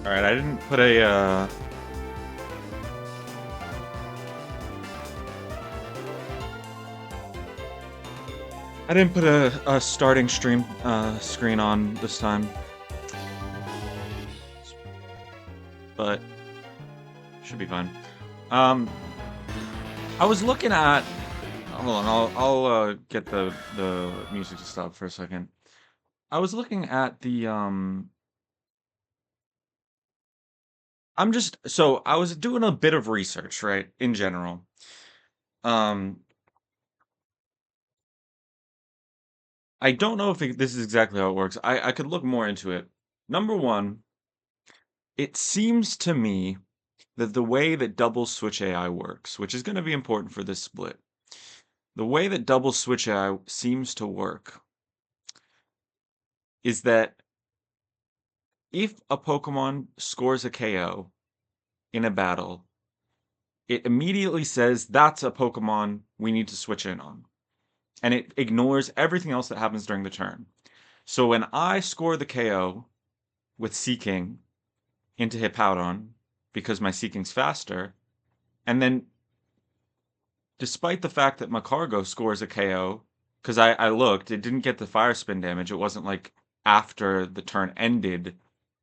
Alright, I didn't put a, I didn't put a starting stream screen on this time, but should be fine. I was looking at. Hold on, I'll get the music to stop for a second. I was looking at the I was doing a bit of research, right, in general. Um, I don't know if this is exactly how it works. I could look more into it. Number one, it seems to me that the way that double switch AI works, which is going to be important for this split, the way that double switch AI seems to work is that if a Pokemon scores a KO in a battle, it immediately says that's a Pokemon we need to switch in on. And it ignores everything else that happens during the turn. So when I score the KO with Seeking into Hippowdon, because my Seeking's faster, and then despite the fact that Macargo scores a KO, because I looked, it didn't get the fire spin damage. It wasn't like after the turn ended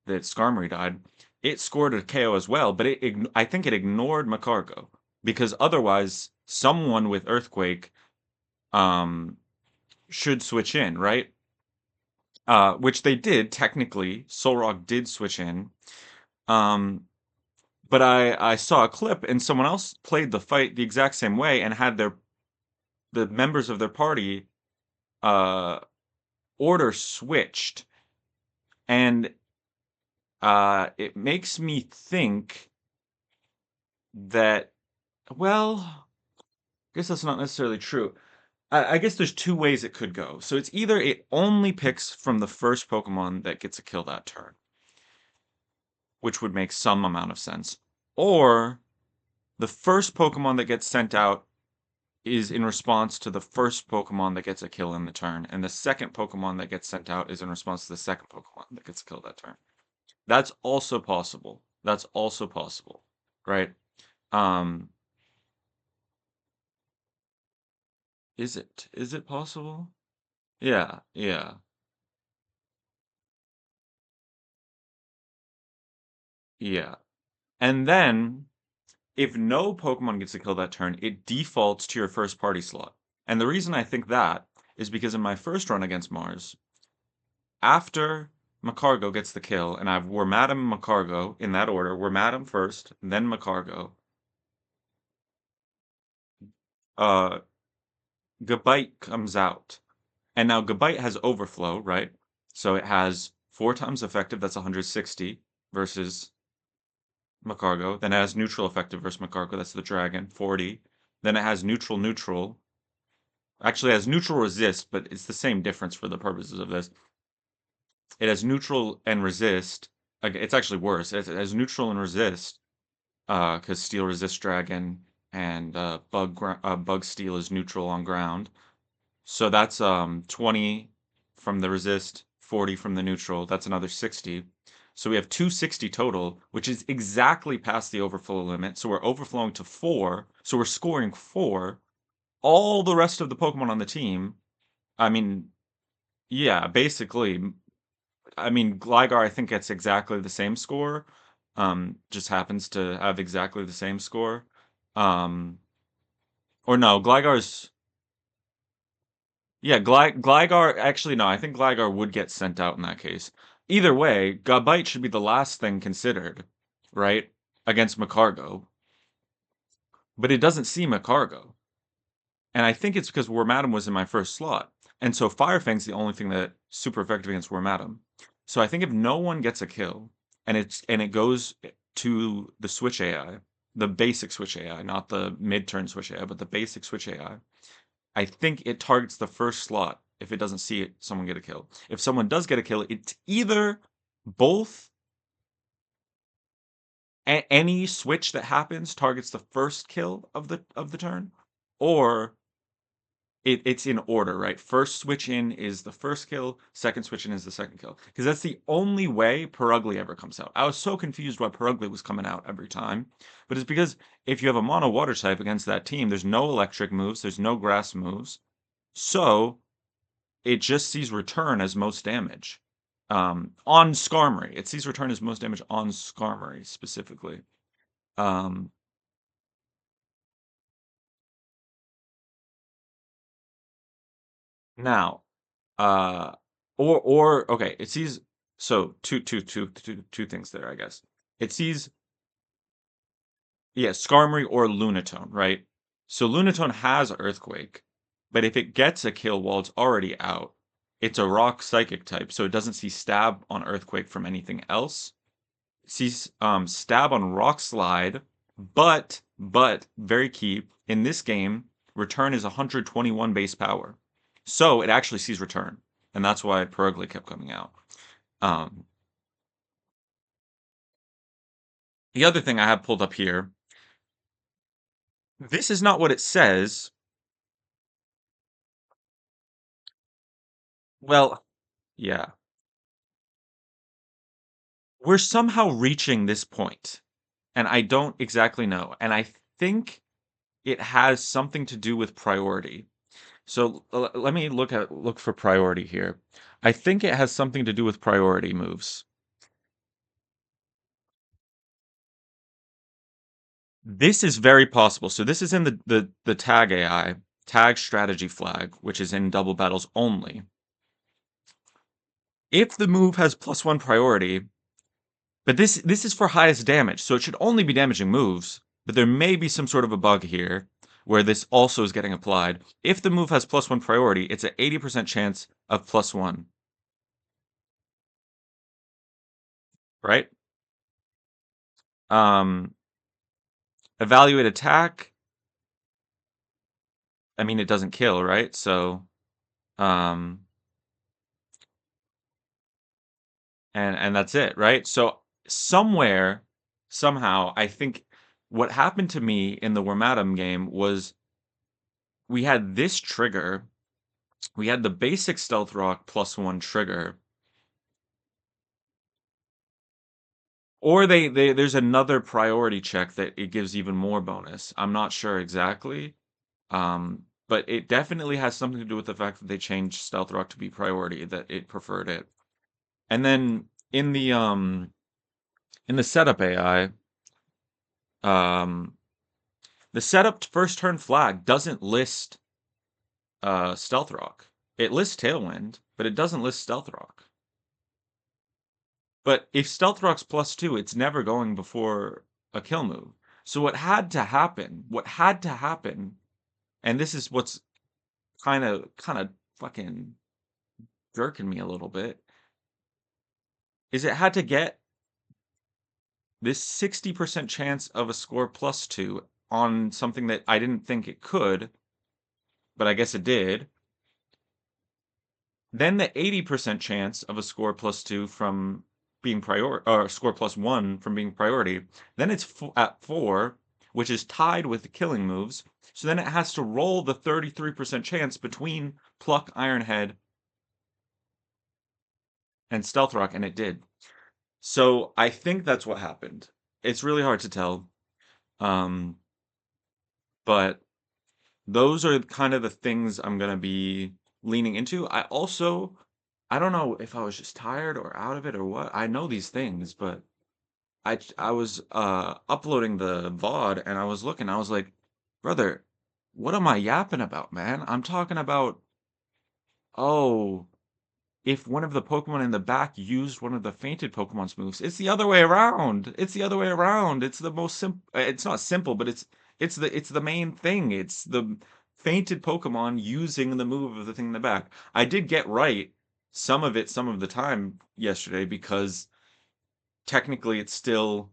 that Skarmory died. It scored a KO as well, but I think it ignored Macargo because otherwise someone with Earthquake um, should switch in, right? Which they did technically. Solrock did switch in. But I saw a clip and someone else played the fight the exact same way and had the members of their party order switched, and it makes me think that, well, I guess that's not necessarily true. I guess there's two ways it could go. So it's either it only picks from the first Pokemon that gets a kill that turn, which would make some amount of sense, or the first Pokemon that gets sent out is in response to the first Pokemon that gets a kill in the turn, and the second Pokemon that gets sent out is in response to the second Pokemon that gets killed that turn. That's also possible. That's also possible, right? Um, is it? Is it possible? Yeah, yeah, yeah. And then, if no Pokemon gets a kill that turn, it defaults to your first party slot. And the reason I think that is because in my first run against Mars, after Macargo gets the kill, and I've Wormadam Macargo in that order, Wormadam first, then Macargo, uh, Gabite comes out. And now Gabite has overflow, right? So it has 4 times effective, that's 160 versus Macargo. Then it has neutral effective versus Macargo, that's the dragon, 40. Then it has neutral neutral. Actually, it has neutral resist, but it's the same difference for the purposes of this. It has neutral and resist. It's actually worse. It has neutral and resist, because steel resist dragon and bug steel is neutral on ground. So that's 20 from the resist, 40 from the neutral. That's another 60. So we have 260 total, which is exactly past the overflow limit. So we're overflowing to 4. So we're scoring 4. All the rest of the Pokemon on the team, I mean, yeah, basically. I mean, Gligar, I think gets exactly the same score. Just happens to have exactly the same score. Um, or no, Gligar's. Yeah, Gligar, actually, no, I think Gligar would get sent out in that case. Either way, Gabite should be the last thing considered, right? Against Macargo. But it doesn't see Macargo. And I think it's because Wormadam was in my first slot. And so Firefang's the only thing that's super effective against Wormadam. So I think if no one gets a kill, and it goes to the Switch AI, the basic Switch AI, not the mid-turn Switch AI, but the basic Switch I think it targets the first slot if it doesn't see someone get a kill. If someone does get a kill, it's either both any switch that happens targets the first kill of the turn, or it's in order, right? First switch in is the first kill, second switch in is the second kill. Because that's the only way Perugly ever comes out. I was so confused why Perugly was coming out every time. But it's because if you have a mono water type against that team, there's no electric moves, there's no grass moves. So it just sees return as most damage. On Skarmory. It sees return as most damage on Skarmory specifically. Um, now, uh, or okay, it sees so two things there, I guess. It sees yeah, Skarmory or Lunatone, right? So Lunatone has Earthquake, but if it gets a kill while it's already out, it's a Rock Psychic type, so it doesn't see Stab on Earthquake from anything else. It sees Stab on Rock Slide, but very key in this game, Return is 121 base power, so it actually sees Return, and that's why Perugly kept coming out. Um, the other thing I have pulled up here, this is not what it says. Well, yeah. We're somehow reaching this point, and I don't exactly know. And I think it has something to do with priority. So let me look for priority here. I think it has something to do with priority moves. This is very possible. So this is in the tag AI, tag strategy flag, which is in double battles only. If the move has +1 priority, but this is for highest damage, so it should only be damaging moves, but there may be some sort of a bug here where this also is getting applied. If the move has +1 priority, it's an 80% chance of +1. Right? Um, evaluate attack. I mean, it doesn't kill, right? So, um, and that's it, right? So somewhere, somehow, I think what happened to me in the Wormadam game was we had this trigger. We had the basic Stealth Rock +1 trigger. Or there's another priority check that it gives even more bonus. I'm not sure exactly. But it definitely has something to do with the fact that they changed Stealth Rock to be priority, that it preferred it. And then in the setup AI, um the setup first turn flag doesn't list Stealth Rock. It lists Tailwind, but it doesn't list Stealth Rock. But if Stealth Rock's +2, it's never going before a kill move. So what had to happen, and this is what's kind of fucking jerking me a little bit, is it had to get this 60% chance of a score +2 on something that I didn't think it could, but I guess it did. Then the 80% chance of a score +2 from being priority, or score +1 from being priority. Then it's at 4, which is tied with the killing moves. So then it has to roll the 33% chance between Pluck, Iron Head, and Stealth Rock, and it did. So I think that's what happened. It's really hard to tell. Um, but those are kind of the things I'm gonna be leaning into. I don't know if I was just tired or out of it or what. I know these things, but I was uploading the VOD and I was looking, I was like, brother, what am I yapping about, man? I'm talking about, oh, if one of the Pokemon in the back used one of the fainted Pokemon's moves. It's the other way around. It's the other way around. It's the most simple. It's not simple, but it's the main thing. It's the fainted Pokemon using the move of the thing in the back. I did get right some of it some of the time yesterday because technically it's still,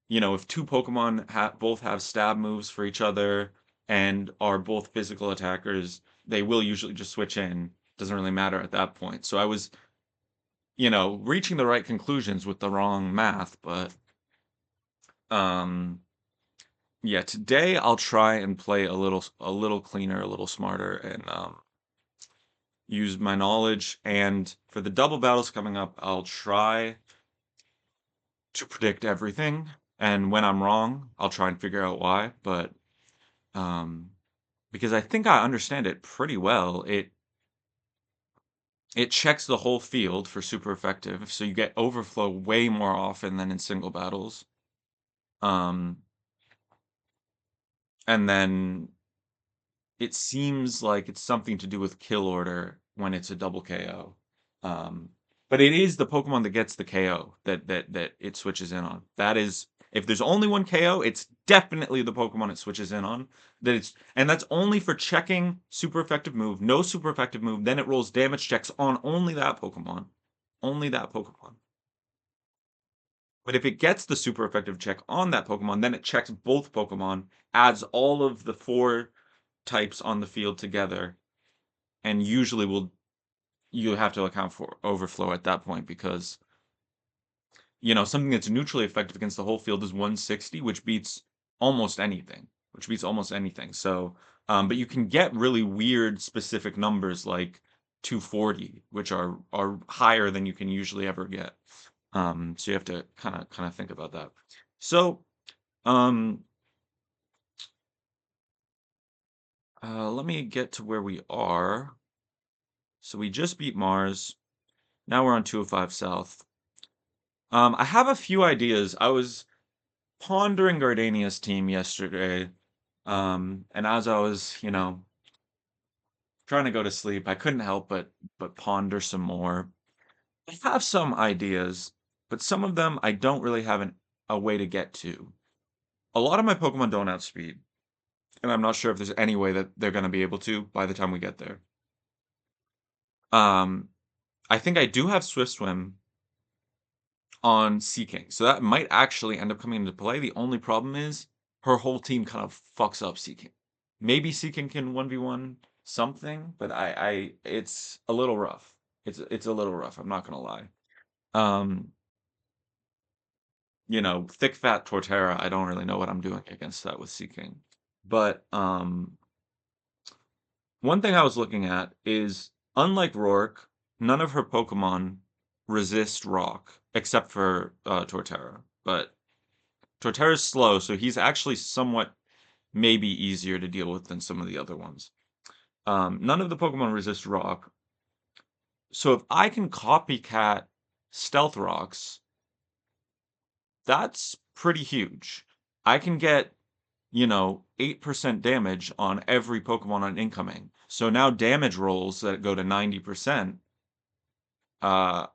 if two Pokemon both have stab moves for each other and are both physical attackers, they will usually just switch in. Doesn't really matter at that point. So I was, reaching the right conclusions with the wrong math, but um yeah, today I'll try and play a little cleaner, a little smarter, and use my knowledge, and for the double battles coming up, I'll try to predict everything, and when I'm wrong, I'll try and figure out why, but because I think I understand it pretty well. It checks the whole field for super effective, so you get overflow way more often than in single battles. And then it seems like it's something to do with kill order when it's a double KO. But it is the Pokemon that gets the KO that it switches in on. That is, if there's only one KO, it's definitely the Pokemon it switches in on. And that's only for checking super effective move. No super effective move, then it rolls damage checks on only that Pokemon. Only that Pokemon. But if it gets the super effective check on that Pokemon, then it checks both Pokemon, adds all of the 4 types on the field together, and usually you have to account for overflow at that point because something that's neutrally effective against the whole field is 160, which beats almost anything. So, but you can get really weird specific numbers like 240, which are higher than you can usually ever get. So you have to kind of think about that. So, let me get to where we are. So we just beat Mars. Now we're on 205 South. I have a few ideas. I was pondering Gardenia's team yesterday, and as I was, trying to go to sleep, I couldn't help but ponder some more. I have some ideas, but some of them I don't really have a way to get to. A lot of my Pokemon don't outspeed, and I'm not sure if there's any way that they're going to be able to by the time we get there. I think I do have Swift Swim on Seeking, so that might actually end up coming into play. The only problem is her whole team kind of fucks up Seeking. Maybe Seeking can 1v1 something, but it's a little rough. It's a little rough, I'm not gonna lie. Thick fat Torterra, I don't really know what I'm doing against that with Seeking. But one thing I was looking at is, unlike Roark, none of her Pokemon resist rock, except for Torterra. But Torterra's slow, so he's actually somewhat maybe easier to deal with than some of the other ones. None of the Pokemon resist rock. So if I can copycat Stealth Rocks, that's pretty huge. I can get 8% damage on every Pokemon on incoming. So now damage rolls that go to 90% are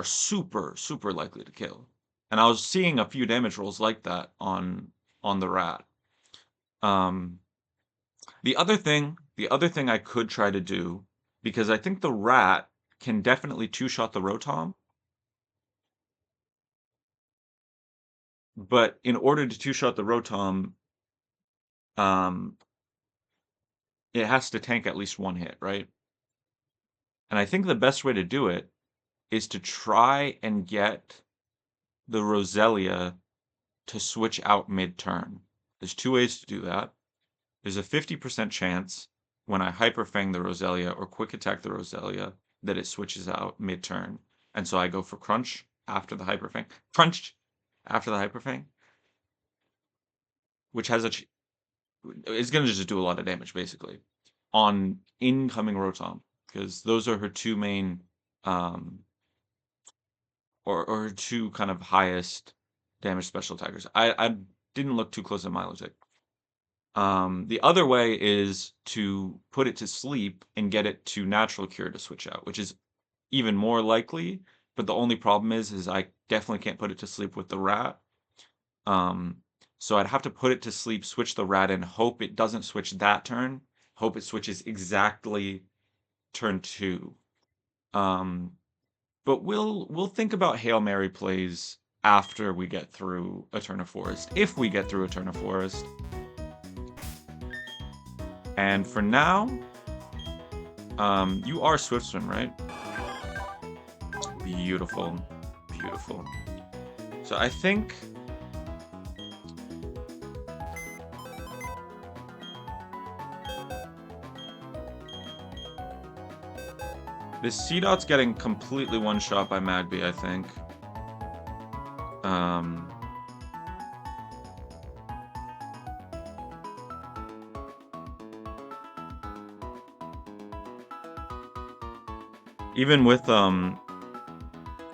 super, super likely to kill. And I was seeing a few damage rolls like that on the rat. The other thing I could try to do, because I think the rat can definitely two-shot the Rotom, but in order to two-shot the Rotom, it has to tank at least one hit, right? And I think the best way to do it is to try and get the Roselia to switch out mid-turn. There's 2 ways to do that. There's a 50% chance when I Hyper Fang the Roselia or Quick Attack the Roselia that it switches out mid-turn. And so I go for Crunch after the Hyper Fang. Crunch after the Hyper Fang, which has it's going to just do a lot of damage, basically, on incoming Rotom, because those are her 2 main, or her 2 kind of highest damage special attackers. I didn't look too close at Milotic. The other way is to put it to sleep and get it to Natural Cure to switch out, which is even more likely, but the only problem is I definitely can't put it to sleep with the rat. So I'd have to put it to sleep, switch the rat, and hope it doesn't switch that turn. Hope it switches exactly turn 2. But we'll think about Hail Mary plays after we get through Eterna Forest, if we get through Eterna Forest. And for now, you are Swift Swim, right? Beautiful. Beautiful. So I think This C-Dot's getting completely one-shot by Magby, I think. Even with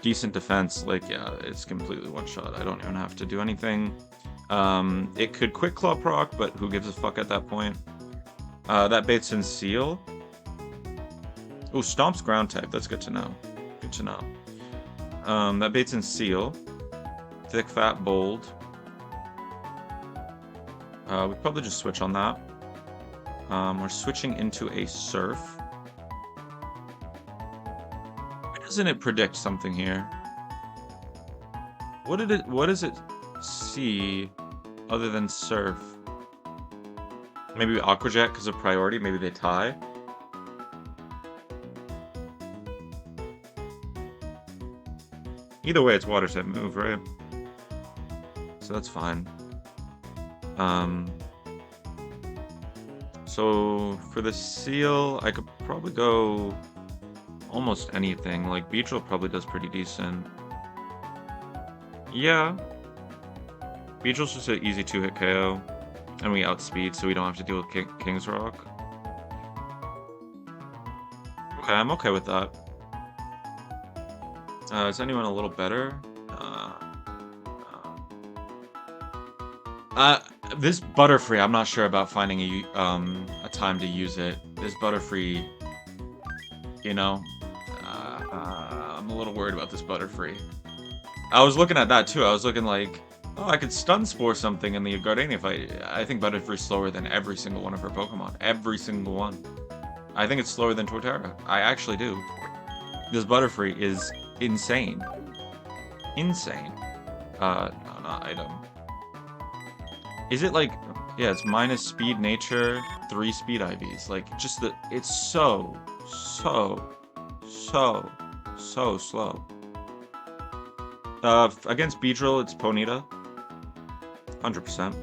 decent defense, like, yeah, it's completely one-shot. I don't even have to do anything. It could quick claw proc, but who gives a fuck at that point? That baits in Seal. Oh, Stomp's ground type. That's good to know. Good to know. That baits in Seal. Thick, fat, bold. We probably just switch on that. We're switching into a Surf. Why doesn't it predict something here? What does it see other than Surf? Maybe Aquajet because of priority. Maybe they tie. Either way, it's water type move, right? So that's fine. So for the Seal, I could probably go almost anything. Like Beetril probably does pretty decent. Yeah. Beetril's just an easy 2-hit KO. And we outspeed, so we don't have to deal with King's Rock. Okay, I'm okay with that. Is anyone a little better? This Butterfree, I'm not sure about finding a time to use it. This Butterfree, you know, I'm a little worried about this Butterfree. I was looking at that too. I was looking like, oh, I could Stun Spore something in the Gardenia fight. I think Butterfree's slower than every single one of her Pokemon. Every single one. I think it's slower than Torterra. I actually do. This Butterfree is insane. Insane. No, not item. Is it like, yeah, it's minus speed nature, 3 speed IVs. Like, just it's so slow. Against Beedrill, it's Ponyta. 100%.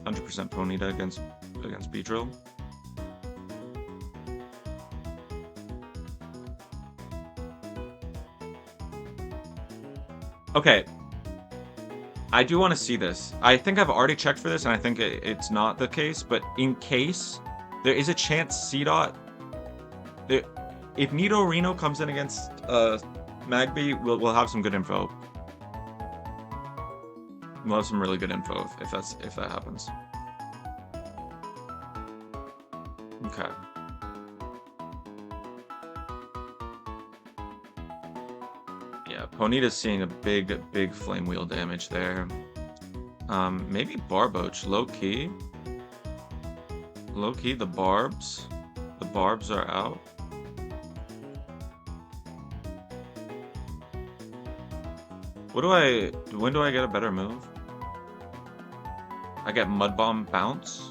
100% Ponyta against Beedrill. Okay. I do want to see this. I think I've already checked for this, and I think it's not the case, but in case, there is a chance C-Dot... If Nidorino comes in against Magby, we'll have some good info. We'll have some really good info if that happens. Okay. Yeah, Ponyta's seeing a big flame wheel damage there. Maybe Barboach, low key. Low key, the barbs. The barbs are out. When do I get a better move? I get Mud Bomb bounce.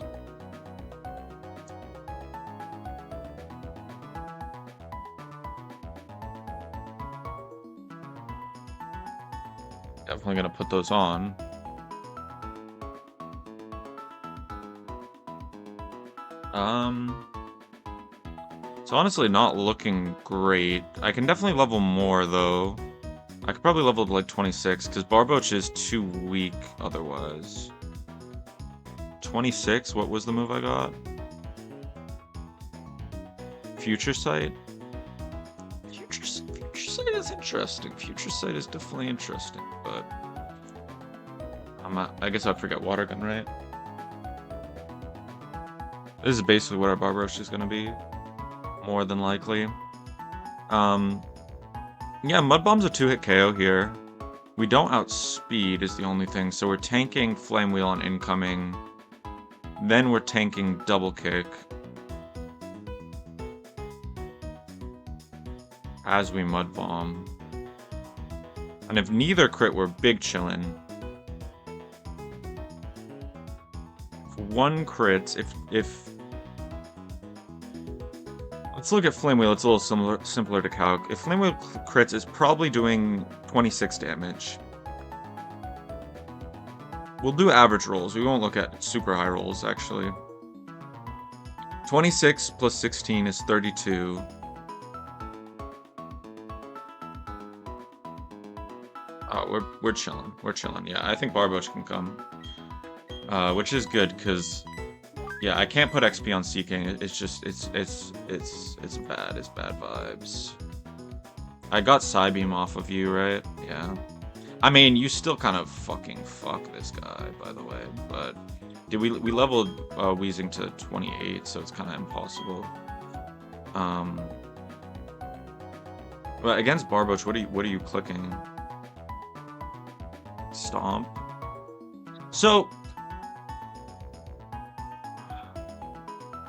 Definitely gonna put those on. It's honestly not looking great. I can definitely level more though. I could probably level to like 26 because Barboach is too weak otherwise. 26, what was the move I got? Future Sight? Future Sight is interesting. Future Sight is definitely interesting, but I guess I forget Water Gun, right? This is basically what our Barboach is gonna be, more than likely. Yeah, Mud Bomb's a 2-hit KO here. We don't outspeed is the only thing, so we're tanking Flame Wheel on incoming. Then we're tanking Double Kick. As we Mud Bomb. And if neither crit, we're big chillin'. If one crits, if let's look at Flame Wheel, it's a little simpler to calc. If Flame Wheel crits, it's probably doing 26 damage. We'll do average rolls. We won't look at super high rolls, actually. 26 plus 16 is 32. we're chilling. We're chilling. Yeah, I think Barboach can come. Which is good, because yeah, I can't put XP on Seeking. It's just it's bad. It's bad vibes. I got Psybeam off of you, right? Yeah. I mean, you still kind of fucking fuck this guy, by the way. But did we leveled Weezing to 28, so it's kind of impossible. But against Barboach, what are you clicking? Stomp. So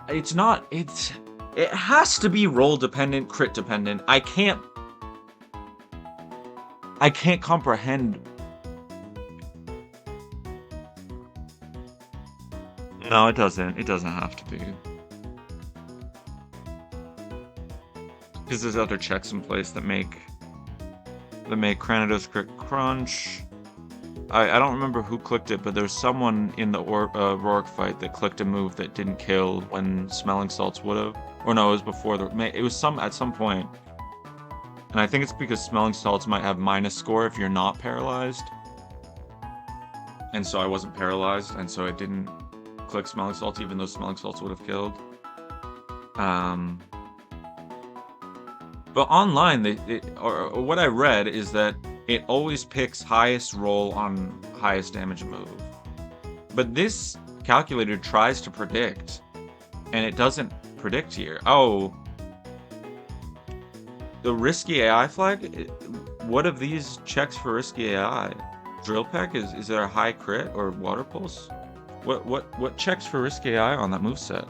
it's not. It has to be roll dependent, crit dependent. I can't comprehend. No, it doesn't. It doesn't have to be. Because there's other checks in place that make Cranidos crit crunch. I don't remember who clicked it, but there's someone in the Rourke fight that clicked a move that didn't kill when Smelling Salts would have. Or no, it was before it was at some point. And I think it's because Smelling Salts might have minus score if you're not paralyzed. And so I wasn't paralyzed, and so I didn't click Smelling Salts, even though Smelling Salts would have killed. But online, or what I read is that it always picks highest roll on highest damage move. But this calculator tries to predict, and it doesn't predict here. Oh, the risky AI flag? What of these checks for risky AI? Drill Peck? Is there a high crit or Water Pulse? What checks for risky AI on that moveset?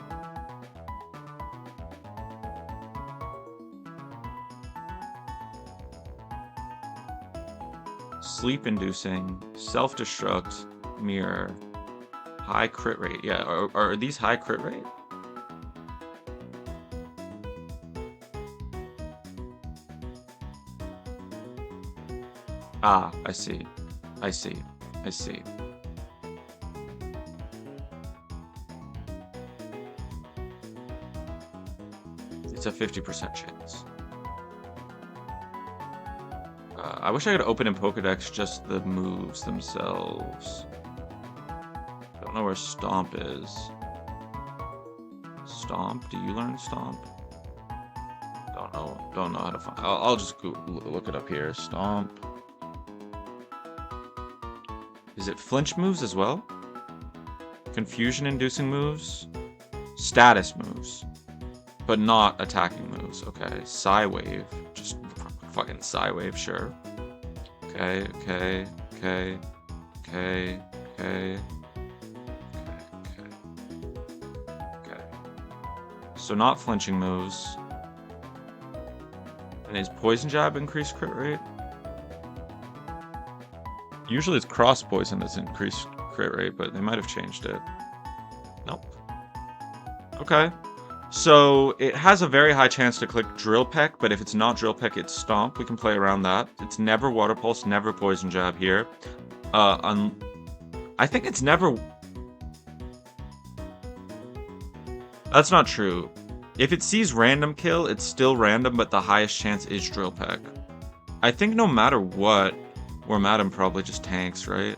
Sleep inducing, self-destruct, mirror, high crit rate. Yeah, are these high crit rate? Ah, I see. I see. I see. It's a 50% chance. I wish I could open in Pokedex just the moves themselves. Don't know where Stomp is. Stomp? Do you learn Stomp? Don't know how to find. I'll just go look it up here. Stomp. Is it flinch moves as well? Confusion-inducing moves? Status moves. But not attacking moves. Okay. Psy Wave. Just fucking Psy Wave, sure. Okay, okay, okay, okay, okay, okay. So not flinching moves. And is Poison Jab increased crit rate? Usually it's Cross Poison that's increased crit rate, but they might have changed it. Nope. Okay. So it has a very high chance to click Drill Peck, but if it's not Drill Peck, it's Stomp. We can play around that. It's never Water Pulse, never Poison Jab here. I think it's never... That's not true. If it sees random kill, it's still random, but the highest chance is Drill Peck. I think no matter what, Wormadam probably just tanks, right?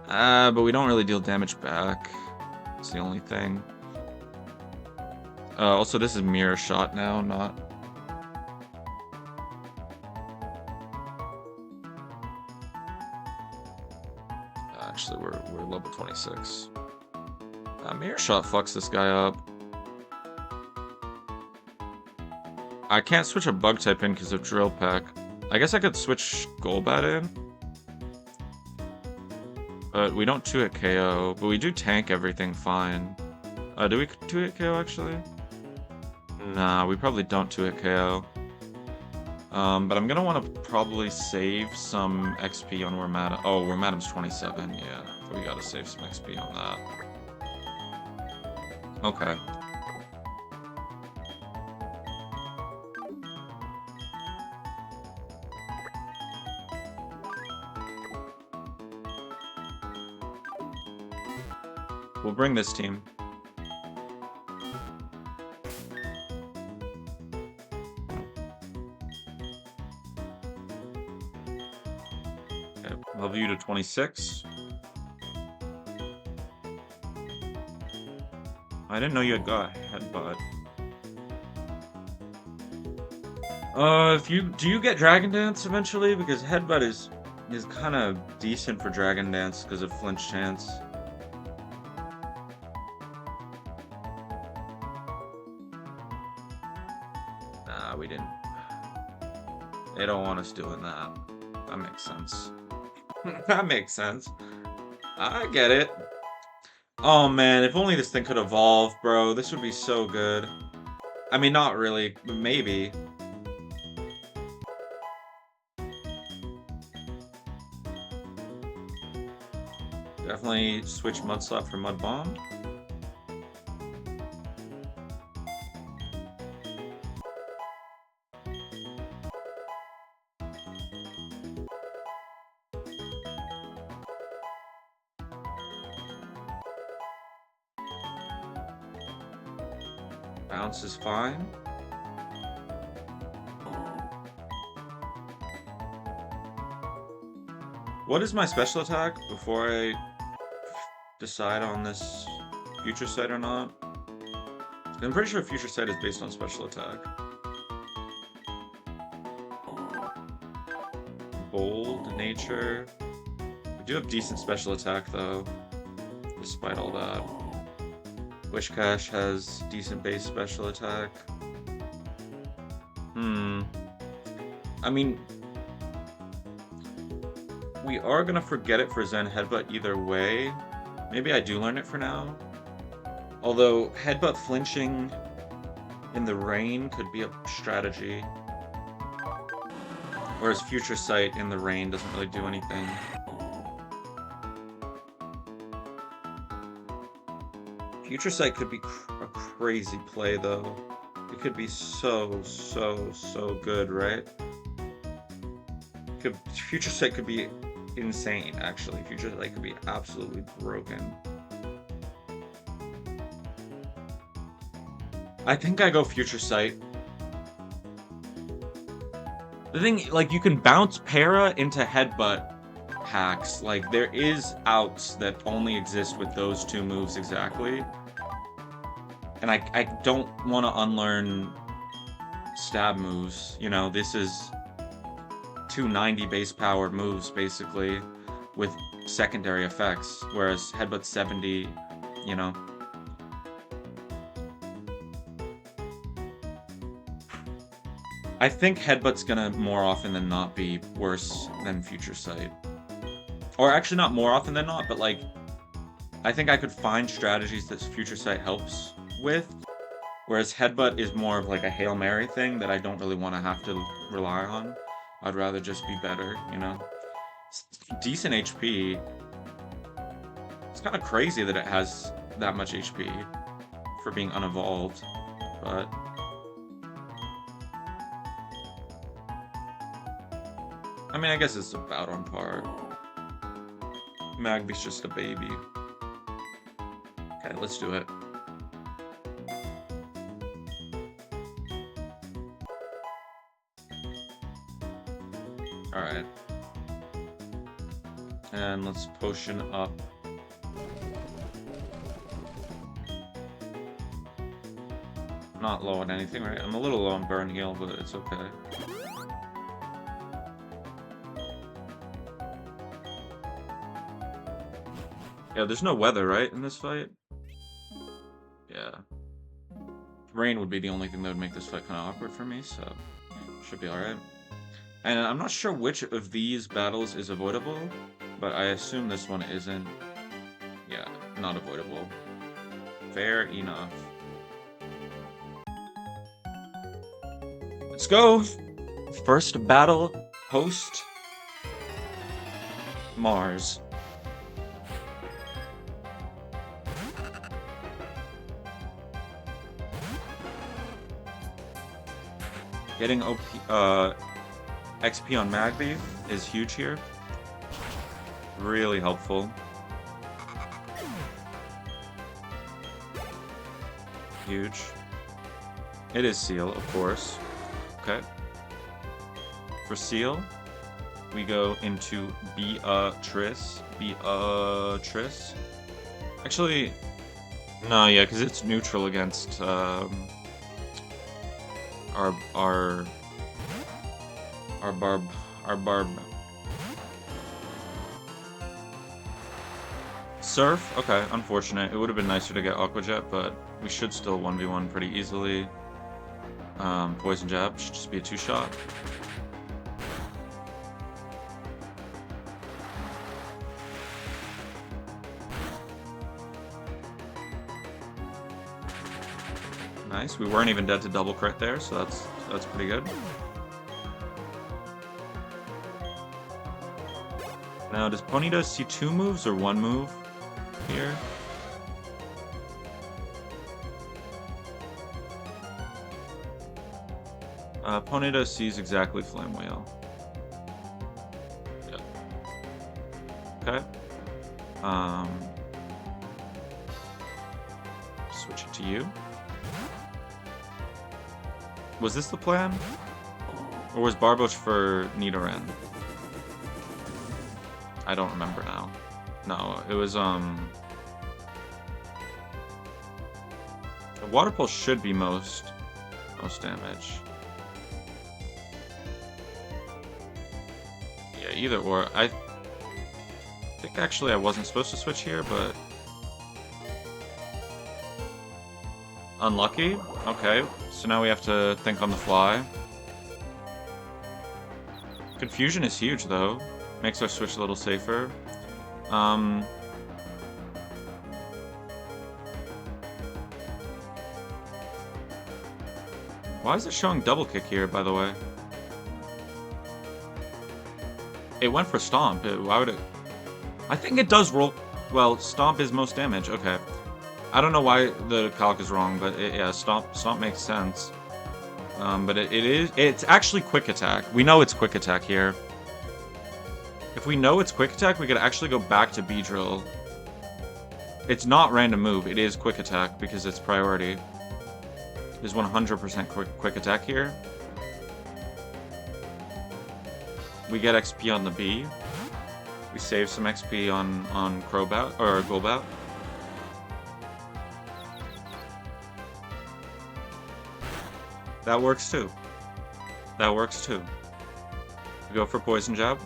But we don't really deal damage back. It's the only thing. Also, this is Mirror Shot now, not... Actually, we're level 26. Mirror Shot fucks this guy up. I can't switch a Bug type in because of Drill Peck. I guess I could switch Golbat in. But we don't 2-hit KO, but we do tank everything fine. Do we 2-hit KO actually? Nah, we probably don't 2-hit KO. But I'm gonna want to probably save some XP on Wormadam. Oh, Wormadam's 27, yeah. We gotta save some XP on that. Okay. We'll bring this team. you to 26. I didn't know you had got headbutt. Do you get Dragon Dance eventually? Because headbutt is kind of decent for Dragon Dance because of flinch chance. Nah, we didn't. They don't want us doing that. That makes sense. That makes sense. I get it. Oh man, if only this thing could evolve, bro. This would be so good. I mean, not really, but maybe. Definitely switch Mudslap for Mud Bomb. Bounce is fine. What is my special attack before I decide on this Future Sight or not? I'm pretty sure Future Sight is based on special attack. Bold, Nature. We do have decent special attack though, despite all that. Wishcash has decent base special attack. I mean, we are gonna forget it for Zen Headbutt either way. Maybe I do learn it for now. Although Headbutt flinching in the rain could be a strategy. Whereas Future Sight in the rain doesn't really do anything. Future Sight could be a crazy play though. It could be so good, right? Future Sight could be insane, actually. Future Sight could be absolutely broken. I think I go Future Sight. The thing, like, you can bounce Para into Headbutt hacks. Like, there is outs that only exist with those two moves exactly. And I don't want to unlearn stab moves. You know, this is 290 base power moves, basically, with secondary effects. Whereas Headbutt's 70, you know. I think Headbutt's gonna more often than not be worse than Future Sight. Or actually not more often than not, but like, I think I could find strategies that Future Sight helps with, whereas Headbutt is more of like a Hail Mary thing that I don't really want to have to rely on. I'd rather just be better, you know? It's decent HP. It's kind of crazy that it has that much HP for being unevolved, but... I mean, I guess it's about on par. Magby's just a baby. Okay, let's do it. Alright. And let's potion up. Not low on anything, right? I'm a little low on burn heal, but it's okay. Yeah, there's no weather, right, in this fight? Yeah. Rain would be the only thing that would make this fight kind of awkward for me, so should be alright. And I'm not sure which of these battles is avoidable, but I assume this one isn't. Yeah, not avoidable. Fair enough. Let's go! First battle, host Mars. Getting XP on Magby is huge here. Really helpful. Huge. It is Seal, of course. Okay. For Seal, We go into Beatrice. Beatrice. Actually, no, yeah, because it's neutral against our barb. Surf? Okay, unfortunate. It would have been nicer to get Aqua Jet, but we should still 1v1 pretty easily. Poison Jab should just be a 2-shot. Nice. We weren't even dead to double crit there, so that's pretty good. Now, does Ponyta see 2 moves or 1 move here? Ponyta sees exactly Flame Wheel. Yep. Okay. Switch it to you. Was this the plan? Or was Barboach for Nidoran? I don't remember now. No, it was, the Water Pulse should be most damage. Yeah, either or. I think actually I wasn't supposed to switch here, but... Unlucky? Okay, so now we have to think on the fly. Confusion is huge, though. Makes our switch a little safer. Why is it showing double kick here, by the way? It went for Stomp. Why would it... I think it does roll... Well, Stomp is most damage. Okay. I don't know why the calc is wrong, but yeah, Stomp makes sense. But it's actually Quick Attack. We know it's Quick Attack here. If we know it's Quick Attack, we could actually go back to Beedrill. It's not Random Move, it is Quick Attack because it's priority. There's 100% quick Attack here. We get XP on the B. We save some XP on Crobat, or Golbat. That works too. That works too. We go for Poison Jab.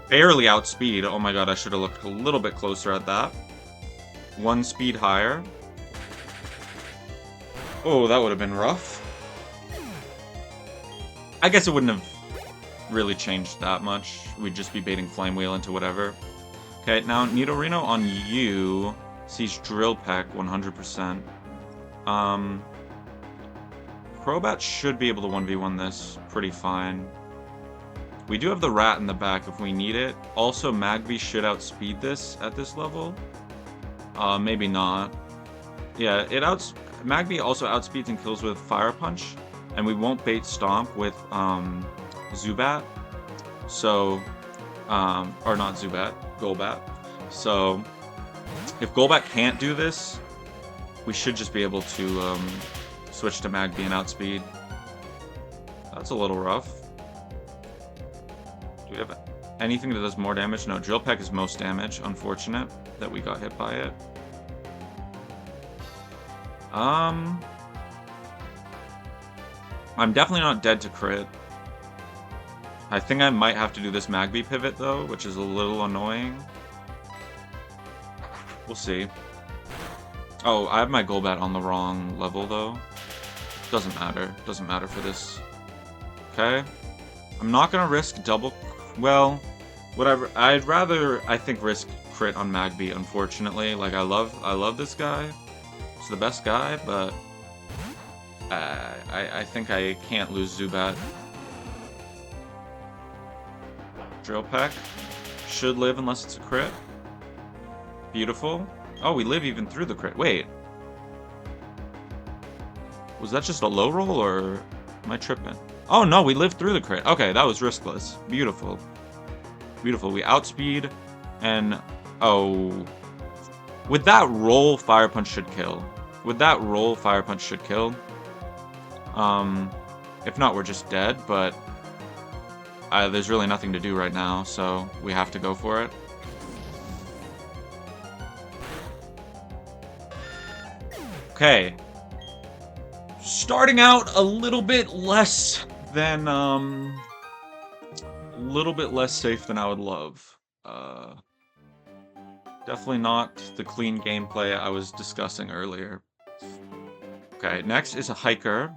Barely outspeed. Oh my god, I should have looked a little bit closer at that. 1 speed higher. Oh, that would have been rough. I guess it wouldn't have really changed that much. We'd just be baiting Flame Wheel into whatever. Okay, now Nidorino on you sees Drill Peck 100%. Crobat should be able to 1v1 this pretty fine. We do have the Rat in the back if we need it. Also, Magby should outspeed this at this level. Maybe not. Yeah, Magby also outspeeds and kills with Fire Punch, and we won't bait Stomp with Zubat. So, or not Zubat, Golbat. So, if Golbat can't do this, we should just be able to switch to Magby and outspeed. That's a little rough. Do we have anything that does more damage? No, Drill Peck is most damage. Unfortunate that we got hit by it. I'm definitely not dead to crit. I think I might have to do this Magby pivot though, which is a little annoying. We'll see. Oh, I have my Golbat on the wrong level though. Doesn't matter. Doesn't matter for this. Okay. I'm not gonna risk double... Well, whatever. I'd rather, I think, risk crit on Magby, unfortunately. Like, I love this guy. He's the best guy, but... I think I can't lose Zubat. Drill Peck. Should live unless it's a crit. Beautiful. Oh, we live even through the crit. Wait. Was that just a low roll, or am I tripping? Oh no, we lived through the crit. Okay, that was riskless. Beautiful. Beautiful. We outspeed, and... Oh. With that roll, Fire Punch should kill. With that roll, Fire Punch should kill. If not, we're just dead, but... there's really nothing to do right now, so we have to go for it. Okay. Starting out a little bit less than, safe than I would love. Definitely not the clean gameplay I was discussing earlier. Okay, next is a hiker.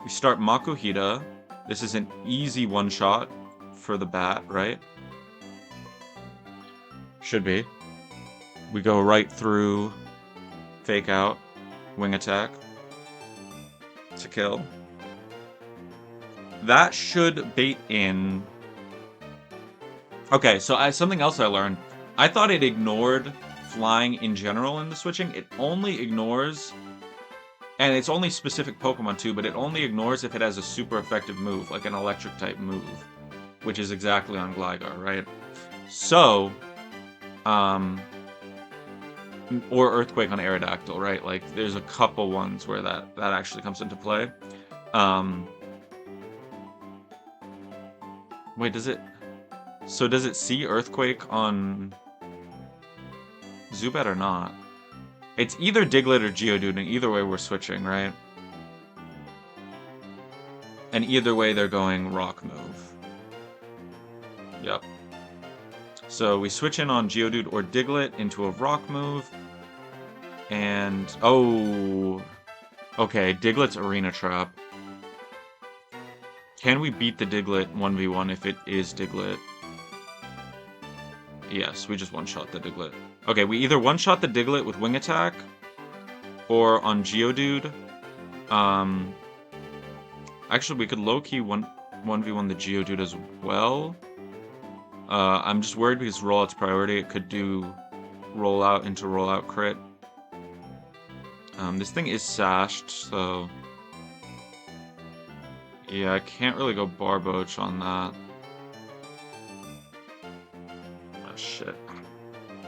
We start Makuhita. This is an easy one-shot for the bat, right? Should be. We go right through, fake out, wing attack to kill. That should bait in. Okay, so something else I learned. I thought it ignored flying in general in the switching. It only ignores, and it's only specific Pokemon too, but it only ignores if it has a super effective move, like an electric type move, which is exactly on Gligar, right? So, or Earthquake on Aerodactyl, right? Like, there's a couple ones where that actually comes into play. Wait, does it see Earthquake on Zubat or not? It's either Diglett or Geodude, and either way we're switching, right? And either way they're going Rock move. Yep. So we switch in on Geodude or Diglett into a Rock move. And, oh... Okay, Diglett's Arena Trap. Can we beat the Diglett 1v1 if it is Diglett? Yes, we just one-shot the Diglett. Okay, we either one-shot the Diglett with Wing Attack, or on Geodude. Actually, we could low-key 1v1 the Geodude as well. I'm just worried because rollout's priority. It could do rollout into rollout crit. This thing is sashed, so... Yeah, I can't really go Barboach on that. Oh, shit.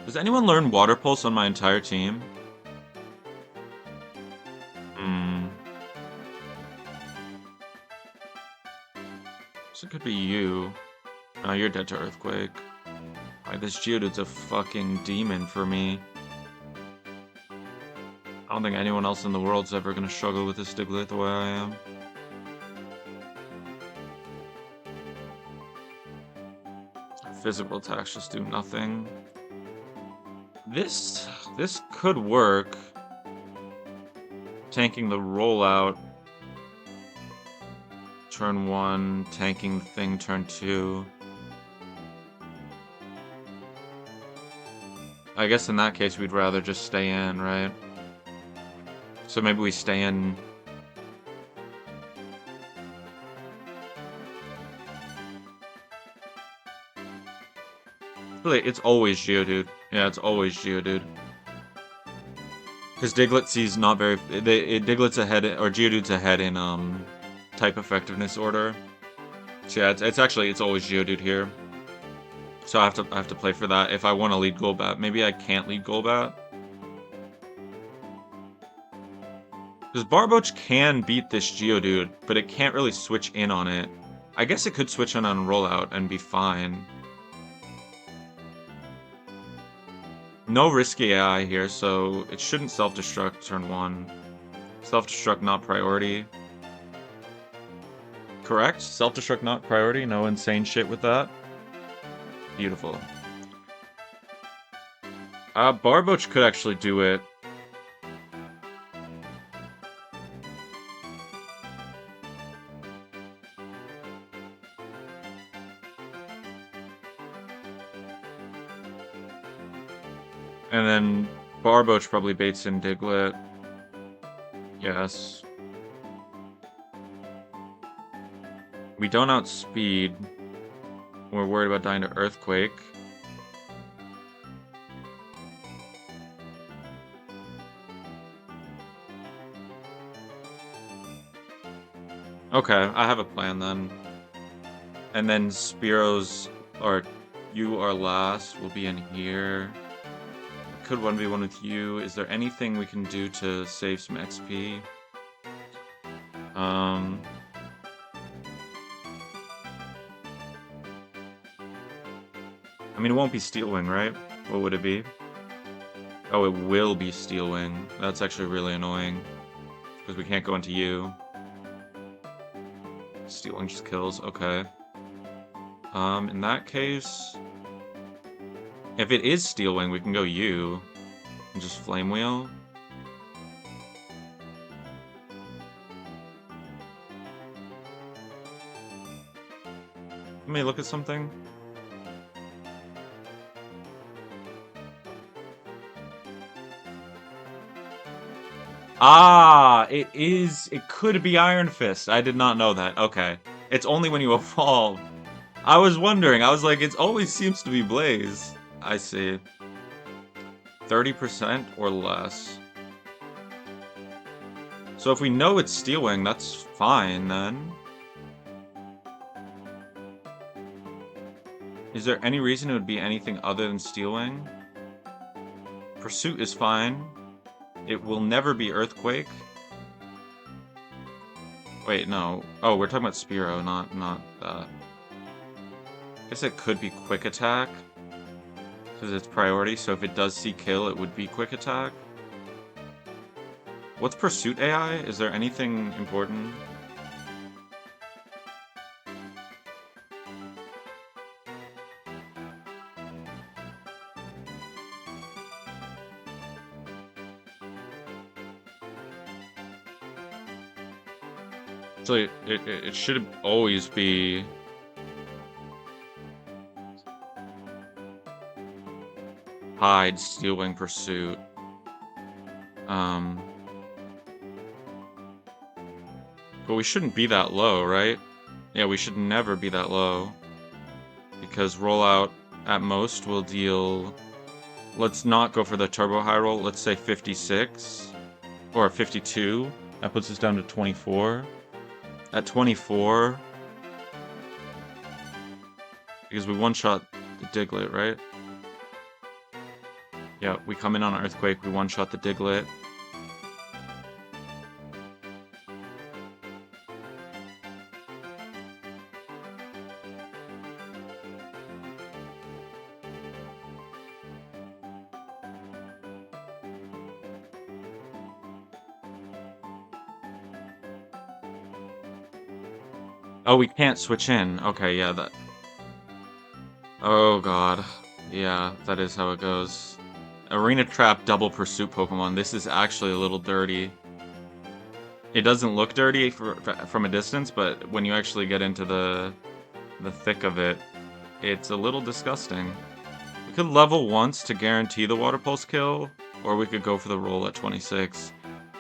Does anyone learn Water Pulse on my entire team? So it could be you. No, you're dead to Earthquake. Alright, this Geodude's a fucking demon for me. I don't think anyone else in the world's ever gonna struggle with this Diglett the way I am. Physical attacks just do nothing. This could work. Tanking the rollout. Turn 1, tanking the thing turn 2. I guess in that case we'd rather just stay in, right? So maybe we stay in. Really, it's always Geodude. Yeah, it's always Geodude. Because Diglett sees not very... Diglett's ahead, or Geodude's ahead in type effectiveness order. So yeah, it's always Geodude here. So I have to play for that if I want to lead Golbat. Maybe I can't lead Golbat. Because Barboach can beat this Geodude, but it can't really switch in on it. I guess it could switch in on rollout and be fine. No risky AI here, so it shouldn't self-destruct turn 1. Self-destruct not priority. Correct? Self-destruct not priority, no insane shit with that. Beautiful. Barboach could actually do it. And then Barboach probably baits in Diglett. Yes. We don't outspeed. We're worried about dying to Earthquake. Okay, I have a plan then. And then Spearows, or you are last, will be in here. Could 1v1 with you. Is there anything we can do to save some XP? I mean, it won't be Steel Wing, right? What would it be? Oh, it will be Steel Wing. That's actually really annoying. Because we can't go into you. Steel Wing just kills. Okay. In that case... If it is Steel Wing, we can go you. And just Flame Wheel. Let me look at something. Ah, it is. It could be Iron Fist. I did not know that. Okay. It's only when you evolve. I was wondering. I was like, it always seems to be Blaze. I see. 30% or less. So if we know it's Steel Wing, that's fine then. Is there any reason it would be anything other than Steel Wing? Pursuit is fine. It will never be Earthquake. Wait, no. Oh, we're talking about Spearow, not I guess it could be Quick Attack. Because it's priority, so if it does see kill, it would be Quick Attack. What's Pursuit AI? Is there anything important? So it should always be... Hide, Steel Wing, Pursuit. But we shouldn't be that low, right? Yeah, we should never be that low. Because rollout, at most, will deal... Let's not go for the turbo high roll. Let's say 56. Or 52. That puts us down to 24. At 24... Because we one-shot the Diglett, right? Yeah, we come in on an Earthquake, we one-shot the Diglett. Oh, we can't switch in. Okay, yeah, that... Oh god. Yeah, that is how it goes. Arena Trap double Pursuit Pokemon. This is actually a little dirty. It doesn't look dirty from a distance, but when you actually get into the thick of it, it's a little disgusting. We could level once to guarantee the Water Pulse kill, or we could go for the roll at 26.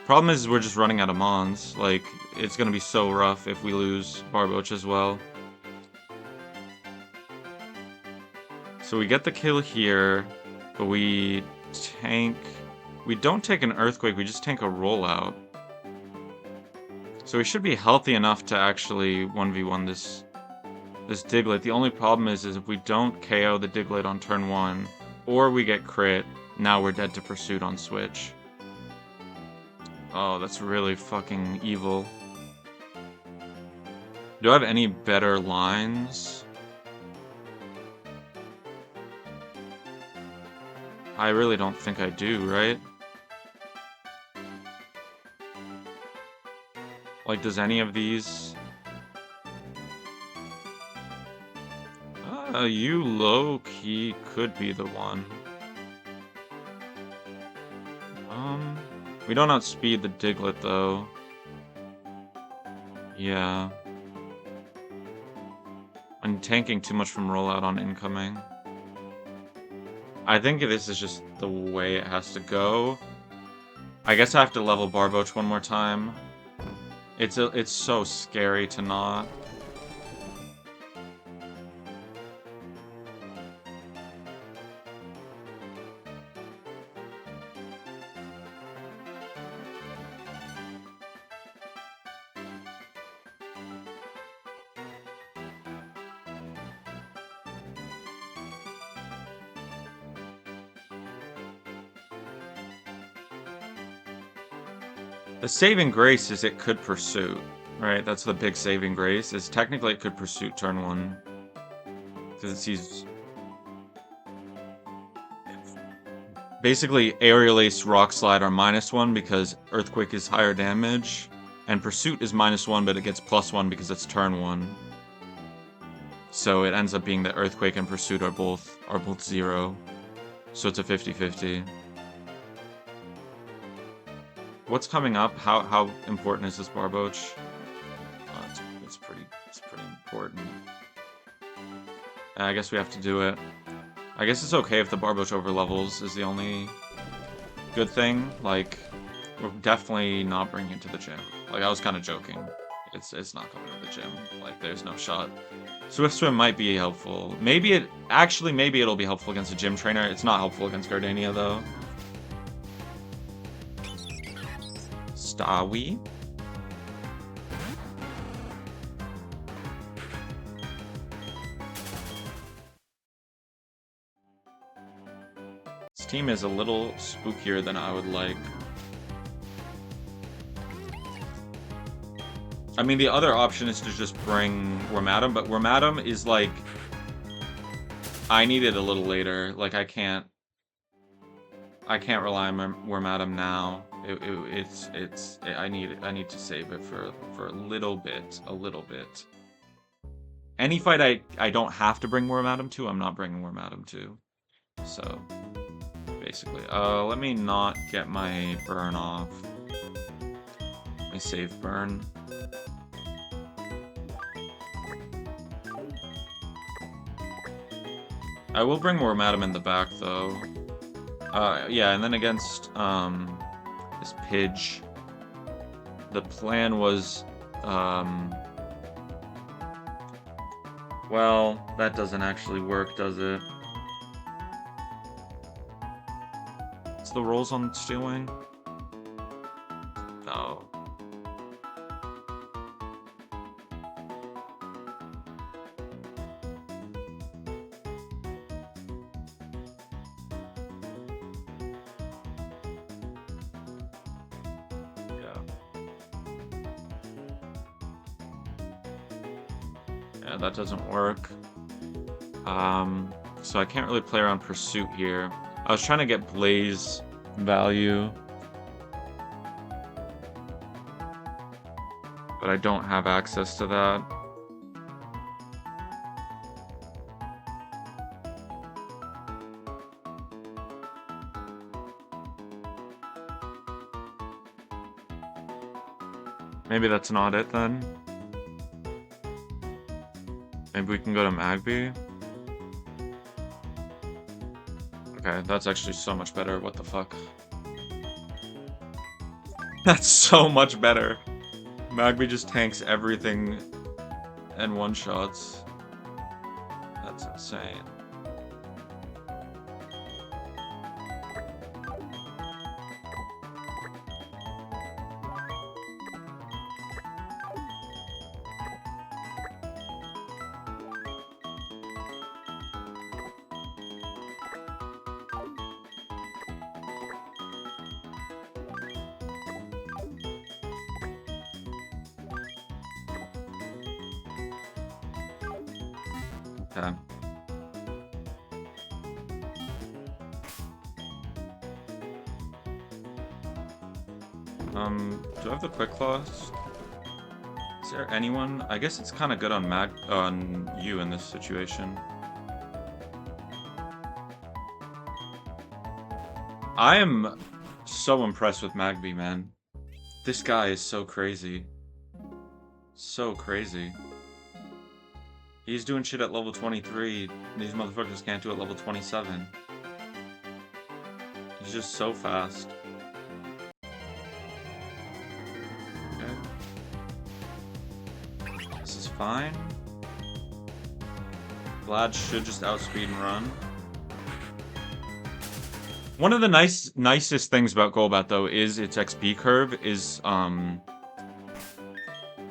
Problem is we're just running out of Mons. Like, it's gonna be so rough if we lose Barboach as well. So we get the kill here, but we tank... We don't take an Earthquake, we just tank a rollout. So we should be healthy enough to actually 1v1 this Diglett. The only problem is if we don't KO the Diglett on turn 1, or we get crit, now we're dead to Pursuit on switch. Oh, that's really fucking evil. Do I have any better lines? I really don't think I do, right? Like, does any of these... you low-key could be the one. We don't outspeed the Diglett, though. Yeah. I'm tanking too much from rollout on incoming. I think this is just the way it has to go. I guess I have to level Barboach one more time. It's so scary to not. The saving grace is it could Pursuit, right? That's the big saving grace, is technically it could Pursuit turn 1. Because it sees... Basically, Aerial Ace, Rock Slide are -1 because Earthquake is higher damage, and Pursuit is -1, but it gets +1 because it's turn 1. So it ends up being that Earthquake and Pursuit are both 0. So it's a 50-50. What's coming up? How important is this Barboach? It's pretty important. I guess we have to do it. I guess it's okay if the Barboach overlevels is the only good thing. Like, we're definitely not bringing it to the gym. Like, I was kind of joking. It's not coming to the gym. Like, there's no shot. Swift Swim might be helpful. Maybe it'll be helpful against a gym trainer. It's not helpful against Gardenia, though. Stawi. This team is a little spookier than I would like. I mean, the other option is to just bring Wormadam, but Wormadam is like... I need it a little later. Like, I can't rely on Wormadam now. I need to save it for a little bit. Any fight I don't have to bring Wormadam to, I'm not bringing Wormadam to. So, basically. Let me not get my burn off. My save burn. I will bring Wormadam in the back, though. Yeah, and then against, this Pidge, the plan was, well, that doesn't actually work, does it? What's the rolls on Steel Wing? No. Yeah, that doesn't work. So I can't really play around Pursuit here. I was trying to get Blaze value, but I don't have access to that. Maybe that's not it then. Maybe we can go to Magby. Okay, that's actually so much better. What the fuck? That's so much better. Magby just tanks everything and one-shots. That's insane. Okay. Do I have the Quick Claws? Is there anyone? I guess it's kind of good on you in this situation. I am so impressed with Magby, man. This guy is so crazy. So crazy. He's doing shit at level 23. These motherfuckers can't do it at level 27. He's just so fast. Okay. This is fine. Vlad should just outspeed and run. One of the nicest things about Golbat, though, is its XP curve is,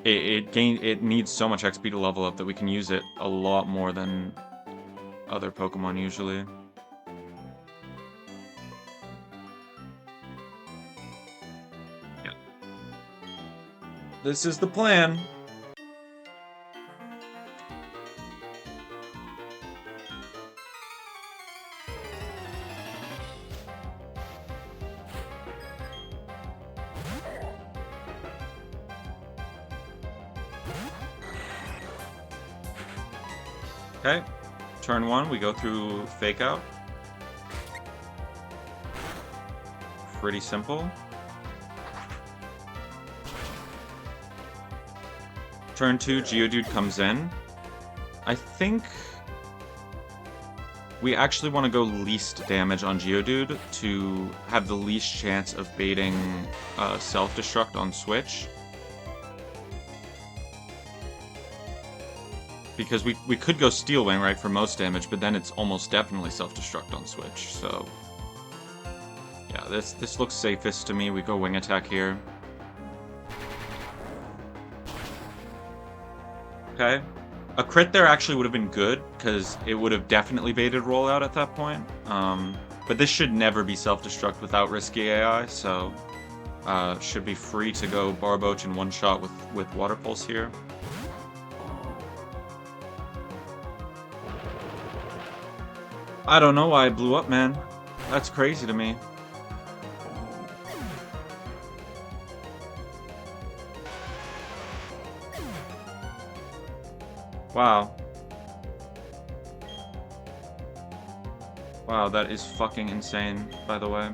it needs so much XP to level up that we can use it a lot more than other Pokemon usually. Yeah. This is the plan. Okay. Turn 1, we go through Fake Out. Pretty simple. Turn 2, Geodude comes in. I think we actually want to go least damage on Geodude to have the least chance of baiting Self-Destruct on Switch. Because we could go Steel Wing, right, for most damage, but then it's almost definitely Self-Destruct on Switch, so... Yeah, this looks safest to me. We go Wing Attack here. Okay. A crit there actually would have been good, because it would have definitely baited Rollout at that point. But this should never be Self-Destruct without risky AI, so... should be free to go Barboach in one shot with Water Pulse here. I don't know why it blew up, man. That's crazy to me. Wow. Wow, that is fucking insane, by the way.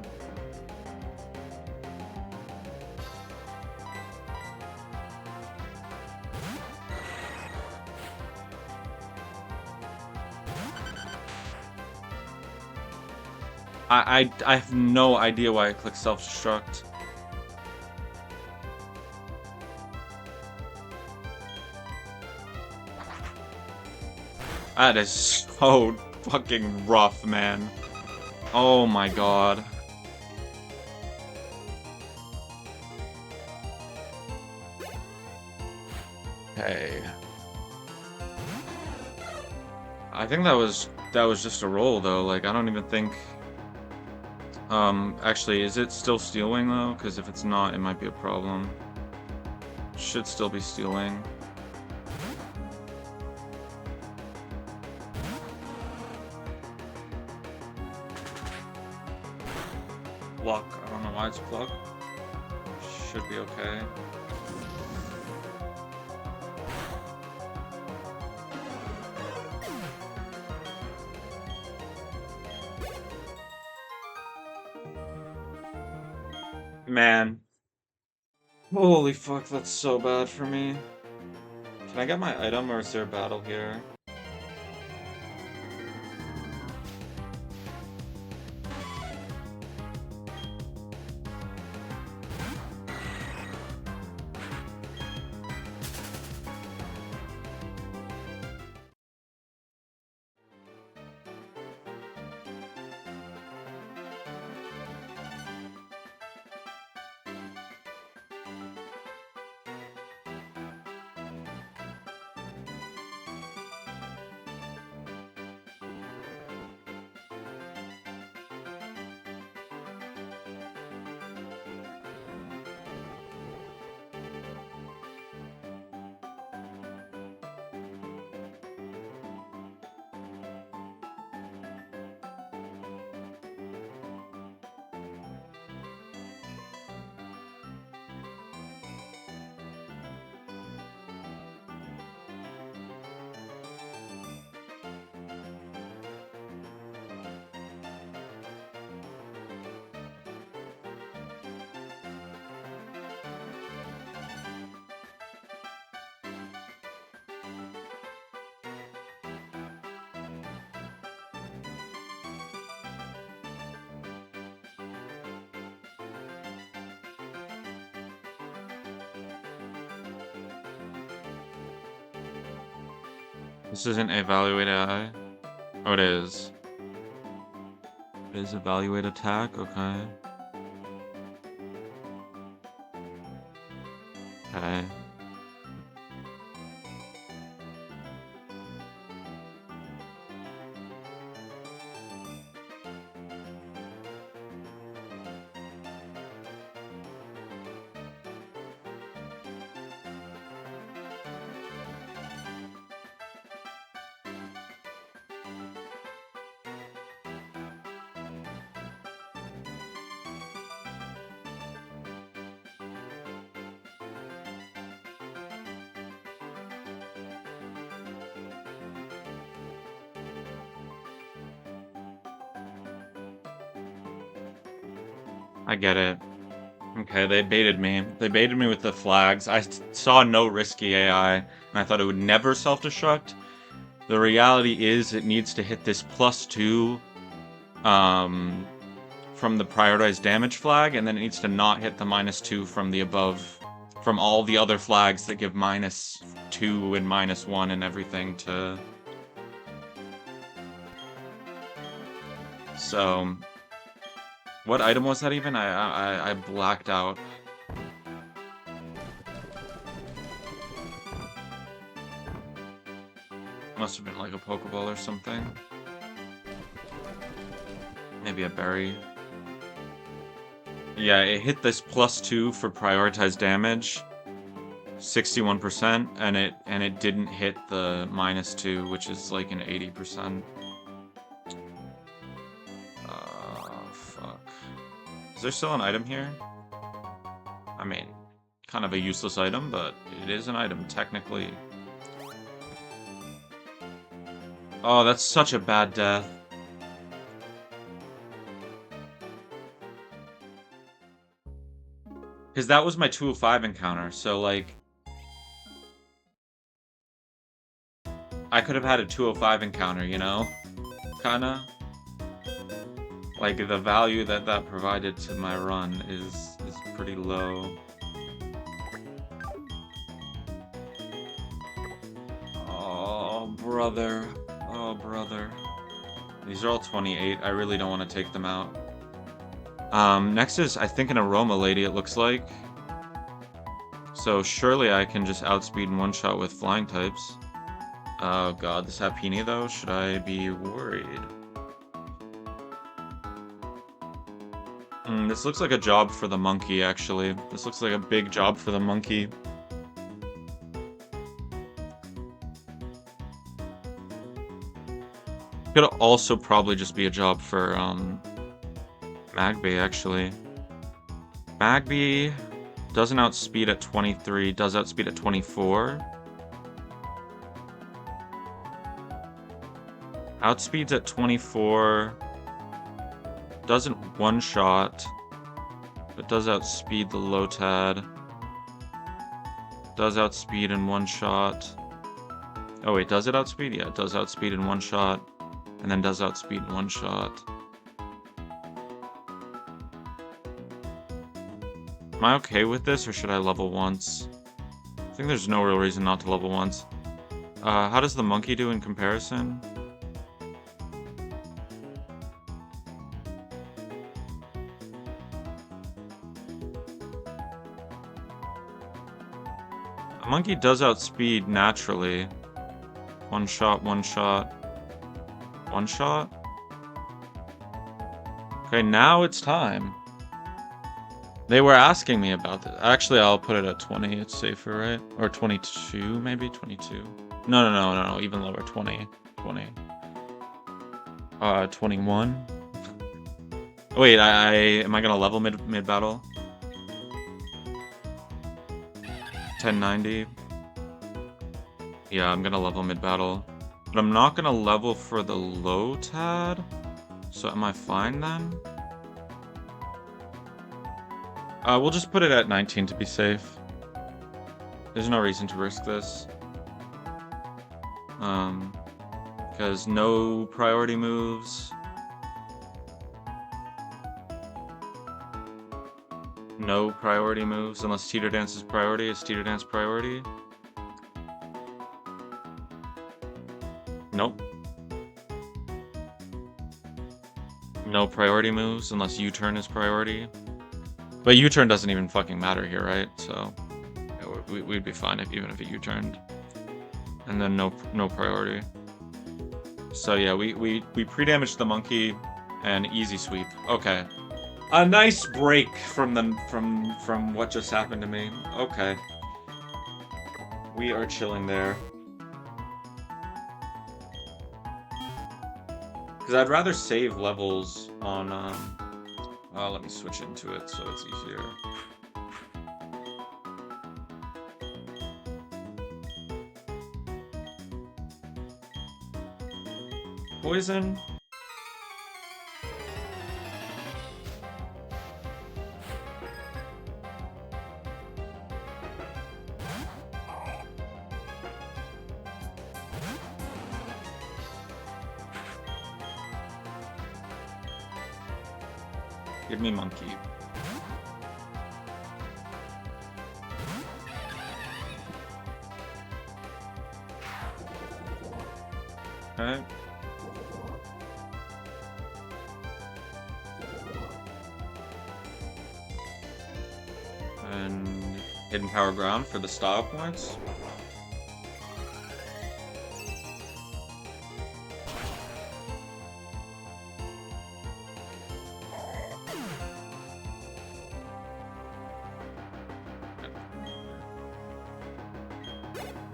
I have no idea why I clicked Self-Destruct. That is so fucking rough, man. Oh my god. Hey. I think that was just a roll though. Like, I don't even think... actually, is it still Steel Wing though? Because if it's not, it might be a problem. Should still be Steel Wing. Block. I don't know why it's block. Should be okay. Man. Holy fuck, that's so bad for me. Can I get my item or is there a battle here? This isn't evaluate AI? Oh, it is. It is evaluate attack? Okay. Okay. I get it. Okay, they baited me. They baited me with the flags. I saw no risky AI, and I thought it would never self-destruct. The reality is it needs to hit this +2 from the prioritized damage flag, and then it needs to not hit the -2 from the above, from all the other flags that give -2 and -1 and everything to... So... What item was that even? I blacked out. Must have been like a Pokeball or something. Maybe a berry. Yeah, it hit this +2 for prioritized damage, 61%, and it didn't hit the -2, which is like an 80%. Fuck. Is there still an item here? I mean, kind of a useless item, but it is an item technically. Oh, that's such a bad death. Because that was my 205 encounter, so, like... I could have had a 205 encounter, you know? Kinda. Like, the value that that provided to my run is pretty low. Oh, brother. Oh, brother. These are all 28. I really don't want to take them out. Next is, I think, an Aroma lady, it looks like. So surely I can just outspeed and one-shot with flying types. Oh god, this Happini though, should I be worried? This looks like a job for the monkey, actually. This looks like a big job for the monkey. Could also probably just be a job for, Magby, actually. Magby doesn't outspeed at 23, does outspeed at 24. Outspeeds at 24. Doesn't one-shot, but does outspeed the Lotad. Does outspeed in one-shot. Oh wait, does it outspeed? Yeah, it does outspeed in one-shot. And then does outspeed in one-shot. Am I okay with this, or should I level once? I think there's no real reason not to level once. How does the monkey do in comparison? A monkey does outspeed naturally. One shot, one shot. One shot? Okay, now it's time. They were asking me about this. Actually, I'll put it at 20. It's safer, right? Or 22, maybe? 22. No. Even lower. 20. 20. 21. Wait, am I gonna level mid-battle? 1090. Yeah, I'm gonna level mid-battle. But I'm not gonna level for the Lotad. So am I fine then? We'll just put it at 19 to be safe. There's no reason to risk this. Because no priority moves. No priority moves unless Teeter Dance is priority. Is Teeter Dance priority? Nope. No priority moves unless U-turn is priority. But U-turn doesn't even fucking matter here, right? So yeah, we'd be fine even if it U-turned. And then no priority. So yeah, we pre-damaged the monkey and easy sweep. Okay. A nice break from what just happened to me. Okay. We are chilling there. Because I'd rather save levels on, let me switch into it so it's easier. Poison? Give me monkey. Okay. And hidden power ground for the style points.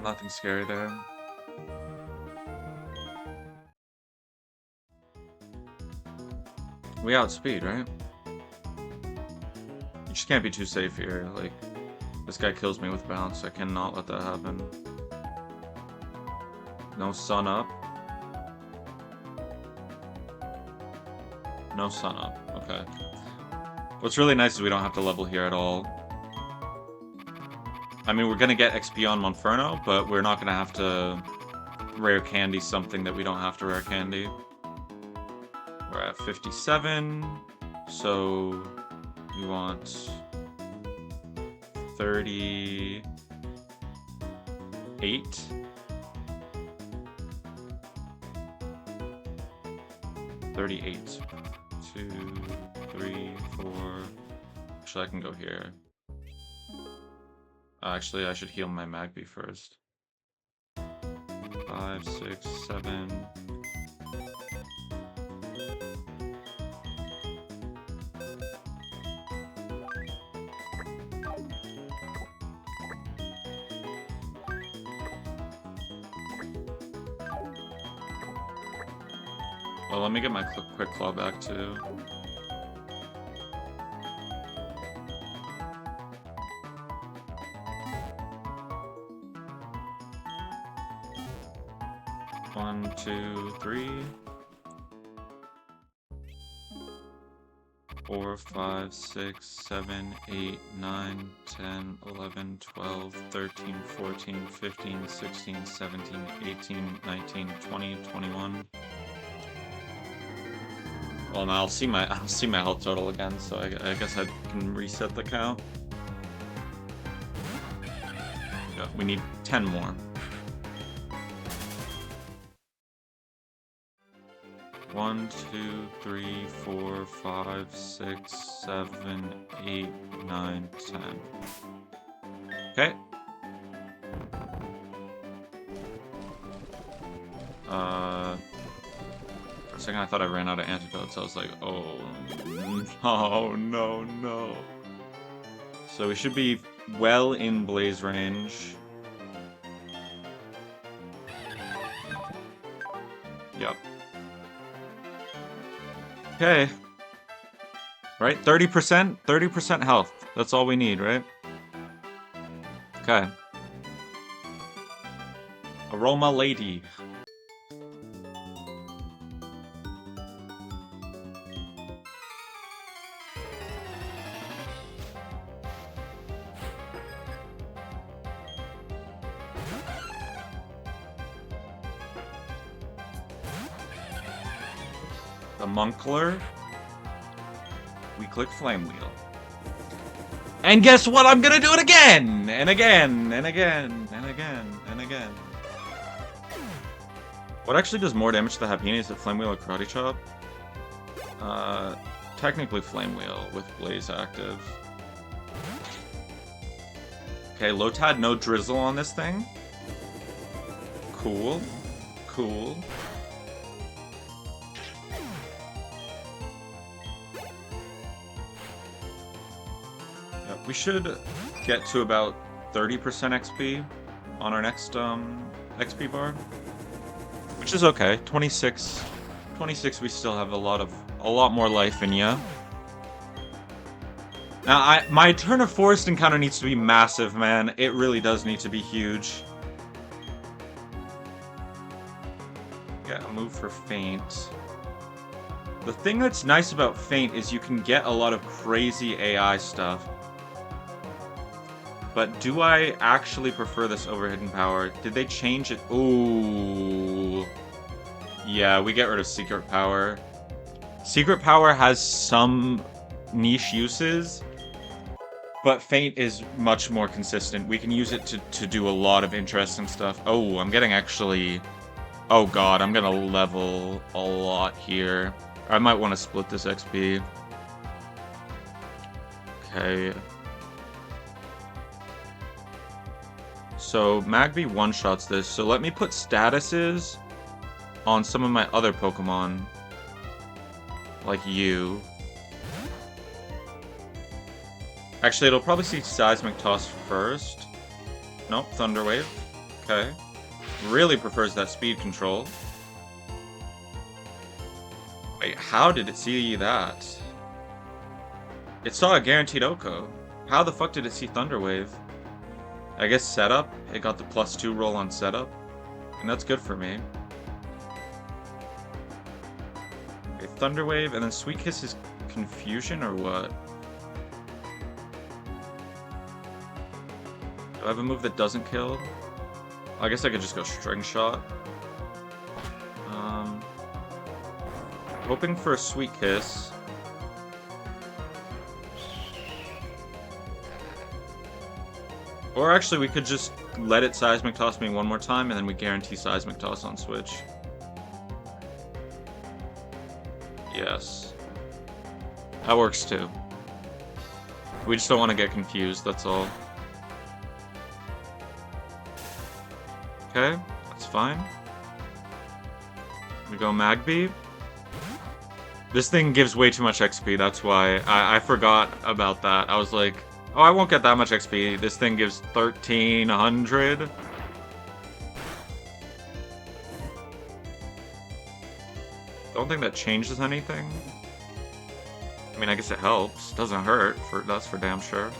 Nothing scary there. We outspeed, right? You just can't be too safe here. Like, this guy kills me with bounce. I cannot let that happen. No sun up. No sun up. Okay. What's really nice is we don't have to level here at all. I mean, we're gonna get XP on Monferno, but we're not gonna have to rare candy something that we don't have to rare candy. We're at 57, so we want 38. 38. 2, 3, 4. Actually, I can go here. Actually, I should heal my Magby first. 5, 6, 7. Well, let me get my quick claw back too. One, 2, 3, 4, 5, 6, 7, 8, 9, 10, 11, 12, 13, 14, 15, 16, 17, 18, 19, 20, 21. Well, now I'll see my health total again, so I guess I can reset the count. Yeah, we need 10 more. 1, 2, 3, 4, 5, 6, 7, 8, 9, 10. Okay. For a second I thought I ran out of antidotes. I was like, oh no. So we should be well in blaze range. Yep. Okay. Right? 30%? 30% health. That's all we need, right? Okay. Aroma lady. The Monkler. We click Flame Wheel. And guess what? I'm gonna do it again! And again, and again, and again, and again. What actually does more damage to the Happini? Is it Flame Wheel or Karate Chop? Technically Flame Wheel with Blaze active. Okay, Lotad, no drizzle on this thing. Cool. Cool. We should get to about 30% XP on our next XP bar, which is okay. 26, we still have a lot more life in ya. Now, my Eterna Forest encounter needs to be massive, man. It really does need to be huge. Yeah, a move for Feint. The thing that's nice about Feint is you can get a lot of crazy AI stuff. But do I actually prefer this over Hidden Power? Did they change it? Ooh. Yeah, we get rid of Secret Power. Secret Power has some niche uses, but Faint is much more consistent. We can use it to do a lot of interesting stuff. Oh, I'm getting actually... Oh god, I'm gonna level a lot here. I might want to split this XP. Okay. So, Magby one-shots this, so let me put statuses on some of my other Pokemon. Like you. Actually, it'll probably see Seismic Toss first. Nope, Thunder Wave. Okay. Really prefers that speed control. Wait, how did it see that? It saw a guaranteed Oko. How the fuck did it see Thunder Wave? I guess setup. It got the +2 roll on setup. And that's good for me. Okay, Thunder Wave, and then Sweet Kiss is Confusion, or what? Do I have a move that doesn't kill? I guess I could just go String Shot. Hoping for a Sweet Kiss. Or actually, we could just let it Seismic Toss me one more time, and then we guarantee Seismic Toss on switch. Yes. That works too. We just don't want to get confused, that's all. Okay, that's fine. We go Magby. This thing gives way too much XP, that's why. I forgot about that. I was like, oh, I won't get that much XP. This thing gives 1,300. Don't think that changes anything. I mean, I guess it helps. Doesn't hurt, that's for damn sure.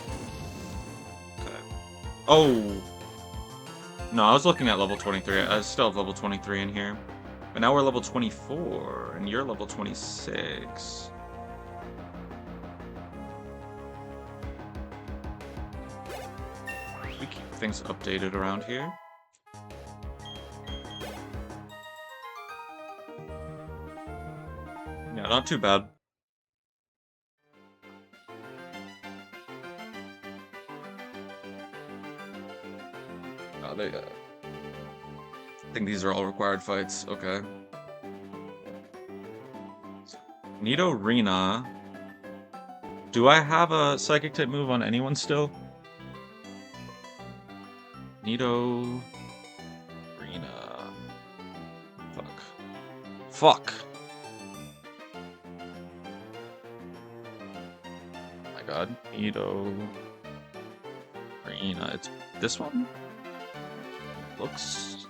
Okay. Oh! No, I was looking at level 23. I still have level 23 in here. But now we're level 24, and you're level 26. We keep things updated around here. Yeah, not too bad. Oh, I think these are all required fights. Okay. Nidorina. Do I have a Psychic type move on anyone still? Nidorina. Fuck. Fuck! Oh my god. Nidorina. It's this one?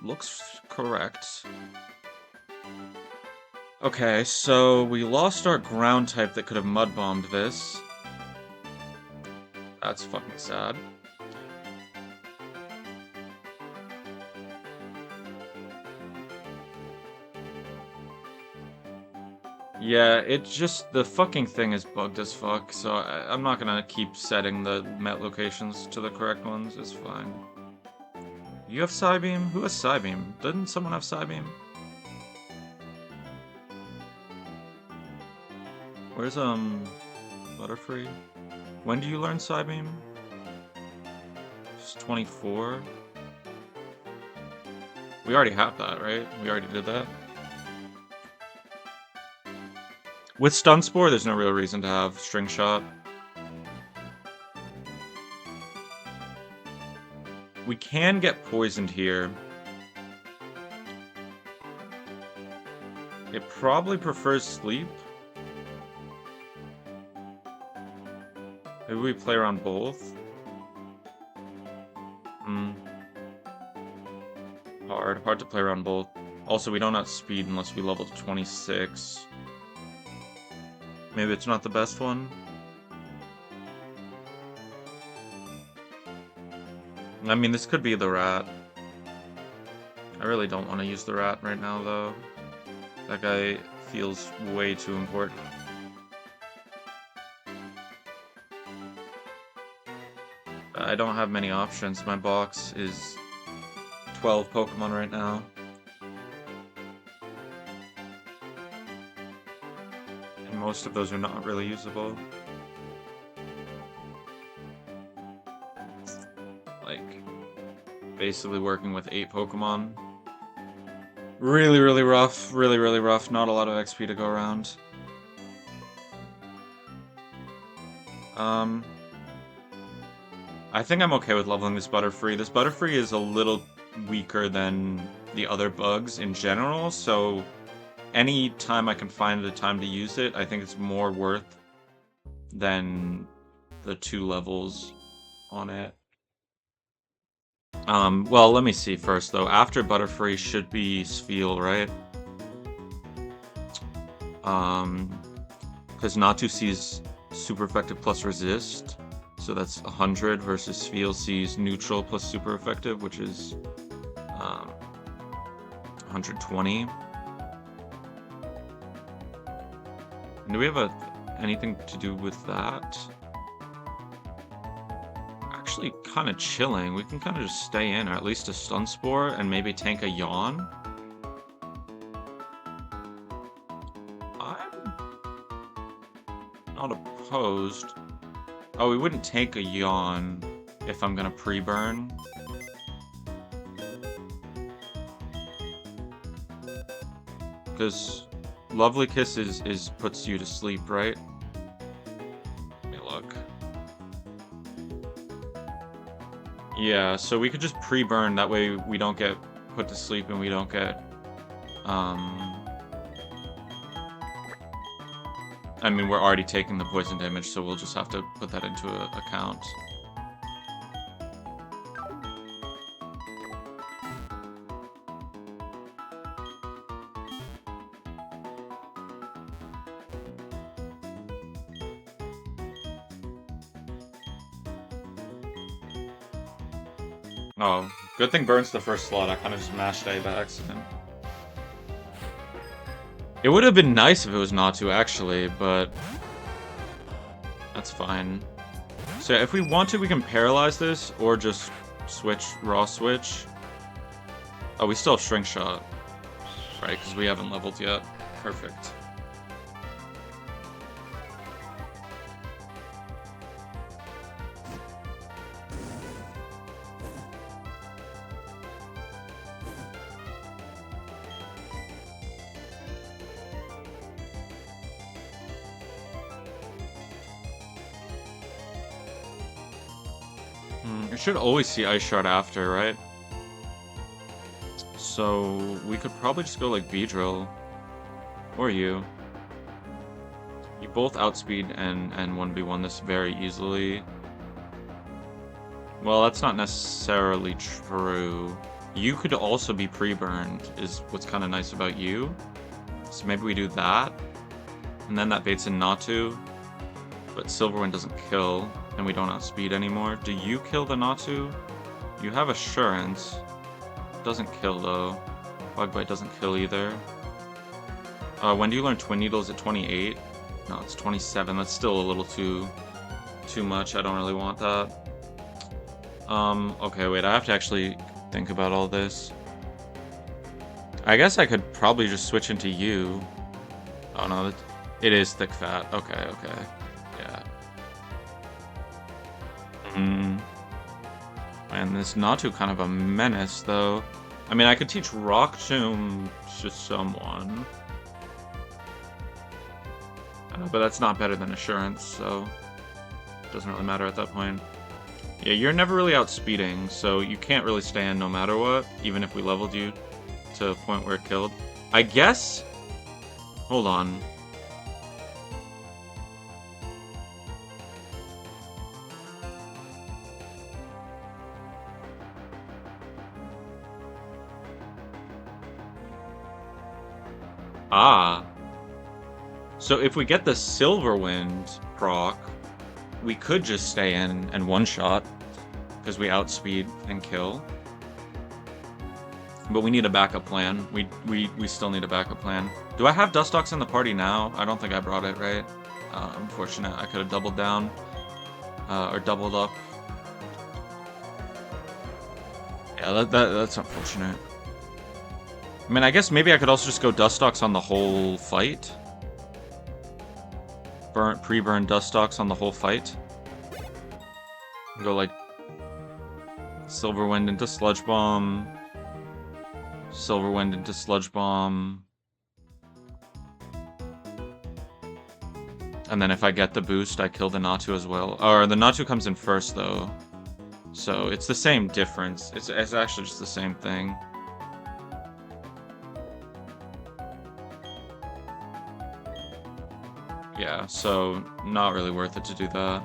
Looks correct. Okay, so we lost our ground type that could have mud bombed this. That's fucking sad. Yeah, it just, the fucking thing is bugged as fuck, so I'm not gonna keep setting the met locations to the correct ones, it's fine. You have Psybeam? Who has Psybeam? Didn't someone have Psybeam? Where's, Butterfree? When do you learn Psybeam? It's 24? We already have that, right? We already did that. With Stun Spore, there's no real reason to have String Shot. We can get poisoned here. It probably prefers sleep. Maybe we play around both. Hard to play around both. Also, we don't have speed unless we level to 26. Maybe it's not the best one. I mean, this could be the rat. I really don't want to use the rat right now, though. That guy feels way too important. I don't have many options. My box is 12 Pokemon right now. And most of those are not really usable. Basically working with 8 Pokemon. Really, really rough. Really, really rough. Not a lot of XP to go around. I think I'm okay with leveling this Butterfree. This Butterfree is a little weaker than the other bugs in general, so any time I can find the time to use it, I think it's more worth than the 2 levels on it. Well, let me see first, though. After Butterfree should be Spheal, right? Because Natu sees super effective plus resist, so that's 100 versus Spheal sees neutral plus super effective, which is 120. And do we have anything to do with that? Actually, kind of chilling. We can kind of just stay in, or at least a Stun Spore, and maybe tank a Yawn. I'm not opposed. Oh, we wouldn't take a Yawn if I'm gonna pre-burn. Because Lovely Kiss is puts you to sleep, right? Let me look. Yeah, so we could just pre-burn, that way we don't get put to sleep and we don't get, I mean, we're already taking the poison damage, so we'll just have to put that into account. Oh, good thing burns the first slot. I kind of just mashed A by accident. It would have been nice if it was not to, actually, but that's fine. So if we want to, we can paralyze this, or just switch, raw switch. Oh, we still have Shrink Shot, right? Because we haven't leveled yet. Perfect. You should always see Ice Shard after, right? So we could probably just go like Beedrill. Or you. You both outspeed and 1v1 this very easily. Well, that's not necessarily true. You could also be pre-burned, is what's kind of nice about you. So maybe we do that. And then that baits in Natu. But Silverwind doesn't kill, and we don't outspeed anymore. Do you kill the Natu? You have Assurance. Doesn't kill, though. Bug Bite doesn't kill either. When do you learn Twin Needles at 28? No, it's 27. That's still a little too much. I don't really want that. Okay, wait. I have to actually think about all this. I guess I could probably just switch into you. Oh, no. It is Thick Fat. Okay, okay. Yeah. Man, this Natu kind of a menace, though. I mean, I could teach Rock Tomb to someone. But that's not better than Assurance, so it doesn't really matter at that point. Yeah, you're never really outspeeding, so you can't really stay in no matter what, even if we leveled you to a point where it killed. I guess... Hold on. Ah. So if we get the Silverwind proc, we could just stay in and one-shot, because we outspeed and kill. But we need a backup plan. We still need a backup plan. Do I have Dustox in the party now? I don't think I brought it, right? Unfortunate. I could have doubled down. Or doubled up. Yeah, that's unfortunate. I mean, I guess maybe I could also just go Dustox on the whole fight. Pre-burn Dustox on the whole fight. Go like Silver Wind into Sludge Bomb. Silver Wind into Sludge Bomb. And then if I get the boost, I kill the Natu as well. Or the Natu comes in first, though. So it's the same difference. It's actually just the same thing. Yeah, so not really worth it to do that.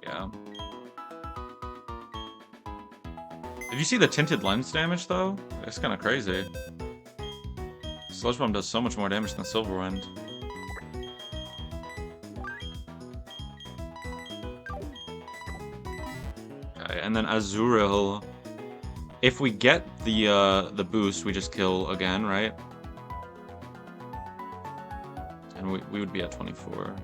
Yeah. Did you see the tinted lens damage, though? It's kind of crazy. Sludge Bomb does so much more damage than Silver Wind. Okay, and then Azurill. If we get the boost, we just kill again, right? And we would be at 24.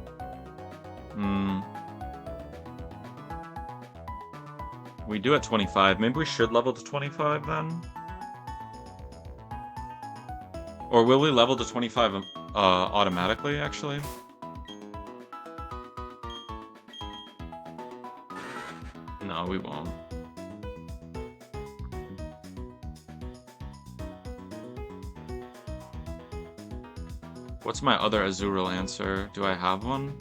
We do at 25. Maybe we should level to 25 then? Or will we level to 25 automatically, actually? No, we won't. What's my other Azurill answer? Do I have one?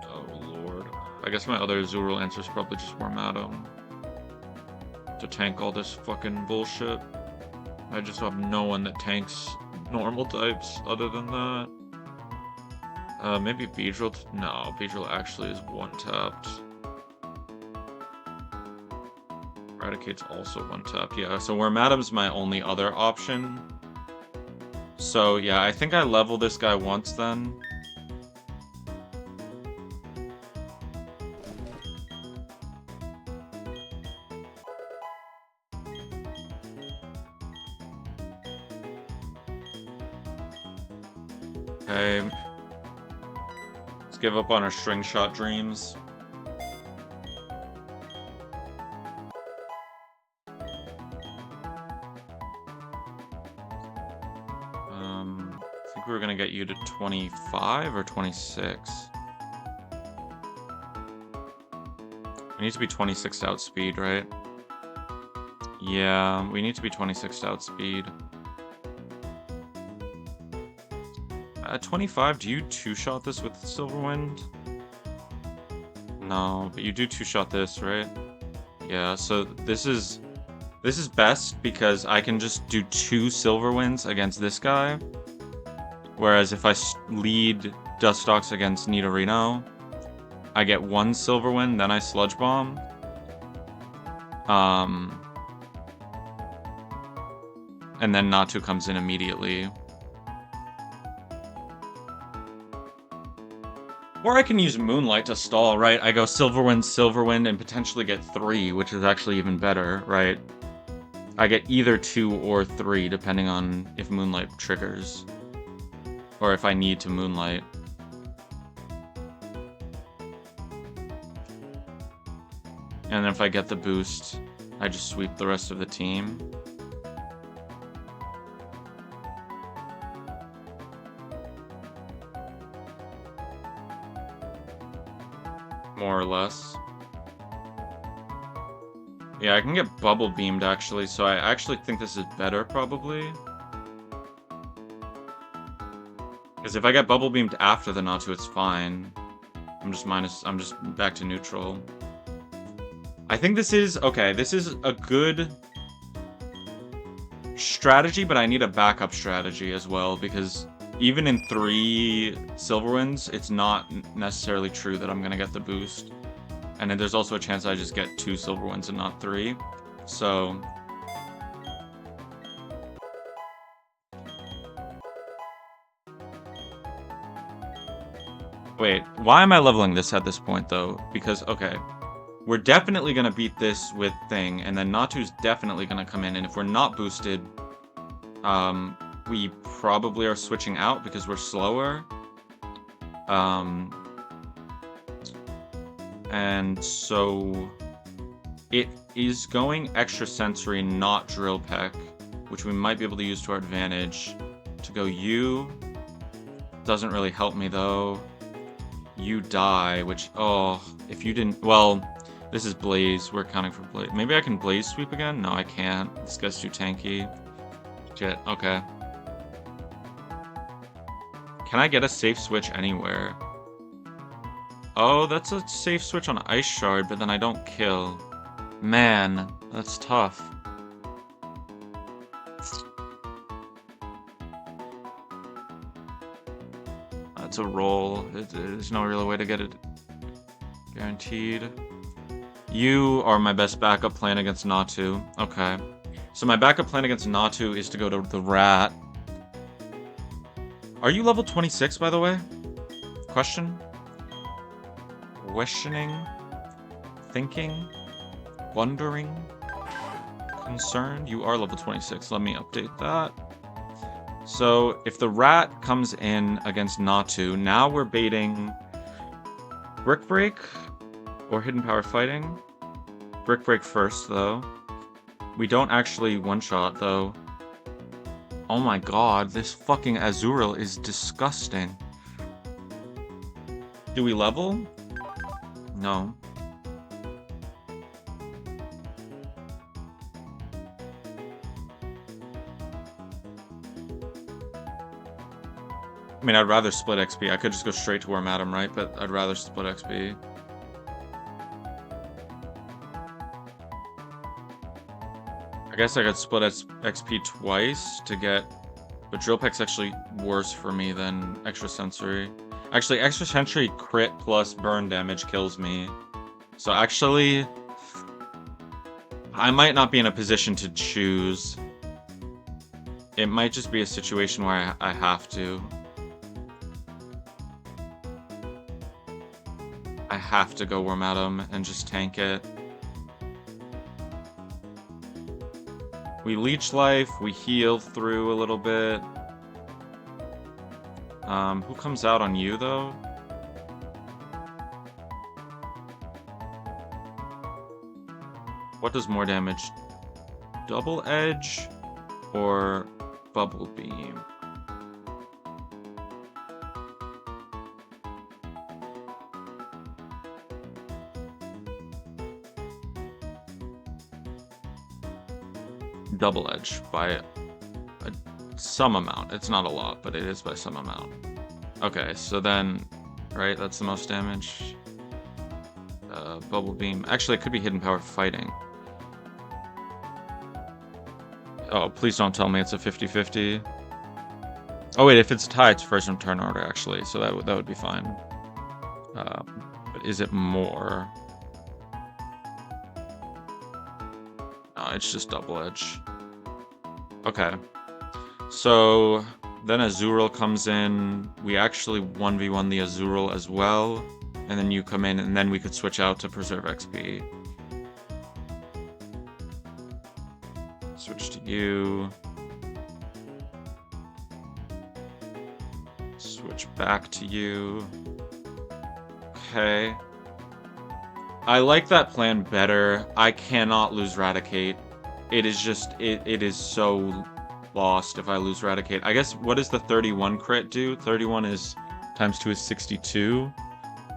Oh, Lord. I guess my other Azurill answer is probably just Wormadam. To tank all this fucking bullshit. I just have no one that tanks normal types other than that. Maybe Beedrill? No, Beedrill actually is one-tapped. Eradicate's also one-tapped. Yeah, so Wormadam's my only other option. So, yeah, I think I level this guy once then. Okay. Let's give up on our string shot dreams. I think we were gonna get you to 25 or 26. We need to be 26 to outspeed, right? Yeah, we need to be 26 to outspeed. At 25, do you two-shot this with Silverwind? No, but you do two-shot this, right? Yeah, so this is best because I can just do 2 Silverwinds against this guy. Whereas if I lead Dustox against Nidorino, I get 1 Silverwind, then I Sludge Bomb. And then Natu comes in immediately. Or I can use Moonlight to stall, right? I go Silverwind, Silverwind, and potentially get 3, which is actually even better, right? I get either 2 or 3, depending on if Moonlight triggers. Or if I need to Moonlight. And then if I get the boost, I just sweep the rest of the team. More or less. Yeah, I can get Bubble Beamed actually, so I actually think this is better probably. Because if I get Bubble Beamed after the Natu, it's fine. I'm just back to neutral. I think this is, okay, this is a good strategy, but I need a backup strategy as well, because even in 3 Silverwinds, it's not necessarily true that I'm gonna get the boost. And then there's also a chance I just get 2 Silverwinds and not 3. So... Wait, why am I leveling this at this point, though? Because, okay, we're definitely gonna beat this with Thing, and then Natu's definitely gonna come in, and if we're not boosted, we probably are switching out because we're slower. And so... It is going extrasensory, not drill peck, which we might be able to use to our advantage. To go you doesn't really help me though. You die, which, oh, if you didn't, well, this is Blaze. We're counting for Blaze. Maybe I can Blaze sweep again? No, I can't. This guy's too tanky. Shit, okay. Can I get a safe switch anywhere? Oh, that's a safe switch on Ice Shard, but then I don't kill. Man, that's tough. That's a roll. There's no real way to get it guaranteed. You are my best backup plan against Natu. Okay. So my backup plan against Natu is to go to the rat. Are you level 26, by the way? Question? Questioning? Thinking? Wondering? Concerned? You are level 26. Let me update that. So if the rat comes in against Natu, now we're baiting Brick Break or Hidden Power Fighting. Brick Break first, though. We don't actually one-shot, though. Oh my god, this fucking Azurill is disgusting. Do we level? No. I mean, I'd rather split XP. I could just go straight to where I'm at him, right? But I'd rather split XP. I guess I could split XP twice to get... But Drill Peck's actually worse for me than Extrasensory. Actually, Extrasensory crit plus burn damage kills me. So actually... I might not be in a position to choose. It might just be a situation where I have to. I have to go Worm at him and just tank it. We leech life, we heal through a little bit. Who comes out on you, though? What does more damage? Double Edge or Bubble Beam? Double Edge by some amount. It's not a lot, but it is by some amount. Okay, so then, right, that's the most damage. Bubble Beam. Actually, it could be Hidden Power Fighting. Oh, please don't tell me it's a 50-50. Oh wait, if it's tied, it's first in turn order, actually, so that would be fine. But is it more? No, it's just Double Edge. Okay. So then Azurill comes in. We actually 1v1 the Azurill as well. And then you come in, and then we could switch out to Preserve XP. Switch to you. Switch back to you. Okay. I like that plan better. I cannot lose Raticate. It is just, it is so lost if I lose Raticate. I guess, what does the 31 crit do? 31 is times 2 is 62.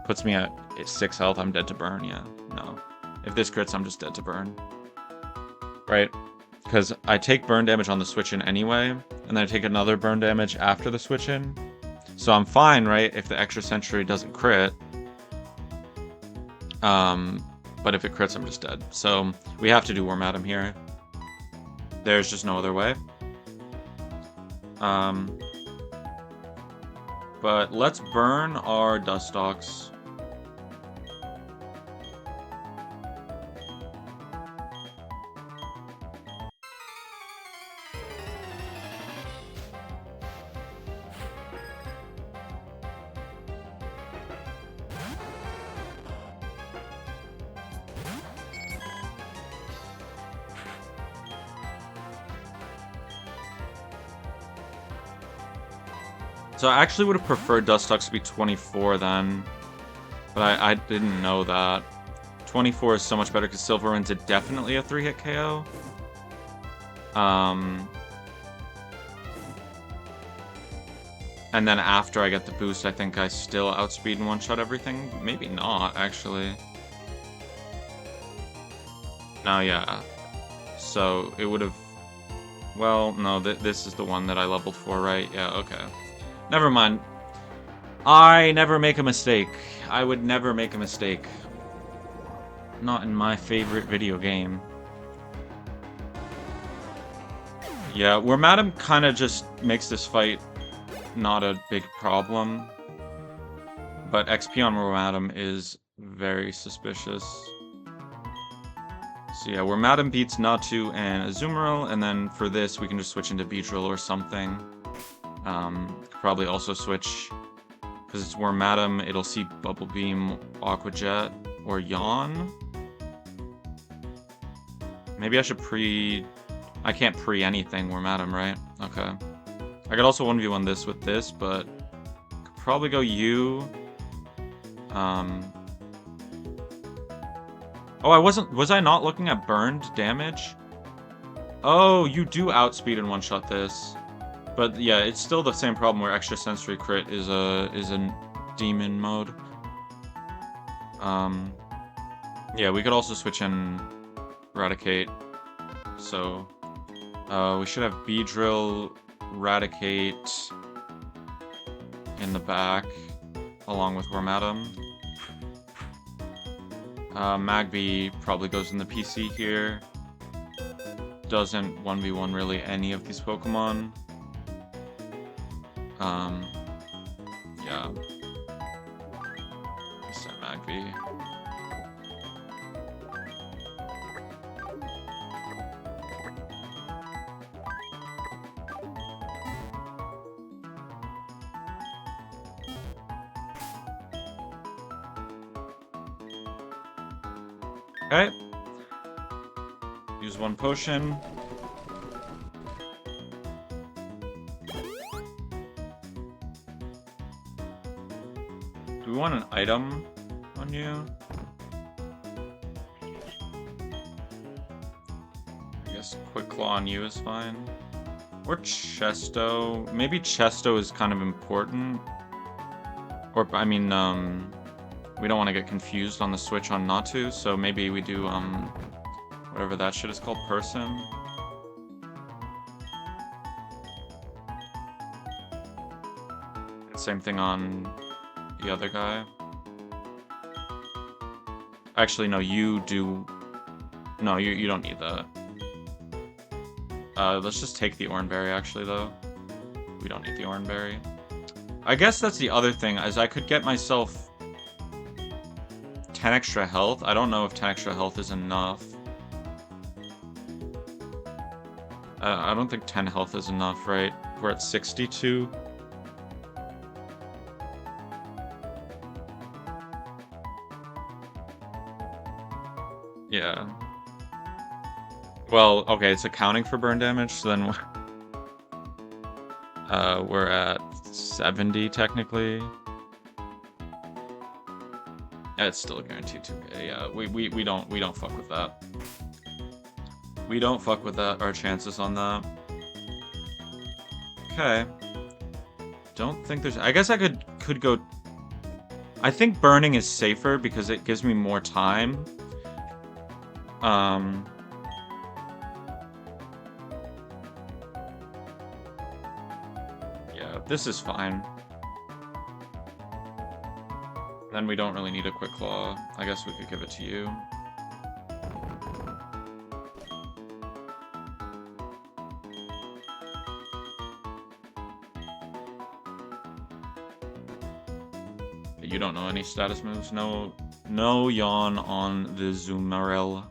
Puts me at 6 health. I'm dead to burn, yeah. No. If this crits, I'm just dead to burn. Right? Because I take burn damage on the switch in anyway, and then I take another burn damage after the switch in. So I'm fine, right, if the Extrasensory doesn't crit. But if it crits, I'm just dead. So we have to do Worm at him here. There's just no other way. But let's burn our Dustox. So I actually would have preferred Dustox to be 24 then, but I didn't know that. 24 is so much better because Silver Wind's definitely a 3-hit KO. And then after I get the boost, I think I still outspeed and one-shot everything. Maybe not, actually. No, yeah. So it would have... Well, no, this is the one that I leveled for, right? Yeah, okay. Never mind. I never make a mistake. I would never make a mistake. Not in my favorite video game. Yeah, where Madam kind of just makes this fight not a big problem. But XP on Madam is very suspicious. So yeah, where Madam beats Natu and Azumarill, and then for this we can just switch into Beedrill or something. Probably also switch, because it's where Madam, it'll see Bubble Beam, Aqua Jet, or Yawn. Maybe I should I can't pre-anything where Madam, right? Okay. I could also 1v1 this with this, but could probably go U. Oh, was I not looking at burned damage? Oh, you do outspeed and one-shot this. But yeah, it's still the same problem where extra sensory crit is in demon mode. Yeah, we could also switch in Raticate. So we should have Beedrill, Raticate in the back, along with Wormadam. Magby probably goes in the PC here. Doesn't 1v1 really any of these Pokemon. Yeah. Set Magby. Okay. Use one potion. Do we want an item on you? I guess Quick Claw on you is fine. Or Chesto. Maybe Chesto is kind of important. Or, I mean, we don't want to get confused on the switch on Natu, so maybe we do, whatever that shit is called, Person. Same thing on the other guy. Actually, no, you do... No, you don't need that. Let's just take the Oranberry, actually, though. We don't need the Oranberry. I guess that's the other thing, is I could get myself 10 extra health. I don't know if 10 extra health is enough. I don't think 10 health is enough, right? We're at 62. Yeah. Well, okay, it's accounting for burn damage, so then we're at 70 technically. Yeah, it's still a guaranteed 2k. Yeah, we don't fuck with that. We don't fuck with that. Our chances on that. Okay. Don't think there's. I guess I could go. I think burning is safer because it gives me more time. Yeah, this is fine. Then we don't really need a Quick Claw. I guess we could give it to you. You don't know any status moves? No Yawn on the Azumarill.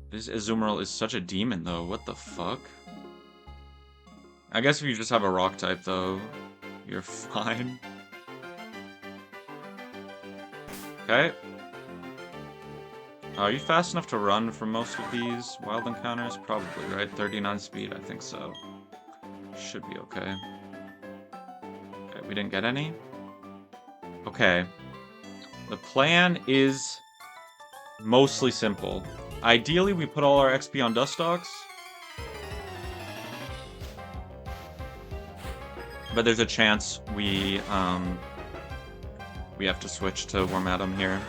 This Azumarill is such a demon, though. What the fuck? I guess if you just have a rock type, though, you're fine. Okay. Are you fast enough to run for most of these wild encounters? Probably, right? 39 speed, I think so. Should be okay. Okay, we didn't get any? Okay. The plan is mostly simple. Ideally, we put all our XP on Dustox. But there's a chance we have to switch to Wormadam here.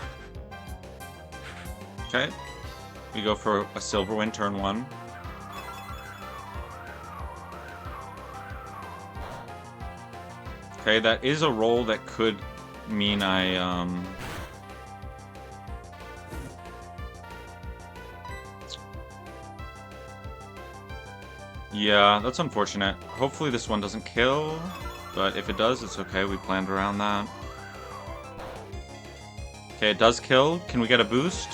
Okay. We go for a Silverwind turn 1. Okay, that is a roll that could mean I, yeah, that's unfortunate. Hopefully this one doesn't kill, but if it does, it's okay. We planned around that. Okay, it does kill. Can we get a boost?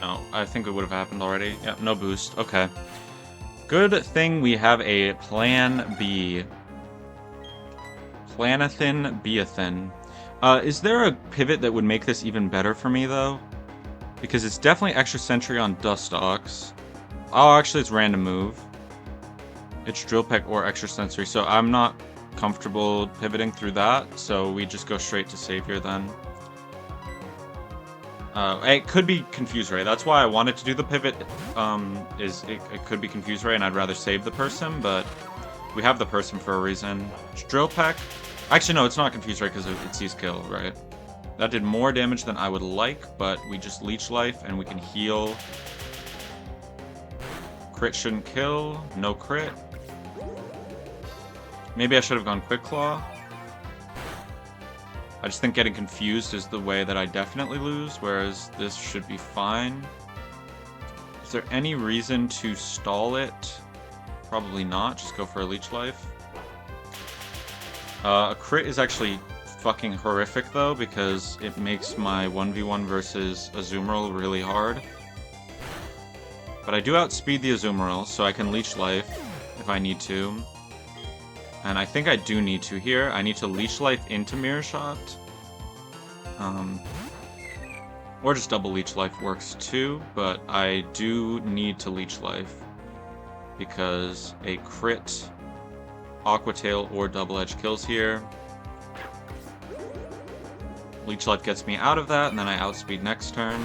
No, I think it would have happened already. Yep, no boost. Okay. Good thing we have a plan B. Planathin Beathin. Is there a pivot that would make this even better for me, though? Because it's definitely extra sentry on Dustox. Oh, actually, it's random move. It's Drill Peck or extra sensory, so I'm not comfortable pivoting through that, so we just go straight to Savior then. It could be Confuse Ray. That's why I wanted to do the pivot. It could be Confuse Ray, and I'd rather save the person, but we have the person for a reason. Drill Peck. Actually, no, it's not Confuse Ray because it sees kill, right? That did more damage than I would like, but we just Leech Life and we can heal. Crit shouldn't kill. No crit. Maybe I should have gone Quick Claw. I just think getting confused is the way that I definitely lose, whereas this should be fine. Is there any reason to stall it? Probably not. Just go for a Leech Life. A crit is actually fucking horrific, though, because it makes my 1v1 versus Azumarill really hard. But I do outspeed the Azumarill, so I can Leech Life if I need to. And I think I do need to here. I need to Leech Life into Mirror Shot. Or just double Leech Life works too, but I do need to Leech Life. Because a crit, Aqua Tail, or Double Edge kills here. Leech Life gets me out of that, and then I outspeed next turn.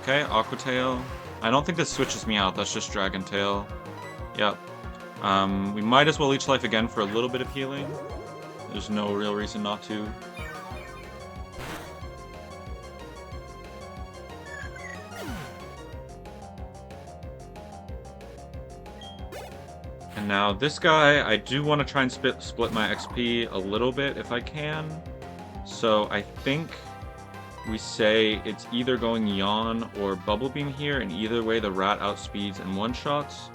Okay, Aqua Tail. I don't think this switches me out, that's just Dragon Tail. Yep. We might as well Leech Life again for a little bit of healing. There's no real reason not to. And now this guy, I do want to try and split my XP a little bit if I can. So I think we say it's either going Yawn or Bubble Beam here, and either way the rat outspeeds and one-shots.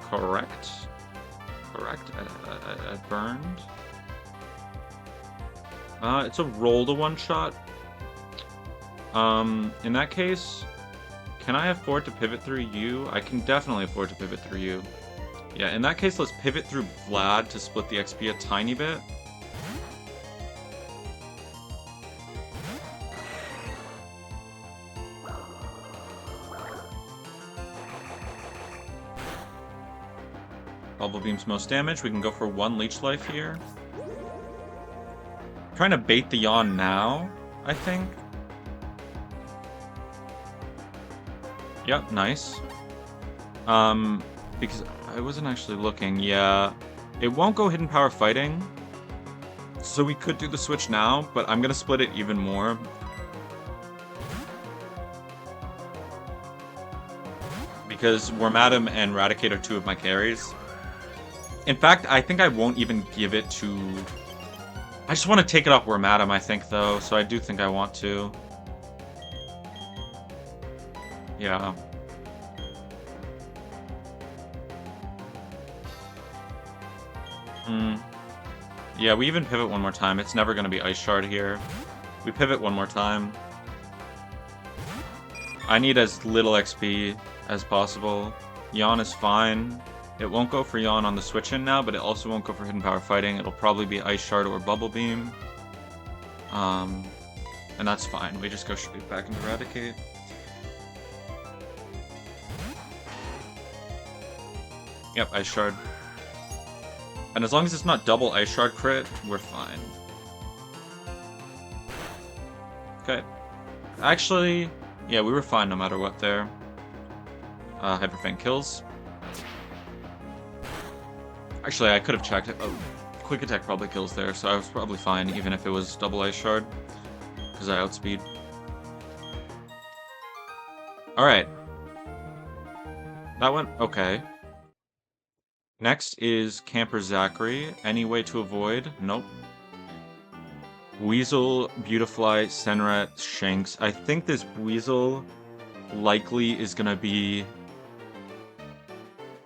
Correct? Correct? I burned. It's a roll to one-shot. In that case, can I afford to pivot through you? I can definitely afford to pivot through you. Yeah, in that case, let's pivot through Vlad to split the XP a tiny bit. Bubble Beam's most damage. We can go for one Leech Life here. I'm trying to bait the Yawn now, I think. Yep, nice. Because I wasn't actually looking. Yeah, it won't go Hidden Power Fighting. So we could do the switch now, but I'm going to split it even more. Because Wormadam and Raticate are two of my carries. In fact, I think I won't even give it to... I just want to take it off Wormadam, I think, though. So I do think I want to. Yeah. Yeah, we even pivot one more time. It's never going to be Ice Shard here. We pivot one more time. I need as little XP as possible. Yawn is fine. It won't go for Yawn on the switch-in now, but it also won't go for Hidden Power Fighting. It'll probably be Ice Shard or Bubble Beam. And that's fine. We just go straight back into Raticate. Yep, Ice Shard. And as long as it's not double Ice Shard crit, we're fine. Okay. Actually, yeah, we were fine no matter what there. Hyperfang kills. Actually, I could have checked it. Oh, Quick Attack probably kills there, so I was probably fine even if it was double Ice Shard. Because I outspeed. Alright. That went okay. Next is Camper Zachary. Any way to avoid? Nope. Weasel, Beautifly, Senret, Shanks. I think this Weasel likely is gonna be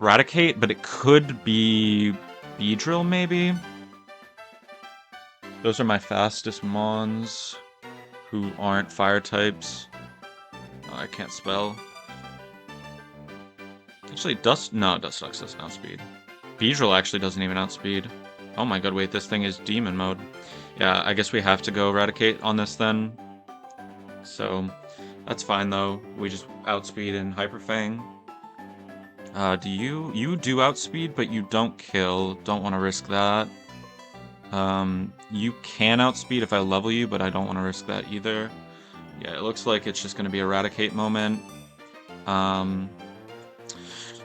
Raticate, but it could be Beedrill, maybe? Those are my fastest Mons who aren't fire types. Oh, I can't spell. Actually, Dustox doesn't outspeed. Beedrill actually doesn't even outspeed. Oh my god, wait, this thing is demon mode. Yeah, I guess we have to go Eradicate on this then. So, that's fine though. We just outspeed in Hyperfang. You do outspeed, but you don't kill. Don't want to risk that. You can outspeed if I level you, but I don't want to risk that either. Yeah, it looks like it's just going to be a Eradicate moment. On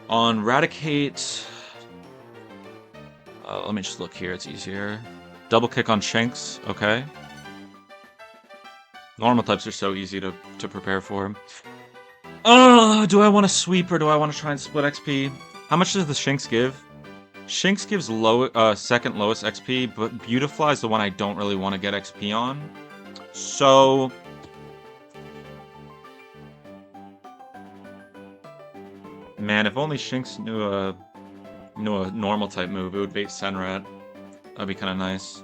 Eradicate... let me just look here, it's easier. Double kick on Shanks, okay. Normal types are so easy to prepare for. Do I want to sweep or do I want to try and split XP? How much does the Shanks give? Shanks gives second lowest XP, but Beautifly is the one I don't really want to get XP on. So... Man, if only Shanks knew a normal type move, it would bait Senret. That'd be kind of nice.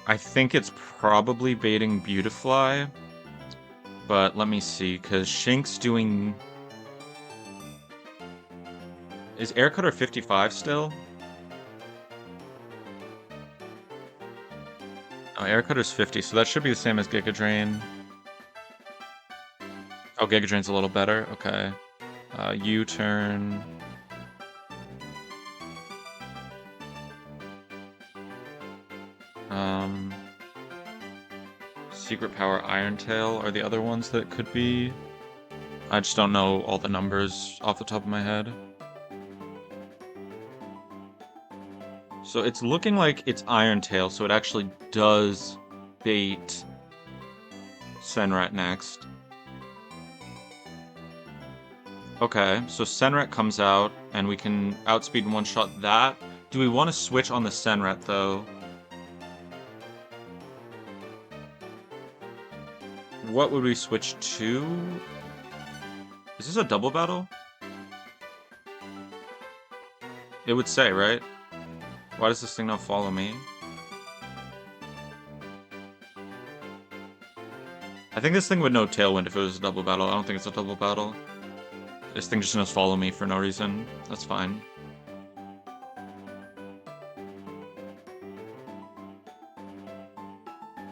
I think it's probably baiting Beautifly, but let me see, because Shanks doing... Is Air Cutter 55 still? Oh, Air Cutter's 50, so that should be the same as Giga Drain. Oh, Giga Drain's a little better? Okay. U-turn... Secret Power Iron Tail are the other ones that it could be. I just don't know all the numbers off the top of my head. So it's looking like it's Iron Tail, so it actually does bait Senret next. Okay, so Senret comes out, and we can outspeed and one-shot that. Do we want to switch on the Senret, though? What would we switch to? Is this a double battle? It would say, right? Why does this thing not follow me? I think this thing would know Tailwind if it was a double battle. I don't think it's a double battle. This thing just knows follow me for no reason. That's fine.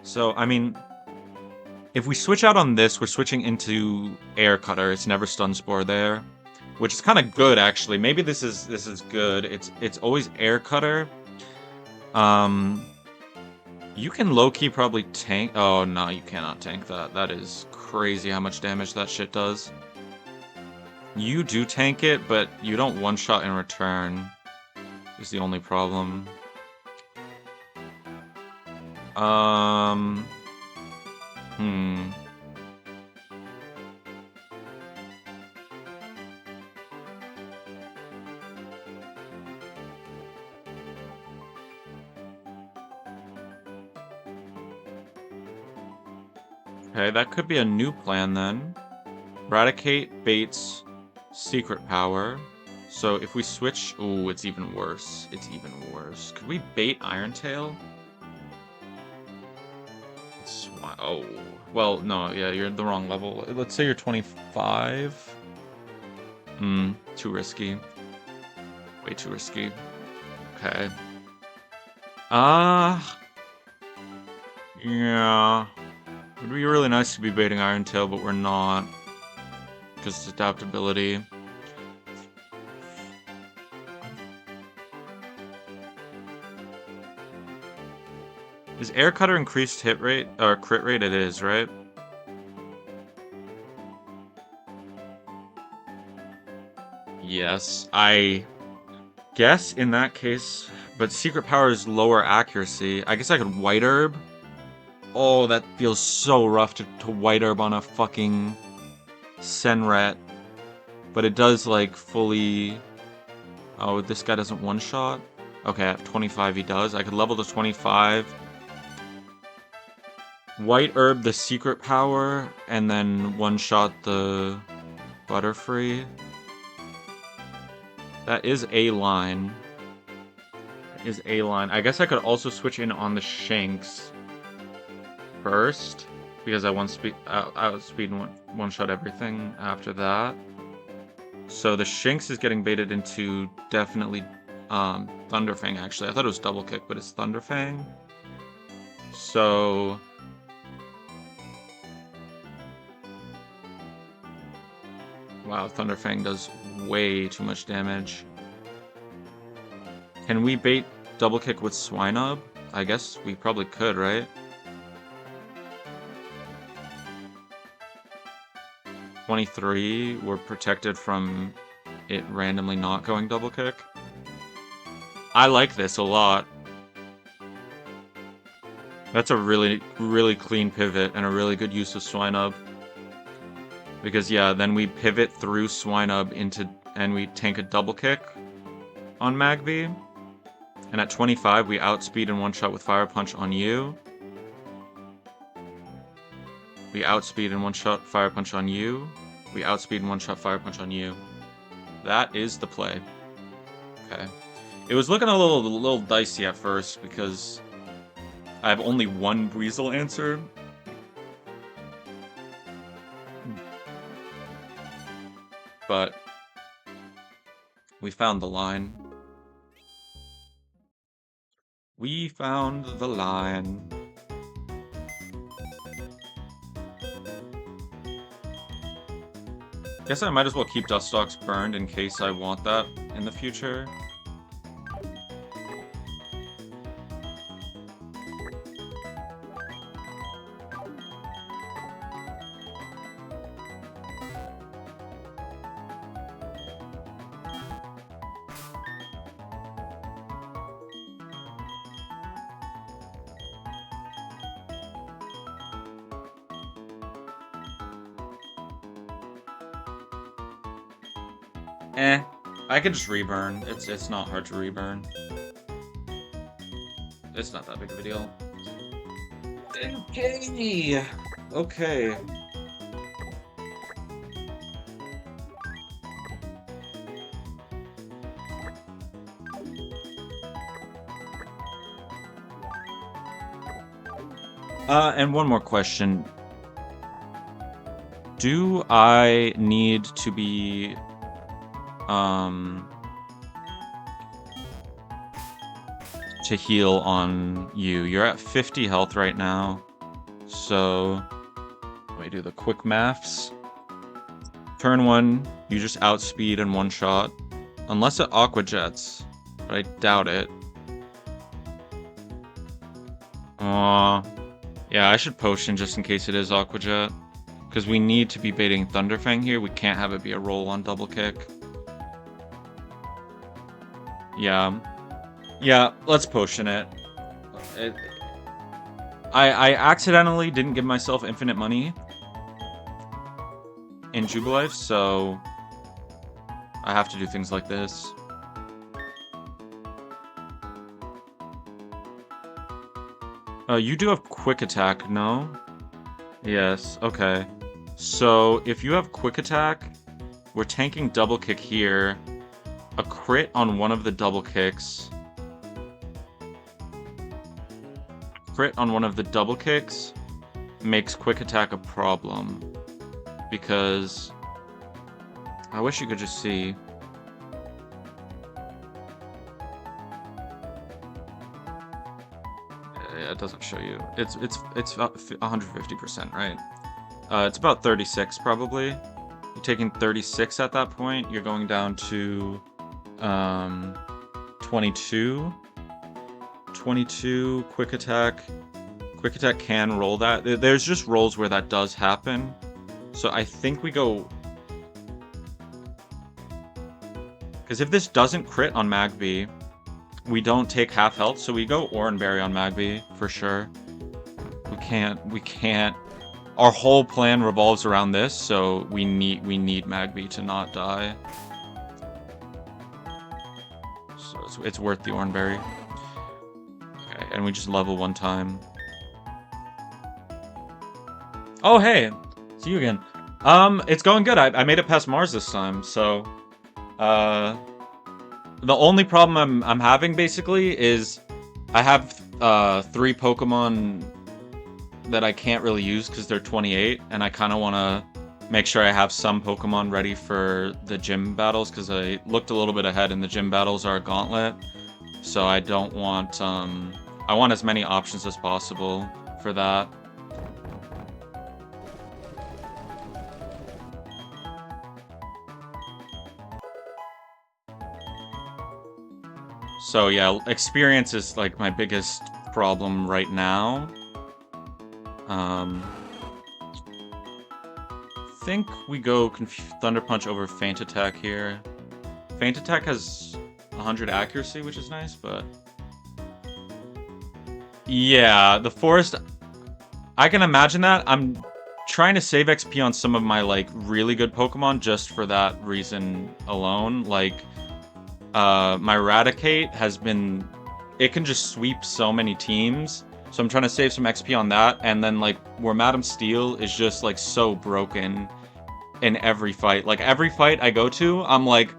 So, I mean... If we switch out on this, we're switching into Air Cutter. It's never Stun Spore there, which is kind of good actually. Maybe this is good. It's always Air Cutter. You can low key probably tank. Oh no, you cannot tank that. That is crazy how much damage that shit does. You do tank it, but you don't one shot in return. Is the only problem. Okay, that could be a new plan then. Eradicate baits Secret Power. So if we switch... Ooh, it's even worse. It's even worse. Could we bait Iron Tail? Oh. Well, no, yeah, you're at the wrong level. Let's say you're 25. Too risky. Way too risky. Okay. Yeah. It would be really nice to be baiting Iron Tail, but we're not. Because it's adaptability. Is Air Cutter increased hit rate or crit rate? It is, right? Yes, I guess in that case, but secret power is lower accuracy. I guess I could White Herb. Oh, that feels so rough to White Herb on a fucking Senret. But it does, like, fully... Oh, this guy doesn't one-shot? Okay, at 25 he does. I could level to 25. White Herb the secret power, and then one-shot the Butterfree. That is a line. Is a line. I guess I could also switch in on the Shanks first, because I outspeed one-shot everything after that. So the Shanks is getting baited into definitely Thunderfang, actually. I thought it was Double Kick, but it's Thunderfang. So... Wow, Thunderfang does way too much damage. Can we bait Double Kick with Swinub? I guess we probably could, right? We're protected from it randomly not going Double Kick. I like this a lot. That's a really, really clean pivot and a really good use of Swinub. Because, yeah, then we pivot through Swinub into, and we tank a Double Kick on Magby. And at 25, we outspeed and one-shot with Fire Punch on you. We outspeed and one-shot Fire Punch on you. We outspeed and one-shot Fire Punch on you. That is the play. Okay. It was looking a little dicey at first because I have only one Weasel answer. But we found the line. We found the line. Guess I might as well keep Dustox burned in case I want that in the future. I could just reburn. It's not hard to reburn. It's not that big of a deal. Okay. Okay. And one more question. Do I need to be to heal on you? You're at 50 health right now, so let me do the quick maths. Turn 1, you just outspeed and one-shot, unless it Aqua Jets, but I doubt it. Yeah, I should potion just in case it is Aqua Jet, because we need to be baiting Thunderfang here. We can't have it be a roll on Double Kick. Yeah, let's potion it. I accidentally didn't give myself infinite money in Jubilife, so I have to do things like this. You do have Quick Attack, no? Yes, okay. So if you have Quick Attack, we're tanking Double Kick here. A crit on one of the Double Kicks. Crit on one of the Double Kicks makes Quick Attack a problem. Because I wish you could just see. Yeah, it doesn't show you. It's 150%, right? It's about 36 probably. You're taking 36 at that point. You're going down to 22. 22, quick attack. Quick attack can roll that. There's just rolls where that does happen. So I think we go... Because if this doesn't crit on Magby, we don't take half health, so we go Oranberry on Magby, for sure. We can't. Our whole plan revolves around this, so we need Magby to not die. So it's worth the Oranberry. Okay, and we just level one time. Oh, hey! See you again. It's going good. I made it past Mars this time, so... The only problem I'm having, basically, is I have 3 Pokemon that I can't really use because they're 28, and I kind of want to make sure I have some Pokemon ready for the gym battles, because I looked a little bit ahead, and the gym battles are a gauntlet, so I don't want... I want as many options as possible for that. So yeah, experience is like my biggest problem right now. Think we go Thunder Punch over Feint Attack here. Feint Attack has 100 accuracy, which is nice, but... Yeah, the Forest... I can imagine that. I'm trying to save XP on some of my, like, really good Pokemon just for that reason alone. Like... my Raticate has been... It can just sweep so many teams. So I'm trying to save some XP on that. And then, like, where Madam Steel is just, like, so broken in every fight. Like, every fight I go to, I'm like,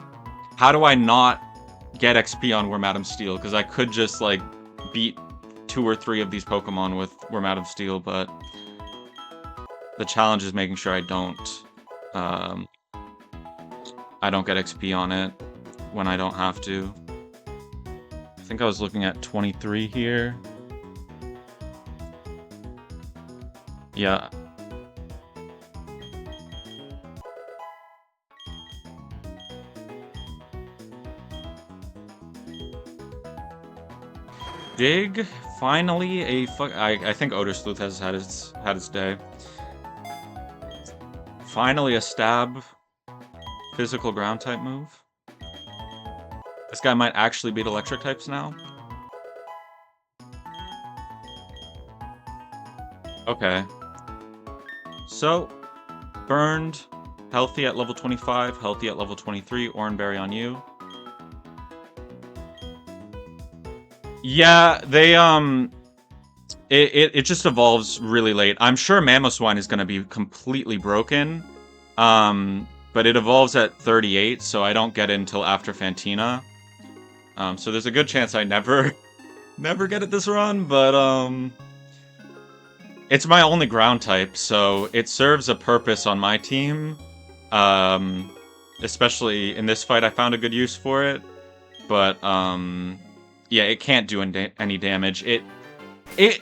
how do I not get XP on Where Madam Steel? Because I could just, like, beat 2 or 3 of these Pokemon with Where Madam Steel, but... The challenge is making sure I don't get XP on it when I don't have to. I think I was looking at 23 here. Yeah. Dig, finally a I think Odor Sleuth has had its day. Finally a stab physical ground type move. This guy might actually beat electric types now. Okay. So, burned, healthy at level 25, healthy at level 23, Oranberry on you. Yeah, they, it just evolves really late. I'm sure Mamoswine is going to be completely broken, but it evolves at 38, so I don't get it until after Fantina. So there's a good chance I never get it this run, but, it's my only ground type, so it serves a purpose on my team. Especially in this fight, I found a good use for it. But, yeah, it can't do any damage. It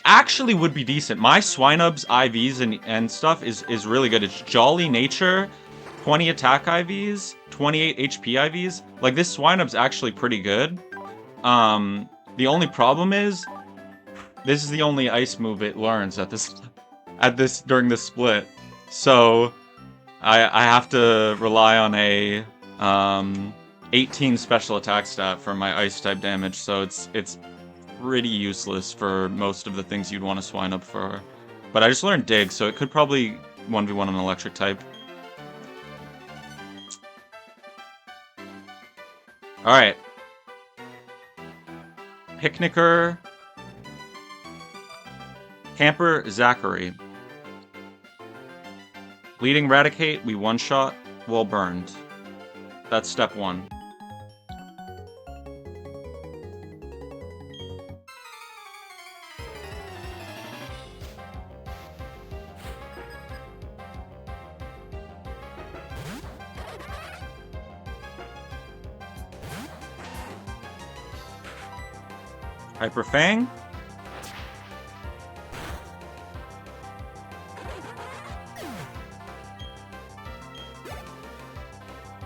actually would be decent. My Swinub's IVs and stuff is really good. It's Jolly Nature, 20 attack IVs, 28 HP IVs. Like, this Swinub's actually pretty good. The only problem is... This is the only ice move it learns during this split. So I have to rely on a 18 special attack stat for my ice type damage, so it's pretty useless for most of the things you'd want to swine up for. But I just learned Dig, so it could probably 1v1 an electric type. Alright. Picnicker Camper Zackary. Leading Raticate, we one-shot while burned. That's step 1. Hyper Fang.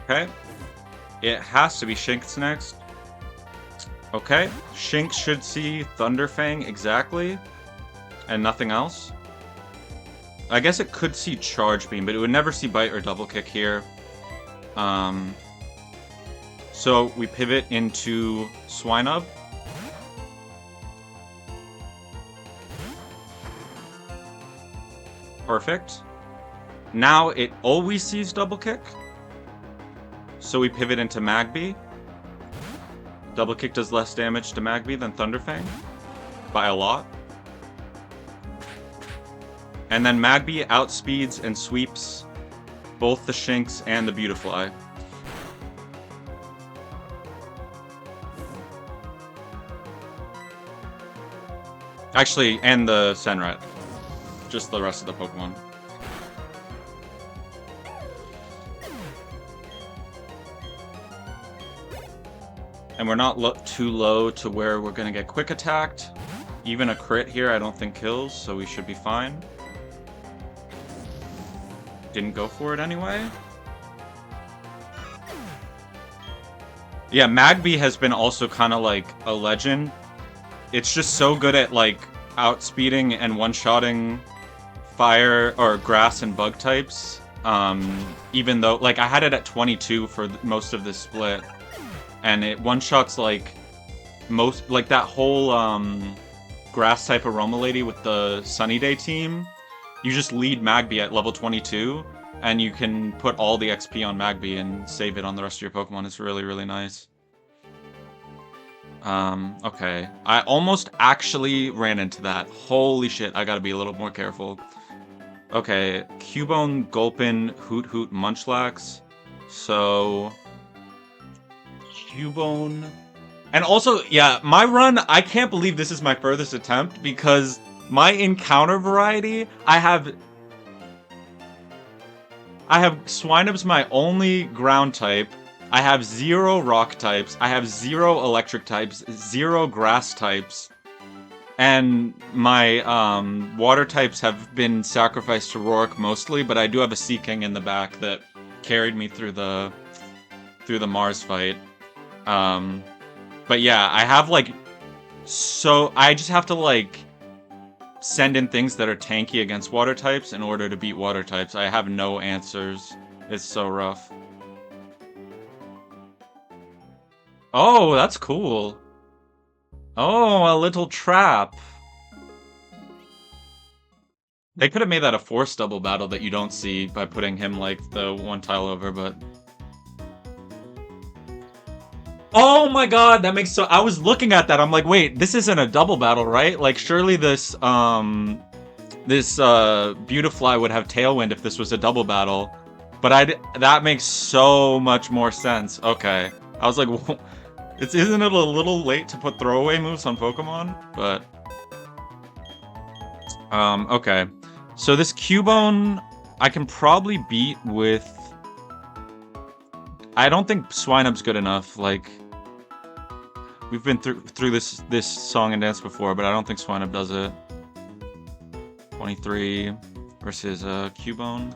Okay. It has to be Shinx next. Okay, Shinx should see Thunderfang exactly, and nothing else. I guess it could see Charge Beam, but it would never see Bite or Double Kick here. So we pivot into Swinub. Perfect. Now it always sees Double Kick. So we pivot into Magby. Double Kick does less damage to Magby than Thunderfang. By a lot. And then Magby outspeeds and sweeps both the Shinx and the Beautifly. Actually, and the Senret. Just the rest of the Pokemon. And we're not too low to where we're going to get quick attacked. Even a crit here I don't think kills, so we should be fine. Didn't go for it anyway. Yeah, Magby has been also kind of like a legend. It's just so good at like outspeeding and one-shotting fire or grass and bug types. Even though, like, I had it at 22 for most of this split. And it one-shots like most, like that whole grass type Aroma lady with the Sunny Day team. You just lead Magby at level 22, and you can put all the XP on Magby and save it on the rest of your Pokemon. It's really, really nice. Okay. I almost actually ran into that. Holy shit, I gotta be a little more careful. Okay, Cubone, Gulpin, Hoot Hoot, Munchlax. So... Cubone... And also, yeah, my run, I can't believe this is my furthest attempt, because my encounter variety, I have Swinub's my only ground type, I have 0 rock types, I have 0 electric types, 0 grass types, and my water types have been sacrificed to Roark mostly, but I do have a Sea King in the back that carried me through the Mars fight. But yeah, I have like, so I just have to like send in things that are tanky against water types in order to beat water types. I have no answers. It's so rough. Oh, that's cool. Oh, a little trap. They could have made that a force double battle that you don't see by putting him like the one tile over, but... Oh my god, that makes so... I was looking at that, I'm like, wait, this isn't a double battle, right? Like, surely this, Beautifly would have Tailwind if this was a double battle. But that makes so much more sense. Okay. I was like, isn't it a little late to put throwaway moves on Pokemon? But... okay. So this Cubone, I can probably beat with... I don't think Swinub's good enough, like... We've been through this song and dance before, but I don't think Swinub does it. 23 versus Cubone.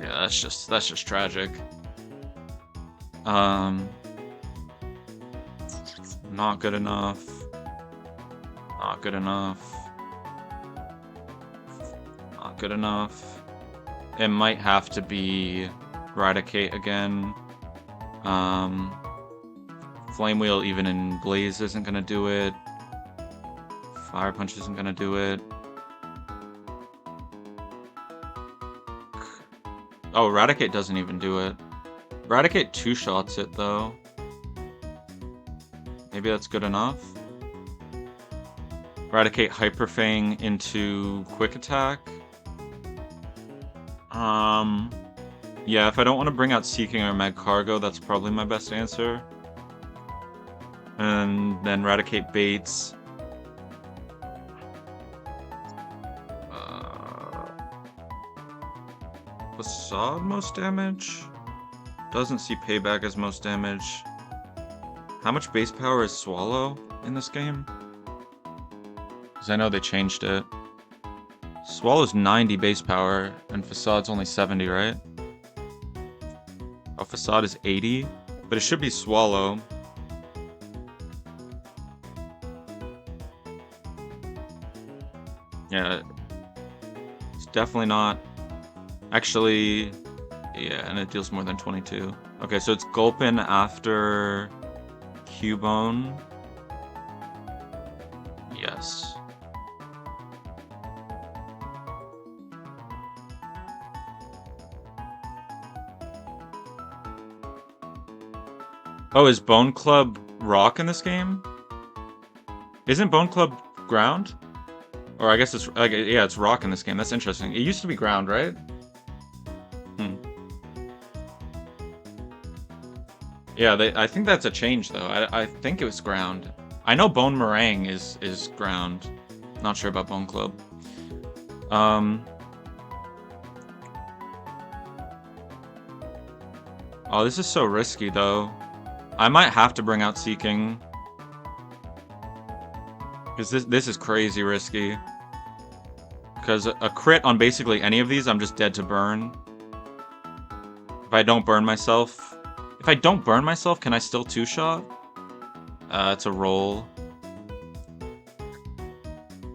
Yeah, that's just tragic. Not good enough. Not good enough. Not good enough. It might have to be Raticate again. Flame Wheel even in Blaze isn't gonna do it. Fire Punch isn't gonna do it. Oh, Raticate doesn't even do it. Raticate two-shots it though. Maybe that's good enough. Raticate Hyper Fang into Quick Attack. Yeah, if I don't want to bring out Seeking or Magcargo, that's probably my best answer. And then Raticate Baits. Facade most damage? Doesn't see Payback as most damage. How much base power is Swallow in this game? Because I know they changed it. Swallow's 90 base power, and Facade's only 70, right? Facade is 80, but it should be Swallow. Yeah, it's definitely not. Actually, yeah, and it deals more than 22. Okay, so it's Gulpin after Cubone. Yes. Oh, is Bone Club rock in this game? Isn't Bone Club ground? Or I guess it's like, yeah, it's rock in this game. That's interesting. It used to be ground, right? Yeah, I think that's a change though. I think it was ground. I know Bone Meringue is ground. Not sure about Bone Club. Oh, this is so risky though. I might have to bring out Seeking. Because this is crazy risky. Because a crit on basically any of these, I'm just dead to burn. If I don't burn myself... If I don't burn myself, can I still two-shot? It's a roll.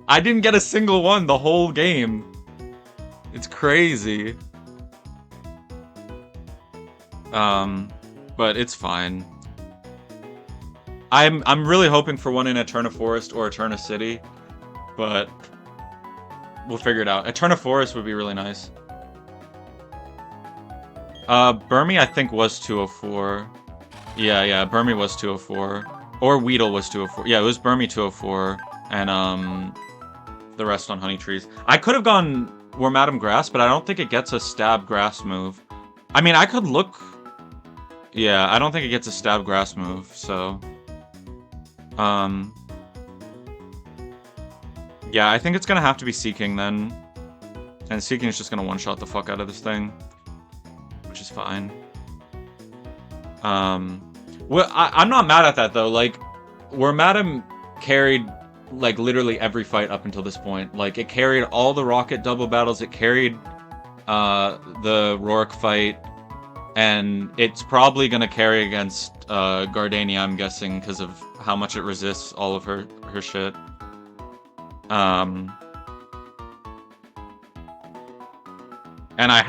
I didn't get a single one the whole game. It's crazy. But it's fine. I'm really hoping for one in Eterna Forest or Eterna City, but we'll figure it out. Eterna Forest would be really nice. Burmy I think was 204. Yeah, Burmy was 204. Or Weedle was 204. Yeah, it was Burmy 204, and the rest on Honey Trees. I could have gone Wormadam Grass, but I don't think it gets a stab grass move. I mean, I could look... Yeah, I don't think it gets a stab grass move, so... Yeah, I think it's gonna have to be Seeking then. And Seeking is just gonna one-shot the fuck out of this thing. Which is fine. Well, I'm not mad at that though. Like, Wormadam carried like literally every fight up until this point. Like, it carried all the Rocket double battles. It carried the Rourke fight, and it's probably gonna carry against Gardania, I'm guessing, because of how much it resists all of her shit. And I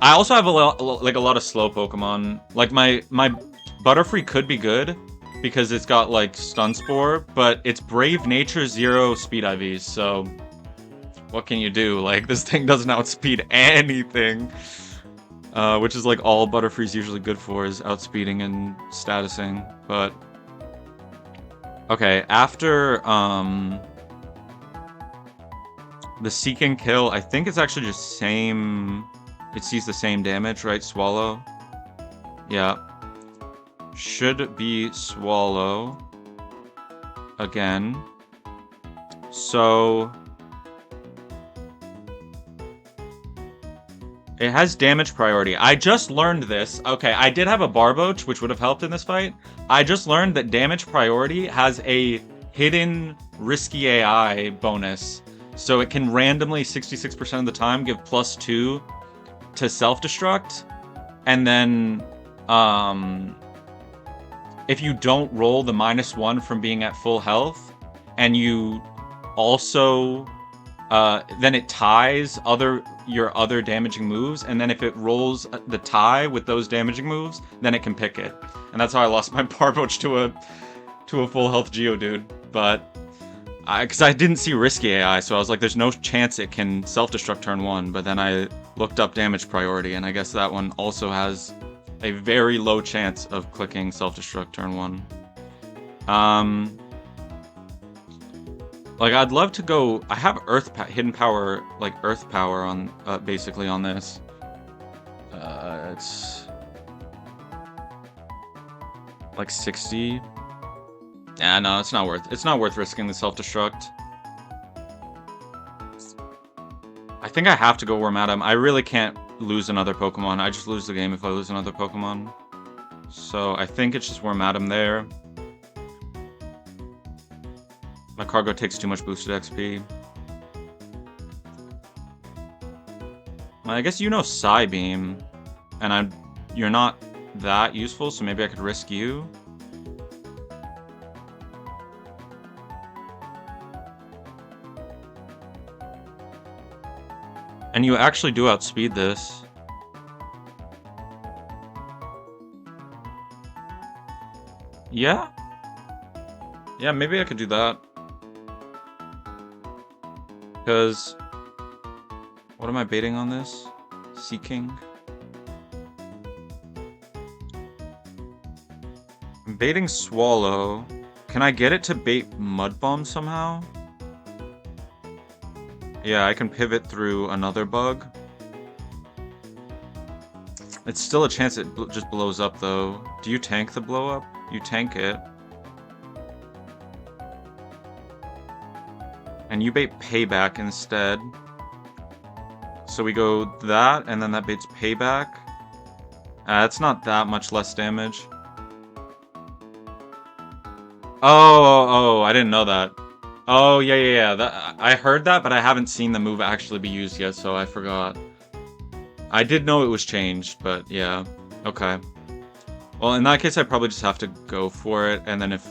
also have a lot of slow Pokemon. Like my Butterfree could be good because it's got like Stun Spore, but it's Brave Nature 0 Speed IVs. So what can you do? Like, this thing doesn't outspeed anything, which is like all Butterfree's usually good for, is outspeeding and statusing. But okay, after the Seek and Kill, I think it's actually just same... It sees the same damage, right? Swallow? Yeah. Should be Swallow. Again. So... It has damage priority. I just learned this. Okay, I did have a Barboach, which would have helped in this fight. I just learned that damage priority has a hidden risky AI bonus. So it can randomly, 66% of the time, give +2 to self-destruct. And then, if you don't roll the -1 from being at full health, and you also, then it ties your other damaging moves, and then if it rolls the tie with those damaging moves, then it can pick it. And that's how I lost my Barboach to a full health Geodude. But... because I didn't see risky AI, so I was like, there's no chance it can self-destruct turn 1, but then I looked up damage priority, and I guess that one also has a very low chance of clicking self-destruct turn 1. Like, I'd love to go... I have hidden power, like Earth Power on, basically on this. It's... like 60... Yeah, no, it's not worth risking the self-destruct. I think I have to go Wormadam. I really can't lose another Pokemon. I just lose the game if I lose another Pokemon. So I think it's just Wormadam there. My Cargo takes too much boosted XP. Well, I guess you know Psybeam, and you're not that useful, so maybe I could risk you. And you actually do outspeed this. Yeah? Yeah, maybe I could do that. Because... what am I baiting on this? Seeking. I'm baiting Swallow. Can I get it to bait Mud Bomb somehow? Yeah, I can pivot through another bug. It's still a chance it just blows up, though. Do you tank the blow up? You tank it. And you bait Payback instead. So we go that, and then that baits Payback. It's not that much less damage. Oh, I didn't know that. Oh, yeah. I heard that, but I haven't seen the move actually be used yet, so I forgot. I did know it was changed, but yeah. Okay. Well, in that case, I probably just have to go for it, and then if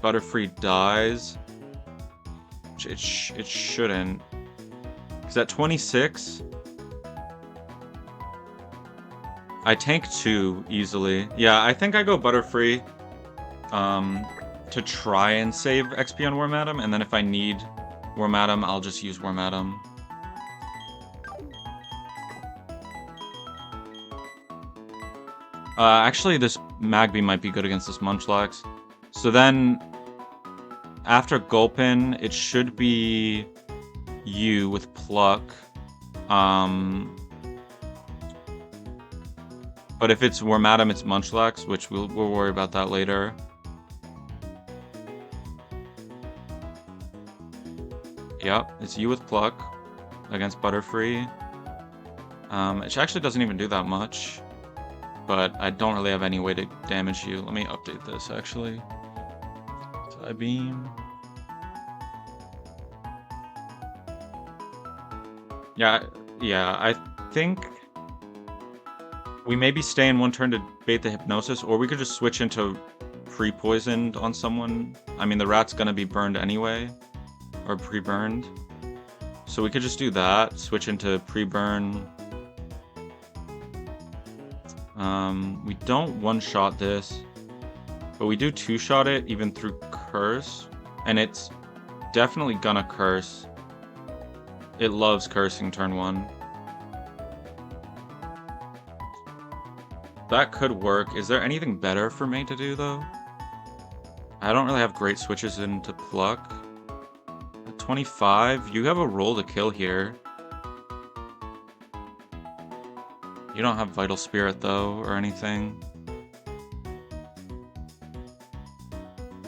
Butterfree dies... it shouldn't. Is that 26? I tank 2 easily. Yeah, I think I go Butterfree to try and save XP on Wormadam, and then if I need Wormadam, I'll just use Wormadam. Actually, this Magby might be good against this Munchlax. So then, after Gulpin, it should be you with Pluck. But if it's Wormadam, it's Munchlax, which we'll worry about that later. Yep, it's you with Pluck against Butterfree. It actually doesn't even do that much, but I don't really have any way to damage you. Let me update this, actually. Psybeam. Yeah, I think we maybe stay in one turn to bait the Hypnosis, or we could just switch into pre-poisoned on someone. I mean, the rat's gonna be burned anyway, or pre-burned. So we could just do that, switch into pre-burn. We don't one-shot this, but we do two-shot it even through Curse, and it's definitely gonna Curse. It loves cursing turn 1. That could work. Is there anything better for me to do, though? I don't really have great switches into Pluck. At 25, you have a roll to kill here. You don't have Vital Spirit, though, or anything.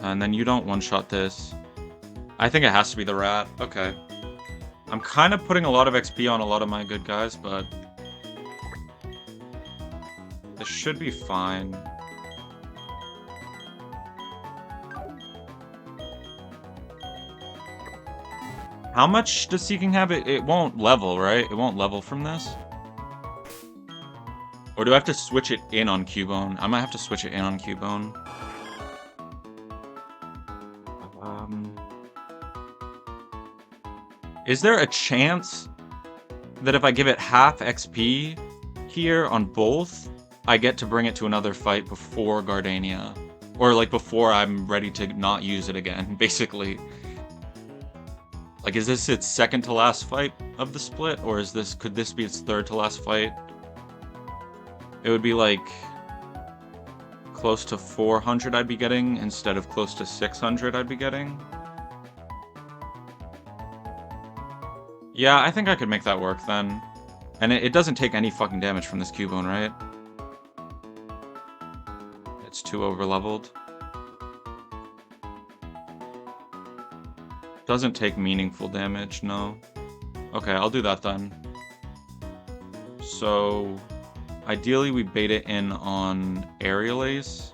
And then you don't one-shot this. I think it has to be the rat. Okay. I'm kind of putting a lot of XP on a lot of my good guys, but... this should be fine. How much does Seeking have? It won't level, right? It won't level from this? Or do I have to switch it in on Cubone? I might have to switch it in on Cubone. Is there a chance that if I give it half XP here on both, I get to bring it to another fight before Gardenia? Or, like, before I'm ready to not use it again, basically. Like, is this its second to last fight of the split? Or could this be its third to last fight? It would be, like, close to 400 I'd be getting instead of close to 600 I'd be getting. Yeah, I think I could make that work then. And it doesn't take any fucking damage from this Cubone, right? It's too over-leveled. Doesn't take meaningful damage, no. Okay, I'll do that then. So, ideally we bait it in on Aerial Ace.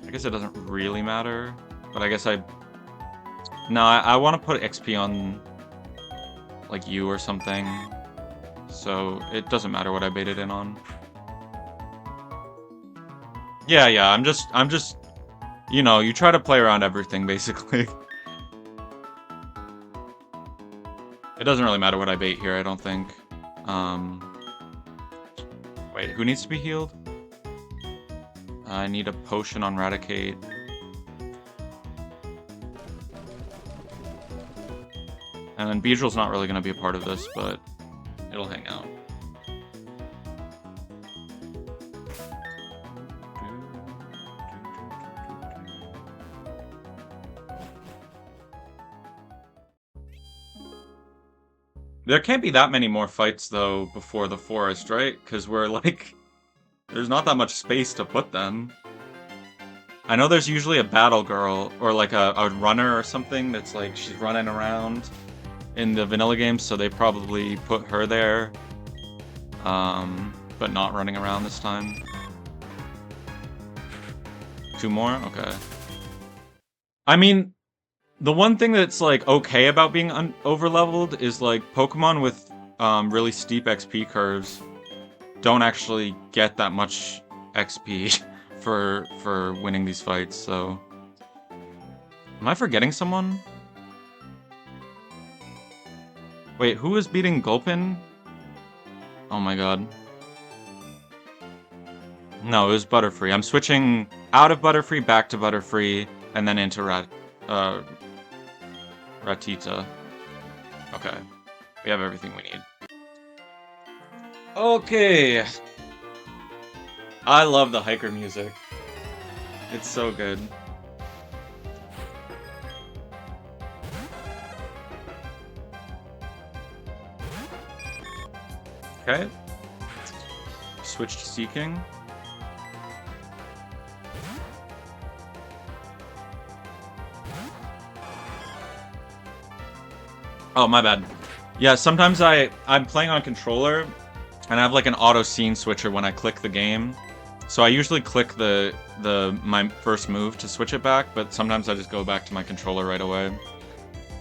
I guess it doesn't really matter, but I guess no, I want to put XP on, like you or something. So it doesn't matter what I baited in on. Yeah, I'm just, you know, you try to play around everything, basically. It doesn't really matter what I bait here, I don't think. Wait, who needs to be healed? I need a potion on Raticate. And then Beedrill's not really going to be a part of this, but it'll hang out. There can't be that many more fights, though, before the forest, right? Because we're, like... There's not that much space to put them. I know there's usually a battle girl, or, like, a runner or something that's, like, she's running around in the vanilla games, so they probably put her there. But not running around this time. 2 more? Okay. I mean... The one thing that's, like, okay about being over-leveled is, like, Pokemon with really steep XP curves don't actually get that much XP for winning these fights, so... Am I forgetting someone? Wait, who is beating Gulpin? Oh my god. No, it was Butterfree. I'm switching out of Butterfree, back to Butterfree, and then into Ratita. Okay. We have everything we need. Okay. I love the hiker music. It's so good. Okay. Switch to Seeking. Oh, my bad. Yeah, sometimes I'm playing on controller, and I have like an auto scene switcher when I click the game. So I usually click my first move to switch it back, but sometimes I just go back to my controller right away.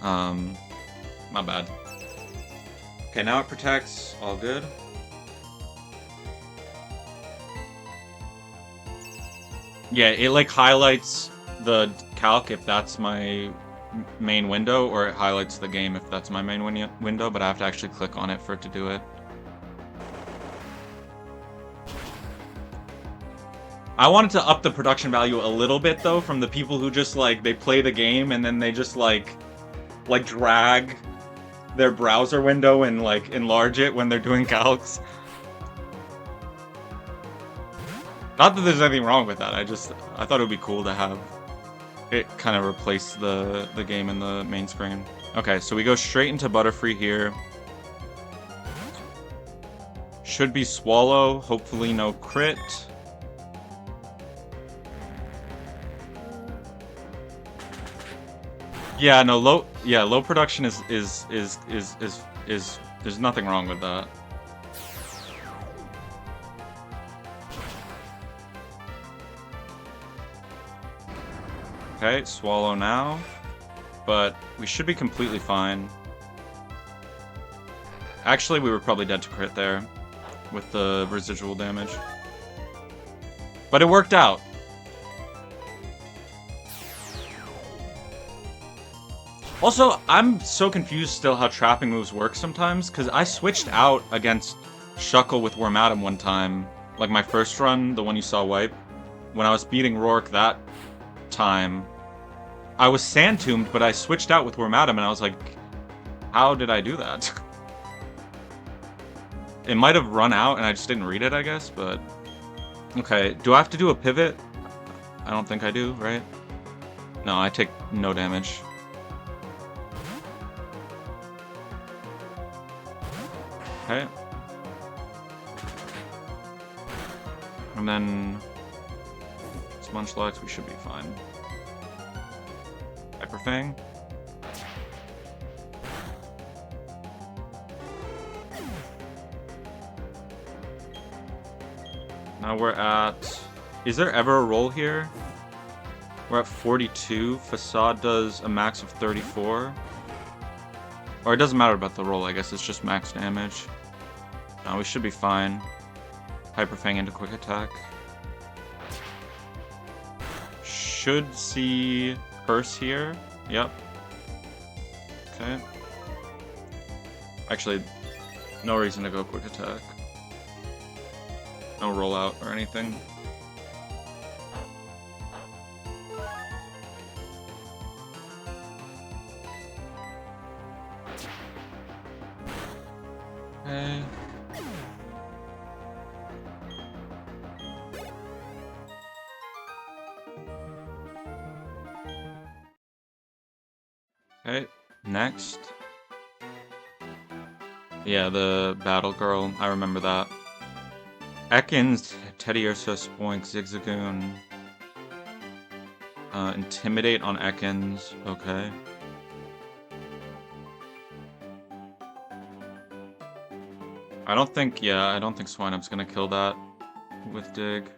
My bad. Okay, now it protects. All good. Yeah, it like highlights the calc if that's my main window, or it highlights the game if that's my main window, but I have to actually click on it for it to do it. I wanted to up the production value a little bit, though, from the people who just, like, they play the game and then they just, like drag their browser window and, like, enlarge it when they're doing calcs. Not that there's anything wrong with that, I thought it would be cool to have it kind of replace the game in the main screen. Okay, so we go straight into Butterfree here. Should be Swallow, hopefully no crit. Yeah, no, low production is there's nothing wrong with that. Okay, Swallow now, but we should be completely fine. Actually, we were probably dead to crit there with the residual damage. But it worked out. Also, I'm so confused still how trapping moves work sometimes, because I switched out against Shuckle with Wormadam one time, like my first run, the one you saw wipe. When I was beating Rourke that time, I was Sand Tombed, but I switched out with Wormadam, and I was like, how did I do that? It might have run out, and I just didn't read it, I guess, but... Okay, do I have to do a pivot? I don't think I do, right? No, I take no damage. Okay. And then... Munchlax, we should be fine. Hyper Fang. Now we're at... Is there ever a roll here? We're at 42. Facade does a max of 34. Or it doesn't matter about the roll, I guess it's just max damage. No, we should be fine. Hyper Fang into quick attack. Should see Curse here. Yep. Okay. Actually, no reason to go quick attack. No rollout or anything. Okay. Okay, next. Yeah, the Battle Girl, I remember that. Ekans, Teddy Ursa, Spoink, Zigzagoon. Intimidate on Ekans, okay. I don't think Swineups gonna kill that with Dig.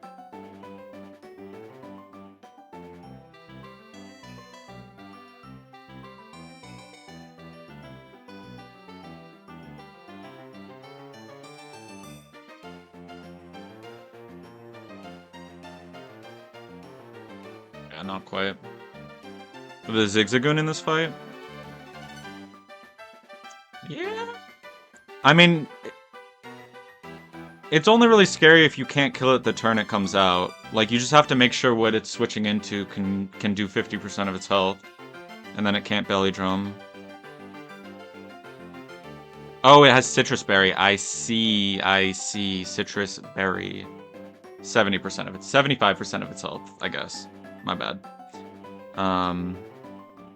Yeah, not quite. The Zigzagoon in this fight? Yeah. I mean, it's only really scary if you can't kill it the turn it comes out. Like, you just have to make sure what it's switching into can do 50% of its health. And then it can't belly drum. Oh, it has Citrus Berry. I see. Citrus Berry. 70% of it. 75% of its health, I guess. My bad.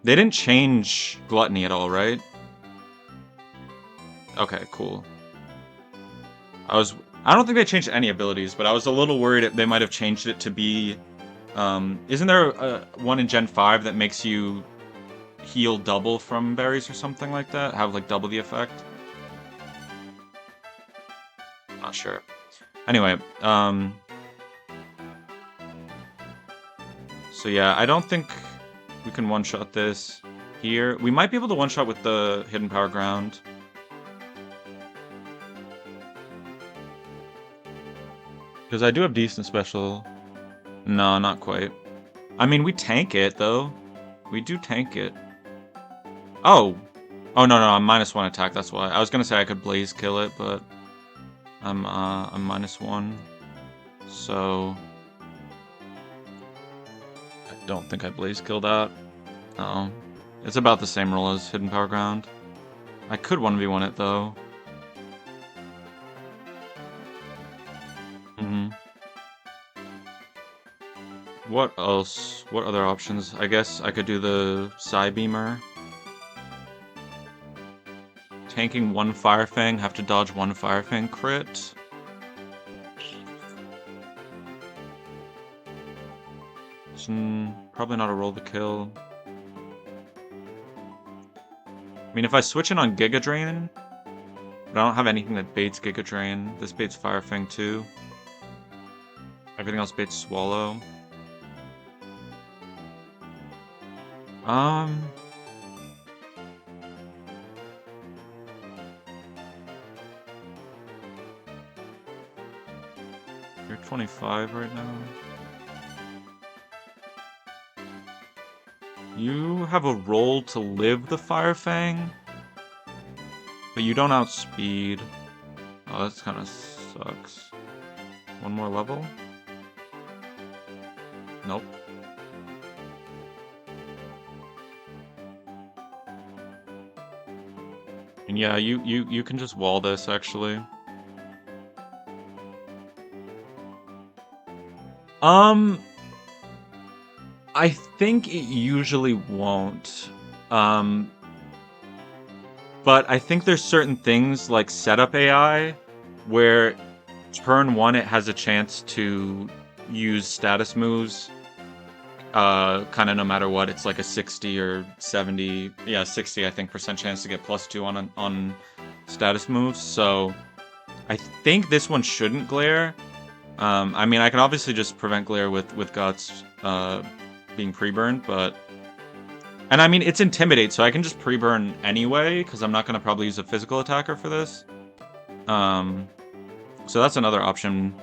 They didn't change Gluttony at all, right? Okay, cool. I don't think they changed any abilities, but I was a little worried they might have changed it to be... isn't there one in Gen 5 that makes you heal double from berries or something like that? Have, like, double the effect? Not sure. Anyway, so yeah, I don't think we can one-shot this here. We might be able to one-shot with the Hidden Power Ground. Because I do have decent special. No, not quite. I mean, we tank it, though. We do tank it. Oh! Oh, no, I'm -1 attack, that's why. I was gonna say I could Blaze kill it, but... I'm -1. So... I don't think I Blaze kill that. No. It's about the same roll as Hidden Power Ground. I could 1v1 it, though. What else? What other options? I guess I could do the Psybeamer. Tanking 1 Fire Fang, have to dodge 1 Fire Fang crit. It's probably not a roll to kill. I mean, if I switch in on Giga Drain, but I don't have anything that baits Giga Drain. This baits Fire Fang too. Everything else baits Swallow. You're 25 right now. You have a roll to live the Fire Fang, but you don't outspeed. Oh, that kind of sucks. One more level? Nope. And yeah, you can just wall this, actually. I think it usually won't. But I think there's certain things like setup AI where turn 1 it has a chance to use status moves. Kind of no matter what. It's like a 60 or 70, yeah, 60 I think % chance to get +2 on status moves. So I think this one shouldn't glare. I mean, I can obviously just prevent glare with Guts being pre-burned, but And I mean, it's Intimidate, so I can just pre-burn anyway, because I'm not going to probably use a physical attacker for this. So that's another option.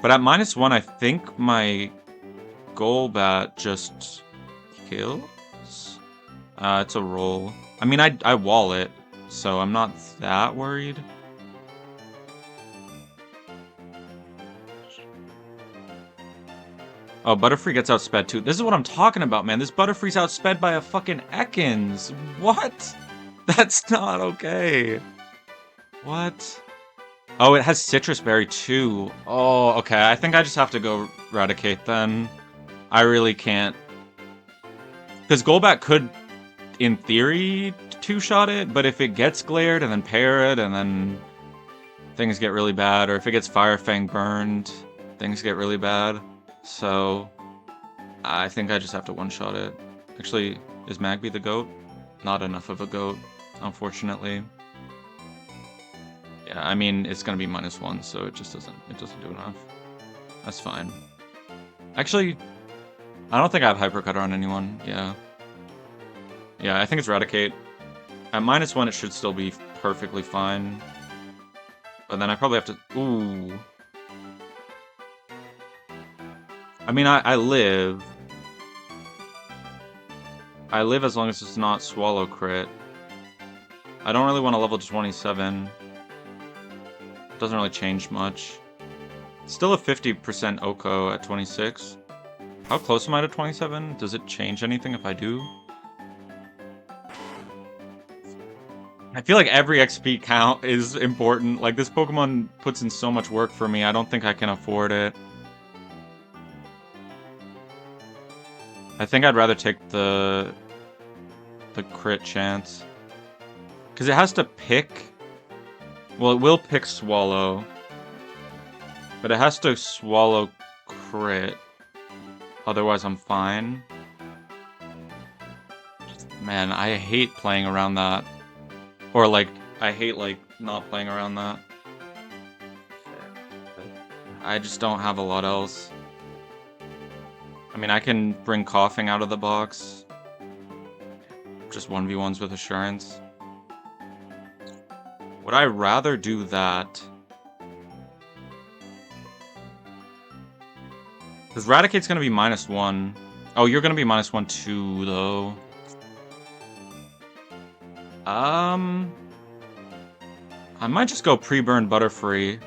But at -1, I think my Golbat just kills? It's a roll. I mean, I wall it, so I'm not that worried. Oh, Butterfree gets outsped too. This is what I'm talking about, man. This Butterfree's outsped by a fucking Ekans. What? That's not okay. What? Oh, it has Citrus Berry too. Oh, okay. I think I just have to go Eradicate then. I really can't. Because Golbat could, in theory, two-shot it, but if it gets glared and then pair it and then things get really bad, or if it gets Fire Fang burned, things get really bad. So I think I just have to one-shot it. Actually, is Magby the GOAT? Not enough of a GOAT, unfortunately. Yeah, I mean, it's gonna be -1, so it just doesn't do enough. That's fine. Actually, I don't think I have Hypercutter on anyone. Yeah. Yeah, I think it's Eradicate. At -1, it should still be perfectly fine. But then I probably have to... Ooh. I mean, I live. I live as long as it's not Swallow crit. I don't really want to level to 27. Doesn't really change much. Still a 50% Oko at 26. How close am I to 27? Does it change anything if I do? I feel like every XP count is important. Like, this Pokemon puts in so much work for me, I don't think I can afford it. I think I'd rather take the crit chance. Because it has to pick... Well, it will pick Swallow. But it has to Swallow crit. Otherwise, I'm fine. Man, I hate playing around that. Or, like, I hate, like, not playing around that. I just don't have a lot else. I mean, I can bring Coughing out of the box. Just 1v1s with Assurance. Would I rather do that? Because Radicate's gonna be -1. Oh, you're gonna be -1 too, though. I might just go pre-burn Butterfree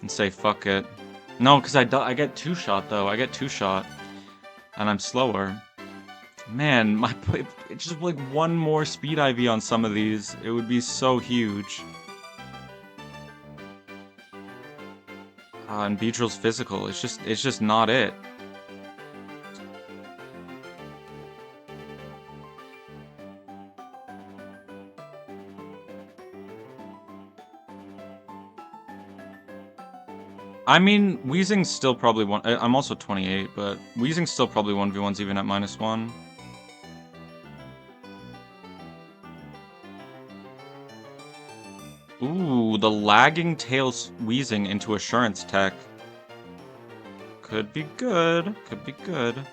and say fuck it. No, because I get two-shot, though. I get two-shot. And I'm slower. Man, it's just like one more Speed IV on some of these. It would be so huge. And Beedrill's physical. It's just not it. I mean, Weezing's still probably one. I'm also 28, but Weezing's still probably 1v1s even at -1. Ooh, the lagging tails Weezing into Assurance Tech. Could be good. Could be good.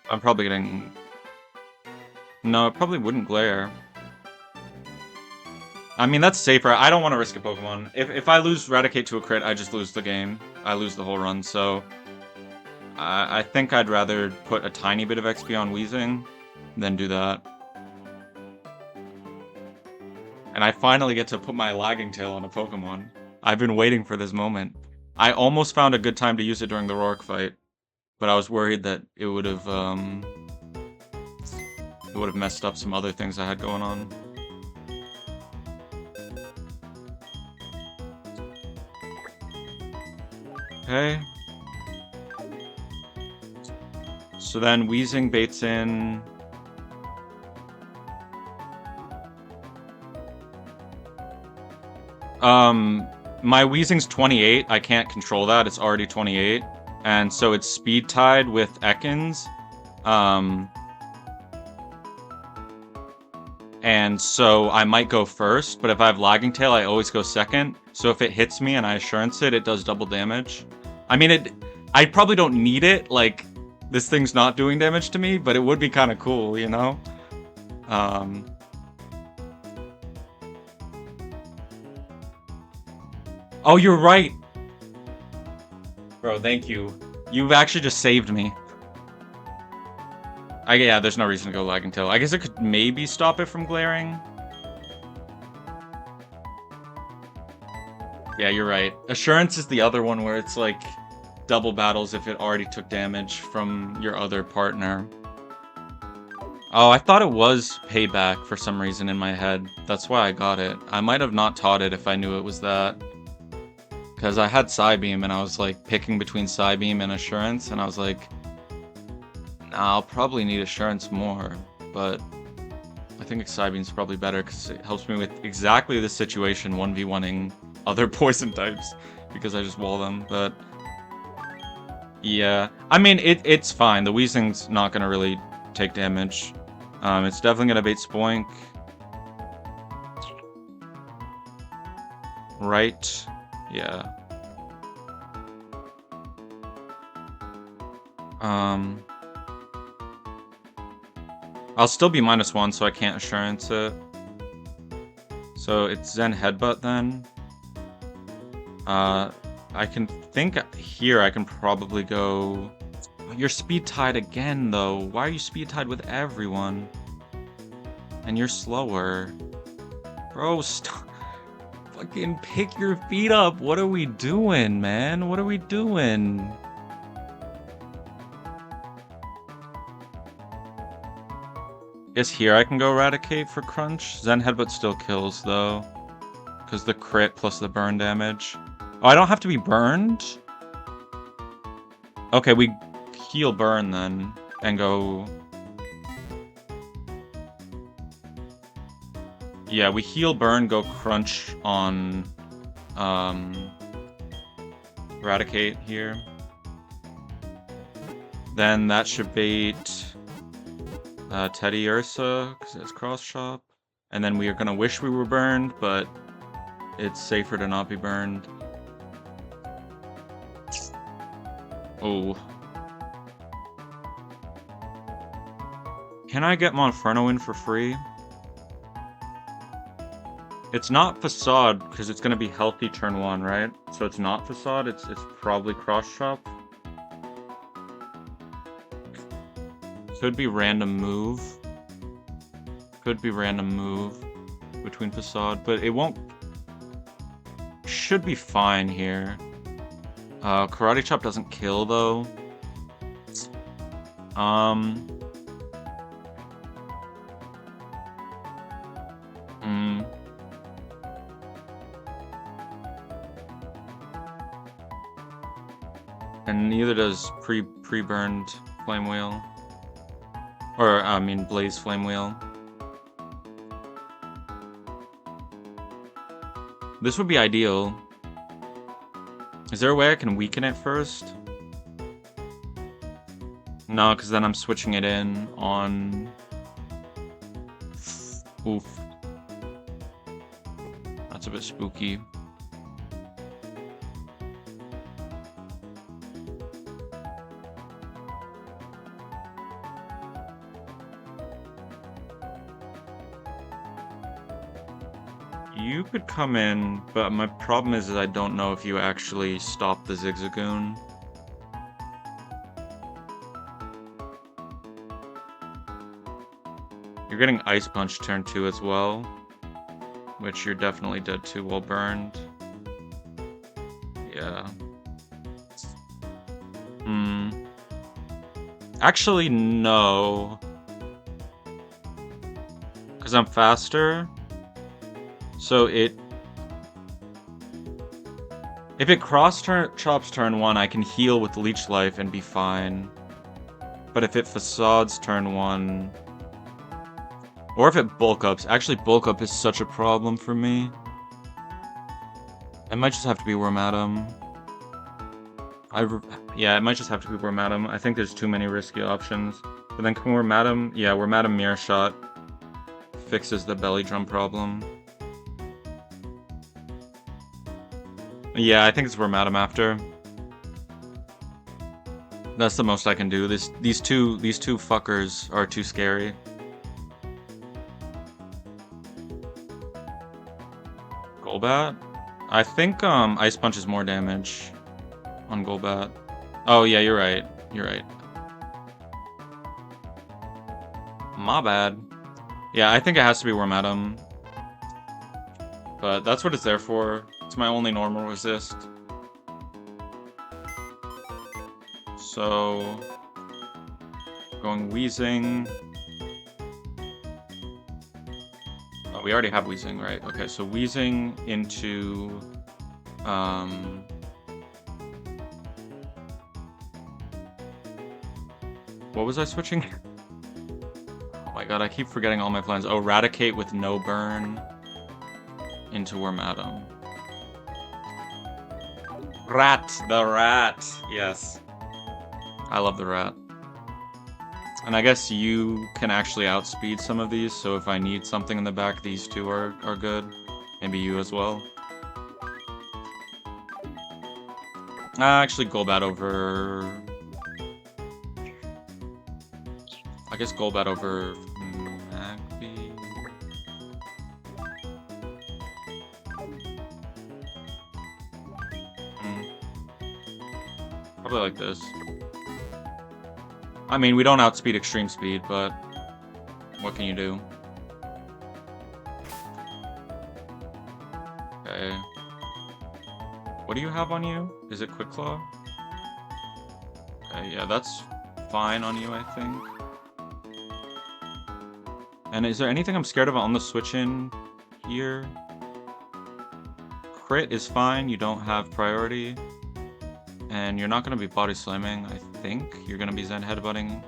I'm probably getting... No, it probably wouldn't glare. I mean, that's safer. I don't want to risk a Pokemon. If I lose Eradicate to a crit, I just lose the game. I lose the whole run, so... I think I'd rather put a tiny bit of XP on Weezing than do that. And I finally get to put my Lagging Tail on a Pokemon. I've been waiting for this moment. I almost found a good time to use it during the Roark fight, but I was worried that it would have messed up some other things I had going on. Okay. So then Weezing baits in. My Weezing's 28. I can't control that. It's already 28. And so it's speed tied with Ekans. And so I might go first, but if I have Lagging Tail, I always go second. So if it hits me and I Assurance it, it does double damage. I mean, I probably don't need it, like, this thing's not doing damage to me, but it would be kind of cool, you know? Oh, you're right! Bro, thank you. You've actually just saved me. Yeah, there's no reason to go lag until. I guess it could maybe stop it from glaring. Yeah, you're right. Assurance is the other one where it's like double battles if it already took damage from your other partner. Oh, I thought it was payback for some reason in my head. That's why I got it. I might have not taught it if I knew it was that. Because I had Psybeam and I was like picking between Psybeam and Assurance, and I was like, nah, I'll probably need Assurance more, but I think Psybeam's probably better because it helps me with exactly this situation, 1v1ing other poison types, because I just wall them, but yeah. I mean, it's fine. The Weezing's not going to really take damage. It's definitely going to bait Spoink. Right. Yeah. I'll still be -1, so I can't Assurance it. So it's Zen Headbutt then. I can think here I can probably go... You're speed tied again, though. Why are you speed tied with everyone? And you're slower. Bro, stop. Fucking pick your feet up. What are we doing, man? What are we doing? Guess here I can go Eradicate for Crunch. Zen Headbutt still kills, though. Because the crit plus the burn damage. Oh, I don't have to be burned? Okay, we heal burn then. And go... Yeah, we heal burn, go Crunch on... Eradicate here. Then that should bait... Teddy Ursa, because it's cross shop. And then we are gonna wish we were burned, but it's safer to not be burned. Oh. Can I get Monferno in for free? It's not Facade, because it's gonna be healthy turn 1, right? So it's not Facade, it's probably cross shop. Could be random move. Could be random move between Facade, but it won't... Should be fine here. Karate Chop doesn't kill, though. And neither does pre-burned Flame Wheel. Or, I mean, Blaze Flame Wheel. This would be ideal. Is there a way I can weaken it first? No, because then I'm switching it in on... Oof. That's a bit spooky. You could come in, but my problem is I don't know if you actually stop the Zigzagoon. You're getting Ice Punch turn 2 as well, which you're definitely dead to while burned. Yeah. Actually, no. Because I'm faster. So if it chops turn 1, I can heal with Leech Life and be fine. But if it Facades turn 1, or if it bulk ups, actually bulk up is such a problem for me. I might just have to be Wormadam. Yeah, it might just have to be Wormadam. I think there's too many risky options. But then can Wormadam? Yeah, Wormadam Mirror Shot fixes the belly drum problem. Yeah, I think it's Wormadam after. That's the most I can do. These two fuckers are too scary. Golbat? I think Ice Punch is more damage on Golbat. Oh yeah, you're right. You're right. My bad. Yeah, I think it has to be Wormadam. But that's what it's there for. It's my only normal resist. So, going Wheezing. Oh, we already have Wheezing, right? Okay, so Wheezing into... what was I switching? Oh my god, I keep forgetting all my plans. Oh, Raticate with no burn into Wormadam. Rat! The rat! Yes. I love the rat. And I guess you can actually outspeed some of these, so if I need something in the back, these two are good. Maybe you as well. Actually, Golbat over... I guess Golbat over Magby. Probably like this. I mean, we don't outspeed Extreme Speed, but what can you do? Okay. What do you have on you? Is it Quick Claw? Okay, yeah, that's fine on you, I think. And is there anything I'm scared of on the switch-in here? Crit is fine, you don't have priority. And you're not going to be body slamming, I think. You're going to be Zen headbutting,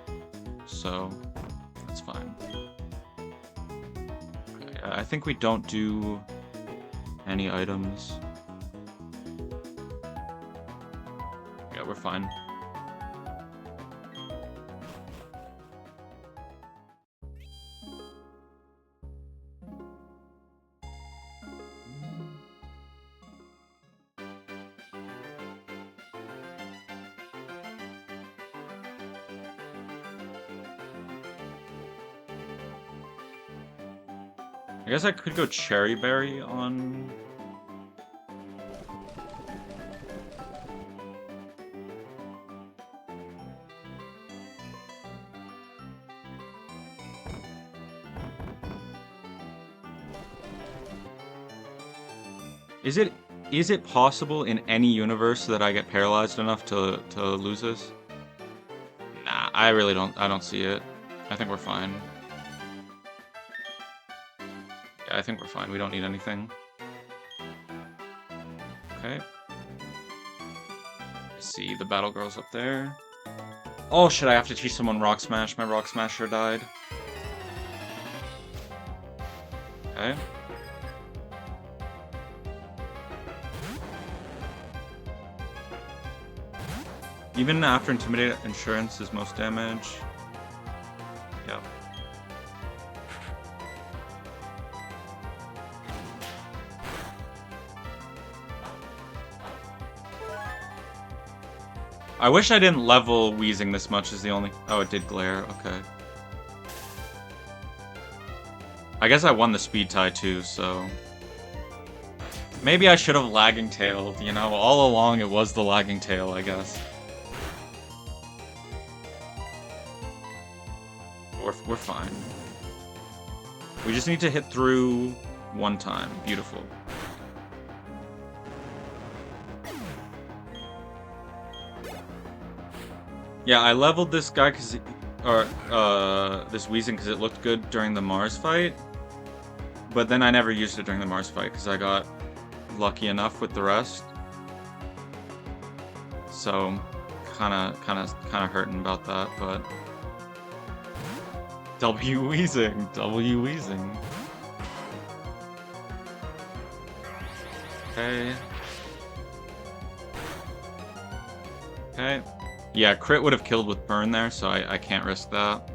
so that's fine. Okay, I think we don't do any items. Yeah, we're fine. I guess I could go Cherry Berry on... Is it possible in any universe that I get paralyzed enough to lose this? Nah, I don't see it. I think we're fine. Yeah, I think we're fine. We don't need anything. Okay. I see the Battle Girl's up there. Oh shit, I have to teach someone Rock Smash. My Rock Smasher died. Okay. Even after Intimidate, Insurance is most damage. Yeah. I wish I didn't level Wheezing this much is the only... Oh, it did Glare. Okay. I guess I won the Speed tie too, so... Maybe I should have Lagging Tailed, you know? All along it was the Lagging Tail, I guess. We're fine. We just need to hit through one time. Beautiful. Yeah, I leveled this guy because, this Wheezing because it looked good during the Mars fight. But then I never used it during the Mars fight because I got lucky enough with the rest. So, kind of hurting about that, but. W Wheezing. W Wheezing. Okay. Okay. Yeah, crit would have killed with burn there, so I can't risk that.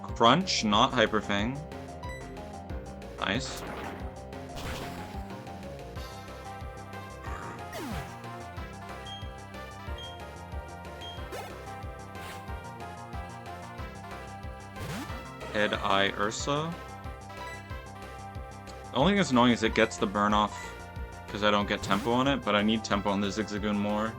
Crunch, not Hyper Fang. Nice. Head Eye Ursa. The only thing that's annoying is it gets the burn off because I don't get tempo on it, but I need tempo on the Zigzagoon more.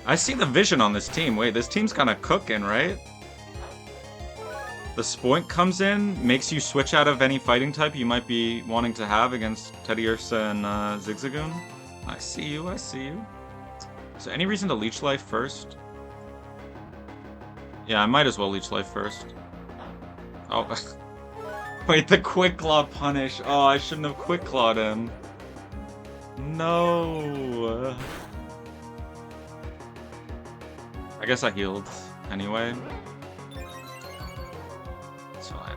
I see the vision on this team. Wait, this team's kind of cooking, right? The Spoink comes in, makes you switch out of any fighting type you might be wanting to have against Teddy Ursa and Zigzagoon. I see you, I see you. So any reason to Leech Life first? Yeah, I might as well Leech Life first. Oh, wait, the Quick Claw punish. Oh, I shouldn't have Quick Clawed him. No. I guess I healed anyway. It's fine.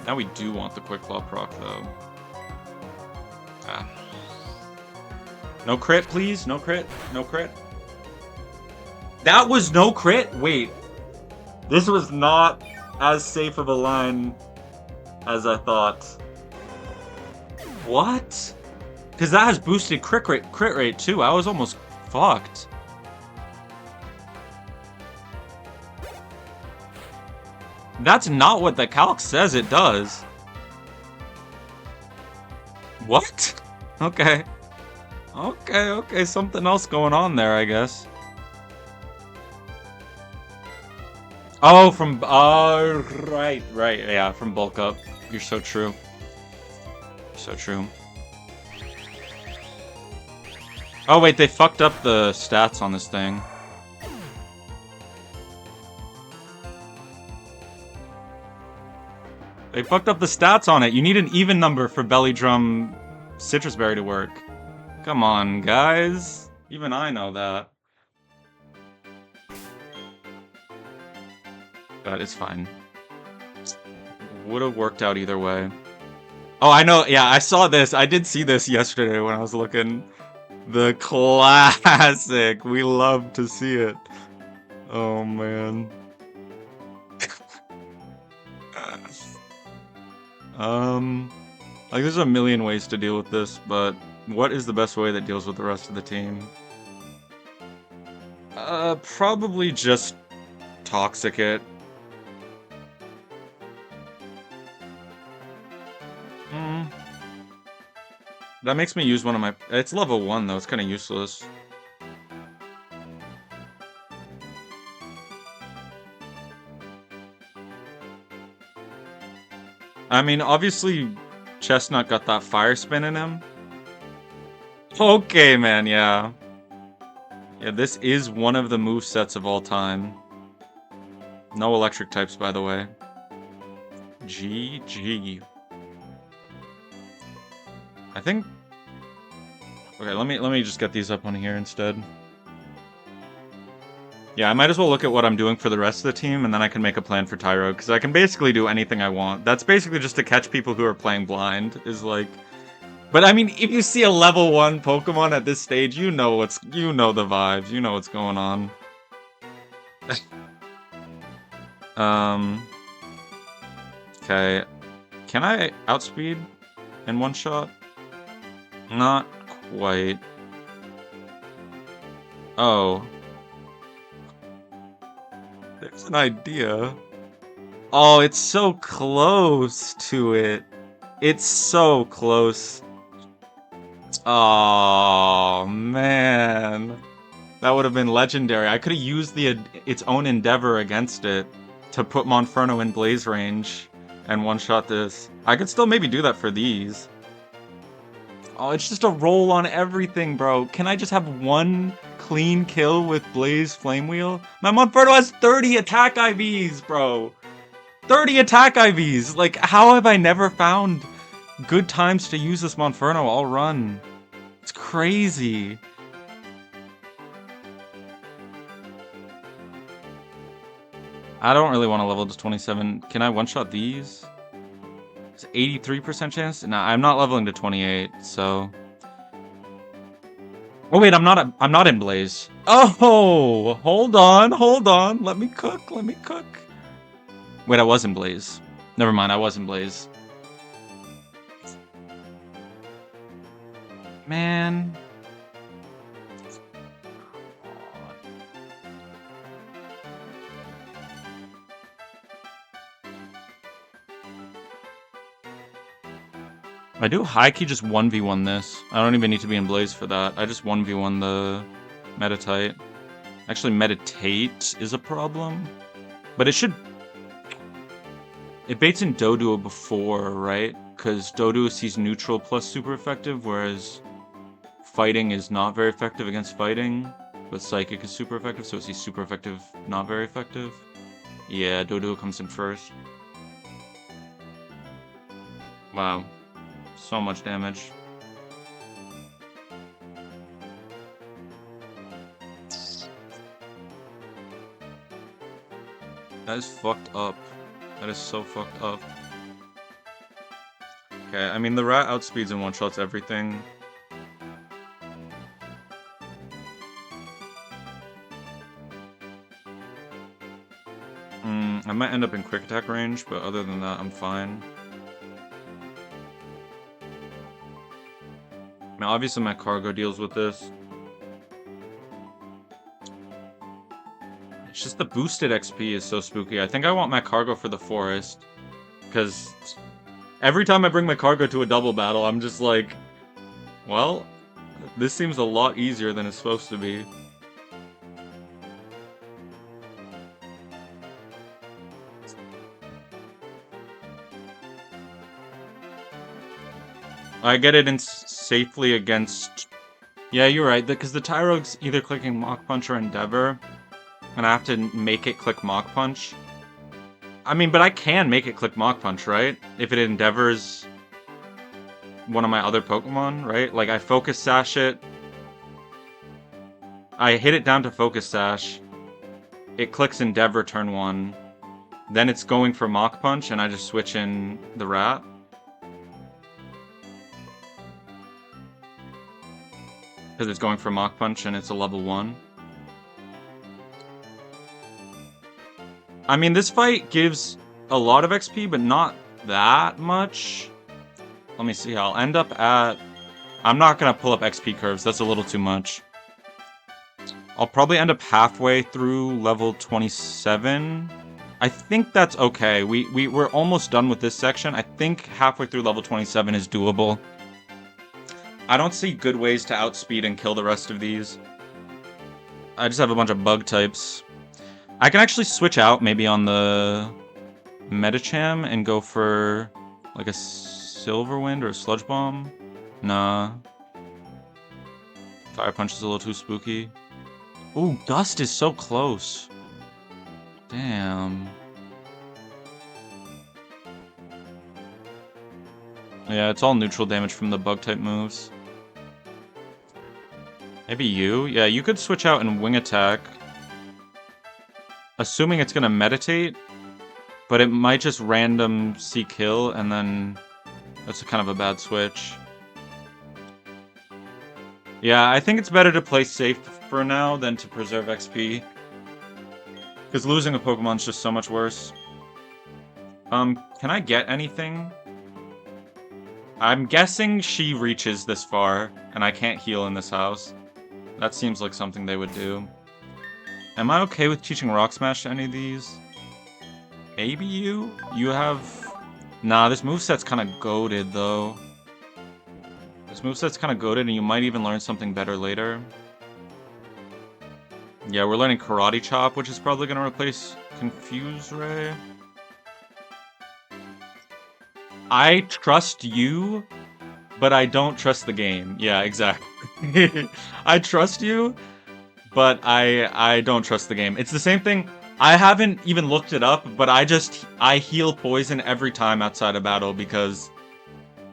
Now we do want the Quick Claw proc though. Ah. No crit, please. No crit. No crit. That was no crit? Wait. This was not as safe of a line as I thought. What? Because that has boosted crit rate too. I was almost fucked. That's not what the calc says it does. What? Okay. Okay, something else going on there, I guess. Oh, from, right, yeah, from bulk up. You're so true. So true. Oh, wait, they fucked up the stats on this thing. They fucked up the stats on it. You need an even number for Belly Drum Citrus Berry to work. Come on, guys. Even I know that. But it's fine. Would have worked out either way. Oh, I know. Yeah, I saw this. I did see this yesterday when I was looking. The classic. We love to see it. Oh, man. Like, there's a million ways to deal with this, but what is the best way that deals with the rest of the team? Probably just Toxic it. That makes me use one of my... It's level 1, though. It's kind of useless. I mean, obviously, Chestnut got that fire spin in him. Okay, man, yeah. Yeah, this is one of the movesets of all time. No electric types, by the way. GG. I think... Okay, let me just get these up on here instead. Yeah, I might as well look at what I'm doing for the rest of the team, and then I can make a plan for Tyro, because I can basically do anything I want. That's basically just to catch people who are playing blind, is like... But I mean, if you see a level 1 Pokemon at this stage, you know the vibes, you know what's going on. Okay. Can I outspeed in one shot? Not quite. Oh. There's an idea. Oh, it's so close to it. It's so close. Oh, man. That would have been legendary. I could have used its own endeavor against it to put Monferno in blaze range and one-shot this. I could still maybe do that for these. Oh, it's just a roll on everything, bro. Can I just have one clean kill with Blaze Flame Wheel? My Monferno has 30 attack IVs, bro. 30 attack IVs. Like, how have I never found good times to use this Monferno all run? It's crazy. I don't really want to level to 27. Can I one-shot these? It's 83% chance? Nah, I'm not leveling to 28, so... Oh wait, I'm not in Blaze. Oh, hold on. Let me cook. Wait, I was in Blaze. Never mind, I was in Blaze. Man. I do high-key just 1v1 this. I don't even need to be in Blaze for that. I just 1v1 the Meditate. Actually, Meditate is a problem. But it should... It baits in Doduo before, right? Because Doduo sees neutral plus super effective, whereas fighting is not very effective against fighting. But Psychic is super effective, so it sees super effective, not very effective. Yeah, Doduo comes in first. Wow. So much damage. That is fucked up. That is so fucked up. Okay, I mean, the rat outspeeds and one-shots everything. I might end up in quick attack range, but other than that, I'm fine. I mean, obviously my cargo deals with this. It's just the boosted XP is so spooky. I think I want my cargo for the forest. Because every time I bring my cargo to a double battle, I'm just like, well, this seems a lot easier than it's supposed to be. I get it in safely against... Yeah, you're right, because the Tyrogue's either clicking Mach Punch or Endeavor, and I have to make it click Mach Punch. I mean, but I can make it click Mach Punch, right? If it endeavors one of my other Pokemon, right? Like, I Focus Sash it. I hit it down to Focus Sash. It clicks Endeavor turn 1. Then it's going for Mach Punch, and I just switch in the Rat. Because it's going for Mach Punch, and it's a level 1. I mean, this fight gives a lot of XP, but not that much. Let me see. I'll end up at... I'm not going to pull up XP curves. That's a little too much. I'll probably end up halfway through level 27. I think that's okay. We're almost done with this section. I think halfway through level 27 is doable. I don't see good ways to outspeed and kill the rest of these. I just have a bunch of bug types. I can actually switch out maybe on the Medicham and go for like a Silver Wind or a Sludge Bomb. Nah. Fire Punch is a little too spooky. Ooh, Gust is so close. Damn. Yeah, it's all neutral damage from the bug type moves. Maybe you? Yeah, you could switch out and wing attack. Assuming it's gonna meditate, but it might just random see kill, and then that's kind of a bad switch. Yeah, I think it's better to play safe for now than to preserve XP. Because losing a Pokemon's just so much worse. Can I get anything? I'm guessing she reaches this far, and I can't heal in this house. That seems like something they would do. Am I okay with teaching Rock Smash to any of these? Maybe you? You have... Nah, this moveset's kind of goated, though. This moveset's kind of goated, and you might even learn something better later. Yeah, we're learning Karate Chop, which is probably going to replace Confuse Ray. I trust you, but I don't trust the game. Yeah, exactly. I trust you, but I don't trust the game. It's the same thing. I haven't even looked it up, but I heal poison every time outside of battle because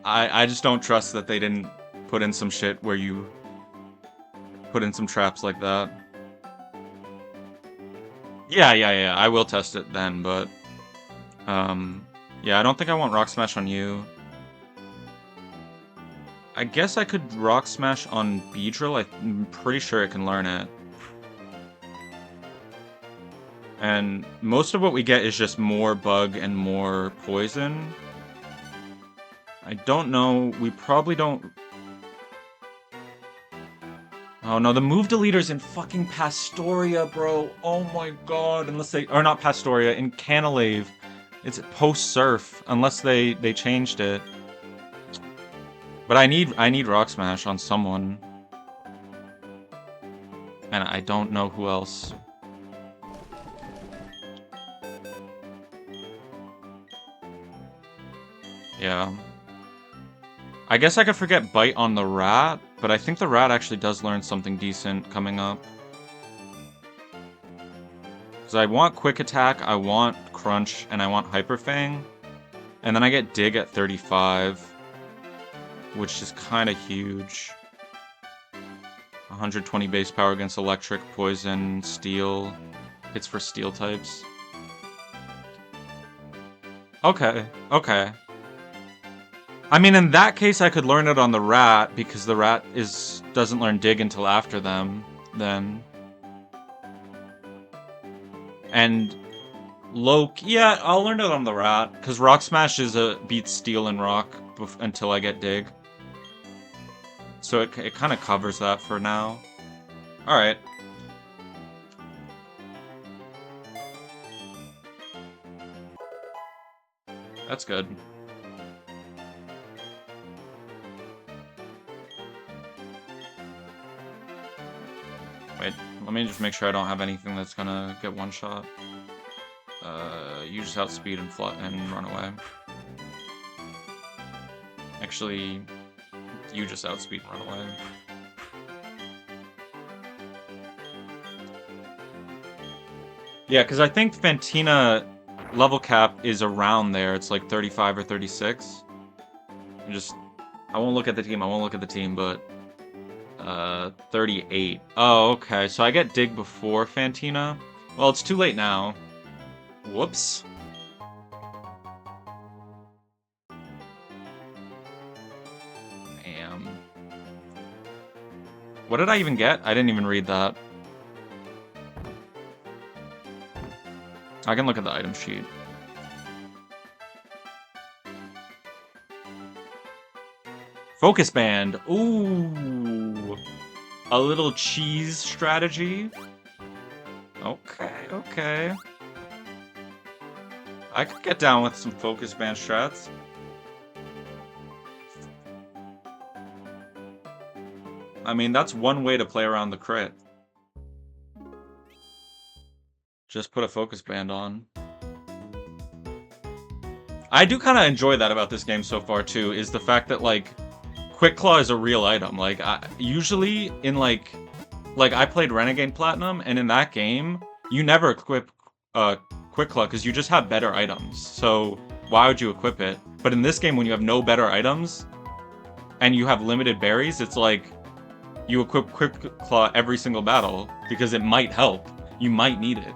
I just don't trust that they didn't put in some shit where you put in some traps like that. Yeah, I will test it then, but yeah, I don't think I want Rock Smash on you. I guess I could Rock Smash on Beedrill. I'm pretty sure it can learn it. And most of what we get is just more bug and more poison. I don't know. We probably don't... Oh no, the move deleter's in fucking Pastoria, bro. Oh my god. Unless they... Or not Pastoria, in Canalave. It's post-Surf, unless they changed it. But I need Rock Smash on someone. And I don't know who else. Yeah. I guess I could forget Bite on the Rat, but I think the Rat actually does learn something decent coming up. Because I want Quick Attack, I want Crunch, and I want Hyper Fang. And then I get Dig at 35, which is kind of huge. 120 base power against Electric, Poison, Steel. It's for Steel types. Okay, okay. I mean, in that case, I could learn it on the Rat, because the Rat doesn't learn Dig until after them, then. And yeah, I'll learn it on the Rat, because Rock Smash beats Steel and Rock until I get Dig. So it kind of covers that for now. Alright. That's good. Wait, let me just make sure I don't have anything that's gonna get one shot. You just outspeed and run away. Actually, you just outspeed and run away. Yeah, because I think Fantina level cap is around there. It's like 35 or 36. I won't look at the team, but 38. Oh, okay. So I get Dig before Fantina. Well, it's too late now. Whoops. Damn. What did I even get? I didn't even read that. I can look at the item sheet. Focus Band. Ooh. A little cheese strategy. Okay, okay. I could get down with some Focus Band strats. I mean, that's one way to play around the crit. Just put a Focus Band on. I do kind of enjoy that about this game so far, too, is the fact that, like, Quick Claw is a real item. Like, usually in, like, I played Renegade Platinum, and in that game, you never equip Quick Claw, because you just have better items. So, why would you equip it? But in this game, when you have no better items, and you have limited berries, it's like, you equip Quick Claw every single battle, because it might help. You might need it.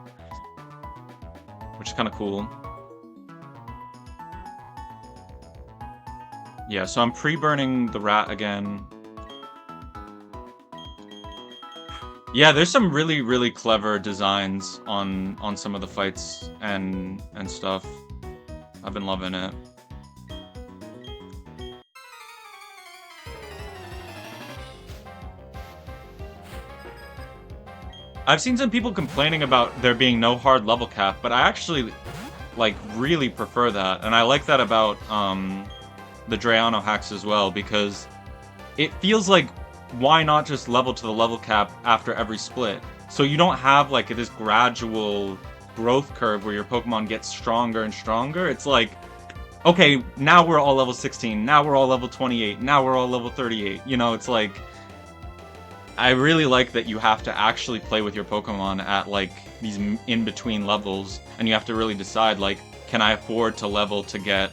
Which is kind of cool. Yeah, so I'm pre-burning the Rat again. Yeah, there's some really, really clever designs on some of the fights and stuff. I've been loving it. I've seen some people complaining about there being no hard level cap, but I actually, like, really prefer that. And I like that about, the Drayano hacks as well, because it feels like, why not just level to the level cap after every split? So you don't have, like, this gradual growth curve where your Pokemon gets stronger and stronger. It's like, okay, now we're all level 16, now we're all level 28, now we're all level 38. You know, it's like, I really like that you have to actually play with your Pokemon at, like, these in-between levels, and you have to really decide, like, can I afford to level to get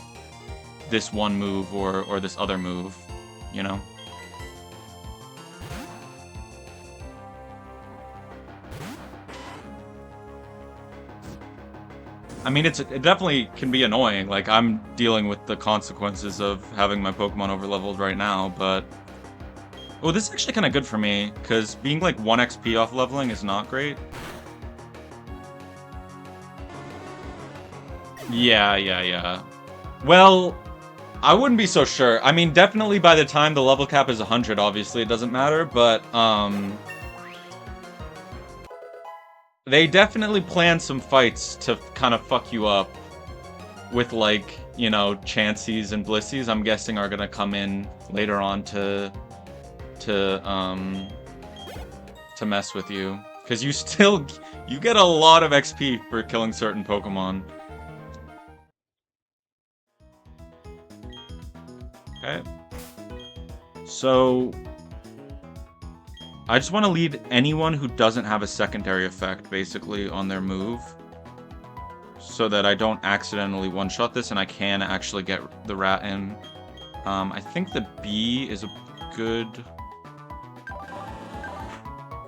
this one move or this other move, you know? I mean, it definitely can be annoying. Like, I'm dealing with the consequences of having my Pokemon overleveled right now, but... Oh, this is actually kind of good for me, because being, like, 1 XP off leveling is not great. Yeah. Well, I wouldn't be so sure. I mean, definitely by the time the level cap is 100, obviously, it doesn't matter, but, they definitely plan some fights to kind of fuck you up. with like, you know, Chanseys and Blissies, I'm guessing are gonna come in later on to mess with you. Because you get a lot of XP for killing certain Pokemon. Okay. So I just want to lead anyone who doesn't have a secondary effect, basically, on their move. So that I don't accidentally one-shot this and I can actually get the rat in. I think the bee is a good...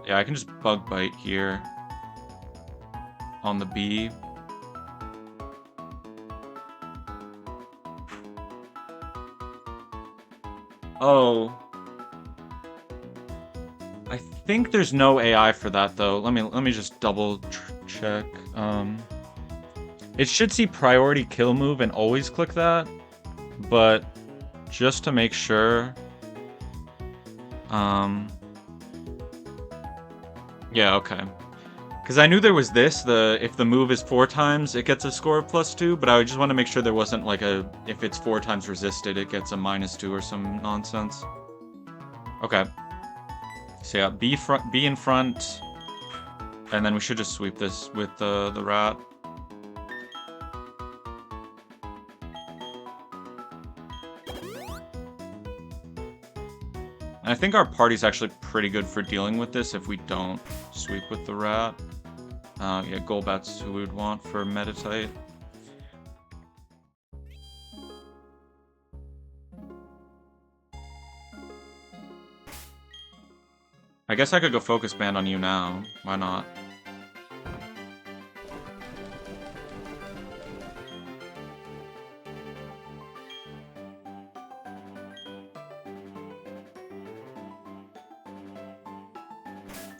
Yeah, I can just bug bite here. On the bee. Oh. I think there's no AI for that though. Let me just double check. It should see priority kill move and always click that, but just to make sure. Yeah, okay. Because I knew there was this, if the move is 4 times, it gets a score of +2, but I just want to make sure there wasn't like if it's 4 times resisted, it gets a -2 or some nonsense. Okay. So yeah, B in front, and then we should just sweep this with the rat. And I think our party's actually pretty good for dealing with this if we don't sweep with the rat. Yeah, Golbat's who we would want for Meditate. I guess I could go Focus Band on you now. Why not?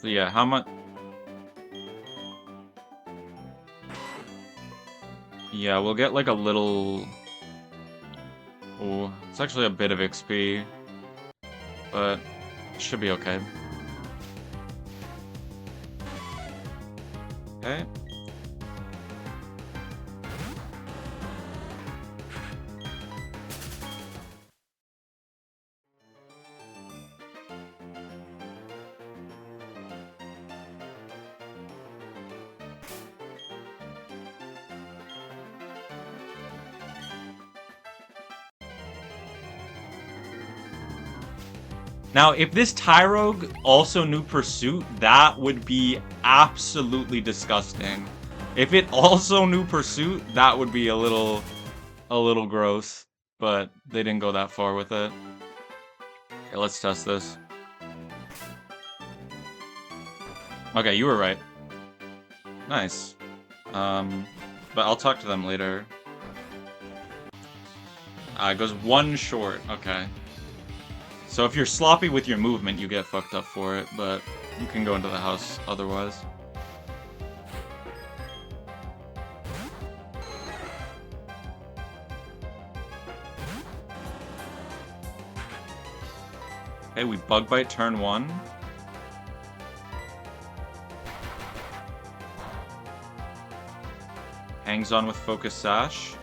So yeah, how much... Yeah, we'll get like a little... Oh, it's actually a bit of XP. But it should be okay. Okay. Now, if this Tyrogue also knew Pursuit, that would be absolutely disgusting. If it also knew Pursuit, that would be a little gross. But they didn't go that far with it. Okay, let's test this. Okay, you were right. Nice. But I'll talk to them later. It goes 1 short. Okay. So if you're sloppy with your movement, you get fucked up for it, but you can go into the house otherwise. Okay, we Bug Bite turn 1. Hangs on with Focus Sash.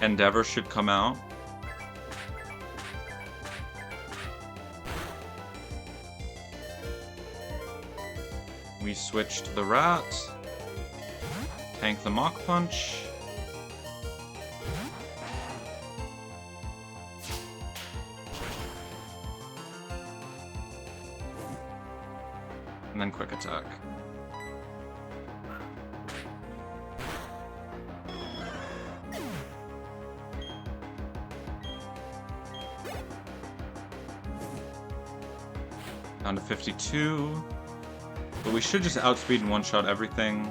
Endeavor should come out. We switch to the rat. Tank the Mach Punch. And then quick attack. Down to 52. But we should just outspeed and one-shot everything.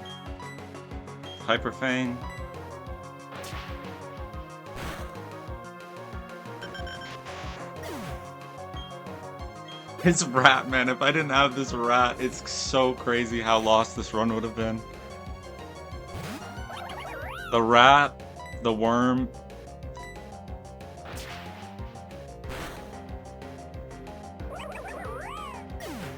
Hyper Fang. It's rat, man. If I didn't have this rat, it's so crazy how lost this run would have been. The rat, the worm.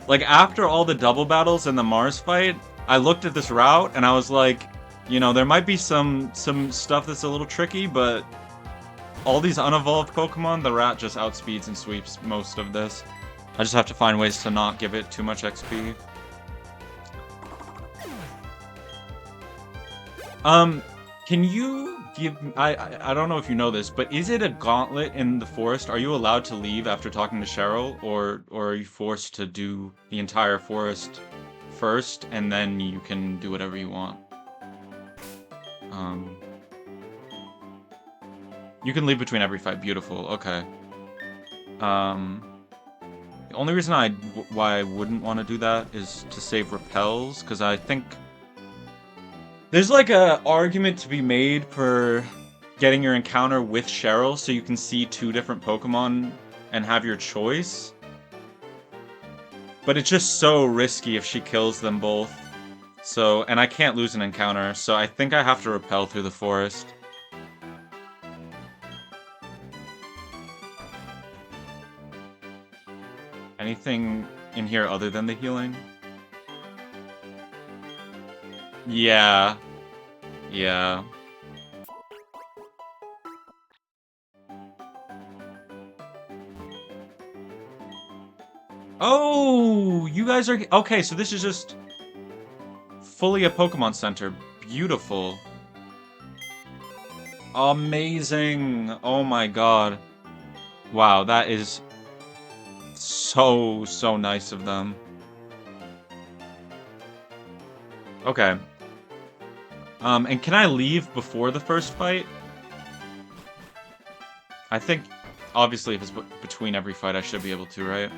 Like, after all the double battles and the Mars fight, I looked at this route and I was like, you know, there might be some stuff that's a little tricky, but all these unevolved Pokemon, the rat just outspeeds and sweeps most of this. I just have to find ways to not give it too much XP. Can you give... I don't know if you know this, but is it a gauntlet in the forest? Are you allowed to leave after talking to Cheryl, or are you forced to do the entire forest first, and then you can do whatever you want? You can leave between every fight. Beautiful. Okay. The only reason why I wouldn't want to do that is to save repels, because I think there's like a argument to be made for getting your encounter with Cheryl so you can see 2 different Pokemon and have your choice. But it's just so risky if she kills them both. So, and I can't lose an encounter, so I think I have to repel through the forest. Anything in here other than the healing? Yeah. Yeah. Oh, you guys are... Okay, so this is just fully a Pokemon Center. Beautiful. Amazing. Oh my god. Wow, that is so nice of them. Okay. And can I leave before the first fight? I think, obviously, if it's between every fight, I should be able to, right?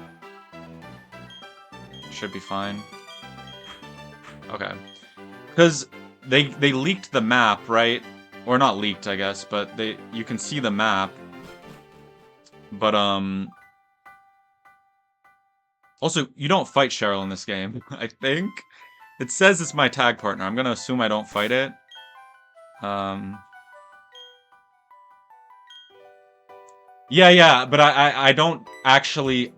Should be fine. Okay. Because they leaked the map, right? Or not leaked, I guess, but you can see the map. But, also, you don't fight Cheryl in this game, I think. It says it's my tag partner. I'm gonna assume I don't fight it. Yeah, but I don't actually...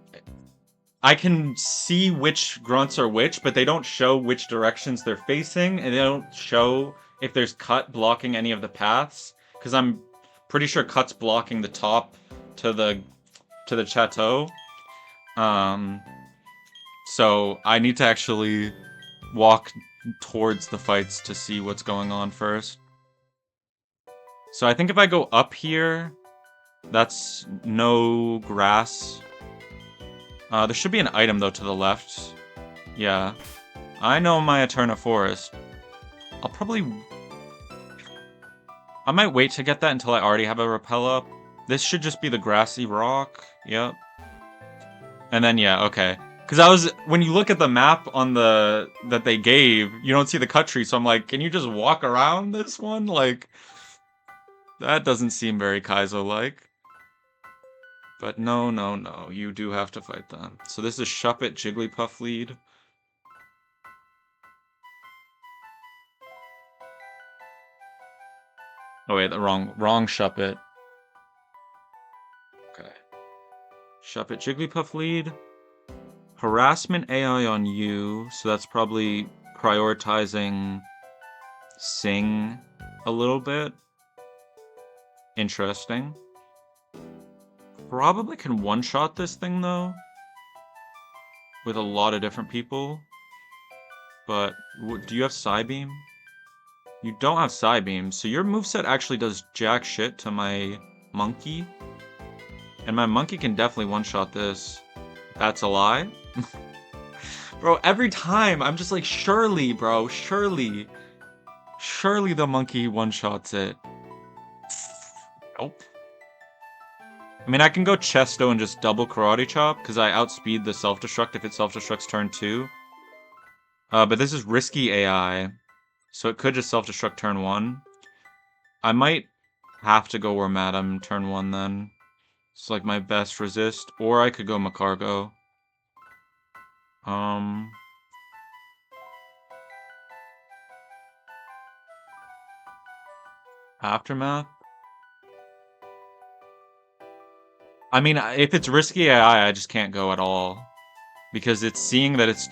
I can see which grunts are which, but they don't show which directions they're facing, and they don't show if there's Cut blocking any of the paths, because I'm pretty sure Cut's blocking the top to the chateau. So I need to actually walk towards the fights to see what's going on first. So I think if I go up here, that's no grass. There should be an item, though, to the left. Yeah. I know my Eterna Forest. I might wait to get that until I already have a repel up. This should just be the grassy rock. Yep. And then, yeah, okay. Because when you look at the map on that they gave, you don't see the cut tree, so I'm like, can you just walk around this one? Like, that doesn't seem very Kaizo-like. But no, you do have to fight them. So this is Shuppet Jigglypuff lead. Oh wait, the wrong Shuppet. Okay. Shuppet Jigglypuff lead. Harassment AI on you, so that's probably prioritizing Sing a little bit. Interesting. Probably can one-shot this thing, though. With a lot of different people. But, do you have Psybeam? You don't have Psybeam, so your moveset actually does jack shit to my monkey. And my monkey can definitely one-shot this. That's a lie? Bro, every time, I'm just like, surely, bro, surely. Surely the monkey one-shots it. Nope. I mean, I can go Chesto and just double Karate Chop, because I outspeed the Self-Destruct if it Self-Destructs turn 2. But this is risky AI, so it could just Self-Destruct turn 1. I might have to go Wormadam turn 1 then. It's like my best resist, or I could go Macargo. Aftermath? I mean, if it's risky AI, I just can't go at all. Because it's seeing that its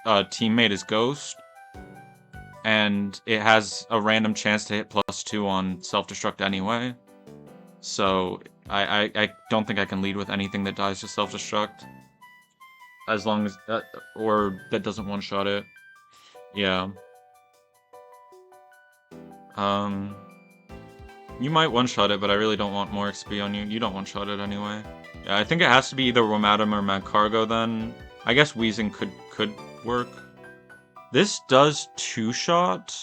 teammate is Ghost. and it has a random chance to hit +2 on self-destruct anyway. So I don't think I can lead with anything that dies to self-destruct. As long as... or that doesn't one-shot it. Yeah. You might one-shot it, but I really don't want more XP on you. You don't one-shot it anyway. Yeah, I think it has to be either Womadam or Mad Cargo then. I guess Wheezing could work. This does 2-shot,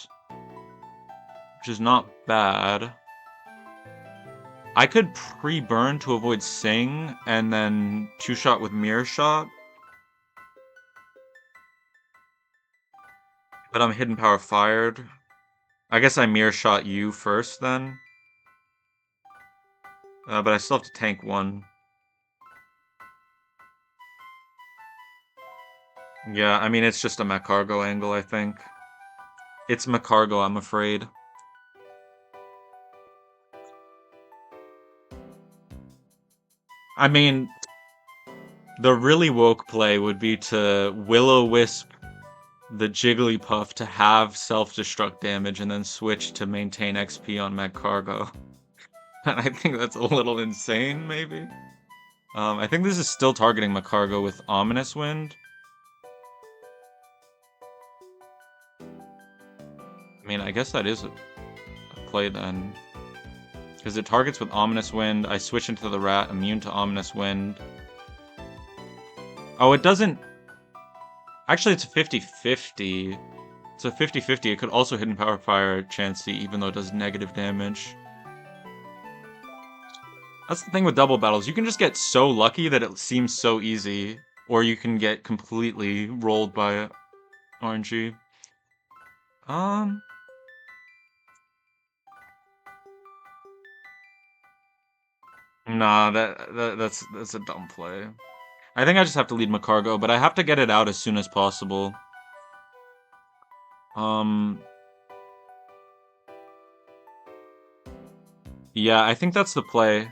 which is not bad. I could pre-burn to avoid Sing, and then 2-shot with Mirror Shot. But I'm Hidden Power fired. I guess I Mirror Shot you first then. But I still have to tank 1. Yeah, I mean, it's just a Macargo angle, I think. It's Macargo, I'm afraid. I mean, the really woke play would be to Will-O-Wisp the Jigglypuff to have self-destruct damage and then switch to maintain XP on Macargo. And I think that's a little insane, maybe? I think this is still targeting Macargo with Ominous Wind. I mean, I guess that is a play then. Because it targets with Ominous Wind, I switch into the Rat, immune to Ominous Wind. Oh, it doesn't... Actually, it's a 50-50. It's a 50-50. It could also Hidden Power Fire Chansey, even though it does negative damage. That's the thing with double battles. You can just get so lucky that it seems so easy. Or you can get completely rolled by RNG. Nah, that's a dumb play. I think I just have to lead Macargo, but I have to get it out as soon as possible. Yeah, I think that's the play.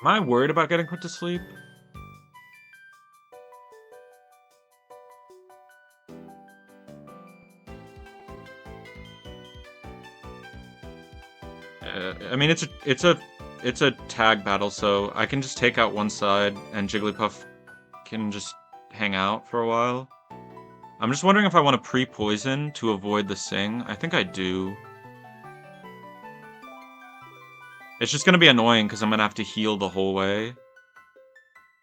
Am I worried about getting put to sleep? I mean, it's a tag battle, so I can just take out one side, and Jigglypuff can just hang out for a while. I'm just wondering if I want to pre-poison to avoid the Sing. I think I do. It's just gonna be annoying because I'm gonna have to heal the whole way.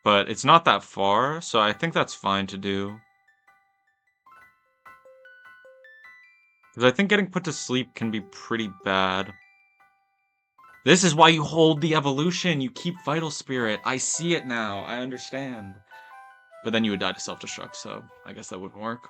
But it's not that far, so I think that's fine to do. Because I think getting put to sleep can be pretty bad. This is why you hold the evolution. You keep Vital Spirit. I see it now. I understand. But then you would die to self-destruct, so I guess that wouldn't work.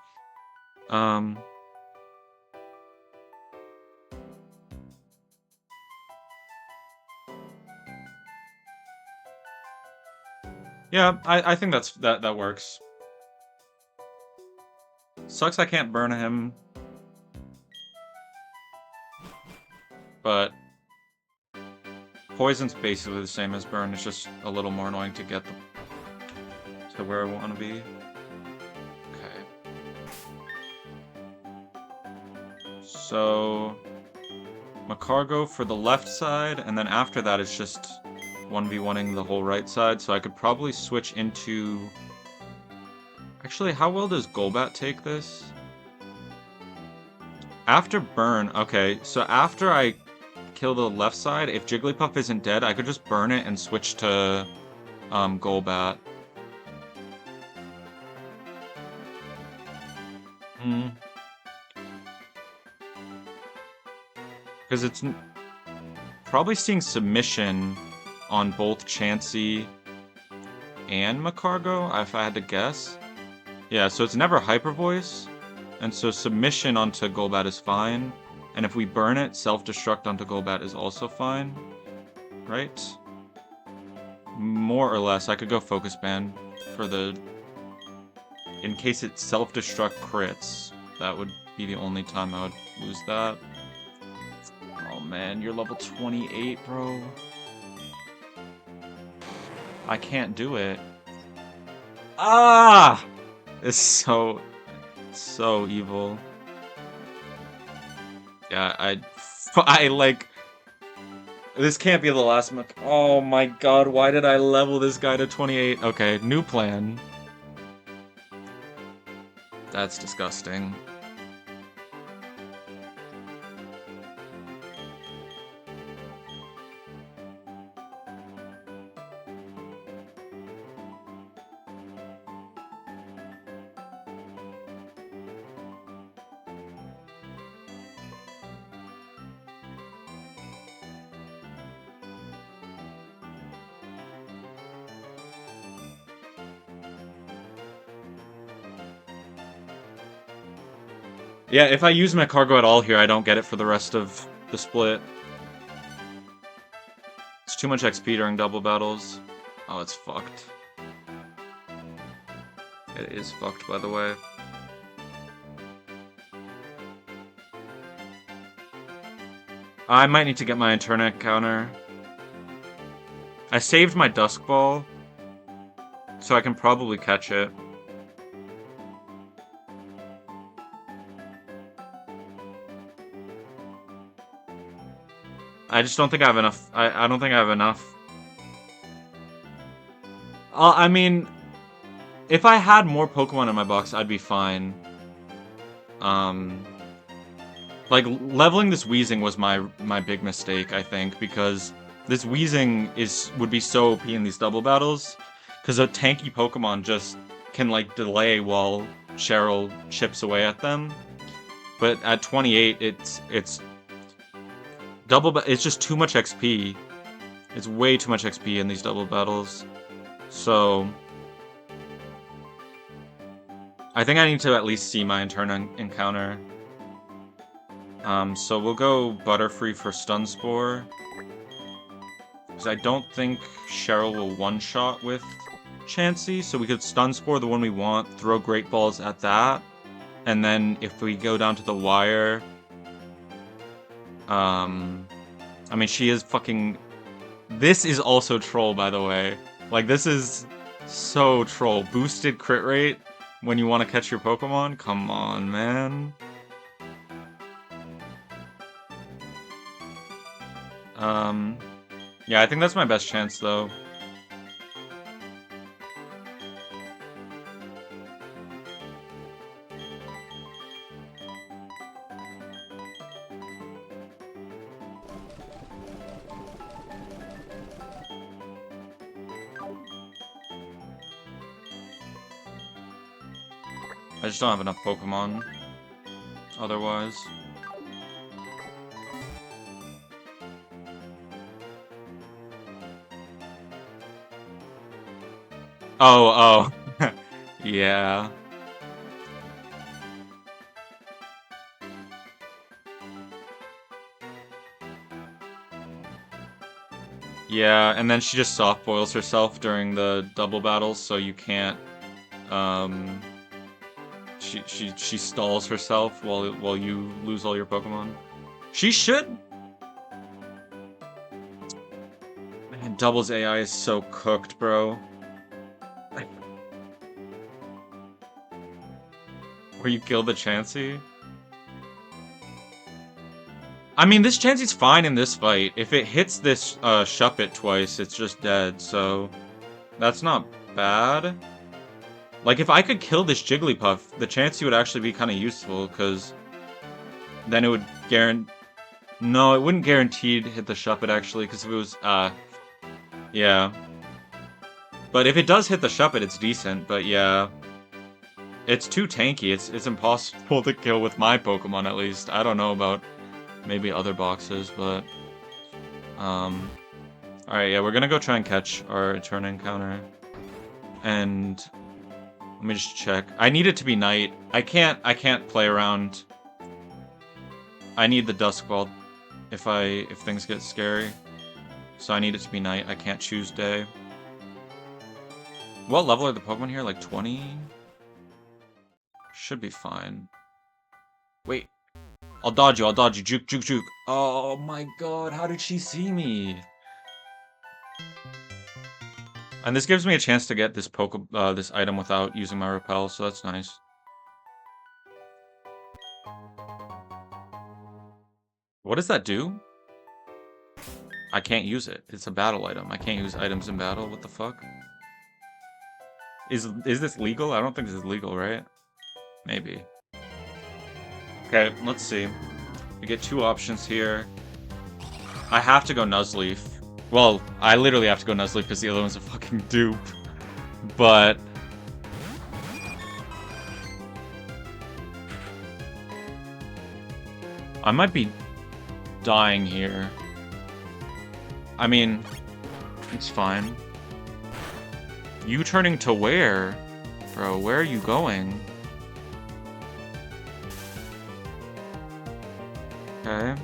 Yeah, I think that works. Sucks I can't burn him. But poison's basically the same as burn. It's just a little more annoying to get to where I want to be. Okay. So Macargo for the left side, and then after that it's just 1v1ing the whole right side, so I could probably switch into... Actually, how well does Golbat take this? After burn, okay, so after I kill the left side, if Jigglypuff isn't dead, I could just burn it and switch to Golbat. Because it's probably seeing Submission on both Chansey and Macargo, if I had to guess. Yeah, so it's never Hyper Voice, and so Submission onto Golbat is fine. And if we burn it, Self-Destruct onto Golbat is also fine. Right? More or less. I could go Focus Band for the... In case it Self-Destruct crits, that would be the only time I would lose that. Oh man, you're level 28, bro. I can't do it. Ah! It's so evil. Yeah, I like... This can't be the last month. Oh my god, why did I level this guy to 28? Okay, new plan. That's disgusting. Yeah, if I use my cargo at all here, I don't get it for the rest of the split. It's too much XP during double battles. Oh, it's fucked. It is fucked, by the way. I might need to get my Eterna counter. I saved my Dusk Ball, so I can probably catch it. I just don't think I have enough. I don't think I have enough. I mean, if I had more Pokemon in my box, I'd be fine. Like, leveling this Weezing was my big mistake, I think, because this Weezing would be so OP in these double battles, because a tanky Pokemon just can, like, delay while Cheryl chips away at them. But at 28, it's just too much XP. It's way too much XP in these double battles. So I think I need to at least see my Eterna encounter. So we'll go Butterfree for Stun Spore. Because I don't think Cheryl will one-shot with Chansey, so we could Stun Spore the one we want, throw Great Balls at that, and then if we go down to the wire... I mean, she is fucking... This is also troll, by the way. Like, this is so troll. Boosted crit rate when you want to catch your Pokemon? Come on, man. Yeah, I think that's my best chance, though. I just don't have enough Pokemon. Otherwise. Oh. Yeah. Yeah, and then she just soft boils herself during the double battles, so you can't, she stalls herself while you lose all your Pokemon. She should... Man, Doubles AI is so cooked, bro. Where you kill the Chansey? I mean, this Chansey's fine in this fight. If it hits this Shuppet twice, it's just dead, so... That's not bad. Like, if I could kill this Jigglypuff, the Chansey would actually be kind of useful, because... Then it would guarantee... No, it wouldn't guaranteed hit the Shuppet, actually, because if it was, yeah. But if it does hit the Shuppet, it's decent, but yeah. It's too tanky. It's impossible to kill with my Pokemon, at least. I don't know about maybe other boxes, but... Alright, yeah, we're gonna go try and catch our Eterna encounter. And... Let me just check. I need it to be night. I can't play around. I need the Dusk Ball if things get scary. So I need it to be night. I can't choose day. What level are the Pokemon here? Like 20? Should be fine. Wait. I'll dodge you. I'll dodge you. Juke, juke, juke. Oh my god. How did she see me? And this gives me a chance to get this this item without using my repel, so that's nice. What does that do? I can't use it. It's a battle item. I can't use items in battle. What the fuck? Is this legal? I don't think this is legal, right? Maybe. Okay, let's see. We get two options here. I have to go Nuzleaf. Well, I literally have to go Nuzleaf because the other one's a fucking dupe. But... I might be dying here. I mean, it's fine. You turning to where? Bro, where are you going? Okay.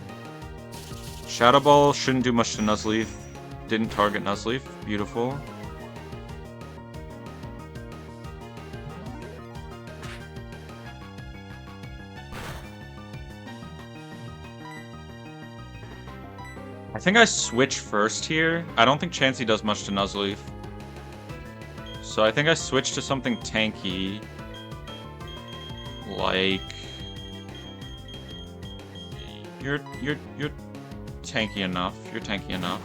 Shadow Ball shouldn't do much to Nuzleaf. Didn't target Nuzleaf. Beautiful. I think I switch first here. I don't think Chansey does much to Nuzleaf. So I think I switch to something tanky. Like... You're tanky enough. You're tanky enough.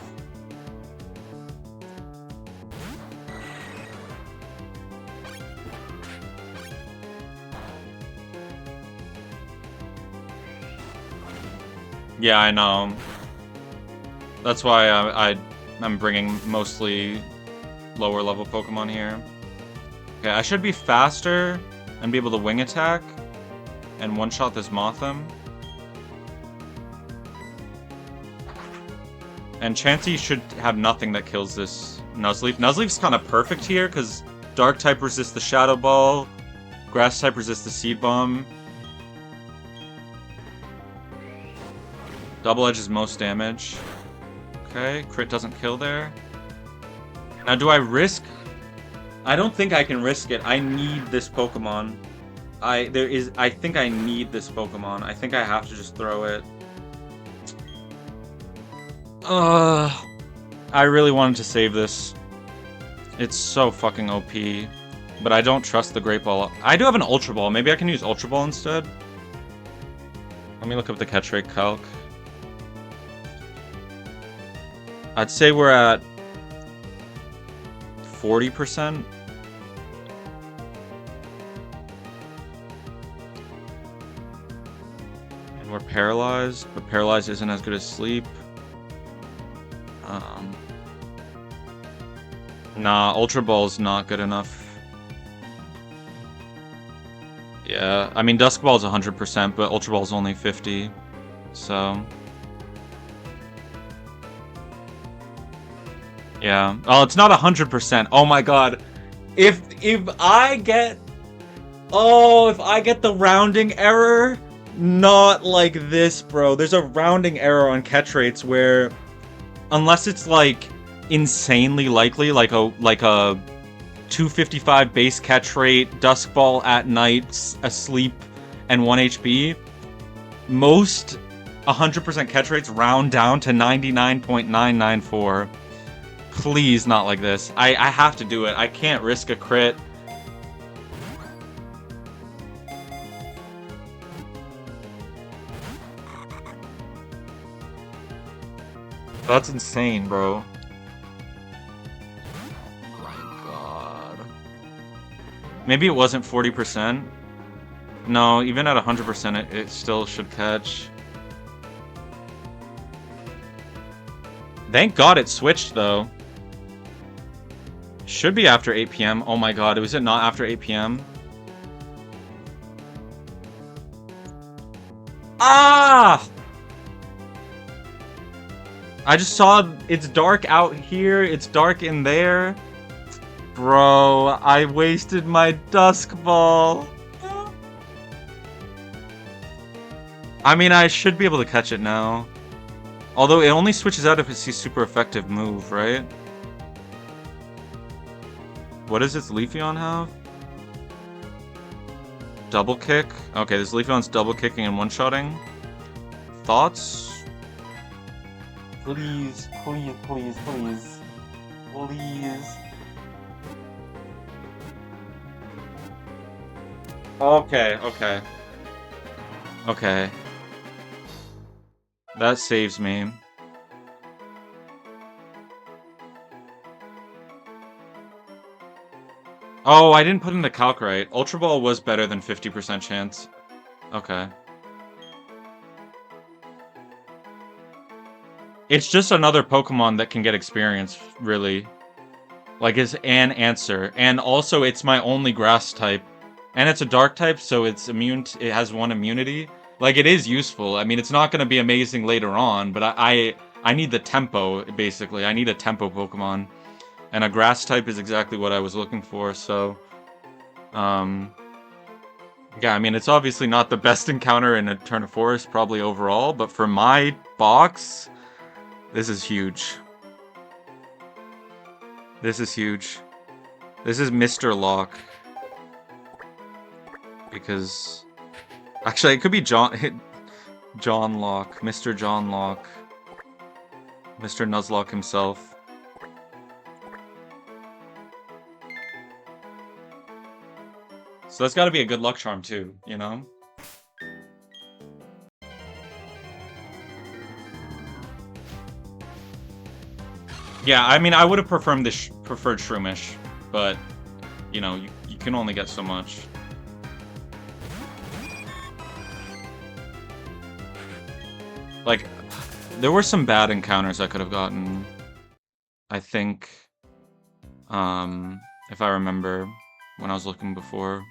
Yeah, I know. That's why I'm bringing mostly lower level Pokemon here. Okay, I should be faster and be able to wing attack and one-shot this Mothim. And Chansey should have nothing that kills this Nuzleaf. Nuzleaf's kind of perfect here because Dark type resists the Shadow Ball, Grass type resists the Seed Bomb. Double Edge is most damage. Okay, crit doesn't kill there. Now, do I risk? I don't think I can risk it. I need this Pokemon. I think I need this Pokemon. I think I have to just throw it. I really wanted to save this. It's so fucking OP. But I don't trust the Great Ball. I do have an Ultra Ball. Maybe I can use Ultra Ball instead. Let me look up the catch rate calc. I'd say we're at 40%. And we're paralyzed, but paralyzed isn't as good as sleep. Nah, Ultra Ball's not good enough. Yeah, I mean, Dusk Ball's 100%, but Ultra Ball's only 50, so... Yeah. Oh, it's not 100%. Oh my god. If I get... Oh, if I get the rounding error... Not like this, bro. There's a rounding error on catch rates where... Unless it's, like, insanely likely, like a 255 base catch rate, Dusk Ball at night, asleep, and 1 HP, most 100% catch rates round down to 99.994. Please, not like this. I have to do it. I can't risk a crit. That's insane, bro. Oh my god. Maybe it wasn't 40%. No, even at 100%, it still should catch. Thank god it switched, though. Should be after 8 PM. Oh my god, was it not after 8 PM? Ah! I just saw it's dark out here, it's dark in there. Bro, I wasted my Dusk Ball. I mean, I should be able to catch it now. Although it only switches out if it's a super effective move, right? What does its Leafeon have? Double kick. Okay, this Leafeon's double kicking and one-shotting. Thoughts? Please, please, please, please. Please. Okay, okay. Okay. That saves me. Oh, I didn't put in the calc right. Ultra Ball was better than 50% chance. Okay. It's just another Pokemon that can get experience, really. Like, it's an answer. And also, it's my only grass type. And it's a dark type, so it's immune. It has one immunity. Like, it is useful. I mean, it's not going to be amazing later on, but I need the tempo, basically. I need a tempo Pokemon. And a grass type is exactly what I was looking for, so... Yeah, I mean, it's obviously not the best encounter in Eterna Forest, probably overall, but for my box, this is huge. This is huge. This is Mr. Locke. Because... Actually, it could be John Locke. Mr. John Locke. Mr. Nuzlocke himself. So that's gotta be a good luck charm too, you know? Yeah, I mean, I would have preferred Shroomish, but, you know, you can only get so much. Like, there were some bad encounters I could have gotten. I think, if I remember when I was looking before.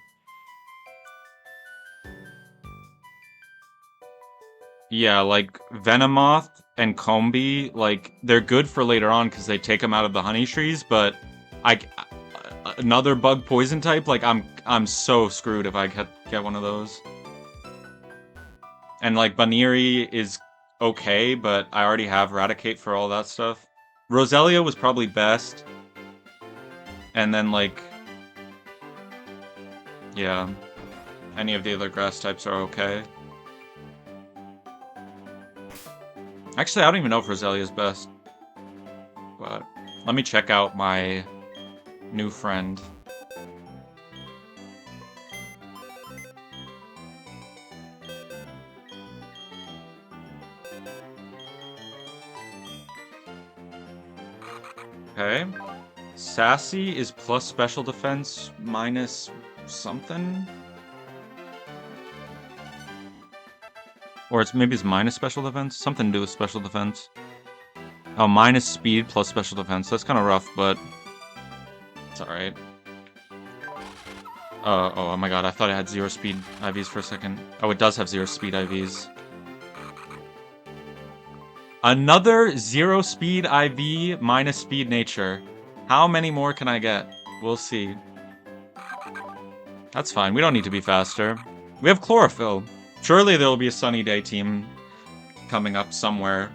Yeah, like, Venomoth and Combee, like, they're good for later on because they take them out of the honey trees, but another bug poison type, like, I'm so screwed if I get one of those. And, like, Baniri is okay, but I already have Raticate for all that stuff. Roselia was probably best. And then, like... Yeah. Any of the other grass types are okay. Actually, I don't even know if Roselia is best. But let me check out my new friend. Okay. Sassy is plus special defense minus something? Or maybe it's minus special defense? Something to do with special defense. Oh, minus speed plus special defense. That's kind of rough, but it's alright. Oh my god, I thought it had 0 speed IVs for a second. Oh, it does have 0 speed IVs. Another 0 speed IV minus speed nature. How many more can I get? We'll see. That's fine, we don't need to be faster. We have Chlorophyll. Surely there will be a sunny day team coming up somewhere.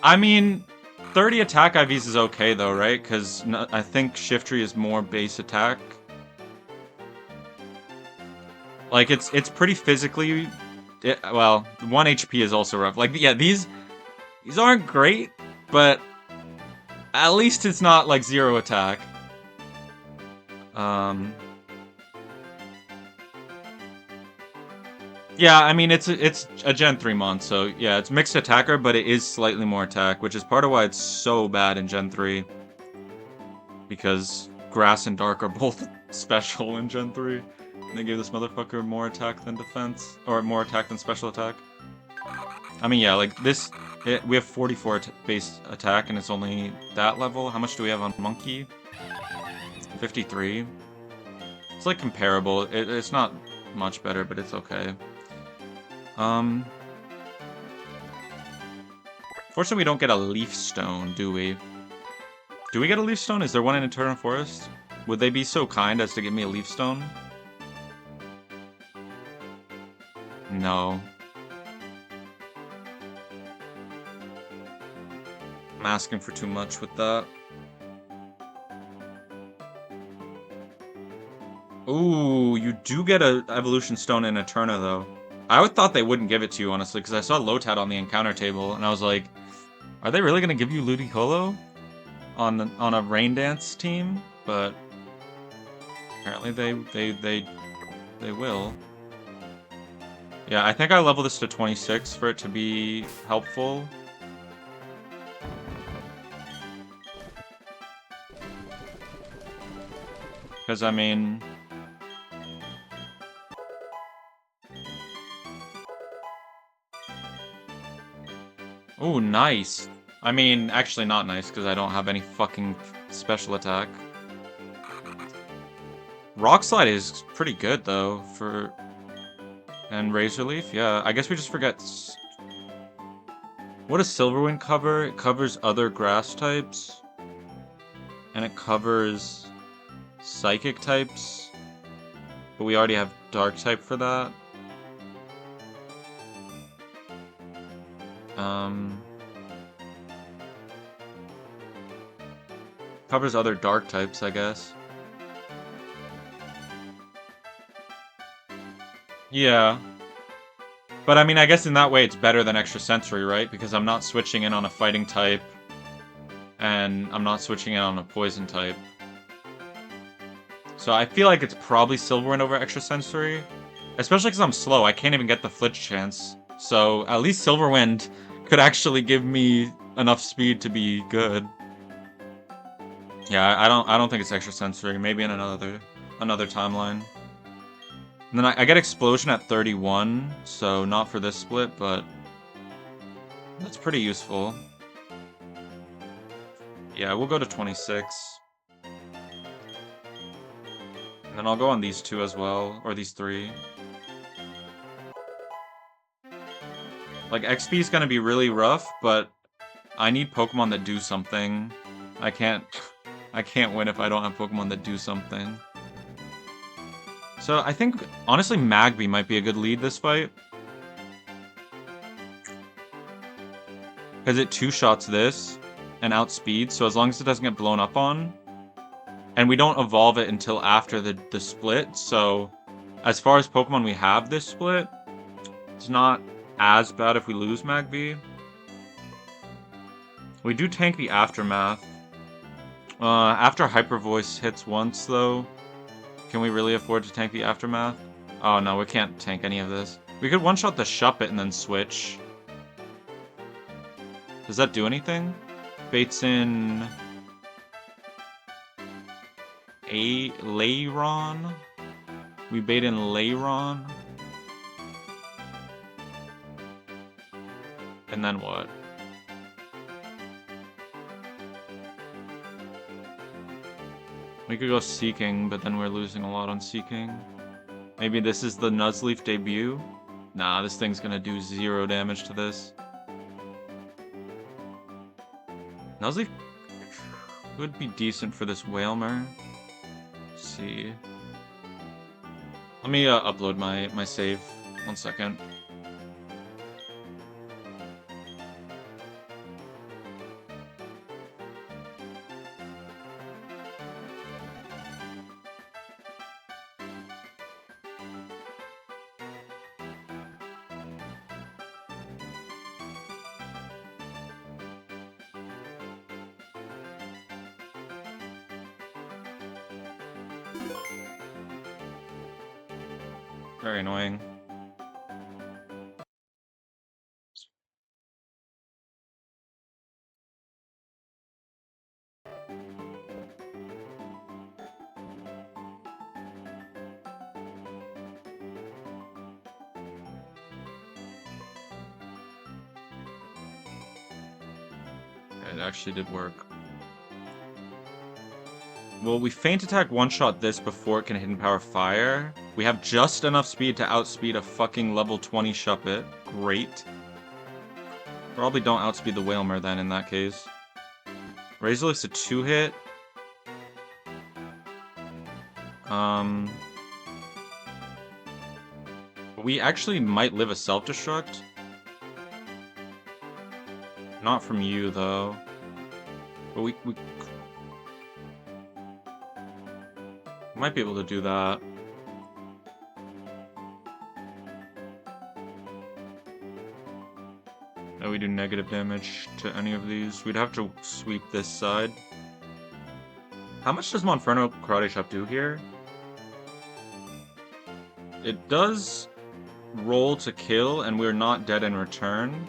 I mean, 30 attack IVs is okay though, right? Because I think Shiftry is more base attack. Like, it's pretty physically... well, 1 HP is also rough. Like, yeah, these aren't great, but at least it's not, like, 0 attack. Yeah, I mean, it's a Gen 3 mon, so yeah, it's mixed attacker, but it is slightly more attack, which is part of why it's so bad in Gen 3. Because Grass and Dark are both special in Gen 3. And they gave this motherfucker more attack than defense, or more attack than special attack. I mean, yeah, like, this, we have 44 base attack, and it's only that level. How much do we have on Monkey? 53. It's, like, comparable. It's not much better, but it's okay. Fortunately, we don't get a Leaf Stone, do we? Do we get a Leaf Stone? Is there one in Eterna Forest? Would they be so kind as to give me a Leaf Stone? No. I'm asking for too much with that. Ooh, you do get a evolution stone in Eterna though. I would thought they wouldn't give it to you honestly, because I saw Lotad on the encounter table, and I was like, are they really gonna give you Ludicolo on a rain dance team? But apparently they will. Yeah, I think I level this to 26 for it to be helpful. Because, I mean... Ooh, nice. I mean, actually not nice, because I don't have any fucking special attack. Rock Slide is pretty good, though, for... And Razor Leaf? Yeah, I guess we just forget... What does Silverwind cover? It covers other grass types. And it covers... Psychic types. But we already have Dark type for that. Covers other Dark types, I guess. Yeah. But I mean, I guess in that way it's better than Extrasensory, right? Because I'm not switching in on a fighting type. And I'm not switching in on a poison type. So I feel like it's probably Silverwind over Extrasensory. Especially because I'm slow, I can't even get the Flitch chance. So at least Silverwind could actually give me enough speed to be good. Yeah, I don't think it's Extrasensory. Maybe in another timeline. And then I get Explosion at 31, so not for this split, but that's pretty useful. Yeah, we'll go to 26. And then I'll go on these two as well, or these three. Like, XP is gonna be really rough, but I need Pokemon that do something. I can't win if I don't have Pokemon that do something. So I think, honestly, Magby might be a good lead this fight. Because it two-shots this and outspeeds, so as long as it doesn't get blown up on. And we don't evolve it until after the split, so as far as Pokemon we have this split, it's not as bad if we lose Magby. We do tank the Aftermath. After Hyper Voice hits once, though, can we really afford to tank the Aftermath? Oh no, we can't tank any of this. We could one-shot the Shuppet and then switch. Does that do anything? Baits in... Lairon? We bait in Lairon? And then what? We could go Seeking, but then we're losing a lot on Seeking. Maybe this is the Nuzleaf debut? Nah, this thing's gonna do 0 damage to this. Nuzleaf would be decent for this Whalmer. Let's see. Let me upload my save. 1 second. Very annoying. It actually did work. Well, we Feint Attack one-shot this before it can Hidden Power Fire. We have just enough speed to outspeed a fucking level 20 Shuppet. Great. Probably don't outspeed the Whalmer then in that case. Razor Leaf's a 2-hit. We actually might live a Self-Destruct. Not from you, though. But we might be able to do that. No, we do negative damage to any of these. We'd have to sweep this side. How much does Monferno Karate Chop do here? It does roll to kill, and we're not dead in return.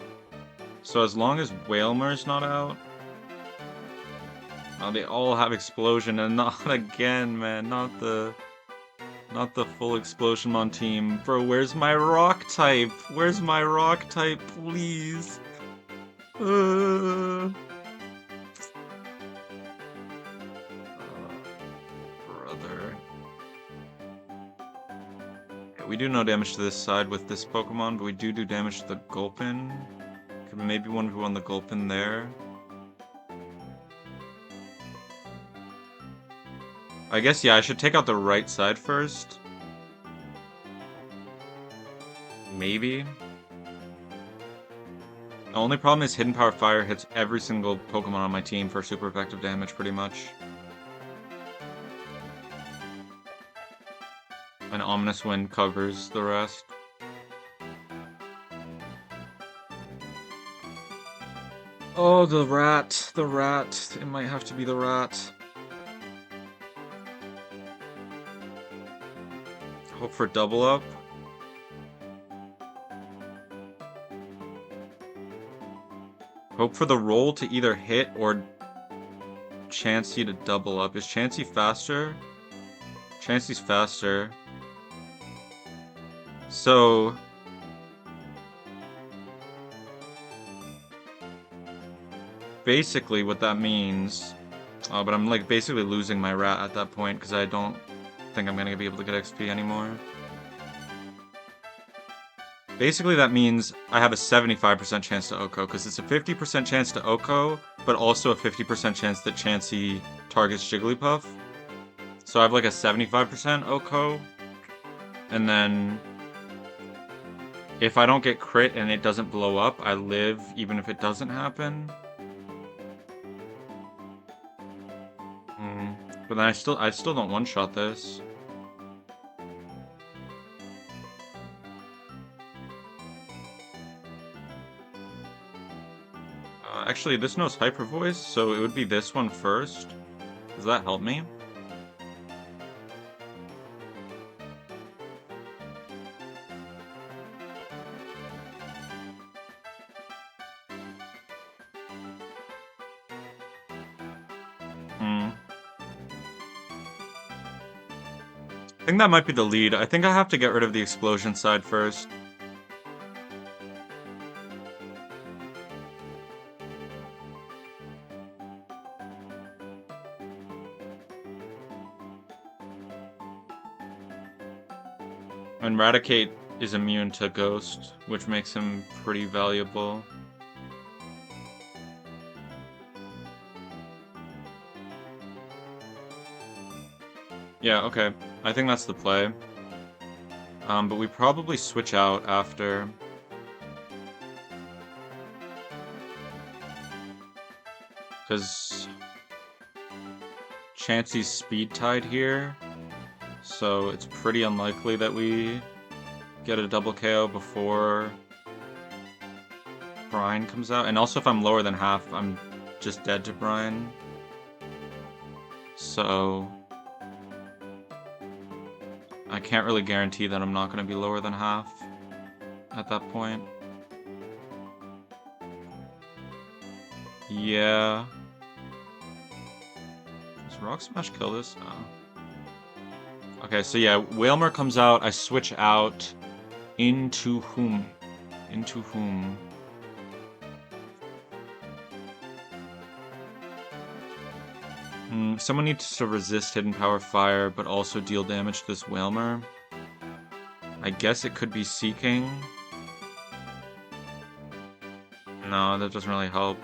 So as long as Whalmer's not out... Oh, they all have explosion, and not again, man. Not the full explosion on team. Bro, where's my rock type? Where's my rock type, please? Brother. Yeah, we do no damage to this side with this Pokemon, but we do damage to the Gulpin. Could maybe 1v1 the Gulpin there. I guess, yeah, I should take out the right side first. Maybe. The only problem is Hidden Power Fire hits every single Pokemon on my team for super effective damage, pretty much. And Ominous Wind covers the rest. Oh, the rat. The rat. It might have to be the rat. Hope for double up. Hope for the roll to either hit or Chansey to double up. Is Chansey faster? Chansey's faster. So... basically what that means... Oh, but I'm like basically losing my rat at that point because I don't think I'm gonna be able to get XP anymore. Basically that means I have a 75% chance to OHKO, because it's a 50% chance to OHKO, but also a 50% chance that Chansey targets Jigglypuff. So I have like a 75% OHKO, and then if I don't get crit and it doesn't blow up, I live even if it doesn't happen. But then I still don't one-shot this. Actually, this knows Hyper Voice, so it would be this one first. Does that help me? I think that might be the lead. I think I have to get rid of the explosion side first. And Raticate is immune to Ghost, which makes him pretty valuable. Yeah, okay. I think that's the play. But we probably switch out after. Because Chansey's speed tied here. So it's pretty unlikely that we get a double KO before Brine comes out. And also if I'm lower than half, I'm just dead to Brine. So I can't really guarantee that I'm not going to be lower than half at that point. Yeah. Does Rock Smash kill this? No. Okay, so yeah, Whalmer comes out, I switch out into whom? Into whom? Someone needs to resist Hidden Power Fire, but also deal damage to this Whalmer. I guess it could be Seeking. No, that doesn't really help.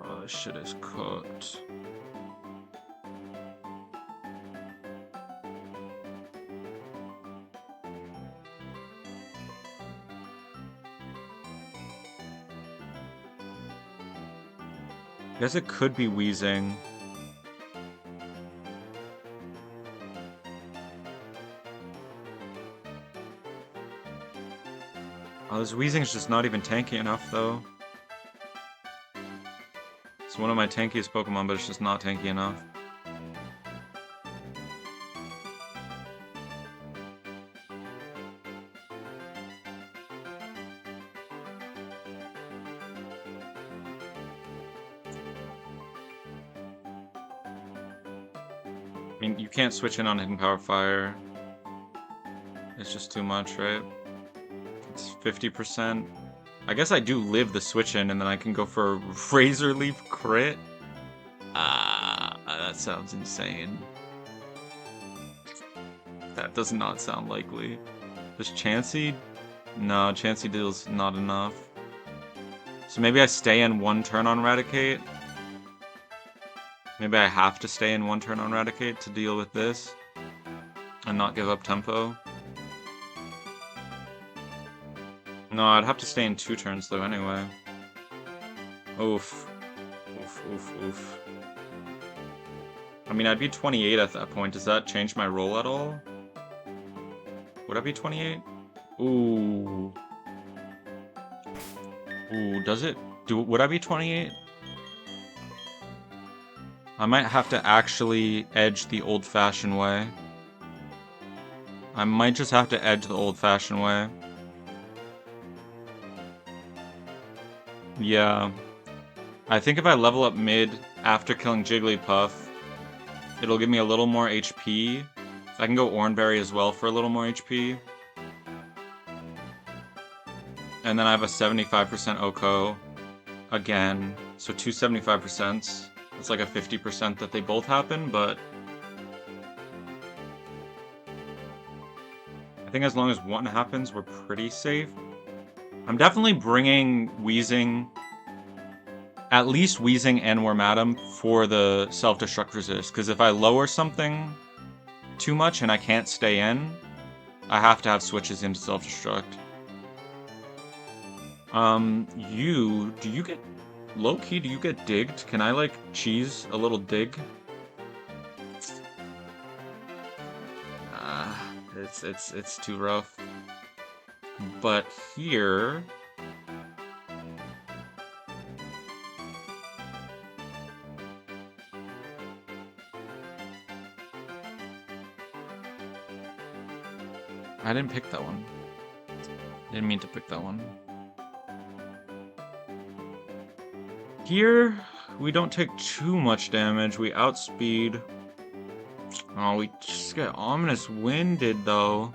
Oh, this shit is cooked. I guess it could be Weezing. Oh, this Weezing's just not even tanky enough, though. It's one of my tankiest Pokemon, but it's just not tanky enough. I mean, you can't switch in on Hidden Power Fire. It's just too much, right? It's 50%. I guess I do live the switch in, and then I can go for a Razor Leaf crit. That sounds insane. That does not sound likely. Does Chansey? No, Chansey deals not enough. So maybe I stay in one turn on Raticate. Maybe I have to stay in one turn on Raticate to deal with this and not give up tempo. No, I'd have to stay in 2 turns though anyway. Oof. Oof, oof, oof. I mean, I'd be 28 at that point. Does that change my roll at all? Would I be 28? Ooh. Ooh, does it? Would I be 28? I might have to actually edge the old-fashioned way. I might just have to edge the old-fashioned way. Yeah. I think if I level up mid after killing Jigglypuff, it'll give me a little more HP. I can go Oranberry as well for a little more HP. And then I have a 75% OHKO again. So 2 75%. It's like a 50% that they both happen, but I think as long as one happens, we're pretty safe. I'm definitely bringing Weezing, at least Weezing and Wormadam for the self-destruct resist, because if I lower something too much and I can't stay in, I have to have switches into self-destruct. Do you get, low-key, do you get digged? Can I, like, cheese a little dig? It's too rough. But here... I didn't pick that one. Didn't mean to pick that one. Here, we don't take too much damage. We outspeed. Oh, we just get Ominous Winded, though.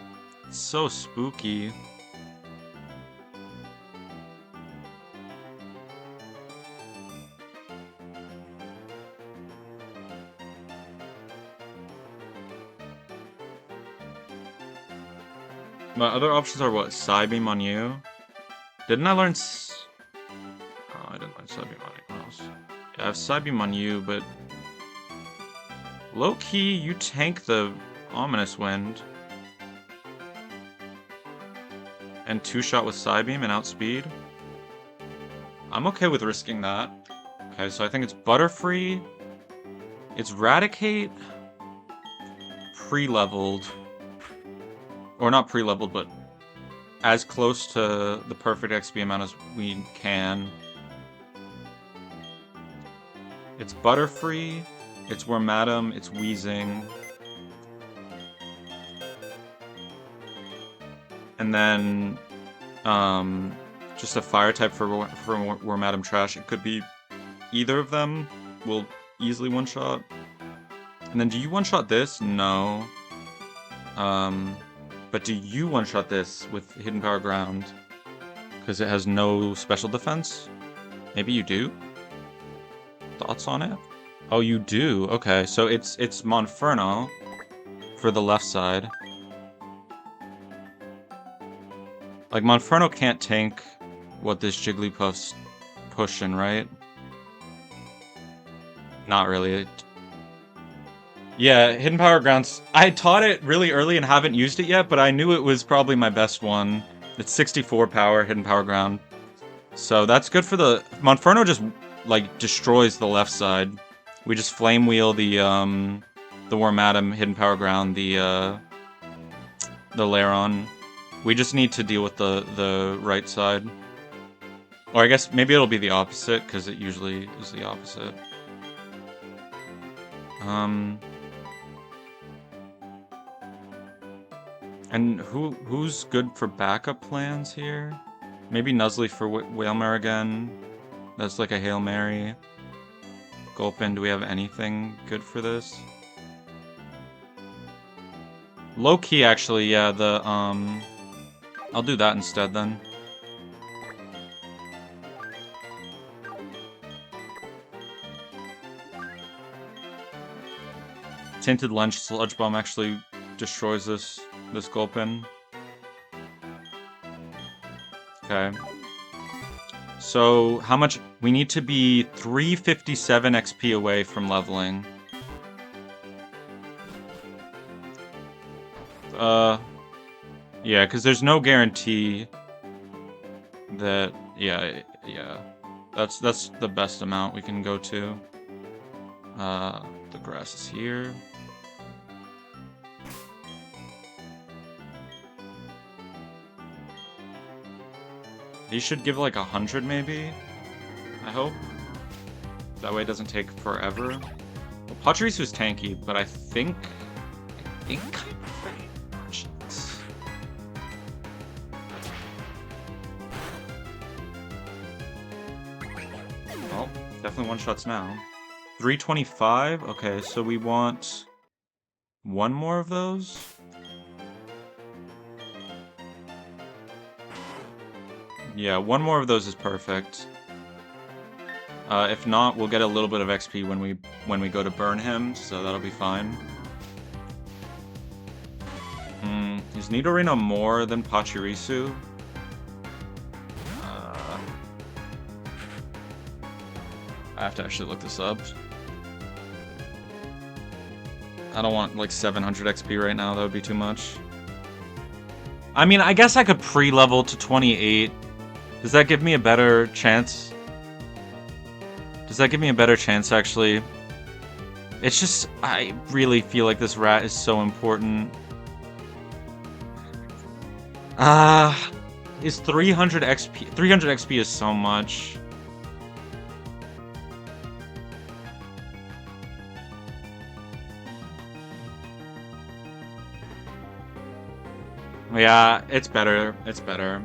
It's so spooky. My other options are what? Psybeam on you? Didn't I learn Oh, I didn't learn Psybeam on anyone else. Yeah, I have Psybeam on you, but... low-key, you tank the Ominous Wind. And 2-shot with Psybeam and outspeed. I'm okay with risking that. Okay, so I think it's Butterfree. It's Raticate. Pre-leveled. Or not pre-leveled, but as close to the perfect XP amount as we can. It's Butterfree, it's Wormadam, it's Weezing. And then, just a Fire type for Wormadam Trash. It could be either of them. Will easily one-shot. And then do you one-shot this? No. But do you one-shot this with Hidden Power Ground? Because it has no special defense? Maybe you do? Thoughts on it? Oh, you do? Okay, so it's Monferno for the left side. Like, Monferno can't tank what this Jigglypuff's pushing, right? Not really. Yeah, Hidden Power Grounds. I taught it really early and haven't used it yet, but I knew it was probably my best one. It's 64 power, Hidden Power Ground. So that's good for the... Monferno just, like, destroys the left side. We just Flame Wheel the Wormadam Hidden Power Ground, the Lairon, We just need to deal with the right side. Or I guess maybe it'll be the opposite, because it usually is the opposite. And who's good for backup plans here? Maybe Nuzlocke for Whalmer again. That's like a Hail Mary. Gulpin, do we have anything good for this? Low key, actually, yeah, I'll do that instead then. Tainted Sludge Bomb actually destroys this Gulpin. Okay. So, how much? We need to be 357 XP away from leveling. Yeah, because there's no guarantee that, yeah. That's the best amount we can go to. The grass is here. He should give like 100 maybe, I hope. That way it doesn't take forever. Well, Pachirisu's tanky, but I think well, definitely one-shots now. 325? Okay, so we want one more of those? Yeah, one more of those is perfect. If not, we'll get a little bit of XP when we go to burn him, so that'll be fine. Is Nidorino more than Pachirisu? I have to actually look this up. I don't want like 700 XP right now, that would be too much. I mean, I guess I could pre-level to 28. Does that give me a better chance? Does that give me a better chance, actually? It's just, I really feel like this rat is so important. Is 300 XP... 300 XP is so much. Yeah, it's better. It's better.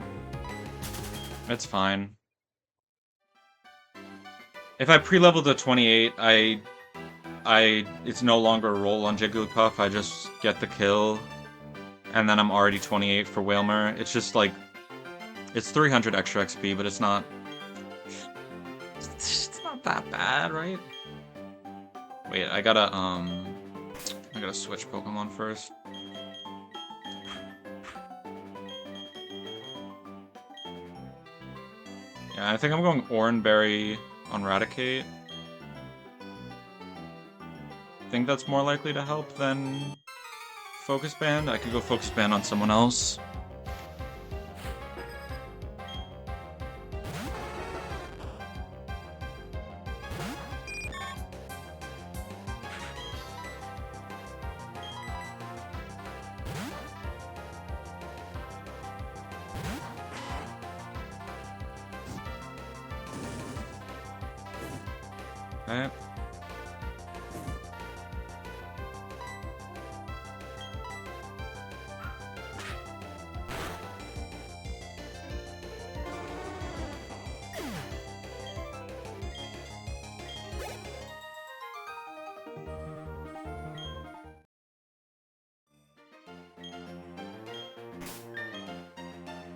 It's fine. If I pre-level to 28, it's no longer a roll on Jigglypuff. I just get the kill, and then I'm already 28 for Whalmer. It's just like, it's 300 extra XP, but it's not that bad, right? Wait, I gotta switch Pokemon first. Yeah, I think I'm going Oranberry on Raticate. I think that's more likely to help than Focus Band. I could go Focus Band on someone else. Okay.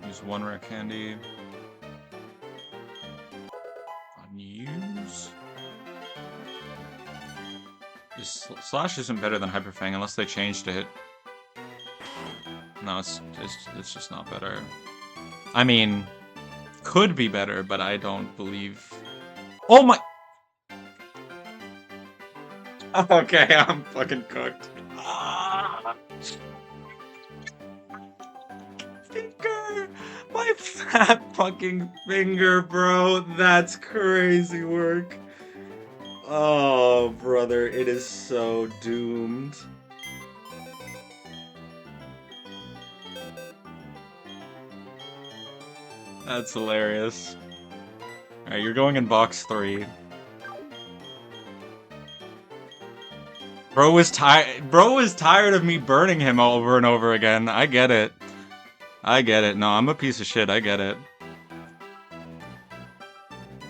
Use one rare candy. Unuse. This Slash isn't better than Hyper Fang unless they changed it. No, it's just not better. I mean, could be better, but I don't believe. Oh my. Okay, I'm fucking cooked. Finger! My fat fucking finger, bro. That's crazy work. Oh, brother, it is so doomed. That's hilarious. Alright, you're going in box 3. Bro was tired of me burning him over and over again. I get it. I get it. No, I'm a piece of shit. I get it.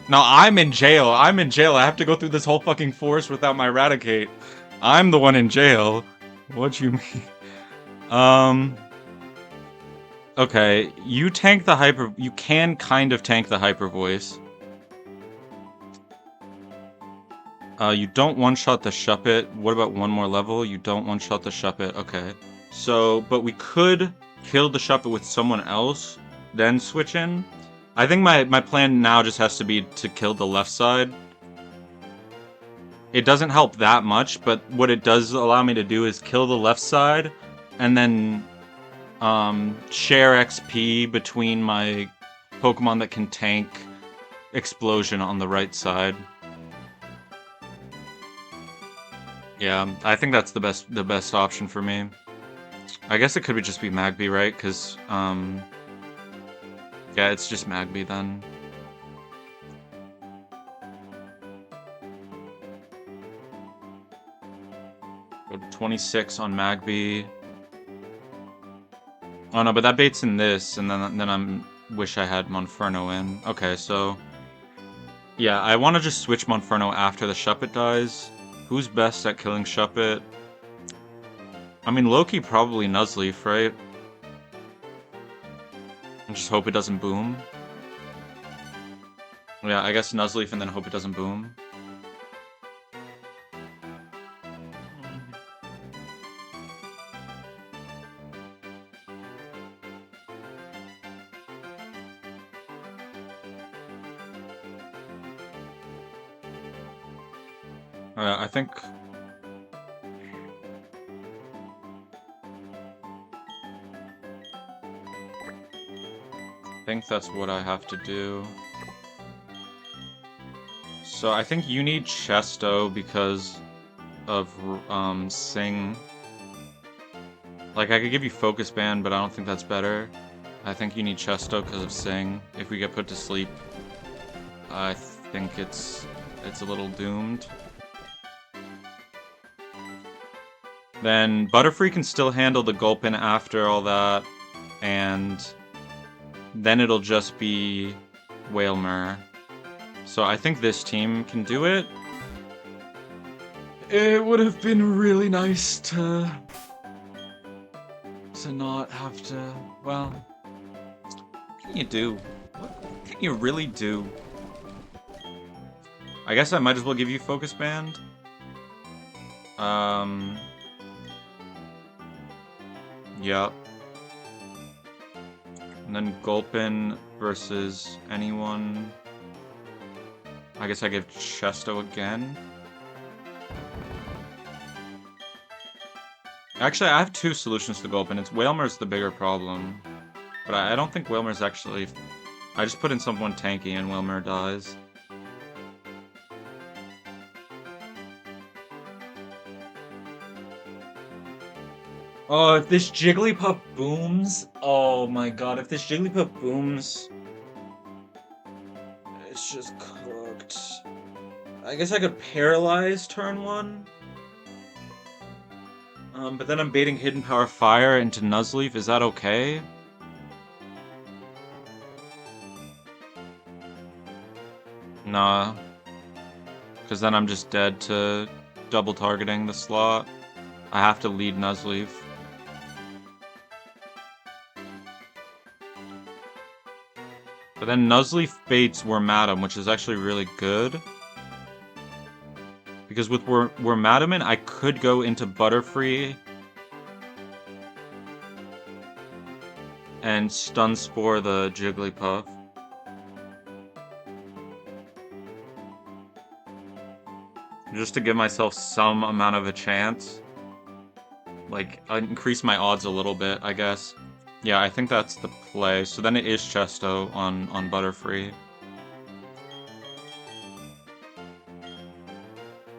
No, I'm in jail. I'm in jail. I have to go through this whole fucking forest without my Eradicate. I'm the one in jail. What you mean? Okay, you tank the hyper... You can kind of tank the hyper voice. You don't one-shot the Shuppet. What about one more level? You don't one-shot the Shuppet. Okay. So, but we could kill the Shuppet with someone else, then switch in. I think my plan now just has to be to kill the left side. It doesn't help that much, but what it does allow me to do is kill the left side, and then share XP between my Pokemon that can tank Explosion on the right side. Yeah, I think that's the best option for me. I guess it could just be Magby, right? Because, yeah, it's just Magby then. Go to 26 on Magby. Oh no, but that bait's in this, and then I'm wish I had Monferno in. Okay, so yeah, I want to just switch Monferno after the Shuppet dies. Who's best at killing Shuppet? I mean, Loki probably Nuzleaf, right? And just hope it doesn't boom. Yeah, I guess Nuzleaf and then hope it doesn't boom. I think that's what I have to do. So I think you need Chesto because of Sing. Like, I could give you Focus Band, but I don't think that's better. I think you need Chesto because of Sing. If we get put to sleep, I think it's a little doomed. Then Butterfree can still handle the Gulpin after all that, and then it'll just be Whalmer. So I think this team can do it. It would have been really nice to not have to, well, what can you do? What can you really do? I guess I might as well give you Focus Band. Yep. And then Gulpin versus anyone. I guess I give Chesto again. Actually, I have two solutions to Gulpin. It's Whalmer's the bigger problem. But I don't think Whalmer's actually... I just put in someone tanky and Whalmer dies. Oh, if this Jigglypuff booms... Oh my god, if this Jigglypuff booms... It's just cooked. I guess I could paralyze turn 1. But then I'm baiting Hidden Power Fire into Nuzleaf. Is that okay? Nah. Because then I'm just dead to double targeting the slot. I have to lead Nuzleaf. But then Nuzleaf baits Wormadam, which is actually really good. Because with Wormadamin, I could go into Butterfree and Stun Spore the Jigglypuff. Just to give myself some amount of a chance. Like, increase my odds a little bit, I guess. Yeah, I think that's the play. So then it is Chesto on Butterfree.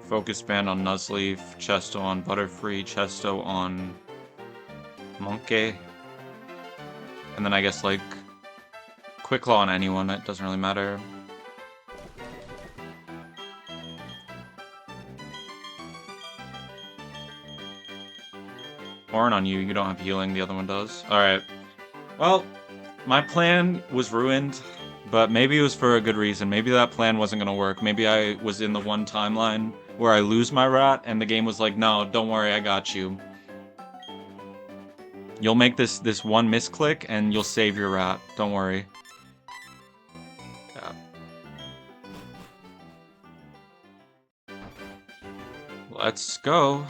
Focus Band on Nuzleaf, Chesto on Butterfree, Chesto on Monkey. And then I guess, like, Quick Claw on anyone, it doesn't really matter. Horn on you, you don't have healing, the other one does. Alright. Well, my plan was ruined, but maybe it was for a good reason. Maybe that plan wasn't gonna work. Maybe I was in the one timeline where I lose my rat, and the game was like, no, don't worry, I got you. You'll make this one misclick, and you'll save your rat. Don't worry. Yeah. Let's go.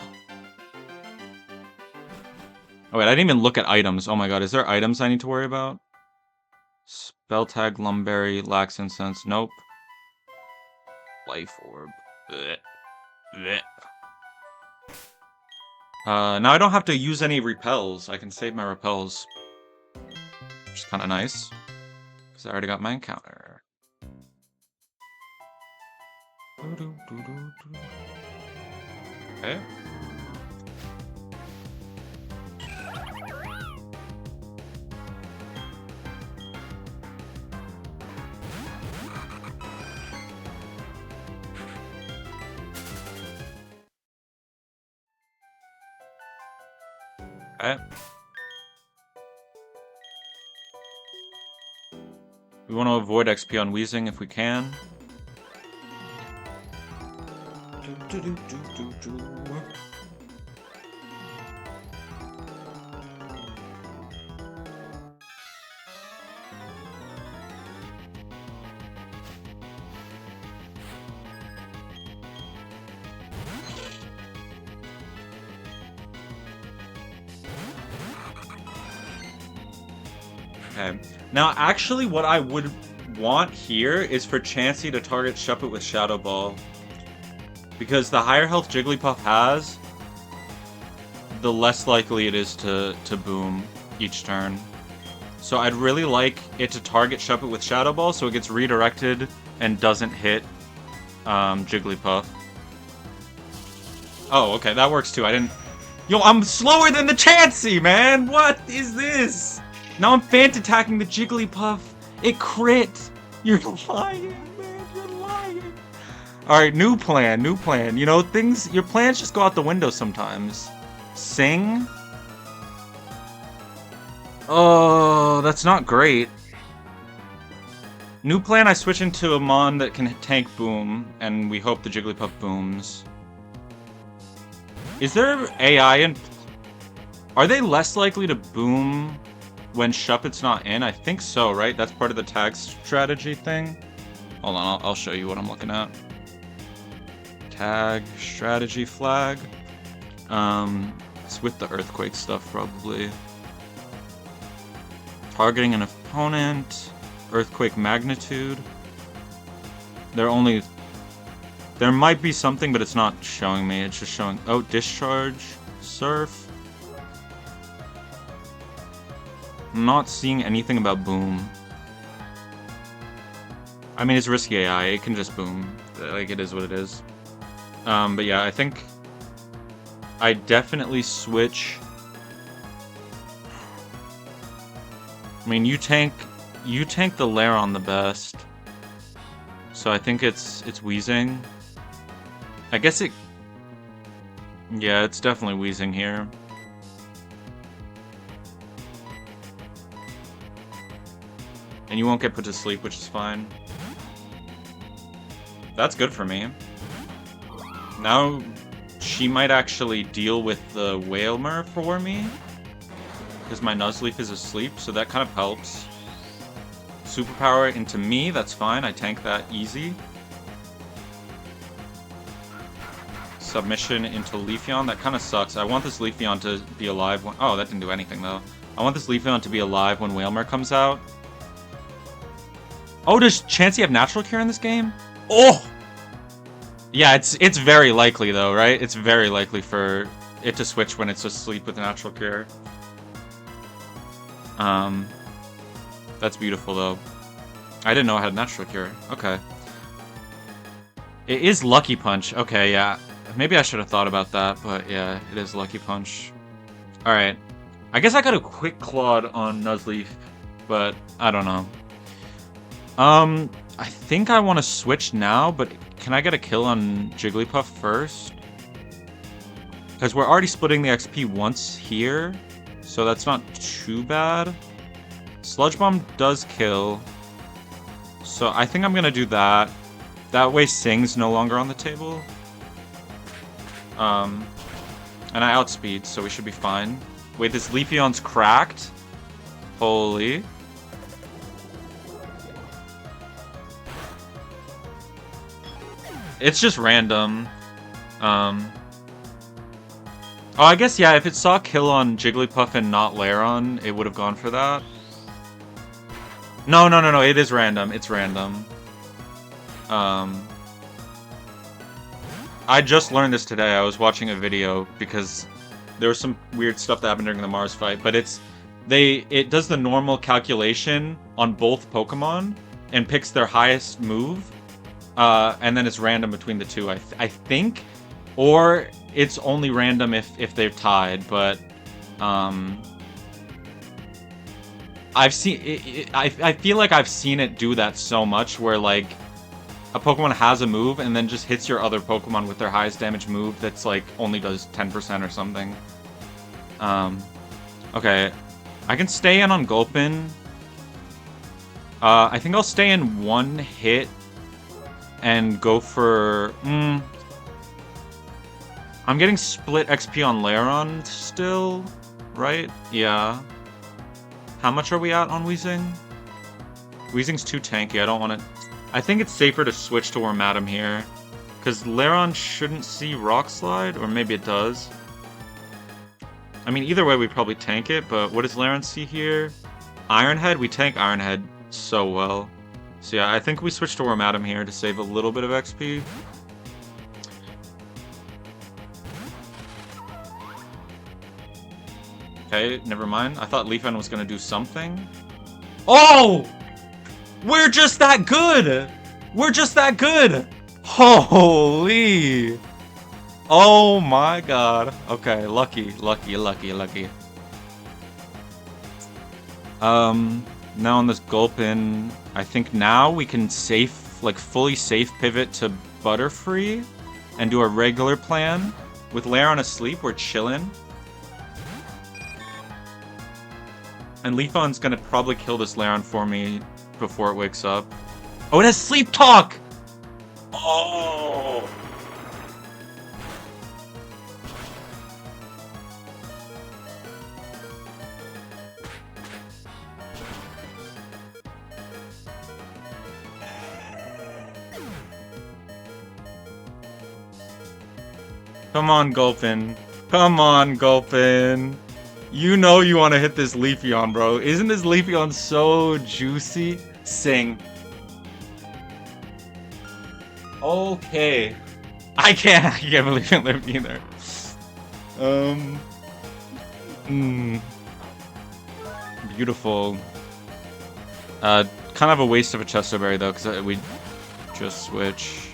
Oh wait, I didn't even look at items. Oh my god, is there items I need to worry about? Spell tag, Lumberry, Lax Incense. Nope. Life Orb. Blech. Blech. Now I don't have to use any repels. I can save my repels. Which is kind of nice. Because I already got my encounter. Okay. Okay. We want to avoid XP on Wheezing if we can. Okay. Now, actually, what I would want here is for Chansey to target Shuppet with Shadow Ball. Because the higher health Jigglypuff has, the less likely it is to boom each turn. So I'd really like it to target Shuppet with Shadow Ball so it gets redirected and doesn't hit Jigglypuff. Oh, okay, that works too. I didn't... Yo, I'm slower than the Chansey, man! What is this? Now I'm Fant-attacking the Jigglypuff. It crit. You're lying, man. You're lying. Alright, new plan, new plan. You know, things... Your plans just go out the window sometimes. Sing? Oh, that's not great. New plan, I switch into a Mon that can tank Boom, and we hope the Jigglypuff booms. Is there AI in... Are they less likely to boom when Shuppet's not in? I think so, right? That's part of the tag strategy thing. Hold on, I'll show you what I'm looking at. Tag strategy flag. It's with the earthquake stuff, probably. Targeting an opponent. Earthquake magnitude. There might be something, but it's not showing me. It's just showing... Oh, discharge. Surf. I'm not seeing anything about boom. I mean, it's risky AI. It can just boom. Like, it is what it is. But yeah, I think I definitely switch. I mean, you tank the Lairon the best. So I think it's Wheezing. I guess it... Yeah, it's definitely Wheezing here. And you won't get put to sleep, which is fine. That's good for me. Now, she might actually deal with the Whalmer for me. Because my Nuzleaf is asleep, so that kind of helps. Superpower into me, that's fine. I tank that easy. Submission into Leafeon, that kind of sucks. I want this Leafeon to be alive when... Oh, that didn't do anything, though. I want this Leafeon to be alive when Whalmer comes out. Oh, does Chansey have Natural Cure in this game? Oh! Yeah, it's very likely, though, right? It's very likely for it to switch when it's asleep with Natural Cure. That's beautiful, though. I didn't know I had Natural Cure. Okay. It is Lucky Punch. Okay, yeah. Maybe I should have thought about that, but yeah, it is Lucky Punch. Alright. I guess I got a Quick Clawed on Nuzleaf, but I don't know. I think I want to switch now, but can I get a kill on Jigglypuff first? Because we're already splitting the XP once here, so that's not too bad. Sludge Bomb does kill, so I think I'm gonna do that. That way Sing's no longer on the table. And I outspeed, so we should be fine. Wait, this Leafeon's cracked? Holy. It's just random. Oh, I guess, yeah, if it saw kill on Jigglypuff and not Lairon, it would have gone for that. No, it is random. It's random. I just learned this today. I was watching a video because there was some weird stuff that happened during the Mars fight, but it does the normal calculation on both Pokemon and picks their highest move, and then it's random between the two, I think, or it's only random if they're tied, but I've seen I feel like I've seen it do that so much where like a Pokemon has a move and then just hits your other Pokemon with their highest damage move that's like only does 10% or something. Okay, I can stay in on Gulpin. I think I'll stay in one hit and go for... I'm getting split XP on Lairon still, right? Yeah. How much are we at on Weezing? Weezing's too tanky, I don't want to... I think it's safer to switch to Wormadam here, because Lairon shouldn't see Rock Slide, or maybe it does. I mean, either way, we probably tank it, but what does Lairon see here? Iron Head? We tank Iron Head so well. So yeah, I think we switch to Wormadam here to save a little bit of XP. Okay, never mind. I thought Leafeon was gonna do something. Oh! We're just that good! We're just that good! Holy! Oh my god. Okay, lucky. Now on this Gulpin, I think now we can fully safe pivot to Butterfree and do a regular plan. With Lairon asleep, we're chillin'. And Leafeon's gonna probably kill this Lairon for me before it wakes up. Oh, it has Sleep Talk! Oh! Come on, Gulpin. Come on, Gulpin. You know you want to hit this Leafeon, bro. Isn't this Leafeon so juicy? Sing. Okay. I can't believe it lived either. Beautiful. Kind of a waste of a Chesto Berry though, because we just switch.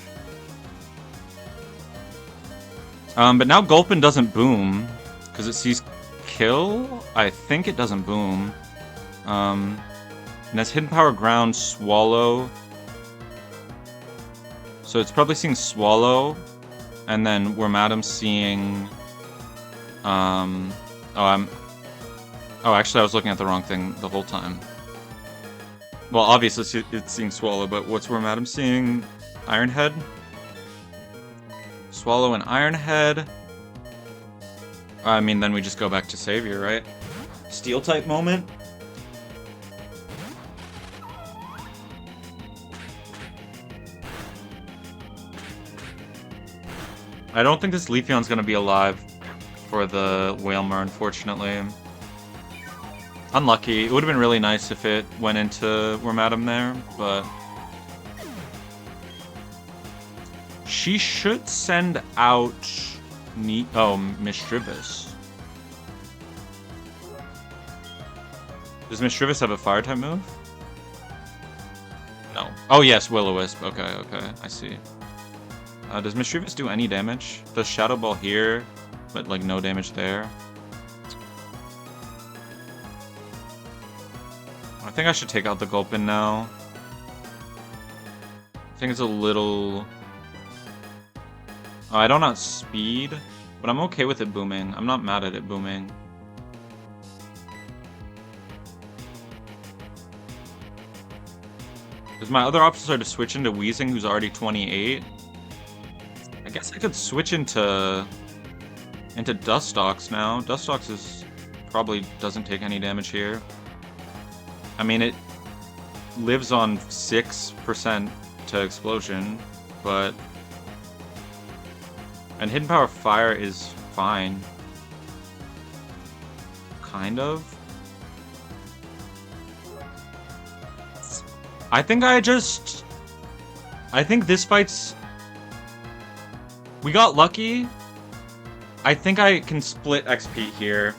But now Gulpin doesn't boom, because it sees kill? I think it doesn't boom. And has Hidden Power Ground, Swallow. So it's probably seeing Swallow, and then Wormadam seeing... Oh, actually I was looking at the wrong thing the whole time. Well, obviously it's seeing Swallow, but what's Wormadam seeing? Iron Head? Swallow and Iron Head. I mean, then we just go back to Savior, right? Steel type moment. I don't think this Leafeon's gonna be alive for the Wailmer, unfortunately. Unlucky. It would have been really nice if it went into Wormadam there, but... She should send out... Misdreavus. Does Misdreavus have a fire type move? No. Oh yes, Will-O-Wisp. Okay, I see. Does Misdreavus do any damage? Does Shadow Ball here, but like no damage there? I think I should take out the Gulpin now. I think it's a little... Oh, I don't outspeed, but I'm okay with it booming. I'm not mad at it booming. Because my other options are to switch into Wheezing, who's already 28. I guess I could switch into Dustox now. Dustox is probably doesn't take any damage here. I mean, it lives on 6% to explosion, but... And Hidden Power Fire is fine. Kind of. I think this fight's... We got lucky. I think I can split XP here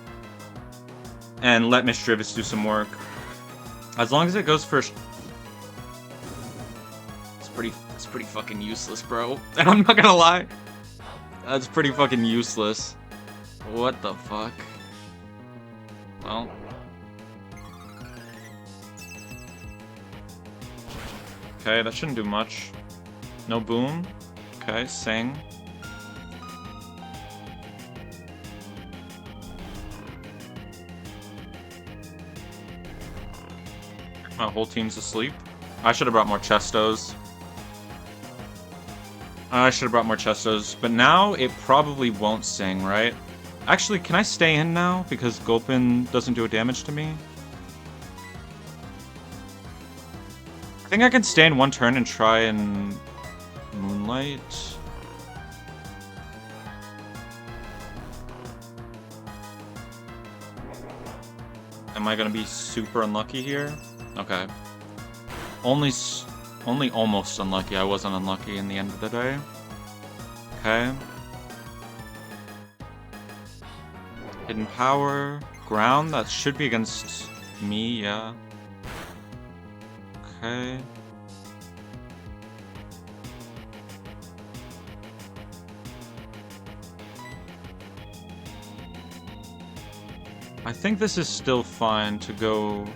and let Mischievous do some work. As long as it goes first. It's pretty fucking useless, bro. I'm not gonna lie. That's pretty fucking useless. What the fuck? Well. Okay, that shouldn't do much. No boom. Okay, sing. My whole team's asleep. I should have brought more Chestos. But now it probably won't sing, right? Actually, can I stay in now? Because Gulpin doesn't do a damage to me? I think I can stay in one turn and try and... Moonlight? Am I gonna be super unlucky here? Okay. Only almost unlucky. I wasn't unlucky in the end of the day. Okay. Hidden Power. Ground. That should be against me, yeah. Okay. I think this is still fine to go...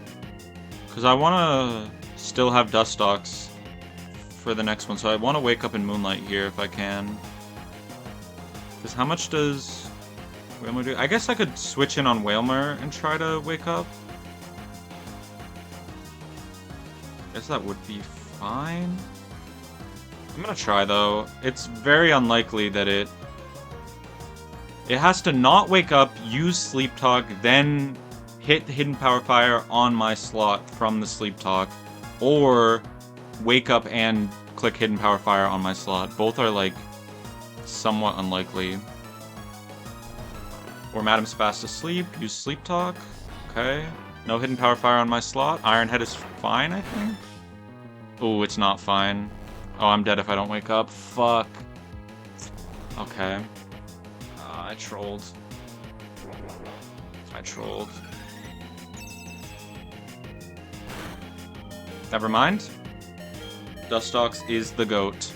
Because I want to still have Dustox for the next one, so I want to wake up in Moonlight here if I can. Because how much does Whalmer do? I guess I could switch in on Whalmer and try to wake up. Guess that would be fine. I'm gonna try though. It's very unlikely that it has to not wake up, use Sleep Talk, then hit the Hidden Power Fire on my slot from the Sleep Talk, or wake up and click Hidden Power Fire on my slot. Both are like somewhat unlikely. Or Madam's fast asleep, use Sleep Talk. Okay. No Hidden Power Fire on my slot. Iron Head is fine, I think. Oh, it's not fine. Oh, I'm dead if I don't wake up. Fuck. Okay. I trolled. Never mind. Dustox is the GOAT.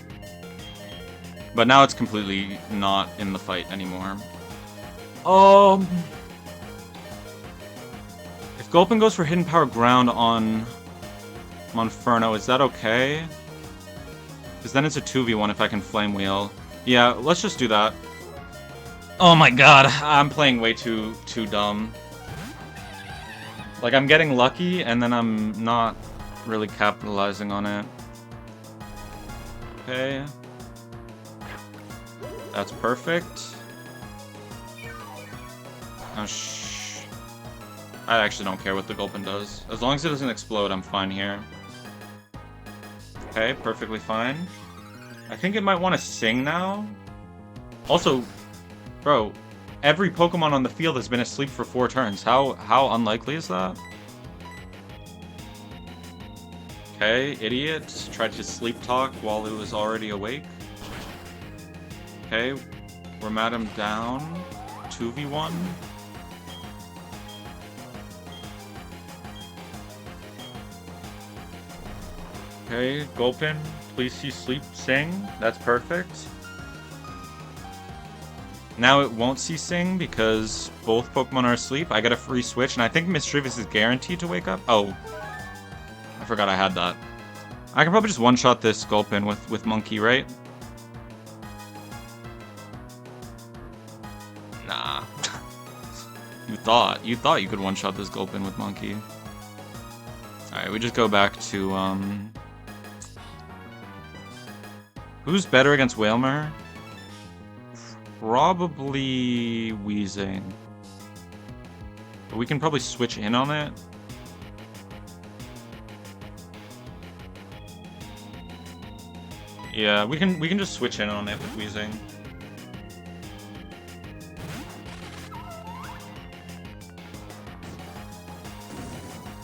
But now it's completely not in the fight anymore. If Gulpin goes for Hidden Power Ground on Monferno, is that okay? Because then it's a 2v1 if I can Flame Wheel. Yeah, let's just do that. Oh my god, I'm playing way too dumb. Like, I'm getting lucky, and then I'm not really capitalizing on it. Okay. That's perfect. Oh, I actually don't care what the Gulpin does. As long as it doesn't explode, I'm fine here. Okay, perfectly fine. I think it might want to sing now. Also, bro, every Pokemon on the field has been asleep for 4 turns. How unlikely is that? Okay, idiot. Tried to sleep talk while it was already awake. Okay, we're Madam down. 2v1. Okay, Gulpin, please see sleep sing. That's perfect. Now it won't see sing because both Pokemon are asleep. I get a free switch, and I think Mischievous is guaranteed to wake up. Oh, I forgot I had that. I can probably just one-shot this Sculpin with Monkey, right? Nah. You thought you could one-shot this Gulpin with Monkey. Alright, we just go back to, who's better against Whalmer? Probably Wheezing. But we can probably switch in on it. Yeah, we can just switch in on it with Wheezing.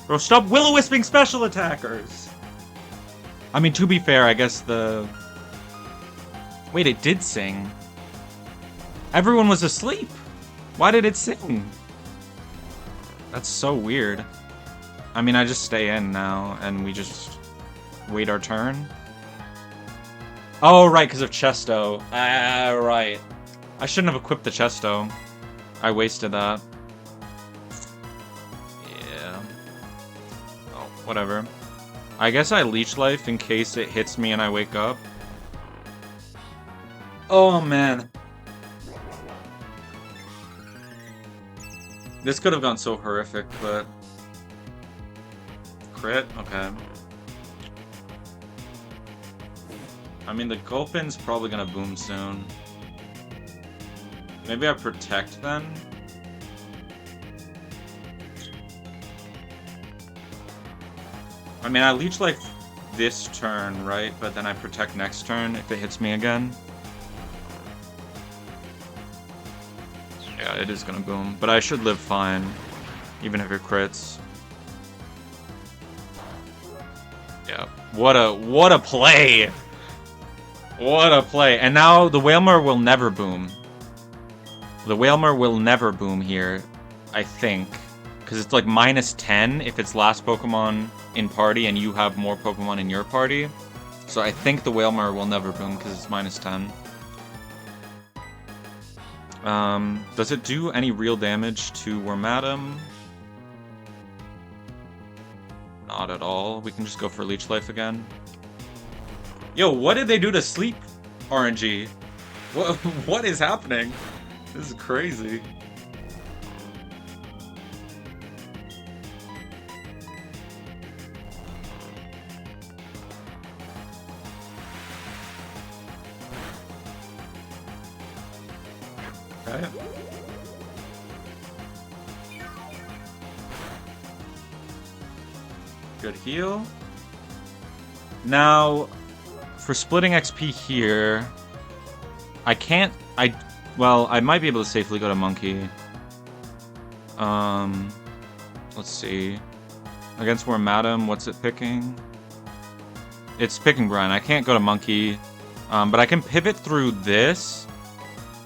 Bro, stop will-o-wisping special attackers! I mean, to be fair, I guess the... Wait, it did sing. Everyone was asleep. Why did it sing? That's so weird. I mean, I just stay in now, and we just wait our turn. Oh, right, because of Chesto. Ah, right. I shouldn't have equipped the Chesto. I wasted that. Whatever. I guess I Leech Life in case it hits me and I wake up. Oh, man. This could have gone so horrific, but... Crit? Okay. I mean, the Gulpin's probably gonna boom soon. Maybe I Protect then? I mean, I Leech Life this turn, right? But then I Protect next turn if it hits me again. Yeah, it is gonna boom. But I should live fine, even if it crits. Yeah. What a play! What a play! And now the Whalmer will never boom. The Whalmer will never boom here, I think. Because it's like -10 if it's last Pokemon in party and you have more Pokemon in your party. So I think the Whalmer will never boom because it's -10. Does it do any real damage to Wormadam? Not at all. We can just go for Leech Life again. Yo, what did they do to Sleep RNG? What is happening? This is crazy. Okay. Good heal. Now, for splitting XP here, I can't... Well, I might be able to safely go to Monkey. Let's see. Against Wormadam, what's it picking? It's picking Brian. I can't go to Monkey. But I can pivot through this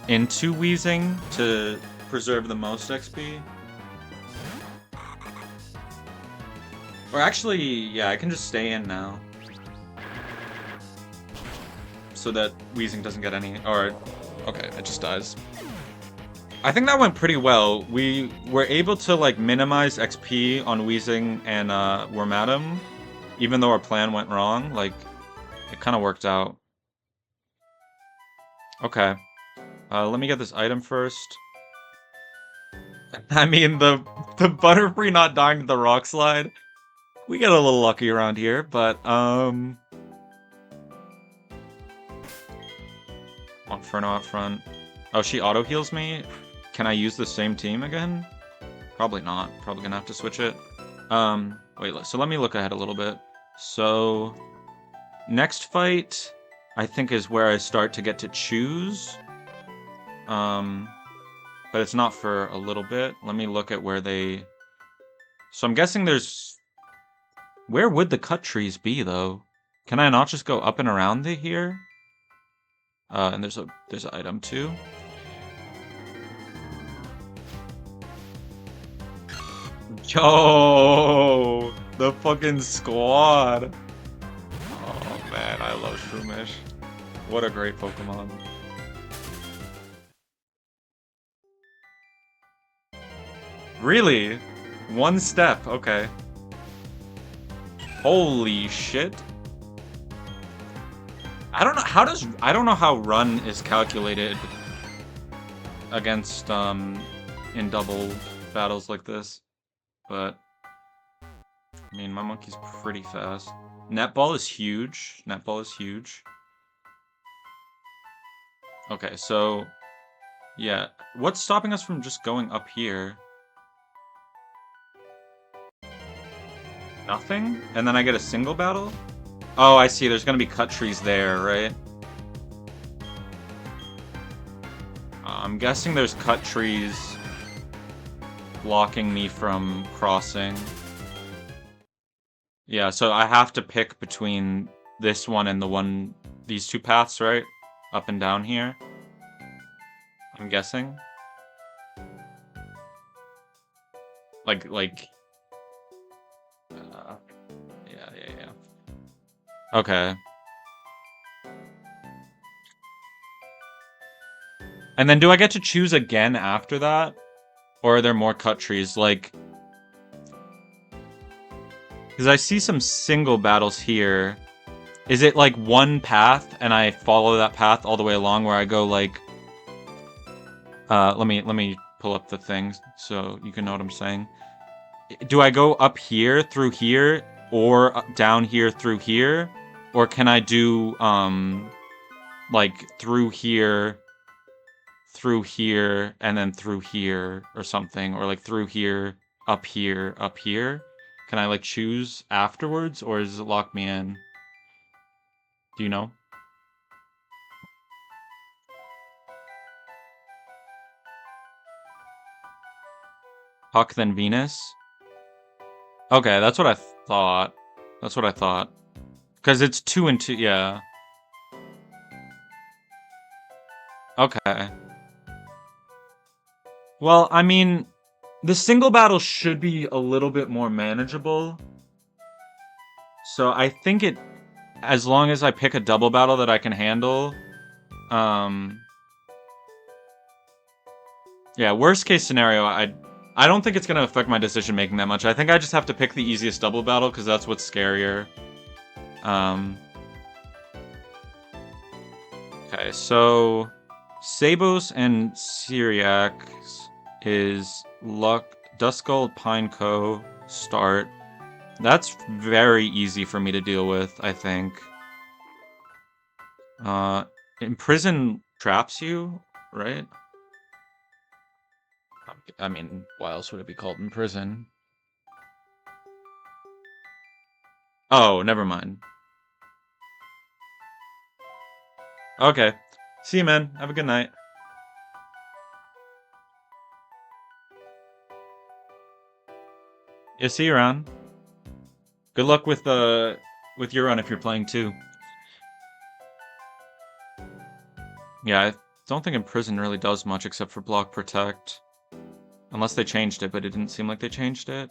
into Wheezing to preserve the most XP. Or actually, yeah, I can just stay in now. So that Wheezing doesn't get any... Or, okay, it just dies. I think that went pretty well. We were able to, like, minimize XP on Wheezing and Wormadam, even though our plan went wrong. Like, it kind of worked out. Okay. Let me get this item first. I mean, the Butterfree not dying to the Rock Slide. We get a little lucky around here, but, Inferno out front. Oh, she auto-heals me? Can I use the same team again? Probably not. Probably gonna have to switch it. Wait, so let me look ahead a little bit. So, next fight, I think is where I start to get to choose. But it's not for a little bit. Let me look at where they... So I'm guessing there's... Where would the cut trees be, though? Can I not just go up and around here? And there's an item, too. Yo! The fucking squad! Oh, man, I love Shroomish. What a great Pokemon. Really? One step, okay. Holy shit. I don't know I don't know how run is calculated against in double battles like this, but I mean my monkey's pretty fast. Netball is huge. Netball is huge. Okay, so yeah, what's stopping us from just going up here? Nothing? And then I get a single battle? Oh, I see. There's gonna be cut trees there, right? I'm guessing there's cut trees blocking me from crossing. Yeah, so I have to pick between this one and these two paths, right? Up and down here. I'm guessing. Like, yeah. Okay. And then do I get to choose again after that? Or are there more cut trees? Like, because I see some single battles here. Is it like one path and I follow that path all the way along where I go like let me pull up the thing so you can know what I'm saying. Do I go up here through here or down here through here, or can I do like through here and then through here or something, or like through here up here? Can I like choose afterwards, or does it lock me in? Do you know? Puck then Venus? Okay, that's what I thought. That's what I thought. Because it's 2 and 2, yeah. Okay. Well, I mean, the single battle should be a little bit more manageable. So I think as long as I pick a double battle that I can handle, yeah, worst case scenario, I don't think it's going to affect my decision making that much. I think I just have to pick the easiest double battle because that's what's scarier. Okay, so Setebos and Sycorax is Duskull, Pineco, Start. That's very easy for me to deal with, I think. Imprison traps you, right? I mean, why else would it be called Imprison? Oh, never mind. Okay. See you, man. Have a good night. Yeah, see you around. Good luck with your run if you're playing too. Yeah, I don't think Imprison really does much except for block protect. Unless they changed it, but it didn't seem like they changed it.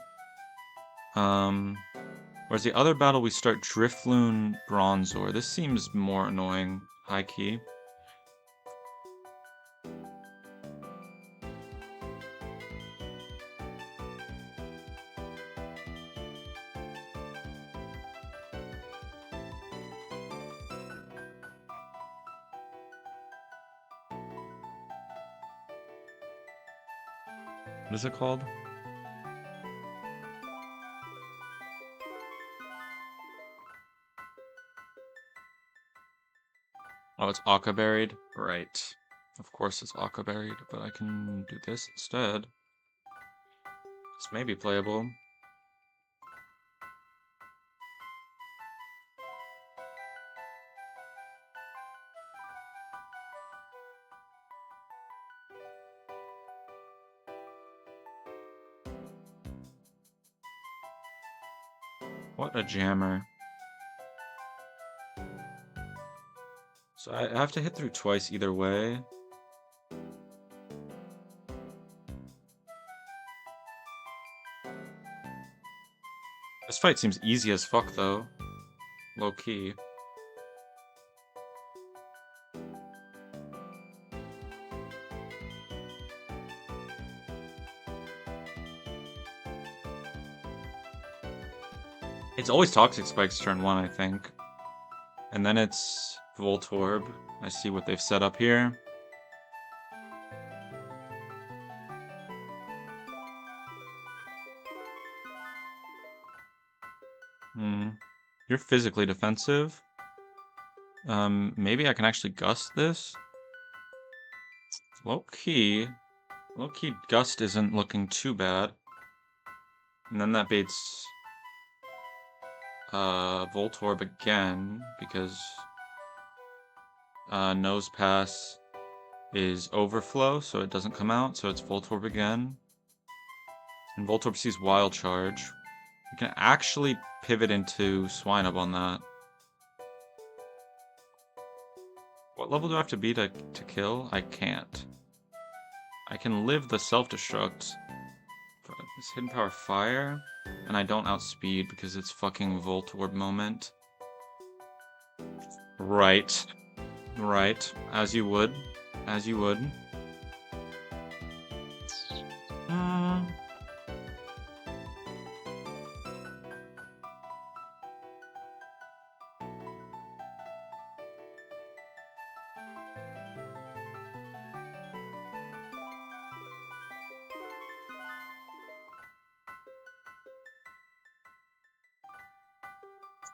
Whereas the other battle we start Driftloon Bronzor. This seems more annoying, high key. What is it called? Oh, it's Akka buried? Right. Of course it's Akka buried, but I can do this instead. This may be playable. What a jammer. So I have to hit through twice either way. This fight seems easy as fuck though. Low key. It's always Toxic Spikes turn 1, I think. And then it's Voltorb. I see what they've set up here. You're physically defensive. Maybe I can actually gust this. Low-key, gust isn't looking too bad. And then that baits Voltorb again, because Nose Pass is Overflow, so it doesn't come out, so it's Voltorb again. And Voltorb sees Wild Charge. We can actually pivot into Swinub on that. What level do I have to be to kill? I can't. I can live the Self-Destruct. It's Hidden Power Fire, and I don't outspeed because it's fucking Voltorb moment. Right. Right. As you would. As you would.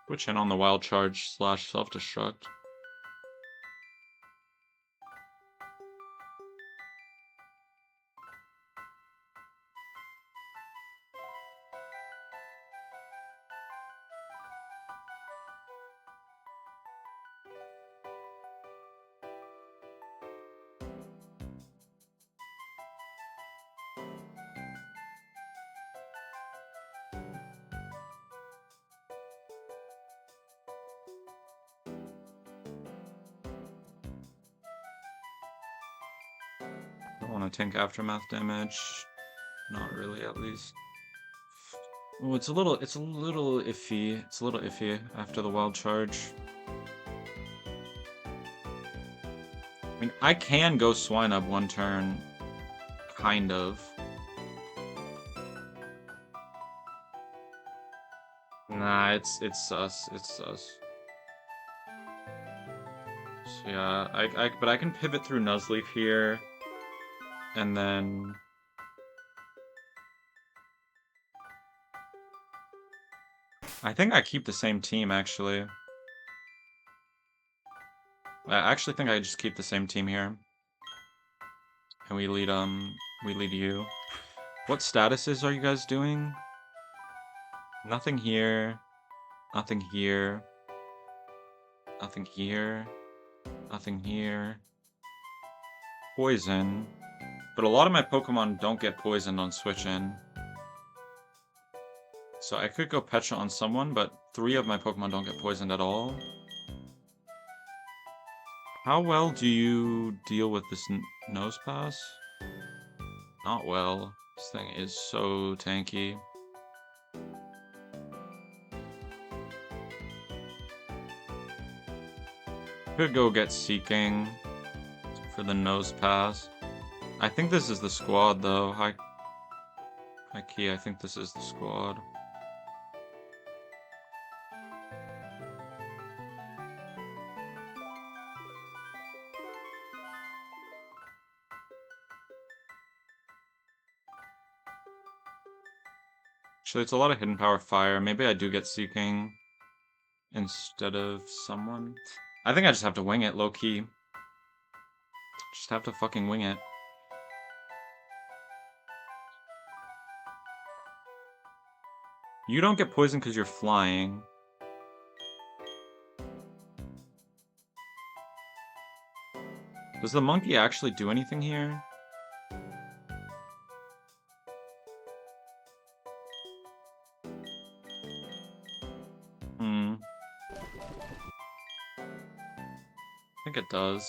Switch in on the Wild Charge / Self-Destruct. Don't want to tank aftermath damage. Not really, at least. Oh, it's a little iffy. It's a little iffy after the Wild Charge. I mean, I can go Swinub one turn. Kind of. Nah, it's sus. It's sus. So yeah, but I can pivot through Nuzleaf here. And then I think I keep the same team, actually. I actually think I just keep the same team here. And we lead you. What statuses are you guys doing? Nothing here. Nothing here. Nothing here. Nothing here. Poison. But a lot of my Pokemon don't get poisoned on switch in. So I could go Pecha on someone, but 3 of my Pokemon don't get poisoned at all. How well do you deal with this Nose Pass? Not well. This thing is so tanky. Could go get Seeking for the Nose Pass. I think this is the squad, though. High key, I think this is the squad. Actually, it's a lot of Hidden Power Fire. Maybe I do get Seeking instead of someone. I think I just have to wing it, low-key. Just have to fucking wing it. You don't get poisoned because you're flying. Does the monkey actually do anything here? I think it does.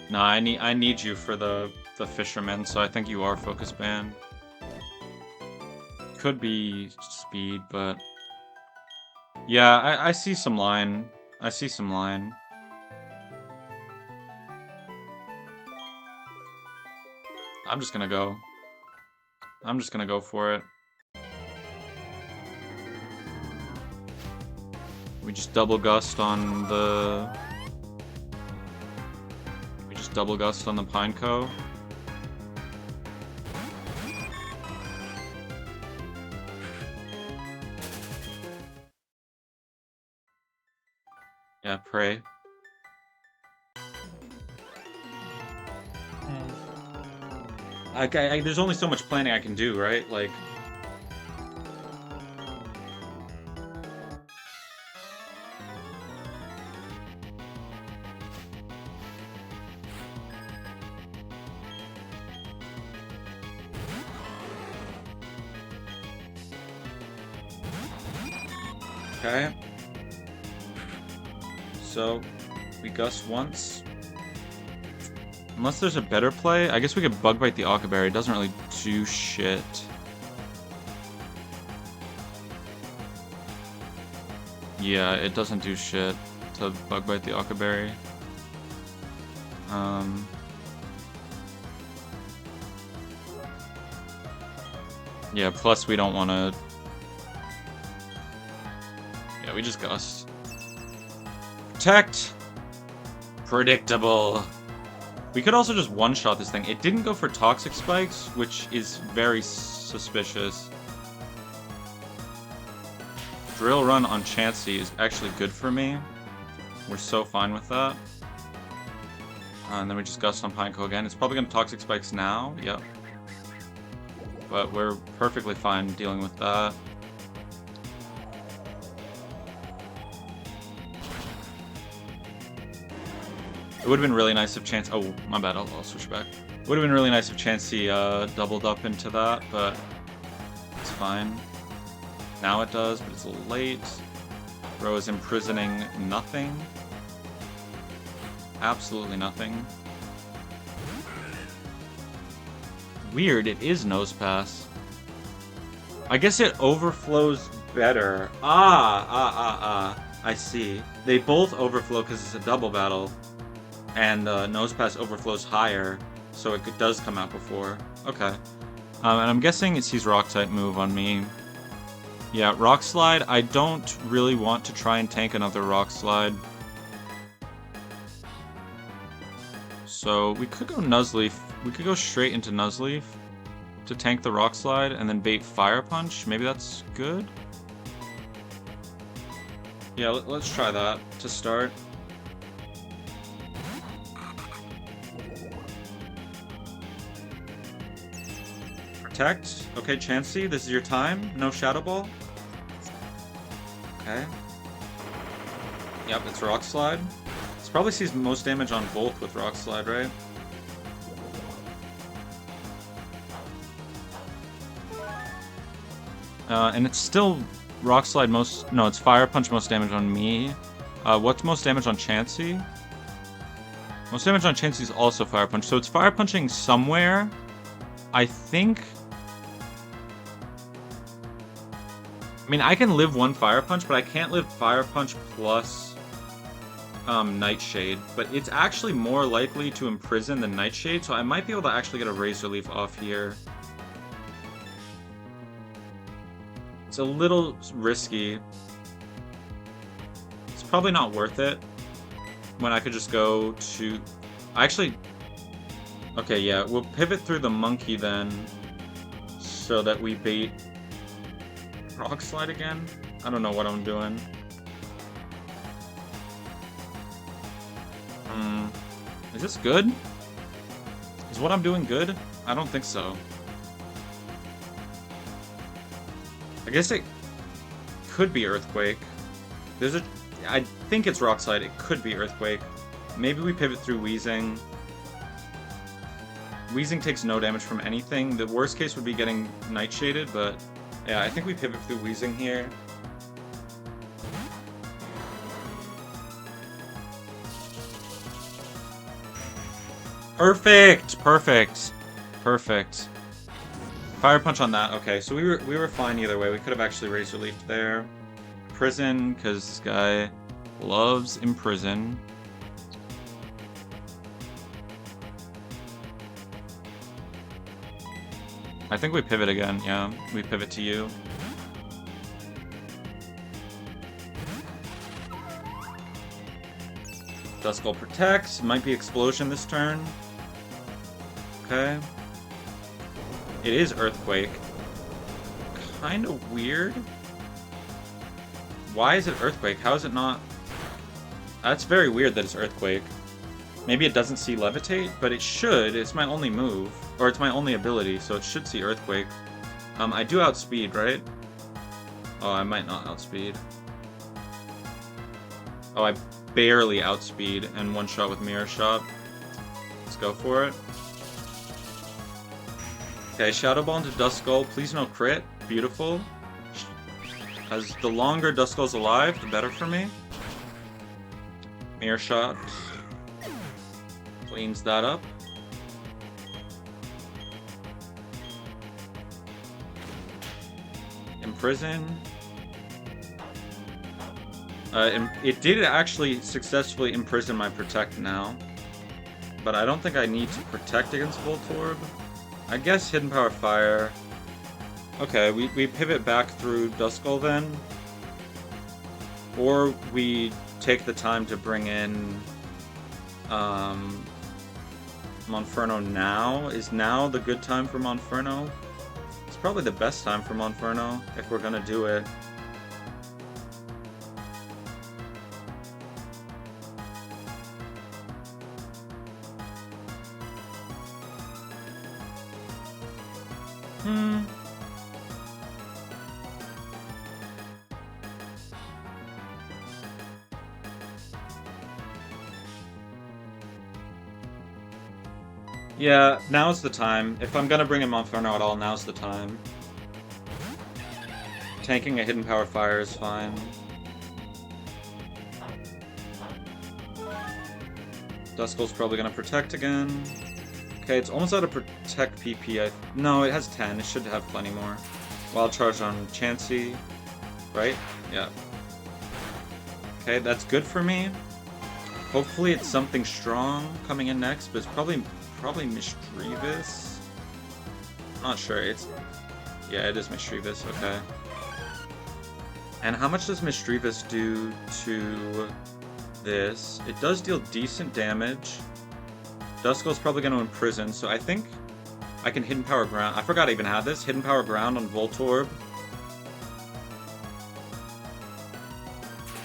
No, I need you for the fisherman, so I think you are focus banned. Could be speed, but yeah, I see some line. I see some line. I'm just gonna go. I'm just gonna go for it. We just double gust on the... We just double gust on the Pineco. Yeah, pray. There's only so much planning I can do, right? Like... Okay. So, we gust once. Unless there's a better play, I guess we could Bug Bite the Occaberry. It doesn't really do shit. Yeah, it doesn't do shit to Bug Bite the Occaberry. Yeah, plus we don't want to... Yeah, we just gust. Protect! Predictable. We could also just one-shot this thing. It didn't go for Toxic Spikes, which is very suspicious. Drill Run on Chansey is actually good for me. We're so fine with that. And then we just gust on Pineco again. It's probably going to Toxic Spikes now. Yep. But we're perfectly fine dealing with that. It would have been really nice if Chance... Oh, my bad. I'll switch back. It would have been really nice if Chansey doubled up into that, but it's fine. Now it does, but it's a little late. Bro is imprisoning nothing. Absolutely nothing. Weird, it is Nose Pass. I guess it overflows better. I see. They both overflow because it's a double battle. And Nose Pass overflows higher, so it does come out before. Okay. And I'm guessing it sees Rock type move on me. Yeah, Rock Slide. I don't really want to try and tank another Rock Slide. So we could go Nuzleaf. We could go straight into Nuzleaf to tank the Rock Slide and then bait Fire Punch. Maybe that's good? Yeah, let's try that to start. Protect. Okay, Chansey, this is your time. No Shadow Ball. Okay. Yep, it's Rock Slide. This probably sees most damage on both with Rock Slide, right? And it's still Rock Slide most... No, it's Fire Punch most damage on me. What's most damage on Chansey? Most damage on Chansey is also Fire Punch. So it's Fire Punching somewhere. I think... I mean, I can live one Fire Punch, but I can't live Fire Punch plus Nightshade. But it's actually more likely to imprison than Nightshade, so I might be able to actually get a Razor Leaf off here. It's a little risky. It's probably not worth it when I could just go to... Actually... Okay, yeah, we'll pivot through the Monkey then so that we bait Rock Slide again? I don't know what I'm doing. Is this good? Is what I'm doing good? I don't think so. I guess it could be Earthquake. I think it's Rock Slide. It could be Earthquake. Maybe we pivot through Wheezing. Wheezing takes no damage from anything. The worst case would be getting Nightshaded, but yeah, I think we pivot through Wheezing here. Perfect! Perfect! Perfect. Fire Punch on that. Okay, so we were fine either way. We could have actually Razor Leafed there. Prison, because this guy loves Imprison. I think we pivot again, yeah. We pivot to you. Duskull protects. Might be explosion this turn. Okay. It is Earthquake. Kind of weird. Why is it Earthquake? How is it not... That's very weird that it's Earthquake. Maybe it doesn't see Levitate, but it should. It's my only move. Or it's my only ability, so it should see Earthquake. I do outspeed, right? Oh, I might not outspeed. Oh, I barely outspeed and one shot with Mirror Shot. Let's go for it. Okay, Shadow Ball into Duskull. Please no crit. Beautiful. As the longer Duskull's alive, the better for me. Mirror Shot. Cleans that up. Imprison. It did actually successfully imprison my Protect now. But I don't think I need to Protect against Voltorb. I guess Hidden Power Fire. Okay, we pivot back through Duskull then. Or we take the time to bring in Monferno now. Is now the good time for Monferno? It's probably the best time for Monferno if we're gonna do it. Yeah, now's the time. If I'm gonna bring in Monferno at all, now's the time. Tanking a Hidden Power Fire is fine. Duskull's probably gonna Protect again. Okay, it's almost out of Protect PP. No, it has 10. It should have plenty more. Wild Charge on Chansey. Right? Yeah. Okay, that's good for me. Hopefully it's something strong coming in next, but it's probably Mischievous. Not sure. Yeah, it is Mischievous. Okay. And how much does Mischievous do to this? It does deal decent damage. Duskull's probably going to imprison, so I think I can Hidden Power Ground. I forgot I even had this. Hidden Power Ground on Voltorb.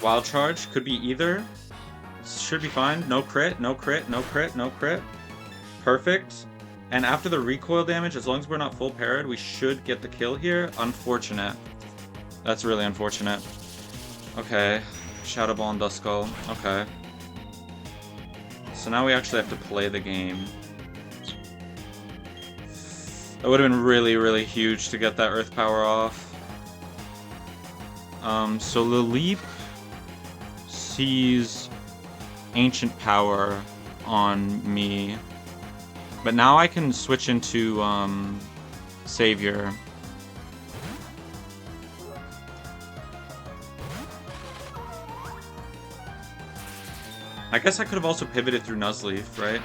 Wild Charge could be either. Should be fine. No crit, no crit, no crit, no crit. Perfect. And after the recoil damage, as long as we're not full parried, we should get the kill here. Unfortunate. That's really unfortunate. Okay. Shadow Ball and Duskull. Okay. So now we actually have to play the game. That would have been really, really huge to get that Earth Power off. So Lilip sees Ancient Power on me. But now I can switch into Savior. I guess I could have also pivoted through Nuzleaf, right?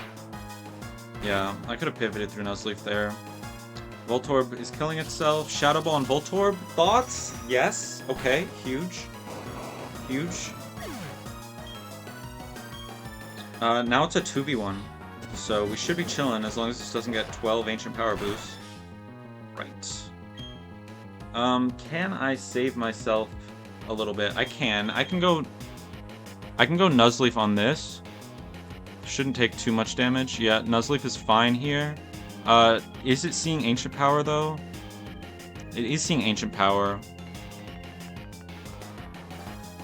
Yeah, I could have pivoted through Nuzleaf there. Voltorb is killing itself. Shadow Ball and Voltorb. Thoughts? Yes. Okay. Huge. Huge. Now it's a 2v1. So we should be chilling as long as this doesn't get 12 Ancient Power boosts. Right. Can I save myself a little bit? I can. I can go Nuzleaf on this. Shouldn't take too much damage. Yeah, Nuzleaf is fine here. Is it seeing Ancient Power, though? It is seeing Ancient Power.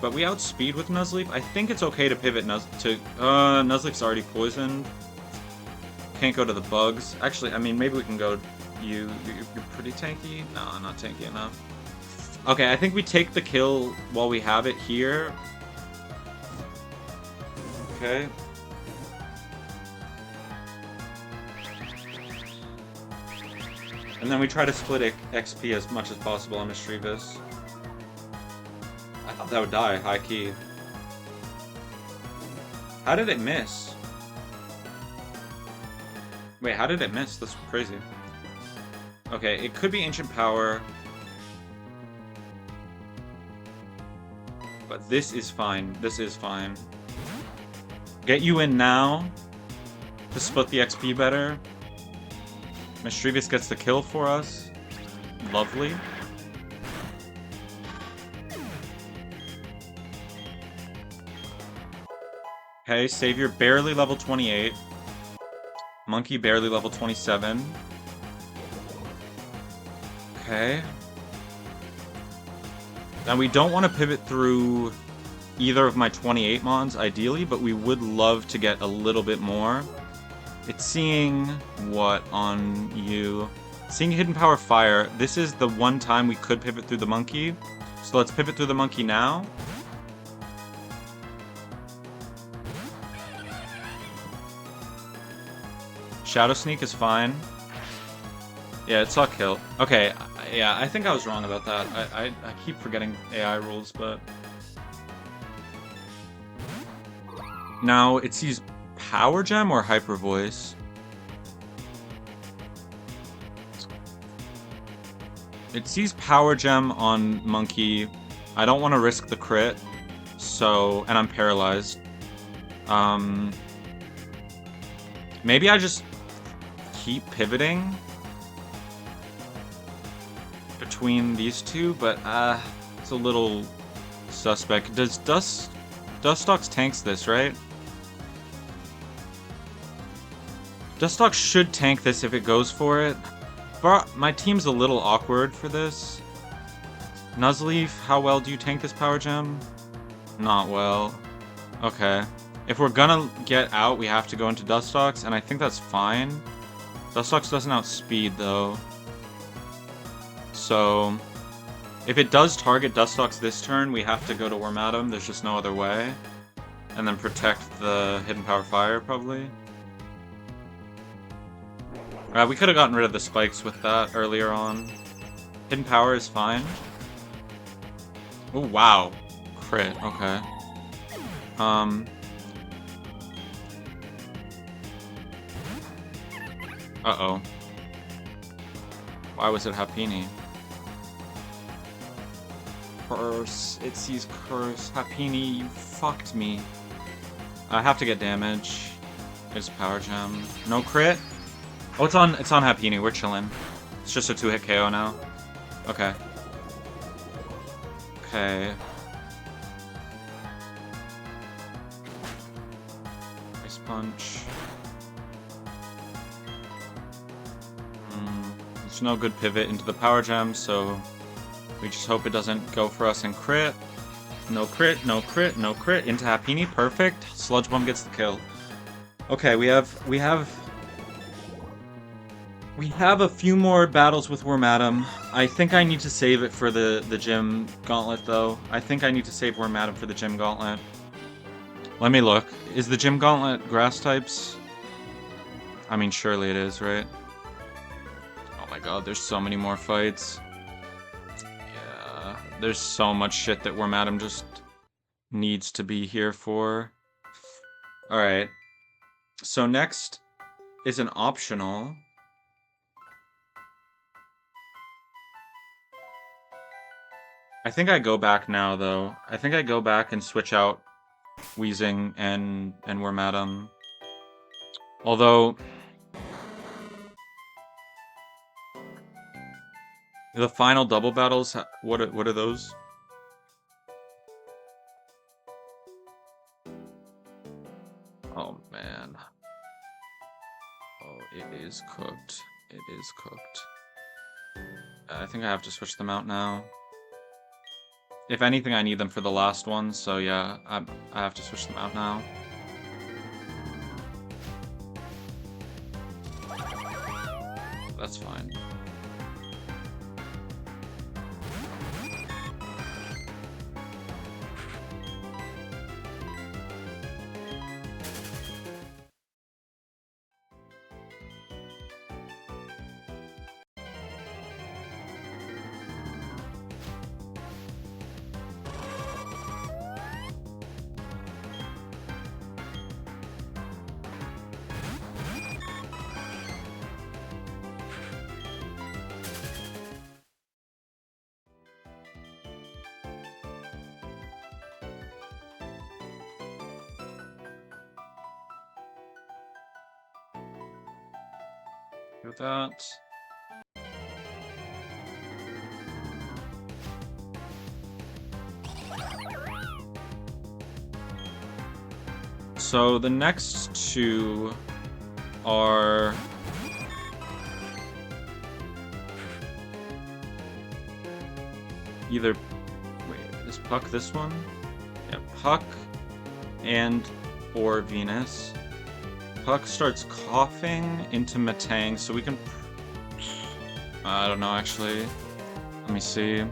But we outspeed with Nuzleaf. I think it's okay to pivot Nuzleaf's already poisoned. Can't go to the bugs. Actually, I mean, maybe we can go... You're pretty tanky? No, not tanky enough. Okay, I think we take the kill while we have it here. Okay. And then we try to split XP as much as possible on Mischievous. I thought that would die, high key. How did it miss? Wait, how did it miss? That's crazy. Okay, it could be Ancient Power. But this is fine. This is fine. Get you in now to split the XP better. Mischievous gets the kill for us. Lovely. Okay, Savior barely level 28. Monkey barely level 27. Okay. Now we don't want to pivot through either of my 28 mons, ideally, but we would love to get a little bit more. It's seeing what on you? Seeing Hidden Power Fire. This is the one time we could pivot through the monkey. So let's pivot through the monkey now. Shadow Sneak is fine. Yeah, it saw kill. Okay, yeah, I think I was wrong about that. I keep forgetting AI rules, but... Now, it sees Power Gem or Hyper Voice? It sees Power Gem on Monkey. I don't want to risk the crit, so... And I'm paralyzed. Maybe I just keep pivoting between these two, but it's a little suspect. Does Dustox tanks this, right? Dustox should tank this if it goes for it. But my team's a little awkward for this. Nuzleaf, how well do you tank this Power Gem? Not well. Okay. If we're gonna get out, we have to go into Dustox, and I think that's fine. Dustox doesn't outspeed, though. So, if it does target Dustox this turn, we have to go to Wormadam. There's just no other way. And then protect the Hidden Power Fire, probably. We could have gotten rid of the spikes with that earlier on. Hidden Power is fine. Oh, wow. Crit, okay. Uh-oh. Why was it Hapini? Curse. It sees Curse. Hapini, you fucked me. I have to get damage. It's Power Gem. No crit? Oh, it's on Hapini. We're chilling. It's just a 2-hit KO now. Okay. Okay. Ice Punch. There's no good pivot into the Power Gem, so we just hope it doesn't go for us and crit. No crit, no crit, no crit. Into Hapini, perfect. Sludge Bomb gets the kill. Okay, we have a few more battles with Wormadam. I think I need to save it for the Gym Gauntlet, though. I think I need to save Wormadam for the Gym Gauntlet. Let me look. Is the Gym Gauntlet grass types? I mean, surely it is, right? Oh my god, there's so many more fights. Yeah, there's so much shit that Wormadam just needs to be here for. Alright. So next is an optional. I think I go back now, though. I think I go back and switch out Wheezing and Wormadam. Although... the final double battles, what are those? Oh, man. Oh, it is cooked. It is cooked. I think I have to switch them out now. If anything, I need them for the last one, so yeah, I have to switch them out now. That's fine. with that. So the next two are either, wait, is Puck this one? Yeah, Puck and or Venus. Puck starts coughing into Matang, so we can, I don't know actually. Let me see.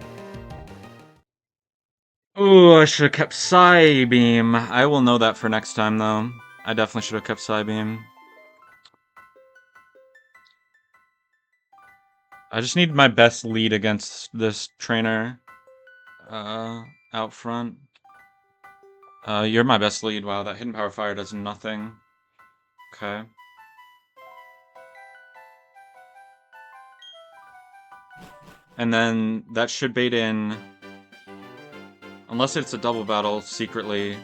Ooh, I should have kept Psybeam. I will know that for next time though. I definitely should have kept Psybeam. I just need my best lead against this trainer out front. You're my best lead. Wow, that Hidden Power Fire does nothing. Okay. And then that should bait in, unless it's a double battle secretly.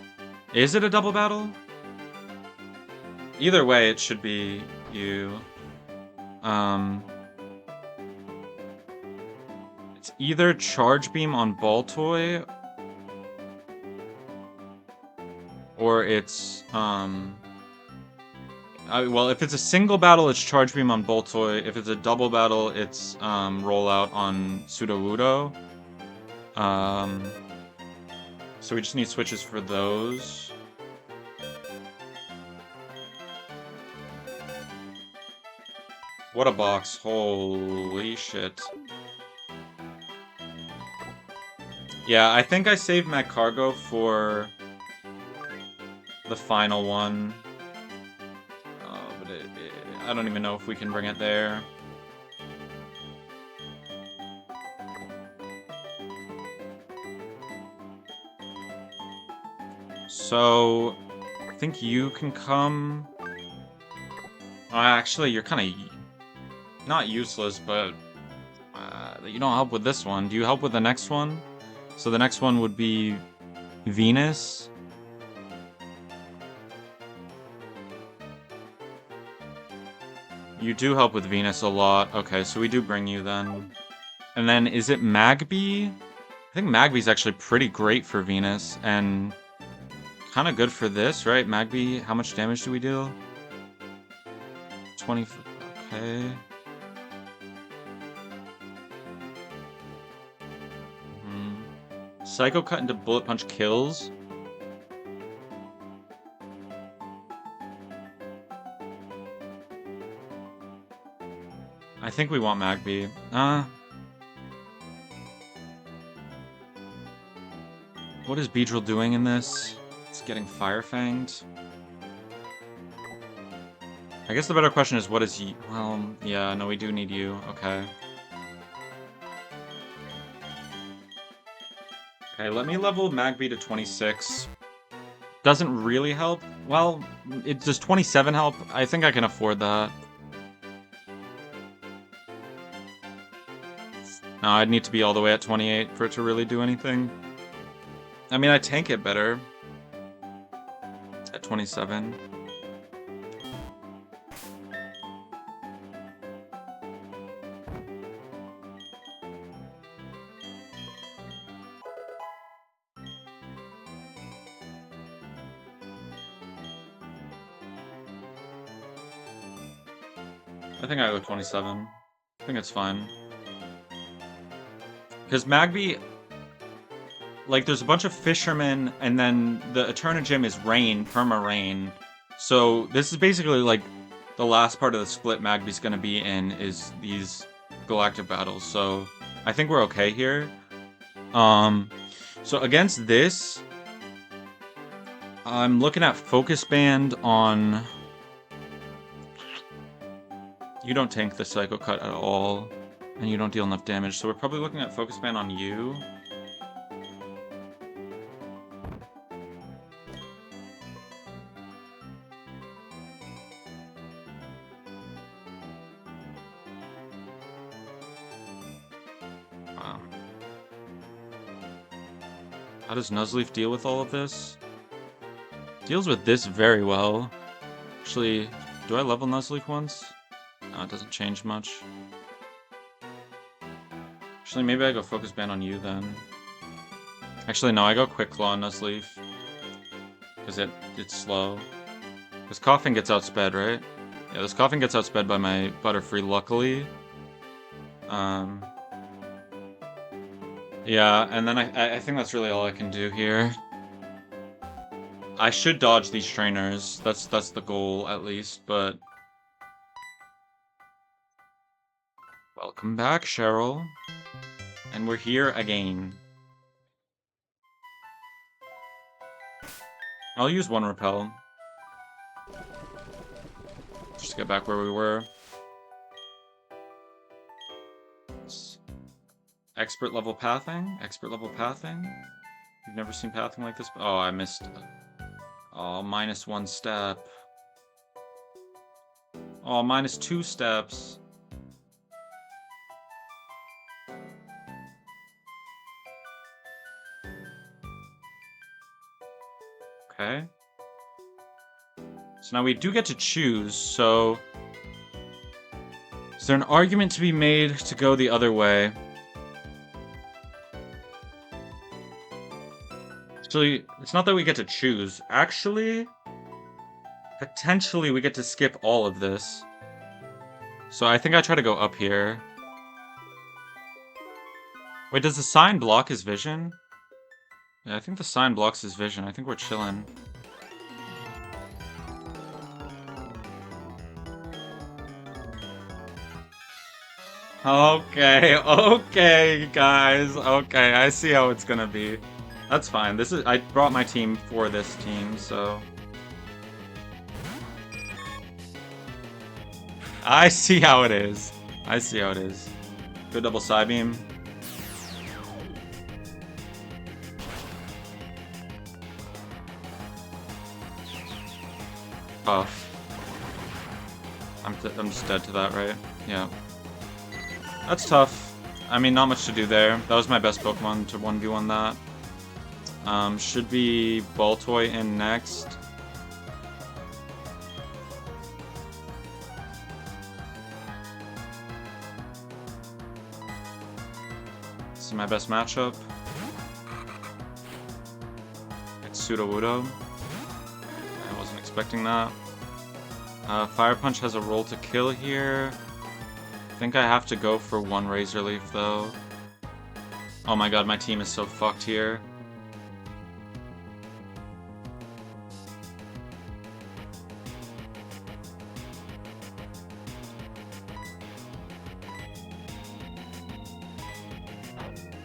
Is it a double battle? Either way, it should be you. It's either Charge Beam on Baltoy, or it's, well, if it's a single battle, it's Charge Beam on Baltoy. If it's a double battle, it's, Rollout on Sudowoodo. So we just need switches for those. What a box. Holy shit. Yeah, I think I saved my cargo for the final one. But I don't even know if we can bring it there. So, I think you can come. Actually, you're kind of not useless, but you don't help with this one. Do you help with the next one? So the next one would be Venus. You do help with Venus a lot. Okay, so we do bring you then. And then, is it Magby? I think Magby's actually pretty great for Venus, and kind of good for this, right? Magby, how much damage do we deal? 20, okay. Psycho Cut into Bullet Punch kills. I think we want Magby. What is Beedrill doing in this? It's getting Fire Fanged. I guess the better question is, what is you? Well, yeah, no, we do need you. Okay. Okay, let me level Magby to 26. Doesn't really help. Well, does 27 help? I think I can afford that. No, I'd need to be all the way at 28 for it to really do anything. I mean, I tank it better at 27. I think I go 27. I think it's fine. Because Magby, like, there's a bunch of fishermen, and then the Eterna Gym is rain, perma-rain. So this is basically, like, the last part of the split Magby's gonna be in is these galactic battles. So I think we're okay here. So against this, I'm looking at Focus Band on... You don't tank the Psycho Cut at all, and you don't deal enough damage, so we're probably looking at Focus Band on you. Wow. How does Nuzleaf deal with all of this? Deals with this very well. Actually, do I level Nuzleaf once? No, it doesn't change much. Actually, maybe I go Focus Band on you then. Actually, no, I go Quick Claw on Nuzleaf. Because it's slow. This Coughing gets outsped, right? Yeah, this Coughing gets outsped by my Butterfree, luckily. Yeah, and then I think that's really all I can do here. I should dodge these trainers. That's the goal, at least, but... Welcome back, Cheryl. And we're here again. I'll use one Repel. Just to get back where we were. Expert level pathing? Expert level pathing? You've never seen pathing like this? Oh, I missed. Oh, -1 step. Oh, -2 steps. Okay. So now we do get to choose, so... Is there an argument to be made to go the other way? Actually, it's not that we get to choose. Actually, potentially we get to skip all of this. So I think I try to go up here. Wait, does the sign block his vision? Yeah, I think the sign blocks his vision. I think we're chilling. Okay, guys. Okay, I see how it's gonna be. That's fine. I brought my team for this team, so... I see how it is. I see how it is. Good double side beam. Tough. I'm just dead to that, right? Yeah. That's tough. I mean, not much to do there. That was my best Pokemon to 1v1 that. Should be Baltoy in next. This is my best matchup. It's Sudowoodo. I wasn't expecting that. Fire Punch has a roll to kill here. I think I have to go for one Razor Leaf, though. Oh my god, my team is so fucked here.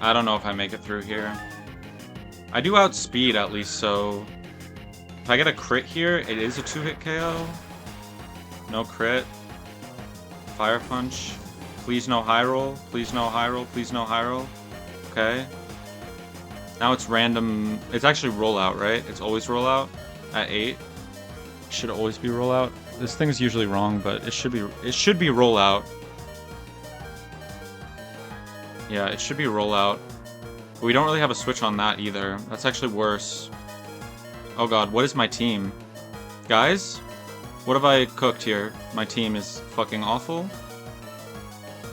I don't know if I make it through here. I do outspeed at least, so... If I get a crit here, it is a 2-hit KO. No crit. Fire Punch. Please no high roll. Please no high roll. Please no high roll. Okay. Now it's random. It's actually rollout, right? It's always rollout at 8. Should always be rollout. This thing's usually wrong, but it should be rollout. Yeah, it should be rollout. But we don't really have a switch on that either. That's actually worse. Oh god, what is my team? Guys? What have I cooked here? My team is fucking awful?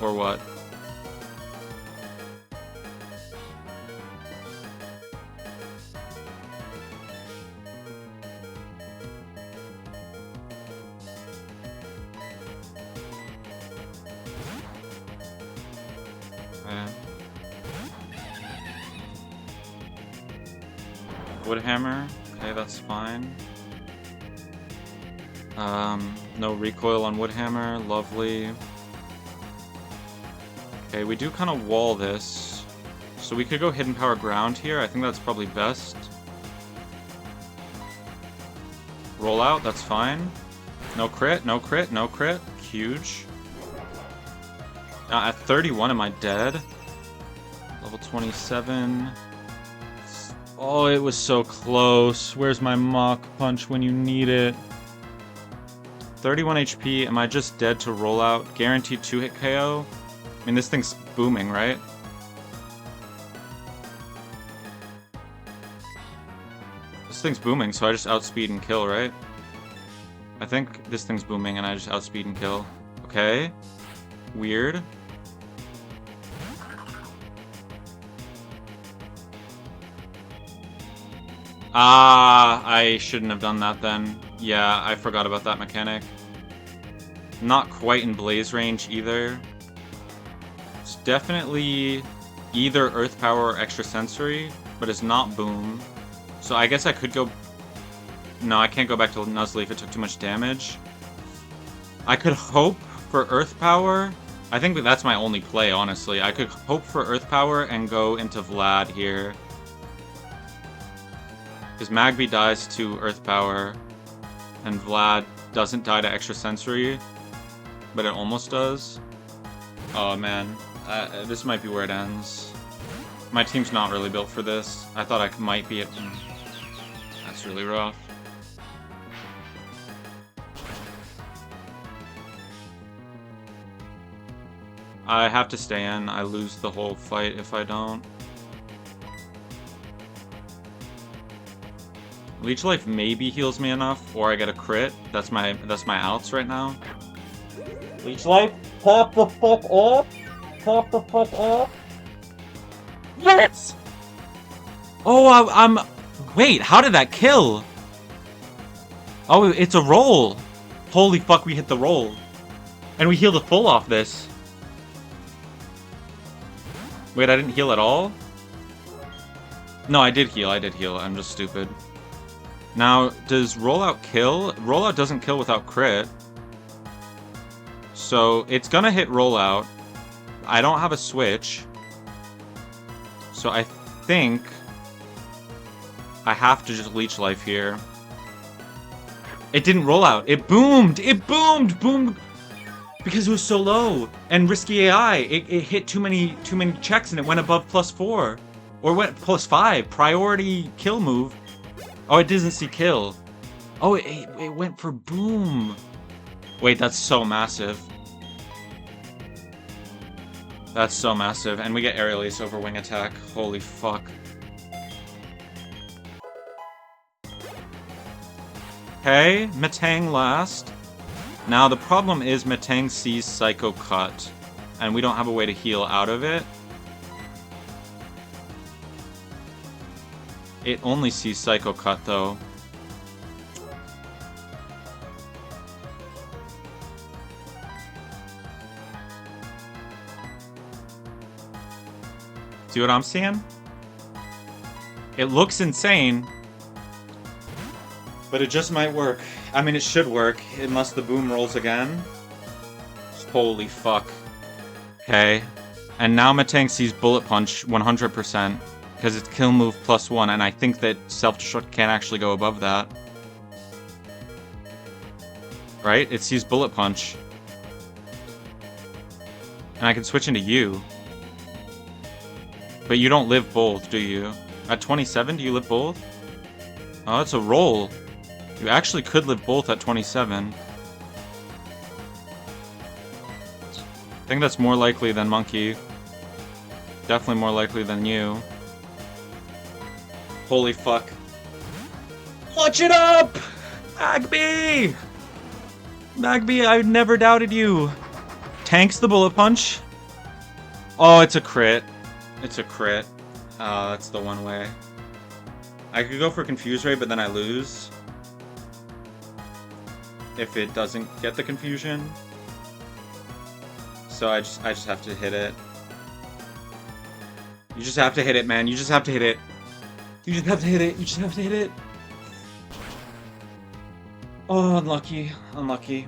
Or what? Woodhammer, okay, that's fine. No recoil on Woodhammer, lovely. Okay, we do kind of wall this. So we could go Hidden Power Ground here, I think that's probably best. Roll out, that's fine. No crit, no crit, no crit, huge. At 31, am I dead? Level 27. Oh, it was so close. Where's my Mach Punch when you need it? 31 HP. Am I just dead to roll out? Guaranteed 2-hit KO? I mean, this thing's booming, right? This thing's booming, so I just outspeed and kill, right? I think this thing's booming and I just outspeed and kill. Okay. Weird. Ah, I shouldn't have done that then. Yeah, I forgot about that mechanic. Not quite in blaze range either. It's definitely either earth power or extrasensory, but it's not boom. So I guess I could go... No, I can't go back to Nuzlocke if it took too much damage. I could hope for earth power. I think that's my only play, honestly. I could hope for earth power and go into Vlad here. Because Magby dies to earth power, and Vlad doesn't die to extrasensory, but it almost does. Oh man, this might be where it ends. My team's not really built for this. I thought I might be at... That's really rough. I have to stay in. I lose the whole fight if I don't. Leech Life maybe heals me enough, or I get a crit. That's my outs right now. Leech Life, pop the fuck up! Pop the fuck up! Yes! Oh, I'm... Wait, how did that kill? Oh, it's a roll. Holy fuck, we hit the roll. And we healed the full off this. Wait, I didn't heal at all? No, I did heal. I'm just stupid. Now, does rollout kill? Rollout doesn't kill without crit. So, it's gonna hit rollout. I don't have a switch. So, I think I have to just leech life here. It didn't roll out. It boomed! It boomed! Boomed! Because it was so low. And risky AI. It hit too many checks and it went above +4. Or went +5. Priority kill move. Oh, it doesn't see kill. Oh, it went for boom. Wait, that's so massive. That's so massive. And we get aerial ace over wing attack. Holy fuck. Okay, Metang last. Now, the problem is Metang sees Psycho Cut. And we don't have a way to heal out of it. It only sees Psycho Cut, though. See what I'm seeing? It looks insane. But it just might work. I mean, it should work, unless the boom rolls again. Holy fuck. Okay. And now Metang sees Bullet Punch 100%. Because it's kill move +1, and I think that self-destruct can't actually go above that. Right? It sees Bullet Punch. And I can switch into you. But you don't live both, do you? At 27, do you live both? Oh, it's a roll. You actually could live both at 27. I think that's more likely than Monkey. Definitely more likely than you. Holy fuck. Clutch it up! Magby! Magby, I never doubted you. Tanks the Bullet Punch. Oh, it's a crit. It's a crit. That's the one way. I could go for Confuse Ray, but then I lose. If it doesn't get the confusion. So I just have to hit it. You just have to hit it, man. You just have to hit it. You just have to hit it. You just have to hit it. Oh, unlucky. Unlucky.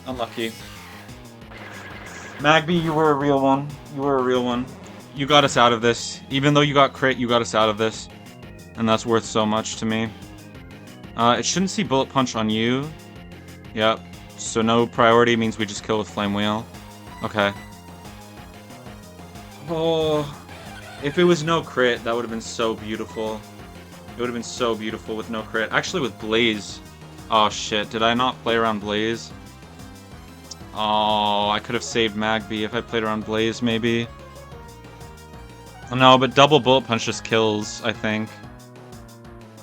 Unlucky. Magby, you were a real one. You were a real one. You got us out of this. Even though you got crit, you got us out of this. And that's worth so much to me. It shouldn't see Bullet Punch on you. Yep. So no priority means we just kill with Flame Wheel. Okay. Oh... If it was no crit, that would have been so beautiful. It would have been so beautiful with no crit. Actually, with Blaze. Oh, shit. Did I not play around Blaze? Oh, I could have saved Magby if I played around Blaze, maybe. No, but double Bullet Punch just kills, I think.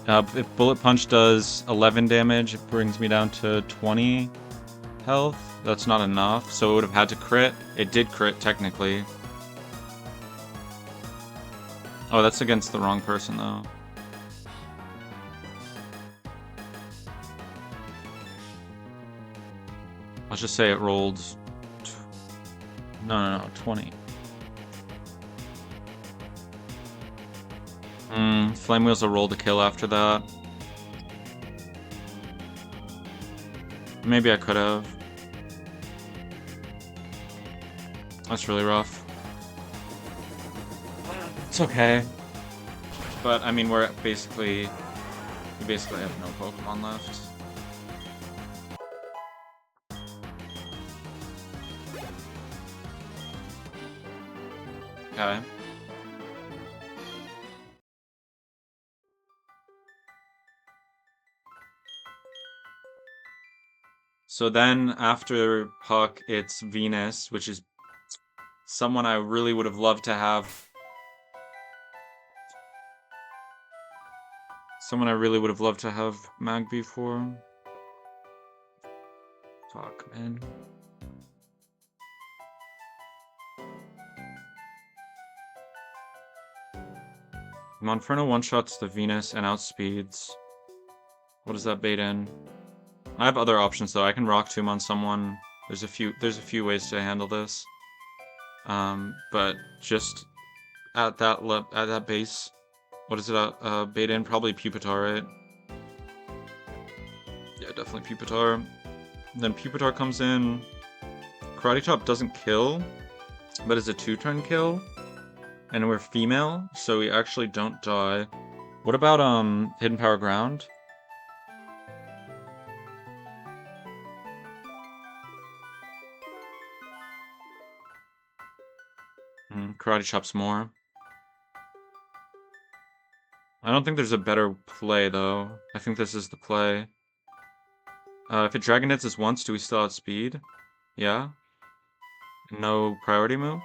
If Bullet Punch does 11 damage, it brings me down to 20 health. That's not enough, so it would have had to crit. It did crit, technically. Oh, that's against the wrong person, though. Let's just say it rolled... No, 20. Flame Wheel's a roll to kill after that. Maybe I could have. That's really rough. It's okay. But, I mean, we basically have no Pokemon left. Okay. So then, after Puck, it's Venus, which is someone I really would have loved to have. Someone I really would have loved to have Magby for. Fuck, man. Monferno one-shots the Venus and outspeeds. What does that bait in? I have other options though. I can Rock Tomb on someone. There's a few ways to handle this. But just at that base, what does it bait in? Probably Pupitar, right? Yeah, definitely Pupitar. Then Pupitar comes in. Karate Chop doesn't kill, but it's a 2-turn kill. And we're female, so we actually don't die. What about Hidden Power Ground? Karate Chop's more. I don't think there's a better play though. I think this is the play. If it Dragon Dances once, do we still outspeed? Yeah? No priority move?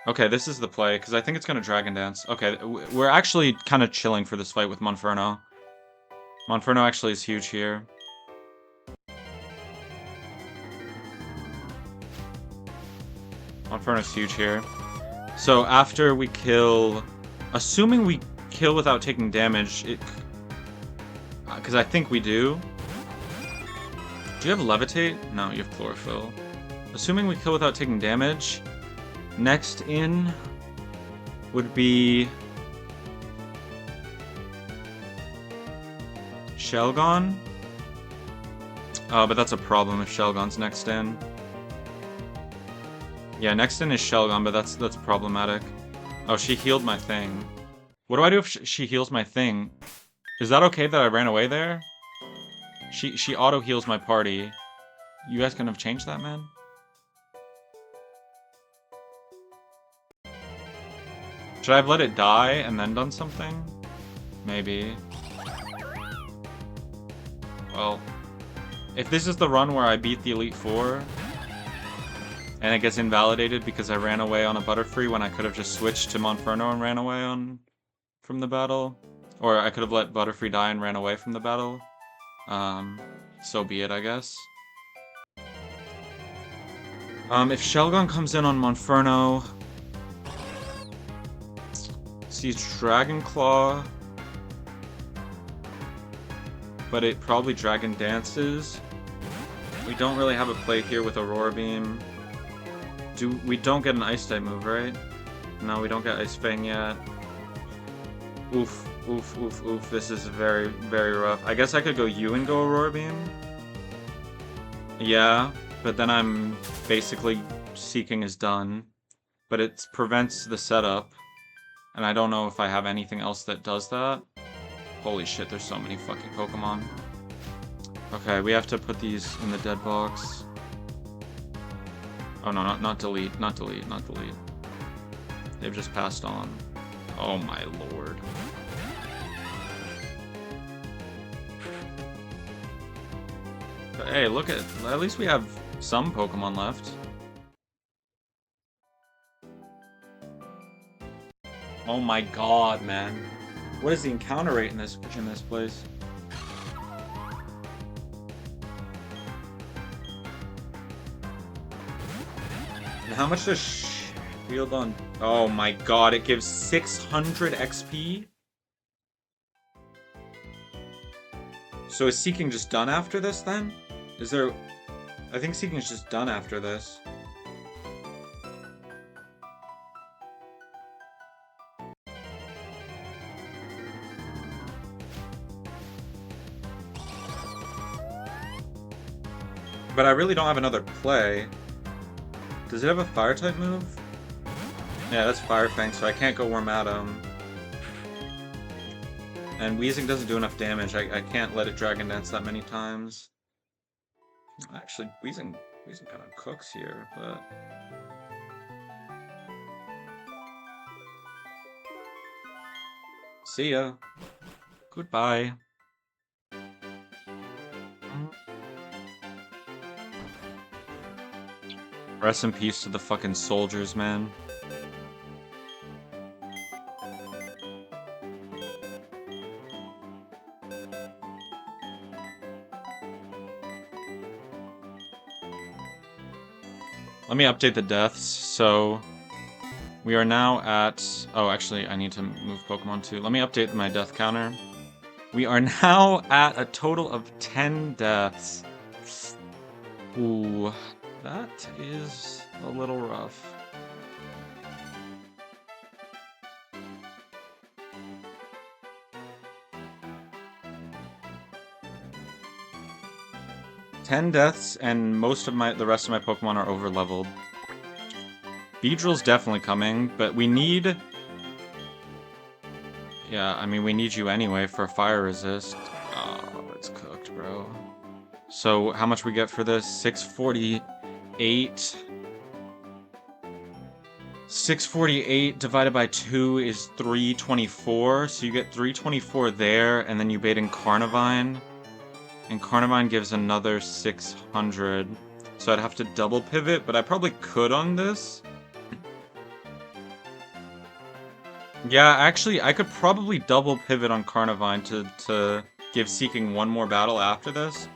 Okay, this is the play, because I think it's going to Dragon Dance. Okay, we're actually kind of chilling for this fight with Monferno. Monferno actually is huge here. Monferno's huge here. So after we kill... Assuming we kill without taking damage, because I think we do. Do you have Levitate? No, you have Chlorophyll. Assuming we kill without taking damage... Next in would be Shelgon. But that's a problem if Shelgon's next in. Yeah, next in is Shelgon, but that's problematic. Oh, she healed my thing. What do I do if she heals my thing? Is that okay that I ran away there? She auto heals my party. You guys couldn't have changed that, man? Should I have let it die and then done something? Maybe. Well, if this is the run where I beat the Elite Four, and it gets invalidated because I ran away on a Butterfree when I could have just switched to Monferno and ran away from the battle, or I could have let Butterfree die and ran away from the battle, so be it, I guess. If Shelgon comes in on Monferno... Sees Dragon Claw, but it probably Dragon Dances. We don't really have a play here with Aurora Beam. We don't get an Ice type move, right? No, we don't get Ice Fang yet. Oof, oof, oof, oof. This is very, very rough. I guess I could go U and go Aurora Beam. Yeah, but then I'm basically Seeking is done, but it prevents the setup. And I don't know if I have anything else that does that. Holy shit, there's so many fucking Pokemon. Okay, we have to put these in the dead box. Oh no, not delete, not delete, not delete. They've just passed on. Oh my lord. But hey, look at least we have some Pokemon left. Oh my god, man. What is the encounter rate in this place? And how much does shield on... Oh my god, it gives 600 XP? So is Seeking just done after this, then? Is there... I think Seeking is just done after this. But I really don't have another play. Does it have a Fire-type move? Yeah, that's Fire Fang, so I can't go Wormadam. And Weezing doesn't do enough damage. I can't let it Dragon Dance that many times. Actually, Weezing kind of cooks here, but... See ya. Goodbye. Rest in peace to the fucking soldiers, man. Let me update the deaths. So we are now at... Oh, actually, I need to move Pokemon too. Let me update my death counter. We are now at a total of 10 deaths. Ooh, that is a little rough. Ten deaths, and most of the rest of my Pokemon are over-leveled. Beedrill's definitely coming, but we need... Yeah, I mean, we need you anyway for Fire Resist. Oh, it's cooked, bro. So, how much we get for this? 648. 648 divided by 2 is 324, so you get 324 there, and then you bait in Carnivine. And Carnivine gives another 600. So I'd have to double pivot, but I probably could on this. Yeah, actually, I could probably double pivot on Carnivine to give Seeking one more battle after this.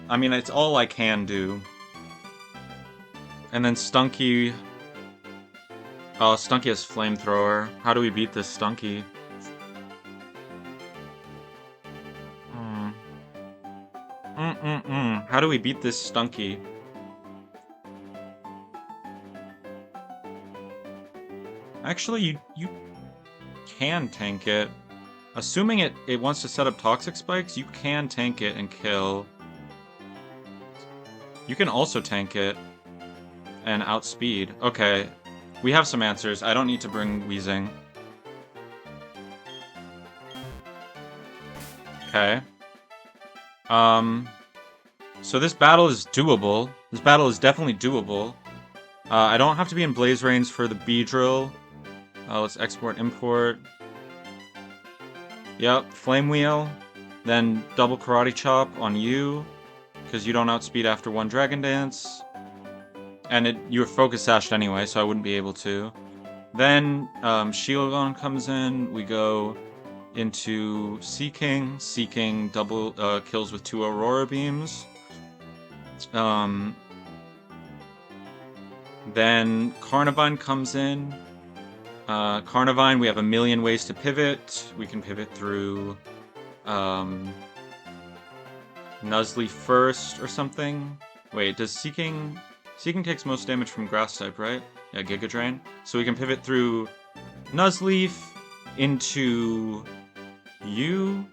I mean, it's all I can do. And then Stunky... Oh, Stunky has Flamethrower. How do we beat this Stunky? How do we beat this Stunky? Actually, you can tank it. Assuming it wants to set up Toxic Spikes, you can tank it and kill. You can also tank it and outspeed. Okay, we have some answers. I don't need to bring Weezing. Okay. So this battle is doable. This battle is definitely doable. I don't have to be in Blaze Range for the Beedrill. Let's export, import. Yep, Flame Wheel. Then double Karate Chop on you, because you don't outspeed after one Dragon Dance. And you're Focus Sashed anyway, so I wouldn't be able to. Then Shieldon comes in. We go into Seeking. Seeking double kills with 2 Aurora Beams. Then Carnivine comes in. Carnivine, we have a million ways to pivot. We can pivot through Nuzlocke first or something. Wait, does Seeking takes most damage from Grass type, right? Yeah, Giga Drain. So we can pivot through Nuzlocke into you.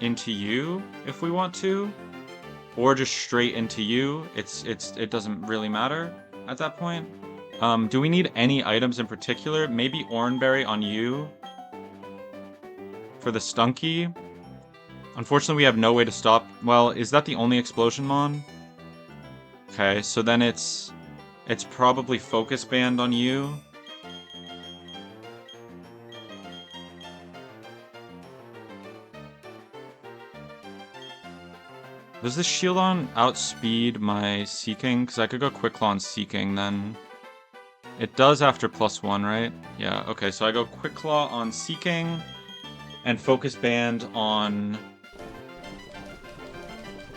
Into you if we want to, or just straight into you. It doesn't really matter at that point. Do we need any items in particular? Maybe Oranberry on you for the Stunky. Unfortunately, we have no way to stop. Well, is that the only Explosion Mon? Okay, so then it's probably Focus Band on you. Does this Shieldon outspeed my Seeking? Because I could go Quick Claw on Seeking then. It does after +1, right? Yeah, okay, so I go Quick Claw on Seeking and Focus Band on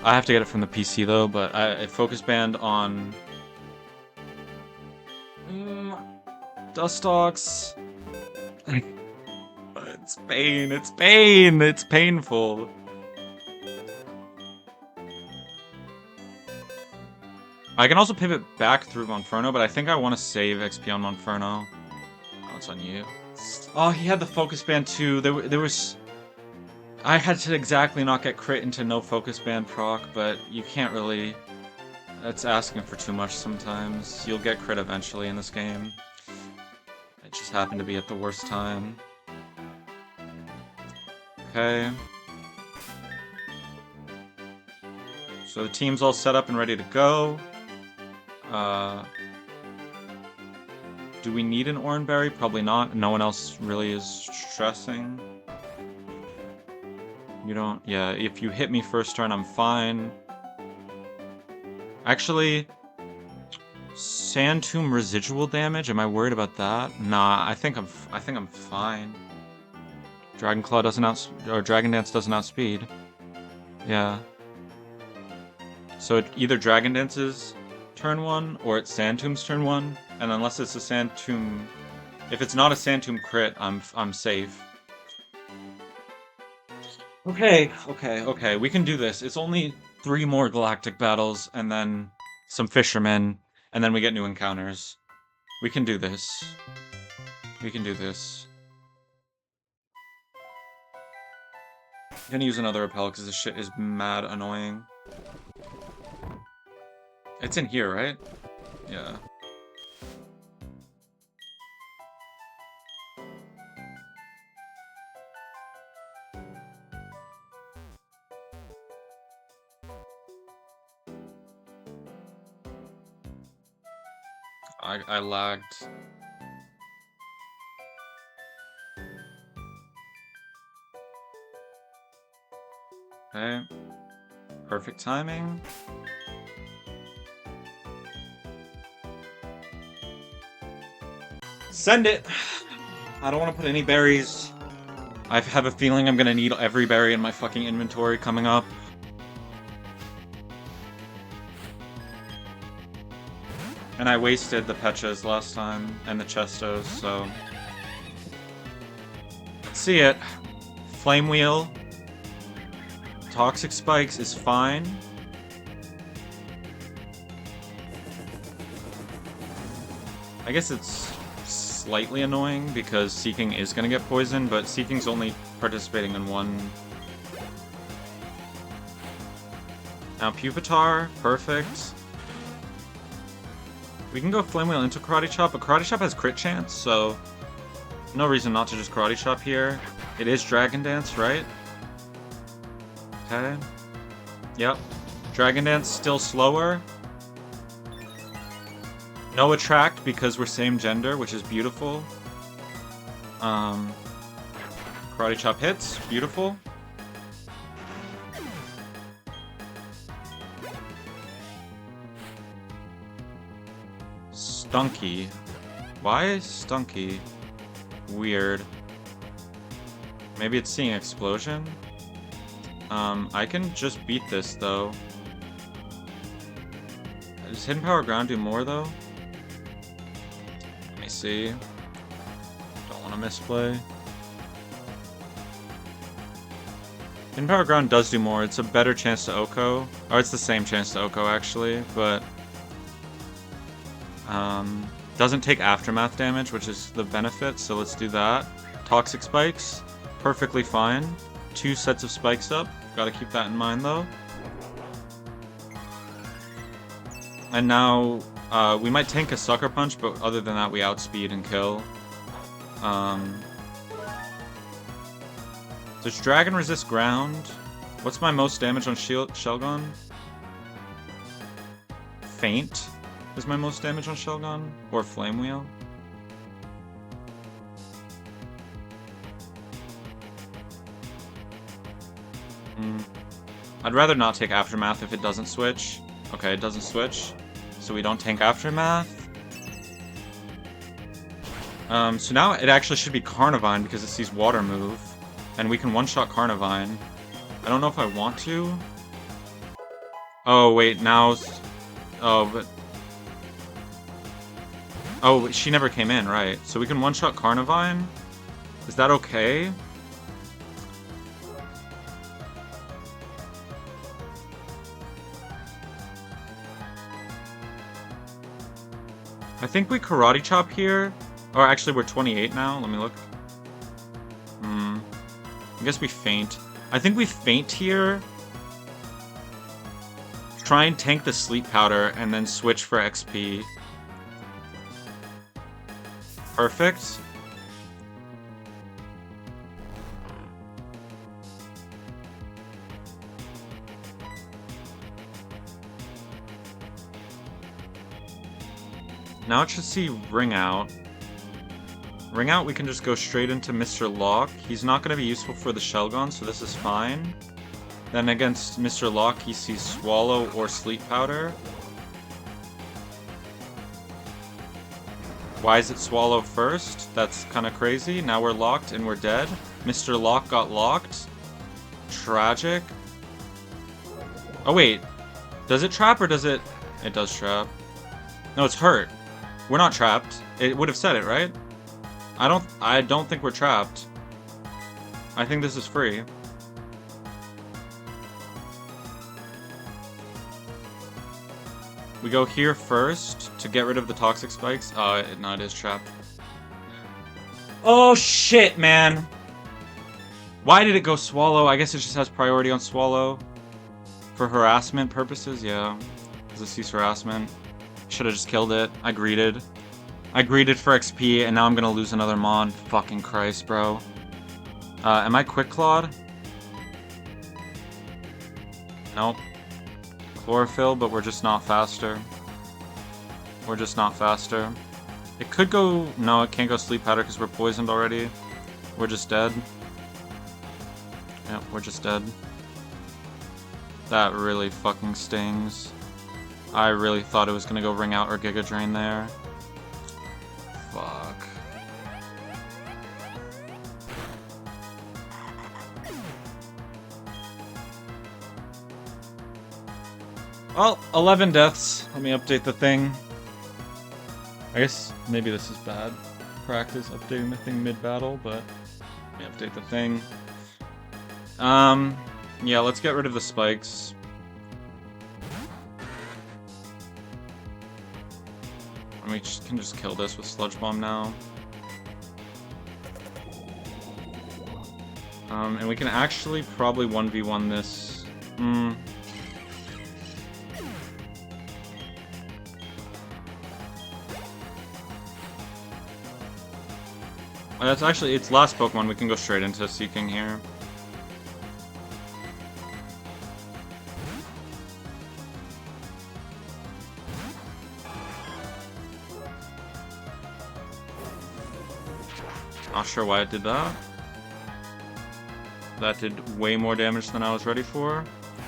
I have to get it from the PC though, but I focus band on Dustox. It's pain, it's pain, it's painful. I can also pivot back through Monferno, but I think I want to save XP on Monferno. Oh, it's on you. Oh, he had the focus band too. There was... I had to exactly not get crit into no focus band proc, but you can't really... That's asking for too much sometimes. You'll get crit eventually in this game. It just happened to be at the worst time. Okay. So the team's all set up and ready to go. Do we need an Oranberry? Probably not. No one else really is stressing. You don't... Yeah, if you hit me first turn, I'm fine. Actually... Sand Tomb residual damage? Am I worried about that? Nah, I think I'm fine. Dragon Claw doesn't or Dragon Dance doesn't outspeed. Yeah. So it either Dragon Dance's turn 1 or it's Sand Tomb's turn 1, and unless it's a Sand Tomb, if it's not a Sand Tomb crit, I'm safe. Okay, we can do this. It's only 3 more Galactic battles, and then some Fishermen, and then we get new encounters. We can do this. We can do this. I'm gonna use another repel because this shit is mad annoying. It's in here, right? Yeah. I lagged. Okay. Perfect timing. Send it! I don't want to put any berries. I have a feeling I'm gonna need every berry in my fucking inventory coming up. And I wasted the Pechas last time, and the Chestos, so... Let's see it. Flame Wheel. Toxic Spikes is fine. I guess it's slightly annoying because Seeking is gonna get poisoned, but Seeking's only participating in one. Now Pupitar, perfect. We can go Flame Wheel into Karate Chop, but Karate Chop has crit chance, so no reason not to just Karate Chop here. It is Dragon Dance, right? Okay. Yep. Dragon Dance still slower. No Attract because we're same gender, which is beautiful. Karate Chop hits, beautiful. Stunky. Why is Stunky weird? Maybe it's seeing Explosion? I can just beat this, though. Does Hidden Power Ground do more, though? Let me see. Don't want to misplay. Hidden Power Ground does do more. It's a better chance to Oko. Or it's the same chance to Oko, actually, but... doesn't take Aftermath damage, which is the benefit, so let's do that. Toxic Spikes, perfectly fine. 2 sets of spikes up. Gotta keep that in mind, though. And now, we might tank a Sucker Punch, but other than that, we outspeed and kill. Does Dragon resist ground? What's my most damage on Shelgon? Faint is my most damage on Shelgon? Or Flame Wheel? I'd rather not take Aftermath if it doesn't switch. Okay, it doesn't switch, so we don't tank Aftermath. So now it actually should be Carnivine because it sees Water move, and we can one-shot Carnivine. I don't know if I want to. Oh, wait, now... Oh, but... Oh, she never came in, right. So we can one-shot Carnivine? Is that okay? I think we Karate Chop here. Or actually, we're 28 now. Let me look. I guess we Feint. I think we Feint here. Try and tank the Sleep Powder and then switch for XP. Perfect. Now it should see Ring Out. Ring Out, we can just go straight into Mr. Locke. He's not going to be useful for the Shelgon, so this is fine. Then against Mr. Locke, he sees Swallow or Sleep Powder. Why is it Swallow first? That's kind of crazy. Now we're locked and we're dead. Mr. Locke got locked. Tragic. Oh wait, does it trap or does it... It does trap. No, it's hurt. We're not trapped. It would have said it, right? I don't think we're trapped. I think this is free. We go here first to get rid of the toxic spikes. No, it is trapped. Oh shit, man. Why did it go Swallow? I guess it just has priority on Swallow. For harassment purposes, yeah. Because it sees harassment. Should have just killed it. I greeted. I greeted for XP, and now I'm gonna lose another Mon. Fucking Christ, bro. Am I Quick Clawed? Nope. Chlorophyll, but we're just not faster. We're just not faster. It could go... No, it can't go Sleep Powder because we're poisoned already. We're just dead. Yep, we're just dead. That really fucking stings. I really thought it was gonna go Ring Out or Giga Drain there. Fuck. Well, 11 deaths. Let me update the thing. I guess maybe this is bad practice, updating the thing mid-battle, but let me update the thing. Yeah, let's get rid of the spikes. And we can just kill this with Sludge Bomb now. And we can actually probably 1v1 this. That's actually, it's last Pokemon, we can go straight into Seeking here. Not sure why it did that. That did way more damage than I was ready for.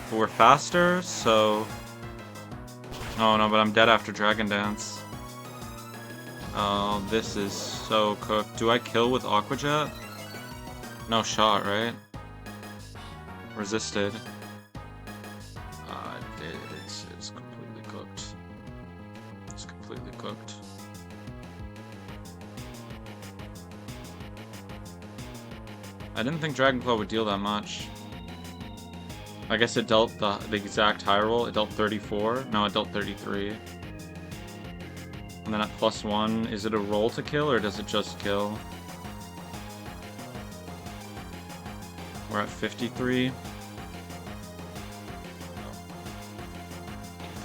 But we're faster, so... Oh no, but I'm dead after Dragon Dance. Oh, this is so cooked. Do I kill with Aqua Jet? No shot, right? Resisted. It's completely cooked. It's completely cooked. I didn't think Dragon Claw would deal that much. I guess it dealt the exact high roll. It dealt 34. No, it dealt 33. And then at +1, is it a roll to kill or does it just kill? We're at 53.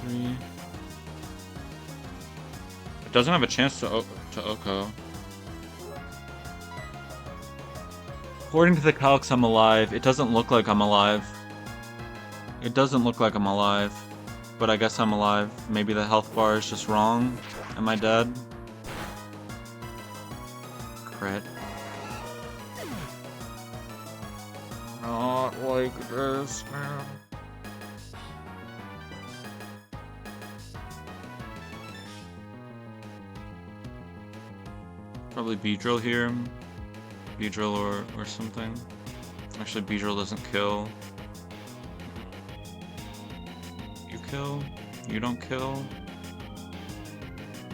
3. It doesn't have a chance to Oko. According to the calcs, I'm alive. It doesn't look like I'm alive. It doesn't look like I'm alive. But I guess I'm alive. Maybe the health bar is just wrong. Am I dead? Crit. Not like this, man. Probably Beedrill here. Beedrill or something. Actually, Beedrill doesn't kill. You kill. You don't kill.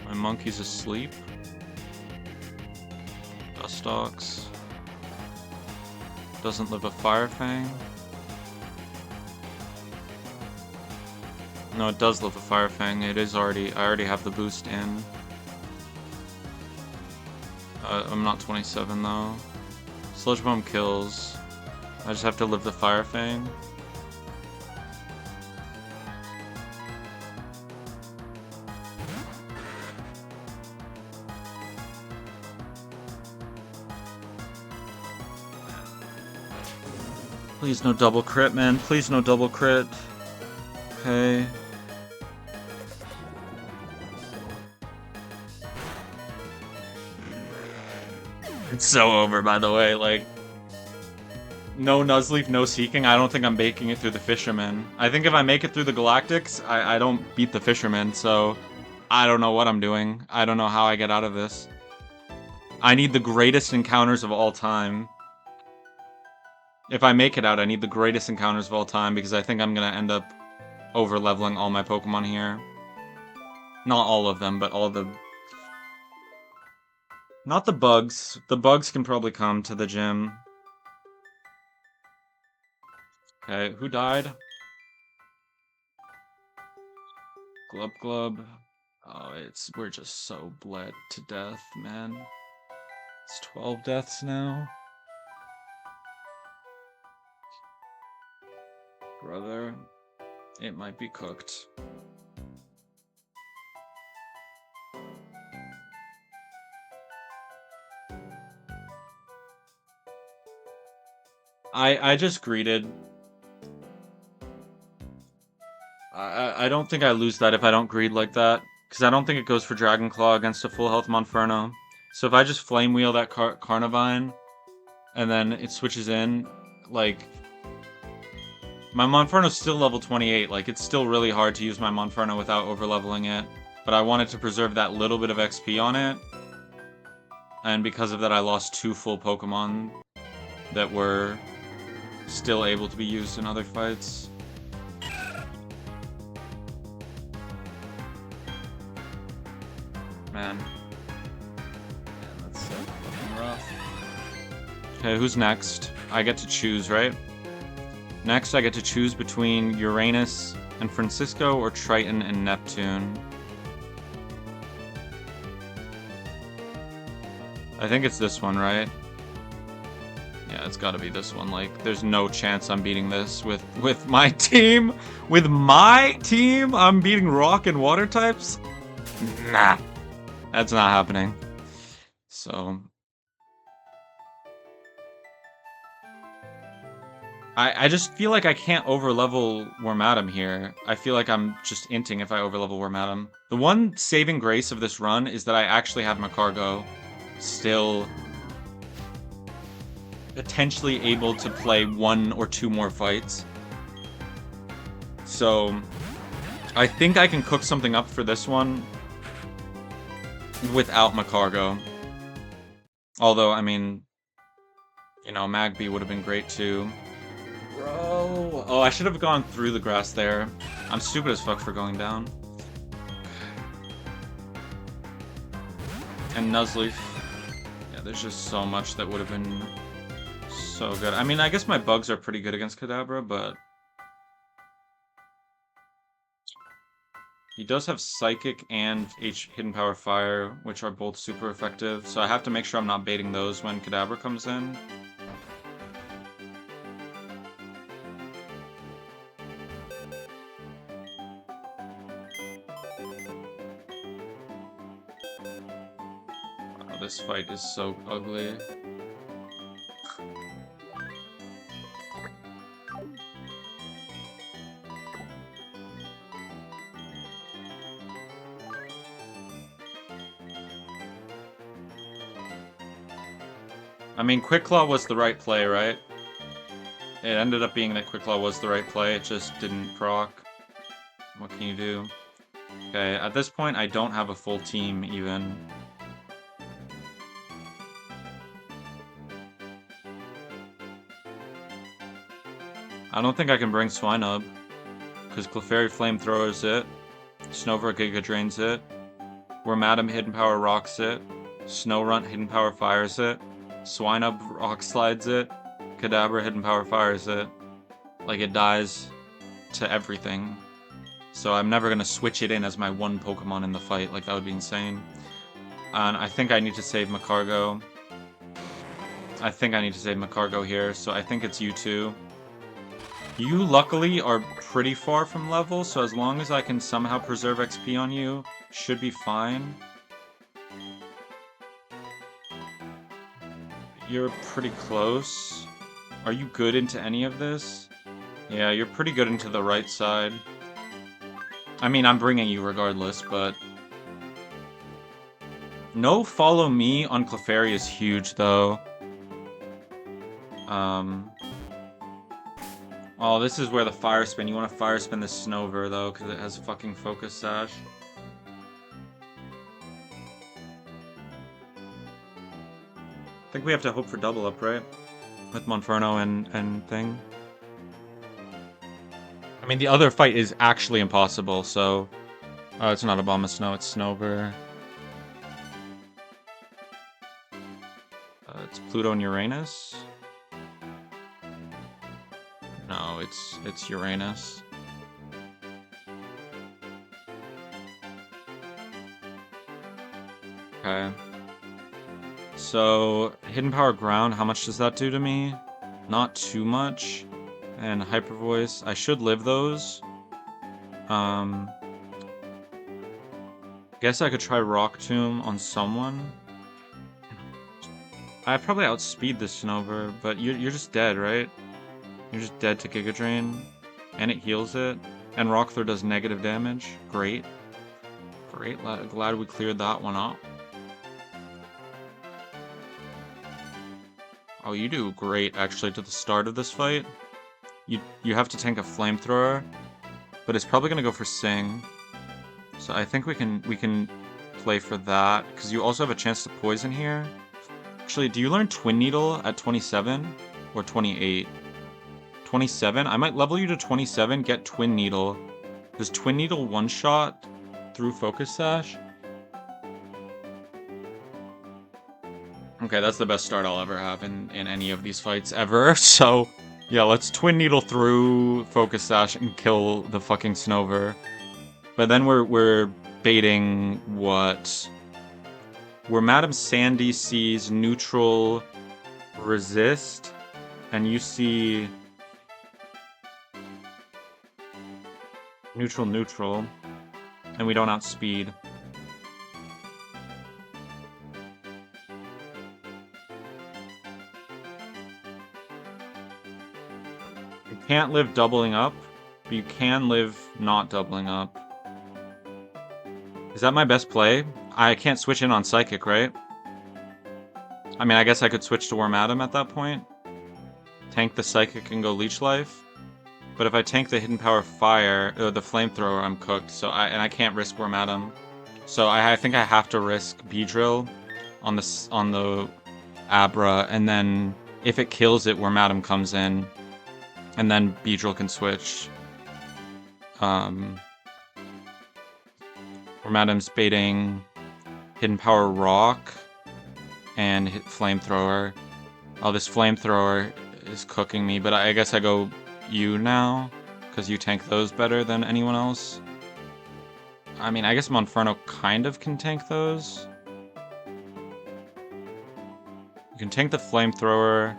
My monkey's asleep. Dustox. Doesn't live a Fire Fang. No, it does live a Fire Fang. It is already... I already have the boost in. I'm not 27 though. Sludge Bomb kills. I just have to live the Fire Fang. Please no double crit, man. Please no double crit. Okay. It's so over, by the way. Like, no Nuzleaf, no Seeking. I don't think I'm making it through the Fisherman. I think if I make it through the Galactics, I don't beat the Fisherman, so I don't know what I'm doing. I don't know how I get out of this. I need the greatest encounters of all time. If I make it out, I need the greatest encounters of all time, because I think I'm gonna end up over-leveling all my Pokemon here. Not all of them, but all the... Not the bugs. The bugs can probably come to the gym. Okay, who died? Glub Glub. Oh, we're just so bled to death, man. It's 12 deaths now. Brother, it might be cooked. I just greeted. I don't think I lose that if I don't greed like that, because I don't think it goes for Dragon Claw against a full health Monferno. So if I just Flame Wheel that Carnivine, and then it switches in, like... My Monferno's still level 28, like, it's still really hard to use my Monferno without over-leveling it, but I wanted to preserve that little bit of XP on it, and because of that I lost 2 full Pokemon that were still able to be used in other fights. Man, that's so fucking rough. Okay, who's next? I get to choose, right? Next, I get to choose between Uranus and Francisco or Triton and Neptune. I think it's this one, right? Yeah, it's gotta be this one. Like, there's no chance I'm beating this with my team. With my team, I'm beating rock and water types? Nah. That's not happening. So... I just feel like I can't overlevel Wormadam here. I feel like I'm just inting if I overlevel Wormadam. The one saving grace of this run is that I actually have Macargo still potentially able to play 1 or 2 more fights. So I think I can cook something up for this one without Macargo. Although, I mean, you know, Magby would have been great too. Bro. Oh, I should have gone through the grass there. I'm stupid as fuck for going down. And Nuzleaf. Yeah, there's just so much that would have been so good. I mean, I guess my bugs are pretty good against Kadabra, but... He does have Psychic and Hidden Power Fire, which are both super effective, so I have to make sure I'm not baiting those when Kadabra comes in. This fight is so ugly. I mean, Quick Claw was the right play, right? It ended up being that Quick Claw was the right play, it just didn't proc. What can you do? Okay, at this point I don't have a full team even. I don't think I can bring Swinub, because Clefairy flamethrowers it. Snover Giga Drains it. Wormadam Hidden Power rocks it. Snowrunt Hidden Power fires it. Swinub Rock Slides it. Kadabra Hidden Power fires it. Like, it dies to everything. So I'm never gonna switch it in as my one Pokemon in the fight. Like, that would be insane. And I think I need to save Macargo. I think I need to save Macargo here, so I think it's you two. You, luckily, are pretty far from level, so as long as I can somehow preserve XP on you, should be fine. You're pretty close. Are you good into any of this? Yeah, you're pretty good into the right side. I mean, I'm bringing you regardless, but... No follow me on Clefairy is huge, though. Oh, this is where the Fire Spin. You want to Fire Spin the Snover, though, because it has fucking Focus Sash. I think we have to hope for double up, right? With Monferno and thing. I mean, the other fight is actually impossible, so... Oh, it's not Abomasnow, it's Snover. It's Pluto and Uranus. No, it's Uranus. Okay. So, Hidden Power Ground, how much does that do to me? Not too much. And Hyper Voice, I should live those. Guess I could try Rock Tomb on someone. I probably outspeed this Snover, but you're just dead, right? You're just dead to Giga Drain. And it heals it. And Rock Throw does negative damage. Great. Great, glad we cleared that one up. Oh, you do great, actually, to the start of this fight. You have to tank a Flamethrower, but it's probably gonna go for Sing. So I think we can play for that, because you also have a chance to poison here. Actually, do you learn Twin Needle at 27 or 28? 27? I might level you to 27, get Twin Needle. Does Twin Needle one-shot through Focus Sash? Okay, that's the best start I'll ever have in any of these fights ever, so... Yeah, let's Twin Needle through Focus Sash and kill the fucking Snover. But then we're baiting what? Where Madam Sandy sees neutral resist, and you see neutral, and we don't outspeed. You can't live doubling up, but you can live not doubling up. Is that my best play? I can't switch in on Psychic, right? I mean, I guess I could switch to Wormadam at that point. Tank the Psychic and go Leech Life. But if I tank the Hidden Power Fire, or the Flamethrower, I'm cooked. So I can't risk Wormadam. So I think I have to risk Beedrill on the Abra, and then if it kills it, Wormadam comes in. And then Beedrill can switch. Wormadam's baiting Hidden Power Rock and Flamethrower. Oh, this Flamethrower is cooking me, but I guess I go you now, because you tank those better than anyone else. I mean, I guess Monferno kind of can tank those. You can tank the Flamethrower.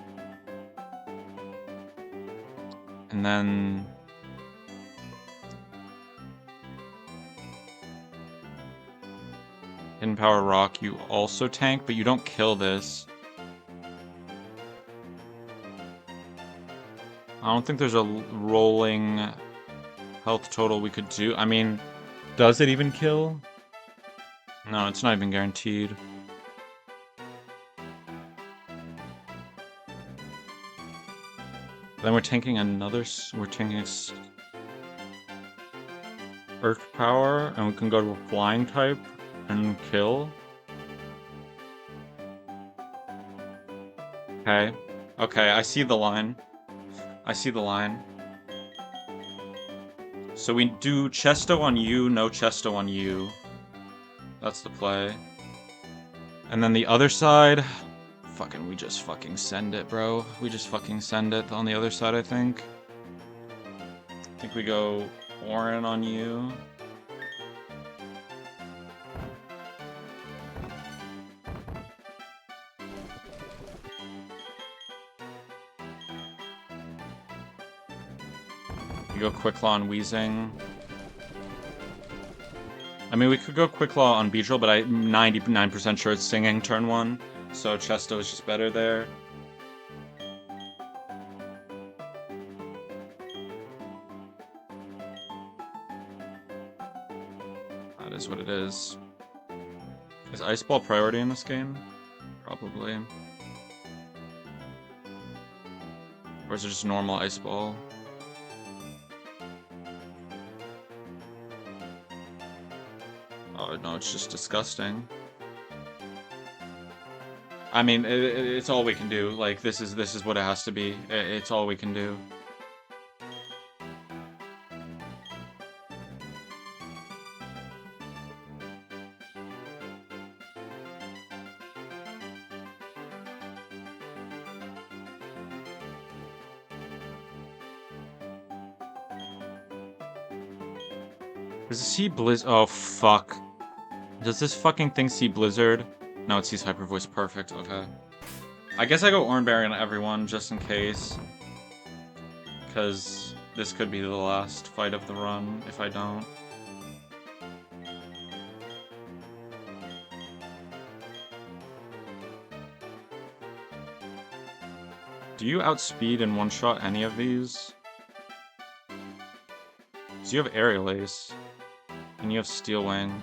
And then... Hidden Power Rock, you also tank, but you don't kill this. I don't think there's a rolling health total we could do. I mean, does it even kill? No, it's not even guaranteed. Then we're tanking another... We're tanking Earth Power, and we can go to a Flying type and kill. Okay. Okay, I see the line. I see the line. So we do Chesto on you, no Chesto on you. That's the play. And then the other side... we just fucking send it, bro. We just fucking send it on the other side, I think. I think we go Orin on you. We go Quick Claw on Wheezing. I mean, we could go Quick Claw on Beedrill, but I'm 99% sure it's Singing turn 1. So Chesto is just better there. That is what it is. Is Ice Ball priority in this game? Probably. Or is it just normal Ice Ball? Oh no, it's just disgusting. I mean, it's all we can do. Like, this is what it has to be. It's all we can do. Does it see Blizzard? Oh, fuck. Does this fucking thing see Blizzard? No, it sees Hyper Voice. Perfect. Okay. I guess I go Oranberry on everyone, just in case. Because this could be the last fight of the run, if I don't. Do you outspeed and one-shot any of these? So you have Aerial Ace. And you have Steel Wing.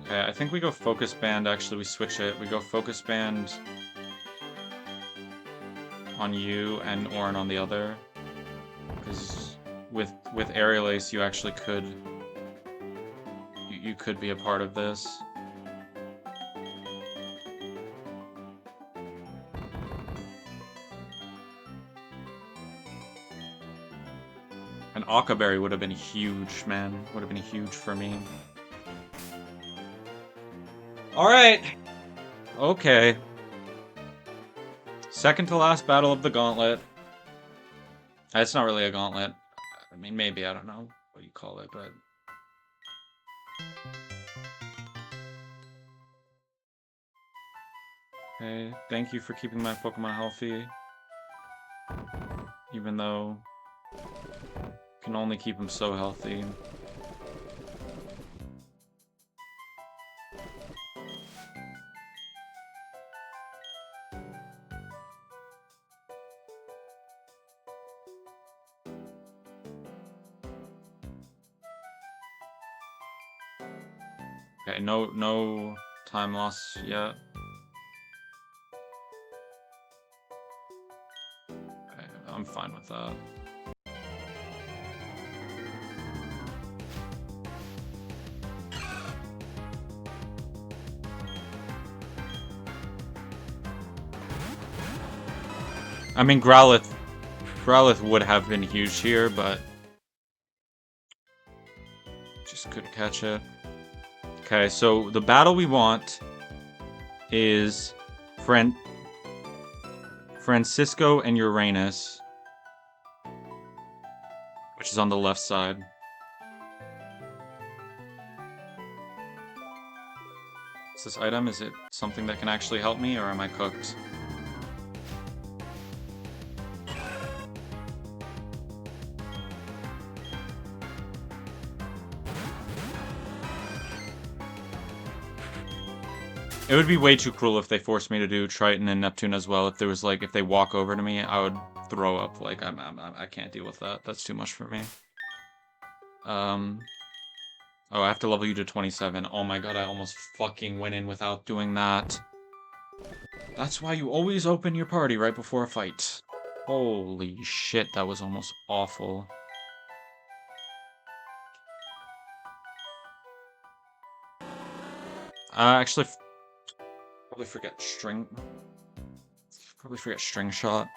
Okay, I think we go Focus Band, actually, we switch it. We go Focus Band on you and Orin on the other. Because with Aerial Ace, you actually could... You could be a part of this. An Akaberry would have been huge, man. Would have been huge for me. Alright! Okay. Second to last battle of the gauntlet. It's not really a gauntlet. I mean, maybe, I don't know what you call it, but... Okay, thank you for keeping my Pokemon healthy. Even though... I can only keep them so healthy. Okay, no time loss yet. Okay, I'm fine with that. I mean, Growlithe would have been huge here, but just couldn't catch it. Okay, so the battle we want is Francisco and Uranus, which is on the left side. Is this item, is it something that can actually help me, or am I cooked? It would be way too cruel if they forced me to do Triton and Neptune as well. If there was like, if they walk over to me, I would throw up. Like, I can't deal with that. That's too much for me. Oh, I have to level you to 27. Oh my god, I almost fucking went in without doing that. That's why you always open your party right before a fight. Holy shit, that was almost awful. Actually, probably forget String Shot.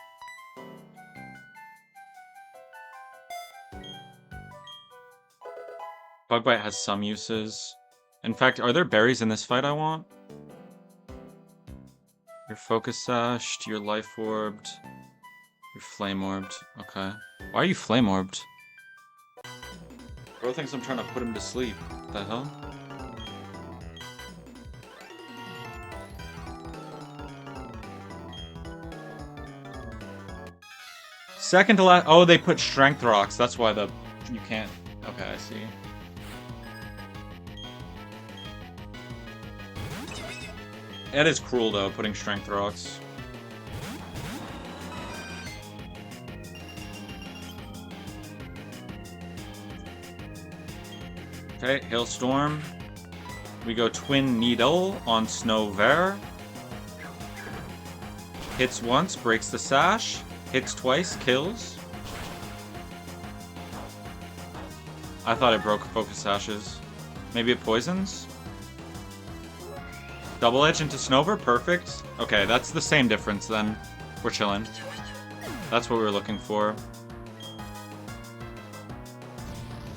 Bug Bite has some uses. In fact, are there berries in this fight I want? You're Focus Sashed, you're Life Orbed, you're Flame Orbed. Okay. Why are you Flame Orbed? Bro thinks I'm trying to put him to sleep. What the hell? Second to last. Oh, they put Strength Rocks. That's why you can't. Okay, I see. That is cruel though, putting Strength Rocks. Okay, Hailstorm. We go Twin Needle on Snow Vare. Hits once, breaks the sash. Hits twice, kills. I thought it broke Focus Sashes. Maybe it poisons? Double Edge into Snover, perfect. Okay, that's the same difference then. We're chilling. That's what we were looking for.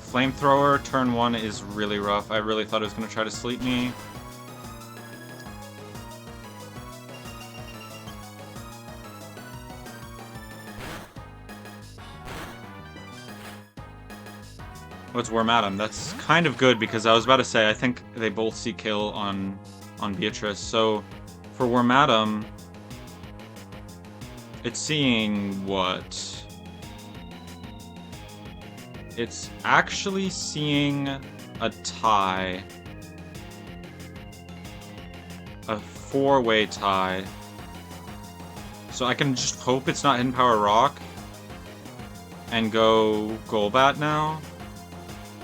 Flamethrower, turn 1 is really rough. I really thought it was going to try to sleep me. What's Wormadam? That's kind of good because I was about to say I think they both see kill on Beatrice. So for Wormadam, it's seeing what? It's actually seeing a tie. A 4-way tie. So I can just hope it's not Hidden Power Rock and go Golbat now.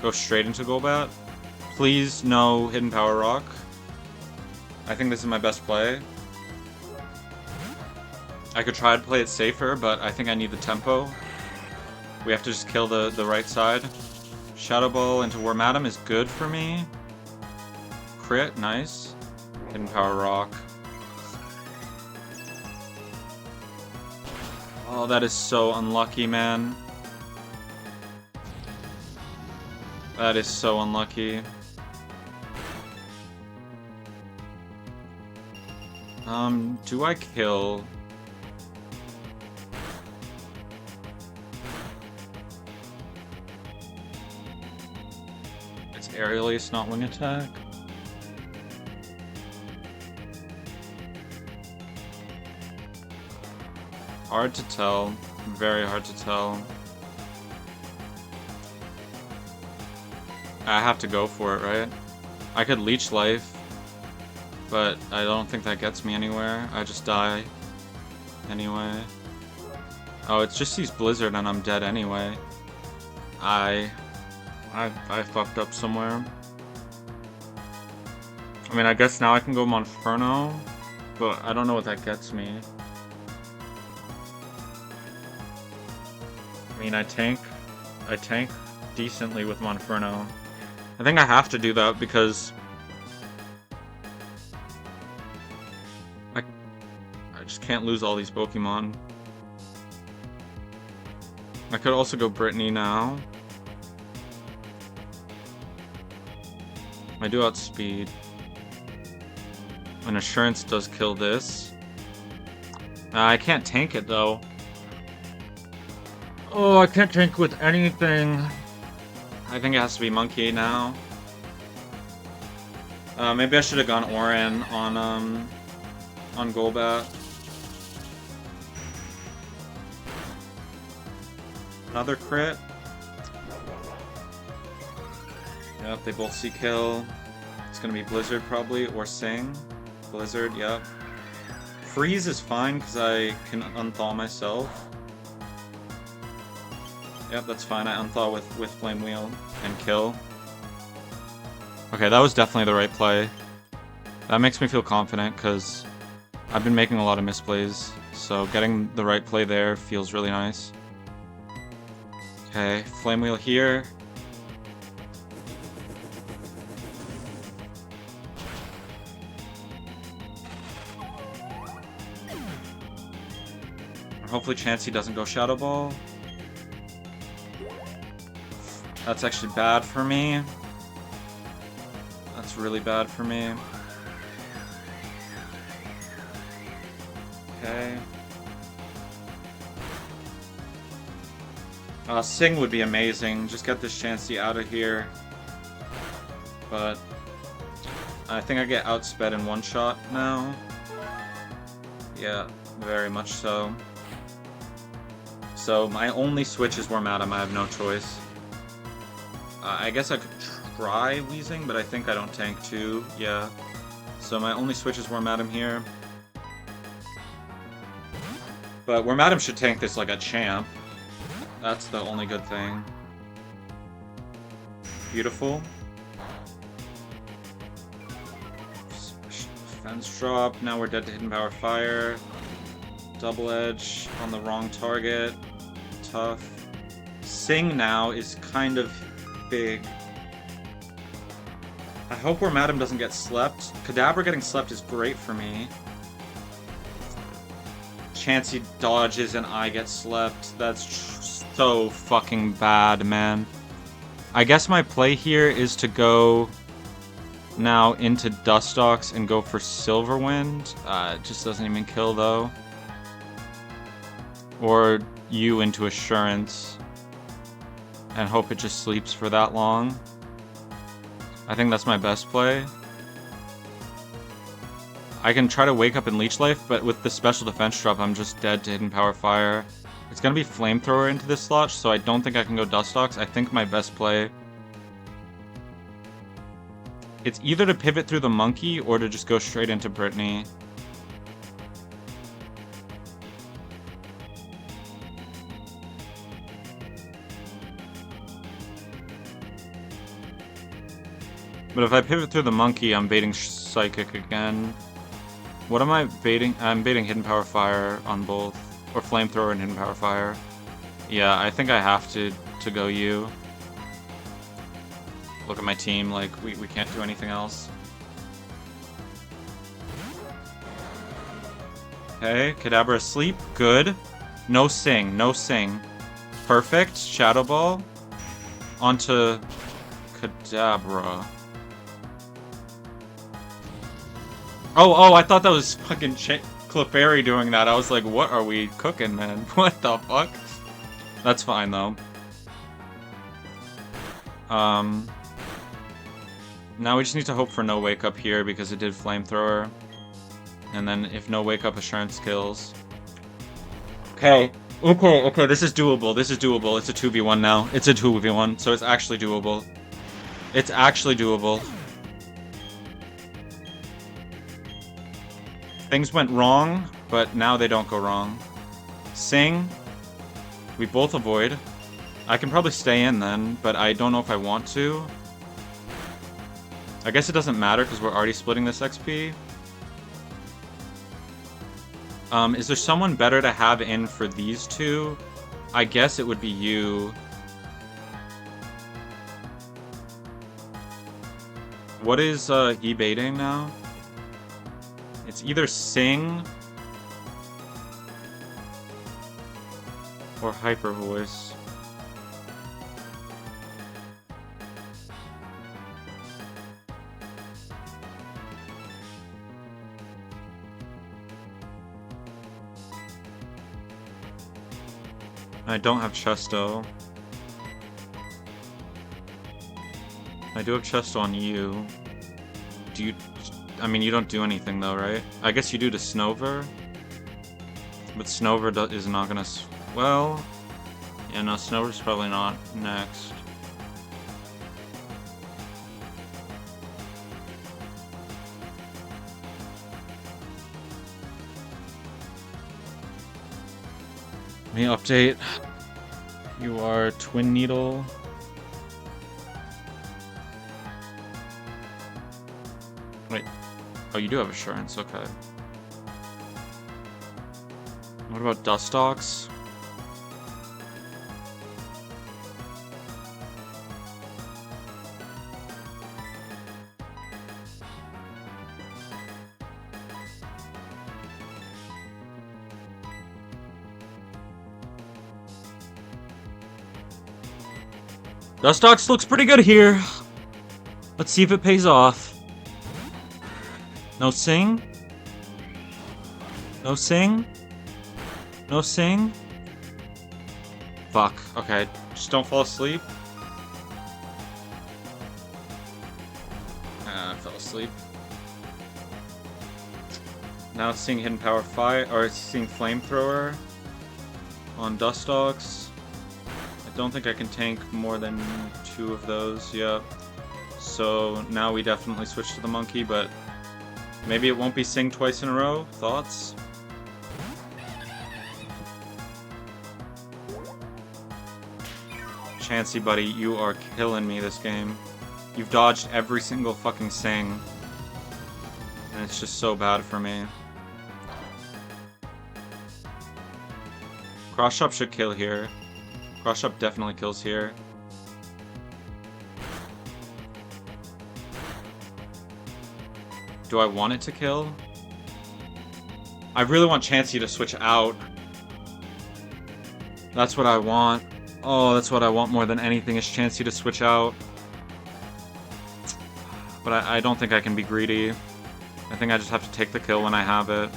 Go straight into Golbat. Please, no Hidden Power Rock. I think this is my best play. I could try to play it safer, but I think I need the tempo. We have to just kill the right side. Shadow Ball into Wormadam is good for me. Crit, nice. Hidden Power Rock. Oh, that is so unlucky, man. That is so unlucky. Do I kill? It's Aerial Ace, not Wing Attack. Hard to tell. Very hard to tell. I have to go for it, right? I could Leech Life, but I don't think that gets me anywhere. I just die anyway. Oh, it's just these Blizzard and I'm dead anyway. I fucked up somewhere. I mean, I guess now I can go Monferno, but I don't know what that gets me. I mean, I tank decently with Monferno. I think I have to do that because I just can't lose all these Pokemon. I could also go Brittany now. I do outspeed. An Assurance does kill this. I can't tank it though. Oh, I can't tank with anything. I think it has to be Monkey now. Maybe I should have gone Oran on Golbat. Another crit. Yep, they both see kill. It's gonna be Blizzard probably, or Sing. Blizzard, yep. Freeze is fine because I can unthaw myself. Yep, that's fine. I unthaw with Flame Wheel and kill. Okay, that was definitely the right play. That makes me feel confident because I've been making a lot of misplays. So getting the right play there feels really nice. Okay, Flame Wheel here. Hopefully Chansey doesn't go Shadow Ball. That's actually bad for me. That's really bad for me. Okay. Sing would be amazing. Just get this Chansey out of here. But I think I get outsped in one shot now. Yeah, very much so. So my only switch is Wormadam. I have no choice. I guess I could try Wheezing, but I think I don't tank too. Yeah. So my only switch is Wormadam here. But Wormadam should tank this like a champ. That's the only good thing. Beautiful. Defense drop. Now we're dead to Hidden Power Fire. Double Edge on the wrong target. Tough. Sing now is kind of big. I hope Wormadam doesn't get slept. Kadabra getting slept is great for me. Chansey dodges and I get slept. That's so fucking bad, man. I guess my play here is to go now into Dustox and go for Silverwind. It just doesn't even kill, though. Or you into Assurance and hope it just sleeps for that long. I think that's my best play. I can try to wake up in Leech Life, but with the special defense drop, I'm just dead to Hidden Power Fire. It's gonna be Flamethrower into this slot, so I don't think I can go Dustox. I think my best play... it's either to pivot through the Monkey, or to just go straight into Brittany. But if I pivot through the Monkey, I'm baiting Psychic again. What am I baiting? I'm baiting Hidden Power Fire on both. Or Flamethrower and Hidden Power Fire. Yeah, I think I have to go you. Look at my team, like, we can't do anything else. Okay, Kadabra asleep. Good. No Sing, no Sing. Perfect. Shadow Ball. Onto Kadabra. Oh, I thought that was fucking Clefairy doing that. I was like, what are we cooking, man? What the fuck? That's fine, though. Now we just need to hope for no wake up here because it did Flamethrower. And then if no wake up, Assurance kills. Okay, this is doable. This is doable. It's a 2v1 now. It's a 2v1, so it's actually doable. It's actually doable. Things went wrong, but now they don't go wrong. Sing. We both avoid. I can probably stay in then, but I don't know if I want to. I guess it doesn't matter because we're already splitting this XP. Is there someone better to have in for these two? I guess it would be you. What is he baiting now? It's either Sing or Hyper Voice. I don't have Chesto. I do have Chesto on you. Do you... I mean, you don't do anything though, right? I guess you do to Snover. But Snover is not gonna... Well... Yeah, no, Snover's probably not next. Let me update. You are Twin Needle. Wait. Oh, you do have Assurance, okay. What about Dustox? Dustox looks pretty good here. Let's see if it pays off. No sing? No sing? No sing? Fuck. Okay, just don't fall asleep. I fell asleep. Now it's seeing Hidden Power Fire, or it's seeing Flamethrower on Dust Dogs. I don't think I can tank more than 2 of those, yep. So now we definitely switch to the monkey, but maybe it won't be Sing twice in a row. Thoughts? Chansey, buddy, you are killing me this game. You've dodged every single fucking Sing. And it's just so bad for me. Cross Chop should kill here. Cross Chop definitely kills here. Do I want it to kill? I really want Chansey to switch out. That's what I want. Oh, that's what I want more than anything, is Chansey to switch out. But I don't think I can be greedy. I think I just have to take the kill when I have it.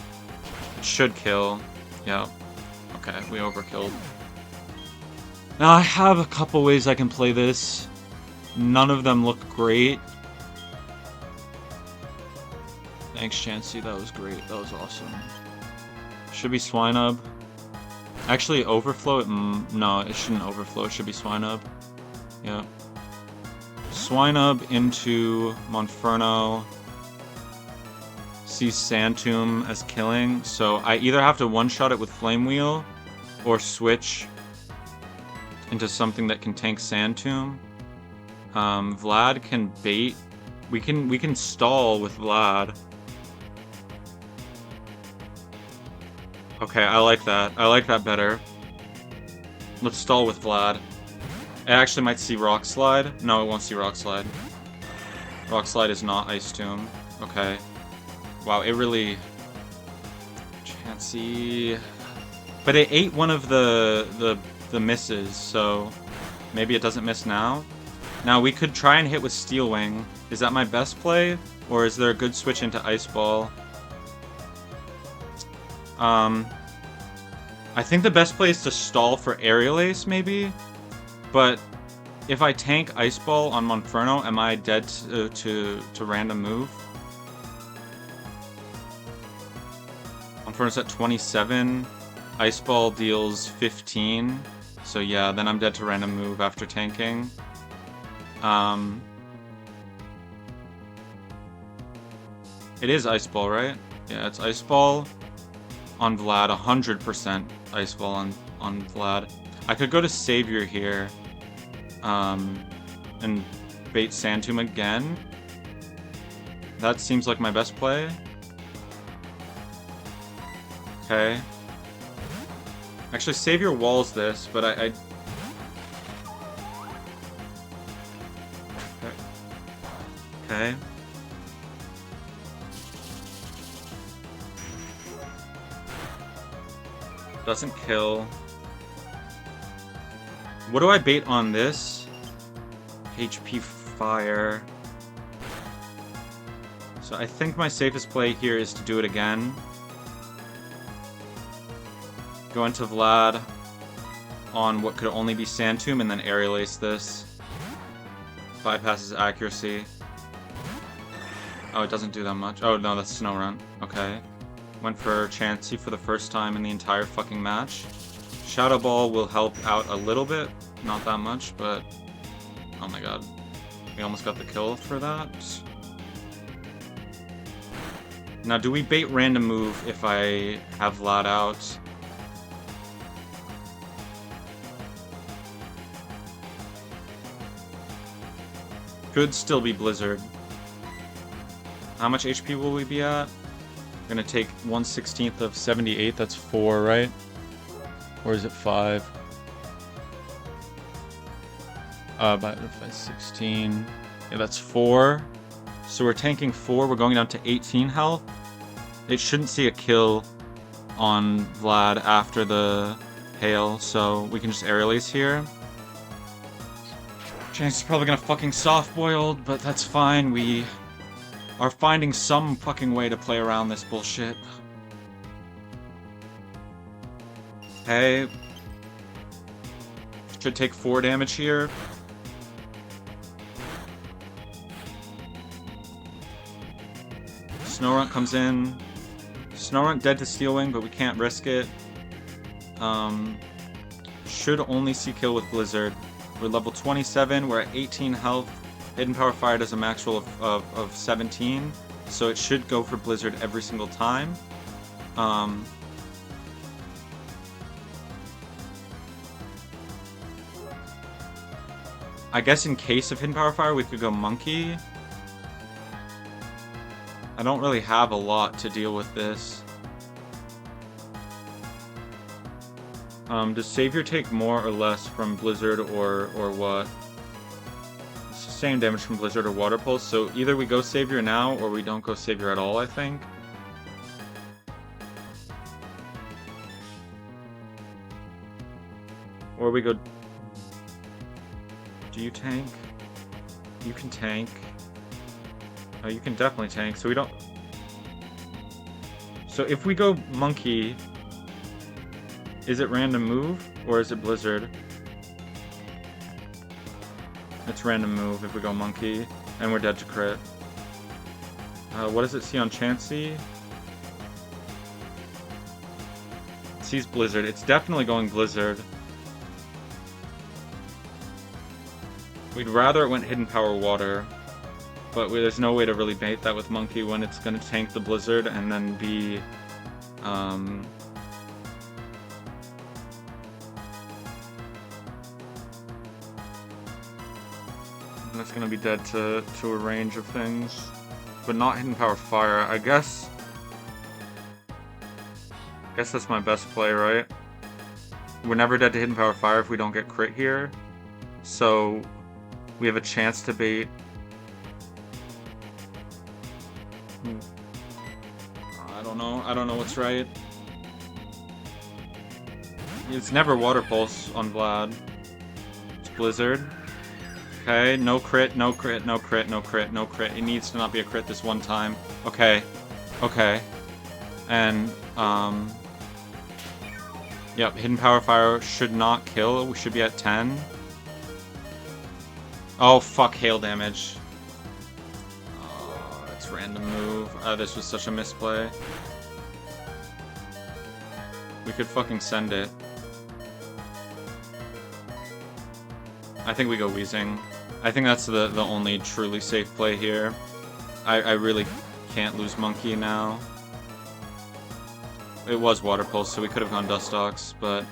It should kill. Yeah. Okay, we overkilled. Now I have a couple ways I can play this. None of them look great. Thanks, Chansey. That was great. That was awesome. Should be Swinub. Actually, overflow it. No, it shouldn't overflow. It should be Swinub. Yeah. Swinub into Monferno. Sees Sand Tomb as killing. So I either have to one-shot it with Flame Wheel or switch into something that can tank Sand Tomb. Vlad can bait. We can stall with Vlad. Okay, I like that. I like that better. Let's stall with Vlad. It actually might see Rock Slide. No, it won't see Rock Slide. Rock Slide is not Ice Tomb. Okay. Wow, it really... Chansey... But it ate one of the misses, so... Maybe it doesn't miss now? Now, we could try and hit with Steel Wing. Is that my best play? Or is there a good switch into Ice Ball? I think the best play is to stall for Aerial Ace, maybe? But if I tank Ice Ball on Monferno, am I dead to random move? Monferno's at 27. Ice Ball deals 15. So yeah, then I'm dead to random move after tanking. It is Ice Ball, right? Yeah, it's Ice Ball on Vlad, 100% Ice Ball on Vlad. I could go to Savior here, and bait Sand Tomb again. That seems like my best play. Okay. Actually, Savior walls this, but I okay. Doesn't kill. What do I bait on this? HP Fire. So I think my safest play here is to do it again. Go into Vlad on what could only be Sand Tomb and then Aerial Ace this. Bypasses accuracy. Oh, it doesn't do that much. Oh, no, that's Snow Run. Okay. Went for Chansey for the first time in the entire fucking match. Shadow Ball will help out a little bit. Not that much, but... Oh my god. We almost got the kill for that. Now, do we bait random move if I have Vlad out? Could still be Blizzard. How much HP will we be at? Gonna take 1/16 of 78, that's 4, right? Or is it 5? By 16. Yeah, that's 4. So we're tanking 4, we're going down to 18 health. It shouldn't see a kill on Vlad after the hail, so we can just Aerial Ace here. Chance is probably gonna fucking soft boiled, but that's fine. We are finding some fucking way to play around this bullshit. Okay. Should take 4 damage here. Snorunt comes in. Snorunt dead to Steelwing, but we can't risk it. Should only see kill with Blizzard. We're level 27, we're at 18 health. Hidden Power Fire does a max roll of 17, so it should go for Blizzard every single time. I guess in case of Hidden Power Fire, we could go Monkey. I don't really have a lot to deal with this. Does Savior take more or less from Blizzard or what? It's the same damage from Blizzard or Water Pulse, so either we go Savior now or we don't go Savior at all, I think. Or we go... Do you tank? You can tank. Oh, you can definitely tank, so we don't... So if we go Monkey... Is it random move, or is it Blizzard? It's random move if we go Monkey, and we're dead to crit. What does it see on Chansey? It sees Blizzard. It's definitely going Blizzard. We'd rather it went Hidden Power Water, but there's no way to really bait that with Monkey when it's going to tank the Blizzard and then be... That's gonna be dead to a range of things, but not Hidden Power Fire. I guess that's my best play, right? We're never dead to Hidden Power Fire if we don't get crit here, so we have a chance to bait. I don't know what's right. It's never Water Pulse on Vlad. It's Blizzard. Okay, no crit, no crit, no crit, no crit, no crit. It needs to not be a crit this one time. Okay. Okay. And, yep, Hidden Power Fire should not kill. We should be at 10. Oh, fuck, hail damage. Oh, it's random move. This was such a misplay. We could fucking send it. I think we go Wheezing. I think that's the only truly safe play here. I really can't lose Monkey now. It was Water Pulse, so we could have gone Dustox, but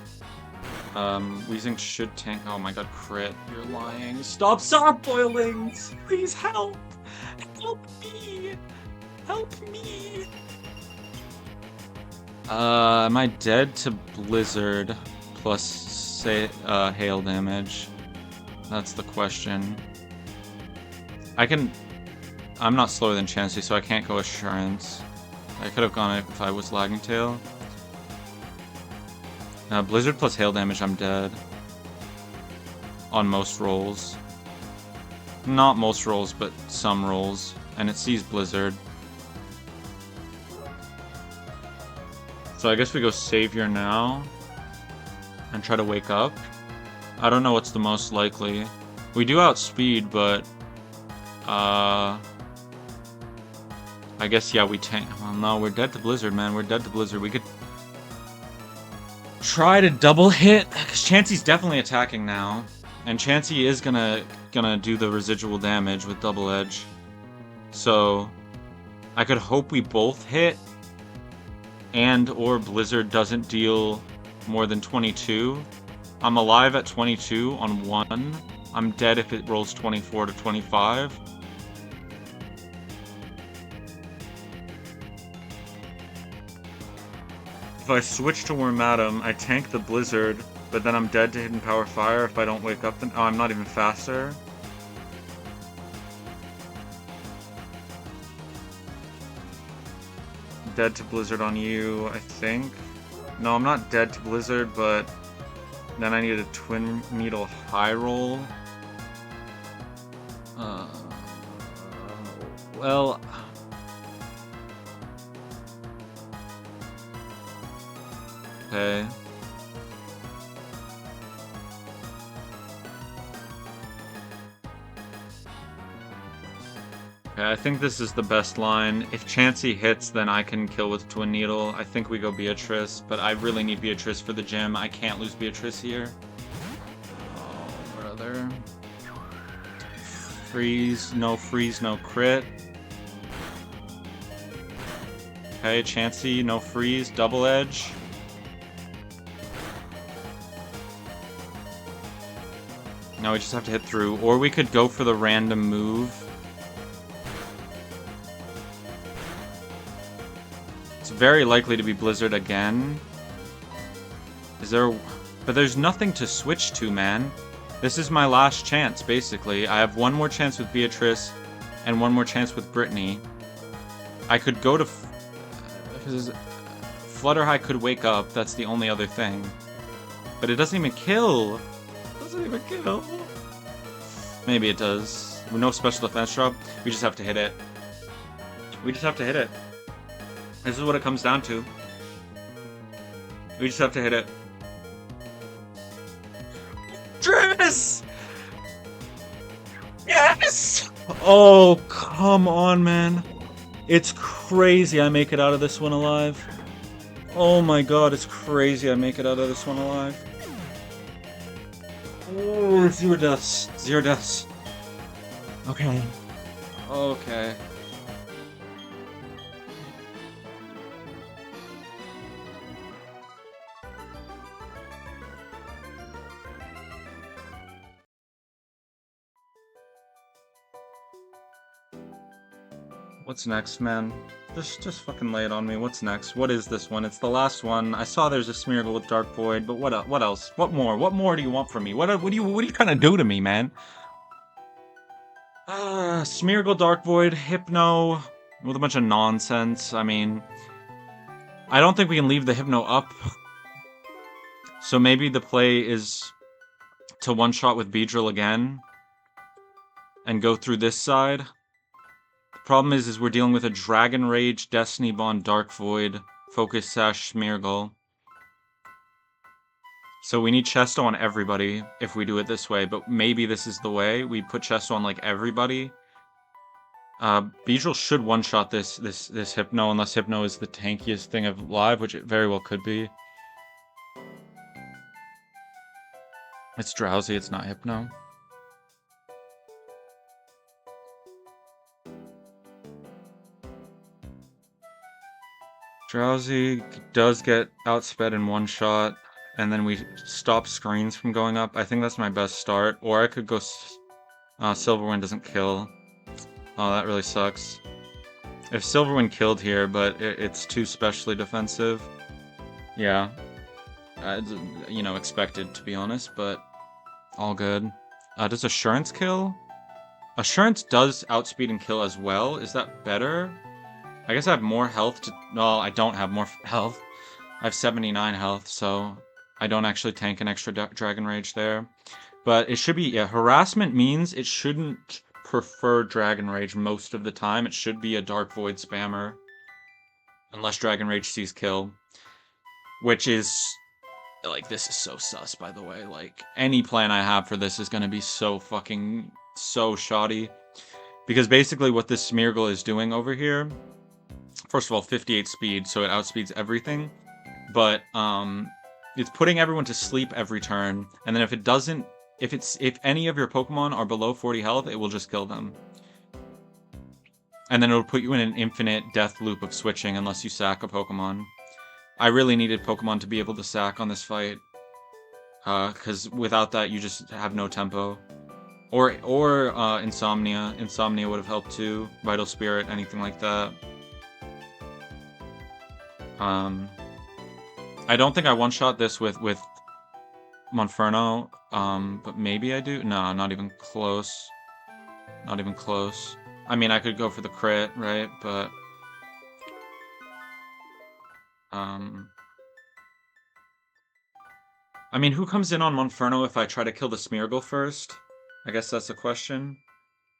Wheezing should tank. Oh my god, crit. You're lying. Stop soft boilings! Please help! Help me! Help me! Am I dead to Blizzard plus say hail damage? That's the question. I'm not slower than Chansey, so I can't go Assurance. I could have gone it if I was Lagging Tail. Blizzard plus hail damage, I'm dead. On most rolls. Not most rolls, but some rolls. And it sees Blizzard. So I guess we go Savior now. And try to wake up. I don't know what's the most likely. We do outspeed, but... I guess, yeah, we tank. Well, no, we're dead to Blizzard, man. We're dead to Blizzard. We could... try to double hit, because Chansey's definitely attacking now. And Chansey is gonna do the residual damage with Double Edge. So... I could hope we both hit, and or Blizzard doesn't deal more than 22. I'm alive at 22 on 1. I'm dead if it rolls 24 to 25. If I switch to Wormadam, I tank the Blizzard, but then I'm dead to Hidden Power Fire if I don't wake up then. Oh, I'm not even faster. Dead to Blizzard on you, I think. No, I'm not dead to Blizzard, but then I need a Twin Needle high roll. Well, Okay. Okay, I think this is the best line. If Chansey hits, then I can kill with Twin Needle. I think we go Beatrice, but I really need Beatrice for the gym. I can't lose Beatrice here. Oh, brother. Freeze, no crit. Okay, Chansey, no freeze, double edge. Now we just have to hit through, or we could go for the random move. It's very likely to be Blizzard again. Is there... But there's nothing to switch to, man. This is my last chance, basically. I have one more chance with Beatrice, and one more chance with Brittany. I could go to... Flutter High could wake up, that's the only other thing. But it doesn't even kill! It doesn't even kill! Maybe it does. No special defense drop. We just have to hit it. We just have to hit it. This is what it comes down to. We just have to hit it. Dress! Yes! Oh, come on, man. It's crazy I make it out of this one alive. Oh my god, it's crazy I make it out of this one alive. Oh, 0 deaths. 0 deaths. Okay. Okay. What's next, man? Just fucking lay it on me. What's next? What is this one? It's the last one. I saw there's a Smeargle with Dark Void, but what else? What more? What more do you want from me? What are you trying to do to me, man? Smeargle, Dark Void, Hypno, with a bunch of nonsense. I mean, I don't think we can leave the Hypno up. So maybe the play is to one-shot with Beedrill again and go through this side. Problem is we're dealing with a Dragon Rage, Destiny Bond, Dark Void, Focus Sash, Smeargle. So we need Chesto on everybody if we do it this way, but maybe this is the way. We put Chesto on like everybody. Beedrill should one-shot this Hypno, unless Hypno is the tankiest thing alive, which it very well could be. It's Drowsy, it's not Hypno. Drowsy does get outsped in one shot, and then we stop screens from going up. I think that's my best start. Or I could go... Silverwind doesn't kill. Oh, that really sucks. If Silverwind killed here, but it's too specially defensive. Yeah. You know, expected, to be honest, but all good. Does Assurance kill? Assurance does outspeed and kill as well. Is that better? I guess I have more health to... No, I don't have more health. I have 79 health, so I don't actually tank an extra Dragon Rage there. But it should be... Yeah, Harassment means it shouldn't prefer Dragon Rage most of the time. It should be a Dark Void spammer. Unless Dragon Rage sees kill. Which is... Like, this is so sus, by the way. Like, any plan I have for this is gonna be so fucking... So shoddy. Because basically what this Smeargle is doing over here... First of all, 58 speed, so it outspeeds everything. But, it's putting everyone to sleep every turn, and then if it doesn't... If any of your Pokemon are below 40 health, it will just kill them. And then it'll put you in an infinite death loop of switching unless you sack a Pokemon. I really needed Pokemon to be able to sack on this fight. Because without that, you just have no tempo. Or Insomnia. Insomnia would have helped too. Vital Spirit, anything like that. I don't think I one-shot this with Monferno, but maybe I do? No, not even close. Not even close. I mean, I could go for the crit, right? But... I mean, who comes in on Monferno if I try to kill the Smeargle first? I guess that's the question.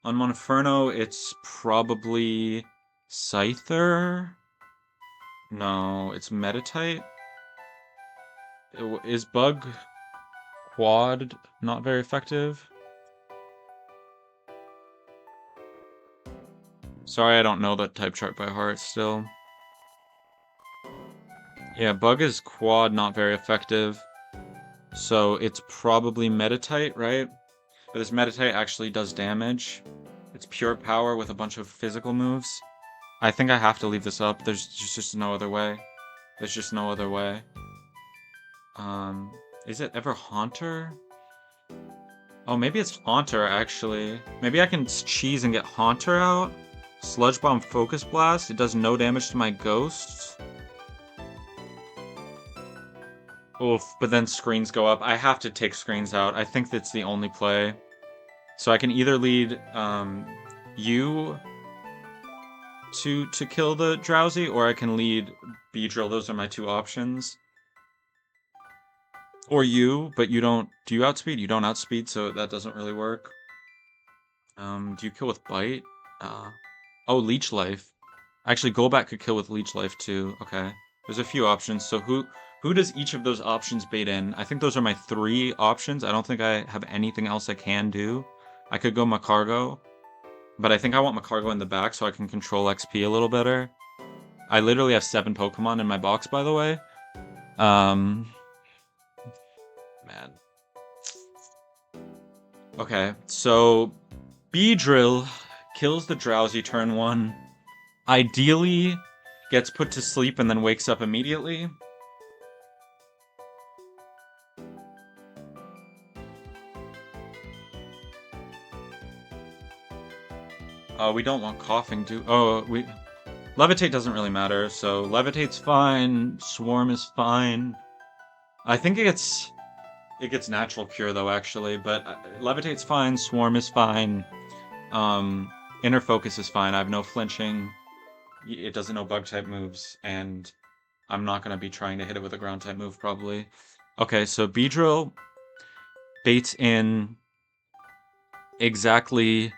On Monferno, it's probably... Scyther? No, it's Meditite? Is bug quad not very effective? Sorry, I don't know that type chart by heart still. Yeah, bug is quad not very effective. So it's probably Meditite, right? But this Meditite actually does damage. It's pure power with a bunch of physical moves. I think I have to leave this up. There's just no other way. There's just no other way. Is it ever Haunter? Oh, maybe it's Haunter, actually. Maybe I can cheese and get Haunter out? Sludge Bomb Focus Blast. It does no damage to my ghosts. Oof, but then screens go up. I have to take screens out. I think that's the only play. So I can either lead you to kill the Drowsy, or I can lead Beedrill. Those are my two options. Or you, but you don't... Do you outspeed? You don't outspeed, so that doesn't really work. Do you kill with Bite? Oh, Leech Life. Actually, Golbat could kill with Leech Life, too. Okay. There's a few options. So who does each of those options bait in? I think those are my 3 options. I don't think I have anything else I can do. I could go Macargo, but I think I want Macargo in the back so I can control XP a little better. I literally have 7 Pokemon in my box, by the way. Man. Okay, so Beedrill kills the Drowsy turn 1. Ideally, gets put to sleep and then wakes up immediately. We don't want coughing, do... Oh, we... Levitate doesn't really matter, so Levitate's fine, Swarm is fine. I think it gets Natural Cure, though, actually, but Levitate's fine, Swarm is fine. Inner Focus is fine, I have no flinching. It doesn't know Bug-type moves, and I'm not going to be trying to hit it with a Ground-type move, probably. Okay, so Beedrill baits in exactly...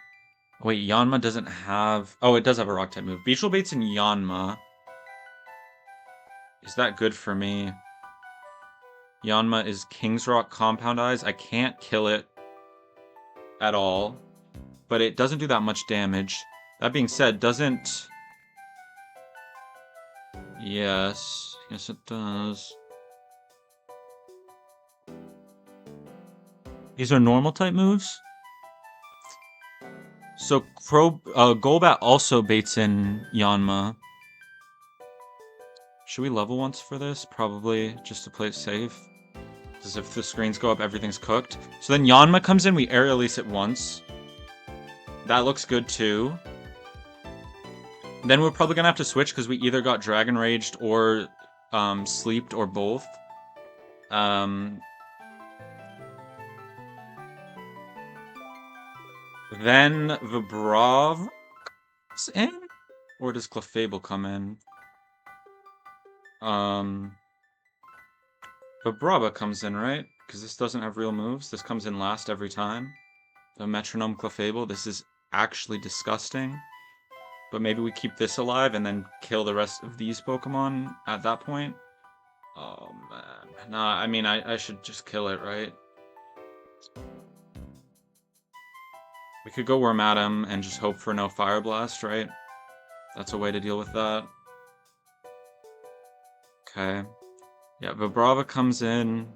Wait, Yanma doesn't have... Oh, it does have a Rock-type move. Beedrill baits in Yanma. Is that good for me? Yanma is King's Rock Compound Eyes. I can't kill it at all, but it doesn't do that much damage. That being said, doesn't... Yes it does. These are normal type moves? So Golbat also baits in Yanma. Should we level once for this? Probably, just to play it safe. Because if the screens go up, everything's cooked. So then Yanma comes in, we air release it once. That looks good too. Then we're probably gonna have to switch because we either got Dragon Raged or Sleeped or both. Then Vibrav is in? Or does Clefable come in? Vibrava comes in, right? Because this doesn't have real moves. This comes in last every time. The Metronome Clefable. This is actually disgusting. But maybe we keep this alive and then kill the rest of these Pokemon at that point. Oh, man. Nah, I mean, I should just kill it, right? We could go Wormadam and just hope for no Fire Blast, right? That's a way to deal with that. Okay. Yeah, Vibrava comes in.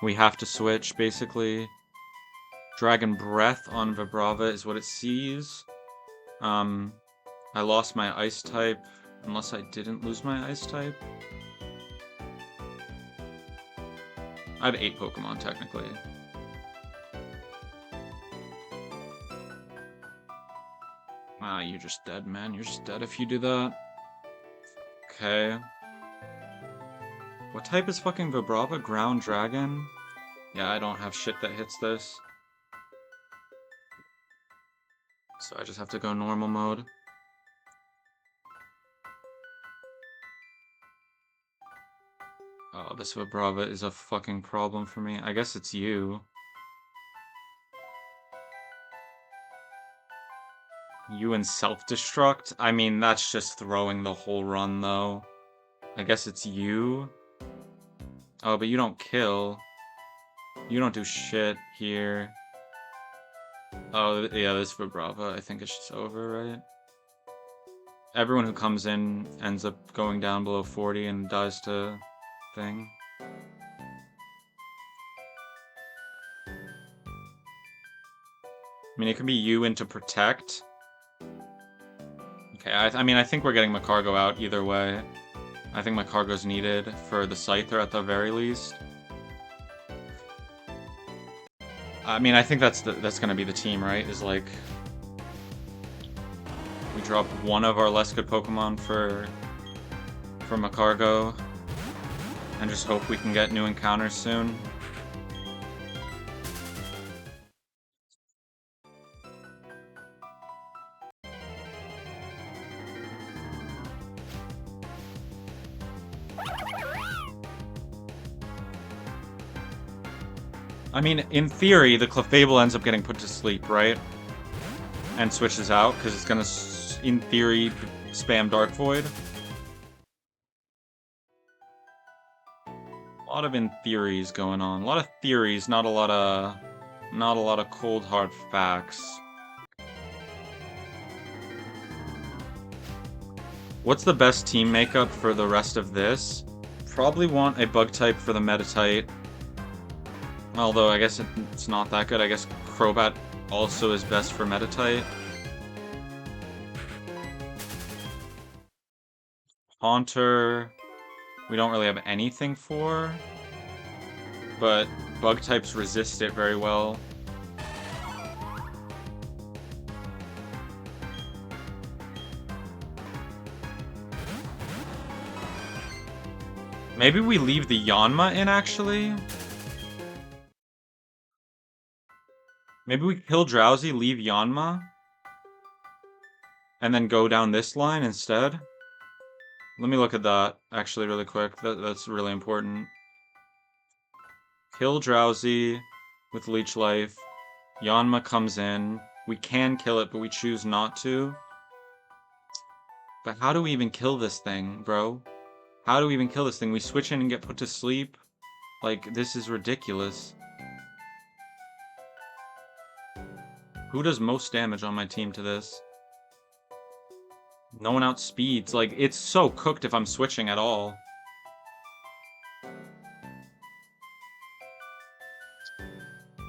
We have to switch, basically. Dragon Breath on Vibrava is what it sees. I lost my Ice type, unless I didn't lose my Ice type. I have 8 Pokemon, technically. Ah, you're just dead, man. You're just dead if you do that. Okay. What type is fucking Vibrava? Ground Dragon? Yeah, I don't have shit that hits this. So I just have to go normal mode. Oh, this Vibrava is a fucking problem for me. I guess it's you. You and Self-Destruct? I mean, that's just throwing the whole run, though. I guess it's you. Oh, but you don't kill. You don't do shit here. Oh, yeah, this is for Brava. I think it's just over, right? Everyone who comes in ends up going down below 40 and dies to thing. I mean, it could be you into protect. Okay, I mean, I think we're getting Macargo out either way. I think Macargo's needed for the Scyther at the very least. I mean, I think that's gonna be the team, right? Is like we drop one of our less good Pokemon for Macargo, and just hope we can get new encounters soon. I mean, in theory, the Clefable ends up getting put to sleep, right? And switches out, because it's gonna, in theory, spam Dark Void. A lot of in theories going on. A lot of theories, not a lot of cold hard facts. What's the best team makeup for the rest of this? Probably want a bug type for the Metatite. Although I guess it's not that good. I guess Crobat also is best for Metatite. Haunter, we don't really have anything for, but bug types resist it very well. Maybe we leave the Yanma in, actually? Maybe we kill Drowsy, leave Yanma, and then go down this line instead? Let me look at that, actually, really quick. That's really important. Kill Drowsy with Leech Life. Yanma comes in. We can kill it, but we choose not to. But how do we even kill this thing, bro? How do we even kill this thing? We switch in and get put to sleep? Like, this is ridiculous. Who does most damage on my team to this? No one outspeeds. Like, it's so cooked if I'm switching at all.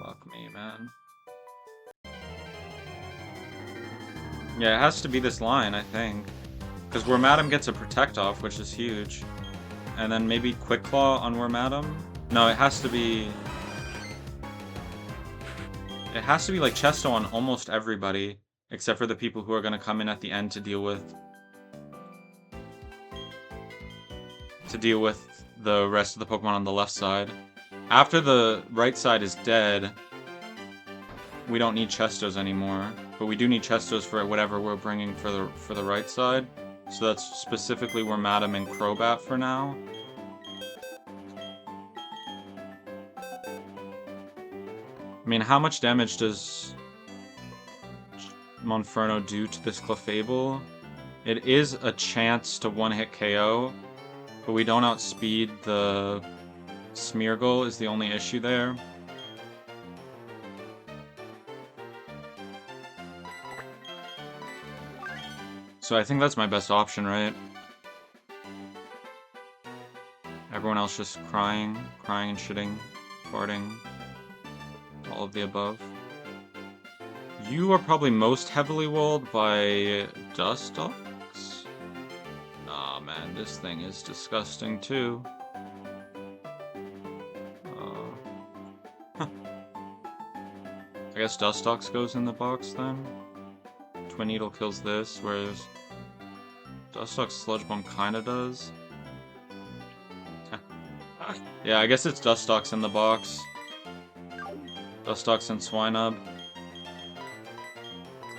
Fuck me, man. Yeah, it has to be this line, I think. Because Wormadam gets a Protect off, which is huge. And then maybe Quick Claw on Wormadam? No, it has to be... It has to be like Chesto on almost everybody, except for the people who are going to come in at the end to deal with... the rest of the Pokemon on the left side. After the right side is dead, we don't need Chestos anymore. But we do need Chestos for whatever we're bringing for the right side. So that's specifically Wormadam and Crobat for now. I mean, how much damage does Monferno do to this Clefable? It is a chance to one-hit KO, but we don't outspeed the Smeargle is the only issue there. So I think that's my best option, right? Everyone else just crying and shitting, farting, all of the above. You are probably most heavily walled by Dustox? Aw, man, this thing is disgusting too. I guess Dustox goes in the box then. Twin Needle kills this, whereas Dustox Sludge Bomb kinda does. Yeah, I guess it's Dustox in the box. Dustox and Swinub.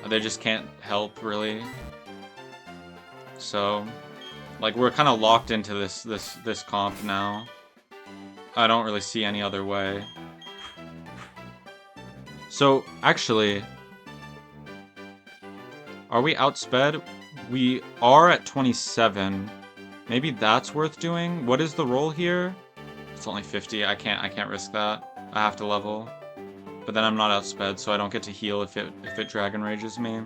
They just can't help, really. So, like, we're kind of locked into this comp now. I don't really see any other way. So, actually, are we outsped? We are at 27. Maybe that's worth doing. What is the roll here? It's only 50. I can't risk that. I have to level. But then I'm not outsped, so I don't get to heal if it Dragon Rages me.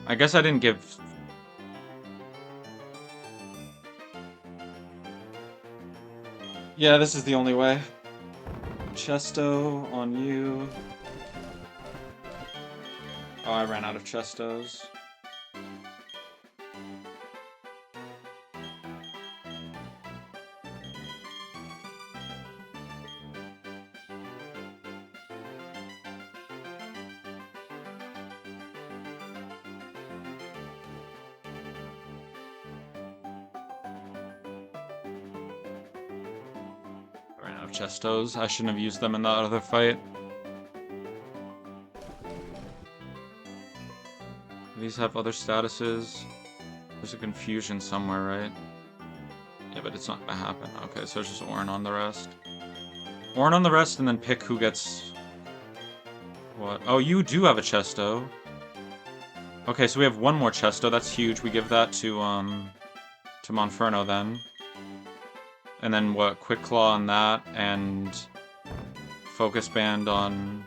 I guess I didn't give... Yeah, this is the only way. Chesto on you. Oh, I ran out of Chestos. Chestos. I shouldn't have used them in that other fight. These have other statuses. There's a confusion somewhere, right? Yeah, but it's not gonna happen. Okay, so it's just Orin on the rest. Orin on the rest and then pick who gets... what? Oh, you do have a Chesto. Okay, so we have one more Chesto. That's huge. We give that to Monferno then. And then what? Quick Claw on that, and Focus Band on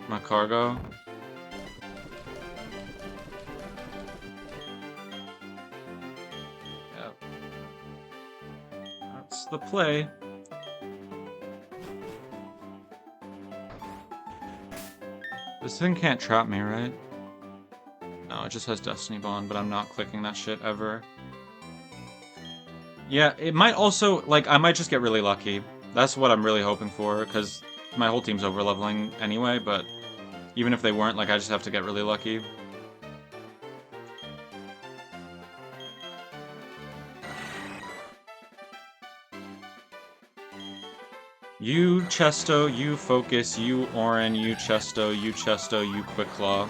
my cargo. Yep. That's the play. This thing can't trap me, right? No, it just has Destiny Bond, but I'm not clicking that shit ever. Yeah, it might also, like, I might just get really lucky. That's what I'm really hoping for, because my whole team's over-leveling anyway, but even if they weren't, like, I just have to get really lucky. You Chesto, you Focus, you Orin, you Chesto, you Quick Claw.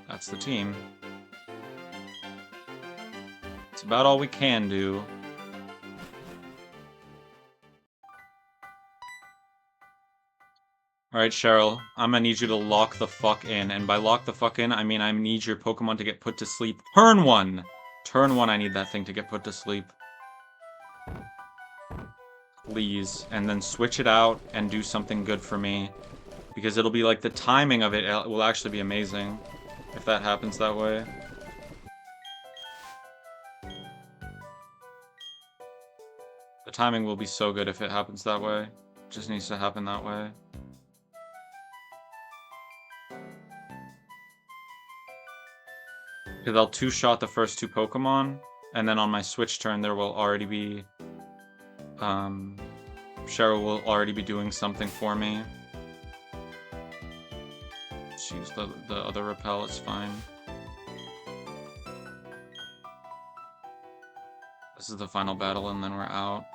That's the team. It's about all we can do. Alright, Cheryl, I'm gonna need you to lock the fuck in. And by lock the fuck in, I mean I need your Pokemon to get put to sleep. Turn 1! Turn 1, I need that thing to get put to sleep. Please. And then switch it out and do something good for me. Because it'll be like, the timing of it will actually be amazing. If that happens that way. The timing will be so good if it happens that way. It just needs to happen that way. Because I'll two-shot the first 2 Pokemon, and then on my switch turn there will already be... Cheryl will already be doing something for me. Just use the other repel, it's fine. This is the final battle, and then we're out.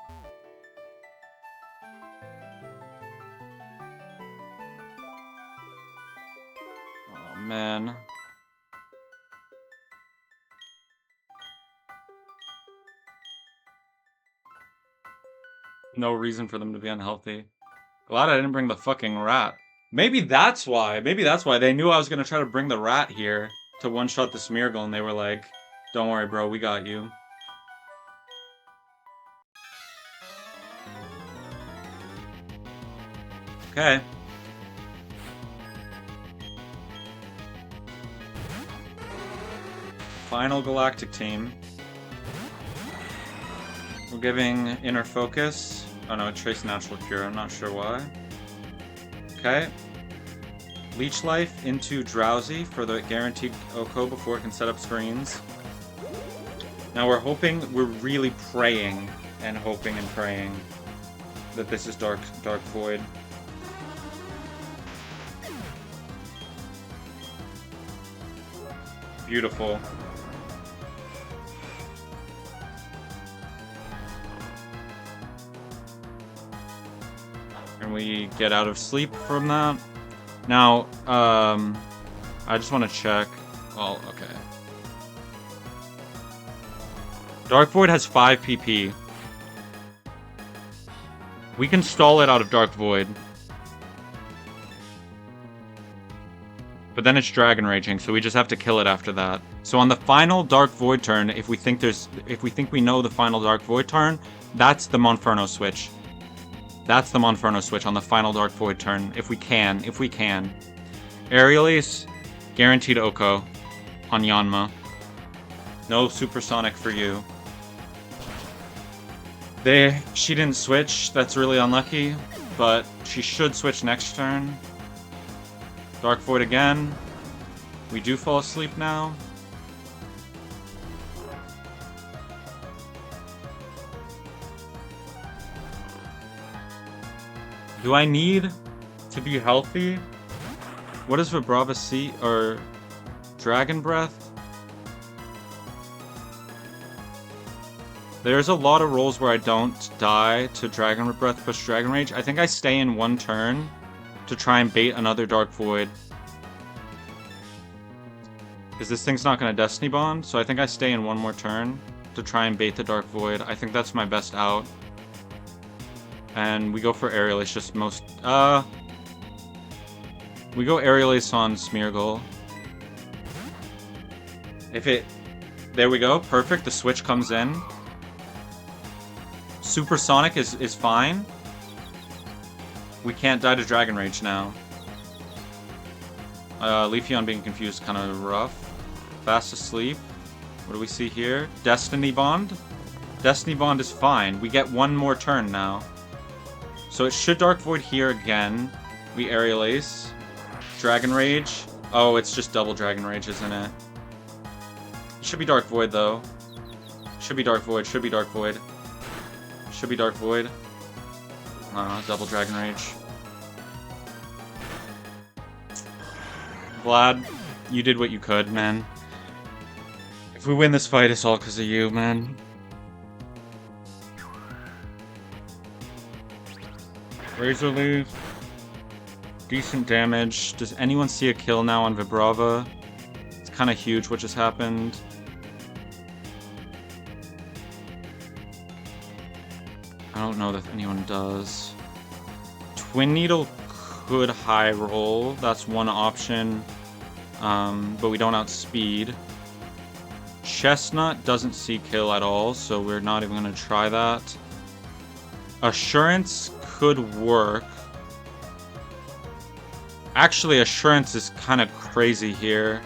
Oh, man. No reason for them to be unhealthy. Glad I didn't bring the fucking rat. Maybe that's why. Maybe that's why. They knew I was gonna try to bring the rat here to one-shot the Smeargle, and they were like, don't worry, bro, we got you. Okay. Final Galactic team. We're giving Inner Focus. Oh no, Trace Natural Cure, I'm not sure why. Okay. Leech Life into Drowsy for the guaranteed Oko before it can set up screens. Now we're really praying and hoping and praying that this is Dark Void. Beautiful. And we get out of sleep from that. Now, I just want to check. Well, okay. Dark Void has 5 PP. We can stall it out of Dark Void. But then it's Dragon Raging, so we just have to kill it after that. So on the final Dark Void turn, if we think we know the final Dark Void turn, that's the Monferno switch. That's the Monferno switch on the final Dark Void turn, if we can. Aerial Ace, guaranteed Oko on Yanma. No Supersonic for you. She didn't switch, that's really unlucky, but she should switch next turn. Dark Void again. We do fall asleep now. Do I need to be healthy? What does Vibrava see? Or Dragon Breath? There's a lot of rolls where I don't die to Dragon Breath push Dragon Rage. I think I stay in one turn to try and bait another Dark Void. Because this thing's not going to Destiny Bond, so I think I stay in one more turn to try and bait the Dark Void. I think that's my best out. And we go for Aerial Ace, just most... we go Aerial Ace on Smeargle. If it... There we go, perfect, the switch comes in. Supersonic is fine. We can't die to Dragon Rage now. Leafeon being confused, kind of rough. Fast Asleep. What do we see here? Destiny Bond. Destiny Bond is fine. We get one more turn now. So it should Dark Void here again. We Aerial Ace. Dragon Rage. Oh, it's just double Dragon Rage, isn't it? It should be Dark Void, though. Should be Dark Void, should be Dark Void. Should be Dark Void. Double Dragon Rage. Vlad, you did what you could, man. If we win this fight, it's all because of you, man. Razor Leaf. Decent damage. Does anyone see a kill now on Vibrava? It's kind of huge what just happened. I don't know that anyone does. Twin Needle could high roll. That's one option. But we don't outspeed. Chestnut doesn't see kill at all, so we're not even going to try that. Assurance could work. Actually, Assurance is kind of crazy here.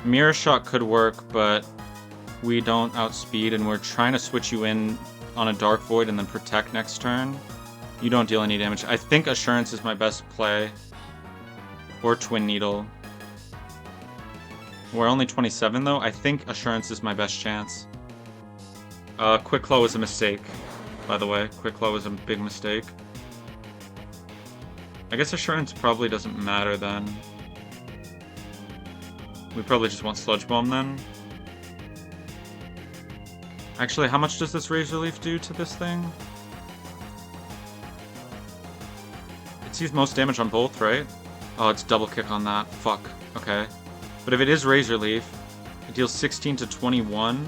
Mirror Shot could work, but we don't outspeed, and we're trying to switch you in on a Dark Void and then protect next turn. You don't deal any damage. I think Assurance is my best play. Or Twin Needle. We're only 27 though. I think Assurance is my best chance. Quick Claw was a mistake, by the way. Quick Claw was a big mistake. I guess Assurance probably doesn't matter then. We probably just want Sludge Bomb then. Actually, how much does this Razor Leaf do to this thing? It sees most damage on both, right? Oh, it's double kick on that. Fuck. Okay. But if it is Razor Leaf, it deals 16 to 21.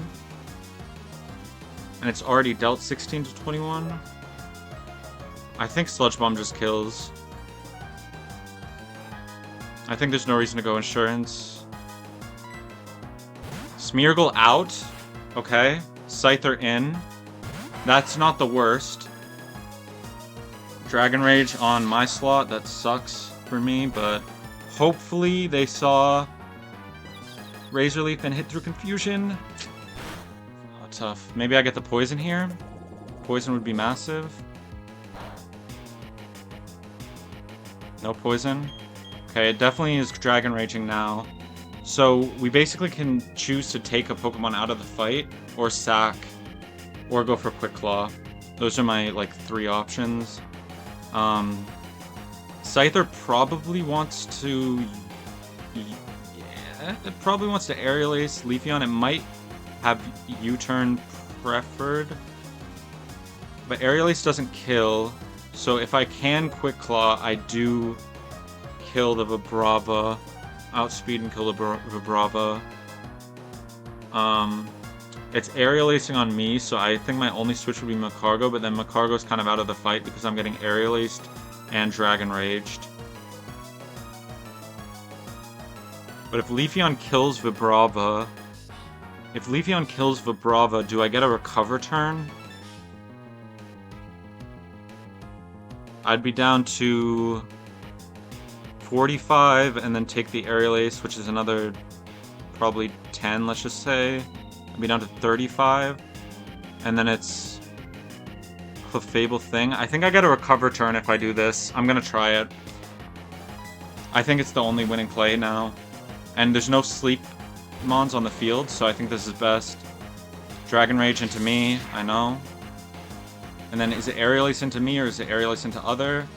And it's already dealt 16 to 21. I think Sludge Bomb just kills. I think there's no reason to go Insurance. Smeargle out. Okay. Scyther in. That's not the worst. Dragon Rage on my slot. That sucks for me, but hopefully they saw Razor Leaf and hit through Confusion. Oh, tough. Maybe I get the Poison here. Poison would be massive. No Poison. Okay, it definitely is Dragon Raging now. So we basically can choose to take a Pokemon out of the fight, or sack, or go for Quick Claw. Those are my, like, 3 options. Scyther probably wants to... Yeah, it probably wants to Aerial Ace Leafeon. It might have U-turn preferred. But Aerial Ace doesn't kill, so if I can Quick Claw, I do kill the Vibrava. Outspeed and kill the Vibrava. It's aerial acing on me, so I think my only switch would be Macargo, but then Macargo's kind of out of the fight because I'm getting aerial aced and Dragon Raged. But if Leafeon kills Vibrava... If Leafeon kills Vibrava, do I get a recover turn? I'd be down to 45 and then take the aerial ace, which is another probably 10, let's just say. I'd be down to 35. And then it's Clefable thing. I think I get a recover turn if I do this. I'm gonna try it. I think it's the only winning play now. And there's no sleep mons on the field, so I think this is best. Dragon Rage into me, I know. And then is it Aerial Ace into me or is it Aerial Ace into other?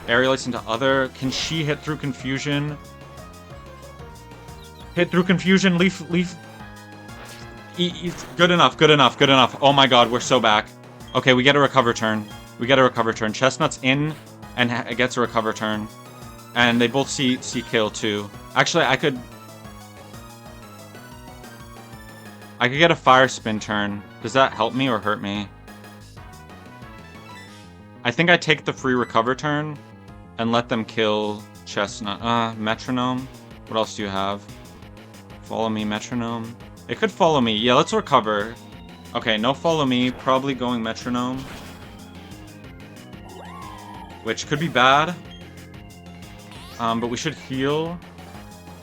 Aerial Ace into other. Can she hit through confusion? Hit through confusion, leaf. Good enough, good enough, good enough. Oh my god, we're so back. Okay, we get a recover turn. We get a recover turn. Chestnut's in and it gets a recover turn. And they both see kill too. Actually, I could get a fire spin turn. Does that help me or hurt me? I think I take the free recover turn and let them kill Chestnut. Metronome. What else do you have? Follow me, Metronome. It could follow me. Yeah, let's recover. Okay, no follow me. Probably going Metronome. Which could be bad. But we should heal.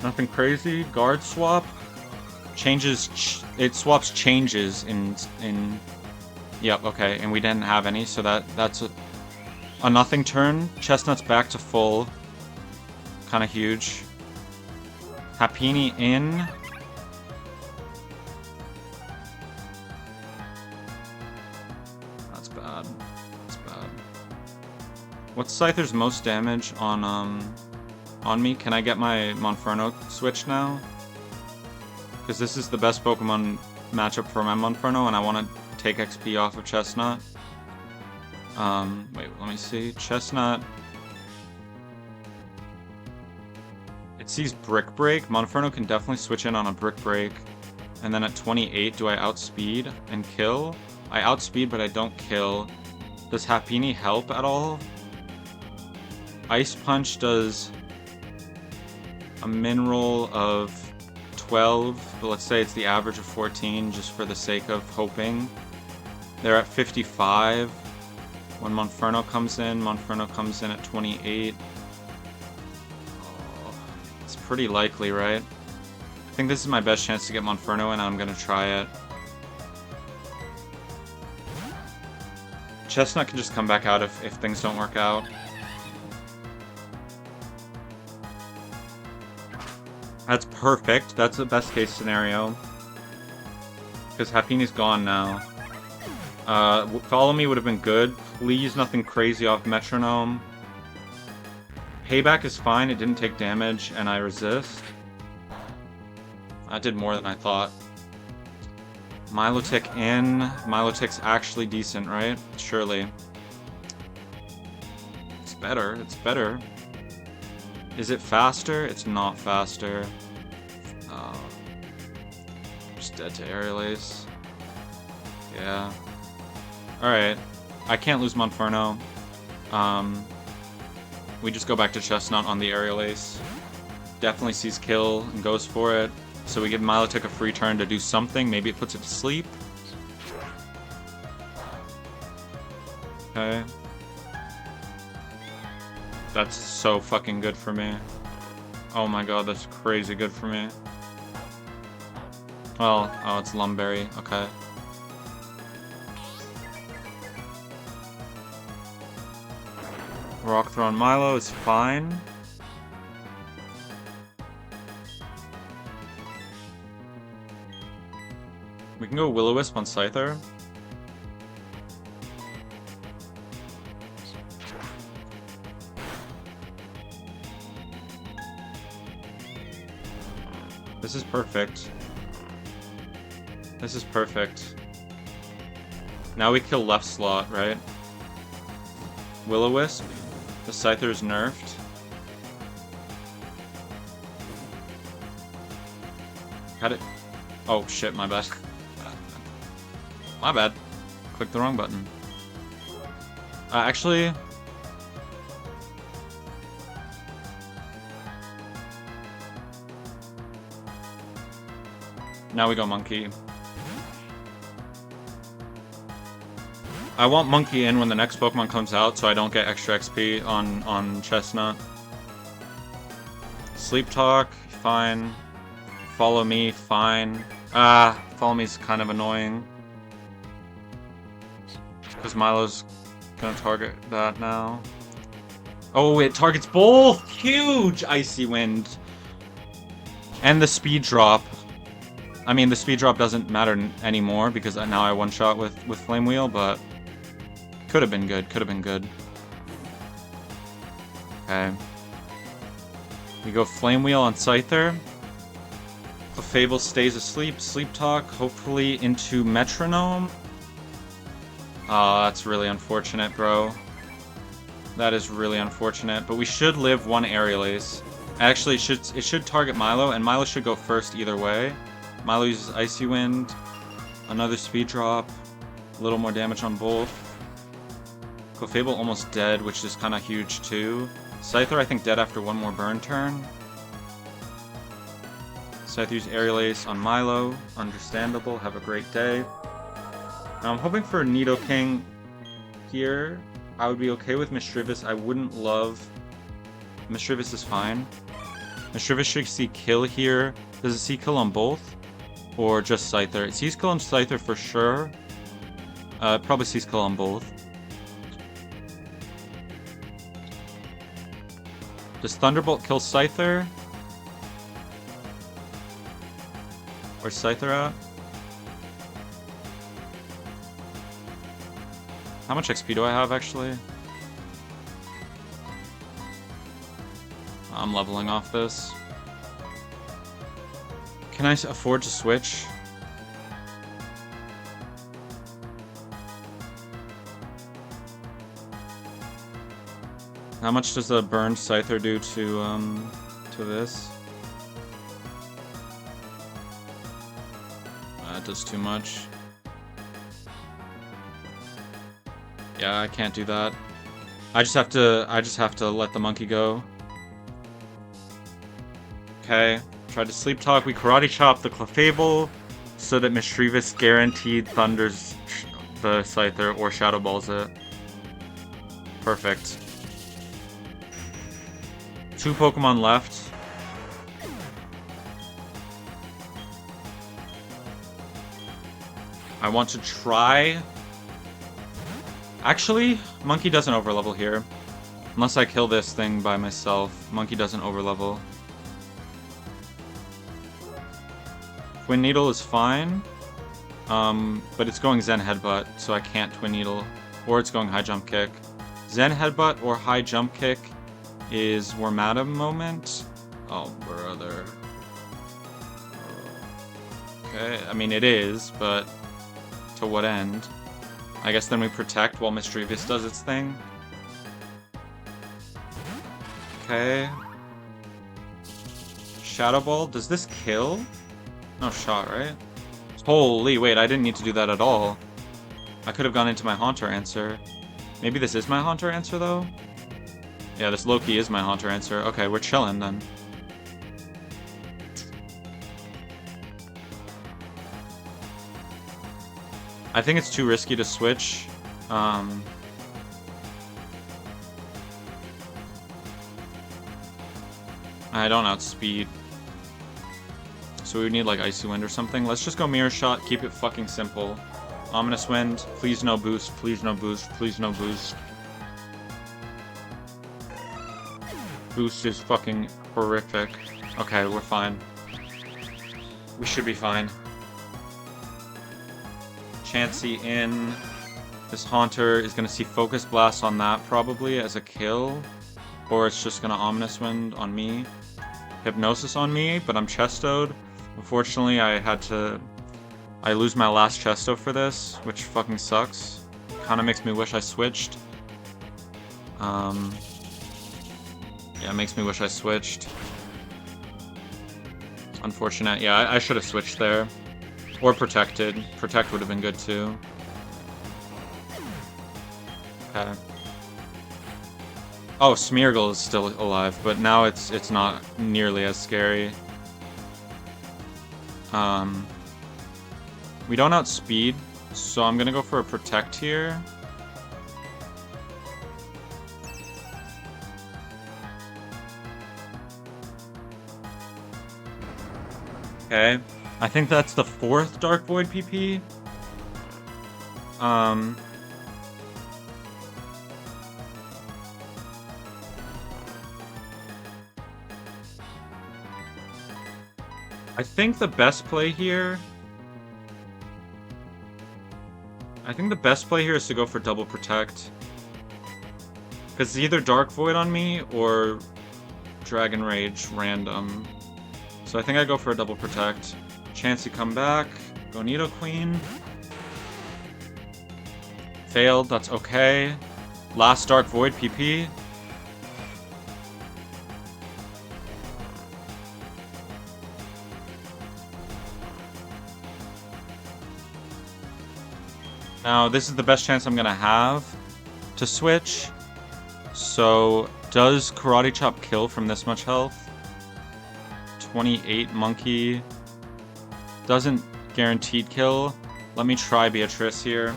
Nothing crazy. Guard swap. Changes. It swaps changes in. Yep. Okay, and we didn't have any, so that's a nothing turn. Chestnut's back to full. Kind of huge. Happini in. That's bad. That's bad. What's Scyther's most damage on me? Can I get my Monferno switch now? Because this is the best Pokemon matchup for my Monferno, and I want to take XP off of Chestnut. Wait, let me see. Chestnut. It sees Brick Break. Monferno can definitely switch in on a Brick Break. And then at 28, do I outspeed and kill? I outspeed, but I don't kill. Does Happini help at all? Ice Punch does a min roll of 12, but let's say it's the average of 14 just for the sake of hoping. They're at 55. When Monferno comes in at 28. Oh, it's pretty likely, right? I think this is my best chance to get Monferno and I'm gonna try it. Chestnut can just come back out if things don't work out. That's perfect. That's the best case scenario. Because Happini's gone now. Follow me would have been good. Please, nothing crazy off Metronome. Payback is fine. It didn't take damage, and I resist. I did more than I thought. Milotic in. Milotic's actually decent, right? Surely. It's better. It's better. Is it faster? It's not faster. Just dead to Aerial Ace. Yeah. Alright. I can't lose Monferno. We just go back to Chestnut on the Aerial Ace. Definitely sees kill and goes for it. So we give Milotic a free turn to do something. Maybe it puts it to sleep. Okay. That's so fucking good for me. Oh my god, that's crazy good for me. Well, oh, it's Lumberry. Okay. Rock Throw on Milo is fine. We can go Will-O-Wisp on Scyther. This is perfect. This is perfect. Now we kill left slot, right? Will-O-Wisp. The Scyther is nerfed. Had it. Oh shit, my bad. My bad. Clicked the wrong button. Actually... Now we go monkey. I want monkey in when the next Pokemon comes out so I don't get extra XP on Chestnut. Sleep Talk, fine. Follow me, fine. Follow me is kind of annoying. Because Milo's gonna target that now. Oh, it targets both! Huge Icy Wind! And the speed drop. I mean, the speed drop doesn't matter anymore because now I one-shot with Flame Wheel, but could have been good, could have been good. Okay. We go Flame Wheel on Scyther. Clefable stays asleep. Sleep Talk, hopefully into Metronome. That's really unfortunate, bro. That is really unfortunate, but we should live one Aerial Ace. Actually, it should target Milo, and Milo should go first either way. Milo uses Icy Wind, another speed drop, a little more damage on both. Clefable almost dead, which is kind of huge too. Scyther, I think, dead after one more burn turn. Scyther used Aerial Ace on Milo, understandable, have a great day. Now I'm hoping for Nidoking here. I would be okay with Mischievous. I wouldn't love... Mischievous is fine. Mischievous should see kill here. Does it see kill on both? Or just Scyther? It sees kill on Scyther for sure. It probably sees kill on both. Does Thunderbolt kill Scyther? Where's Scyther at? How much XP do I have, actually? I'm leveling off this. Can I afford to switch? How much does a burned Scyther do to this? It does too much. Yeah, I can't do that. I just have to let the monkey go. Okay. Tried to sleep talk. We karate chop the Clefable so that Mischievous guaranteed thunders the Scyther or Shadow Balls it. Perfect. 2 Pokemon left. I want to try... Actually, Monkey doesn't overlevel here. Unless I kill this thing by myself. Monkey doesn't overlevel. Twin Needle is fine. But it's going Zen Headbutt, so I can't Twin Needle. Or it's going High Jump Kick. Zen Headbutt or High Jump Kick is Wormadam Moment. Oh, brother. Okay, I mean it is, but to what end? I guess then we protect while Mischievous does its thing. Okay. Shadow Ball, does this kill? No shot, right? Holy, wait, I didn't need to do that at all. I could have gone into my Haunter answer. Maybe this is my Haunter answer, though? Yeah, this Loki is my Haunter answer. Okay, we're chilling, then. I think it's too risky to switch. I don't outspeed. So we would need like Icy Wind or something. Let's just go Mirror Shot, keep it fucking simple. Ominous Wind, please no boost, please no boost, please no boost. Boost is fucking horrific. Okay, we're fine. We should be fine. Chansey in. This Haunter is going to see Focus Blast on that probably as a kill. Or it's just going to Ominous Wind on me. Hypnosis on me, but I'm Chestoed. Unfortunately, I lose my last Chesto for this, which fucking sucks. Kinda makes me wish I switched. Yeah, it makes me wish I switched. Unfortunate. Yeah, I should have switched there. Or protected. Protect would have been good too. Okay. Oh, Smeargle is still alive, but now it's not nearly as scary. We don't outspeed, so I'm gonna go for a protect here. Okay. I think that's the 4th Dark Void PP. I think the best play here... I think the best play here is to go for double protect. Because it's either Dark Void on me or Dragon Rage random. So I think I go for a double protect. Chansey come back. Go Nidoqueen. Failed, that's okay. Last Dark Void PP. Now, this is the best chance I'm gonna have to switch. So, does Karate Chop kill from this much health? 28 Monkey. Doesn't guaranteed kill. Let me try Beatrice here.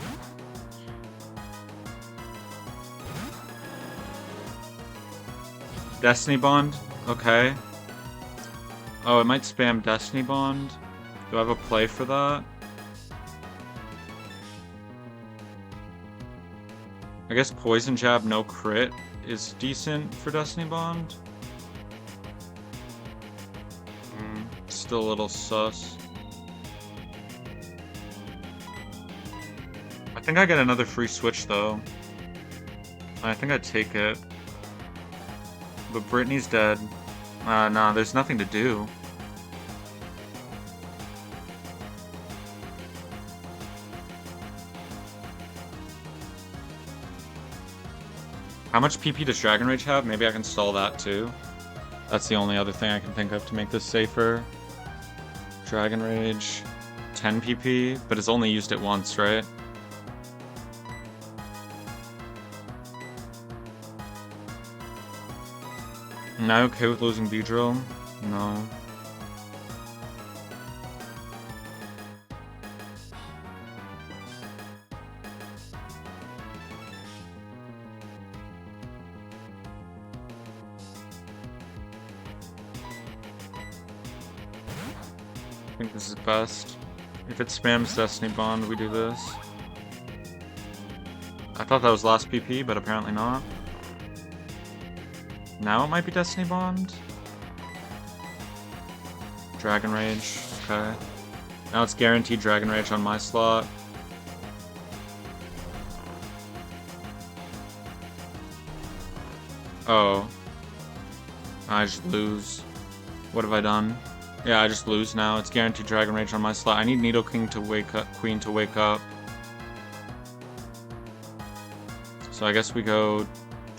Destiny Bond? Okay. Oh, it might spam Destiny Bond. Do I have a play for that? I guess Poison Jab, no crit is decent for Destiny Bond. Still a little sus. I think I get another free switch though. I think I'd take it. But Brittany's dead. Nah, there's nothing to do. How much PP does Dragon Rage have? Maybe I can stall that too. That's the only other thing I can think of to make this safer. Dragon Rage, 10 PP, but it's only used it once, right? Am I okay with losing Beedrill? No. I think this is best. If it spams Destiny Bond, we do this. I thought that was last PP, but apparently not. Now it might be Destiny Bond. Dragon Rage, okay. Now it's guaranteed Dragon Rage on my slot. Oh. I just lose. What have I done? Yeah, I just lose now. It's guaranteed Dragon Rage on my slot. I need Nidoking to wake up, Queen to wake up. So I guess we go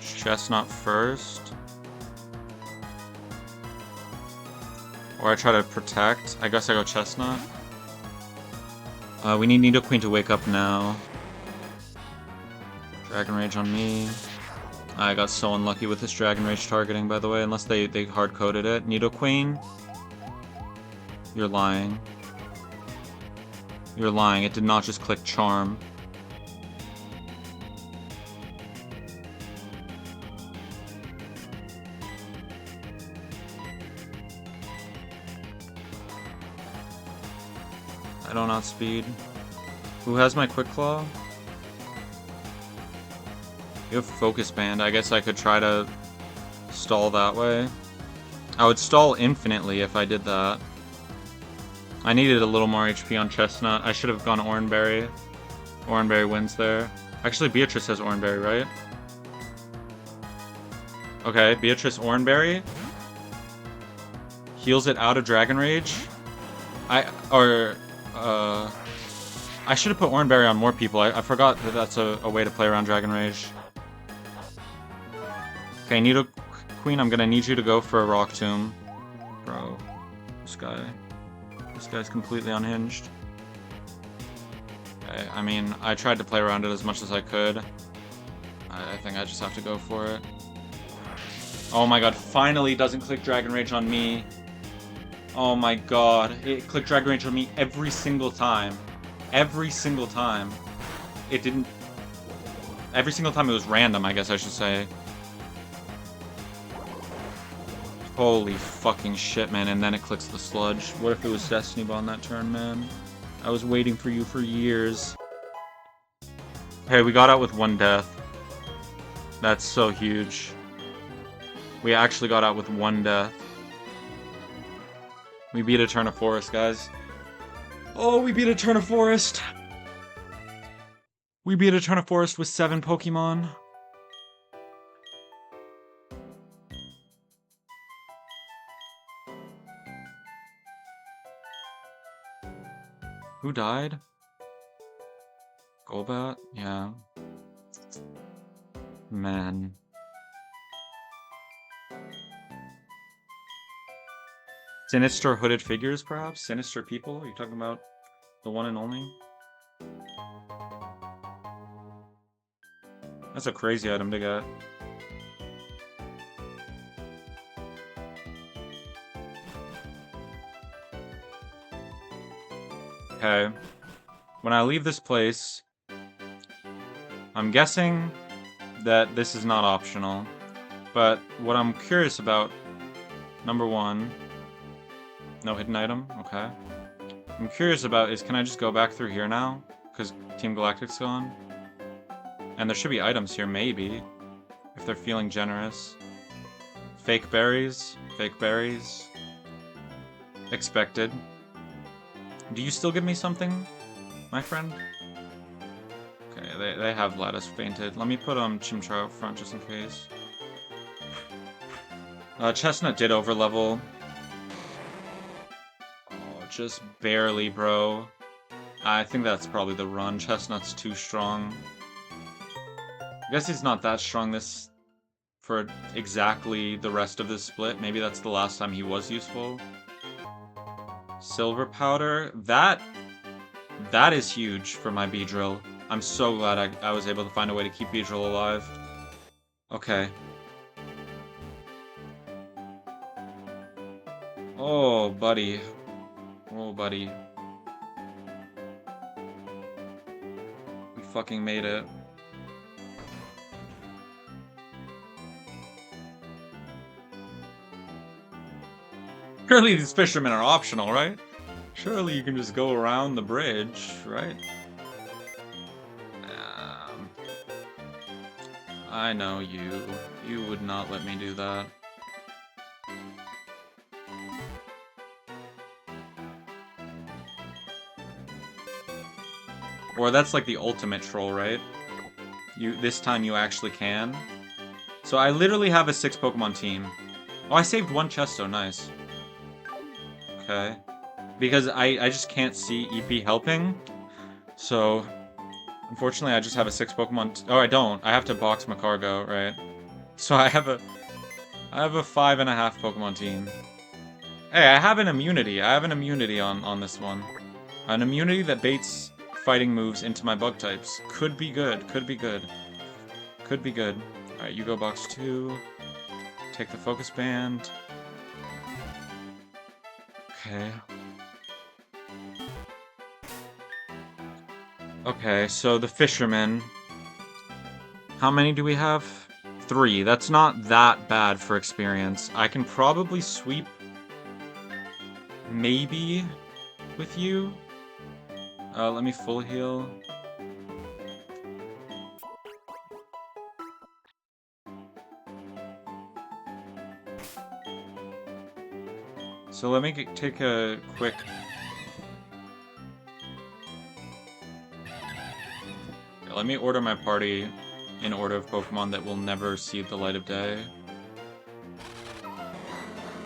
Chestnut first. Or I try to protect. I guess I go Chestnut. We need Nidoqueen to wake up now. Dragon Rage on me. I got so unlucky with this Dragon Rage targeting, by the way, unless they hard-coded it. Nidoqueen. You're lying. You're lying. It did not just click Charm. I don't outspeed. Who has my Quick Claw? You have Focus Band. I guess I could try to stall that way. I would stall infinitely if I did that. I needed a little more HP on Chestnut. I should have gone Oranberry. Oranberry wins there. Actually, Beatrice has Oranberry, right? Okay, Beatrice Oranberry. Heals it out of Dragon Rage. I should have put Oranberry on more people. I forgot that that's a way to play around Dragon Rage. Okay, Nidoqueen, I'm gonna need you to go for a Rock Tomb. Bro, this guy's completely unhinged. Okay, I mean, I tried to play around it as much as I could. I think I just have to go for it. Oh my god, finally it doesn't click Dragon Rage on me. Oh my god, it clicked Dragon Rage on me every single time. Every single time. It didn't... Every single time it was random, I guess I should say. Holy fucking shit, man, and then it clicks the sludge. What if it was Destiny Bond that turn, man? I was waiting for you for years. Hey, we got out with 1 death. That's so huge. We actually got out with 1 death. We beat Eterna Forest, guys. Oh, we beat Eterna Forest! We beat Eterna Forest with 7 Pokemon. Who died? Golbat? Yeah. Man. Sinister hooded figures, perhaps? Sinister people? Are you talking about the one and only? That's a crazy item to get. Okay. When I leave this place, I'm guessing that this is not optional. But what I'm curious about, number 1, no hidden item, okay. I'm curious about is, can I just go back through here now? Because Team Galactic's gone. And there should be items here, maybe. If they're feeling generous. Fake berries. Fake berries. Expected. Do you still give me something, my friend? Okay, they have Lattice fainted. Let me put Chimchar up front just in case. Chestnut did overlevel. Oh, just barely, bro. I think that's probably the run. Chestnut's too strong. I guess he's not that strong for exactly the rest of this split. Maybe that's the last time he was useful. Silver powder. That is huge for my Beedrill. I'm so glad I was able to find a way to keep Beedrill alive. Okay. Oh, buddy. Oh, buddy. We fucking made it. Surely these fishermen are optional, right? Surely you can just go around the bridge, right? I know you. You would not let me do that. Or that's like the ultimate troll, right? This time you actually can. So I literally have a 6 Pokemon team. Oh, I saved 1 Chesto, nice. Okay. Because I just can't see EP helping. So, unfortunately I just have a 6 Pokemon... Oh, I don't. I have to box Macargo, right? So I have a 5.5 Pokemon team. Hey, I have an immunity. I have an immunity on this one. An immunity that baits fighting moves into my bug types. Could be good. Could be good. Could be good. Alright, you go box 2. Take the focus band. Okay. Okay, so the fishermen. How many do we have? 3. That's not that bad for experience. I can probably sweep maybe with you. Let me full heal. So let me take a quick... Let me order my party in order of Pokemon that will never see the light of day.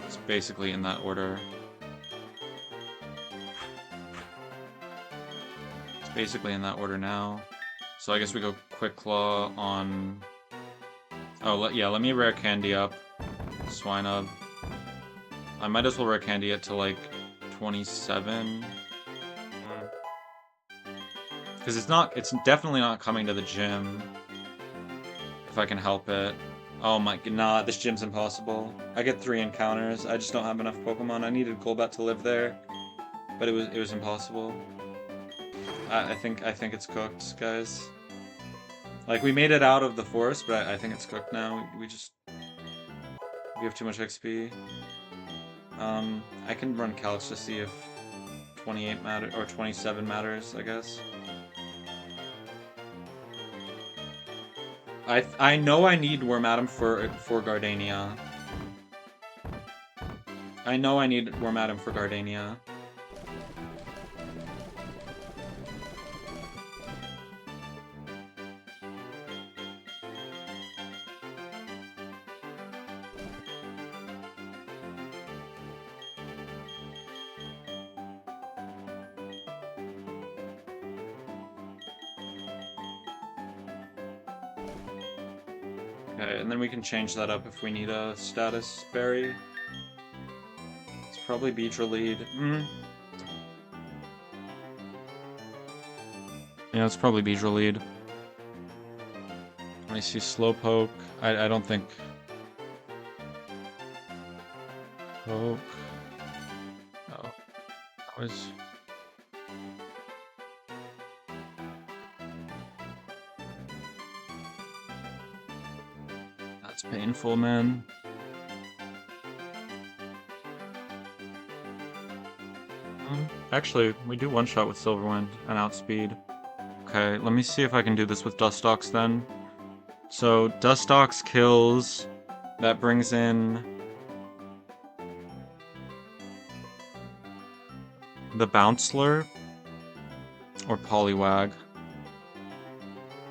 It's basically in that order. It's basically in that order now. So I guess we go Quick Claw on... Oh, yeah, let me Rare Candy up. Swinub. I might as well Rare Candy it to, like, 27. Because it's definitely not coming to the gym. If I can help it. Oh my god, nah, this gym's impossible. I get 3 encounters, I just don't have enough Pokemon. I needed Golbat to live there, but it was impossible. I think it's cooked, guys. Like, we made it out of the forest, but I think it's cooked now. We have too much XP. I can run calcs to see if 28 matter or 27 matters, I guess. I know I need Wormadam for Gardenia. I know I need Wormadam for Gardenia. Okay, and then we can change that up if we need a status berry. It's probably Beedrill lead. Yeah, it's probably Beedrill lead. Let me see Slowpoke. I don't think... Poke... Oh. That was... That's painful, man. Actually, we do one-shot with Silverwind and outspeed. Okay, let me see if I can do this with Dustox then. So, Dustox kills. That brings in... the Bouncler. Or Poliwag.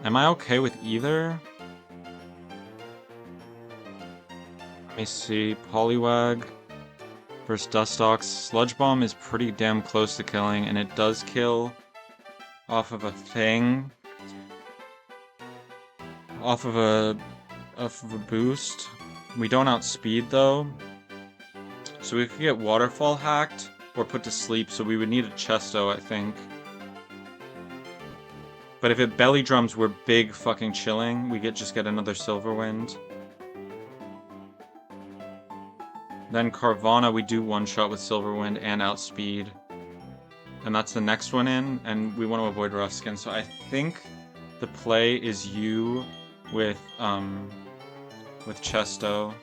Am I okay with either? Let me see. Poliwag versus Dustox. Sludge Bomb is pretty damn close to killing, and it does kill off of a thing. Off of a boost. We don't outspeed though. So we could get Waterfall hacked or put to sleep, so we would need a Chesto, I think. But if it belly drums, we're big fucking chilling. We just get another Silverwind. Then Carvana, we do one-shot with Silverwind and outspeed. And that's the next one in, and we want to avoid Rough Skin. So I think the play is you with Chesto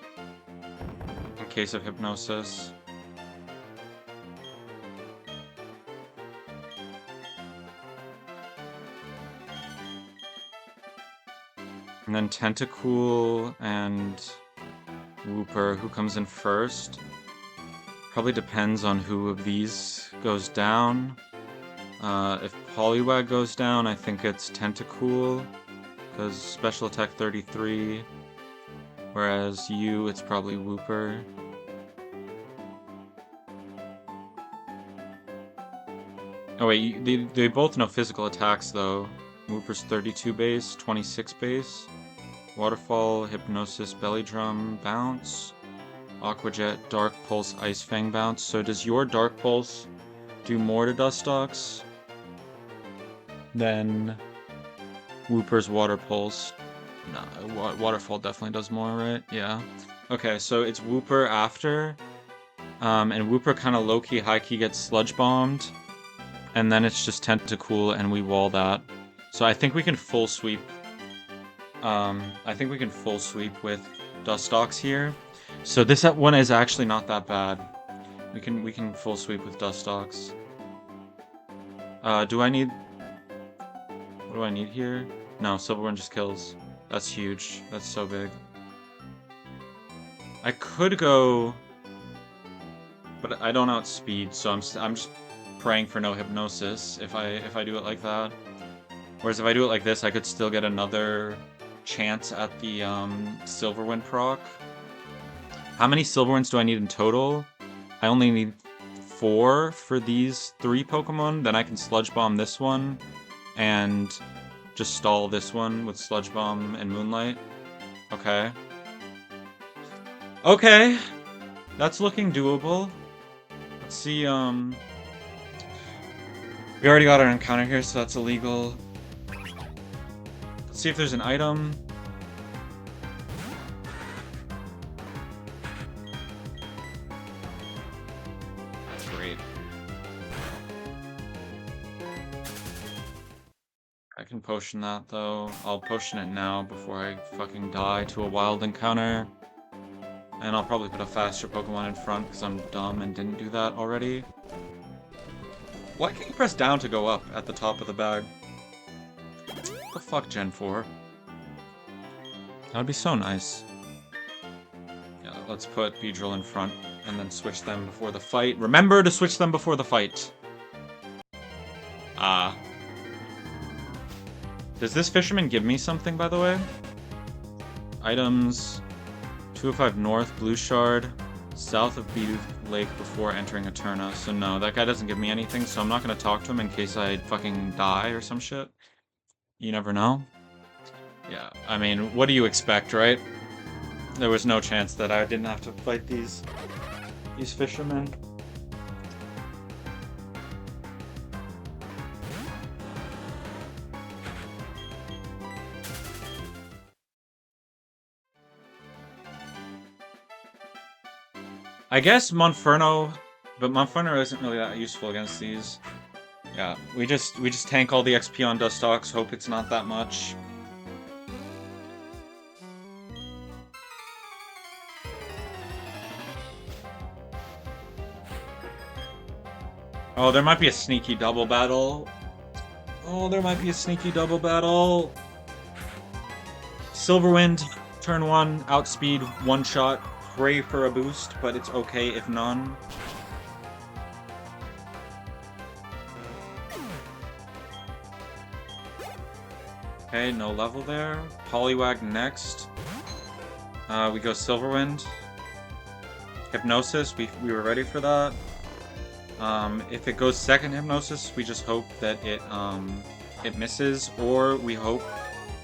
in case of Hypnosis. And then Tentacool and Wooper, who comes in first. Probably depends on who of these goes down. If Poliwag goes down, I think it's Tentacool, because special attack 33. Whereas you, it's probably Wooper. Oh wait, they both know physical attacks though. Wooper's 32 base, 26 base. Waterfall, Hypnosis, Belly Drum, Bounce, Aqua Jet, Dark Pulse, Ice Fang Bounce. So does your Dark Pulse do more to Dustox than Wooper's Water Pulse? No, Waterfall definitely does more, right? Yeah. Okay, so it's Wooper after, and Wooper kind of low-key, high-key gets Sludge Bombed, and then it's just Tentacool, and we wall that. So I think we can full sweep. I think we can full sweep with Dustox here. So this one is actually not that bad. We can full sweep with Dustox. Do I need... What do I need here? No, Silverwind just kills. That's huge. That's so big. I could go... But I don't outspeed, so I'm just praying for no Hypnosis if I do it like that. Whereas if I do it like this, I could still get another chance at the Silverwind proc. How many Silverwinds do I need in total? I only need 4 for these 3 Pokemon. Then I can Sludge Bomb this one and just stall this one with Sludge Bomb and Moonlight. Okay. Okay. That's looking doable. Let's see, we already got our encounter here, so that's illegal. see if there's an item. Great. I can potion that, though. I'll potion it now before I fucking die to a wild encounter. And I'll probably put a faster Pokemon in front because I'm dumb and didn't do that already. Why can't you press down to go up at the top of the bag? What the fuck, Gen 4? That'd be so nice. Yeah, let's put Beedrill in front and then switch them before the fight. Remember to switch them before the fight. Does this Fisherman give me something, by the way? Items... 205 North, Blue Shard, south of Beedrill Lake before entering Eterna. So no, that guy doesn't give me anything, so I'm not gonna talk to him in case I fucking die or some shit. You never know. Yeah, I mean, what do you expect, right? There was no chance that I didn't have to fight these fishermen. I guess Monferno, but Monferno isn't really that useful against these. Yeah, we just tank all the XP on Dustox, hope it's not that much. Oh, there might be a sneaky double battle. Oh, there might be a sneaky double battle. Silverwind, turn 1, outspeed, 1 shot. Pray for a boost, but it's okay if none. Okay, no level there. Poliwag next. We go Silverwind. Hypnosis, we were ready for that. If it goes second Hypnosis, we just hope that it misses, or we hope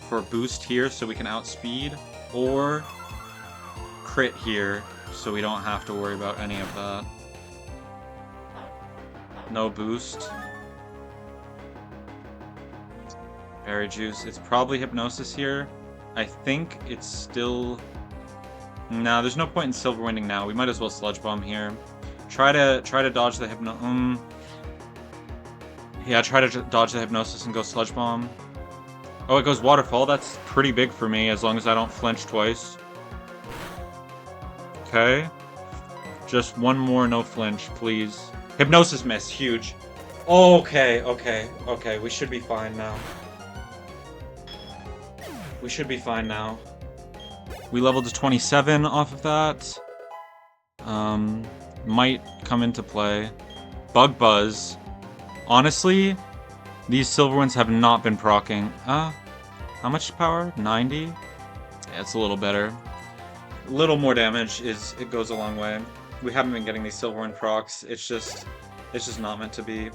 for a boost here so we can outspeed, or crit here so we don't have to worry about any of that. No boost. Berry Juice. It's probably Hypnosis here. I think it's still... Nah, there's no point in Silverwinding now. We might as well Sludge Bomb here. Try to dodge the Yeah, try to dodge the Hypnosis and go Sludge Bomb. Oh, it goes Waterfall. That's pretty big for me, as long as I don't flinch twice. Okay. Just one more no flinch, please. Hypnosis miss. Huge. Okay. We should be fine now. We should be fine now. We leveled to 27 off of that. Might come into play. Bug Buzz. Honestly, these Silverwinds have not been proccing. How much power? 90? Yeah, it's a little better. A little more damage it goes a long way. We haven't been getting these Silverwind procs. It's just not meant to be.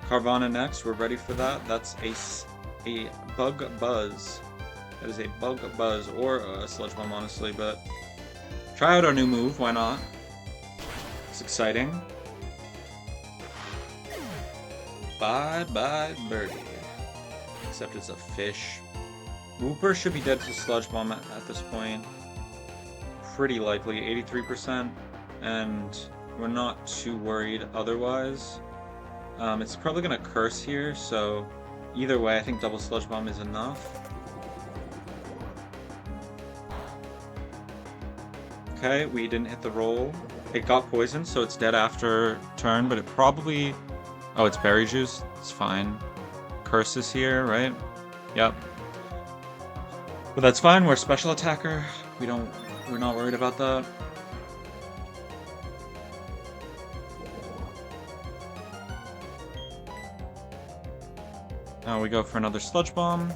Carvana next. We're ready for that. That's a Bug Buzz. That is a Bug Buzz or a Sludge Bomb, honestly, but try out our new move. Why not? It's exciting. Bye-bye, birdie. Except it's a fish. Wooper should be dead to Sludge Bomb at this point. Pretty likely, 83%, and we're not too worried otherwise. It's probably gonna curse here, so either way, I think double Sludge Bomb is enough. Okay, we didn't hit the roll. It got poisoned, so it's dead after turn, but it probably... Oh, it's Berry Juice. It's fine. Curses here, right? Yep. But that's fine, we're a special attacker. We're not worried about that. Now we go for another Sludge Bomb.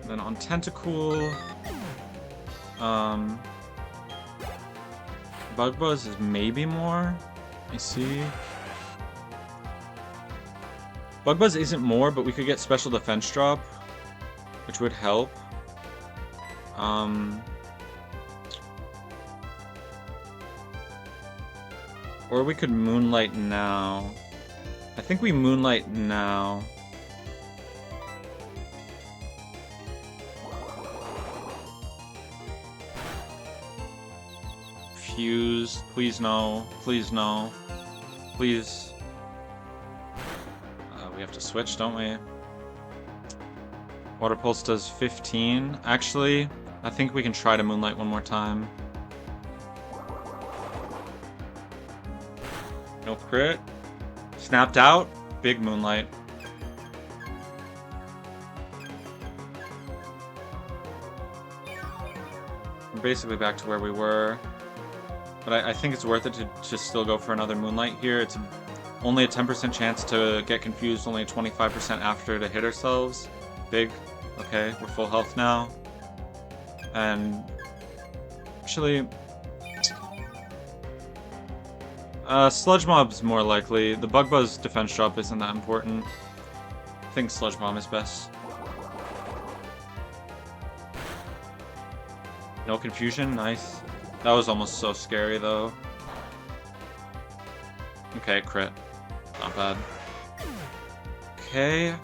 Then on Tentacool, Bug Buzz is maybe more. I see. Bug Buzz isn't more, but we could get Special Defense Drop, which would help. Or we could Moonlight now. I think we Moonlight now. confused. Please no. Please no. Please. We have to switch, don't we? Water Pulse does 15. Actually, I think we can try to Moonlight one more time. No crit. Snapped out. Big Moonlight. We're basically back to where we were. But I think it's worth it to just still go for another Moonlight here. It's only a 10% chance to get confused, only a 25% after to hit ourselves. Big. Okay, we're full health now. And actually, Sludge Mob's more likely. The Bug Buzz defense drop isn't that important. I think Sludge Bomb is best. No confusion, nice. That was almost so scary though. Okay, crit. Not bad. Okay.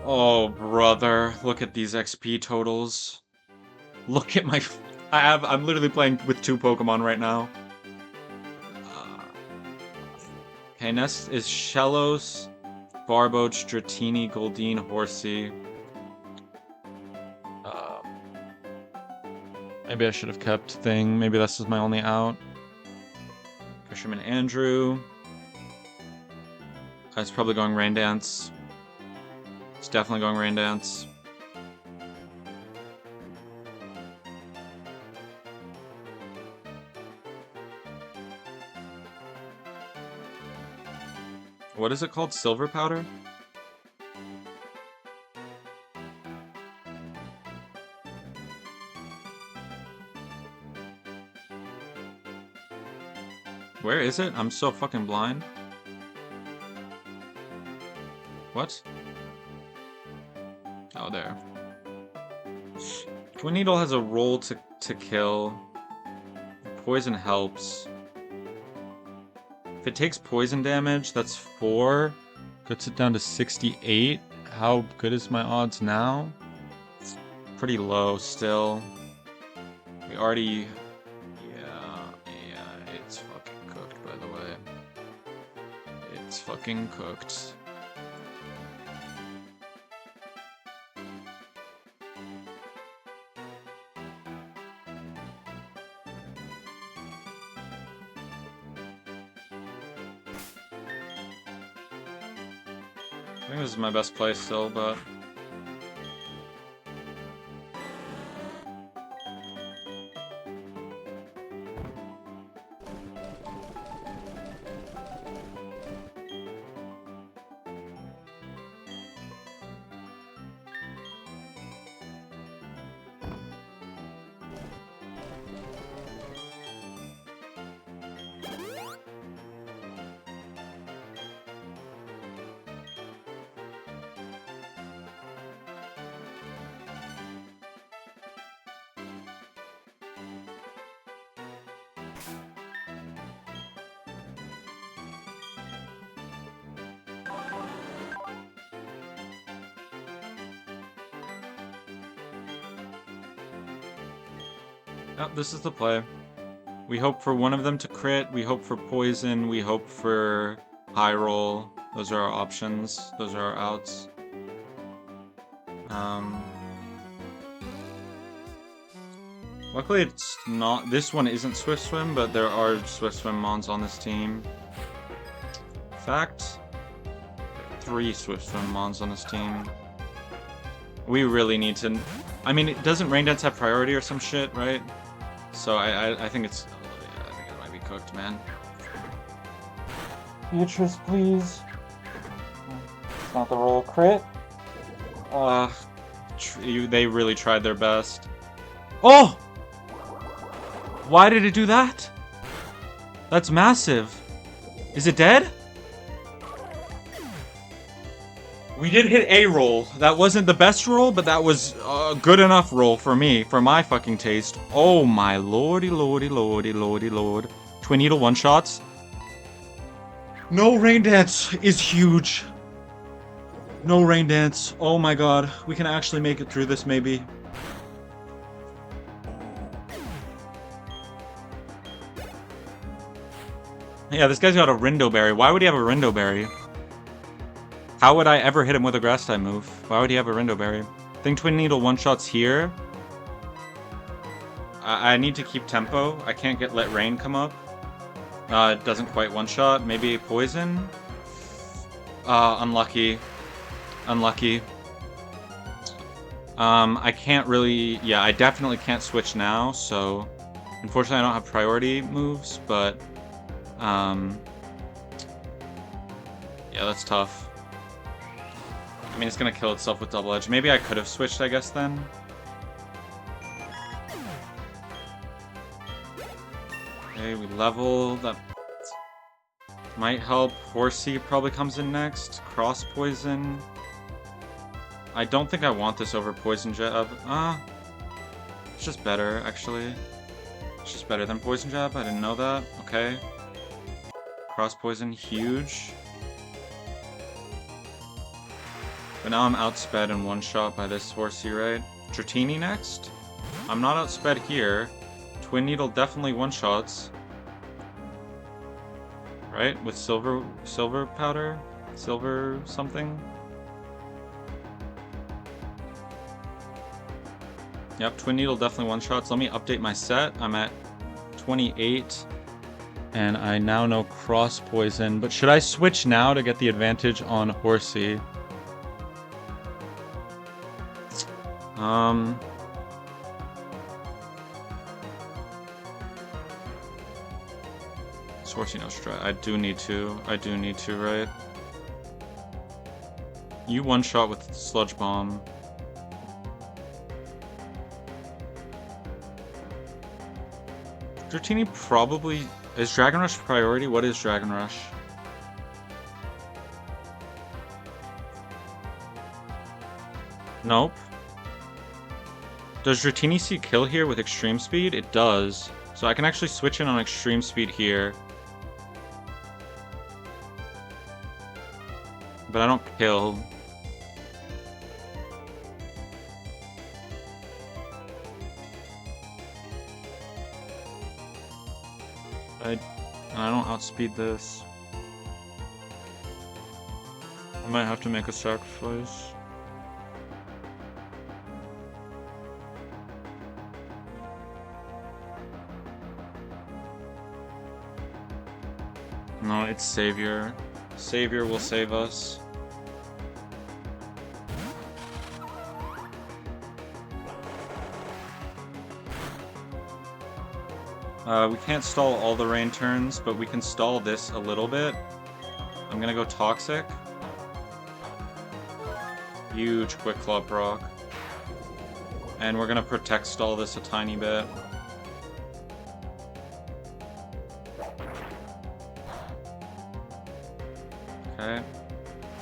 Oh, brother. Look at these XP totals. Look at my... I'm literally playing with 2 Pokemon right now. Okay, next is Shellos, Barboach, Dratini, Goldeen, Horsey. Maybe I should have kept Thing. Maybe this is my only out. Fisherman Andrew. It's probably going Rain Dance. It's definitely going Rain Dance. What is it called? Silver Powder? Where is it? I'm so fucking blind. What? Oh, there. Twin Needle has a roll to kill. Poison helps. If it takes poison damage, that's 4. Gets it down to 68. How good is my odds now? Pretty low still. We already... Yeah, it's fucking cooked, by the way. It's fucking cooked. I think this is my best play still, but... Yep, this is the play. We hope for one of them to crit, we hope for poison, we hope for high roll. Those are our options, those are our outs. Luckily it's not, this one isn't Swift Swim, but there are Swift Swim mons on this team. In fact, 3 Swift Swim mons on this team. We really need to, I mean, doesn't Rain Dance have priority or some shit, right? So I think it's, yeah, I think it might be cooked, man. Beatrice, please. It's not the roll crit. They really tried their best. Oh! Why did it do that? That's massive. Is it dead? We did hit a roll. That wasn't the best roll, but that was a good enough roll for me, for my fucking taste. Oh my lordy, lordy, lordy, lordy, lord. Twin Needle one-shots. No Rain Dance is huge. No Rain Dance. Oh my god. We can actually make it through this, maybe. Yeah, this guy's got a Rindoberry. Why would he have a Rindoberry? How would I ever hit him with a grass type move? Why would he have a Rindoberry? I think Twin Needle one-shots here. I need to keep tempo. I can't let Rain come up. It doesn't quite one-shot. Maybe Poison? Unlucky. Unlucky. I can't really... Yeah, I definitely can't switch now, so... Unfortunately, I don't have priority moves, but... Yeah, that's tough. I mean, it's gonna kill itself with Double Edge. Maybe I could have switched, I guess, then. Okay, we level. That might help. Horsey probably comes in next. Cross Poison. I don't think I want this over Poison Jab. It's just better, actually. It's just better than Poison Jab. I didn't know that. Okay. Cross Poison, huge. But now I'm outsped in one shot by this Horsey, right? Dratini next? I'm not outsped here. Twin Needle definitely one-shots. Right? With silver powder? Silver something? Yep, Twin Needle definitely one-shots. Let me update my set. I'm at 28. And I now know Cross Poison. But should I switch now to get the advantage on Horsey? Horsey no strat. I do need to, right? You one-shot with Sludge Bomb. Dratini probably... Is Dragon Rush priority? What is Dragon Rush? Nope. Does Dratini see kill here with Extreme Speed? It does. So I can actually switch in on Extreme Speed here. But I don't kill. I don't outspeed this. I might have to make a sacrifice. No, it's Savior. Savior will save us. We can't stall all the rain turns, but we can stall this a little bit. I'm gonna go Toxic. Huge Quick Claw proc. And we're gonna Protect stall this a tiny bit. Okay.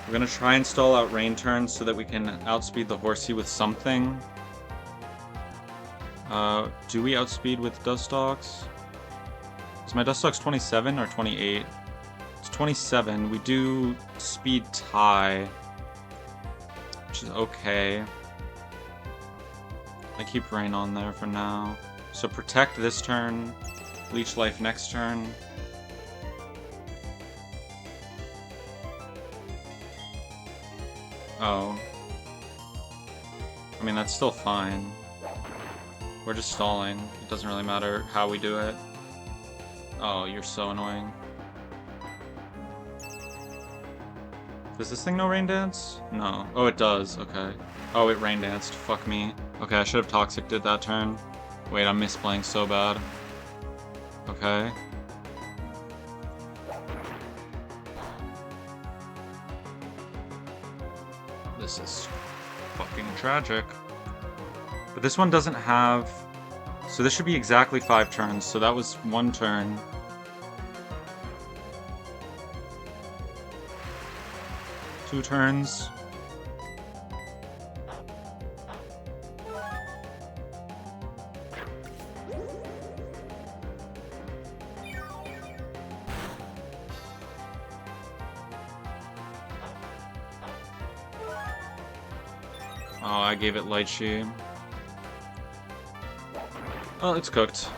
We're gonna try and stall out rain turns so that we can outspeed the Horsey with something. Do we outspeed with Dustox? Is my Dustox 27 or 28? It's 27. We do speed tie, which is okay. I keep rain on there for now. So Protect this turn, Leech Life next turn. Oh. I mean, that's still fine. We're just stalling. It doesn't really matter how we do it. Oh, you're so annoying. Does this thing know Rain Dance? No. Oh, it does. Okay. Oh, it Rain Danced. Fuck me. Okay, I should have Toxic did that turn. Wait, I'm misplaying so bad. Okay. This is fucking tragic. But this one doesn't have... So this should be exactly 5 turns, so that was 1 turn. Two turns. Oh, I gave it Lychee. Oh, it's cooked.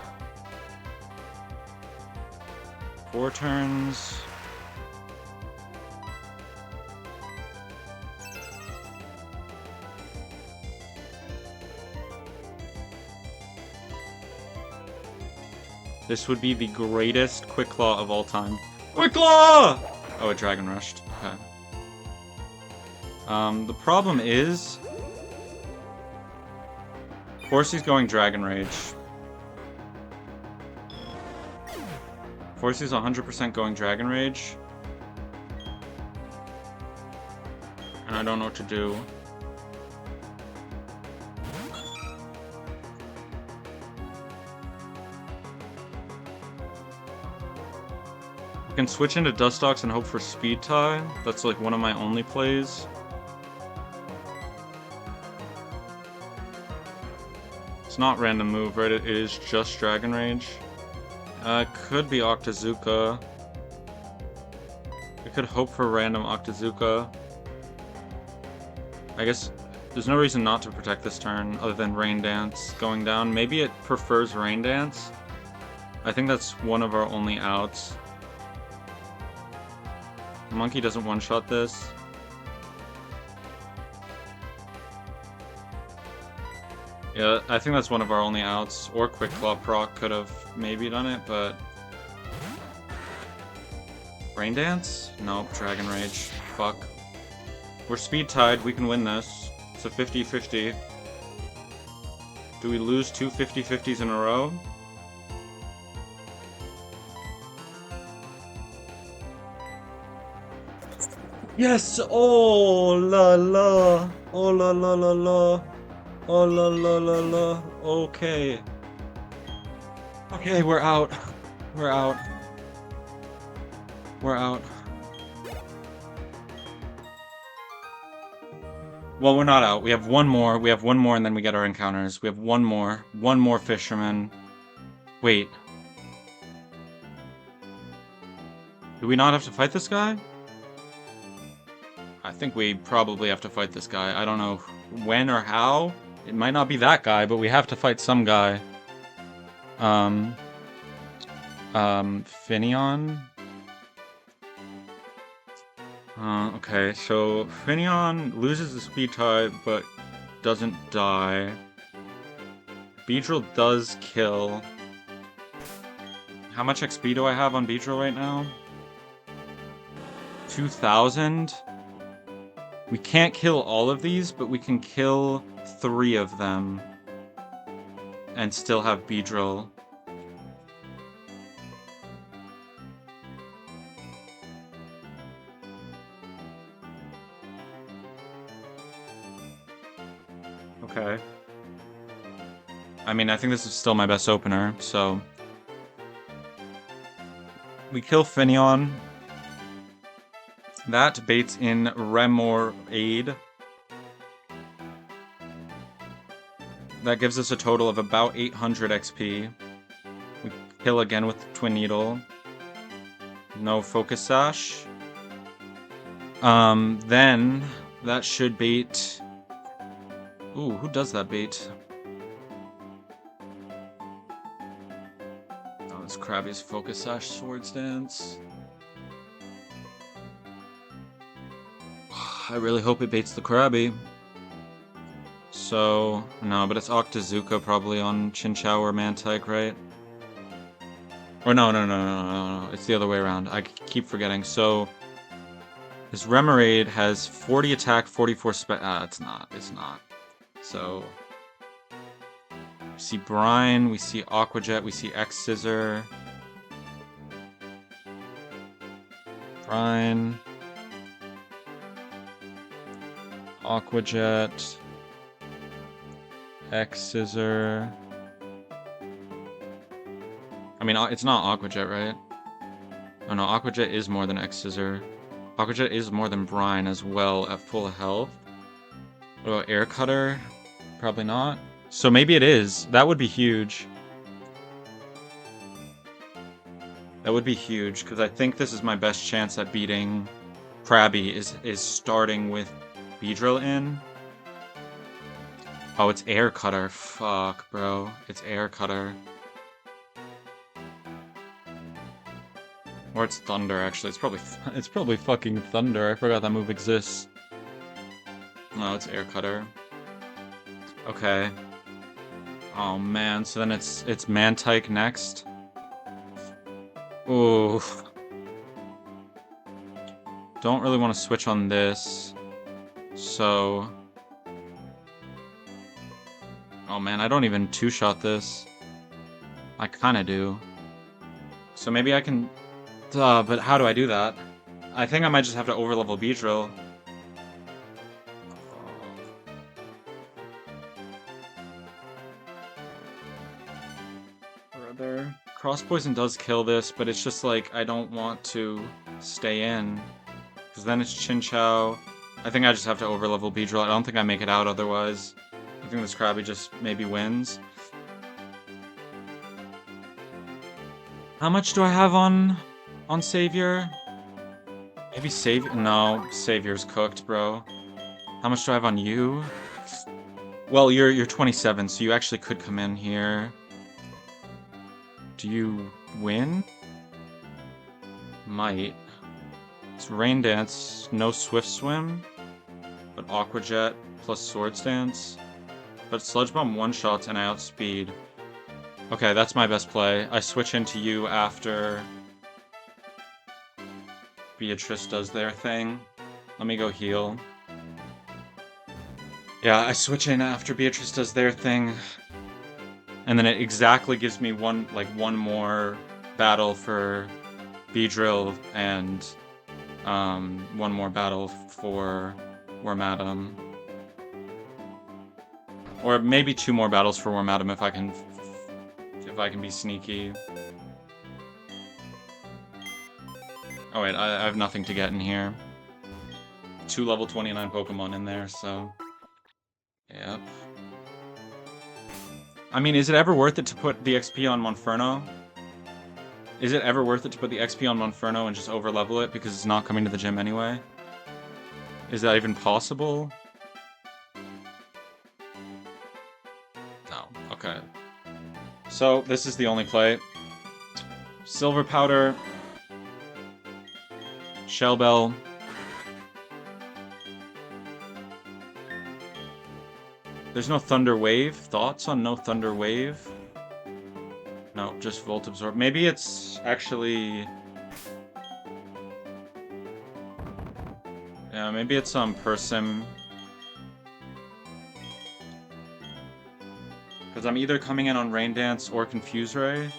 4 turns. This would be the greatest Quick Claw of all time. Quick Claw! Oh, it Dragon Rushed. Okay. The problem is... Of course he's going Dragon Rage. Of course he's 100% going Dragon Rage. And I don't know what to do. I can switch into Dustox and hope for Speed Tie. That's like one of my only plays. It's not random move, right? It is just Dragon Rage. Could be Octazooka. We could hope for random Octazooka. I guess there's no reason not to protect this turn other than Rain Dance going down. Maybe it prefers Rain Dance. I think that's one of our only outs. Monkey doesn't one-shot this. Yeah, I think that's one of our only outs. Or Quick Claw proc could have maybe done it, but... Rain Dance? Nope, Dragon Rage. Fuck. We're speed tied, we can win this. It's a 50-50. Do we lose 2 50-50s in a row? Yes! Oh la la! Oh la la la la! Oh la la la la! Okay. Okay, we're out. We're out. We're out. Well, we're not out. We have one more. We have one more and then we get our encounters. We have one more. One more Fisherman. Wait. Do we not have to fight this guy? I think we probably have to fight this guy. I don't know when or how. It might not be that guy, but we have to fight some guy. Finion? Okay, so Finion loses the speed tie, but doesn't die. Beedrill does kill. How much XP do I have on Beedrill right now? 2,000? We can't kill all of these, but we can kill 3 of them. And still have Beedrill. Okay. I mean, I think this is still my best opener, so... We kill Finion. That baits in Remor Aid. That gives us a total of about 800 XP. We kill again with Twin Needle. No Focus Sash. Then that should bait... Ooh, who does that bait? Oh, it's Krabby's Focus Sash Swords Dance. I really hope it baits the Krabby. So, no, but it's Octazooka probably on Chinchou or Mantike, right? Or no, it's the other way around. I keep forgetting. So, this Remoraid has 40 attack, 44 it's not. So, we see Brine, we see Aqua Jet, we see X-Scissor. Brine. Aqua Jet. X-Scissor. I mean, it's not Aqua Jet, right? Oh no, Aqua Jet is more than X-Scissor. Aqua Jet is more than Brine as well at full health. What about Air Cutter? Probably not. So maybe it is. That would be huge. That would be huge, because I think this is my best chance at beating Krabby, is starting with Beedrill in. Oh, it's Air Cutter. Fuck, bro. It's Air Cutter. Or it's thunder, actually. It's probably fucking thunder. I forgot that move exists. No, it's air cutter. Okay. Oh man, so then it's Mantike next. Ooh. Don't really want to switch on this. So... Oh man, I don't even two-shot this. I kinda do. So maybe I can... but how do I do that? I think I might just have to overlevel Beedrill. Brother. Cross Poison does kill this, but it's just like, I don't want to stay in. Because then it's Chinchou. I think I just have to overlevel Beedrill. I don't think I make it out otherwise. I think this Krabby just maybe wins. How much do I have on Savior? Maybe Savior? No, Savior's cooked, bro. How much do I have on you? Well, you're 27, so you actually could come in here. Do you win? Might. It's Rain Dance, no Swift Swim, but Aqua Jet plus Swords Dance. But Sludge Bomb one-shots and I outspeed. Okay, that's my best play. I switch into you after Beatrice does their thing. Let me go heal. Yeah, I switch in after Beatrice does their thing. And then it exactly gives me one more battle for Beedrill and one more battle for Wormadam. Or maybe 2 more battles for Wormadam if I can be sneaky. Oh wait, I have nothing to get in here. 2 level 29 Pokemon in there, so... Yep. I mean, is it ever worth it to put the XP on Monferno? Is it ever worth it to put the XP on Monferno and just overlevel it because it's not coming to the gym anyway? Is that even possible? No. Okay. So, this is the only play. Silver Powder. Shell Bell. There's no Thunder Wave. Thoughts on no Thunder Wave? No, just Volt Absorb. Maybe it's actually... Yeah, maybe it's Persim. Because I'm either coming in on Rain Dance or Confuse Ray.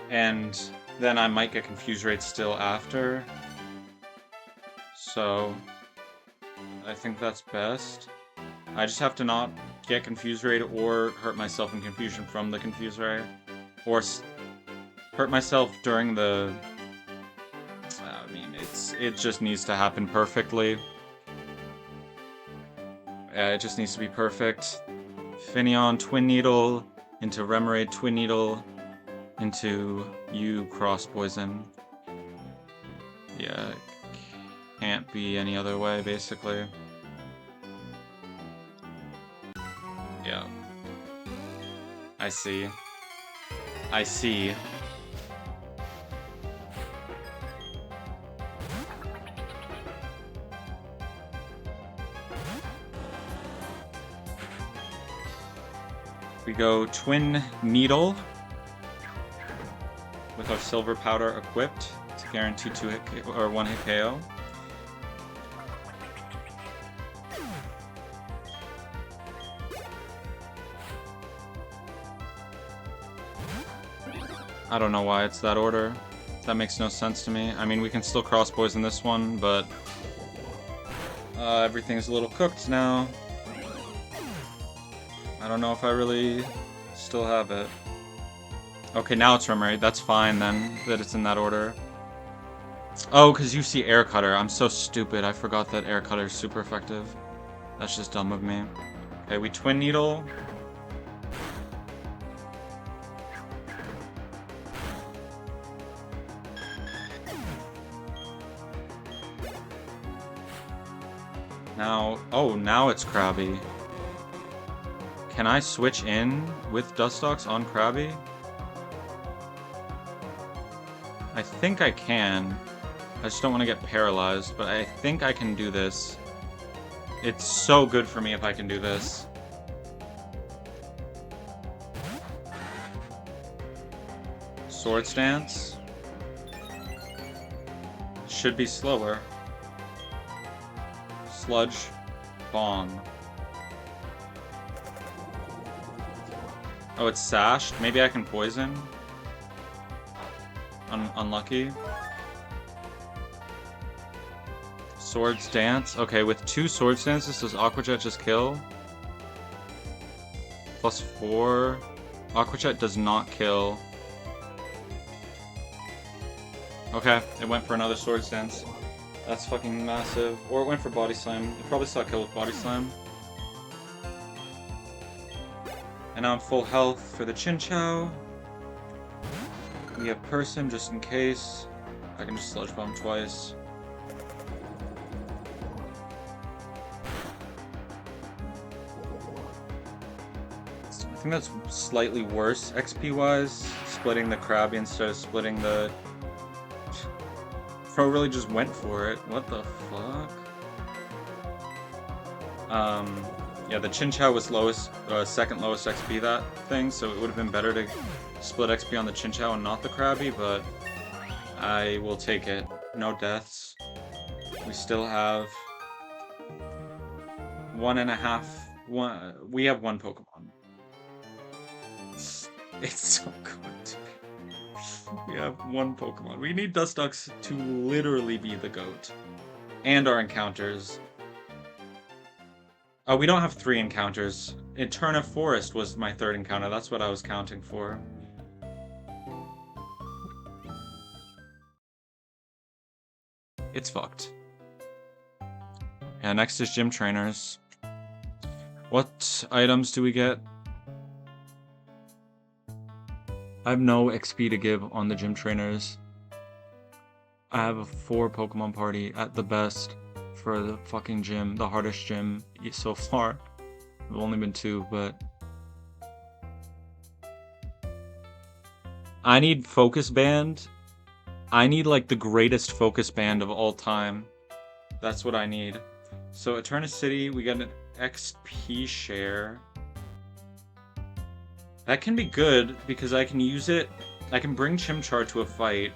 And then I might get Confuse Ray still after. So, I think that's best. I just have to not get Confuse Ray or hurt myself in confusion from the Confuse Ray. Or hurt myself during the... I mean, it just needs to happen perfectly. Yeah, it just needs to be perfect. Finneon, Twin Needle, into Remoraid, Twin Needle, into you, Cross Poison. Yeah, can't be any other way, basically. Yeah. I see. I see. We go Twin Needle with our Silver Powder equipped to guarantee 2-hit or 1-hit KO. I don't know why it's that order. That makes no sense to me. I mean, we can still cross poison this one, but everything's a little cooked now. I don't know if I really still have it. Okay, now it's Remoraid. That's fine then, that it's in that order. Oh, because you see Air Cutter. I'm so stupid. I forgot that Air Cutter is super effective. That's just dumb of me. Okay, we Twin Needle. Now, oh, now it's Krabby. Can I switch in with Dustox on Krabby? I think I can. I just don't want to get paralyzed, but I think I can do this. It's so good for me if I can do this. Swords Dance. Should be slower. Sludge Bomb. Oh, it's sashed? Maybe I can poison? Unlucky. Swords Dance. Okay, with 2 Swords Dances, does Aqua Jet just kill? +4. Aqua Jet does not kill. Okay, it went for another Swords Dance. That's fucking massive. Or it went for Body Slam. It probably saw kill with Body Slam. And now I'm full health for the Chin Chow. We have Person just in case. I can just Sludge Bomb twice. I think that's slightly worse XP-wise, splitting the Krabby instead of splitting the... Pro really just went for it. What the fuck? Yeah, the Chin Chow was lowest, second lowest XP that thing, so it would have been better to split XP on the Chin Chow and not the Krabby, but I will take it. No deaths. We still have 1.5... We have 1 Pokemon. It's so good. We have 1 Pokemon. We need Dustox to literally be the GOAT. And our encounters. Oh, we don't have 3 encounters. Eterna Forest was my 3rd encounter. That's what I was counting for. It's fucked. Yeah, next is gym trainers. What items do we get? I have no XP to give on the gym trainers. I have a 4 Pokemon party at the best for the fucking gym, the hardest gym so far. I've only been 2, but... I need Focus Band. I need like the greatest Focus Band of all time. That's what I need. So Eterna City, we get an XP share. That can be good, because I can use it... I can bring Chimchar to a fight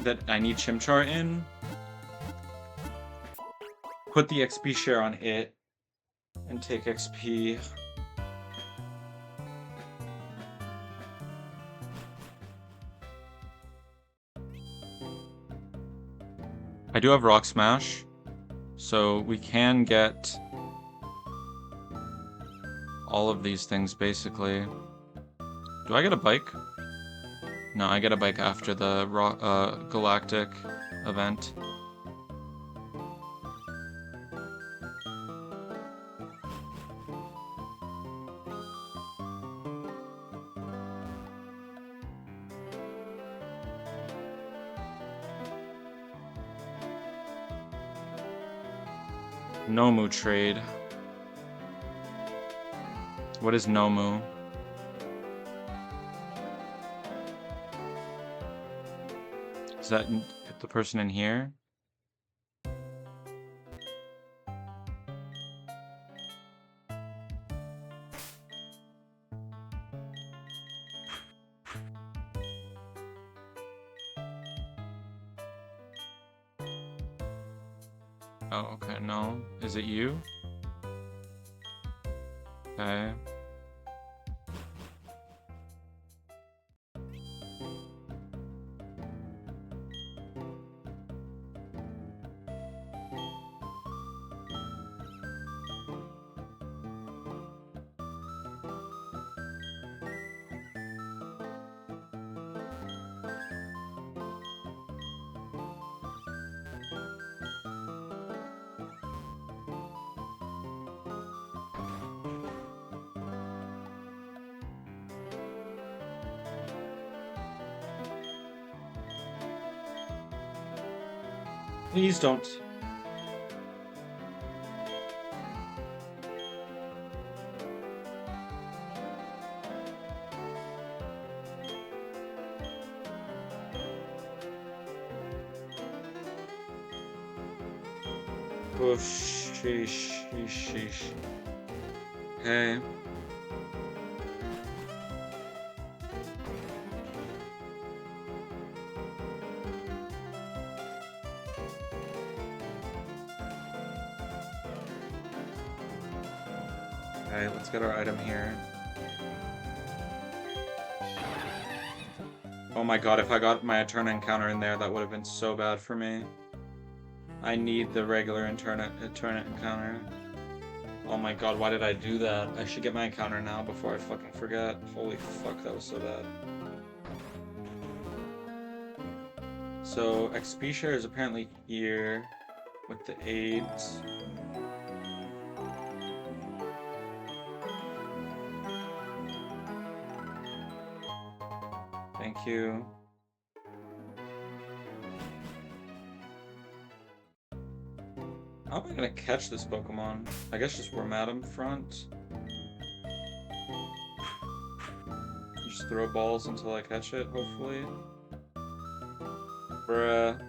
that I need Chimchar in. Put the XP share on it, and take XP. I do have Rock Smash, so we can get all of these things, basically. Do I get a bike? No, I get a bike after the Galactic event. Nomu trade. What is Nomu? Is that the person in here? Oh, okay, no. Is it you? Okay. Please don't. Oh, sheesh, sheesh. Okay. Alright, let's get our item here. Oh my god, if I got my Eterna encounter in there, that would have been so bad for me. I need the regular Eterna encounter. Oh my god, why did I do that? I should get my encounter now before I fucking forget. Holy fuck, that was so bad. So, XP share is apparently here with the aids. Thank you. How am I gonna catch this Pokemon? I guess just Wormadam front. Just throw balls until I catch it, hopefully. Bruh.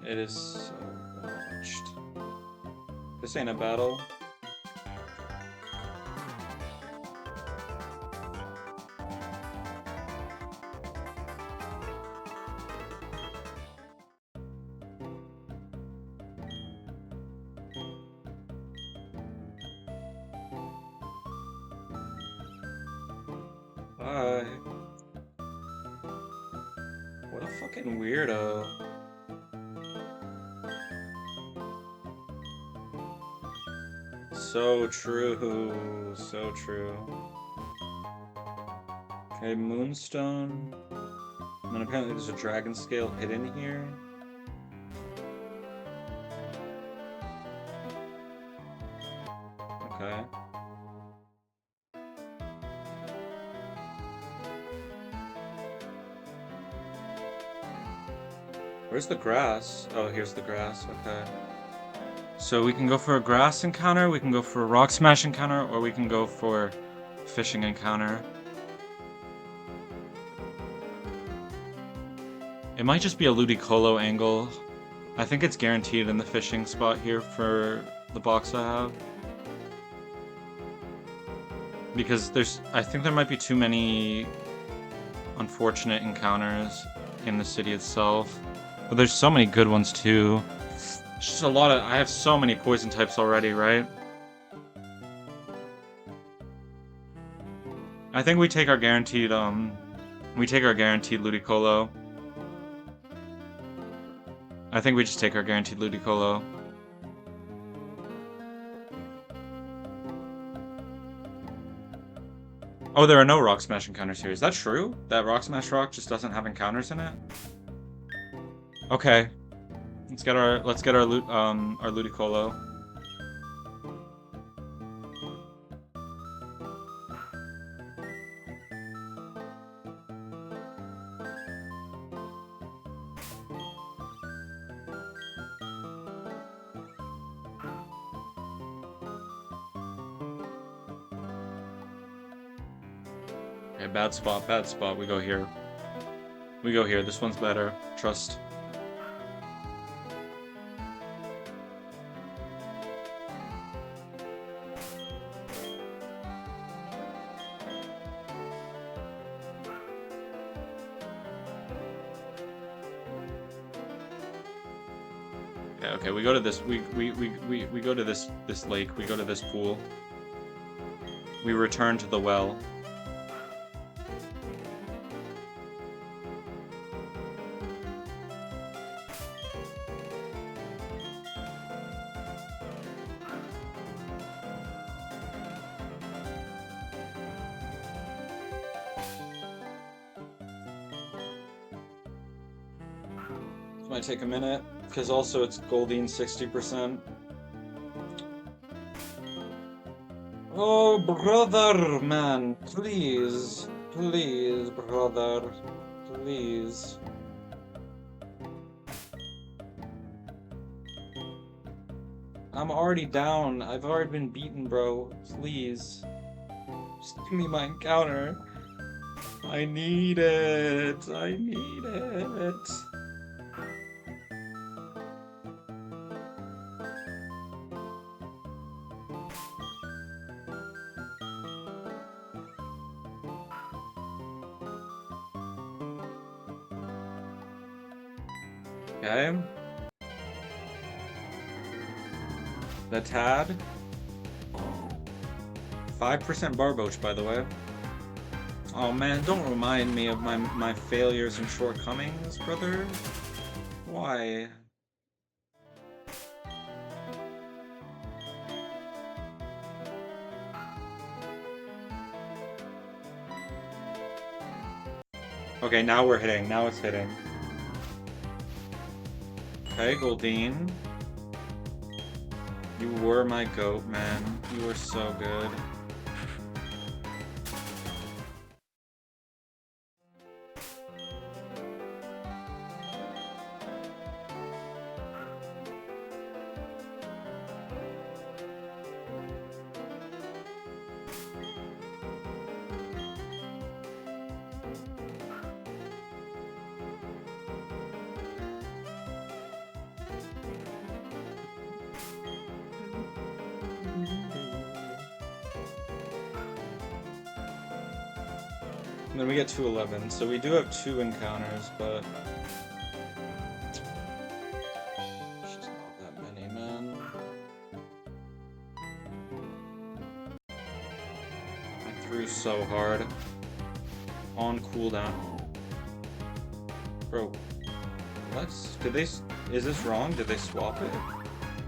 It is so botched. This ain't a battle. Bye. What a fucking weirdo. So true. So true. Okay, Moonstone. And then apparently there's a Dragon Scale hidden here. Okay. Where's the grass? Oh, here's the grass. Okay. So we can go for a grass encounter, we can go for a rock smash encounter, or we can go for fishing encounter. It might just be a Ludicolo angle. I think it's guaranteed in the fishing spot here for the box I have. Because I think there might be too many unfortunate encounters in the city itself. But there's so many good ones too. It's just a lot of, I have so many poison types already, right? I think we take our guaranteed Ludicolo. I think we just take our guaranteed Ludicolo. Oh, there are no Rock Smash encounters here. Is that true? That Rock Smash Rock just doesn't have encounters in it? Okay. Let's get our Ludicolo. Okay, bad spot. We go here. We go here. This one's better. Trust. Okay, we go to this. We go to this lake. We go to this pool. We return to the well. This might take a minute. Because also it's Goldeen 60%. Oh, brother, man. Please. Please, brother. Please. I'm already down. I've already been beaten, bro. Please. Just give me my encounter. I need it. I need it. Okay. The Tad. 5% Barboach, by the way. Oh man, don't remind me of my failures and shortcomings, brother. Why? Okay, now we're hitting. Now it's hitting. Okay, Goldine. You were my goat, man. You were so good. And then we get 211, so we do have 2 encounters, but it's just not that many, man. I threw so hard. On cooldown. Bro, what? Did they? Is this wrong? Did they swap it?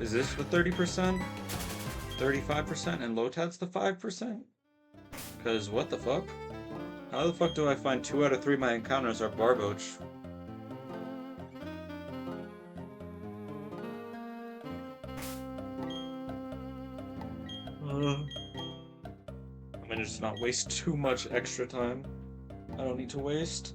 Is this the 30%? 35% and Lotad's the 5%? Cause what the fuck? How the fuck do I find 2 out of 3 of my encounters are Barboach? I'm gonna just not waste too much extra time. I don't need to waste.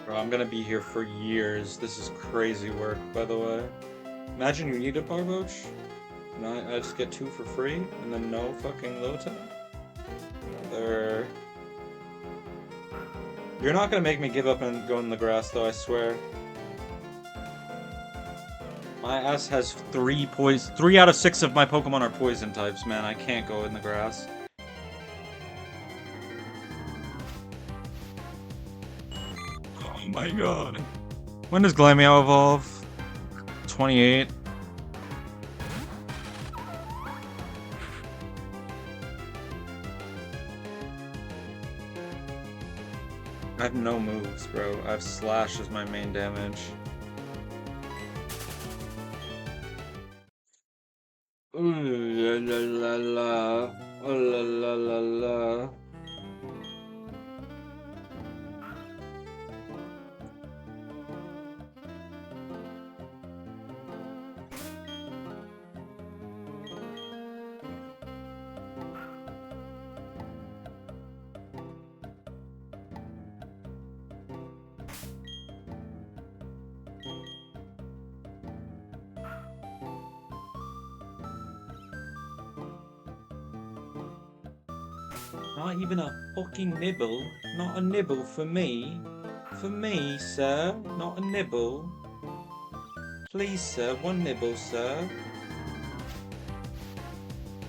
Bro, I'm gonna be here for years. This is crazy work, by the way. Imagine you need a Barboach, and I just get 2 for free, and then no fucking Lota. Brother. You're not gonna make me give up and go in the grass, though, I swear. My ass has 3 poison. 3 out of 6 of my Pokemon are poison types, man. I can't go in the grass. Oh my god. When does Glameow evolve? 28. I have no moves, bro. I have Slash as my main damage. Ooh la la la la. Oh la la la la. Not even a fucking nibble. Not a nibble for me. For me, sir. Not a nibble. Please, sir. 1 nibble, sir.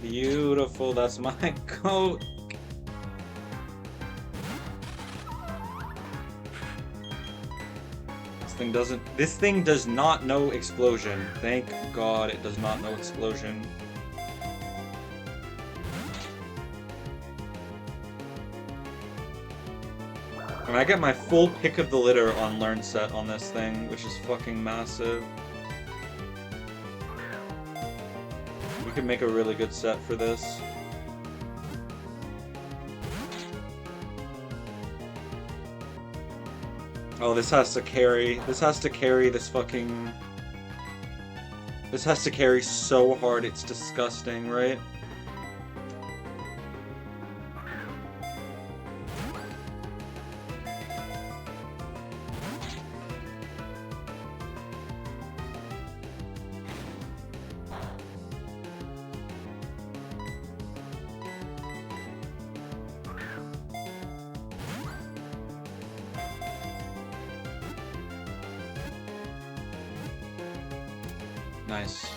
Beautiful. That's my coat. This thing does not know explosion. Thank God it does not know explosion. And I get my full pick of the litter on Learn Set on this thing, which is fucking massive. We could make a really good set for this. Oh, this has to carry. This has to carry this fucking... This has to carry so hard, it's disgusting, right? Nice.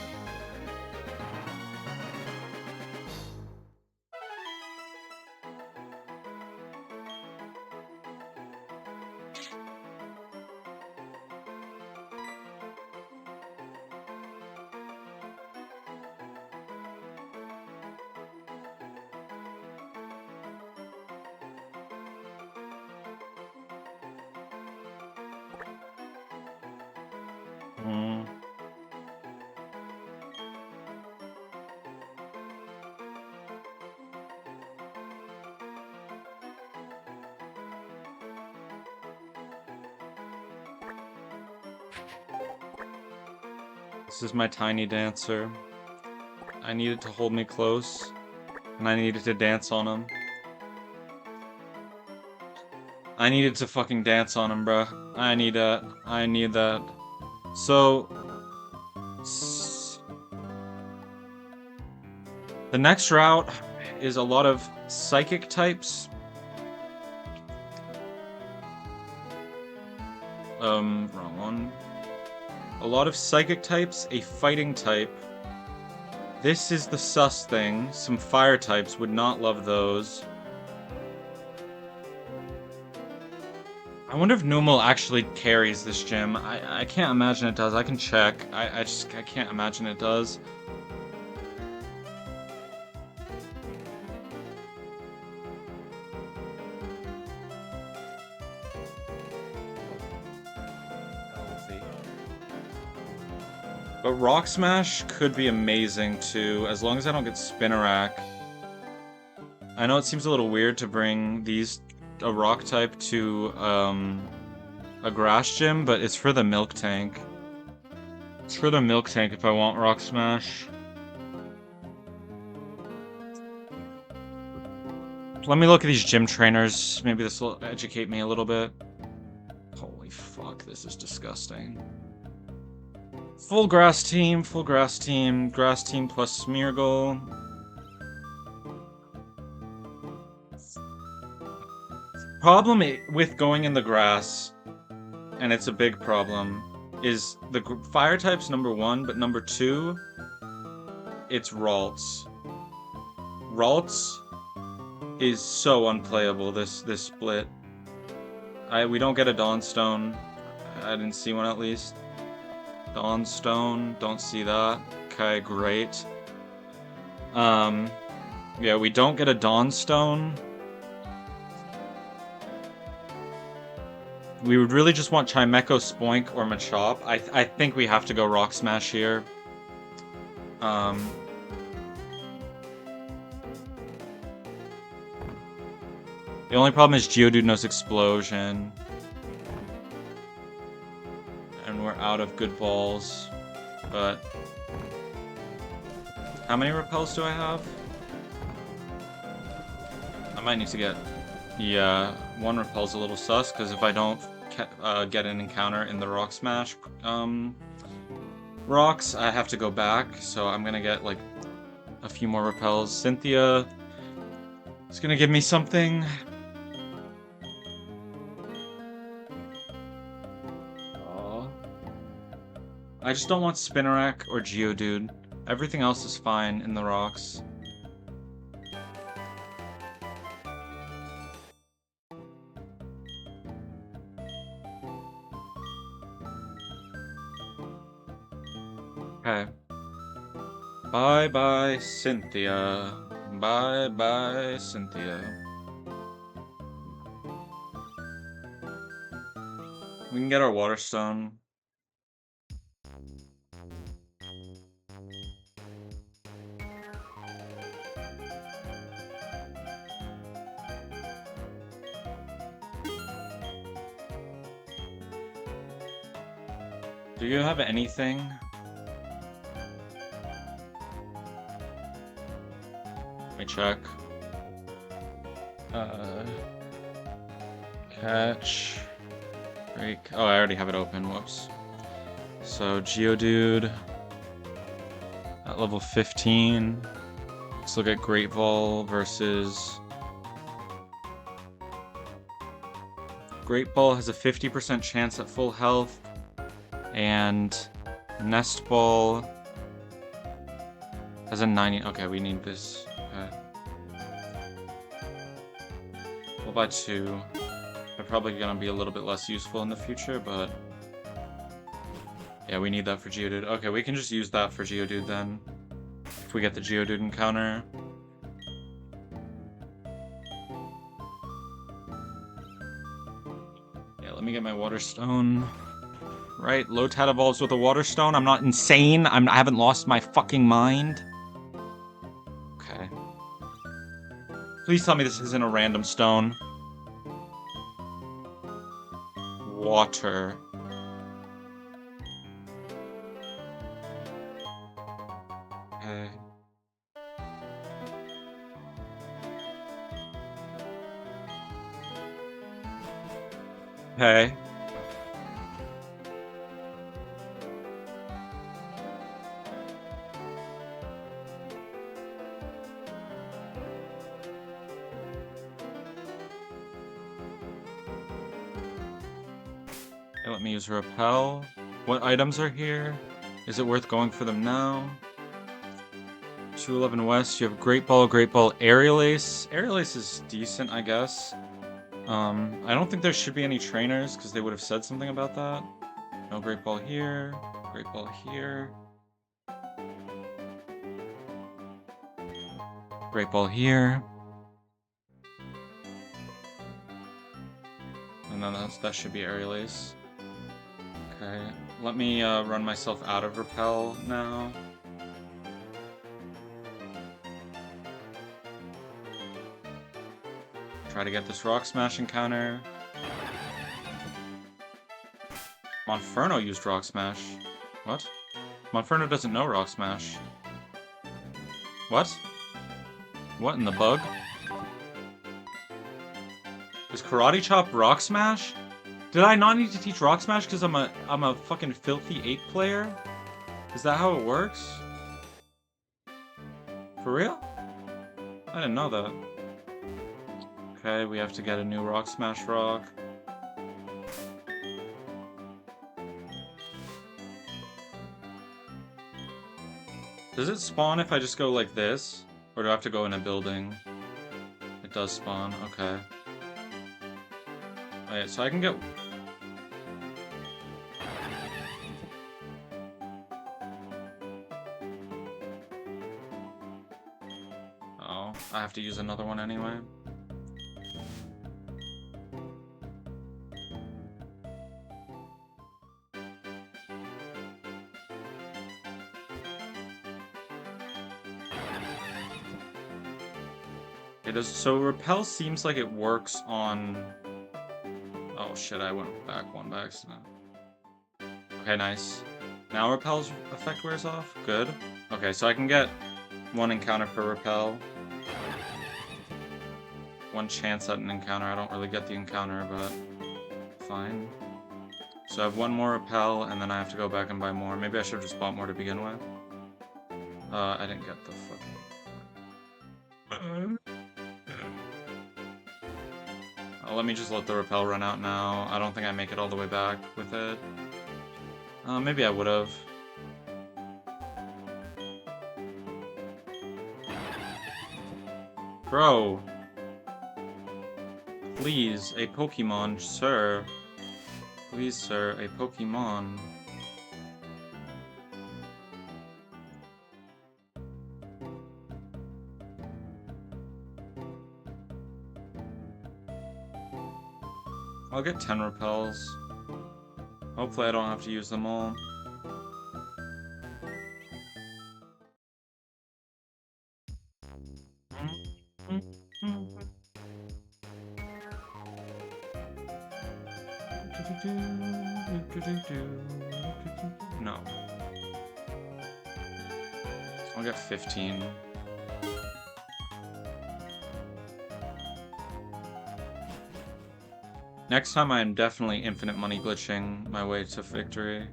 Mm. This is my tiny dancer. I need it to hold me close, and I needed to dance on him. I needed to fucking dance on him, bruh. I need that. I need that. So... The next route is a lot of psychic types. Wrong one. A lot of psychic types, a fighting type. This is the sus thing. Some fire types would not love those. I wonder if Numal actually carries this gym. I can't imagine it does. I can check. I can't imagine it does. But Rock Smash could be amazing too, as long as I don't get Spinnerack. I know it seems a little weird to bring a rock type to a grass gym, but it's for the milk tank. It's for the milk tank if I want Rock Smash. Let me look at these gym trainers. Maybe this will educate me a little bit. Holy fuck, this is disgusting. Full grass team grass team plus Smeargle. Problem with going in the grass, and it's a big problem, is the fire type's #1, but #2, it's Ralts. Ralts is so unplayable, this split. We don't get a Dawnstone. I didn't see one at least. Dawnstone, don't see that. Okay, great. Yeah, we don't get a Dawnstone. We would really just want Chimecho, Spoink, or Machop. I think we have to go Rock Smash here. The only problem is Geodude knows Explosion. And we're out of good balls. But... how many repels do I have? I might need to get... yeah, one repel's a little sus, because if I don't get an encounter in the Rock Smash rocks, I have to go back, so I'm gonna get, like, a few more repels. Cynthia is gonna give me something. I just don't want Spinnerack or Geodude. Everything else is fine in the rocks. Okay. Bye-bye, Cynthia. Bye-bye, Cynthia. We can get our Water Stone. Do you have anything? Let me check. Catch. Break. Oh, I already have it open. Whoops. So, Geodude at level 15. Let's look at Great Ball versus... Great Ball has a 50% chance at full health, and Nest Ball has a 90... Okay, we need this. Okay. We'll buy 2. They're probably gonna be a little bit less useful in the future, but... Yeah, we need that for Geodude. Okay, we can just use that for Geodude then. If we get the Geodude encounter. Yeah, let me get my Water Stone. Right, Lotad evolves with a Water Stone. I'm not insane. I haven't lost my fucking mind. Okay. Please tell me this isn't a random stone. Water. Okay. Okay. Okay, let me use Repel. What items are here? Is it worth going for them now? 211 West, you have Great Ball, Aerial Ace. Aerial Ace is decent, I guess. I don't think there should be any trainers, because they would have said something about that. No Great Ball here. Great Ball here. Great Ball here. And then that should be Aerial Ace. Okay, let me run myself out of Repel now. Try to get this Rock Smash encounter. Monferno used Rock Smash. What? Monferno doesn't know Rock Smash. What? What in the bug? Is Karate Chop Rock Smash? Did I not need to teach Rock Smash because I'm a fucking filthy 8 player? Is that how it works? For real? I didn't know that. Okay, we have to get a new Rock Smash Rock. Does it spawn if I just go like this? Or do I have to go in a building? It does spawn, okay. Alright, so I can get... Oh, I have to use another one anyway. So Repel seems like it works on... Oh shit, I went back one by accident. Okay, nice. Now Repel's effect wears off? Good. Okay, so I can get one encounter per Repel. One chance at an encounter. I don't really get the encounter, but fine. So I have one more Repel, and then I have to go back and buy more. Maybe I should have just bought more to begin with. I didn't get the fucking... Let me just let the Repel run out now. I don't think I make it all the way back with it. Maybe I would have. Bro. Please, a Pokemon, sir. Please, sir, a Pokemon. I'll get 10 Repels. Hopefully I don't have to use them all. No. I'll get 15. Next time I am definitely infinite money glitching my way to victory.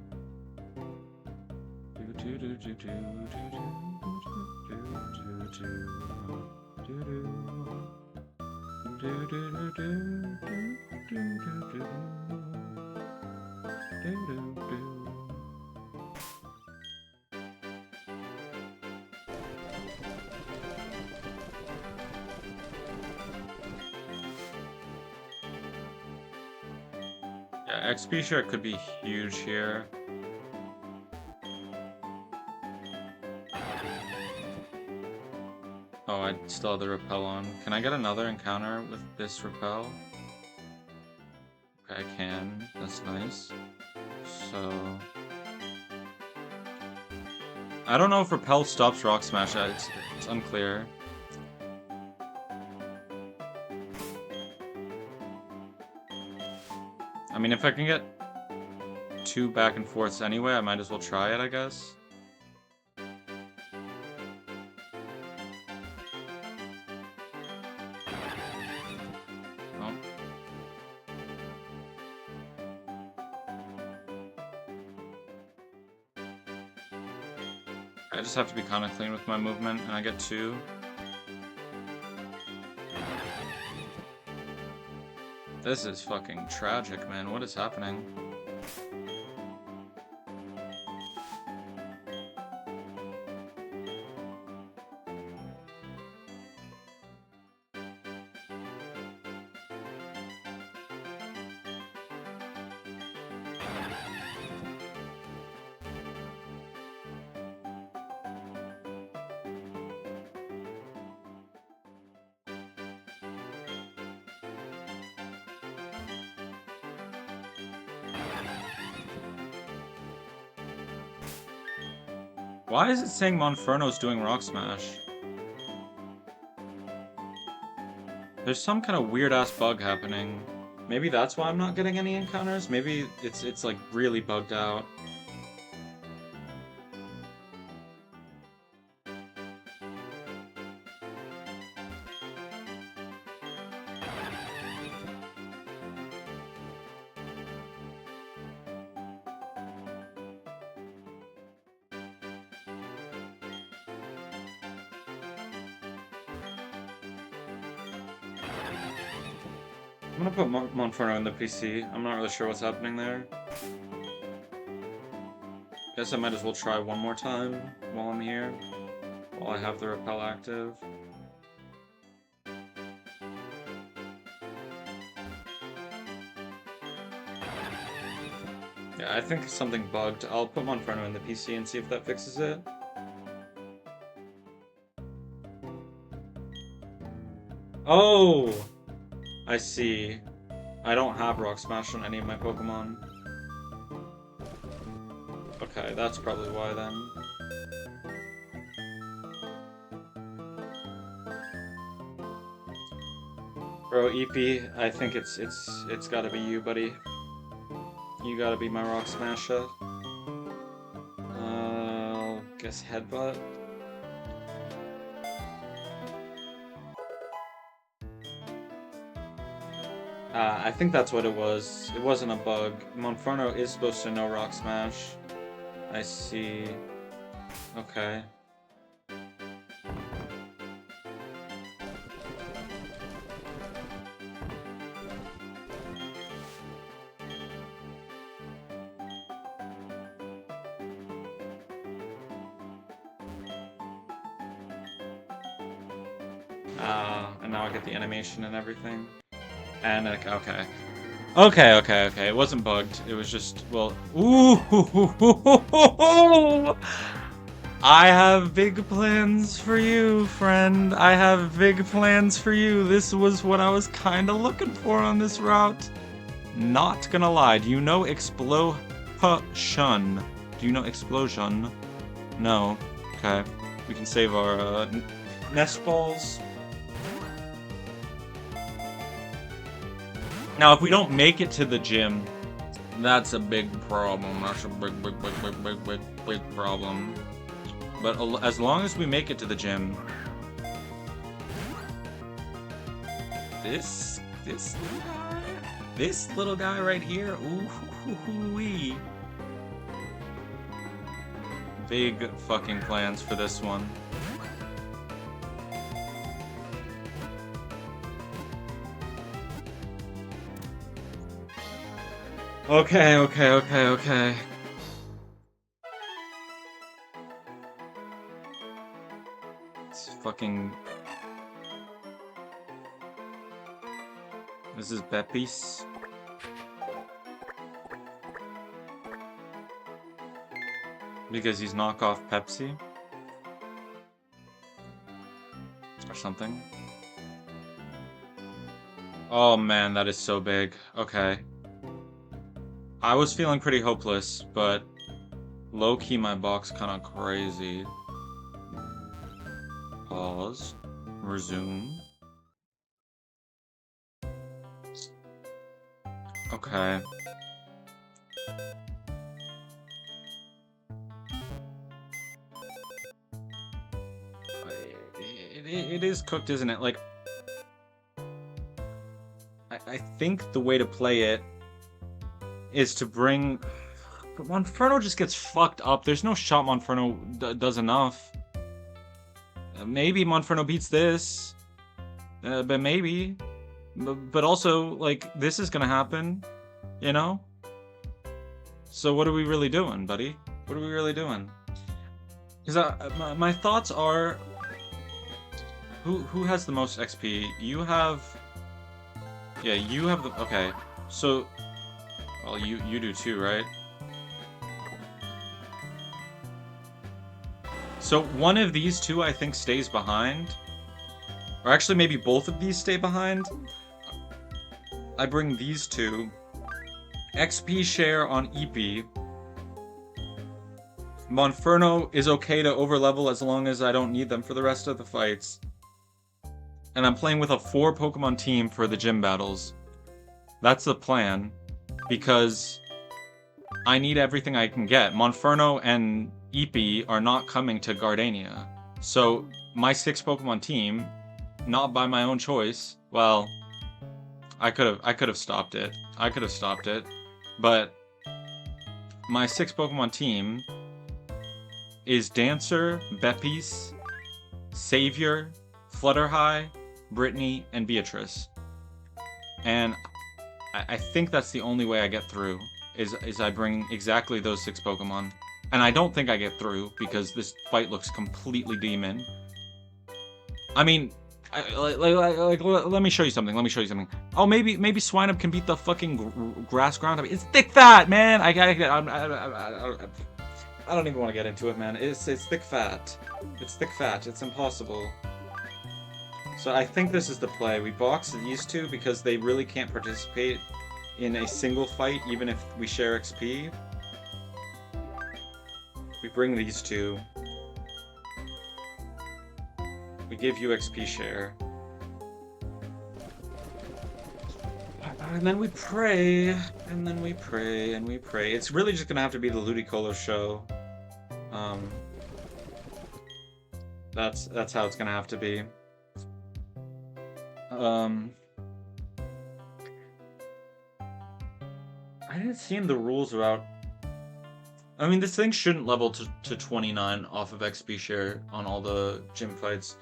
Yeah, XP share could be huge here. Oh, I still have the repel on. Can I get another encounter with this repel? Okay, I can. That's nice. So... I don't know if repel stops rock smash. It's unclear. I mean, if I can get 2 back and forths anyway, I might as well try it, I guess. Oh. I just have to be kind of clean with my movement, and I get 2. This is fucking tragic, man. What is happening? Why is it saying Monferno's doing Rock Smash? There's some kind of weird-ass bug happening. Maybe that's why I'm not getting any encounters? Maybe it's like really bugged out. I'm gonna put Monferno in the PC. I'm not really sure what's happening there. Guess I might as well try one more time while I'm here. While I have the repel active. Yeah, I think something bugged. I'll put Monferno in the PC and see if that fixes it. Oh! I see. I don't have Rock Smash on any of my Pokemon. Okay, that's probably why then. Bro, Eepy, I think it's gotta be you, buddy. You gotta be my Rock Smasher. I'll guess Headbutt. I think that's what it was. It wasn't a bug. Monferno is supposed to know Rock Smash. I see. Okay. And now I get the animation and everything. And, okay. Okay. It wasn't bugged. It was just, well... Ooh! I have big plans for you, friend. I have big plans for you. This was what I was kinda looking for on this route. Not gonna lie. Do you know Explosion? Do you know Explosion? No. Okay. We can save our, nest balls. Now, if we don't make it to the gym, That's a big problem. That's a big problem. But as long as we make it to the gym, this little guy right here, ooh-wee. Big fucking plans for this one. Okay. It's fucking... This is Pepis. Because he's knockoff Pepsi? Or something? Oh man, that is so big. Okay. I was feeling pretty hopeless, but low-key my box kinda crazy. Pause. Resume. Okay. It is cooked, isn't it? Like, I think the way to play it is to bring... But Monferno just gets fucked up. There's no shot Monferno does enough. Maybe Monferno beats this. But maybe. But also, like, this is gonna happen. You know? So what are we really doing, buddy? What are we really doing? Because my thoughts are... Who has the most XP? You have... Yeah, you have the... Okay. So... Well, you do too, right? So one of these two, I think, stays behind. Or actually, maybe both of these stay behind. I bring these two. XP share on EP. Monferno is okay to overlevel as long as I don't need them for the rest of the fights. And I'm playing with a 4 Pokemon team for the gym battles. That's the plan. Because I need everything I can get. Monferno and Eepee are not coming to Gardania. So my 6 Pokemon team, not by my own choice, well, I could have stopped it. I could have stopped it. But my 6 Pokemon team is Dancer, Beppis, Savior, Flutterhigh, Brittany, and Beatrice. And I think that's the only way I get through, is I bring exactly those 6 Pokemon. And I don't think I get through, because this fight looks completely demon. I mean, let me show you something, Oh, maybe Swinub can beat the fucking grass ground. I mean, it's thick fat, man! I don't even want to get into it, man. It's thick fat. It's thick fat. It's impossible. So I think this is the play. We box these two because they really can't participate in a single fight, even if we share XP. We bring these two. We give you XP share. And then we pray. And then we pray. And we pray. It's really just gonna have to be the Ludicolo show. That's how it's gonna have to be. I didn't see in the rules about... I mean, this thing shouldn't level to 29 off of XP share on all the gym fights.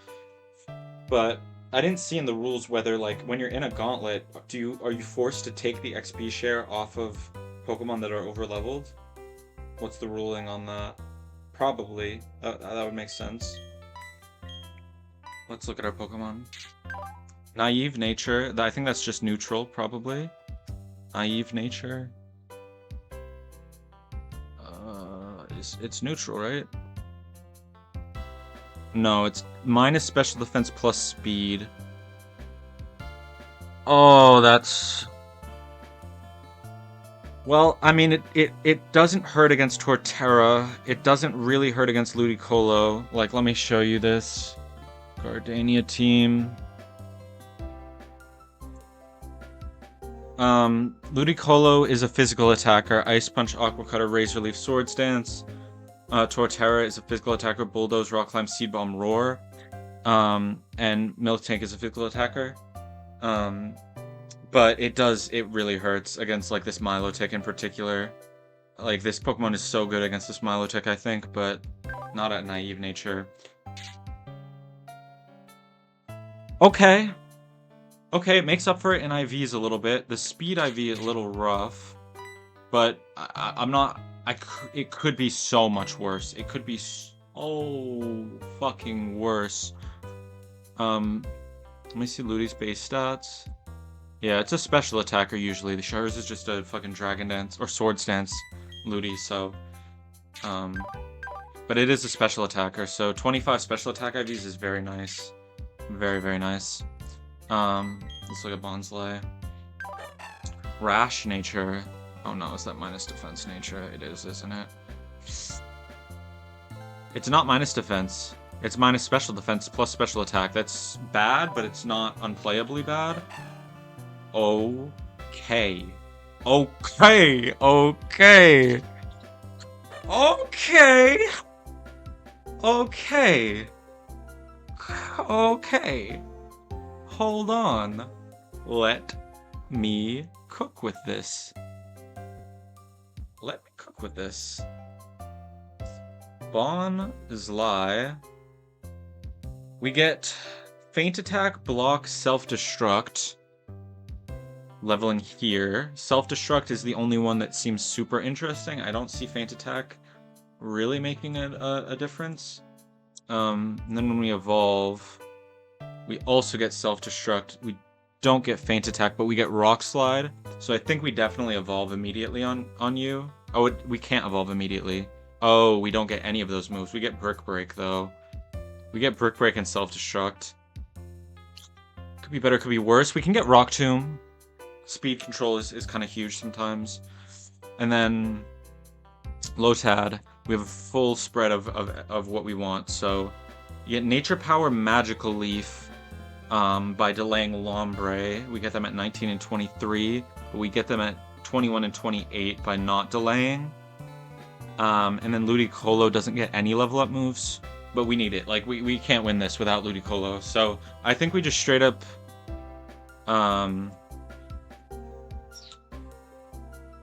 But I didn't see in the rules whether, like, when you're in a gauntlet, are you forced to take the XP share off of Pokemon that are overleveled? What's the ruling on that? Probably. That would make sense. Let's look at our Pokemon. Naive Nature. I think that's just neutral, probably. Naive Nature. It's neutral, right? No, it's minus special defense plus speed. Oh, that's... Well, I mean, it doesn't hurt against Torterra. It doesn't really hurt against Ludicolo. Like, let me show you this. Gardania team. Ludicolo is a physical attacker. Ice Punch, Aqua Cutter, Razor Leaf, Swords Dance. Torterra is a physical attacker. Bulldoze, Rock Climb, Seed Bomb, Roar. And Milk Tank is a physical attacker. But it really hurts against, like, this Milotic in particular. Like, this Pokemon is so good against this Milotic, I think, but not at Naive Nature. Okay. Okay, it makes up for it in IVs a little bit. The Speed IV is a little rough, but I'm not... it could be so much worse. It could be so fucking worse. Let me see Ludi's base stats. Yeah, it's a special attacker usually. The Shars is just a fucking Dragon Dance, or Swords Dance Ludi, so... but it is a special attacker, so 25 special attack IVs is very nice. Very, very nice. Let's look at Bonsly. Rash Nature. Oh no, is that minus defense nature? It is, isn't it? It's not minus defense. It's minus special defense plus special attack. That's bad, but it's not unplayably bad. Okay. Okay. Okay. Okay. Okay. Okay. Hold on. Let me cook with this. Let me cook with this. Bonsly. We get Feint Attack, Block, Self-Destruct. Leveling here. Self-Destruct is the only one that seems super interesting. I don't see Feint Attack really making a difference. And then when we evolve, we also get Self-Destruct. We don't get Feint Attack, but we get Rock Slide. So I think we definitely evolve immediately on you. Oh, we can't evolve immediately. Oh, we don't get any of those moves. We get Brick Break, though. We get Brick Break and Self-Destruct. Could be better, could be worse. We can get Rock Tomb. Speed control is kind of huge sometimes. And then Lotad, we have a full spread of what we want. So you get Nature Power, Magical Leaf by delaying Lombre. We get them at 19 and 23, but we get them at 21 and 28 by not delaying. And then Ludicolo doesn't get any level up moves, but we need it. Like, we can't win this without Ludicolo. So I think we just straight up...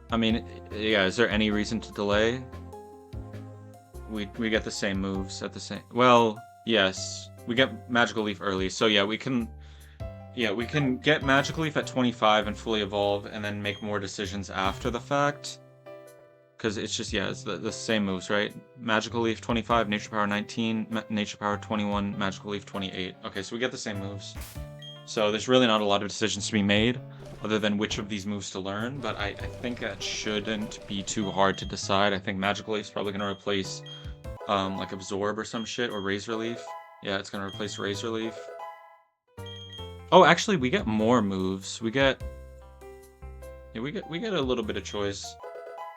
I mean, yeah, is there any reason to delay? We get the same moves at the same... Well, yes. We get Magical Leaf early, so yeah, we can... Yeah, we can get Magical Leaf at 25 and fully evolve, and then make more decisions after the fact. Because it's just, yeah, it's the same moves, right? Magical Leaf 25, Nature Power 19, Nature Power 21, Magical Leaf 28. Okay, so we get the same moves. So there's really not a lot of decisions to be made, other than which of these moves to learn, but I think that shouldn't be too hard to decide. I think Magical Leaf's probably going to replace, like, Absorb or some shit, or Razor Leaf. Yeah, it's going to replace Razor Leaf. Oh, actually, we get more moves. We get... Yeah, we get a little bit of choice.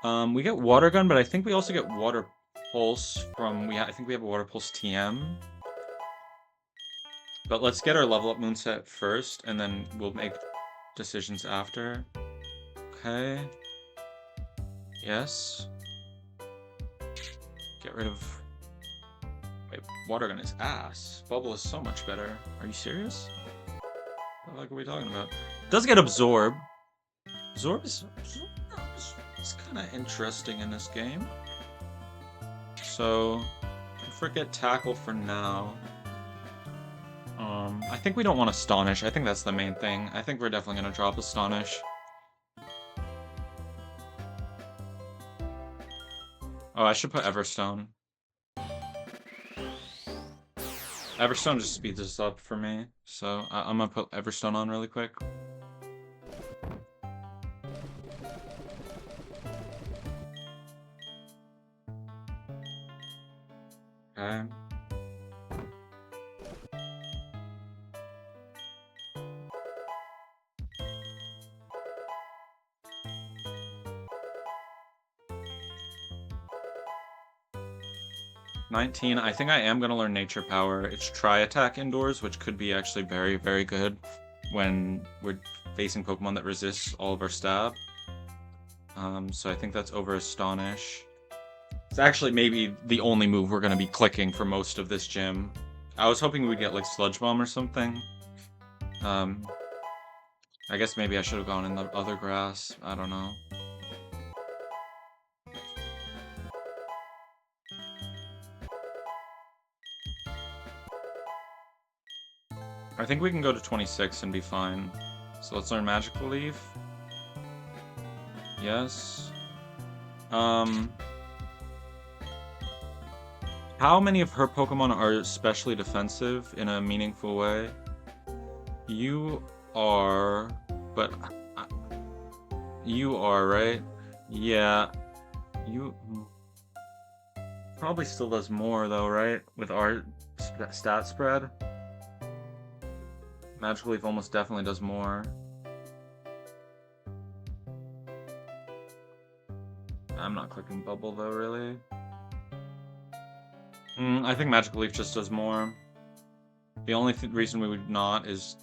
We get Water Gun, but I think we also get Water Pulse from... I think we have a Water Pulse TM. But let's get our level up moveset first, and then we'll make decisions after. Okay. Yes. Get rid of... Wait, Water Gun is ass. Bubble is so much better. Are you serious? What the fuck are we talking about? It does get Absorb. Absorb is kind of interesting in this game. So, forget Tackle for now. I think we don't want Astonish. I think that's the main thing. I think we're definitely going to drop Astonish. Oh, I should put Everstone. Everstone just speeds this up for me, so I'm going to put Everstone on really quick. Okay. $19. I think I am going to learn Nature Power. It's Tri-Attack indoors, which could be actually very, very good when we're facing Pokemon that resists all of our stab. So I think that's over Astonish. It's actually maybe the only move we're going to be clicking for most of this gym. I was hoping we'd get like Sludge Bomb or something. I guess maybe I should have gone in the other grass. I don't know. I think we can go to 26 and be fine. So let's learn Magical Leaf. Yes. How many of her Pokemon are especially defensive in a meaningful way? You are, but you are, right? Yeah. You probably still does more though, right? With our stat spread. Magical Leaf almost definitely does more. I'm not clicking Bubble though, really. I think Magical Leaf just does more. The only reason we would not is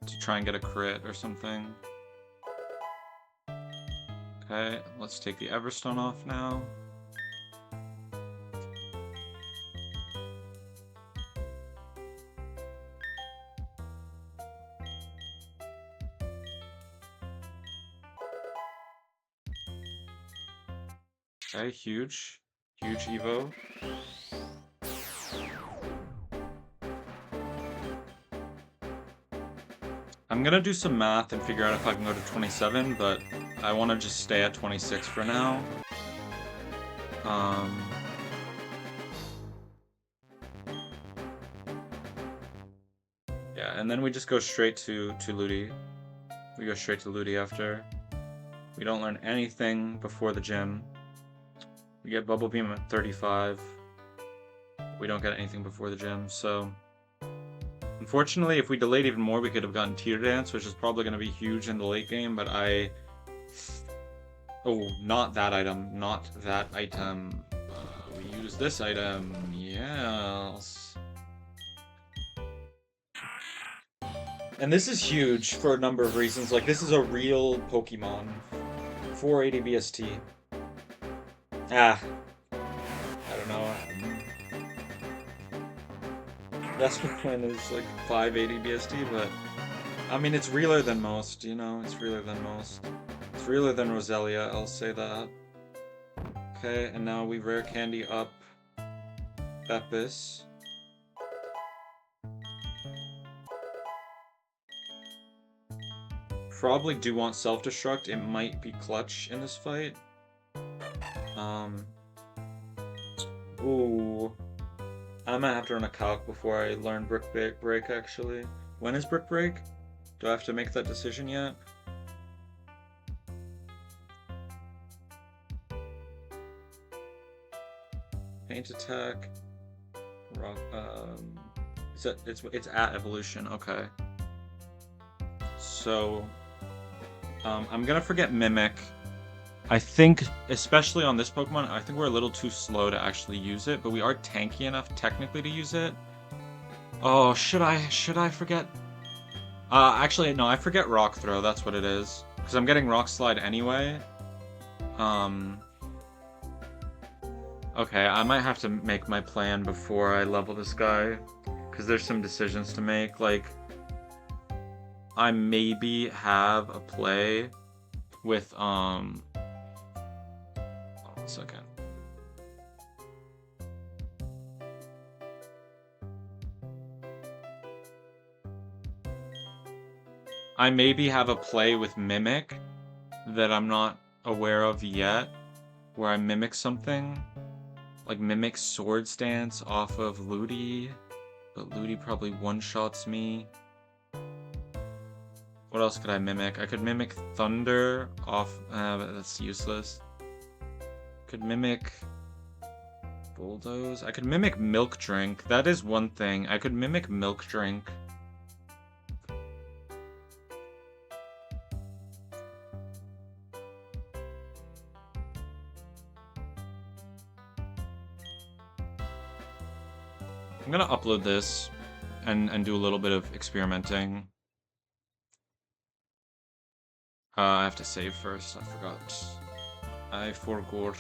to try and get a crit or something. Okay, let's take the Everstone off now. Okay, huge. Huge Evo. I'm gonna do some math and figure out if I can go to 27, but I want to just stay at 26 for now. Yeah, and then we just go straight to Ludi. We go straight to Ludi after. We don't learn anything before the gym. We get Bubble Beam at 35. We don't get anything before the gym, so... Unfortunately, if we delayed even more, we could have gotten Tear Dance, which is probably going to be huge in the late game, but I... Oh, not that item. Not that item. We use this item. Yes. And this is huge for a number of reasons. Like, this is a real Pokemon. 480 BST. I don't know. That's when is like 580 BST, but I mean, it's realer than most, you know? It's realer than most. It's realer than Roselia, I'll say that. Okay, and now we rare candy up Beppis. Probably do want self-destruct. It might be clutch in this fight. Ooh. I might have to run a calc before I learn Brick Break, actually. When is Brick Break? Do I have to make that decision yet? Paint Attack. Rock, it's at Evolution, okay. So, I'm gonna forget Mimic. I think, especially on this Pokemon, I think we're a little too slow to actually use it, but we are tanky enough technically to use it. Oh, should I forget? Actually, no, I forget Rock Throw, that's what it is. Because I'm getting Rock Slide anyway. Okay, I might have to make my plan before I level this guy. Because there's some decisions to make, like... I maybe have a play with, hold on a second. I maybe have a play with Mimic that I'm not aware of yet, where I mimic something. Like mimic Swords Dance off of Ludi, but Ludi probably one-shots me. What else could I mimic? I could mimic Thunder off, but that's useless. Could mimic Bulldoze. I could mimic Milk Drink. That is one thing. I could mimic Milk Drink. I'm gonna upload this and do a little bit of experimenting. I have to save first. I forgot. I forgot.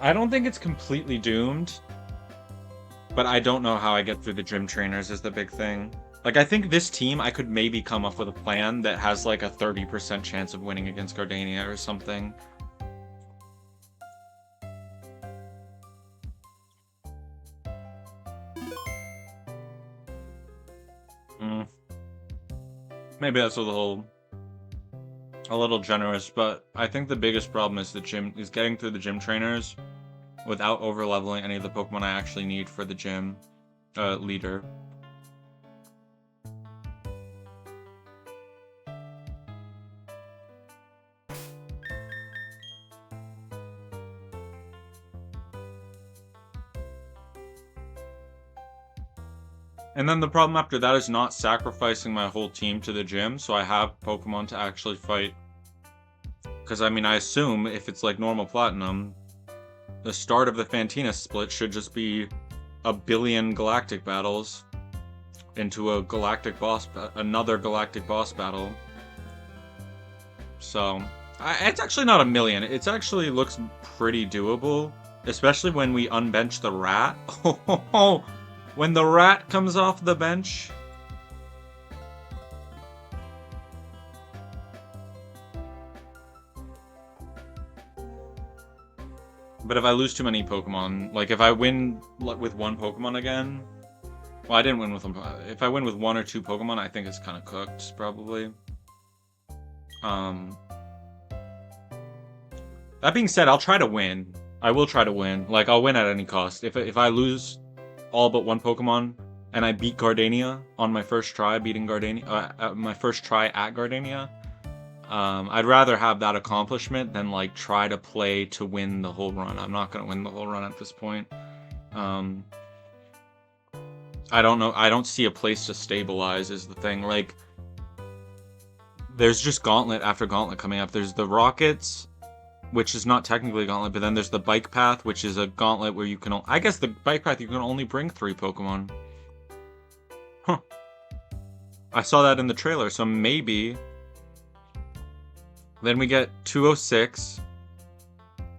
I don't think it's completely doomed, but I don't know how I get through the gym trainers is the big thing. Like, I think this team, I could maybe come up with a plan that has, like, a 30% chance of winning against Gardania or something. Maybe that's a little generous, but I think the biggest problem is getting through the gym trainers without overleveling any of the Pokemon I actually need for the gym leader. And then the problem after that is not sacrificing my whole team to the gym, so I have Pokemon to actually fight. Because, I mean, I assume if it's like normal Platinum, the start of the Fantina split should just be a billion Galactic battles into a another Galactic boss battle. So, it's actually not a million. It actually looks pretty doable, especially when we unbench the rat. When the rat comes off the bench. But if I lose too many Pokemon, like if I win with one Pokemon again, well, I didn't win with one. If I win with one or two Pokemon, I think it's kind of cooked, probably. That being said, I'll try to win. I will try to win. Like, I'll win at any cost. If I lose all but one Pokemon and I beat Gardania on my first try, my first try at Gardania, I'd rather have that accomplishment than like try to play to win the whole run. I'm not gonna win the whole run at this point. I don't know. I don't see a place to stabilize is the thing. Like, there's just Gauntlet after Gauntlet coming up. There's the Rockets, which is not technically a Gauntlet, but then there's the Bike Path, which is a Gauntlet where you can... I guess the Bike Path, you can only bring 3 Pokemon. Huh. I saw that in the trailer, so maybe... Then we get 206.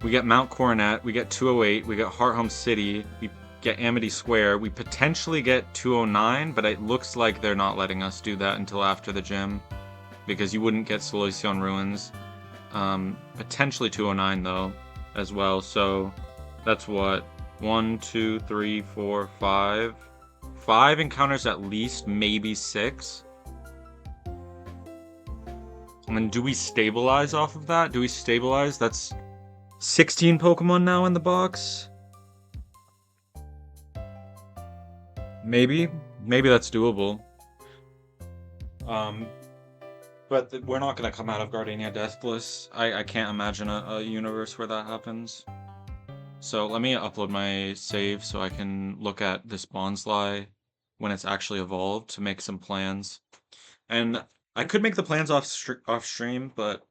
We get Mount Coronet. We get 208. We get Heart Home City. We get Amity Square. We potentially get 209, but it looks like they're not letting us do that until after the gym, because you wouldn't get Solution Ruins. Potentially 209 though, as well. So that's what 1, 2, 3, 4, 5. 5 encounters at least, maybe 6. And then do we stabilize off of that? Do we stabilize? That's 16 Pokemon now in the box. Maybe that's doable. But we're not going to come out of Gardania deathless. I can't imagine a universe where that happens. So let me upload my save so I can look at this Bonsly when it's actually evolved to make some plans. And I could make the plans off stream, but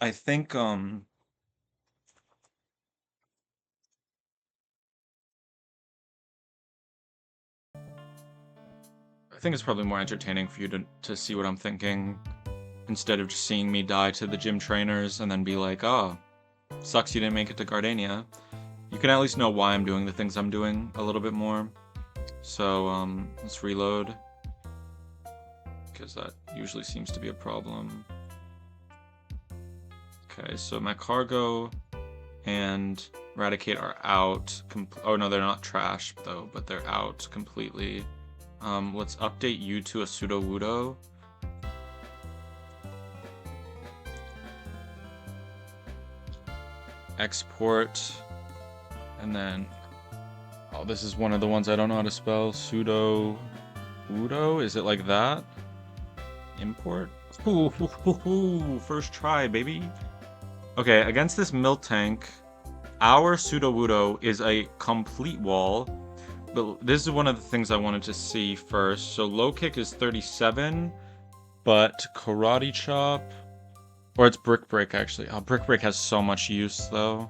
I think it's probably more entertaining for you to see what I'm thinking, instead of just seeing me die to the gym trainers and then be like, oh, sucks you didn't make it to Gardania. You can at least know why I'm doing the things I'm doing a little bit more. So, let's reload, because that usually seems to be a problem. Okay, so my Cargo and Eradicate are out. Oh no, they're not trash though, but they're out completely. Let's update you to a Sudowoodo. Export, and then, oh, this is one of the ones I don't know how to spell. Sudowoodo? Is it like that? Import? Ooh, first try, baby. Okay, against this Miltank, our Sudowoodo is a complete wall. But this is one of the things I wanted to see first. So low kick is 37, but Karate Chop, or it's Brick Break actually. Oh, Brick Break has so much use though.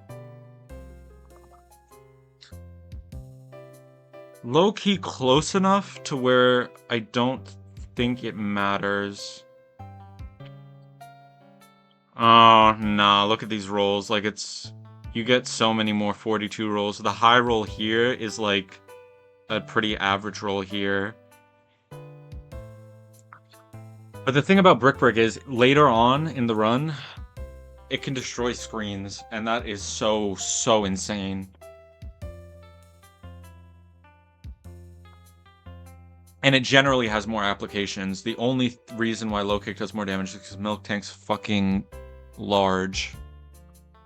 low-key close enough to where I don't think it matters. Oh, nah, look at these rolls. Like, you get so many more 42 rolls. The high roll here is, like, a pretty average roll here. But the thing about Brick is, later on in the run, it can destroy screens, and that is so, so insane. And it generally has more applications. The only reason why low kick does more damage is because Milk Tank's fucking large.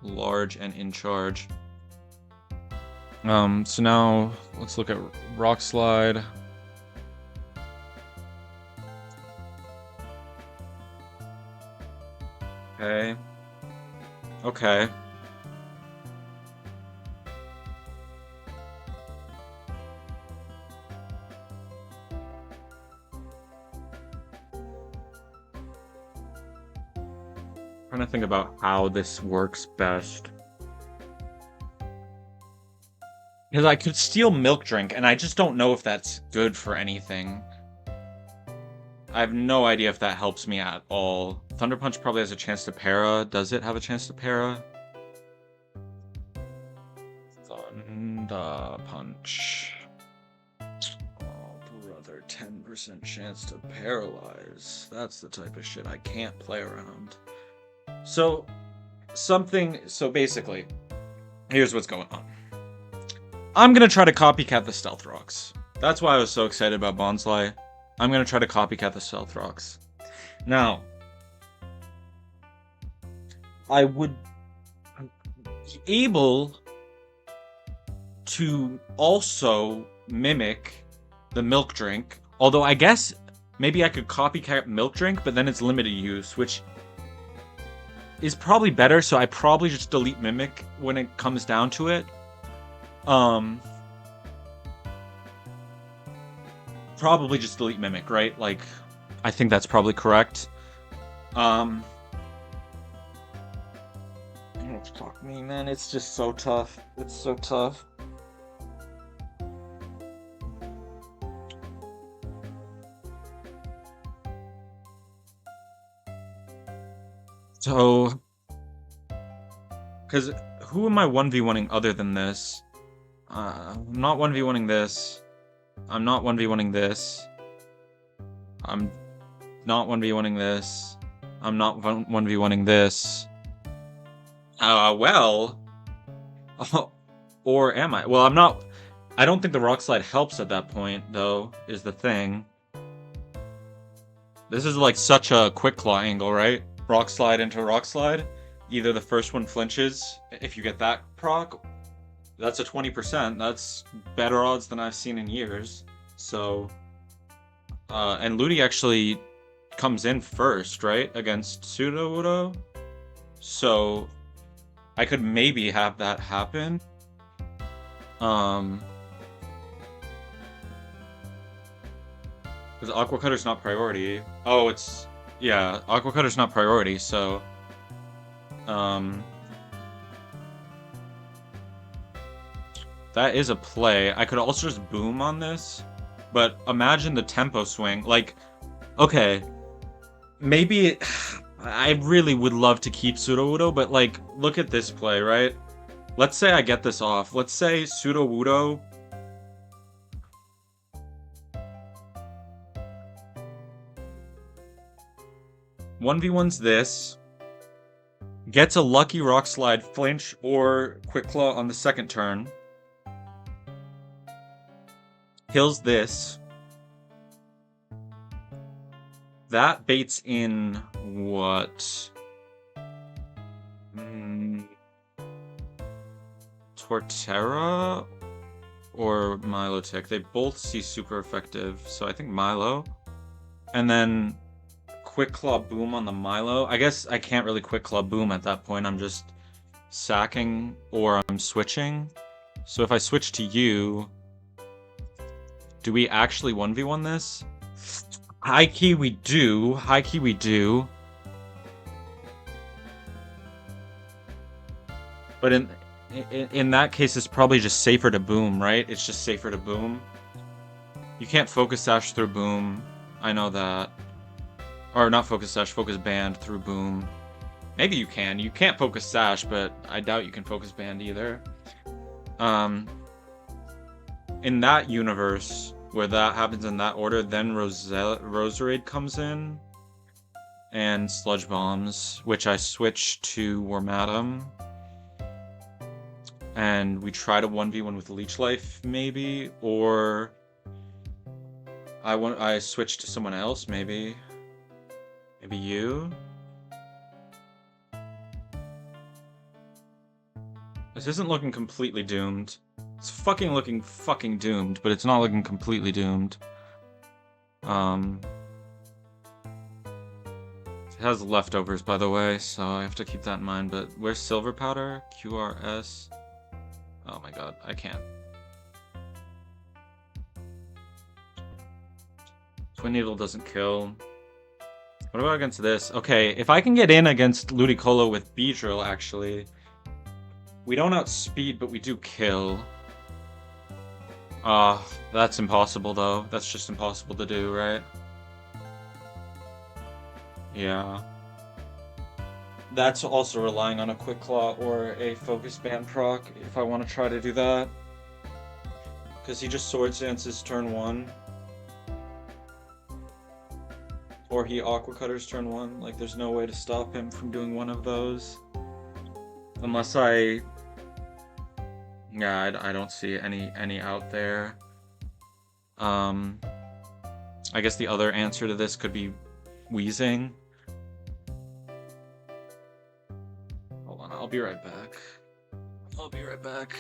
Large and in charge. So now, let's look at Rock Slide. Okay. Okay. Trying to think about how this works best. Because I could steal Milk Drink, and I just don't know if that's good for anything. I have no idea if that helps me at all. Thunder Punch probably has a chance to para. Does it have a chance to para? Thunder Punch. Oh, brother. 10% chance to paralyze. That's the type of shit I can't play around. So basically, here's what's going on. I'm gonna try to copycat the Stealth Rocks. That's why I was so excited about Bonsly. I'm gonna try to copycat the Stealth Rocks. Now, I would be able to also mimic the Milk Drink, although I guess maybe I could copycat Milk Drink, but then it's limited use, which is probably better, so I probably just delete Mimic when it comes down to it. Probably just delete Mimic, right? Like, I think that's probably correct. Oh, fuck me, man. It's just so tough. It's so tough. So, because who am I 1v1ing other than this? I'm not 1v1ing this. I'm not 1v1ing this. I'm not 1v1ing this. I'm not 1v1ing this. Well. Or am I? Well, I'm not. I don't think the Rock Slide helps at that point, though, is the thing. This is like such a Quick Claw angle, right? Rock Slide into Rock Slide. Either the first one flinches, if you get that proc, that's a 20%. That's better odds than I've seen in years. So, and Ludi actually comes in first, right? Against Sudowoodo. So, I could maybe have that happen. Because Aqua Cutter's not priority. Oh, it's... Yeah, Aqua Cutter's not priority, so... That is a play. I could also just boom on this, but imagine the tempo swing. Like, okay, maybe... I really would love to keep Sudowoodo, but, like, look at this play, right? Let's say I get this off. Let's say Sudowoodo... 1v1's this, gets a lucky Rock Slide, flinch, or Quick Claw on the second turn, kills this. That baits in what? Torterra or Milotic? They both see super effective, so I think Milo. And then Quick Claw Boom on the Milo. I guess I can't really Quick Claw Boom at that point. I'm just sacking or I'm switching. So if I switch to you, do we actually 1v1 this? High key we do. High key we do. But in that case, it's probably just safer to boom, right? It's just safer to boom. You can't focus sash through boom. I know that. Or not focus sash, focus band through boom. Maybe you can. You can't focus sash, but I doubt you can focus band either. In that universe, where that happens in that order, then Roserade comes in. And Sludge Bombs, which I switch to Wormadam. And we try to 1v1 with Leech Life, maybe, or I switch to someone else, maybe. Maybe you? This isn't looking completely doomed. It's fucking looking fucking doomed, but it's not looking completely doomed. It has leftovers, by the way, so I have to keep that in mind, but where's Silver Powder? QRS? Oh my god, I can't. Twin Needle doesn't kill. What about against this? Okay, if I can get in against Ludicolo with Beedrill, actually. We don't outspeed, but we do kill. That's impossible, though. That's just impossible to do, right? Yeah. That's also relying on a Quick Claw or a Focus Band proc, if I want to try to do that. Because he just Swords Dances turn 1. Or he Aqua Cutters turn 1. Like, there's no way to stop him from doing one of those. Unless I... Yeah, I don't see any out there. I guess the other answer to this could be Wheezing. Hold on, I'll be right back. I'll be right back.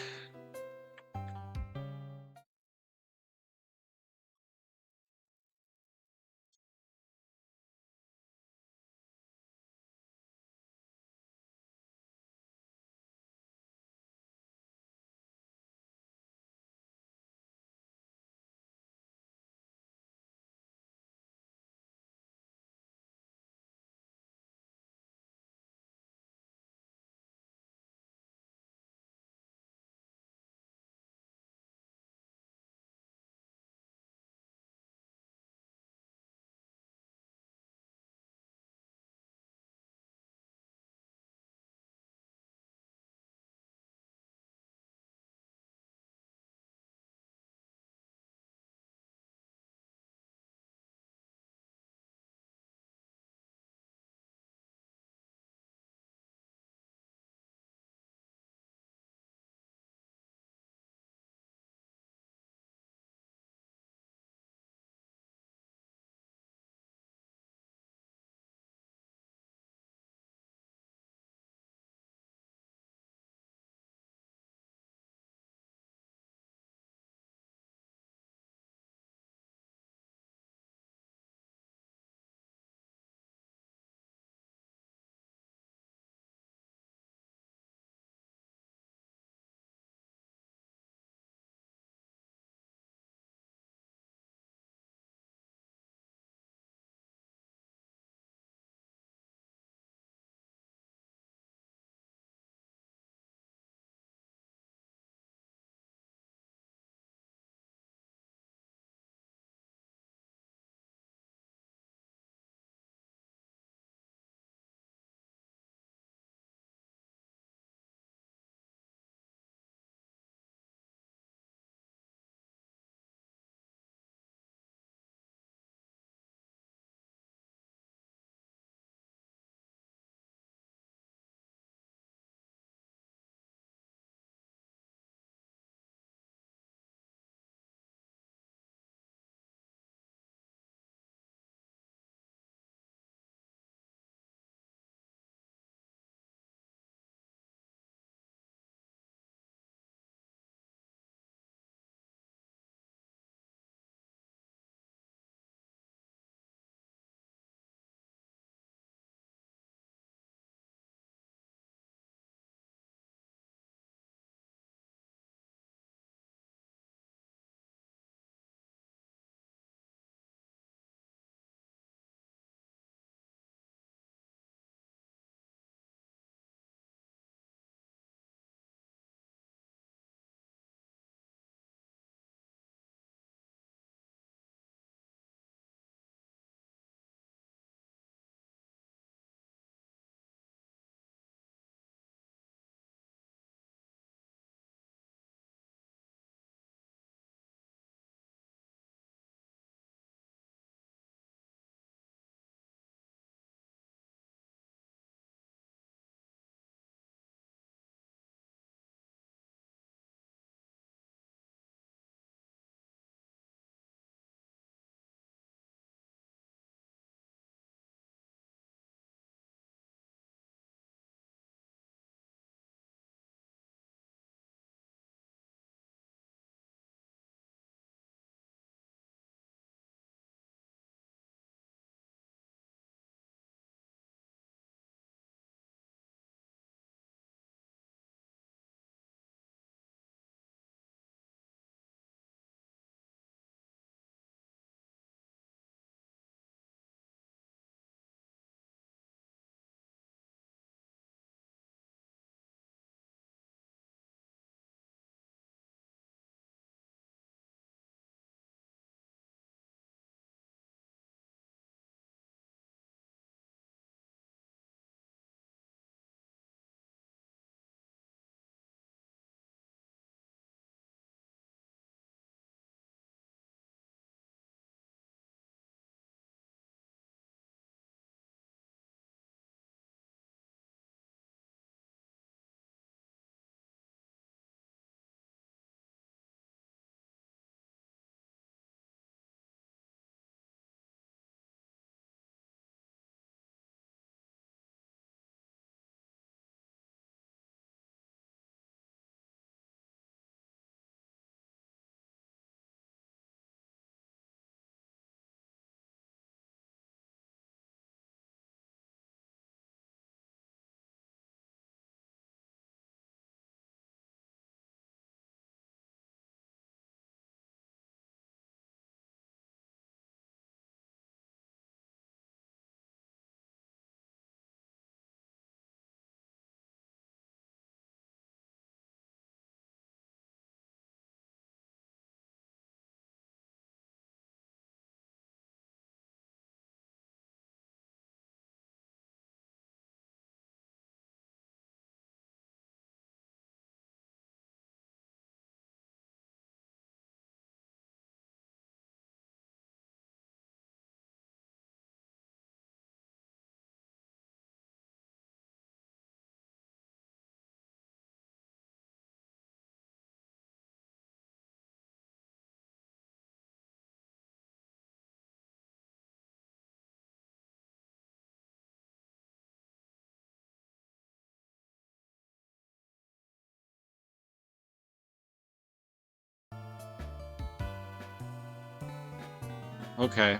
Okay.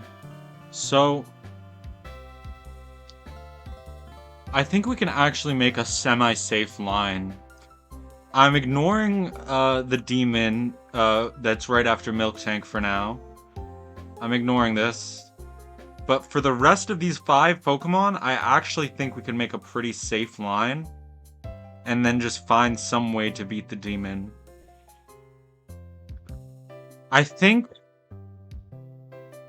So I think we can actually make a semi-safe line. I'm ignoring the demon that's right after Milk Tank for now. I'm ignoring this. But for the rest of these 5 Pokemon, I actually think we can make a pretty safe line. And then just find some way to beat the demon. I think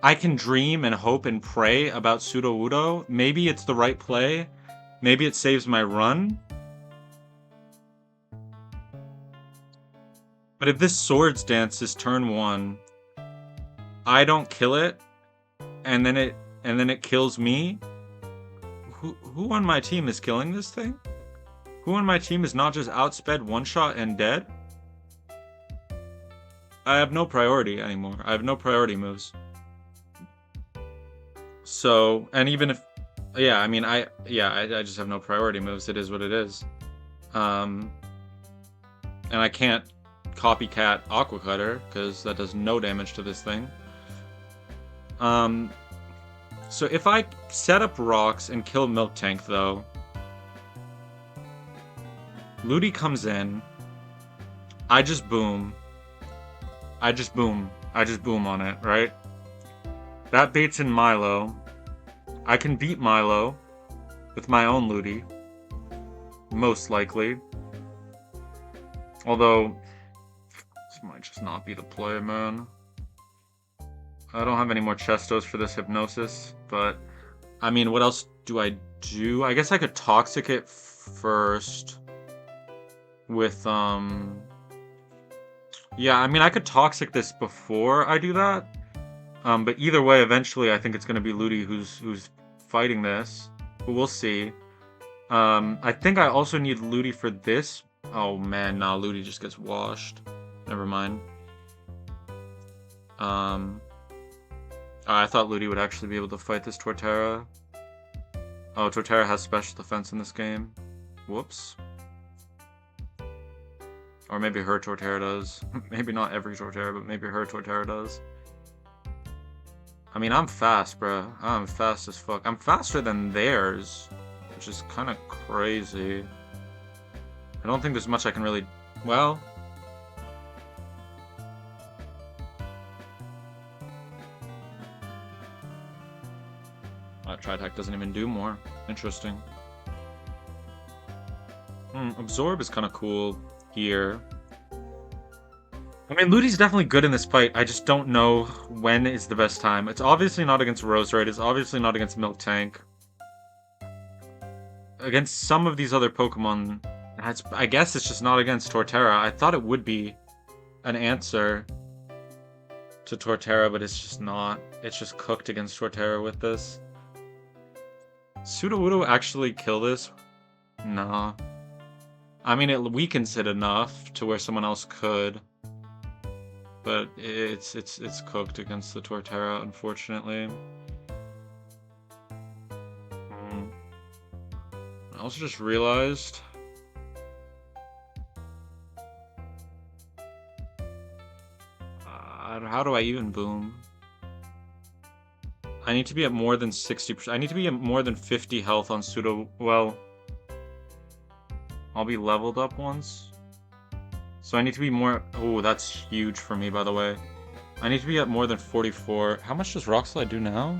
I can dream and hope and pray about Sudowoodo. Maybe it's the right play. Maybe it saves my run. But if this Swords Dance is turn 1, I don't kill it, and then it kills me. Who on my team is killing this thing? Who on my team is not just outsped, one-shot, and dead? I have no priority anymore. I have no priority moves. So, and even if, yeah, I mean, I just have no priority moves. It is what it is. And I can't copycat Aqua Cutter, because that does no damage to this thing. So if I set up rocks and kill Milk Tank, though, Ludi comes in, I just boom. I just boom on it, right? That baits in Milo. I can beat Milo with my own Ludi, most likely. Although, this might just not be the play, man. I don't have any more Chestos for this Hypnosis, but I mean, what else do I do? I guess I could Toxic it first with, yeah, I mean, I could Toxic this before I do that, but either way, eventually I think it's going to be Ludi who's fighting this, but we'll see. I think I also need Ludi for this. Oh man, nah, Ludi just gets washed. Never mind. I thought Ludi would actually be able to fight this Torterra. Oh, Torterra has special defense in this game. Whoops. Or maybe her Torterra does. Maybe not every Torterra, but maybe her Torterra does. I mean, I'm fast, bruh. I'm fast as fuck. I'm faster than theirs, which is kind of crazy. I don't think there's much I can really... Well... Tri-Attack doesn't even do more. Interesting. Absorb is kind of cool here. I mean, Ludi's definitely good in this fight. I just don't know when is the best time. It's obviously not against Roserite. It's obviously not against Milk Tank. Against some of these other Pokemon, I guess it's just not against Torterra. I thought it would be an answer to Torterra, but it's just not. It's just cooked against Torterra with this. Sudowoodo actually kill this? Nah. I mean, it weakens it enough to where someone else could. But it's cooked against the Torterra, unfortunately. I also just realized... how do I even boom? I need to be at more than 60%. I need to be at more than 50 health on Pseudo... Well... I'll be leveled up once. So I need to be more... Oh, that's huge for me, by the way. I need to be at more than 44. How much does Rock Slide do now?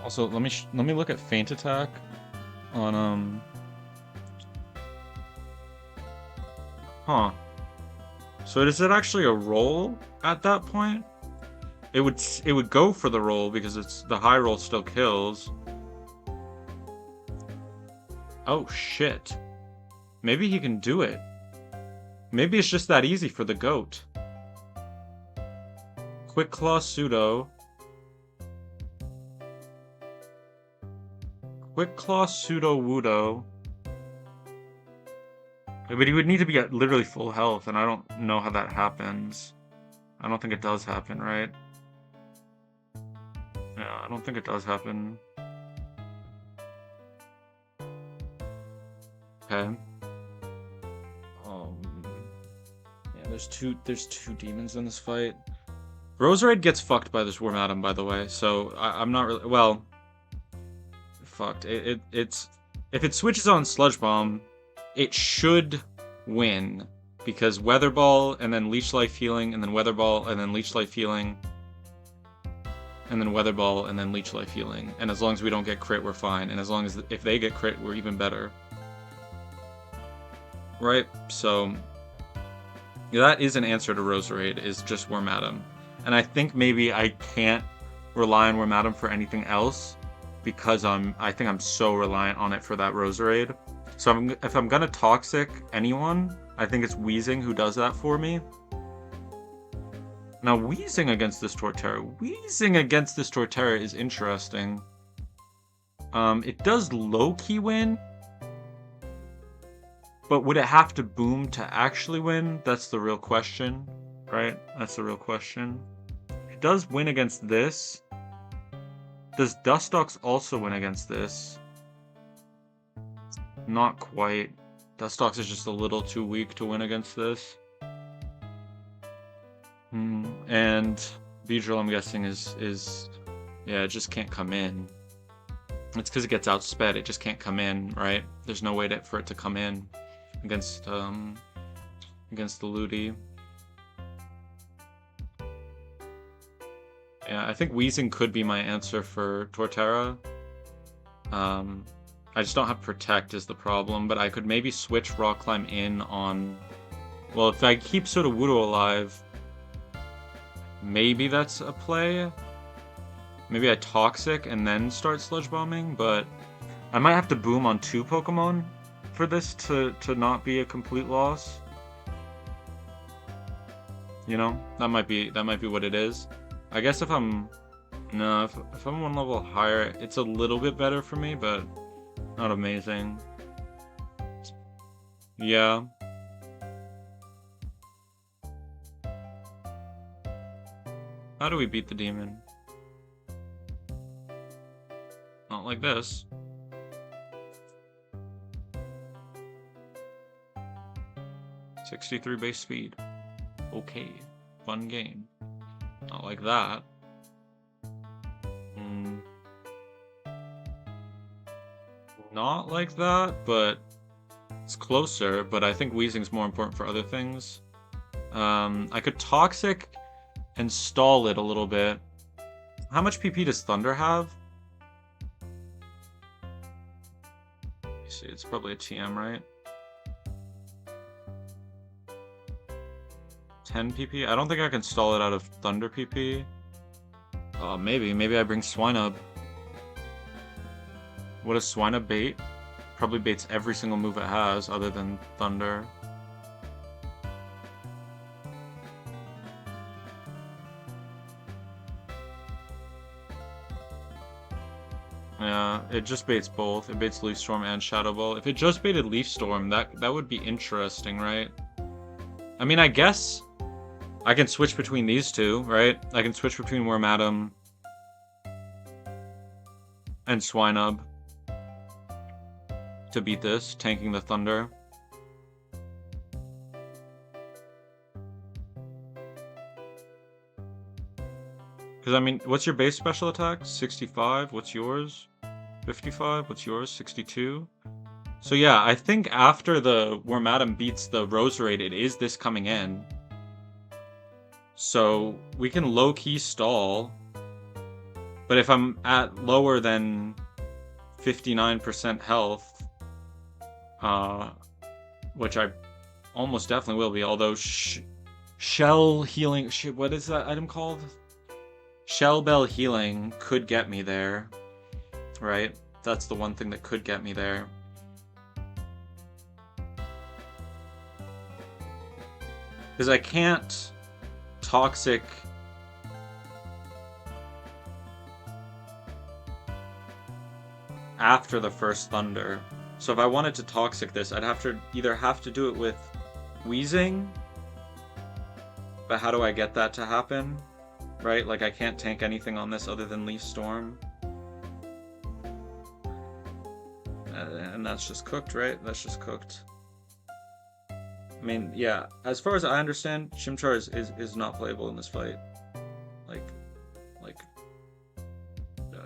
Also, let me look at Feint Attack on, Huh. So is it actually a roll at that point? It would go for the roll because it's the high roll still kills. Oh shit. Maybe he can do it. Maybe it's just that easy for the goat. Quick Claw Pseudo. Quick Claw Sudowoodo. But he would need to be at literally full health, and I don't know how that happens. I don't think it does happen, right? Yeah, I don't think it does happen. Okay. Yeah, there's two demons in this fight. Roserade gets fucked by this Wormadam, by the way, so I'm not really... Well... Fucked. It's... If it switches on Sludge Bomb, it should win. Because Weather Ball, and then Leech Life Healing, and then Weather Ball, and then Leech Life Healing... And then Weather Ball, and then Leech Life Healing. And as long as we don't get crit, we're fine. And as long as... If they get crit, we're even better. Right? So... Yeah, that is an answer to Roserade, is just Wormadam. And I think maybe I can't rely on Wormadam for anything else, because I think I'm so reliant on it for that Roserade. So if I'm gonna Toxic anyone, I think it's Wheezing who does that for me. Now, Wheezing against this Torterra is interesting. It does low-key win, but would it have to boom to actually win? That's the real question, right? That's the real question. It does win against this. Does Dustox also win against this? Not quite. Dustox is just a little too weak to win against this. And Beedrill, I'm guessing, is... Yeah, it just can't come in. It's because it gets outsped. It just can't come in, right? There's no way for it to come in against the Ludi. Yeah, I think Wheezing could be my answer for Torterra. I just don't have Protect is the problem, but I could maybe switch Rock Climb in on... Well, if I keep Sudowoodo alive, maybe that's a play. Maybe I Toxic and then start Sludge Bombing, but I might have to boom on 2 Pokemon for this to not be a complete loss. You know, that might be what it is. I guess if I'm one level higher, it's a little bit better for me, but not amazing. Yeah. How do we beat the demon? Not like this. .63 base speed. Okay. Fun game. Not like that. Not like that, but it's closer, but I think Wheezing's more important for other things. I could Toxic and stall it a little bit. How much PP does Thunder have? You see, it's probably a TM, right? 10 PP? I don't think I can stall it out of Thunder PP. Maybe I bring Swinub. What does Swinub bait? Probably baits every single move it has, other than Thunder. Yeah, it just baits both. It baits Leaf Storm and Shadow Ball. If it just baited Leaf Storm, that would be interesting, right? I mean, I guess I can switch between these two, right? I can switch between Wormadam and Swinub to beat this, tanking the Thunder. Because, I mean, what's your base special attack? 65? What's yours? 55? What's yours? 62? So yeah, I think after the Wormadam beats the Roserade, it is this coming in. So we can low-key stall. But if I'm at lower than 59% health, which I almost definitely will be, although Shell Healing... what is that item called? Shell Bell Healing could get me there, right? That's the one thing that could get me there. Because I can't Toxic... after the first Thunder. So if I wanted to Toxic this, I'd have to either do it with Wheezing, but how do I get that to happen? Right? Like, I can't tank anything on this other than Leaf Storm. And that's just cooked, right? That's just cooked. I mean, yeah, as far as I understand, Chimchar is not playable in this fight. Like,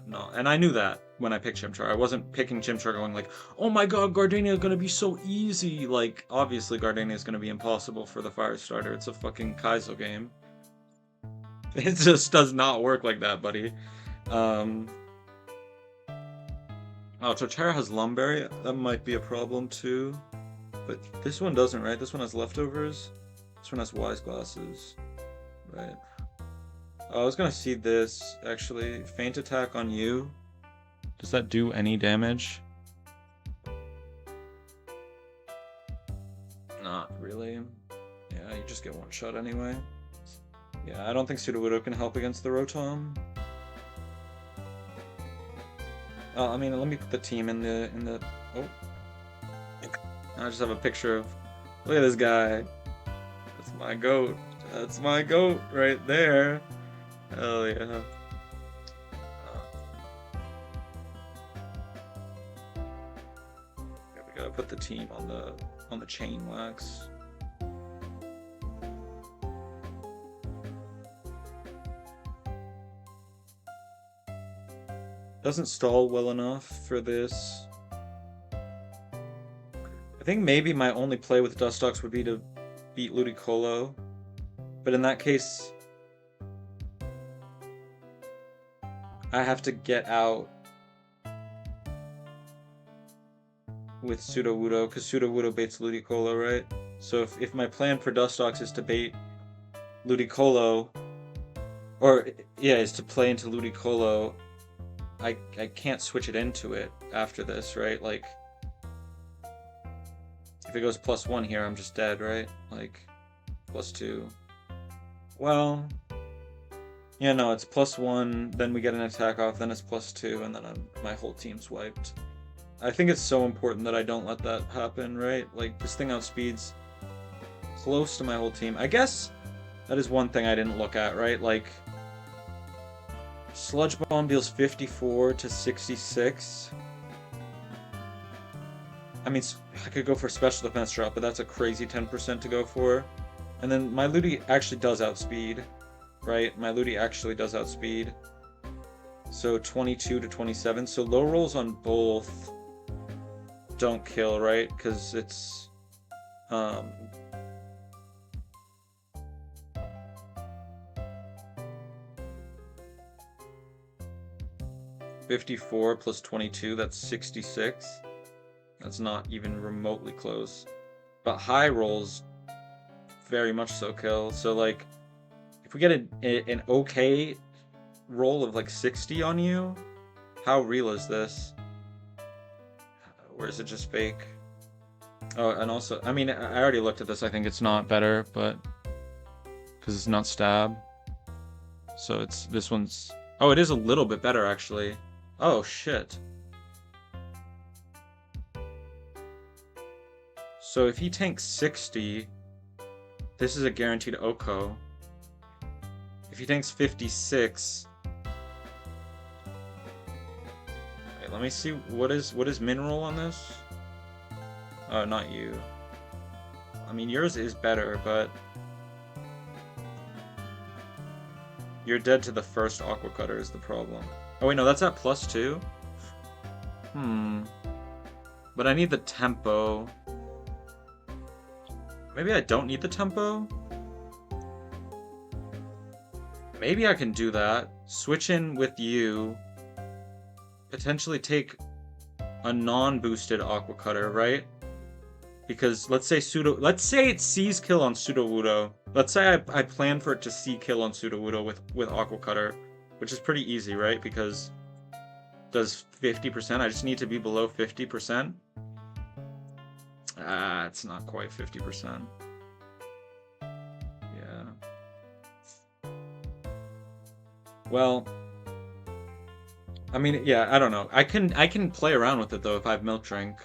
no. And I knew that when I picked Chimchar. I wasn't picking Chimchar going like, oh my god, Gardenia is gonna be so easy. Like, obviously Gardenia is gonna be impossible for the fire starter. It's a fucking Kaizo game. It just does not work like that, buddy. Oh, Torterra has Lumberry. That might be a problem too. But this one doesn't, right? This one has leftovers. This one has wise glasses. Right. Oh, I was gonna see this, actually. Feint attack on you. Does that do any damage? Not really. Yeah, you just get one shot anyway. Yeah, I don't think Sudowoodo can help against the Rotom. I mean, let me put the team in the... Oh. I just have a picture of... Look at this guy. That's my goat. That's my goat right there. Hell yeah. Yeah, we gotta put the team on the chain wax. Doesn't stall well enough for this. I think maybe my only play with Dustox would be to beat Ludicolo. But in that case, I have to get out with Sudowoodo, because Sudowoodo baits Ludicolo, right? So if my plan for Dustox is to bait Ludicolo, or, yeah, is to play into Ludicolo, I can't switch it into it after this, right? Like, if it goes +1 here, I'm just dead, right? Like, +2. Well, yeah, no, it's +1, then we get an attack off, then it's +2, and then my whole team's wiped. I think it's so important that I don't let that happen, right? Like, this thing outspeeds close to my whole team. I guess that is one thing I didn't look at, right? Like, Sludge Bomb deals 54 to 66. I mean, I could go for Special Defense Drop, but that's a crazy 10% to go for. And then my Ludi actually does outspeed, right? My Ludi actually does outspeed. So 22 to 27. So low rolls on both don't kill, right? Because it's... 54 plus 22, that's 66. That's not even remotely close. But high rolls very much so kill. So, like, if we get an okay roll of, like, 60 on you, how real is this? Or is it just fake? Oh, and also, I mean, I already looked at this. I think it's not better, but... because it's not stab. So it's... this one's... oh, it is a little bit better, actually. Oh, shit. So if he tanks 60, this is a guaranteed Oko. If he tanks 56... wait, let me see, what is mineral on this? Oh, not you. I mean, yours is better, but... you're dead to the first Aqua Cutter is the problem. Oh wait, no, that's at +2? But I need the tempo. Maybe I don't need the tempo? Maybe I can do that. Switch in with you. Potentially take a non-boosted Aqua Cutter, right? Because let's say it sees kill on Sudowoodo. Let's say I plan for it to see kill on Sudowoodo with Aqua Cutter, which is pretty easy, right? Because it does 50%. I just need to be below 50%. Ah, it's not quite 50%. Yeah. Well, I mean, yeah, I don't know. I can play around with it though if I have Milk Drink.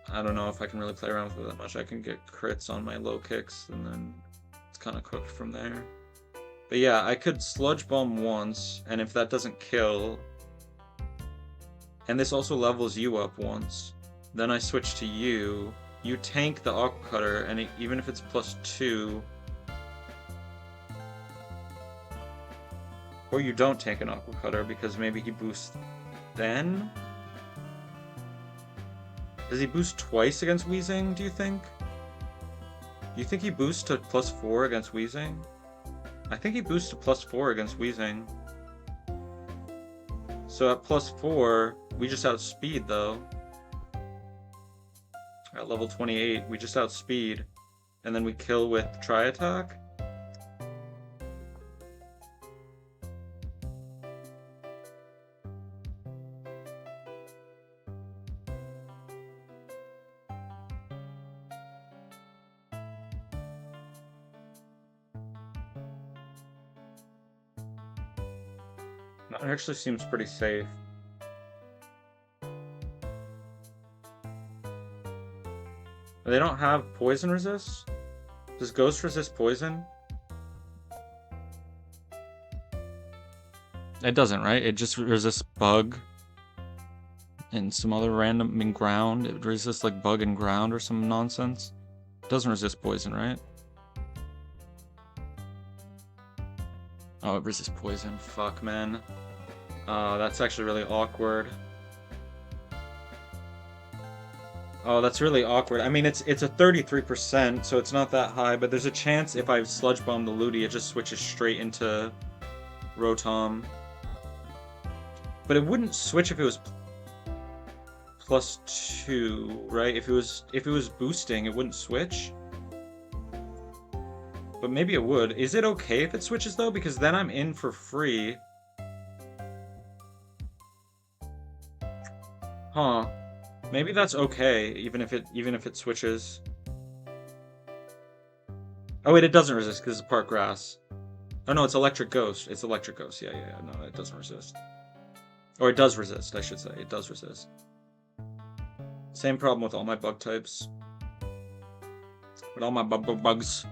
I don't know if I can really play around with it that much. I can get crits on my low kicks, and then it's kind of cooked from there. But yeah, I could Sludge Bomb once, and if that doesn't kill... and this also levels you up once. Then I switch to you. you tank the Aqua Cutter, and even if it's +2, or you don't tank an Aqua Cutter because maybe he boosts then? Does he boost twice against Weezing, do you think? Do you think he boosts to +4 against Weezing? I think he boosts to +4 against Weezing. So at +4, we just outspeed though. At level 28, we just outspeed. And then we kill with Tri-Attack. That actually seems pretty safe. They don't have poison resist? Does Ghost resist poison? It doesn't, right? It just resists bug and some other random, I mean, ground. It resists like bug and ground or some nonsense. It doesn't resist poison, right? Oh, it resists poison. Fuck, man. That's actually really awkward. Oh, that's really awkward. I mean, it's a 33%, so it's not that high, but there's a chance if I Sludge Bomb the Ludi, it just switches straight into Rotom. But it wouldn't switch if it was +2, right? If it was boosting, it wouldn't switch. But maybe it would. Is it okay if it switches though? Because then I'm in for free. Huh. Maybe that's okay, even if it switches. Oh wait, it doesn't resist because it's part grass. Oh no, it's Electric Ghost. It's Electric Ghost. Yeah. No, it doesn't resist. Or it does resist, I should say. It does resist. Same problem with all my bug types. With all my bugs.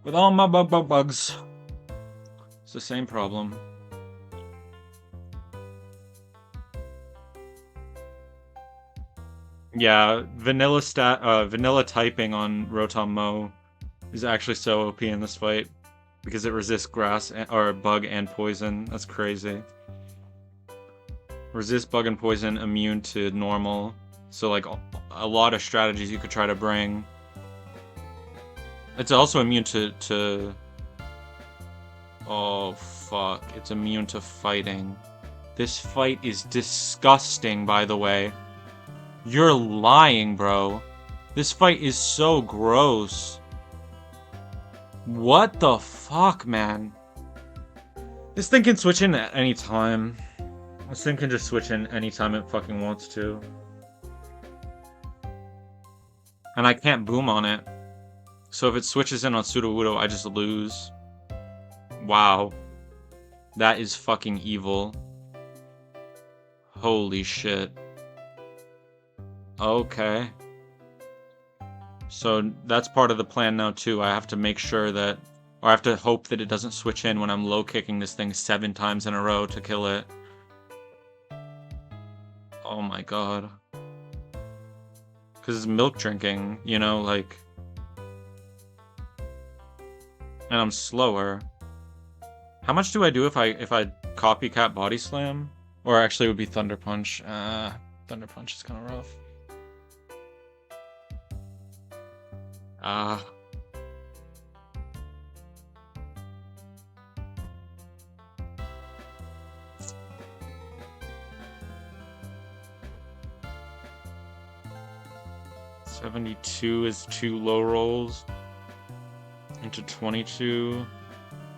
With all my bugs. It's the same problem. Yeah, vanilla typing on Rotom Mo is actually so OP in this fight because it resists grass or bug and poison. That's crazy. Resist bug and poison, immune to normal. So like a lot of strategies you could try to bring. It's also immune to oh fuck, it's immune to fighting. This fight is disgusting, by the way. You're lying, bro. This fight is so gross. What the fuck, man? This thing can switch in at any time. This thing can just switch in anytime it fucking wants to. And I can't boom on it. So if it switches in on Sudowoodo, I just lose. Wow. That is fucking evil. Holy shit. Okay. So that's part of the plan now too. I have to make sure that, or I have to hope that it doesn't switch in when I'm low kicking this thing 7 times in a row to kill it. Oh my god. Because it's milk drinking, you know, like. And I'm slower. How much do I do if I copycat body slam? Or actually it would be Thunder Punch. Thunder Punch is kind of rough. Ah. $72 is 2 low rolls. Into 22.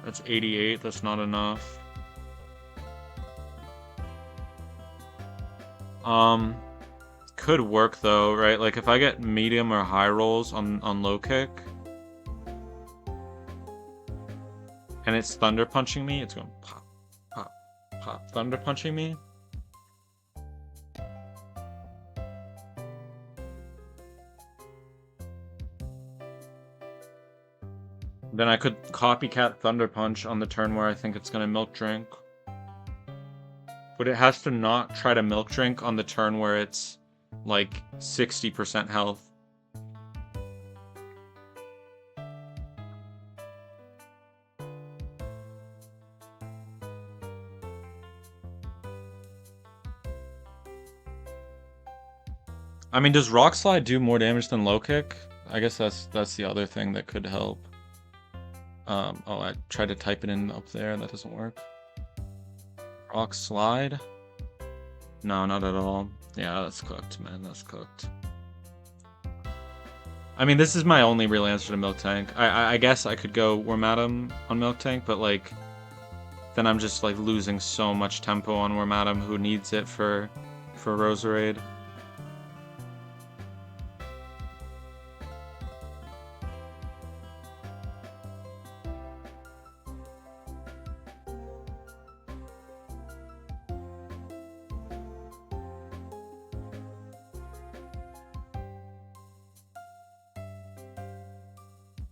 That's 88. That's not enough. Could work though, right? Like if I get medium or high rolls on low kick, and it's thunder punching me, it's going pop, pop, pop, thunder punching me. Then I could copycat Thunder Punch on the turn where I think it's gonna Milk Drink. But it has to not try to Milk Drink on the turn where it's like 60% health. I mean, does Rock Slide do more damage than Low Kick? I guess that's the other thing that could help. Oh, I tried to type it in up there. That doesn't work. Rock Slide? No, not at all. Yeah, that's cooked, man. That's cooked. I mean, this is my only real answer to Milk Tank. I guess I could go Wormadam on Milk Tank, but, like, then I'm just, like, losing so much tempo on Wormadam, who needs it for Roserade.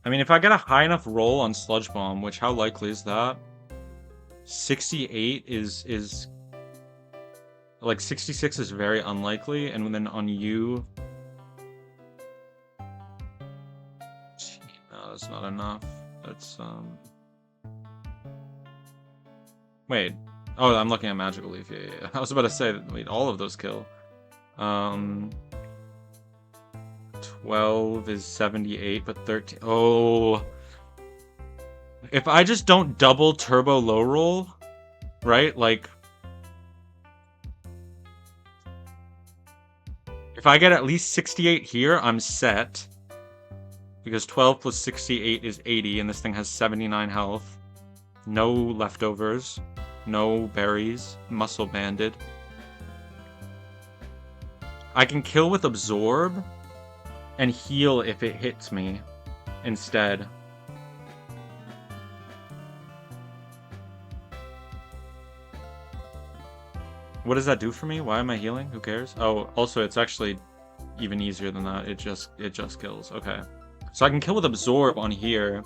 I mean, if I get a high enough roll on Sludge Bomb, which how likely is that? 68 is like 66 is very unlikely, and then on you, no, that's not enough. That's wait. Oh, I'm looking at Magical Leaf. Yeah. I was about to say, wait, all of those kill. 12 is 78, but 13. Oh. If I just don't double turbo low roll, right? Like, if I get at least 68 here, I'm set. Because 12 plus 68 is 80, and this thing has 79 health. No leftovers. No berries. Muscle banded. I can kill with Absorb and heal if it hits me instead. What does that do for me? Why am I healing? Who cares? Oh, also it's actually even easier than that. It just kills. Okay. So I can kill with Absorb on here.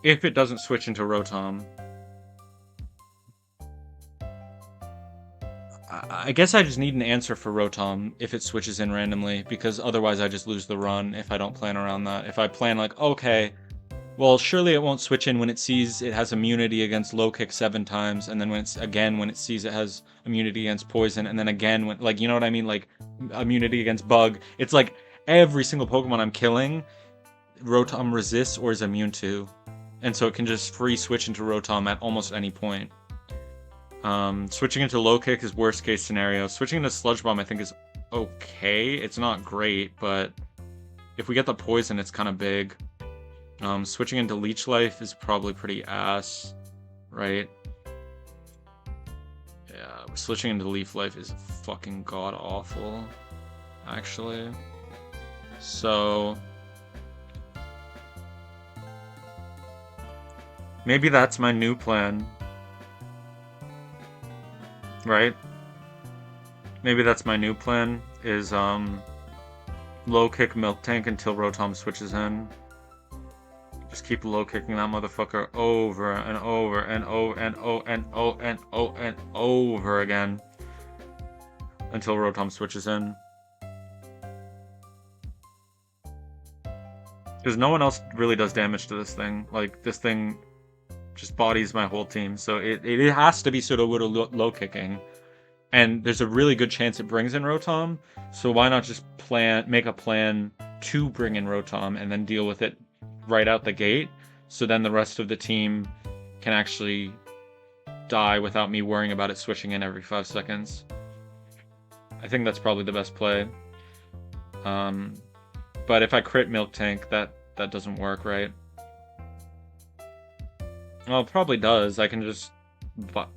If it doesn't switch into Rotom. I guess I just need an answer for Rotom if it switches in randomly, because otherwise I just lose the run if I don't plan around that. If I plan like, okay, well, surely it won't switch in when it sees it has immunity against Low Kick 7 times, and then when it sees it has immunity against Poison, and then again when, like, you know what I mean, like immunity against Bug. It's like every single Pokemon I'm killing, Rotom resists or is immune to, and so it can just free switch into Rotom at almost any point. Switching into Low Kick is worst case scenario. Switching into Sludge Bomb I think is okay. It's not great, but if we get the Poison, it's kind of big. Switching into Leech Life is probably pretty ass, right? Yeah, switching into Leaf Life is fucking god-awful, actually. So maybe that's my new plan. Right? Maybe that's my new plan, is low kick Milk Tank until Rotom switches in. Just keep low kicking that motherfucker over and over and over and over and over and over and over again until Rotom switches in. Because no one else really does damage to this thing. Like, this thing just bodies my whole team, so it has to be Sudowoodo low kicking, and there's a really good chance it brings in Rotom. So why not just make a plan to bring in Rotom and then deal with it right out the gate, so then the rest of the team can actually die without me worrying about it switching in every 5 seconds. I think that's probably the best play. But if I crit Milk Tank, that doesn't work, right? Well, it probably does. I can just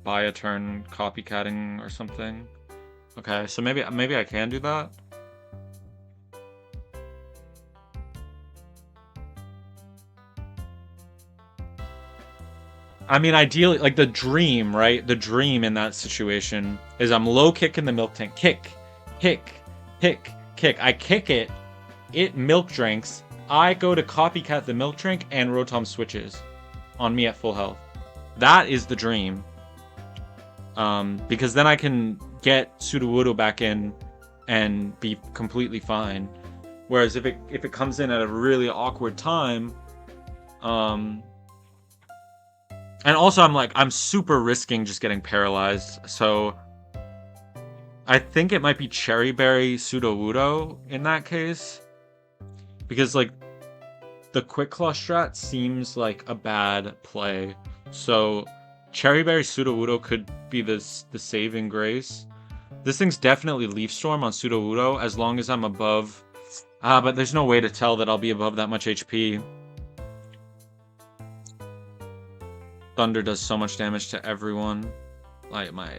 buy a turn copycatting or something. Okay, so maybe I can do that. I mean, ideally, like, the dream, right? The dream in that situation is I'm low kicking the Milk Tank. Kick. I kick it. It milk drinks. I go to copycat the milk drink, and Rotom switches on me at full health. That is the dream. Because then I can get Sudowoodo back in and be completely fine. Whereas if it comes in at a really awkward time, and also I'm super risking just getting paralyzed. So I think it might be Cherry Berry Sudowoodo in that case. Because, like, the Quick Claw strat seems like a bad play. So, Cherry Berry Sudowoodo could be the saving grace. This thing's definitely Leaf Storm on Sudowoodo as long as I'm above... but there's no way to tell that I'll be above that much HP. Thunder does so much damage to everyone. Like, my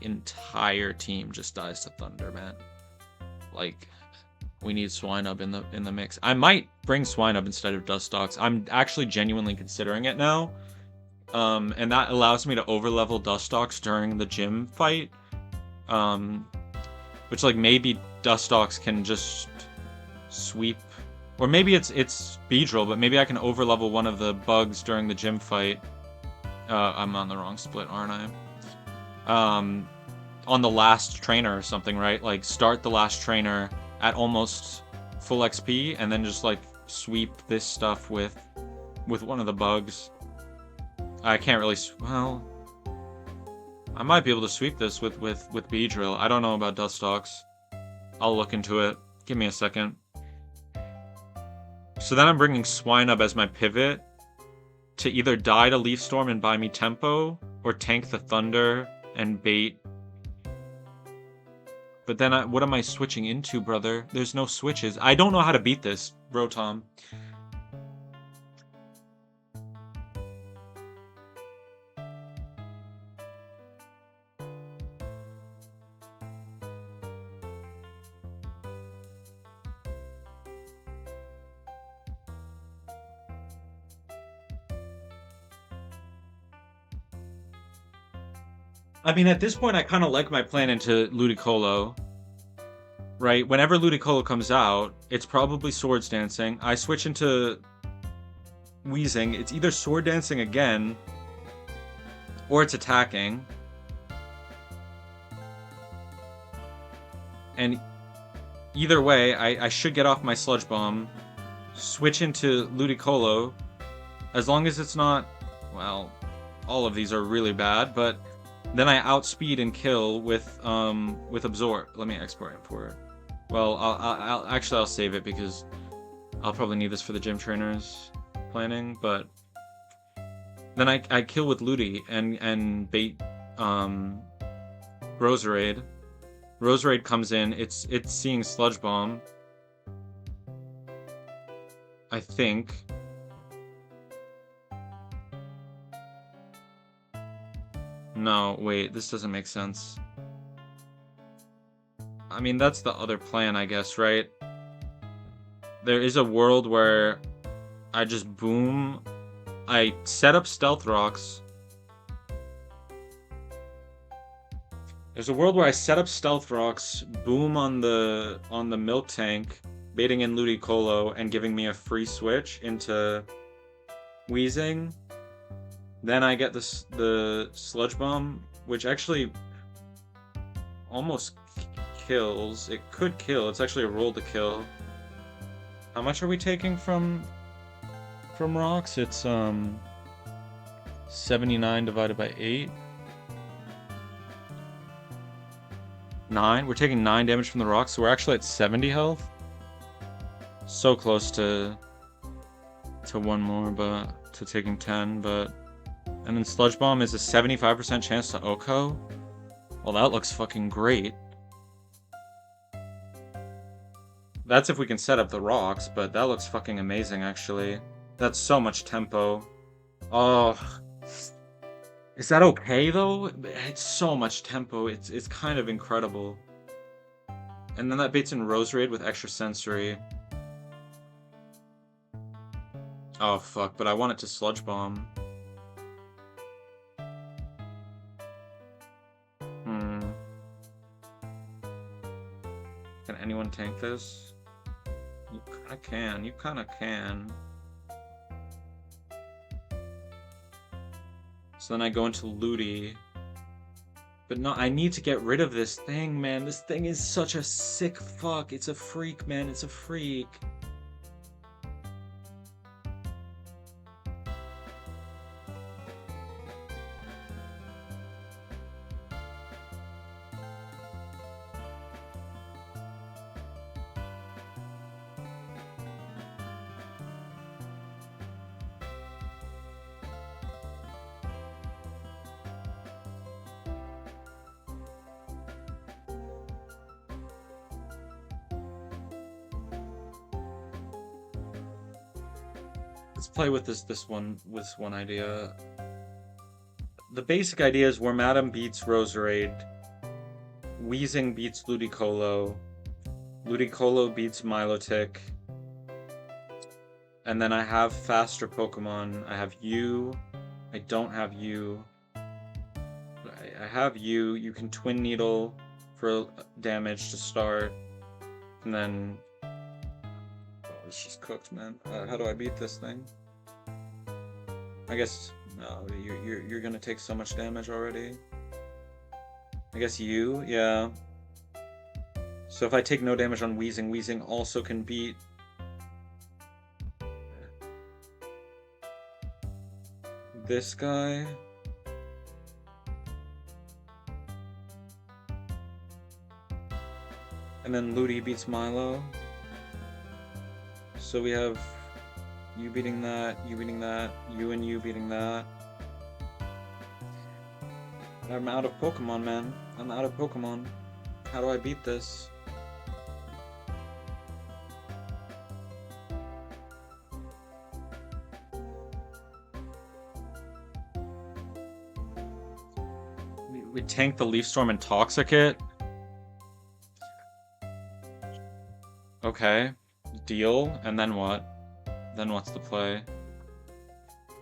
entire team just dies to Thunder, man. Like, we need Swinub in the mix. I might bring Swinub instead of Dustox. I'm actually genuinely considering it now. And that allows me to overlevel Dustox during the gym fight. Which, like, maybe Dustox can just sweep, or maybe it's Beedrill, but maybe I can overlevel one of the bugs during the gym fight. I'm on the wrong split, aren't I? On the last trainer or something, right? Like, start the last trainer at almost full XP, and then just, like, sweep this stuff with one of the bugs. I can't really... Well... I might be able to sweep this with Beedrill. I don't know about Dustox. I'll look into it. Give me a second. So then I'm bringing Swinub as my pivot to either die to Leaf Storm and buy me tempo, or tank the Thunder and bait. But then what am I switching into, brother? There's no switches. I don't know how to beat this, bro Tom. I mean, at this point, I kind of like my plan into Ludicolo. Right? Whenever Ludicolo comes out, it's probably Swords Dancing. I switch into Wheezing. It's either Sword Dancing again, or it's attacking. And either way, I should get off my Sludge Bomb, switch into Ludicolo, as long as it's not... Well, all of these are really bad, but... Then I outspeed and kill with Absorb. Let me export import. Well, I'll save it because I'll probably need this for the gym trainers planning. But then I kill with Ludi and bait Roserade. Roserade comes in. It's seeing Sludge Bomb. I think. No, wait, this doesn't make sense. I mean, that's the other plan, I guess, right? There is a world where I just boom. I set up Stealth Rocks. There's a world where I set up Stealth Rocks, boom on the Milk Tank, baiting in Ludicolo, and giving me a free switch into Wheezing. Then I get the Sludge Bomb, which actually almost kills. It could kill. It's actually a roll to kill. How much are we taking from rocks? It's 79 divided by 8. 9. We're taking 9 damage from the rocks, so we're actually at 70 health. So close to one more, but to taking 10, but... And then Sludge Bomb is a 75% chance to Oko. Well, that looks fucking great. That's if we can set up the rocks, but that looks fucking amazing, actually. That's so much tempo. Oh. Is that okay, though? It's so much tempo. It's kind of incredible. And then that baits in Roserade with extra sensory. Oh, fuck, but I want it to Sludge Bomb. Can anyone tank this? You kinda can. You kinda can. So then I go into Ludi. But no, I need to get rid of this thing, man. This thing is such a sick fuck. It's a freak, man. It's a freak. Let's play with this one idea. The basic idea is Wormadam beats Roserade, Wheezing beats Ludicolo, Ludicolo beats Milotic, and then I have faster Pokemon. I have you. I don't have you. I have you. You can Twin Needle for damage to start, and then it's just cooked, man. How do I beat this thing? I guess no. You're gonna take so much damage already. I guess you, yeah. So if I take no damage on Wheezing, Wheezing also can beat. This guy. And then Ludi beats Milo. So we have you beating that, you beating that, you and you beating that. I'm out of Pokemon, man. I'm out of Pokemon. How do I beat this? We tank the Leaf Storm and Toxicate. Okay. Deal. And then what? Then what's the play?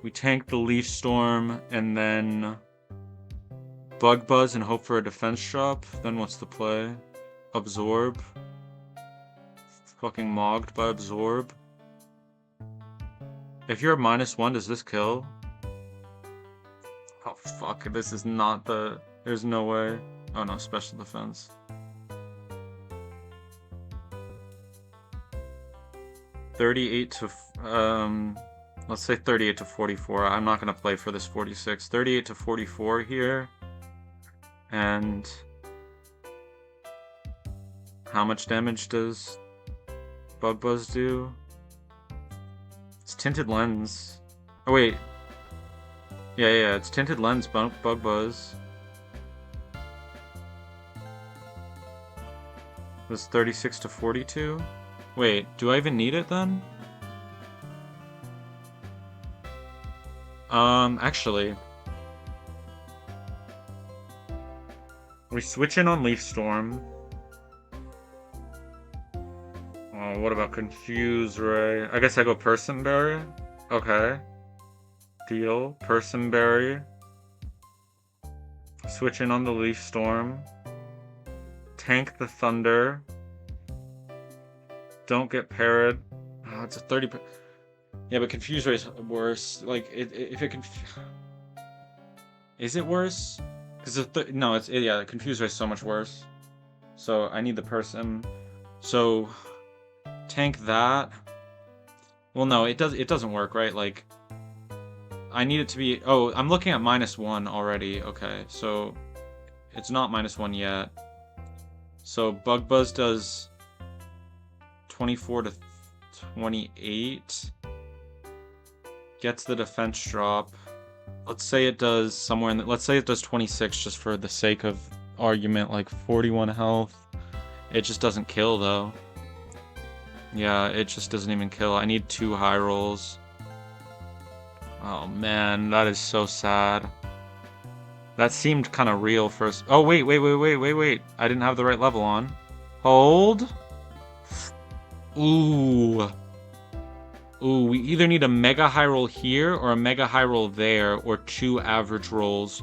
We tank the Leaf Storm and then Bug Buzz and hope for a defense drop. Then what's the play? Absorb. Fucking mogged by Absorb. If you're a -1, does this kill? Oh fuck, this is not the... There's no way. Oh no, special defense. Let's say 38 to 44. I'm not gonna play for this 46. 38 to 44 here. And how much damage does Bug Buzz do? It's Tinted Lens. Oh wait. Yeah, it's Tinted Lens, Bug Buzz. It was 36 to 42? Wait, do I even need it then? Actually. We switch in on Leaf Storm. Oh, what about Confuse Ray? I guess I go Person Berry? Okay. Deal. Person Berry. Switch in on the Leaf Storm. Tank the Thunder. Don't get parried. Oh, it's a 30. Yeah, but Confuse Ray is worse. Like, if it can. Is it worse? Because no, yeah. Confuse Ray is so much worse. So I need the person. So tank that. Well, no, it doesn't work, right? Like, I need it to be. Oh, I'm looking at -1 already. Okay, so it's not -1 yet. So Bug Buzz does 24 to 28. Gets the defense drop. Let's say it does somewhere in the, let's say it does 26 just for the sake of argument, like 41 health. It just doesn't kill though. Yeah, it just doesn't even kill. I need 2 high rolls. Oh man, that is so sad. That seemed kind of real first. Oh wait. I didn't have the right level on. Hold. Ooh, we either need a mega high roll here or a mega high roll there or 2 average rolls.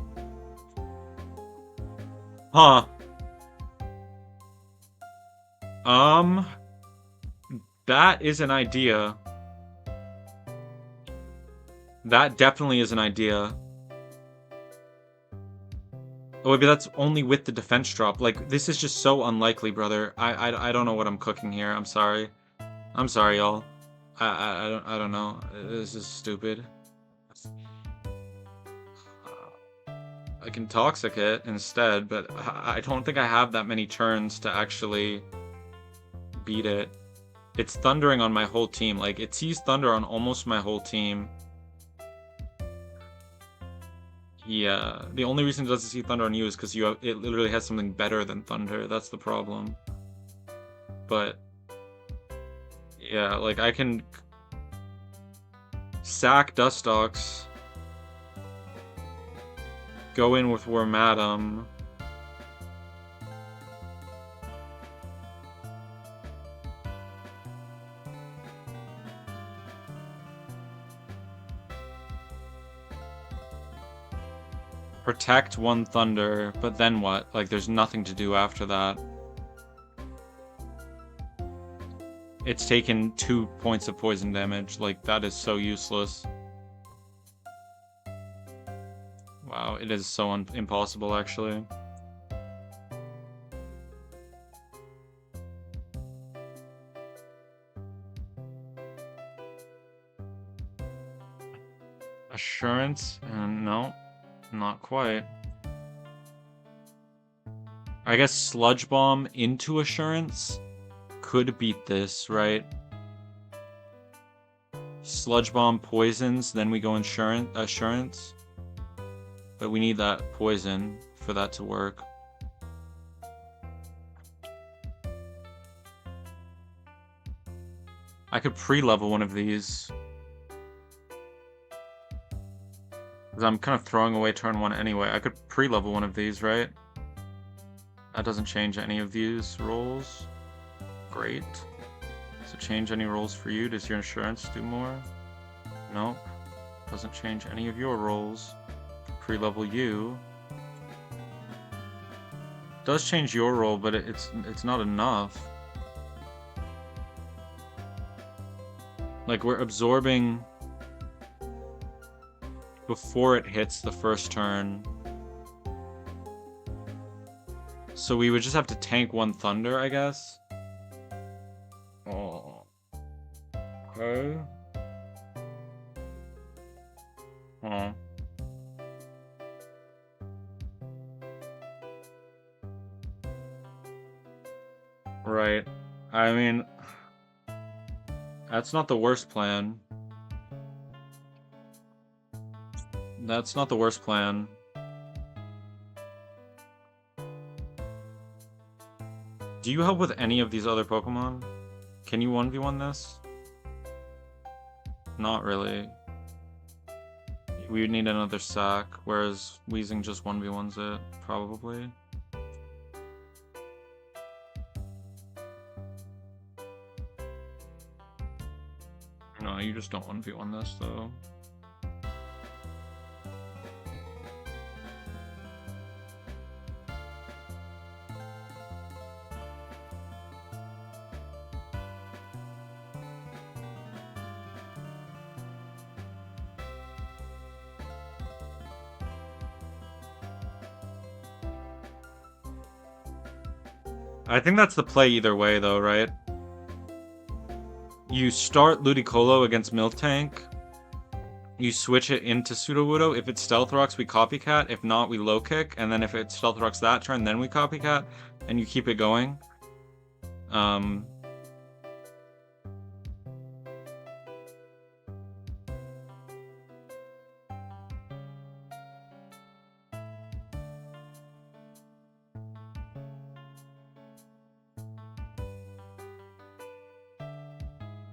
Huh. That is an idea. That definitely is an idea. Oh, but that's only with the defense drop. Like, this is just so unlikely, brother. I don't know what I'm cooking here. I'm sorry. I'm sorry, y'all. I don't know. This is stupid. I can Toxic it instead, but I don't think I have that many turns to actually beat it. It's thundering on my whole team. Like, it sees thunder on almost my whole team. Yeah, the only reason it doesn't see thunder on you is because it literally has something better than thunder. That's the problem. But yeah, like I can Sack Dustox. Go in with Wormadam. Protect one Thunder, but then what? Like, there's nothing to do after that. It's taken 2 points of poison damage. Like, that is so useless. Wow, it is so impossible, actually. Assurance? No, not quite. I guess Sludge Bomb into Assurance could beat this, right? Sludge Bomb poisons, then we go Assurance. But we need that poison for that to work. I could pre-level one of these. Because I'm kind of throwing away turn 1 anyway. I could pre-level one of these, right? That doesn't change any of these rolls. Great. Does it change any rolls for you? Does your insurance do more? Nope. Doesn't change any of your rolls. Pre-level you. Does change your roll, but it's not enough. Like, we're absorbing before it hits the first turn. So we would just have to tank one Thunder, I guess. Oh. Okay. Huh. Right. I mean, that's not the worst plan. That's not the worst plan. Do you help with any of these other Pokemon? Can you 1v1 this? Not really. We would need another sack, whereas Weezing just 1v1s it, probably. No, you just don't 1v1 this, though. I think that's the play either way, though, right? You start Ludicolo against Miltank. You switch it into Sudowoodo. If it's Stealth Rocks, we Copycat. If not, we Low Kick. And then if it's Stealth Rocks that turn, then we Copycat. And you keep it going.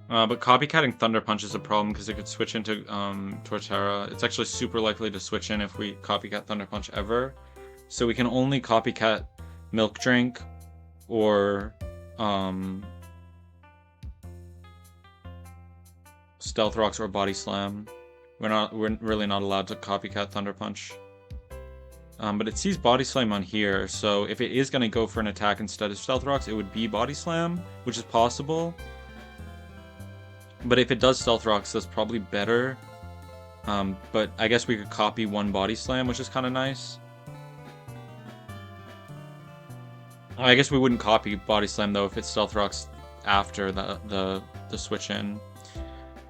But copycatting Thunder Punch is a problem because it could switch into Torterra. It's actually super likely to switch in if we copycat Thunder Punch ever. So we can only copycat Milk Drink or Stealth Rocks or Body Slam. We're really not allowed to copycat Thunder Punch. But it sees Body Slam on here, so if it is gonna go for an attack instead of Stealth Rocks, it would be Body Slam, which is possible. But if it does Stealth Rocks, that's probably better. But I guess we could copy one Body Slam, which is kind of nice. I guess we wouldn't copy Body Slam, though, if it's Stealth Rocks after the switch in.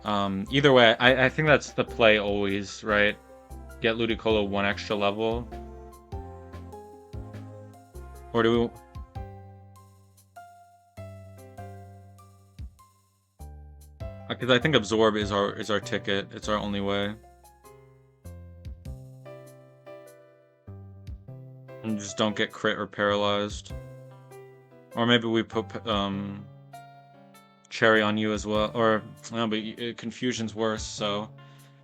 Either way, I think that's the play always, right? Get Ludicolo 1 extra level. Or do we... Because I think Absorb is our ticket. It's our only way. And just don't get crit or paralyzed. Or maybe we put Cherry on you as well. Or no, but Confusion's worse. So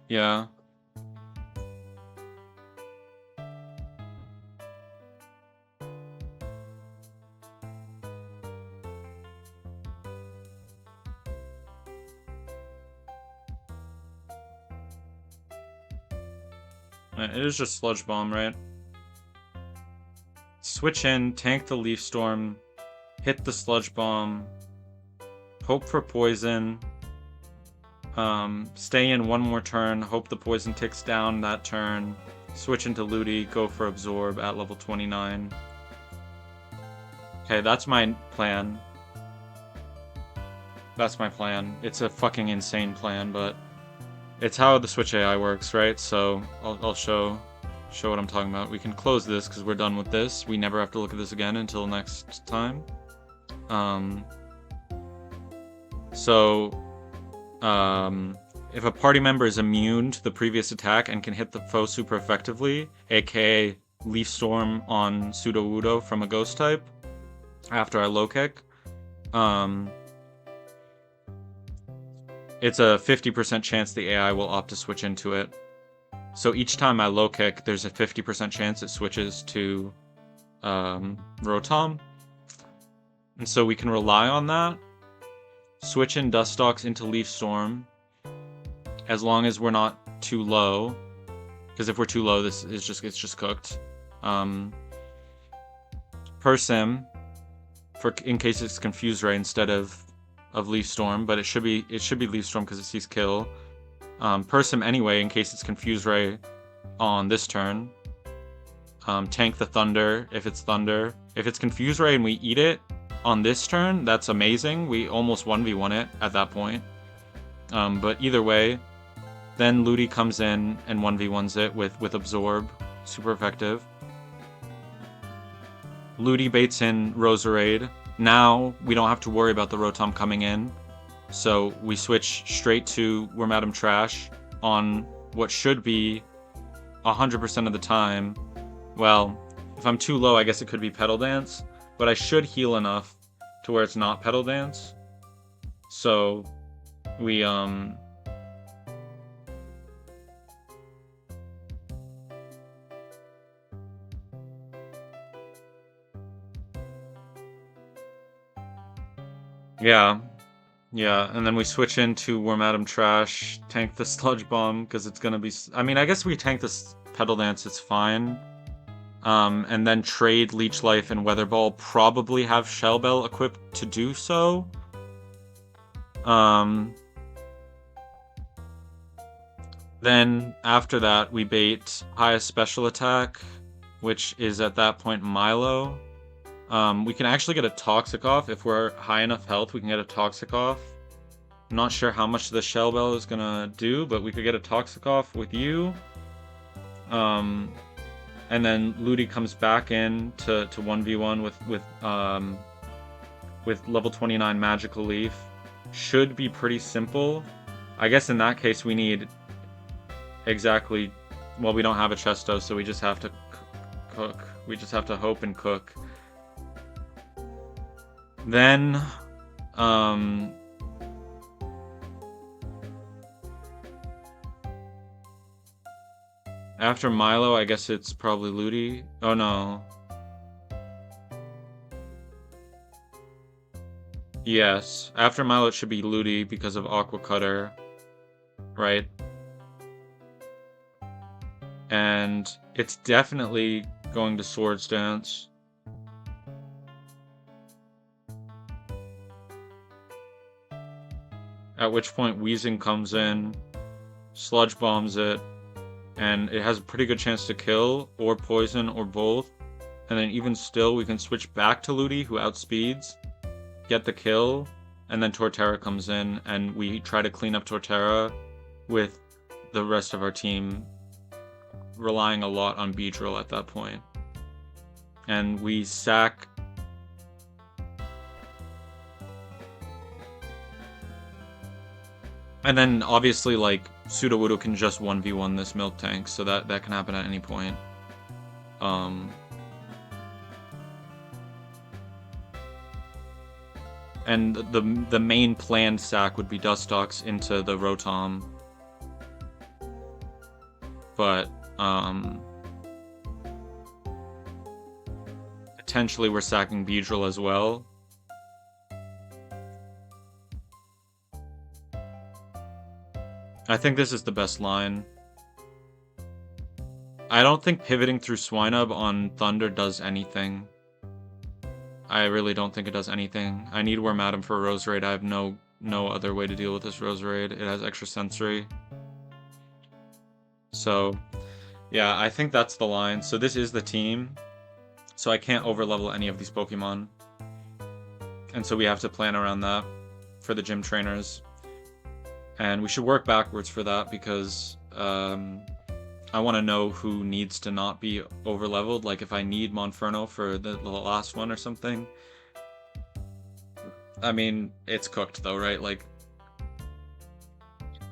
Yeah. It is just Sludge Bomb, right? Switch in, tank the Leaf Storm, hit the Sludge Bomb, hope for poison, stay in one more turn, hope the poison ticks down that turn, switch into Ludi, go for Absorb at level 29. Okay, that's my plan. That's my plan. It's a fucking insane plan, but it's how the Switch AI works, right? So I'll show what I'm talking about. We can close this because we're done with this. We never have to look at this again until next time. If a party member is immune to the previous attack and can hit the foe super effectively, aka Leaf Storm on Sudowoodo from a ghost type, after I low kick, it's a 50% chance the AI will opt to switch into it. So each time I low kick, there's a 50% chance it switches to Rotom. And so we can rely on that. Switch in Dustox into Leaf Storm, as long as we're not too low. Because if we're too low, it's just cooked. Persim, in case it's Confuse Ray instead of Leaf Storm, but it should be Leaf Storm because it sees kill. Persim anyway, in case it's Confuse Ray on this turn. Tank the Thunder if it's Thunder. If it's Confuse Ray and we eat it on this turn, that's amazing. We almost 1v1 it at that point. But either way, then Ludi comes in and 1v1s it with Absorb. Super effective. Ludi baits in Roserade. Now we don't have to worry about the Rotom coming in. So we switch straight to We're Madam Trash on what should be 100% of the time. Well, if I'm too low, I guess it could be Petal Dance. But I should heal enough to where it's not Petal Dance. So we Yeah, and then we switch into We're Madam Trash, tank the Sludge Bomb, because it's gonna be... I mean, I guess we tank this Petal Dance, it's fine. And then trade Leech Life and Weather Ball, probably have Shell Bell equipped to do so. Then, after that, we bait highest special attack, which is at that point Milo. We can actually get a Toxic off. If we're high enough health, we can get a Toxic off. I'm not sure how much the Shell Bell is gonna do, but we could get a Toxic off with you. And then Ludi comes back in to 1v1 with level 29 Magical Leaf. Should be pretty simple. I guess in that case we need exactly... Well, we don't have a Chesto, so we just have to cook. We just have to hope and cook. Then, after Milo, I guess it's probably Ludi. Oh no. Yes, after Milo it should be Ludi because of Aqua Cutter, right? And it's definitely going to Swords Dance. At which point Weezing comes in, Sludge Bombs it, and it has a pretty good chance to kill, or poison, or both. And then even still, we can switch back to Ludi, who outspeeds, get the kill, and then Torterra comes in, and we try to clean up Torterra with the rest of our team relying a lot on Beedrill at that point. And we sack... And then, obviously, like, Sudowoodo can just 1v1 this Milk Tank, so that can happen at any point. And the main planned sack would be Dustox into the Rotom. but potentially we're sacking Beedrill as well. I think this is the best line. I don't think pivoting through Swinub on Thunder does anything. I really don't think it does anything. I need Wormadam for Rose Raid. I have no other way to deal with this Rose Raid. It has extra sensory. So, yeah, I think that's the line. So this is the team. So I can't overlevel any of these Pokemon. And so we have to plan around that for the gym trainers. And we should work backwards for that because I want to know who needs to not be overleveled. Like if I need Monferno for the last one or something. I mean, it's cooked though, right? Like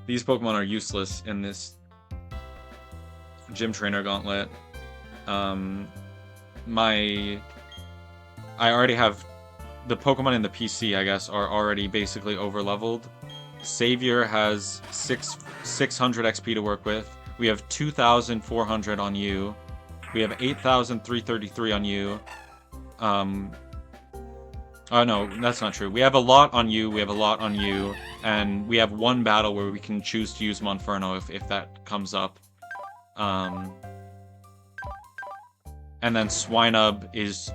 these Pokemon are useless in this gym trainer gauntlet. I already have the Pokemon in the PC, I guess, are already basically overleveled. Savior has 600 XP to work with. We have 2,400 on you. We have 8,333 on you. Oh no, that's not true. We have a lot on you, we have a lot on you, and we have one battle where we can choose to use Monferno if that comes up. And then Swinub is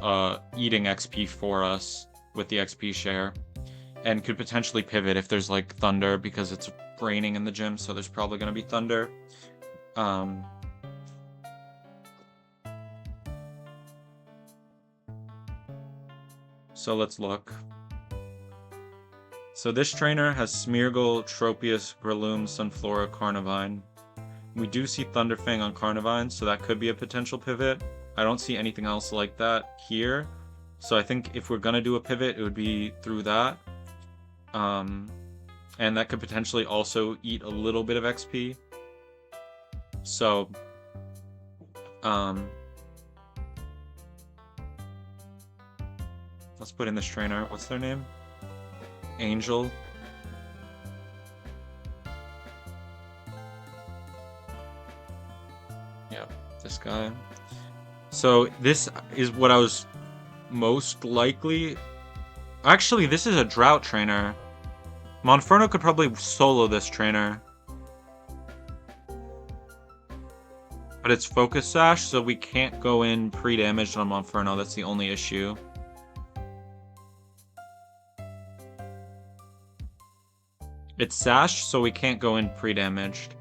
eating XP for us with the XP share. And could potentially pivot if there's like Thunder because it's raining in the gym, so there's probably going to be Thunder. So let's look. So this trainer has Smeargle, Tropius, Breloom, Sunflora, Carnivine. We do see Thunderfang on Carnivine, so that could be a potential pivot. I don't see anything else like that here. So I think if we're going to do a pivot, it would be through that. And that could potentially also eat a little bit of XP. So, let's put in this trainer. What's their name? Angel. Yeah, this guy. So this is what I was most likely... Actually, this is a drought trainer. Monferno could probably solo this trainer. But it's Focus Sash, so we can't go in pre-damaged on Monferno. That's the only issue. It's Sash, so we can't go in pre-damaged.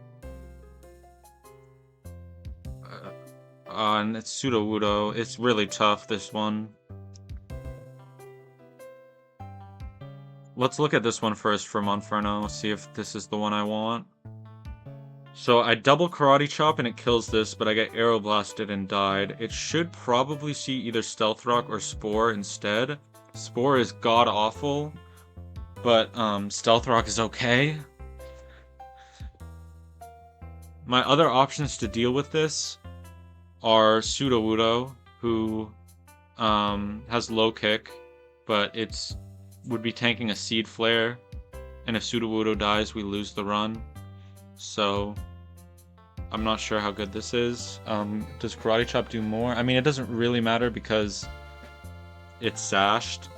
And it's Sudowoodo. It's really tough, this one. Let's look at this one first for Monferno, see if this is the one I want. So I double Karate Chop and it kills this, but I get Aeroblasted and died. It should probably see either Stealth Rock or Spore instead. Spore is god-awful, but Stealth Rock is okay. My other options to deal with this are Sudowoodo, who has low kick, but it's would be tanking a Seed Flare, and if Sudowoodo dies, we lose the run. So, I'm not sure how good this is. Does Karate Chop do more? I mean, it doesn't really matter because it's sashed.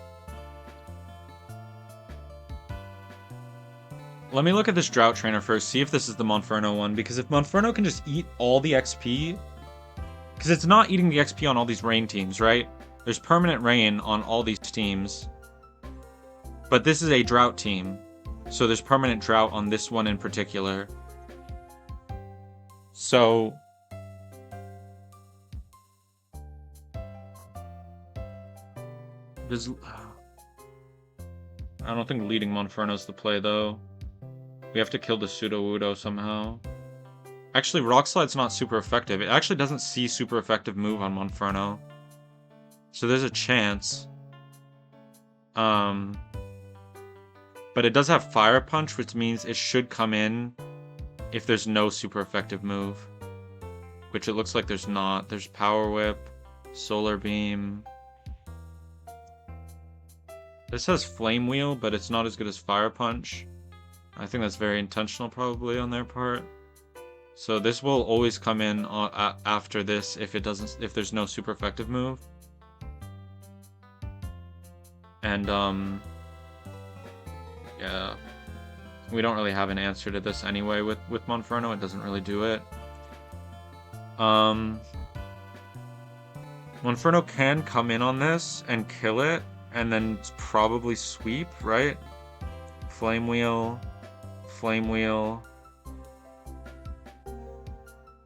Let me look at this Drought Trainer first, see if this is the Monferno one, because if Monferno can just eat all the XP, because it's not eating the XP on all these rain teams, right? There's permanent rain on all these teams. But this is a drought team, so there's permanent drought on this one in particular. So... I don't think leading Monferno's the play, though. We have to kill the Sudowoodo somehow. Actually, Rock Slide's not super effective. It actually doesn't see super effective move on Monferno. So there's a chance. But it does have Fire Punch, which means it should come in if there's no super effective move. Which it looks like there's not. There's Power Whip, Solar Beam. This has Flame Wheel, but it's not as good as Fire Punch. I think that's very intentional probably on their part. So this will always come in after this if there's no super effective move. And yeah, we don't really have an answer to this anyway with Monferno. It doesn't really do it. Monferno can come in on this and kill it, and then probably sweep, right? Flame Wheel, Flame Wheel.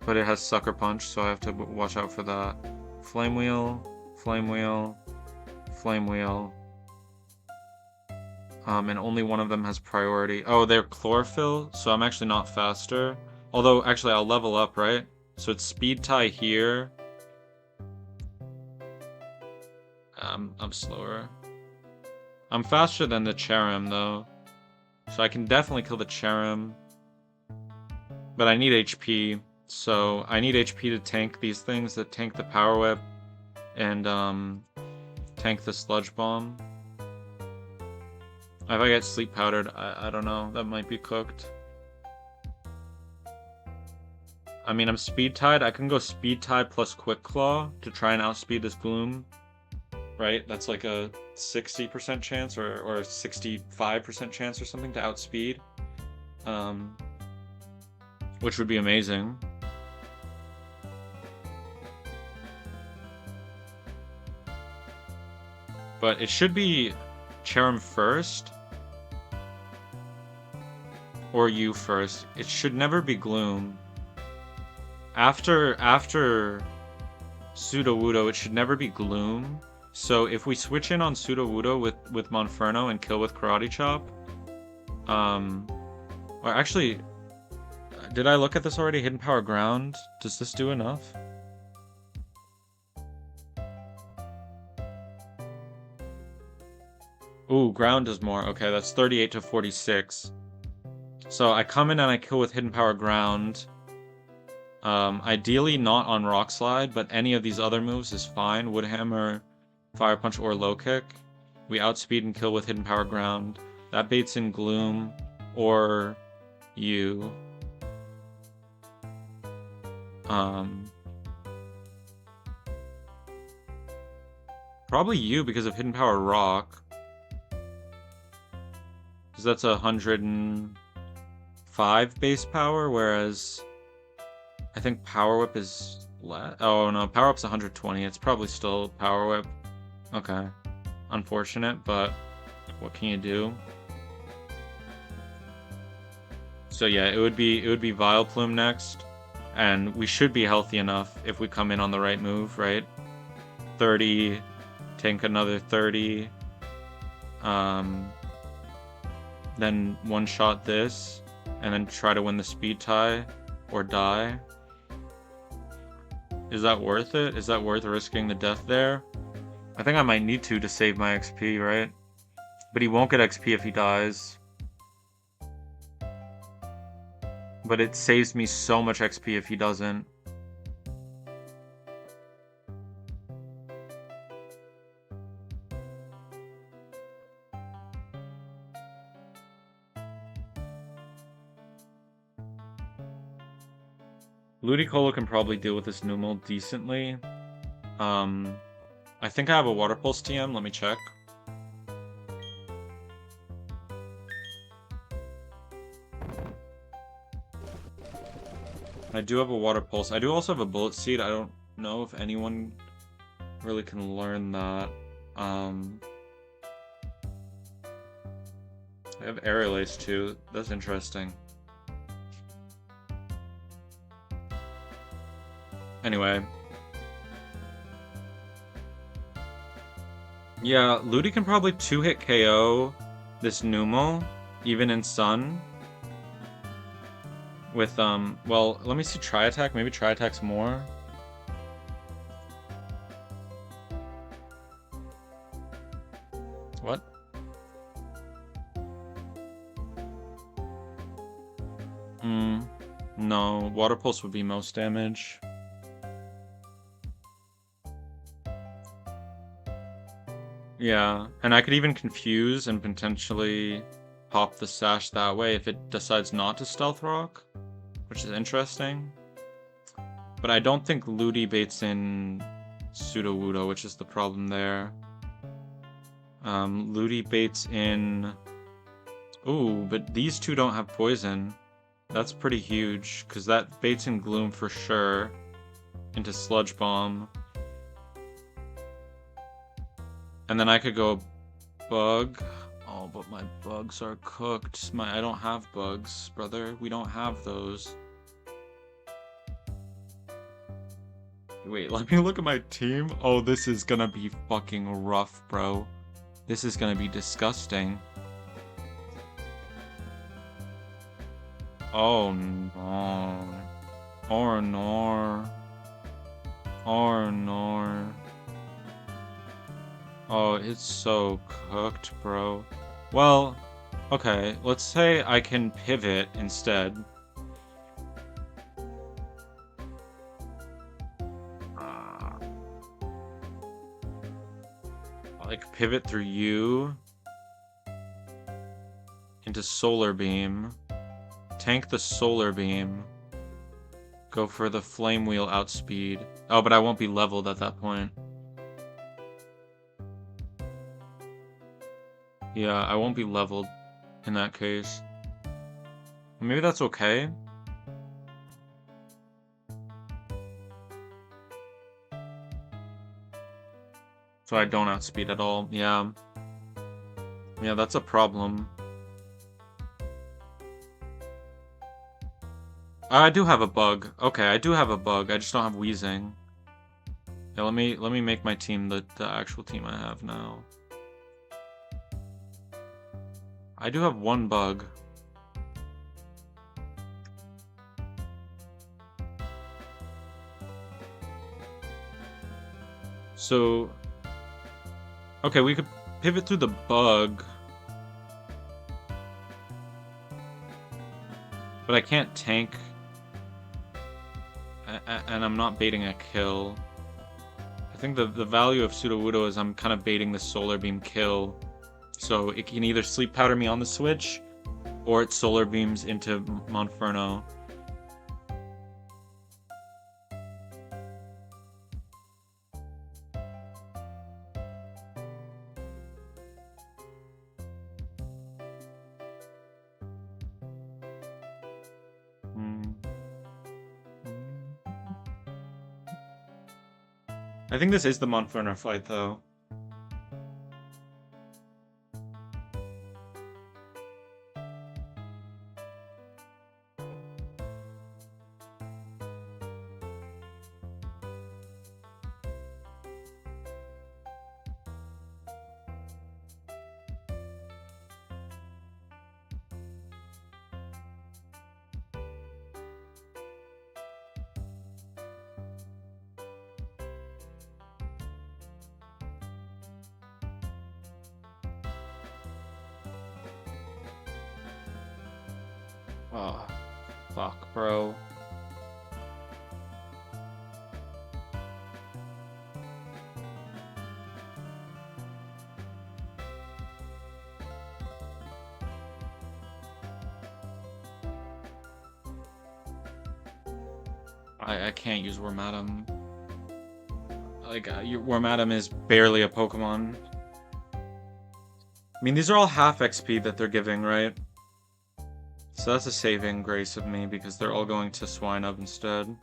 But it has Sucker Punch, so I have to watch out for that. Flame Wheel, Flame Wheel, Flame Wheel. And only one of them has priority. Oh, they're Chlorophyll, so I'm actually not faster. Although, actually, I'll level up, right? So it's Speed Tie here. I'm slower. I'm faster than the Cherrim, though. So I can definitely kill the Cherrim. But I need HP. So I need HP to tank these things that tank the Power Whip and tank the Sludge Bomb. If I get Sleep Powdered, I don't know. That might be cooked. I mean, I'm Speed Tied. I can go Speed Tie plus Quick Claw to try and outspeed this Gloom. Right? That's like a 60% chance or a 65% chance or something to outspeed. Which would be amazing. But it should be Cherrim first. Or you first. It should never be Gloom. After Sudowoodo, it should never be Gloom. So if we switch in on Sudowoodo with Monferno and kill with Karate Chop, or actually, did I look at this already? Hidden Power Ground. Does this do enough? Ooh, Ground does more. Okay, that's 38 to 46. So I come in and I kill with Hidden Power Ground. Ideally not on Rock Slide, but any of these other moves is fine. Wood Hammer, Fire Punch, or Low Kick. We outspeed and kill with Hidden Power Ground. That baits in Gloom or you. Probably you because of Hidden Power Rock. Because that's 105 base power, whereas I think Power Whip is less. Oh no, Power Whip's 120. It's probably still Power Whip. Okay. Unfortunate, but what can you do? So yeah, it would be Vileplume next. And we should be healthy enough if we come in on the right move, right? 30, tank another 30. Then one-shot this, and then try to win the speed tie, or die. Is that worth it? Is that worth risking the death there? I think I might need to save my XP, right? But he won't get XP if he dies. But it saves me so much XP if he doesn't. Ludicolo can probably deal with this Numel decently. I think I have a Water Pulse TM, let me check. I do have a Water Pulse. I do also have a Bullet Seed. I don't know if anyone really can learn that. I have Aerial Ace too. That's interesting. Anyway. Yeah, Ludi can probably 2-hit KO this Numel, even in Sun. With, well, let me see Tri-Attack. Maybe Tri-Attack's more. What? No. Water Pulse would be most damage. Yeah, and I could even confuse and potentially pop the Sash that way if it decides not to Stealth Rock. which is interesting. But I don't think Ludi baits in Sudowoodo, which is the problem there. Ludi baits in... Ooh, but these two don't have poison. That's pretty huge, because that baits in Gloom for sure. Into Sludge Bomb. And then I could go Bug. Oh, but my bugs are cooked. I don't have bugs, brother. We don't have those. Wait, let me look at my team. Oh, this is gonna be fucking rough, bro. This is gonna be disgusting. Oh no. Oh no. Oh no. Oh, it's so cooked, bro. Well, okay, let's say I can pivot instead. Like, pivot through you into Solar Beam. Tank the Solar Beam. Go for the Flame Wheel outspeed. Oh, but I won't be leveled at that point. Yeah, I won't be leveled in that case. Maybe that's okay. So I don't outspeed at all. Yeah. Yeah, that's a problem. I do have a bug. Okay, I do have a bug. I just don't have Wheezing. Yeah, let me make my team the actual team I have now. I do have one bug. So, okay, we could pivot through the bug. But I can't tank. And I'm not baiting a kill. I think the value of Sudowoodo is I'm kind of baiting the Solar Beam kill. So it can either Sleep Powder me on the switch, or it Solar Beams into Monferno. I think this is the Monferno fight, though. Oh, fuck, bro. I can't use Wormadam. Like, Wormadam is barely a Pokemon. I mean, these are all half XP that they're giving, right? So that's a saving grace of me, because they're all going to Swinub instead.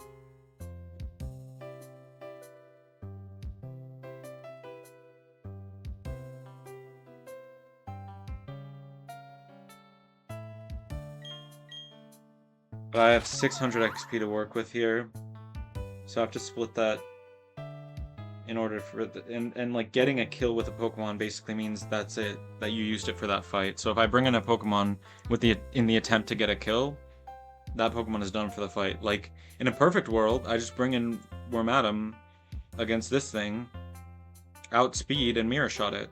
But I have 600 XP to work with here. So I have to split that in order for and like getting a kill with a Pokemon basically means that's it, that you used it for that fight. So if I bring in a Pokemon with in the attempt to get a kill, that Pokemon is done for the fight. Like in a perfect world, I just bring in Wormadam against this thing, outspeed and mirror shot it,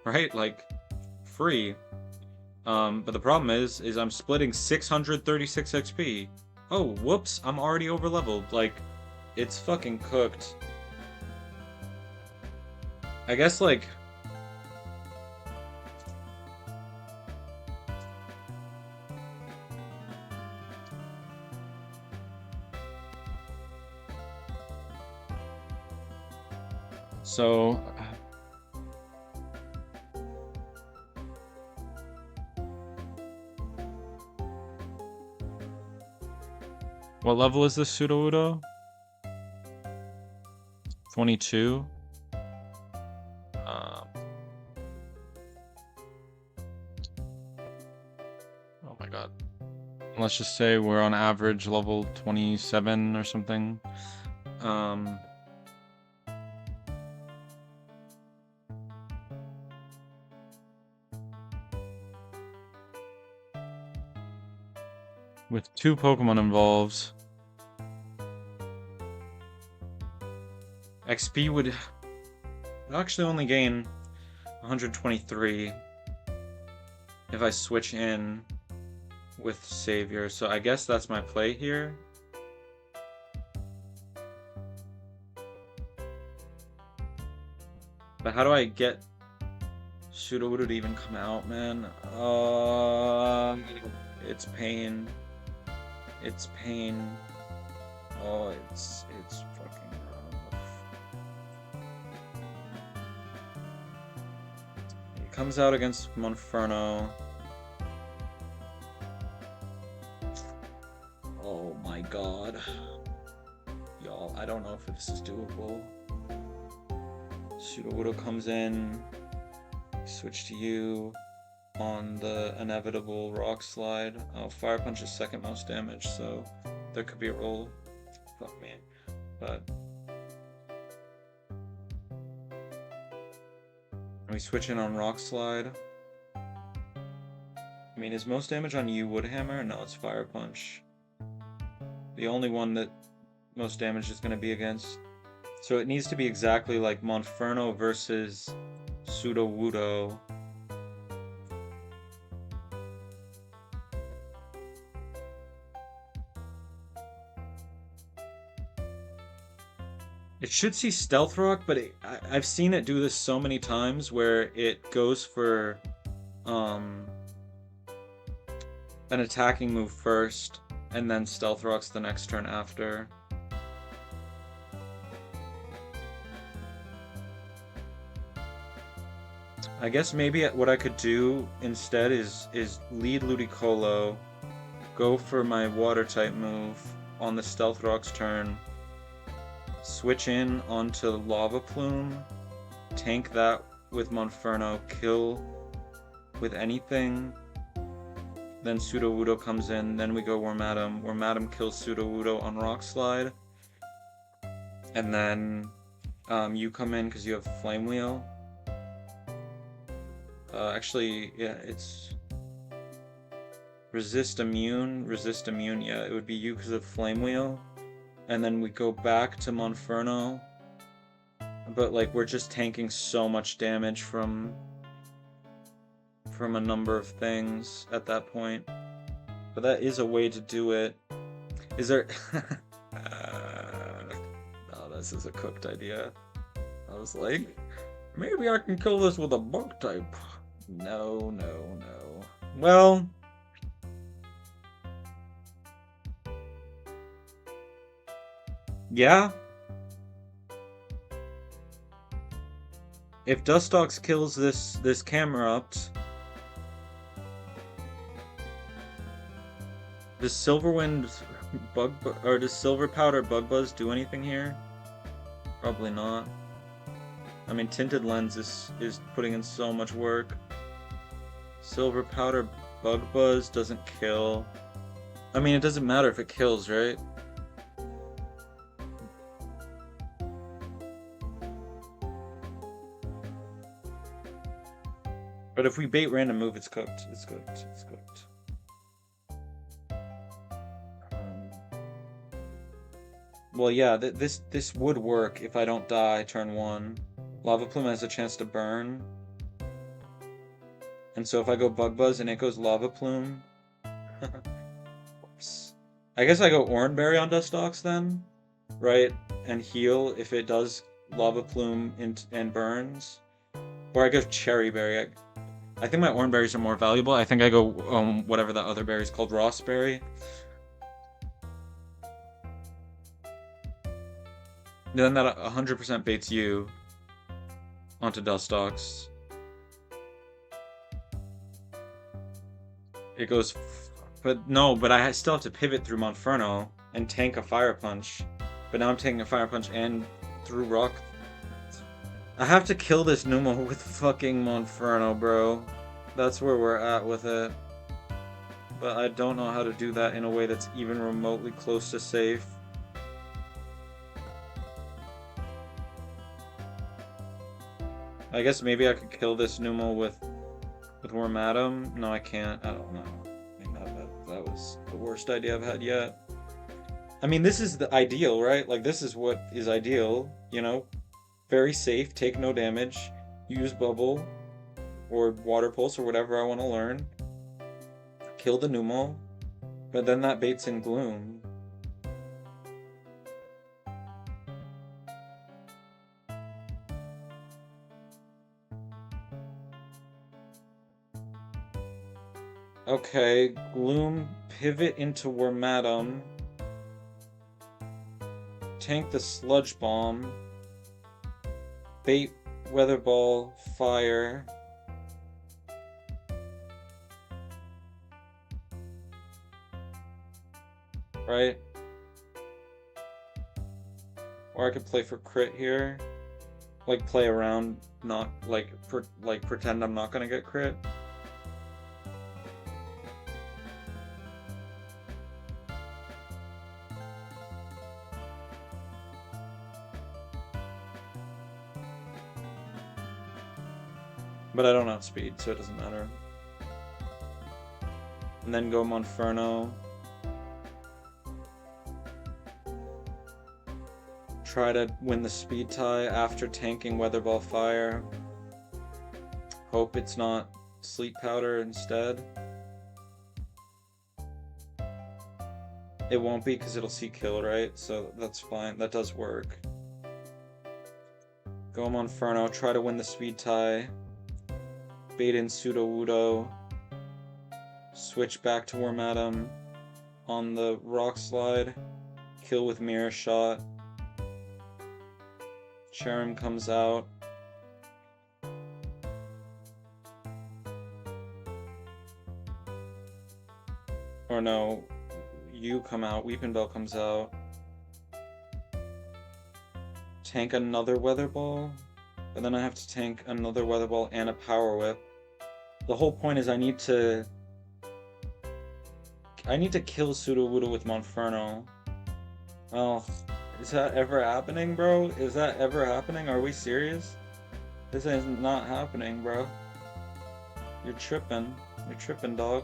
right? Like free. But the problem is I'm splitting 636 XP. Oh, whoops! I'm already over leveled. Like, it's fucking cooked. I guess, like... So what level is this Pseudo-Udo? 22. Oh my god. Let's just say we're on average level 27 or something. With 2 Pokemon involved, XP would actually only gain 123 if I switch in with Savior, so I guess that's my play here. But how do I get Pseudo-Udo to even come out, man? It's pain. It's pain. Oh, it's fucking rough. It comes out against Monferno. Oh my god. Y'all, I don't know if this is doable. Pseudo-Udo comes in. Switch to you on the inevitable rock slide. Oh, Fire Punch is second most damage, so there could be a roll. Fuck me. But we switch in on rock slide. I mean, is most damage on you Wood Hammer? No, it's Fire Punch. The only one that most damage is going to be against. So it needs to be exactly like Monferno versus Pseudo-Udo. It should see Stealth Rock, but I've seen it do this so many times where it goes for an attacking move first, and then Stealth Rock's the next turn after. I guess maybe what I could do instead is lead Ludicolo, go for my Water type move on the Stealth Rock's turn, switch in onto Lava Plume, tank that with Monferno, kill with anything, then Pseudo-Udo comes in, then we go Wormadam. Wormadam kills Pseudo-Udo on Rock Slide, and then you come in because you have Flame Wheel. Actually, yeah, it's resist immune, yeah, it would be you because of Flame Wheel. And then we go back to Monferno. But, like, we're just tanking so much damage from a number of things at that point. But that is a way to do it. Is there... Oh, this is a cooked idea. I was like, maybe I can kill this with a bug type. No. Well... yeah. If Dustox kills this Camerupt, does Silverwind does Silver Powder Bug Buzz do anything here? Probably not. I mean, Tinted Lens is putting in so much work. Silver Powder Bug Buzz doesn't kill. I mean, it doesn't matter if it kills, right? But if we bait random move, it's cooked. It's cooked. It's cooked. Well, yeah, this would work if I don't die turn 1. Lava Plume has a chance to burn. And so if I go Bug Buzz and it goes Lava Plume... Whoops. I guess I go Oranberry on Dustox then, right? And heal if it does Lava Plume and burns. Or I go Cherry Berry. I think my Oranberries are more valuable. I think I go whatever that other berry is called, Rossberry. Then that 100% baits you. onto Dustox. It goes, but no, but I still have to pivot through Monferno and tank a Fire Punch. But now I'm taking a Fire Punch and through Rock. I have to kill this Numel with fucking Monferno, bro. That's where we're at with it. But I don't know how to do that in a way that's even remotely close to safe. I guess maybe I could kill this Numel with Wormadam. No, I can't. I don't know. I mean, that was the worst idea I've had yet. I mean, this is the ideal, right? Like, this is what is ideal, you know? Very safe, take no damage, use Bubble, or Water Pulse, or whatever I want to learn. Kill the Numel, but then that baits in Gloom. Okay, Gloom, pivot into Wormadam. Tank the Sludge Bomb. Bait Weather Ball, Fire. Right? Or I could play for crit here. Like, play around, not, like, pretend I'm not gonna get crit. But I don't outspeed, so it doesn't matter. And then go Monferno. Try to win the speed tie after tanking Weather Ball Fire. Hope it's not Sleep Powder instead. It won't be because it'll see kill, right? So that's fine. That does work. Go Monferno. Try to win the speed tie. Bait in Sudowoodo. Switch back to Wormadam on the Rock Slide. Kill with Mirror Shot. Cherim comes out. Or no, you come out. Weeping Bell comes out. Tank another Weather Ball. But then I have to tank another Weather Ball and a Power Whip. The whole point is I need to kill Sudowoodo with Monferno. Well, is that ever happening, bro? Is that ever happening? Are we serious? This is not happening, bro. You're tripping. You're tripping, dog.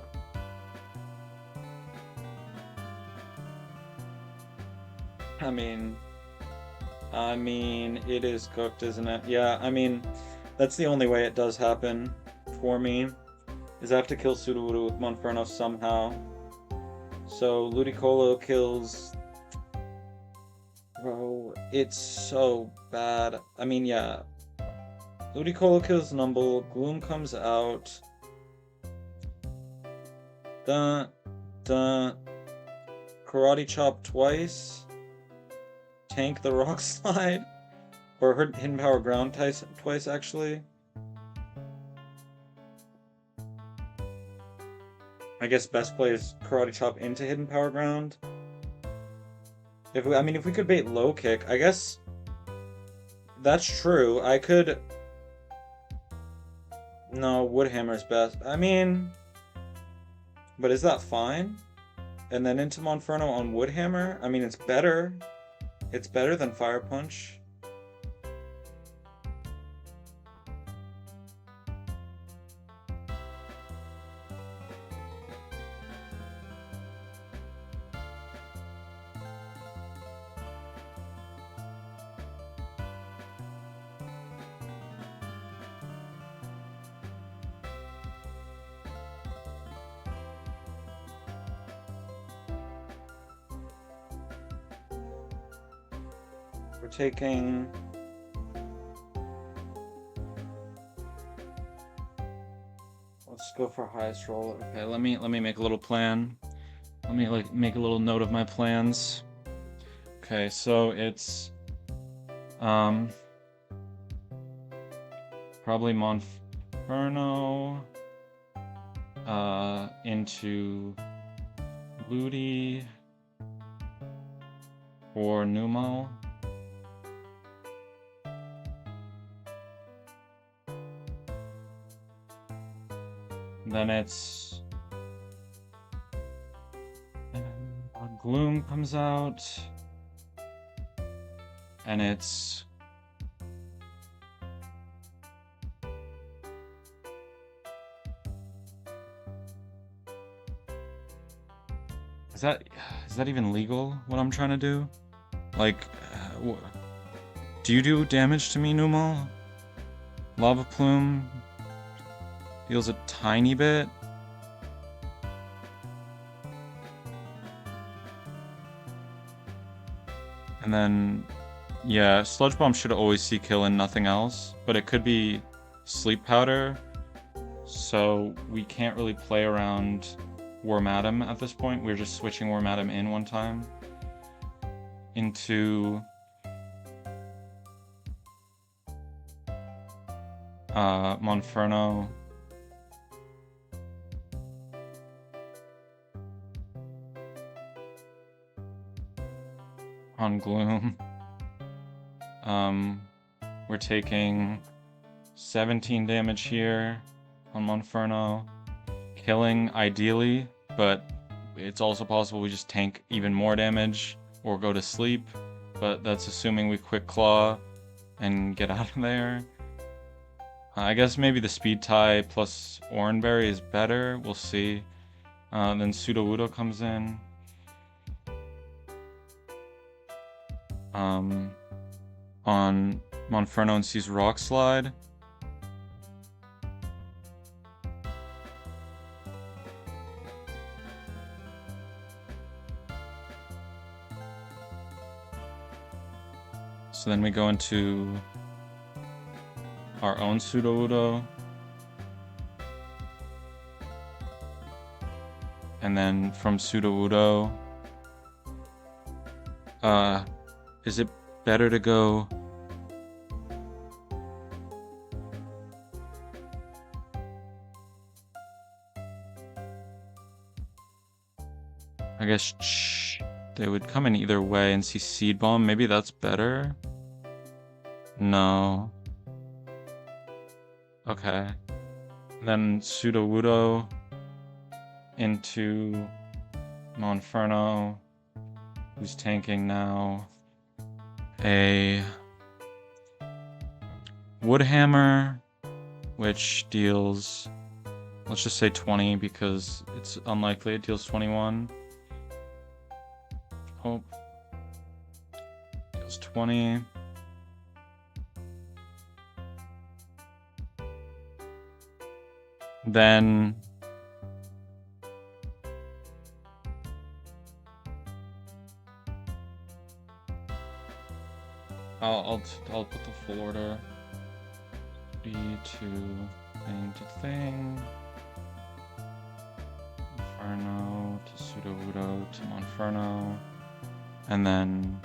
I mean, it is cooked, isn't it? Yeah, I mean, that's the only way it does happen for me, is I have to kill Sudowoodo with Monferno somehow. So, Ludicolo kills... Bro, it's so bad. I mean, yeah. Ludicolo kills Numble, Gloom comes out. Dun, dun. Karate Chop twice. Tank the Rock Slide. Or Hidden Power Ground twice, actually. I guess best play is Karate Chop into Hidden Power Ground. If we could bait Low Kick, I guess that's true. I could... No, Woodhammer's best. I mean... But is that fine? And then into Monferno on Woodhammer? I mean, it's better. It's better than Fire Punch. We're taking... Let's go for highest roll. Okay, let me make a little plan. Let me make a little note of my plans. Okay, so it's probably Monferno into Ludi or Numo. Then it's Gloom comes out, and it's is that even legal? What I'm trying to do? Like, do you do damage to me, Numo? Lava Plume deals a tiny bit. And then, yeah, Sludge Bomb should always see kill and nothing else, but it could be Sleep Powder, so we can't really play around Wormadam at this point. We're just switching Wormadam in one time into Monferno. On Gloom. We're taking 17 damage here on Monferno. Killing ideally, but it's also possible we just tank even more damage or go to sleep, but that's assuming we Quick Claw and get out of there. I guess maybe the Speed Tie plus Oranberry is better, we'll see. Then Sudowoodo comes in. On Monferno and sees Rock Slide. So then we go into our own Sudowoodo. And then from Sudowoodo, is it better to go I guess they would come in either way and see Seed Bomb. Maybe that's better? No. Okay. Then Sudowoodo into Monferno, who's tanking now. A Woodhammer, which deals, let's just say 20 because it's unlikely it deals 21. Oh, deals 20. Then I'll put the full order. B to thing to thing. Inferno to Sudowoodo to Monferno. And then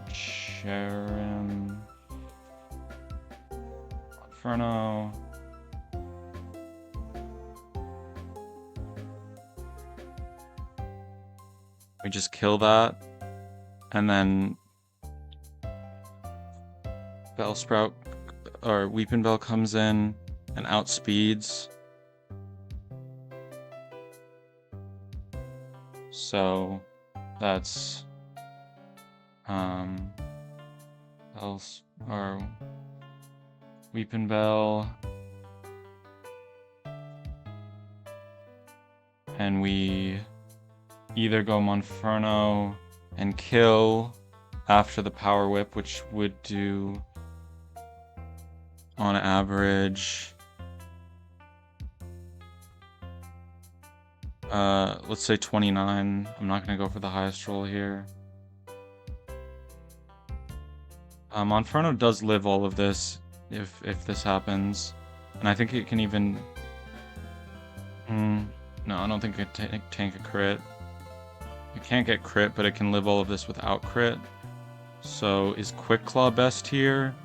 Cherim Monferno. We just kill that, and then Bellsprout or Weeping Bell comes in and outspeeds. So that's else or Weeping Bell, and we either go Monferno and kill after the Power Whip, which would do on average let's say 29. I'm not gonna go for the highest roll here. Monferno does live all of this if this happens, and I think it can even no, I don't think it tank a crit. It can't get crit, but it can live all of this without crit. So is Quick Claw best here?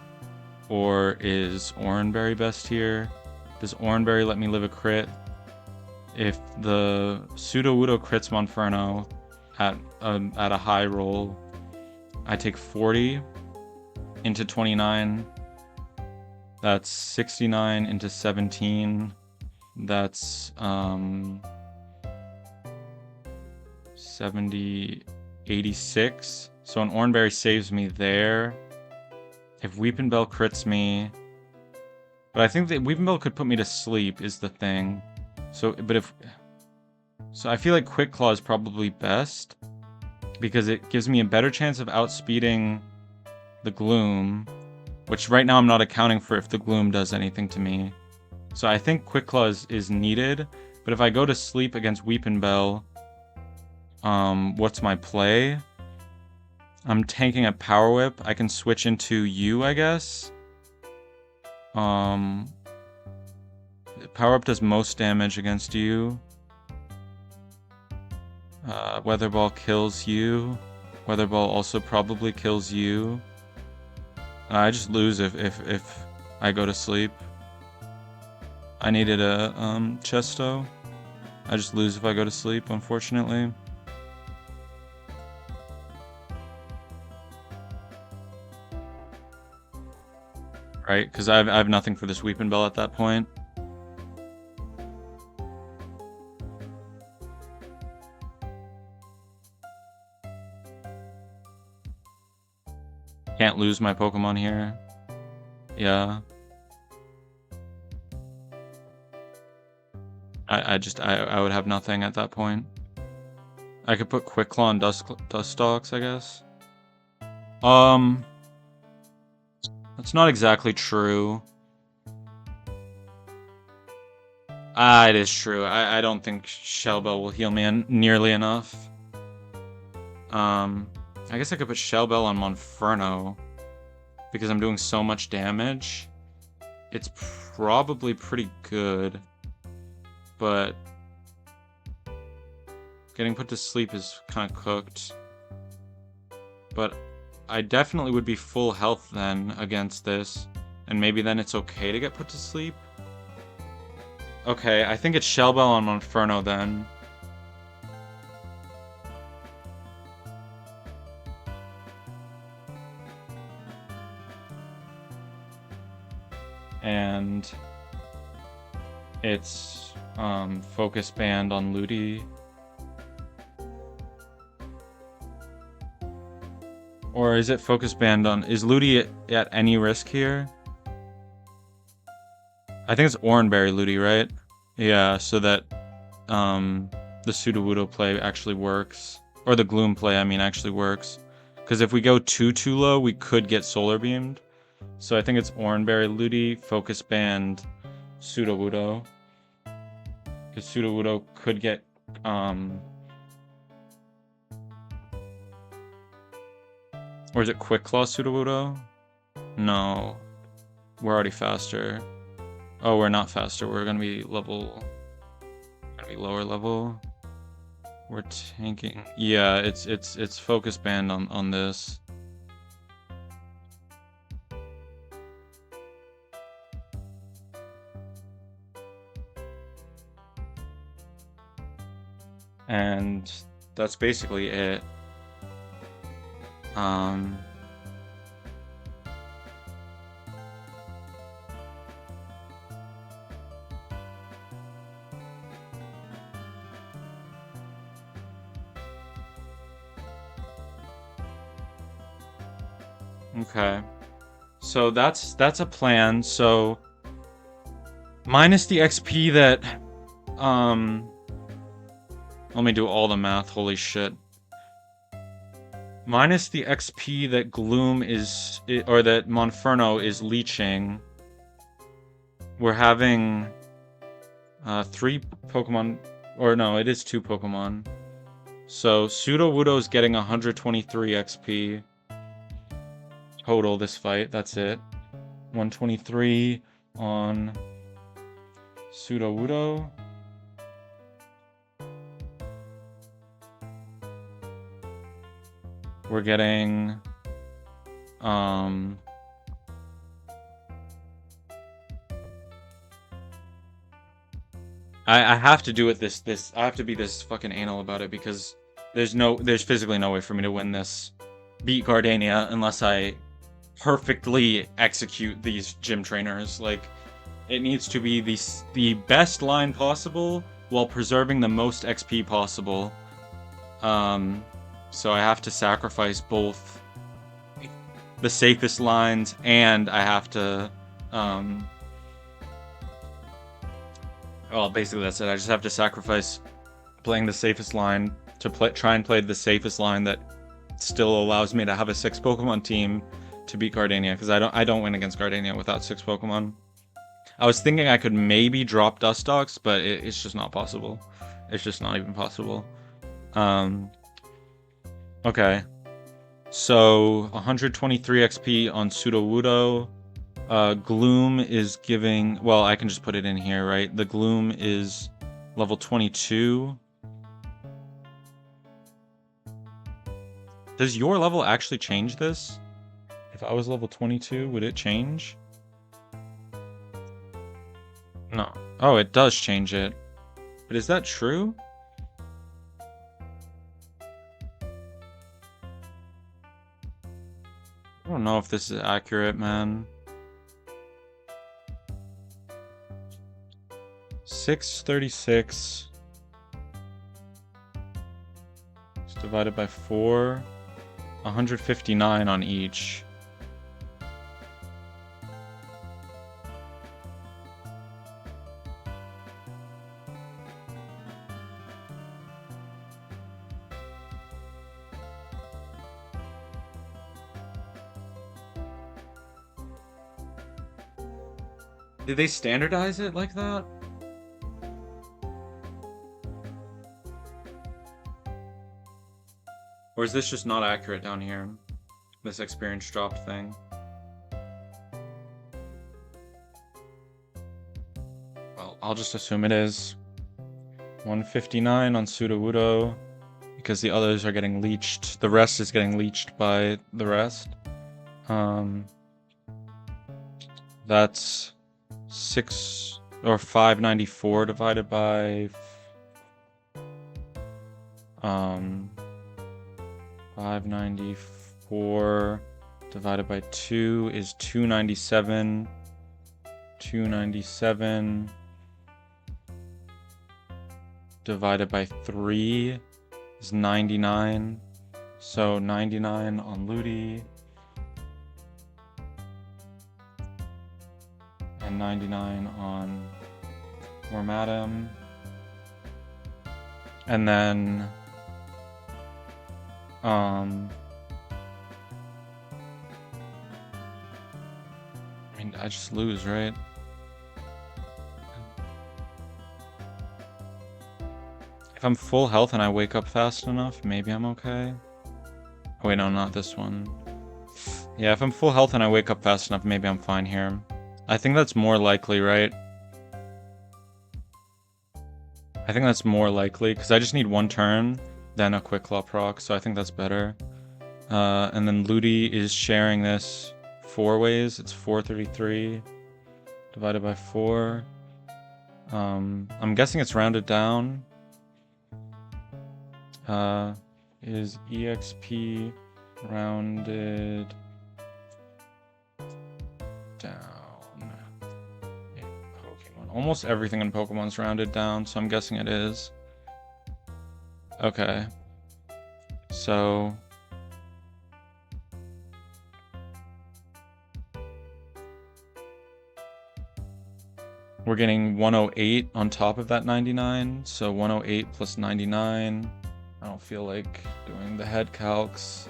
Or is Oranberry best here? Does Oranberry let me live a crit? If the Sudowoodo crits Monferno at a high roll, I take 40 into 29. That's 69 into 17. That's 70, 86. So an Oranberry saves me there. If Weepinbell crits me, but I think that Weepinbell could put me to sleep is the thing. So, so I feel like Quick Claw is probably best because it gives me a better chance of outspeeding the Gloom, which right now I'm not accounting for if the Gloom does anything to me. So I think Quick Claw is needed, but if I go to sleep against Weepinbell, what's my play? I'm tanking a Power Whip. I can switch into you, I guess. Power Whip does most damage against you. Weather Ball kills you. Weather Ball also probably kills you. I just lose if I go to sleep. I needed a Chesto. I just lose if I go to sleep, unfortunately. Right, because I have nothing for this Weepinbell at that point. Can't lose my Pokemon here. Yeah. I would have nothing at that point. I could put Quick Claw and Dustox, I guess. That's not exactly true. It is true. I don't think Shell Bell will heal me nearly enough. I guess I could put Shell Bell on Monferno because I'm doing so much damage. It's probably pretty good, but getting put to sleep is kind of cooked. But I definitely would be full health then against this, and maybe then it's okay to get put to sleep. Okay, I think it's Shell Bell on Monferno then. And it's Focus Band on Ludi. Or is it Focus Band on... Is Ludi at any risk here? I think it's Oranberry Ludi, right? Yeah, so that the Sudowoodo play actually works. Or the Gloom play, I mean, actually works. Because if we go too low, we could get Solar Beamed. So I think it's Oranberry Ludi, Focus Band, Sudowoodo. Because Sudowoodo could get... Or is it Quick Claw Sudowoodo? No. We're already faster. Oh, we're not faster. We're gonna be level... Gonna be lower level. We're tanking... Yeah, it's Focus Band on this. And that's basically it. Okay. So that's a plan. So minus the XP that let me do all the math. Holy shit. Minus the XP that Gloom is, or that Monferno is leeching, we're having 3 Pokemon, or no, it is 2 Pokemon. So Sudowoodo's getting 123 XP total this fight. That's it. 123 on Sudowoodo. We're getting I have to do it this I have to be this fucking anal about it because there's physically no way for me to win this, beat Gardania, unless I perfectly execute these gym trainers. Like, it needs to be the best line possible while preserving the most XP possible. So I have to sacrifice both the safest lines and I have to well, basically that's it. I just have to sacrifice playing the safest line to try and play the safest line that still allows me to have a 6 Pokemon team to beat Gardania, because I don't win against Gardania without 6 Pokemon. I was thinking I could maybe drop Dustox, but it's just not possible. It's just not even possible. Okay. So 123 XP on Sudowoodo. Gloom is giving... Well, I can just put it in here, right? The Gloom is level 22. Does your level actually change this? If I was level 22, would it change? No. Oh, it does change it. But is that true? I don't know if this is accurate, man. 636 is divided by 4. 159 on each. Did they standardize it like that? Or is this just not accurate down here? This experience dropped thing. Well, I'll just assume it is. 159 on Sudowoodo, because the others are getting leached. The rest is getting leached by the rest. That's 6 or 594 divided by 594 divided by 2 is 297. 297 divided by 3 is 99. So 99 on Ludi. And 99 on Wormadam. And then I mean, I just lose, right? If I'm full health and I wake up fast enough, maybe I'm okay. Oh, wait, no, not this one. Yeah, if I'm full health and I wake up fast enough, maybe I'm fine here. I think that's more likely, right? I think that's more likely, because I just need one turn, then a quick claw proc, so I think that's better. And then Ludi is sharing this 4 ways. It's 433 divided by 4. I'm guessing it's rounded down. Is EXP rounded down? Pokemon. Almost everything in Pokemon's rounded down, so I'm guessing it is. Okay. So we're getting 108 on top of that 99, so 108 plus 99. I don't feel like doing the head calcs.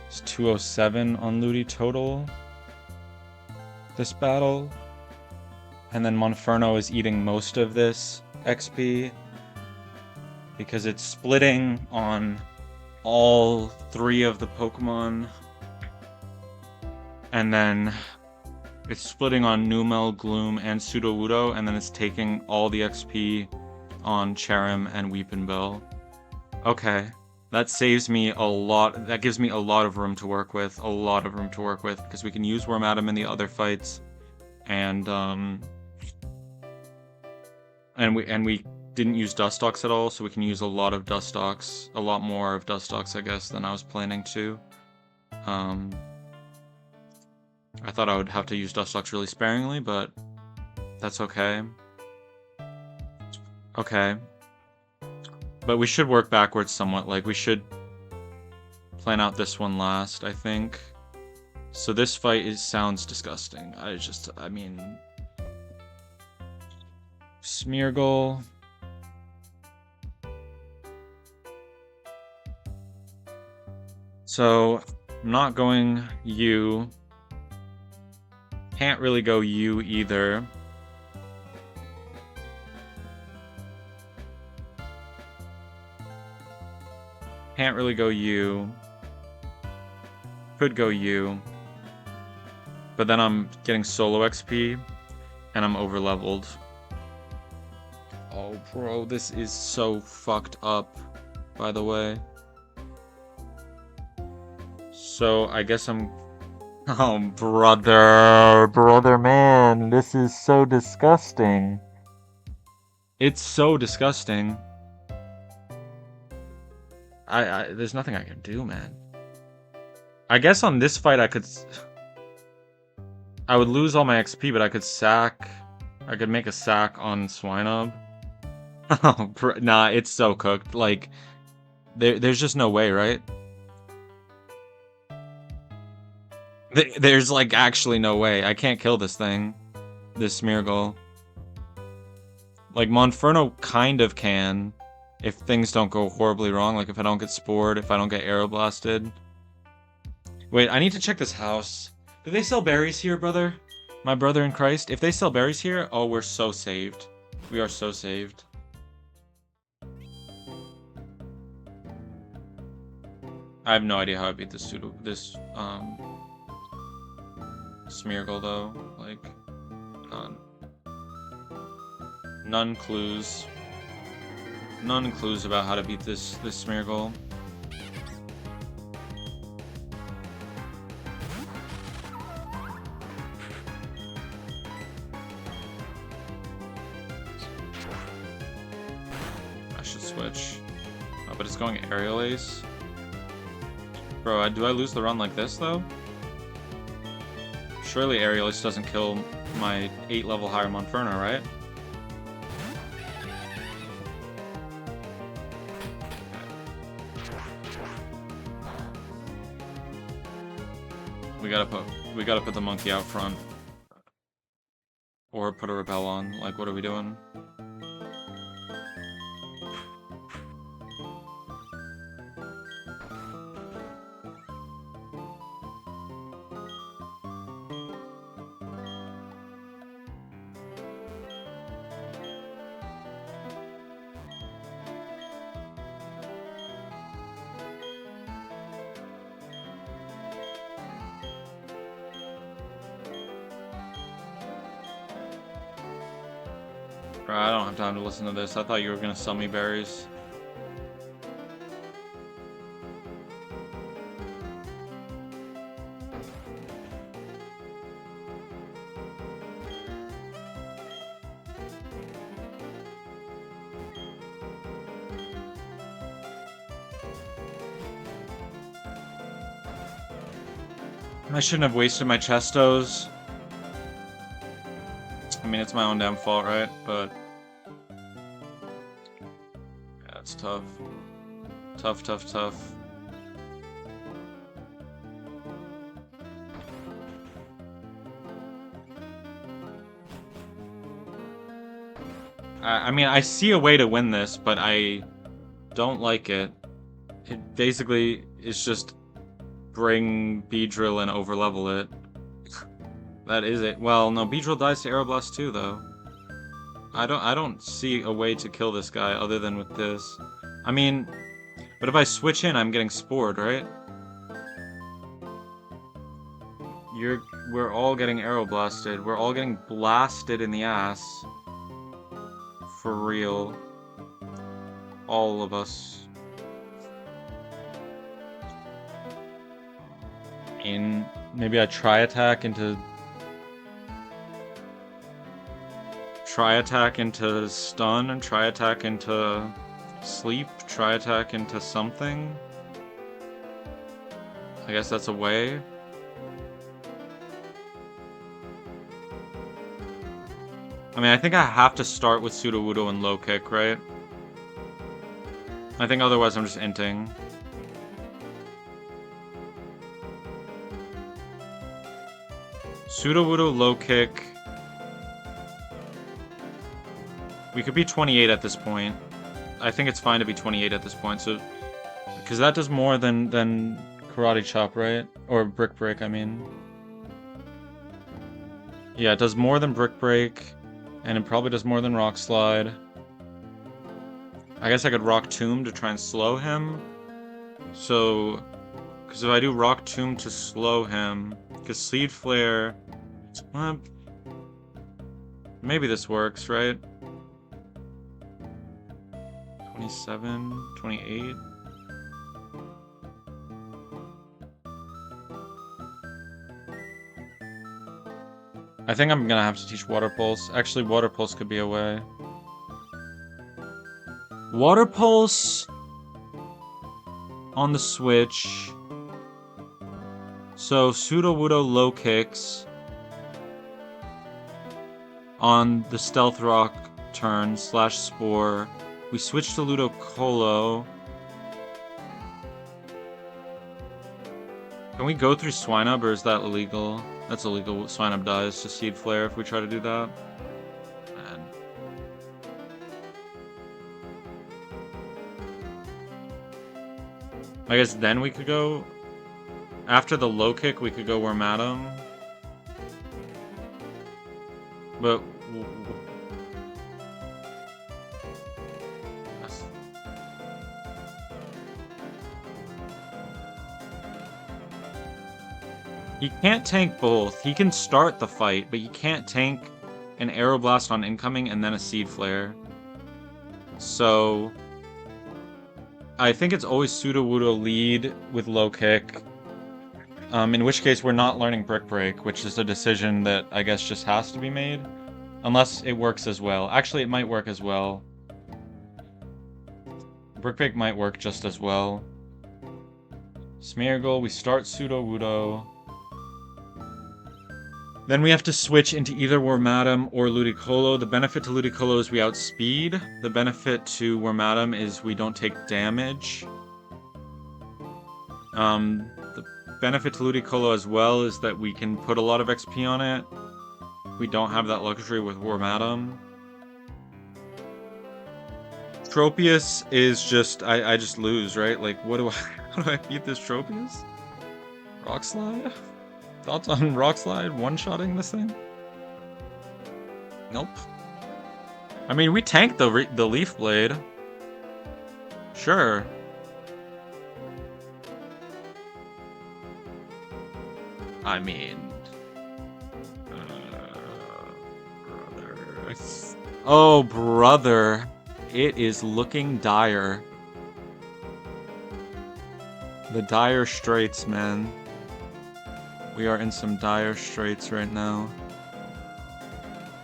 It's 207 on Ludi total this battle. And then Monferno is eating most of this XP because it's splitting on all 3 of the Pokemon. And then it's splitting on Numel, Gloom, and Sudowoodo, and then it's taking all the XP on Cherim and Weepinbell. Okay. That saves me a lot. That gives me a lot of room to work with. A lot of room to work with, because we can use Worm Atom in the other fights, and we didn't use Dustox at all, so we can use a lot of Dustox, a lot more of Dustox, I guess, than I was planning to. I thought I would have to use Dustox really sparingly, but that's okay. Okay. But we should work backwards somewhat. Like, we should plan out this one last, I think. So this fight sounds disgusting. I mean... Smeargle. So, I'm not going you. Can't really go you either. Can't really go you. Could go you. But then I'm getting solo XP, and I'm over-leveled. Oh, bro, this is so fucked up, by the way. So, I guess I'm... Oh, brother man, this is so disgusting. It's so disgusting. There's nothing I can do, man. I guess on this fight I would lose all my XP, but I could make a sack on Swinub. Oh, nah, it's so cooked. Like, there's just no way, right? There's, like, actually no way. I can't kill this thing. This Smeargle. Like, Monferno kind of can, if things don't go horribly wrong. Like, if I don't get spored, if I don't get aeroblasted. Wait, I need to check this house. Do they sell berries here, brother? My brother in Christ? If they sell berries here, oh, we're so saved. We are so saved. I have no idea how I beat this Smeargle, though. Like, none. None clues. None clues about how to beat this Smeargle. I should switch. Oh, but it's going Aerial Ace. Bro, do I lose the run like this, though? Surely Aerial Ace doesn't kill my 8 level higher Monferno, right? We gotta put the monkey out front. Or put a repel on. Like, what are we doing? Bro, I don't have time to listen to this. I thought you were gonna sell me berries. I shouldn't have wasted my Chestos. I mean, it's my own damn fault, right? But... yeah, it's tough. Tough, tough, tough. I mean, I see a way to win this, but I don't like it. It basically is just bring Beedrill and overlevel it. That is it. Well, no, Beedrill dies to Aeroblast too, though. I don't see a way to kill this guy other than with this. I mean, but if I switch in, I'm getting spored, right? We're all getting Aeroblasted. We're all getting blasted in the ass. For real. All of us. mean, maybe I tri-attack into stun and tri-attack into sleep, tri-attack into something. I guess that's a way. I mean, I think I have to start with Sudowoodo and low kick, right? I think otherwise I'm just inting. Sudowoodo, low kick. We could be 28 at this point. I think it's fine to be 28 at this point, so... Because that does more than Karate Chop, right? Or Brick Break, I mean. Yeah, it does more than Brick Break, and it probably does more than Rock Slide. I guess I could Rock Tomb to try and slow him. So... Because if I do Rock Tomb to slow him... Because Seed Flare... maybe this works, right? 27, 28. I think I'm gonna have to teach Water Pulse. Actually, Water Pulse could be a way. Water Pulse on the Switch. So, Sudowoodo low kicks on the Stealth Rock turn / Spore. We switch to Ludicolo. Can we go through Swinub, or is that illegal? That's illegal. Swinub dies to Seed Flare if we try to do that. Man. I guess then we could go... After the low kick, we could go Wormadam. But... He can't tank both. He can start the fight, but you can't tank an Aeroblast on incoming and then a Seed Flare. So... I think it's always Sudowoodo lead with low kick. In which case we're not learning Brick Break, which is a decision that I guess just has to be made. Unless it works as well. Actually, it might work as well. Brick Break might work just as well. Smeargle, we start Sudowoodo. Then we have to switch into either Wormadam or Ludicolo. The benefit to Ludicolo is we outspeed. The benefit to Wormadam is we don't take damage. The benefit to Ludicolo as well is that we can put a lot of XP on it. We don't have that luxury with Wormadam. Tropius is just... I just lose, right? Like, what do I... How do I beat this Tropius? Rock Slide? Thoughts on Rock Slide one-shotting this thing? Nope. I mean, we tanked the Leaf Blade. Sure. I mean... brother... Oh, brother. It is looking dire. The dire straits, man. We are in some dire straits right now.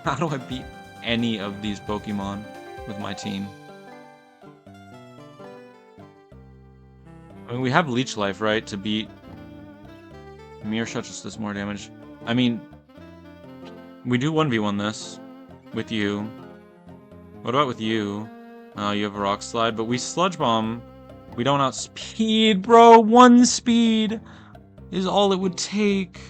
How do I beat any of these Pokemon with my team? I mean, we have Leech Life, right, to beat... Mirror Shot just does more damage. I mean, we do 1v1 this with you. What about with you? You have a Rock Slide, but we Sludge Bomb. We don't outspeed, bro. 1 speed is all it would take.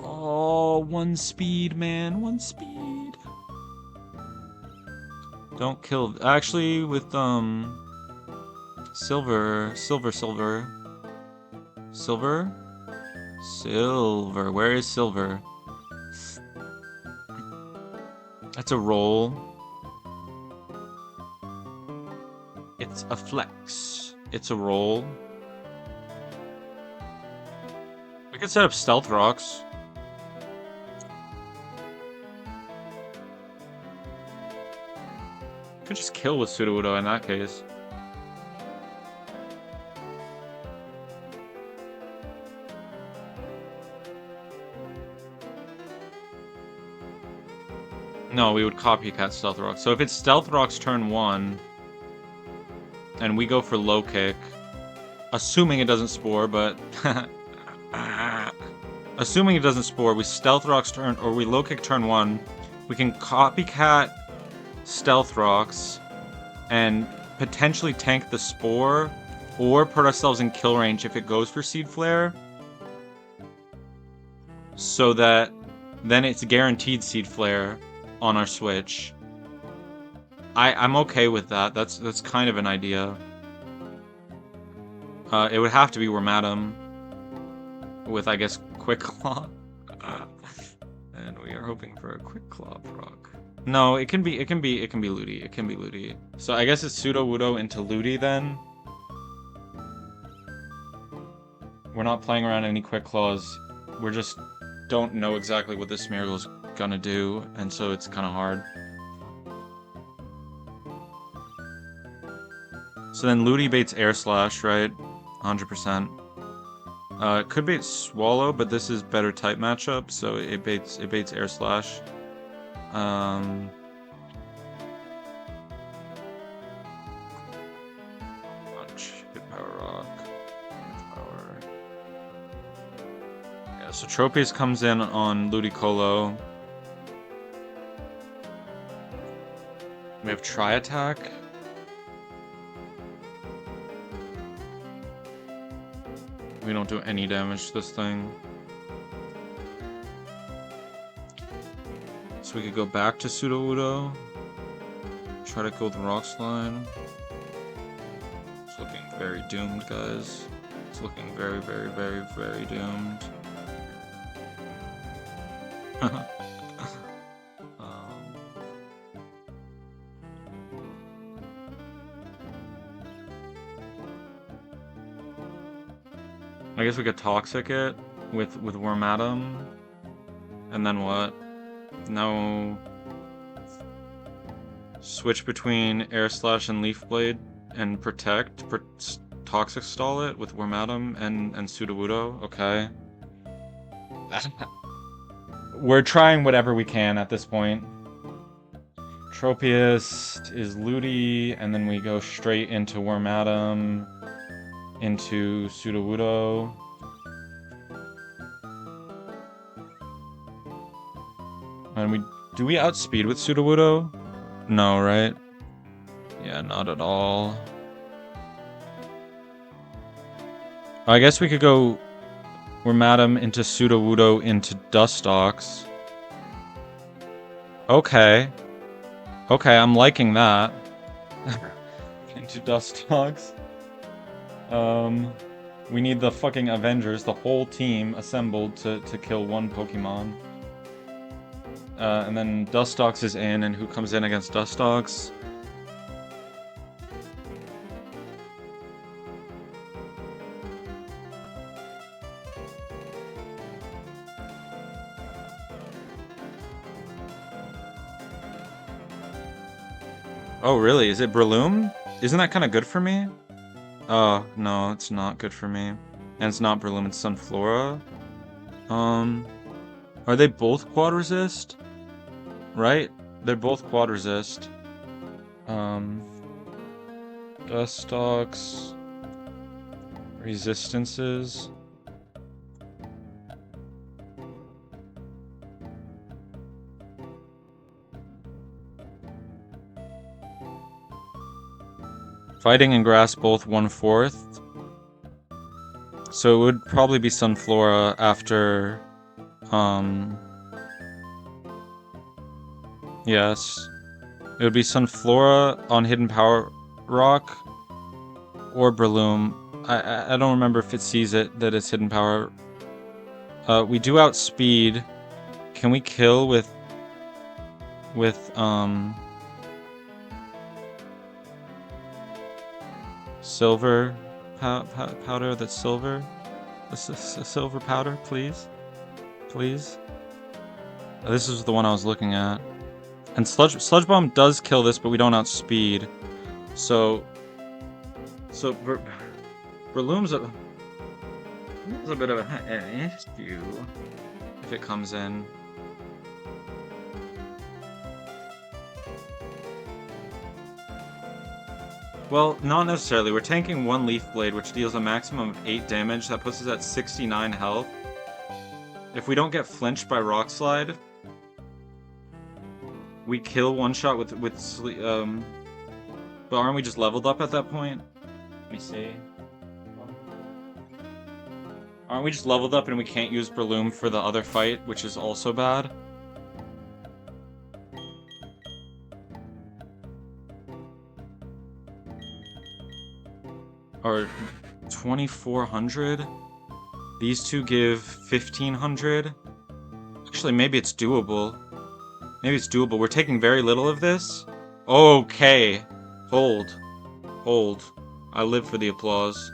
Oh, 1 speed, man. 1 speed. Don't kill. Actually, with Silver. Where is Silver? That's a roll. It's a flex. It's a roll. We could set up Stealth Rocks. Could just kill with Sudowoodo in that case. No, we would copycat Stealth Rock. So if it's Stealth Rock's turn 1, and we go for low kick, assuming it doesn't spore, but assuming it doesn't spore, we Stealth Rock's turn, or we low kick turn 1, we can copycat Stealth Rocks and potentially tank the spore, or put ourselves in kill range if it goes for Seed Flare, so that then it's guaranteed Seed Flare on our switch. I'm okay with that. That's kind of an idea. It would have to be Wormadam with, I guess, Quick Claw. And we are hoping for a Quick Claw proc. No, it can be Ludi. It can be Ludi. So I guess it's Sudowoodo into Ludi then. We're not playing around any Quick Claws. We're just don't know exactly what this Smeargle's gonna do, and so it's kind of hard. So then Ludi baits Air Slash, right? 100%. It could bait Swallow, but this is better type matchup, so it baits Air Slash. Hit Power Rock. Power. Yeah, so Tropius comes in on Ludicolo. We have Tri-Attack. We don't do any damage to this thing. So we could go back to Sudowoodo. Try to go with Rock Slide. It's looking very doomed, guys. It's looking very, very, very, very doomed. I guess we could Toxic it with Wormadam. And then what? No. Switch between Air Slash and Leaf Blade and Protect. Toxic Stall it with Wormadam and Sudowoodo. Okay. We're trying whatever we can at this point. Tropius is Ludi, and then we go straight into Wormadam. Into Sudowoodo. And do we outspeed with Sudowoodo? No, right? Yeah, not at all. I guess we could go Wormadam into Sudowoodo into Dustox. Okay. Okay, I'm liking that. Into Dustox. We need the fucking Avengers, the whole team assembled to kill one Pokemon. And then Dustox is in, and who comes in against Dustox? Oh, really? Is it Breloom? Isn't that kind of good for me? Oh, no, it's not good for me. And it's not Breloom, it's Sunflora. Are they both quad resist? Right? They're both quad resist. Dustox. Resistances. Fighting and Grass both 1/4. So it would probably be Sunflora after, yes. It would be Sunflora on Hidden Power Rock or Breloom. I don't remember if it sees it that it's Hidden Power. We do outspeed. Can we kill with silver powder? That's silver. A silver powder, please, please. This is the one I was looking at. And Sludge Bomb does kill this, but we don't outspeed. So Breloom's a bit of an issue if it comes in. Well, not necessarily. We're tanking 1 Leaf Blade, which deals a maximum of 8 damage. That puts us at 69 health. If we don't get flinched by Rock Slide, we kill one shot with but aren't we just leveled up at that point? Let me see. Aren't we just leveled up and we can't use Breloom for the other fight, which is also bad? Or 2,400? These two give 1,500? Actually, maybe it's doable. Maybe it's doable. We're taking very little of this? Okay. Hold. Hold. I live for the applause.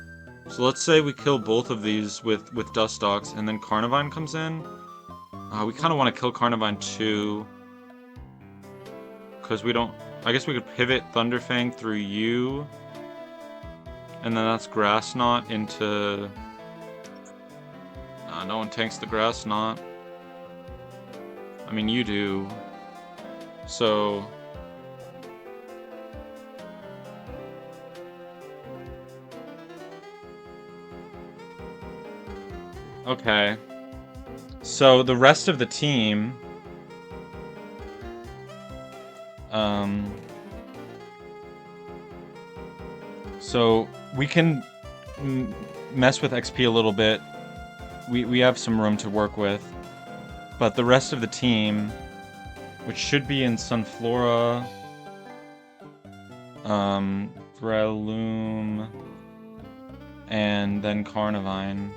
So let's say we kill both of these with Dustox, and then Carnivine comes in. We kind of want to kill Carnivine too. Because we don't... I guess we could pivot Thunderfang through you. And then that's Grass Knot into... no one tanks the Grass Knot. I mean, you do. So... Okay. So the rest of the team... So we can mess with XP a little bit. We have some room to work with. But the rest of the team, which should be in Sunflora, Breloom, and then Carnivine.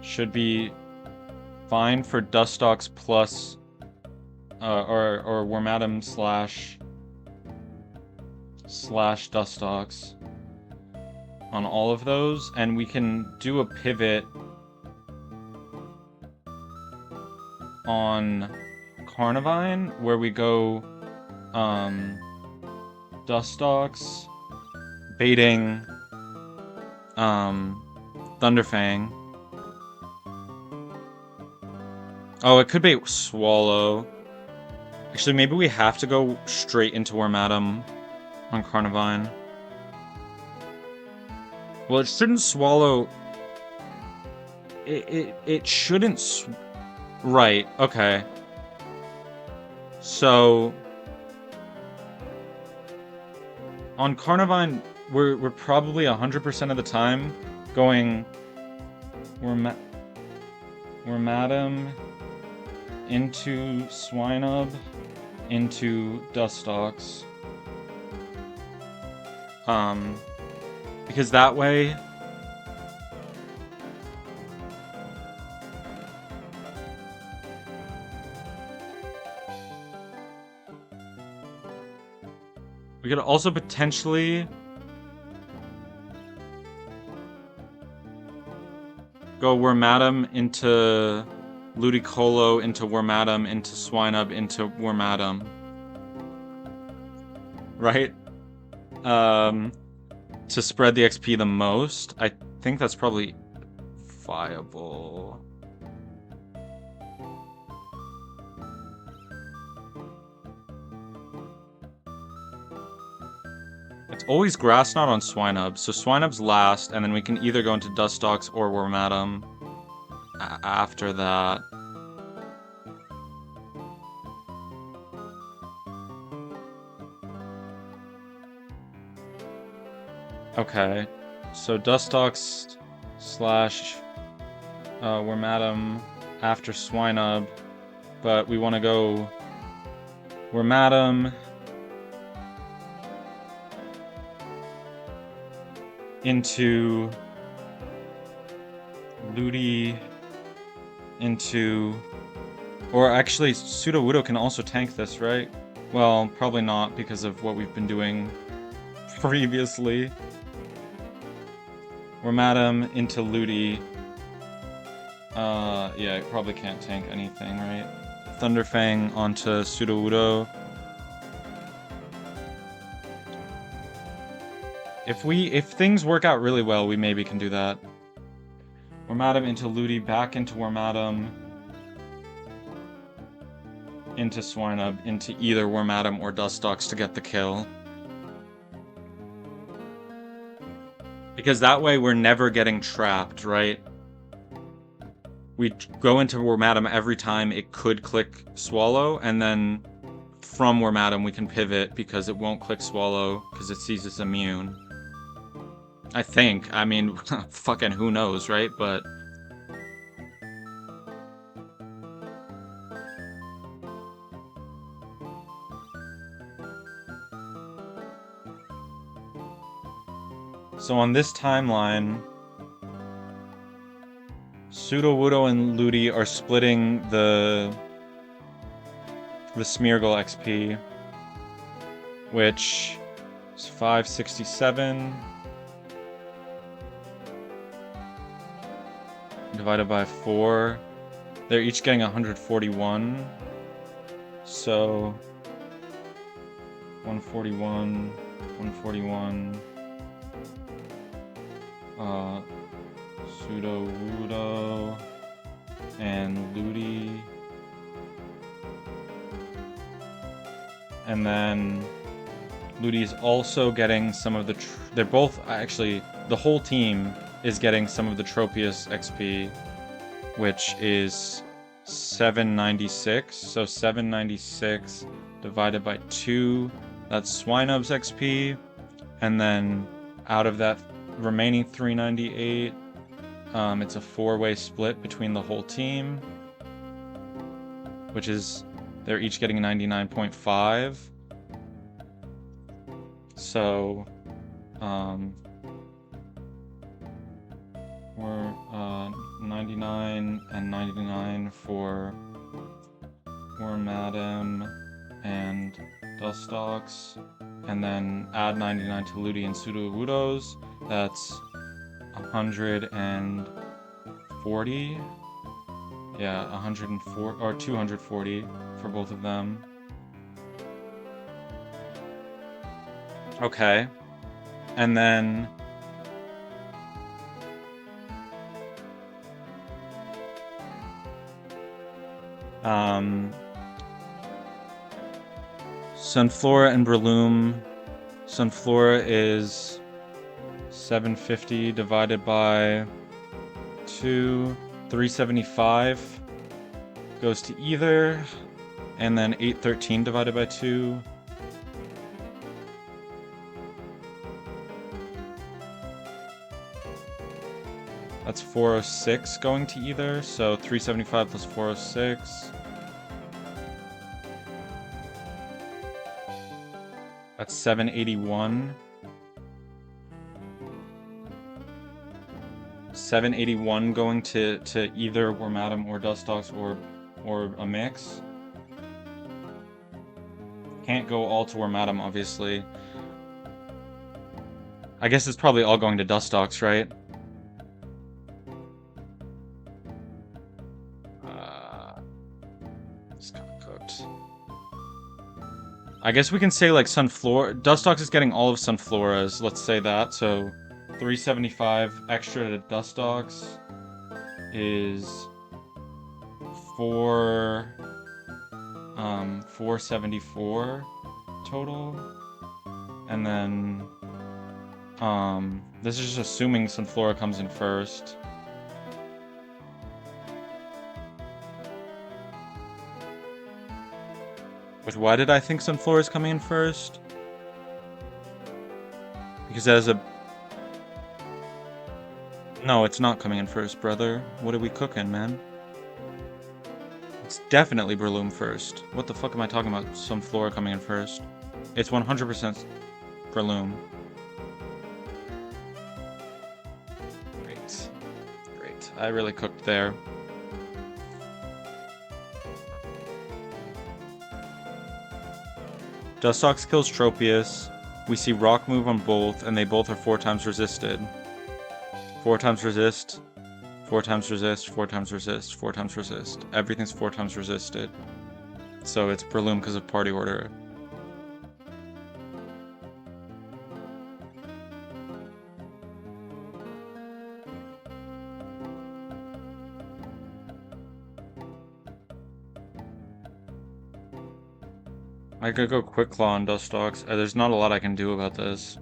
Should be fine for Dustox plus, or Wormadam slash Dustox on all of those, and we can do a pivot on Carnivine where we go Dustox baiting Thunderfang. Oh, it could be Swallow. Actually, maybe we have to go straight into Wormadam on Carnivine. Well, it shouldn't Swallow... It shouldn't... Right, okay. So... On Carnivine, we're probably 100% of the time going... Wormadam... into Swinub, into Dustox. Because that way... We could also potentially... go Wormadam into... Ludicolo into Wormadam, into Swinub, into Wormadam. Right? To spread the XP the most. I think that's probably viable. It's always Grass Knot on Swinub, so Swinub's last, and then we can either go into Dustox or Wormadam after that. Okay, so Dustox slash Wormadam after Swinub, but we want to go Wormadam into Ludi into... Or actually, Sudowoodo can also tank this, right? Well, probably not because of what we've been doing previously. Wormadam into Ludi. Yeah, it probably can't tank anything, right? Thunderfang onto Sudowoodo. If things work out really well, we maybe can do that. Wormadam into Ludi, back into Wormadam. into Swinub, into either Wormadam or Dustox to get the kill. Because that way we're never getting trapped, right? We go into Wormadam every time it could click Swallow, and then from Wormadam we can pivot because it won't click Swallow because it sees it's immune. I think. I mean, fucking who knows, right? But so on this timeline, Sudowoodo and Ludi are splitting the Smeargle XP, which is 567 divided by 4. They're each getting 141. So 141, 141. Sudowoodo and Ludi. And then Ludi is also getting some of the... they're both... actually, the whole team is getting some of the Tropius XP, which is 796. So 796 divided by 2, that's Swinub's XP. And then out of that remaining 398, it's a 4-way split between the whole team, which is they're each getting 99.5. So we're 99 and 99 for Wormadam and Dustox, and then add 99 to Ludi and Sudowoodo's. That's 140. Yeah, 104 or 240 for both of them. Okay. And then Sunflora and Breloom. Sunflora is 750 divided by 2, 375 goes to either, and then 813 divided by 2. That's 406 going to either, so 375 plus 406. That's 781. 781 going to either Wormadam or Dustox or a mix. Can't go all to Wormadam, obviously. I guess it's probably all going to Dustox, right? It's kind of cooked. I guess we can say like Sunflora. Dustox is getting all of Sunflora's. Let's say that. So 375 extra to Dustox is 474 total. And then this is just assuming Sunflora comes in first. But why did I think Sunflora is coming in first? Because as a... No, it's not coming in first, brother. What are we cooking, man? It's definitely Breloom first. What the fuck am I talking about? Sunflora coming in first. It's 100% Breloom. Great. Great. I really cooked there. Dustox kills Tropius. We see Rock move on both, and they both are 4 times resisted. 4 times resist, 4 times resist, 4 times resist, 4 times resist. Everything's 4 times resisted. So it's Breloom because of party order. I could go Quick Claw on Dustox. There's not a lot I can do about this.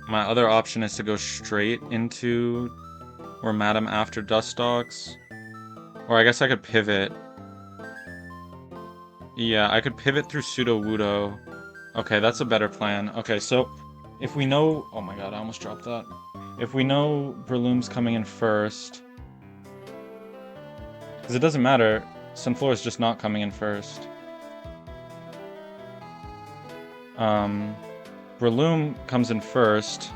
My other option is to go straight into Wormadam after Dustox. Or I guess I could pivot. Yeah, I could pivot through Sudowoodo. Okay, that's a better plan. Okay, so if we know... Oh my god, I almost dropped that. If we know Breloom's coming in first... Because it doesn't matter. Sunflora's just not coming in first. Breloom comes in first.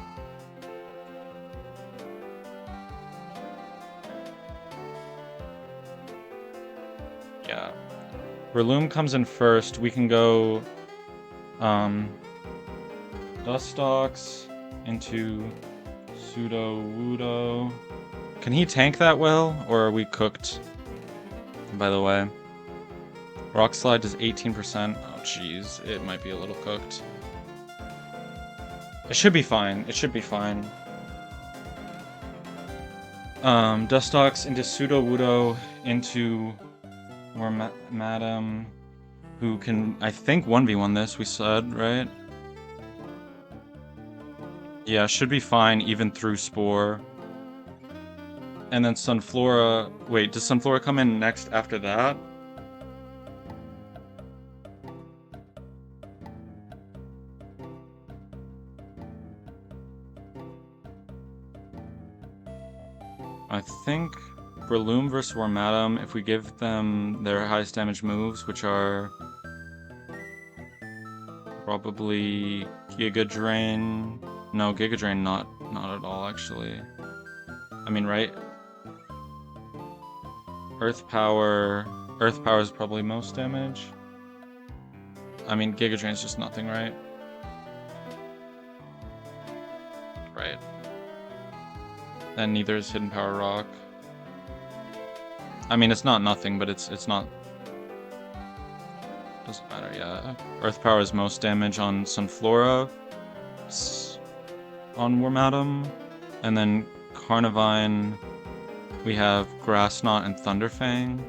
Yeah. Breloom comes in first. We can go Dustox into Sudowoodo. Can he tank that well, or are we cooked? By the way, Rock Slide does 18%. Oh jeez, it might be a little cooked. It should be fine. It should be fine. Dustox into Sudowoodo into Wormadam, who can, I think, 1v1 this, we said, right? Yeah, should be fine even through Spore. And then Sunflora... Wait, does Sunflora come in next after that? I think Breloom versus Wormadam, if we give them their highest damage moves, which are probably Giga Drain. No, Giga Drain not at all actually. I mean, right? Earth Power is probably most damage. I mean, Giga Drain's just nothing, right? Right. And neither is Hidden Power Rock. I mean, it's not nothing, but it's not... Doesn't matter, yeah. Earth Power is most damage on Sunflora, on Wormadam, and then Carnivine, we have Grass Knot and Thunderfang.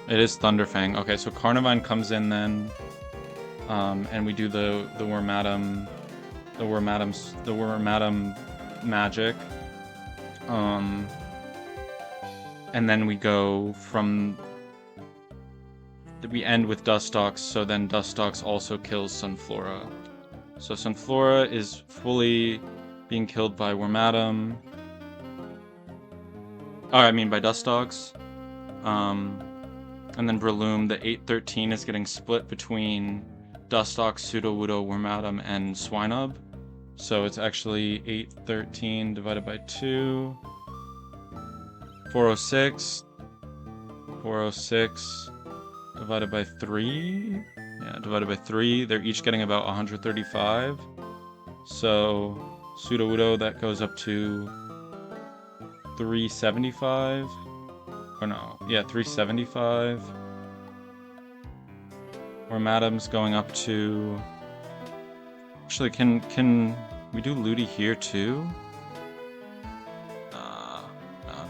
It is Thunderfang. Okay, so Carnivine comes in then, and we do the Wormadam magic. And then we go from... We end with Dustox, so then Dustox also kills Sunflora. So Sunflora is fully being killed by Wormadam. Oh, I mean by Dustox. And then Breloom, the 813 is getting split between Dustox, Sudowoodo, Wormadam, and Swinub. So it's actually 813 divided by 2. 406. 406 divided by 3. Yeah, divided by 3. They're each getting about 135. So Sudowoodo, that goes up to 375. Or no, yeah, 375. Wormadam's going up to... Actually, can we do Ludi here too? No,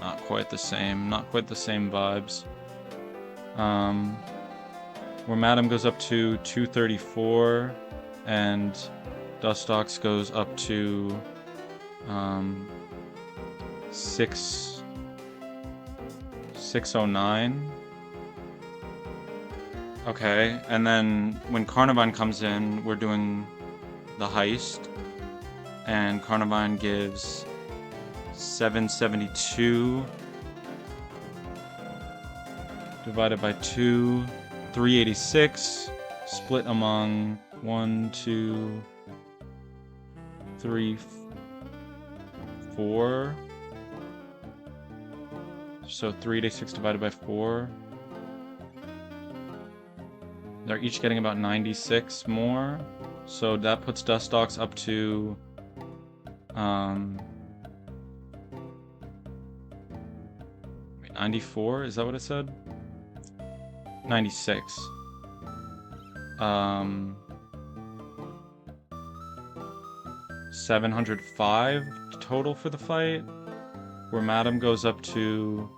not quite the same. Not quite the same vibes. Wormadam goes up to 234, and Dustox goes up to 609. Okay, and then when Carnivine comes in, we're doing the heist, and Carnivine gives 772 divided by 2, 386, split among 1, 2, 3, 4. So 386 divided by 4. They're each getting about 96 more. So that puts Dustox up to 94, is that what it said? 96. 705 total for the fight. Where Madam goes up to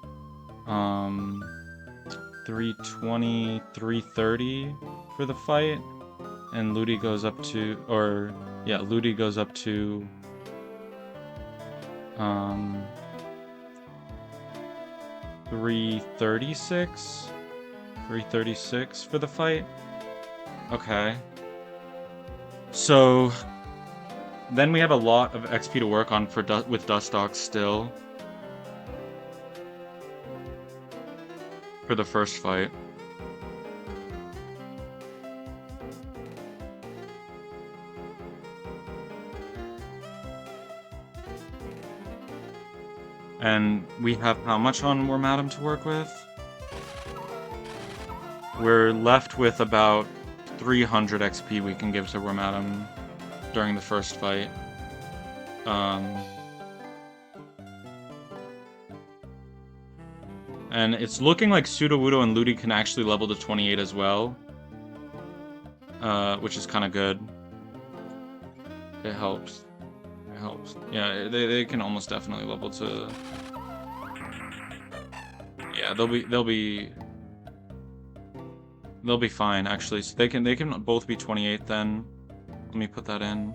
320, 330 for the fight. And Ludi goes up to, Ludi goes up to 336. 336 for the fight. Okay. So then we have a lot of XP to work on for with Dust Dogs still. For the first fight. And we have how much on War Madam to work with? We're left with about 300 XP we can give to War Madam during the first fight. And it's looking like Sudowoodo and Ludi can actually level to 28 as well. Which is kind of good. It helps. It helps. Yeah, they can almost definitely level to... Yeah, they'll be fine actually. So they can both be 28 then. Let me put that in.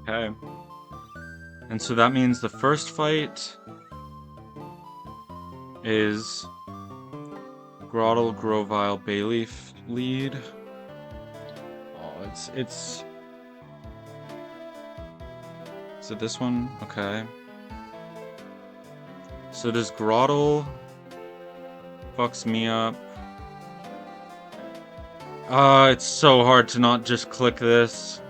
Okay. And so that means the first fight is Grottle, Grovile, Bayleaf lead. Oh, it's... Is it this one? Okay. So does Grottle fucks me up. It's so hard to not just click this.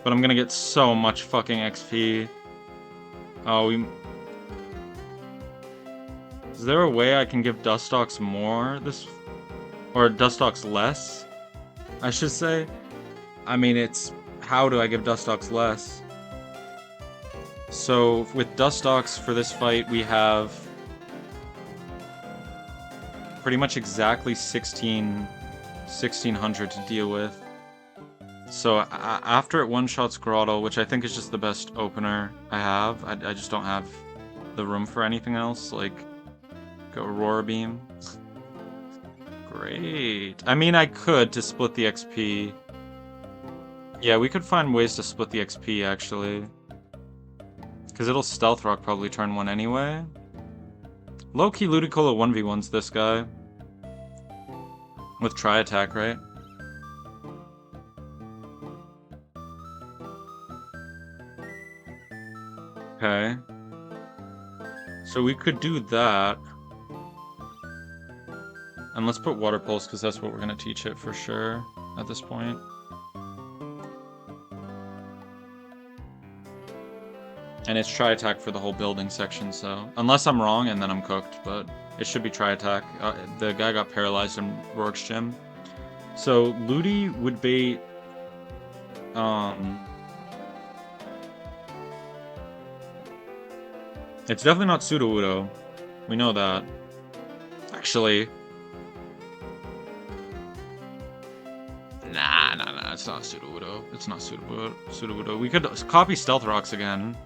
But I'm gonna get so much fucking XP. Oh, Is there a way I can give Dustox more this... Or Dustox less? I should say. I mean, it's... How do I give Dustox less? So, with Dustox for this fight, we have... pretty much exactly 1600 to deal with. So after it one-shots Grottle, which I think is just the best opener I have, I just don't have the room for anything else, like, go Aurora Beam. Great. I mean, I could to split the XP. Yeah, we could find ways to split the XP, actually. Because it'll Stealth Rock probably turn 1 anyway. Low-key Ludicolo 1v1's this guy. With Tri-Attack, right? Okay. So we could do that. And let's put Water Pulse, because that's what we're going to teach it for sure at this point. And it's Tri-Attack for the whole building section, so... Unless I'm wrong, and then I'm cooked, but it should be Tri-Attack. The guy got paralyzed in Rourke's gym. So, Ludi would bait... It's definitely not Sudowoodo. We know that. Actually... Nah, it's not Sudowoodo. It's not Sudowoodo. We could copy Stealth Rocks again.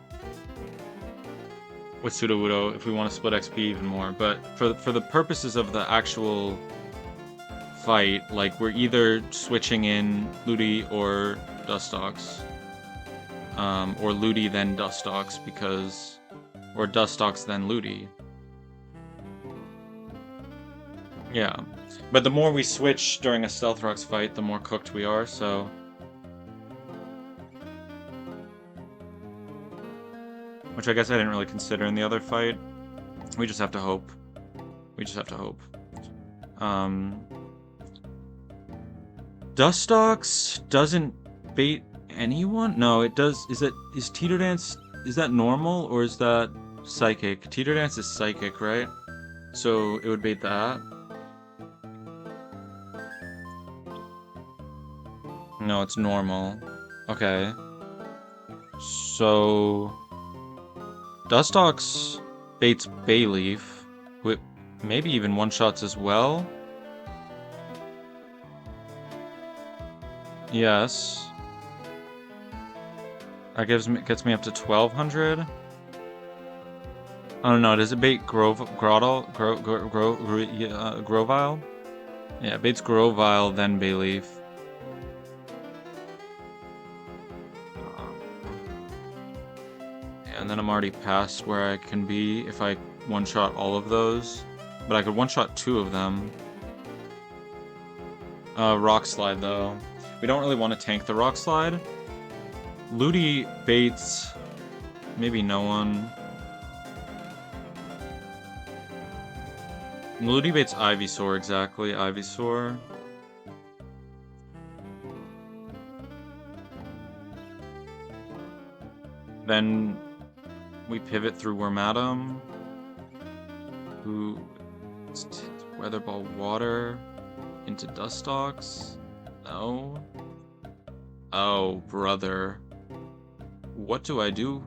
With Sudowoodo, if we want to split XP even more. But for the purposes of the actual fight, like, we're either switching in Ludi or Dustox. Or Ludi then Dustox, because... Or Dustox then Ludi. Yeah. But the more we switch during a Stealth Rocks fight, the more cooked we are, so... Which I guess I didn't really consider in the other fight. We just have to hope. We just have to hope. Dustox doesn't bait anyone? No, it does. Is Teeter Dance... Is that normal, or is that psychic? Teeter Dance is psychic, right? So it would bait that. No, it's normal. Okay. So... Dustox baits Bayleaf, with maybe even one-shots as well. Yes. That gets me up to 1200. I don't know, does it bait Grovile? Yeah, it baits Grovile, then Bayleaf. And then I'm already past where I can be if I one-shot all of those. But I could one-shot 2 of them. Rock Slide, though. We don't really want to tank the Rock Slide. Ludi baits... maybe no one. Ludi baits Ivysaur, exactly. Ivysaur. Then we pivot through Wormadam, who Weather Ball Water into Dustox. No. Oh, brother. What do I do?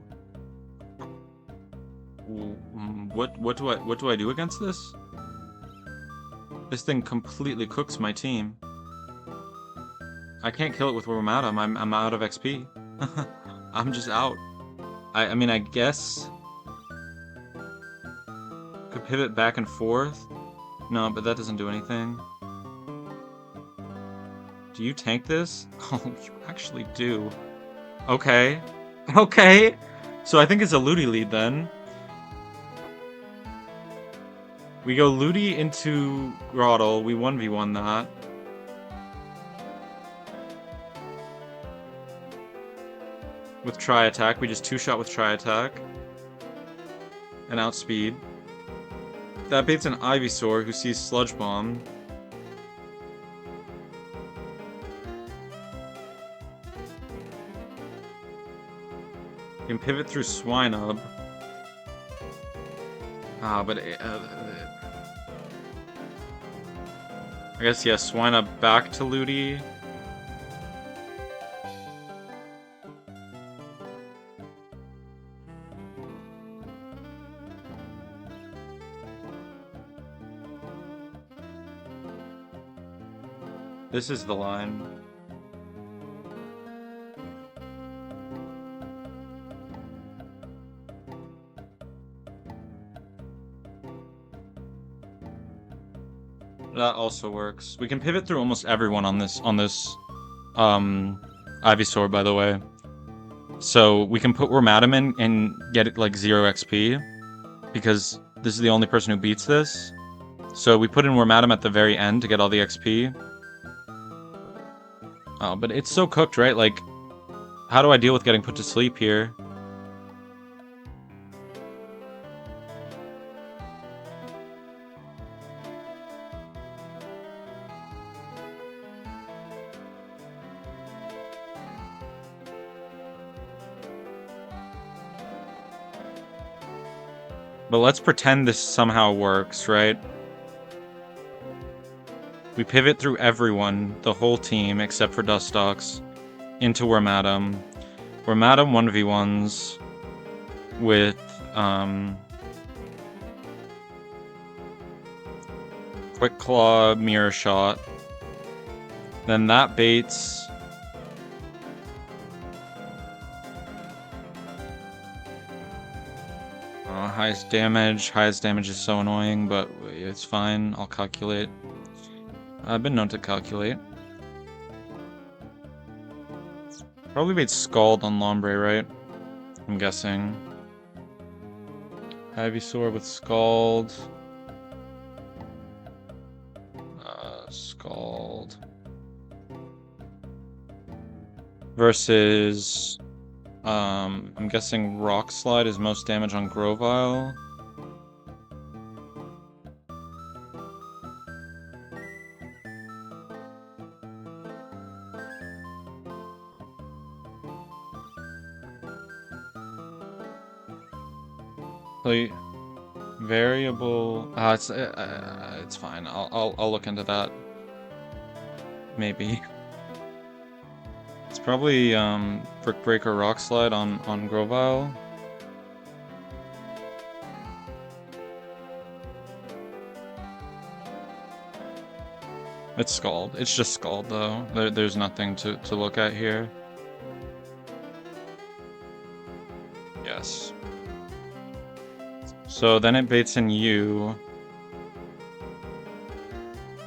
What do I do against this? This thing completely cooks my team. I can't kill it with Wormadam. I'm out of XP. I'm just out. I mean, I guess could pivot back and forth. No, but that doesn't do anything. Do you tank this? Oh, you actually do. Okay. Okay. So I think it's a Ludi lead then. We go Ludi into Groddle. We 1v1 that. With Tri-Attack. We just 2-shot with Tri-Attack. And outspeed. That baits an Ivysaur who sees Sludge Bomb. You can pivot through Swinub. Ah, but... I guess, yeah, Swinub back to Ludi. This is the line. That also works. We can pivot through almost everyone on this Ivysaur, by the way. So we can put Wormadam in and get it like 0 XP, because this is the only person who beats this. So we put in Wormadam at the very end to get all the XP. Oh, but it's so cooked, right? Like, how do I deal with getting put to sleep here? But let's pretend this somehow works, right? We pivot through everyone, the whole team, except for Dustox, into Wormadam. Wormadam 1v1s with, Quick Claw, Mirror Shot. Then that baits... highest damage. Highest damage is so annoying, but it's fine. I'll calculate. I've been known to calculate. Probably made Scald on Lombre, right? I'm guessing. Ivysaur with Scald. Scald. Versus... I'm guessing Rock Slide is most damage on Grovile. So, variable. It's fine. I'll look into that. Maybe. It's probably Brick Breaker Rock Slide on Grovile. It's Scald. It's just Scald, though. There's nothing to look at here. Yes. So then it baits in you.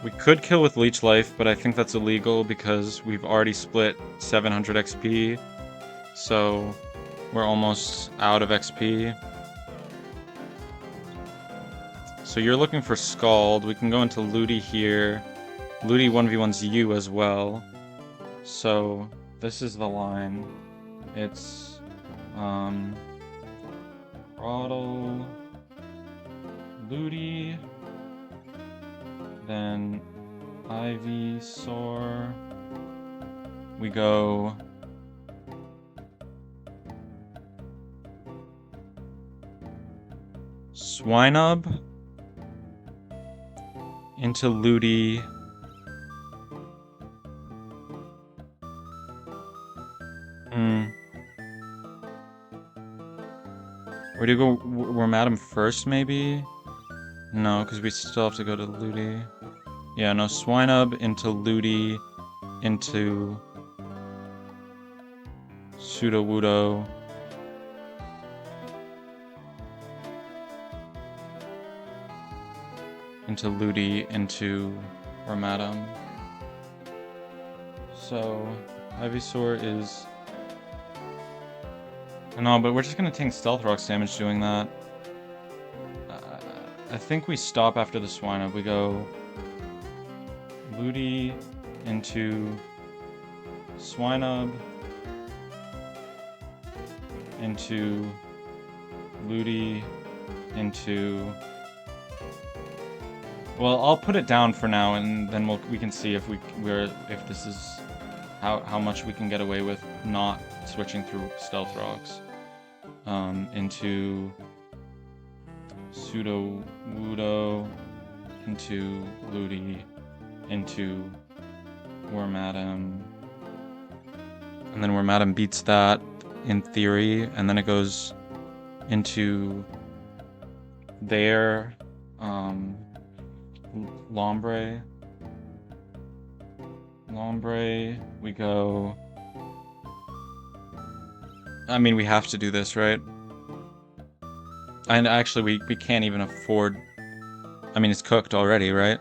We could kill with Leech Life, but I think that's illegal because we've already split 700 XP. So we're almost out of XP. So you're looking for Scald. We can go into Ludi here. Ludi 1v1's you as well. So this is the line. It's Throttle, Ludi, then Ivysaur. We go Swinub into Ludi. Where do you go? We're Madam first, maybe? No, because we still have to go to Ludi. Yeah, no, Swinub into Ludi, into Sudowoodo. Into Ludi, into Ramadam. So, Ivysaur is... No, but we're just gonna tank Stealth Rock's damage doing that. I think we stop after the Swinub. We go... Ludi into Swinub, into Ludi, into... Well, I'll put it down for now, and then we can see if if this is how much we can get away with not switching through Stealth Rocks. Into Sudowoodo, into Ludi, into Wormadam, and then Wormadam beats that in theory, and then it goes into their Lombre, we go... I mean, we have to do this, right? And actually, we can't even afford... I mean, it's cooked already, right?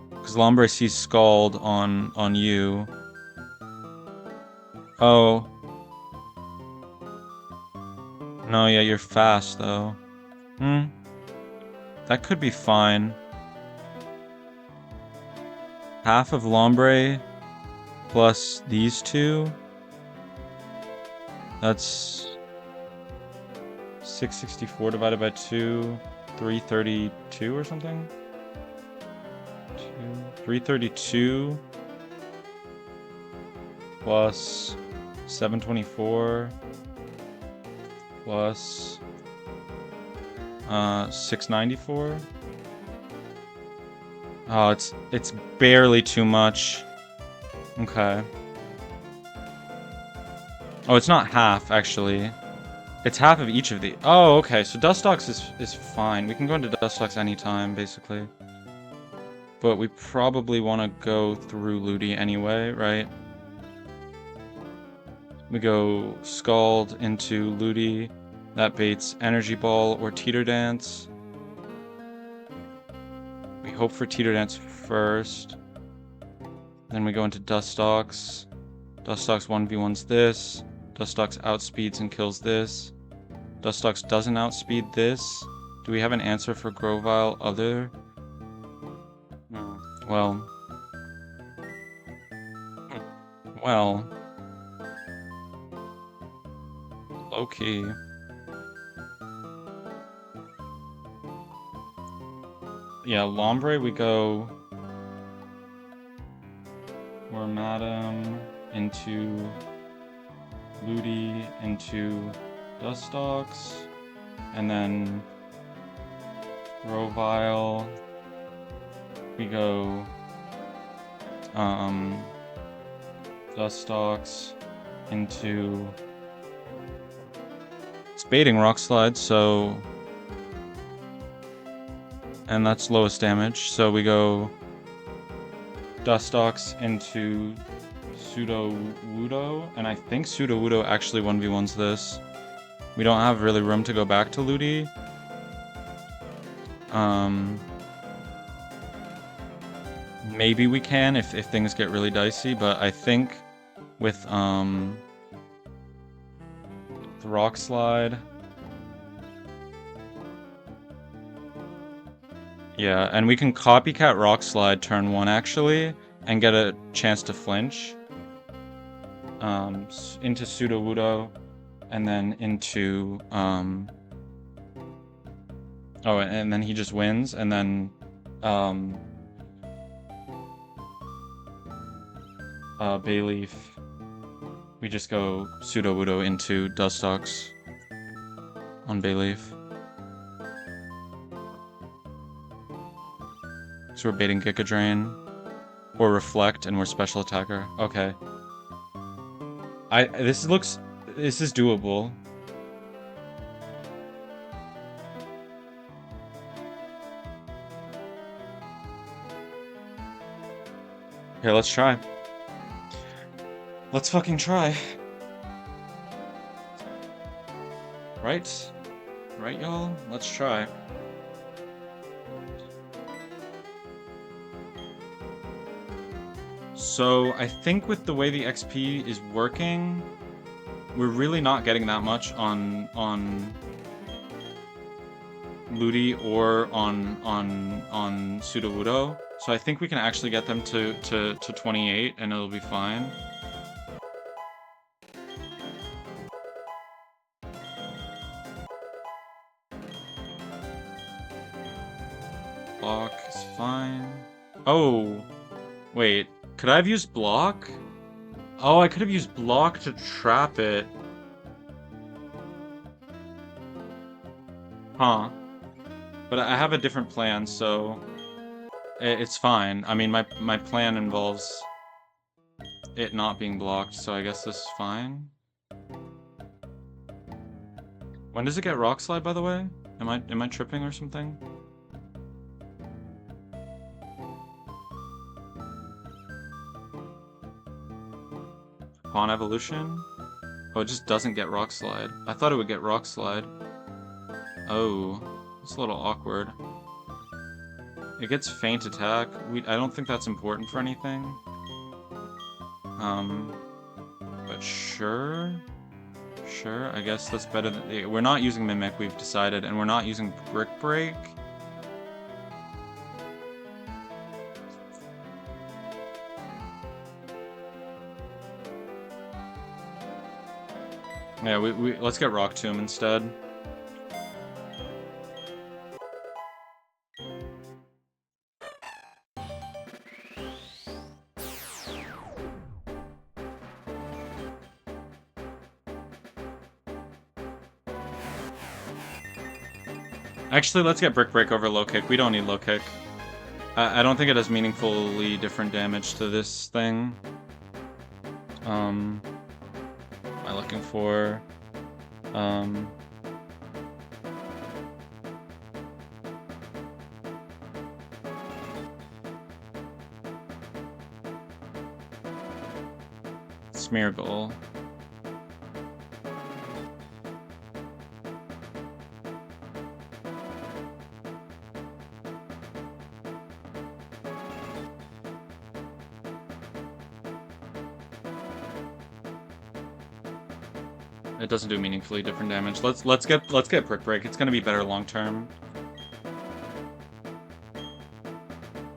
Because Lombre sees Scald on you. Oh. No, yeah, you're fast, though. That could be fine. Half of Lombre plus these two. That's 664 divided by 2, 332 or something? 332 plus 724 plus 694. Oh, it's barely too much. Okay. Oh, it's not half, actually. It's half of each of the... Oh, okay, so Dustox is fine. We can go into Dustox anytime, basically. But we probably want to go through Ludi anyway, right? We go Scald into Ludi. That baits Energy Ball or Teeter Dance. We hope for Teeter Dance first. Then we go into Dustox. Dustox 1v1's this. Dustox outspeeds and kills this. Dustox doesn't outspeed this. Do we have an answer for Grovyle other? No. Well. Low-key. Yeah, Lombre, we go... Wormadam into Ludi into Dustox, and then Grovyle, we go Dustox into... It's baiting Rock Slide, so... And that's lowest damage, so we go Dustox into Sudowoodo, and I think Sudowoodo actually 1v1s this. We don't have really room to go back to Ludi. Maybe we can if things get really dicey, but I think with the Rock Slide. Yeah, and we can copycat Rock Slide turn 1 actually, and get a chance to flinch. Into Sudowoodo, and then into oh, and then he just wins, and then Bayleaf. We just go Sudowoodo into Dustox on Bayleaf. So we're baiting Giga Drain. Or Reflect, and we're Special Attacker. Okay. This is doable. Here, let's try. Let's fucking try. Right? Right, y'all? Let's try. So, I think with the way the XP is working, we're really not getting that much on Ludi or on Sudowoodo. So I think we can actually get them to 28 and it'll be fine. Block is fine. Oh, wait. Could I have used block? Oh, I could have used block to trap it. Huh. But I have a different plan, so it's fine. I mean, my plan involves it not being blocked, so I guess this is fine. When does it get Rock Slide, by the way? Am I tripping or something? Pawn Evolution? Oh, it just doesn't get Rock Slide. I thought it would get Rock Slide. Oh, it's a little awkward. It gets Feint Attack. I don't think that's important for anything. But sure. Sure, I guess that's better than... We're not using Mimic, we've decided, and we're not using Brick Break. Yeah, let's get Rock Tomb instead. Actually, let's get Brick Break over Low Kick. We don't need Low Kick. I don't think it does meaningfully different damage to this thing. Am I looking for... Smeargle. It doesn't do meaningfully different damage. Let's get Brick Break. It's gonna be better long term.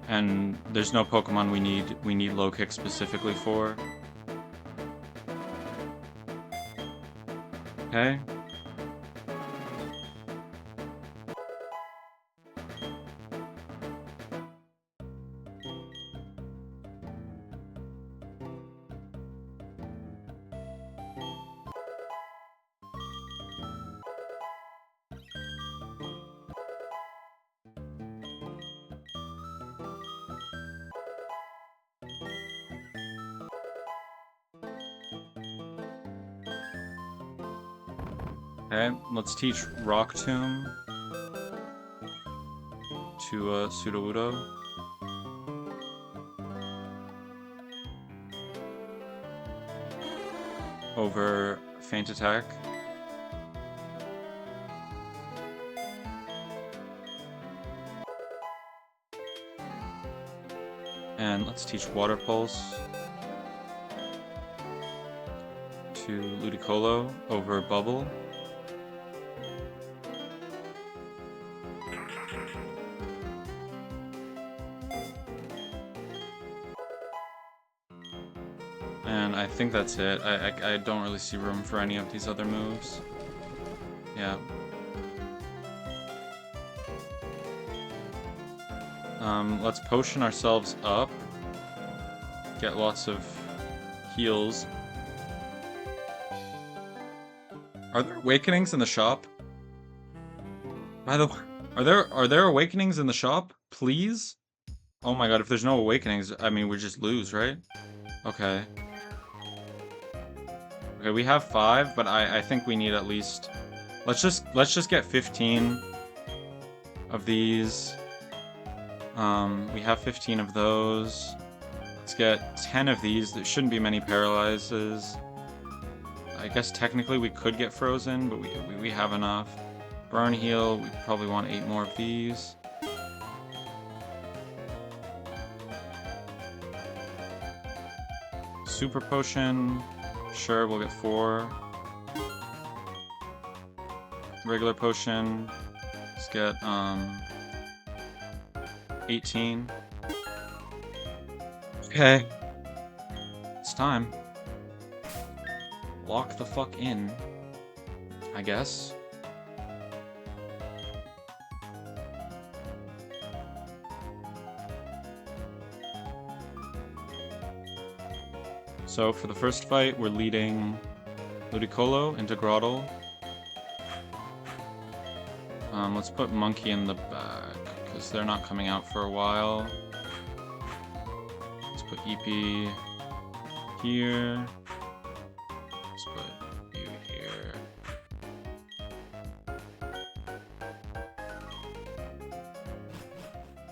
And there's no Pokemon we need Low Kick specifically for. Okay. Okay, let's teach Rock Tomb to Sudowoodo. over Feint Attack. And let's teach Water Pulse to Ludicolo over Bubble. And I think that's it. I don't really see room for any of these other moves. Yeah. Let's potion ourselves up. Get lots of heals. Are there awakenings in the shop? By the way, are there awakenings in the shop? Please? Oh my god, if there's no awakenings, I mean we just lose, right? Okay. Okay, we have 5, but I think we need at least... Let's just get 15 of these. We have 15 of those. Let's get 10 of these. There shouldn't be many paralyzes. I guess technically we could get frozen, but we have enough. Burn heal, we probably want 8 more of these. Super potion. Sure, we'll get 4. Regular potion. Let's get 18. Okay. It's time. Lock the fuck in, I guess. So for the first fight, we're leading Ludicolo into Grottle. Let's put Monkey in the back, because they're not coming out for a while. Let's put EP here. Let's put you here.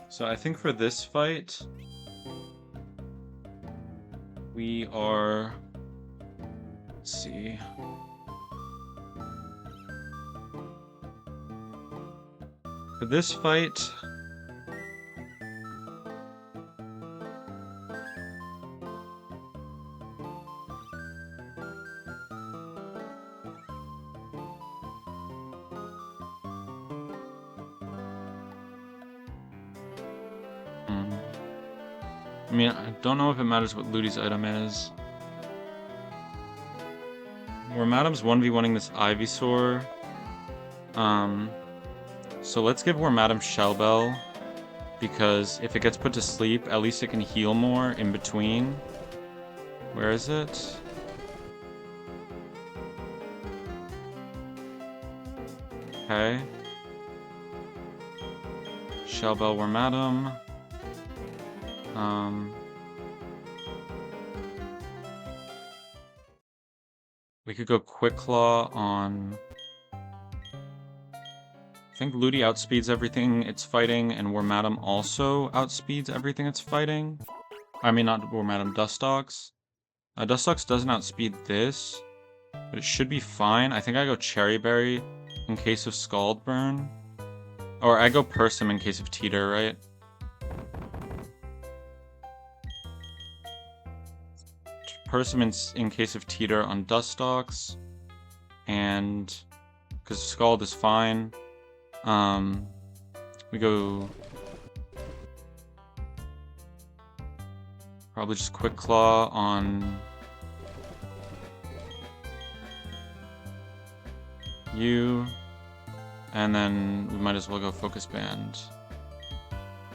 So I think for this fight, we are... Let's see. For this fight, I mean, I don't know if it matters what Ludi's item is. Where Madam's 1v1ing this Ivysaur. So let's give Where Madam Shellbell, because if it gets put to sleep, at least it can heal more in between. Where is it? Okay. Shellbell Where Madam. We could go Quick Claw on... I think Ludi outspeeds everything it's fighting, and Where Madam also outspeeds everything it's fighting. I mean, not Where Madam, Dustox. Dustox doesn't outspeed this, but it should be fine. I think I go Cherry Berry in case of Scald Burn. Or I go Persim in case of Teeter, right? Persim in case of Teeter on Dustox. And... because Scald is fine. We go... probably just Quick Claw on... you. And then we might as well go Focus Band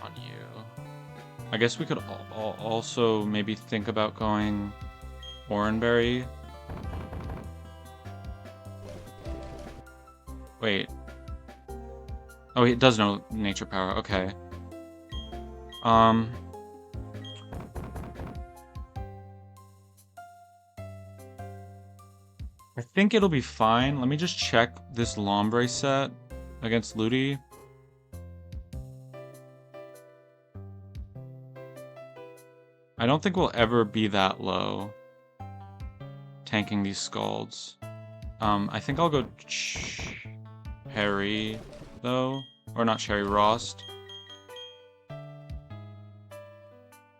on you. I guess we could also maybe think about going Oranberry. Wait. Oh, it does know Nature Power. Okay. I think it'll be fine. Let me just check this Lombre set against Ludi. I don't think we'll ever be that low. tanking these Scalds. I think I'll go Cherry, though. Or not Cherry, Rost.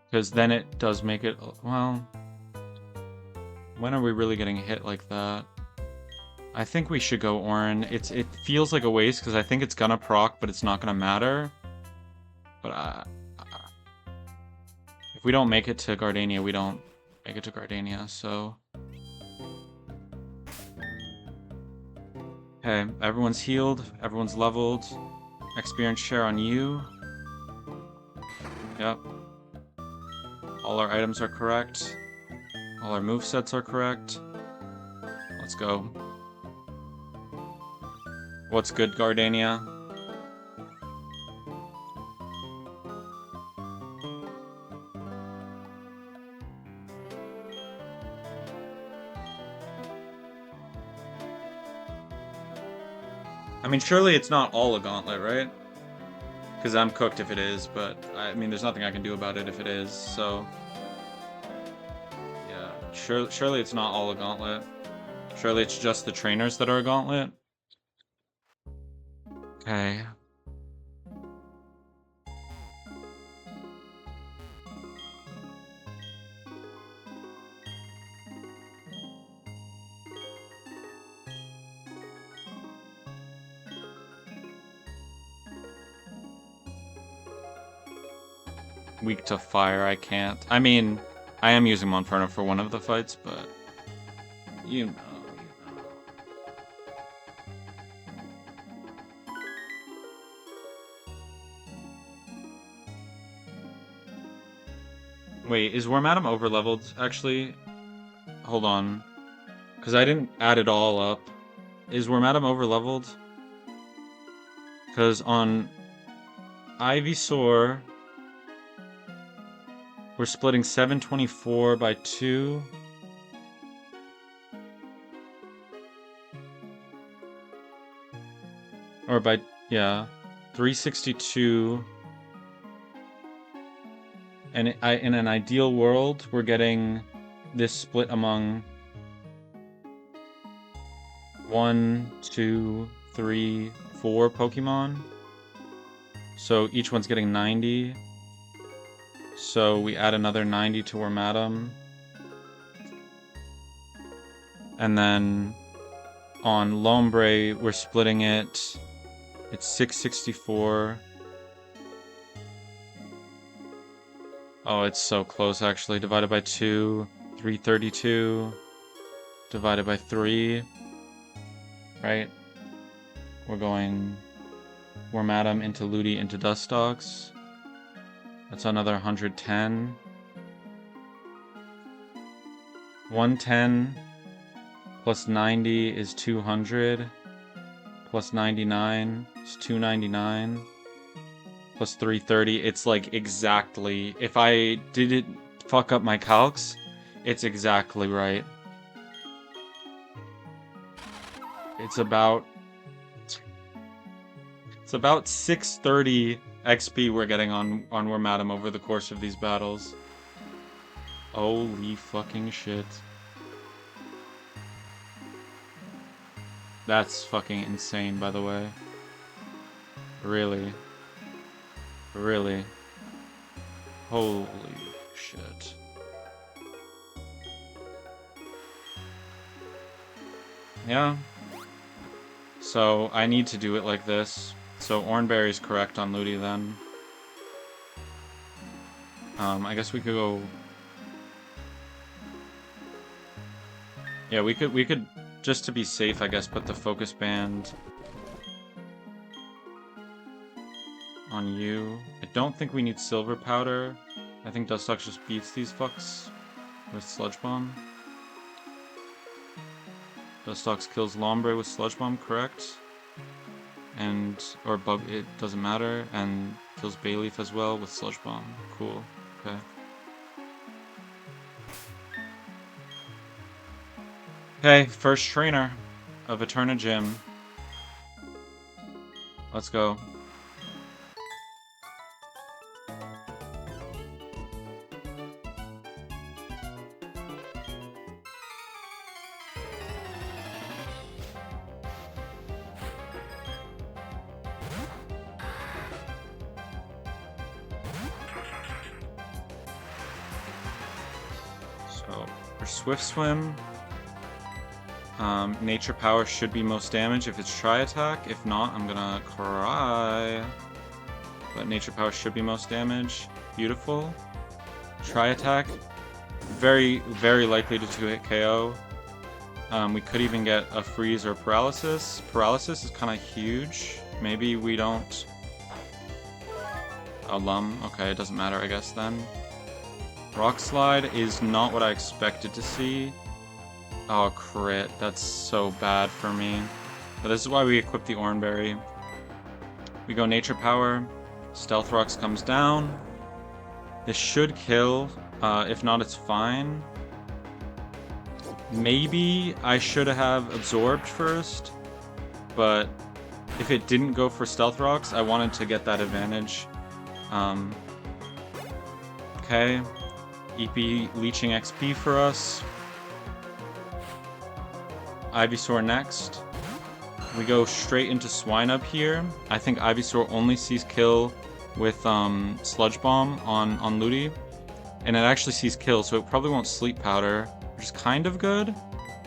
Because then it does make it... Well... When are we really getting hit like that? I think we should go Orin. It feels like a waste because I think it's gonna proc, but it's not gonna matter. But if we don't make it to Gardania, we don't make it to Gardania, so... Okay, everyone's healed, everyone's leveled. Experience share on you. Yep. All our items are correct. All our movesets are correct. Let's go. What's good, Gardania? I mean, surely it's not all a gauntlet, right? Because I'm cooked if it is, but I mean, there's nothing I can do about it if it is, so... Yeah, surely it's not all a gauntlet. Surely it's just the trainers that are a gauntlet. Okay. Weak to fire, I can't. I mean, I am using Monferno for one of the fights, but... You know. Wait, is Wormadam overleveled, actually? Hold on. Because I didn't add it all up. Is Wormadam overleveled? Because on Ivysaur, we're splitting 724 by 2. Or by, yeah, 362. And in an ideal world, we're getting this split among 1, 2, 3, 4 Pokemon. So each one's getting 90. So we add another 90 to Wormadam. And then on Lombre, we're splitting it. It's 664. Oh, it's so close, actually. Divided by 2, 332. Divided by 3. Right? We're going Wormadam into Ludi into Dustox. That's another 110. 110 plus 90 is 200. Plus 99 is 299. Plus 330, it's like exactly, if I didn't fuck up my calcs, it's exactly right. It's about 630 XP we're getting on Wormadam over the course of these battles. Holy fucking shit. That's fucking insane, by the way. Really. Really. Holy shit. Yeah. So, I need to do it like this. So, Oranberry's correct on Ludi then. I guess we could go... Yeah, we could, just to be safe, I guess, put the focus band on you. I don't think we need silver powder. I think Dustox just beats these fucks with Sludge Bomb. Dustox kills Lombre with Sludge Bomb, correct? And, or Bug, it doesn't matter, and kills Bayleaf as well with Sludge Bomb. Cool, okay. Okay, first trainer of Eterna Gym. Let's go. So for Swift Swim, Nature Power should be most damage if it's Tri-Attack. If not, I'm gonna cry. But Nature Power should be most damage. Beautiful. Tri-Attack, very, very likely to 2-hit KO. We could even get a Freeze or Paralysis. Paralysis is kind of huge. Maybe we don't... Alum. Okay, it doesn't matter, I guess, then. Rock Slide is not what I expected to see. Oh, crit. That's so bad for me. But this is why we equip the Oranberry. We go Nature Power. Stealth Rocks comes down. This should kill. If not, it's fine. Maybe I should have Absorbed first. But if it didn't go for Stealth Rocks, I wanted to get that advantage. Okay. EP leeching XP for us. Ivysaur next. We go straight into Swine up here. I think Ivysaur only sees kill with Sludge Bomb on Ludi. And it actually sees kill, so it probably won't Sleep Powder, which is kind of good.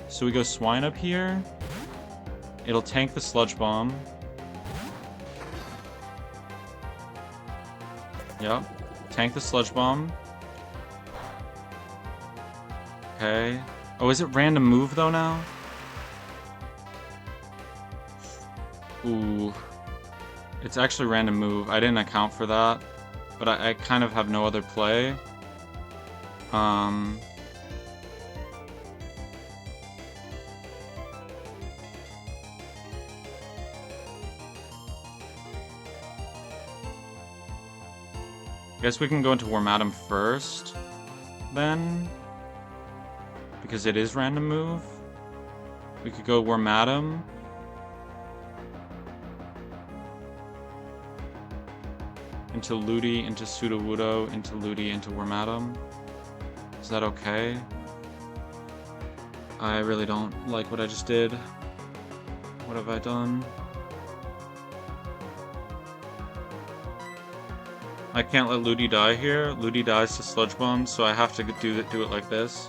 So we go Swine up here. It'll tank the Sludge Bomb. Yep. Tank the Sludge Bomb. Okay. Oh, is it random move though now? Ooh. It's actually random move. I didn't account for that. But I kind of have no other play. Guess we can go into Wormadam first, then. Because it is random move. We could go Wormadam. Into Ludi, into Sudowoodo, into Ludi, into Wormadam. Is that okay? I really don't like what I just did. What have I done? I can't let Ludi die here. Ludi dies to Sludge Bomb, so I have to do it like this.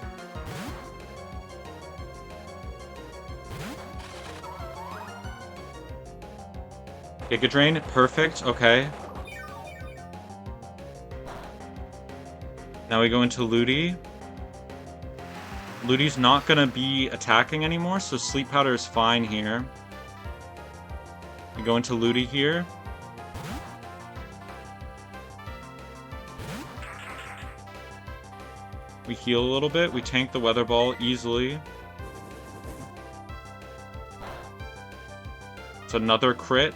Giga Drain, perfect, okay. Now we go into Ludi. Ludi's not gonna be attacking anymore, so Sleep Powder is fine here. We go into Ludi here. We heal a little bit. We tank the Weather Ball easily. It's another crit.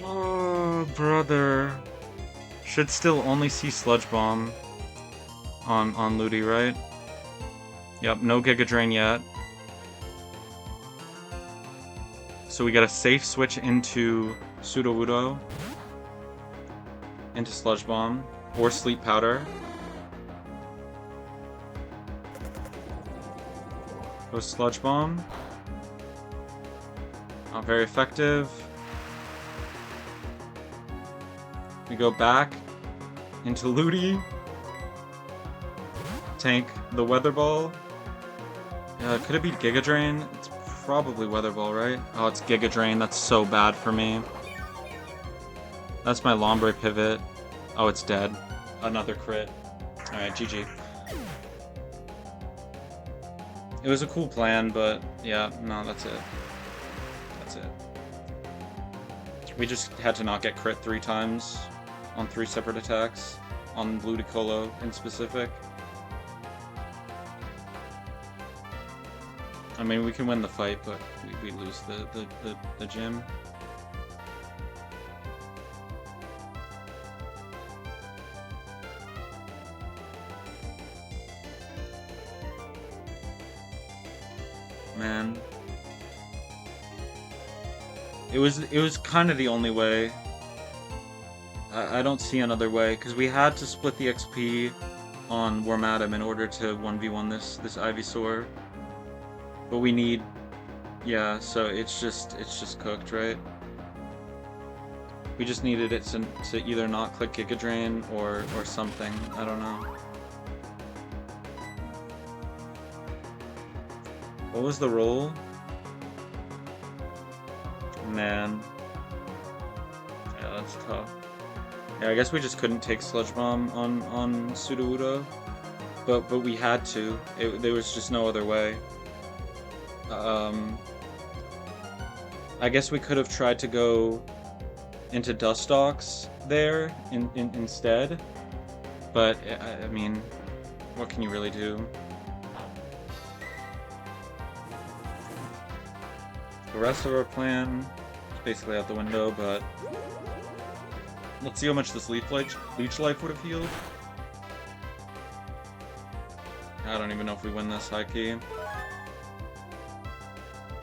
Oh, brother. Should still only see Sludge Bomb on Ludi, right? Yep, no Giga Drain yet. So we got a safe switch into Sudowoodo. Into Sludge Bomb. Or Sleep Powder. Go Sludge Bomb. Not very effective. We go back into Ludi. Tank the Weather Ball. Could it be Giga Drain? It's probably Weather Ball, right? Oh, it's Giga Drain. That's so bad for me. That's my Lombre pivot. Oh, it's dead. Another crit. Alright, GG. It was a cool plan, but yeah, no, that's it. That's it. We just had to not get crit 3 times on 3 separate attacks. On Ludicolo in specific. I mean, we can win the fight, but we lose the gym. Man. It was kind of the only way. I don't see another way, because we had to split the XP on Wormadam in order to 1v1 this Ivysaur. But we need... Yeah, so it's just cooked, right? We just needed it to either not click Giga Drain or something. I don't know. What was the roll? Man. Yeah, that's tough. Yeah, I guess we just couldn't take Sludge Bomb on Sudowoodo. But we had to. There was just no other way. I guess we could have tried to go into Dustox there instead. But, I mean, what can you really do? The rest of our plan is basically out the window, but let's see how much this Leech Life would have healed. I don't even know if we win this high key.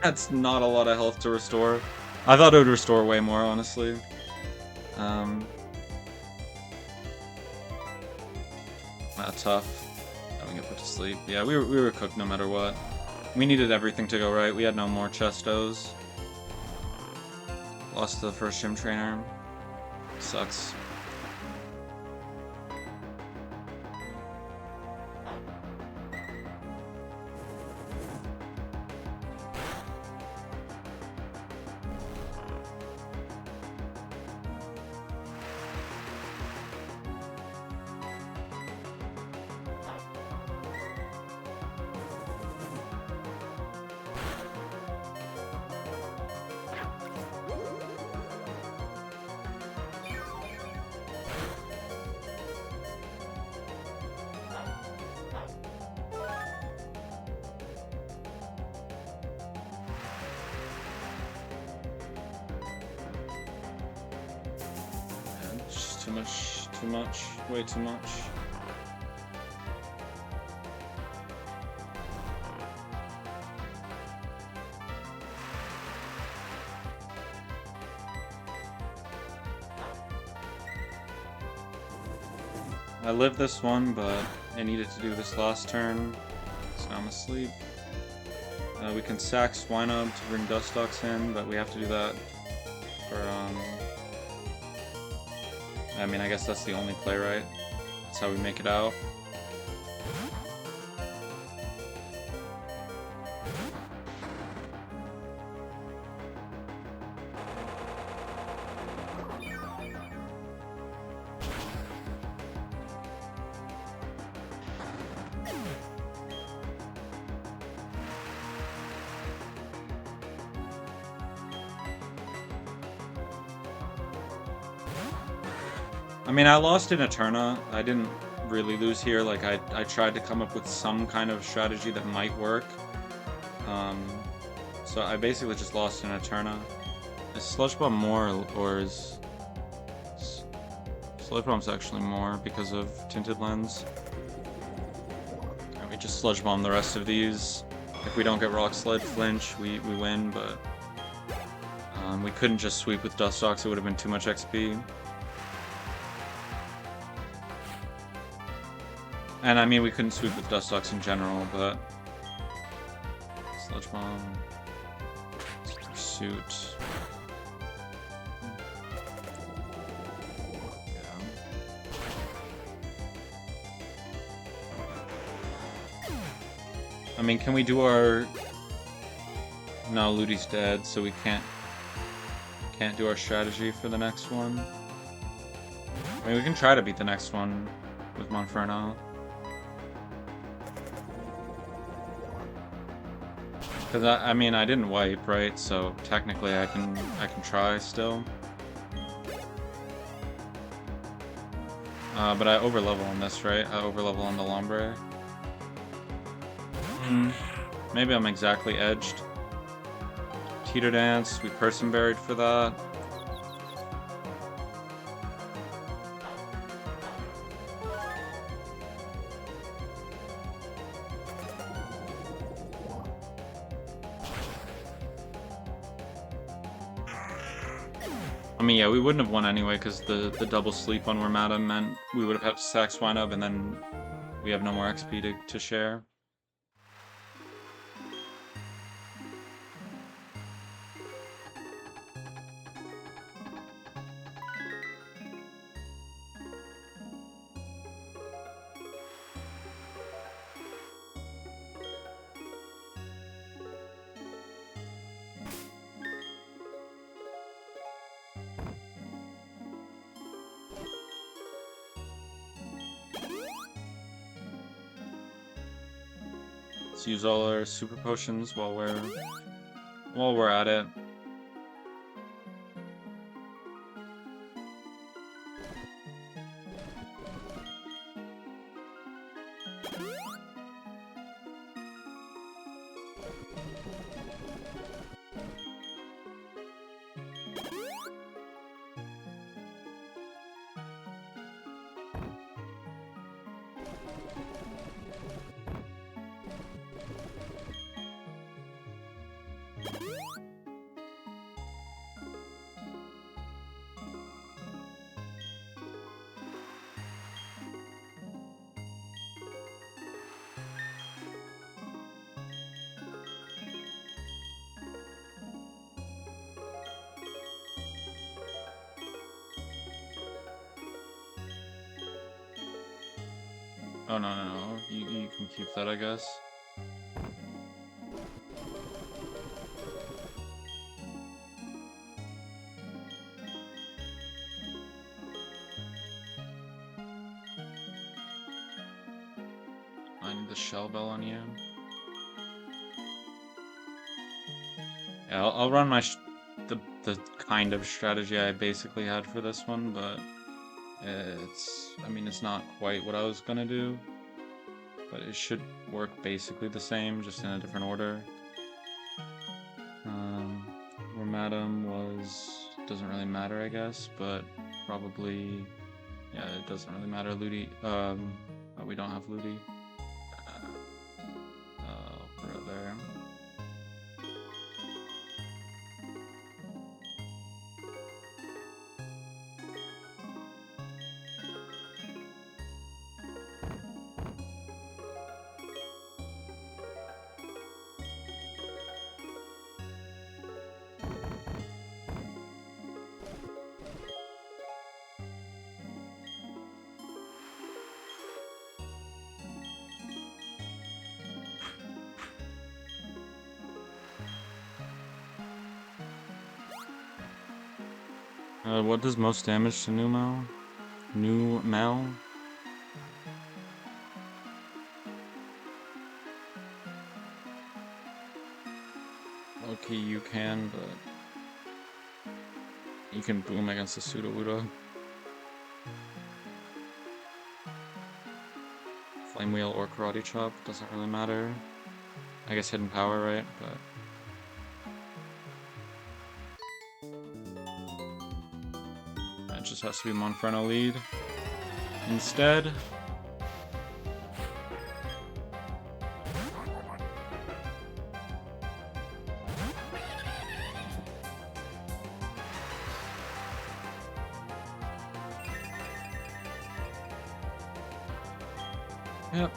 That's not a lot of health to restore. I thought it would restore way more, honestly. Tough. Then we get put to sleep. Yeah, we were cooked no matter what. We needed everything to go right. We had no more Chestos. Lost the first gym trainer. Sucks. Too much, way too much. I lived this one, but I needed to do this last turn, so now I'm asleep. We can sack Swinub to bring Dustox in, but we have to do that for, I mean, I guess that's the only play, right? That's how we make it out. I mean, I lost in Eterna. I didn't really lose here. Like, I tried to come up with some kind of strategy that might work. So I basically just lost in Eterna. Is Sludge Bomb more, or is... Sludge Bomb's actually more because of Tinted Lens. And we just Sludge Bomb the rest of these. If we don't get Rock Sled Flinch, we win, but... we couldn't just sweep with Dustox, it would have been too much XP. And I mean, we couldn't sweep with Dustox in general, but... Sludge Bomb... Pursuit... Yeah. I mean, can we do our... No, Ludi's dead, so we can't do our strategy for the next one. I mean, we can try to beat the next one with Monferno. Because I mean, I didn't wipe, right? So technically I can try still. But I overlevel on this, right? I overlevel on the Lombre. Maybe I'm exactly edged. Teeter Dance, we Person Buried for that. I mean, yeah, we wouldn't have won anyway, because the double sleep on Wormata meant we would have had to sack Swinub, and then we have no more XP to share. Let's use all our super potions while we're at it. Oh, no. You can keep that, I guess. I need the shell bell on you. Yeah, I'll run my the kind of strategy I basically had for this one, but I mean, it's not quite what I was gonna do, but it should work basically the same, just in a different order. Where Madam doesn't really matter, I guess, but probably, yeah, it doesn't really matter. Ludi, oh, we don't have Ludi. Put it there. What does most damage to Numel? Okay, you can, but you can boom against the Sudowoodo. Flame Wheel or Karate Chop, doesn't really matter. I guess Hidden Power, right? But it just has to be Monferno lead. Instead, yep.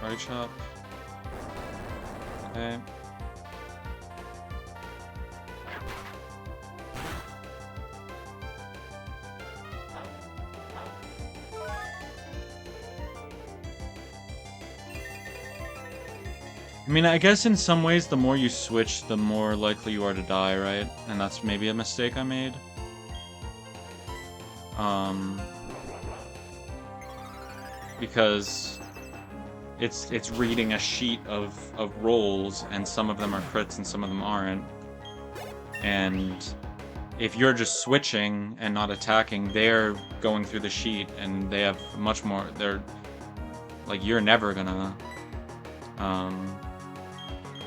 Karate Chop. Okay. I mean, I guess in some ways, the more you switch, the more likely you are to die, right? And that's maybe a mistake I made. Because it's reading a sheet of rolls, and some of them are crits and some of them aren't. And if you're just switching and not attacking, they're going through the sheet, and they have much more. They're like, you're never gonna.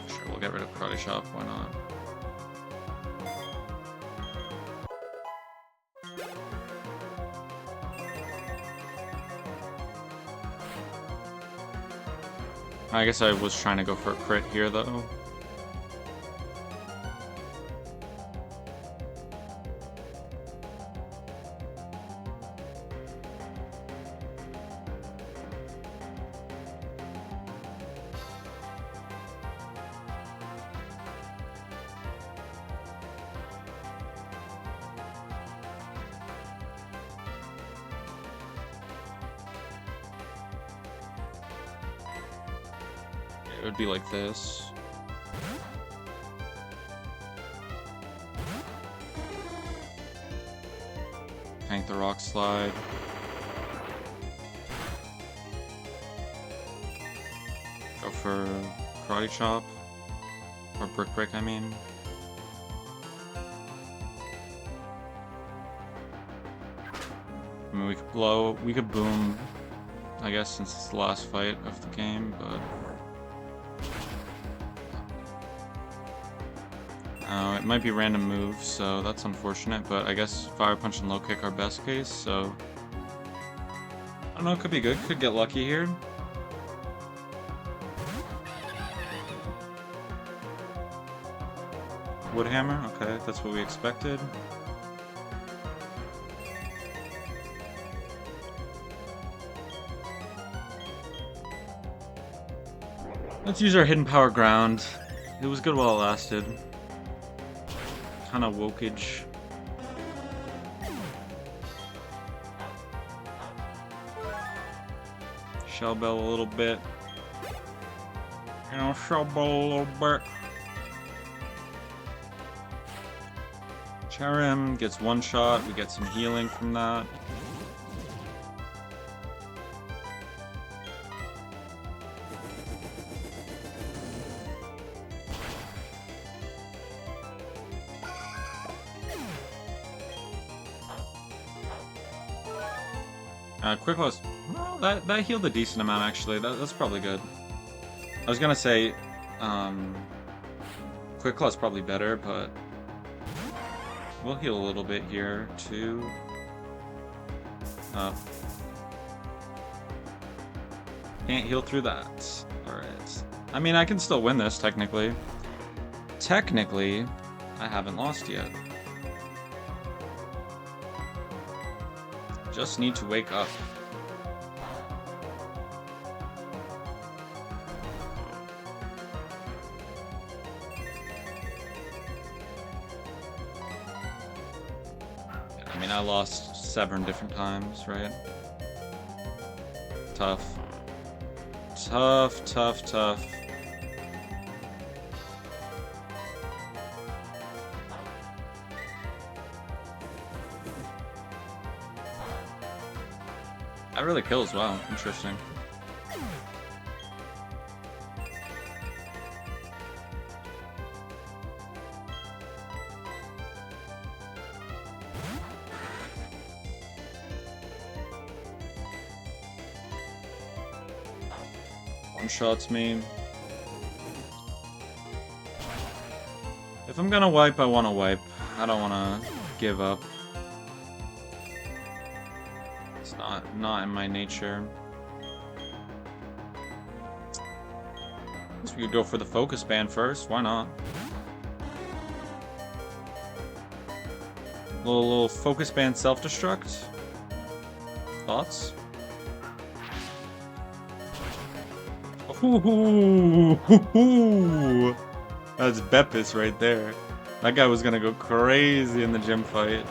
Sure, we'll get rid of Karate Chop. Why not? I guess I was trying to go for a crit here, though. It would be like this. Tank the rock slide. for Karate Chop. Or Brick Break, I mean. I mean, we could blow, we could boom, I guess, since it's the last fight of the game, but... it might be random moves, so that's unfortunate, but I guess Fire Punch and Low Kick are best case, so... I don't know, it could be good, could get lucky here. Woodhammer, okay, that's what we expected. Let's use our Hidden Power Ground. It was good while it lasted. Kinda wokage. Shell Bell a little bit. You know, Shell Bell a little bit. Cherim gets one shot, we get some healing from that. Quick Loss, well, that healed a decent amount actually, that's probably good. I was gonna say, Quick Claw's probably better, but we'll heal a little bit here, too. Can't heal through that. Alright. I mean, I can still win this, technically. Technically, I haven't lost yet. Just need to wake up. I mean, I lost 7 different times, right? Tough. Tough, tough, tough. That really kills, wow, interesting. One shots me. If I'm gonna wipe, I wanna wipe. I don't wanna give up. It's not in my nature. Guess we could go for the focus band first, why not? Little focus band self-destruct. Thoughts? Ooh, that's Beppis right there. That guy was gonna go crazy in the gym fight.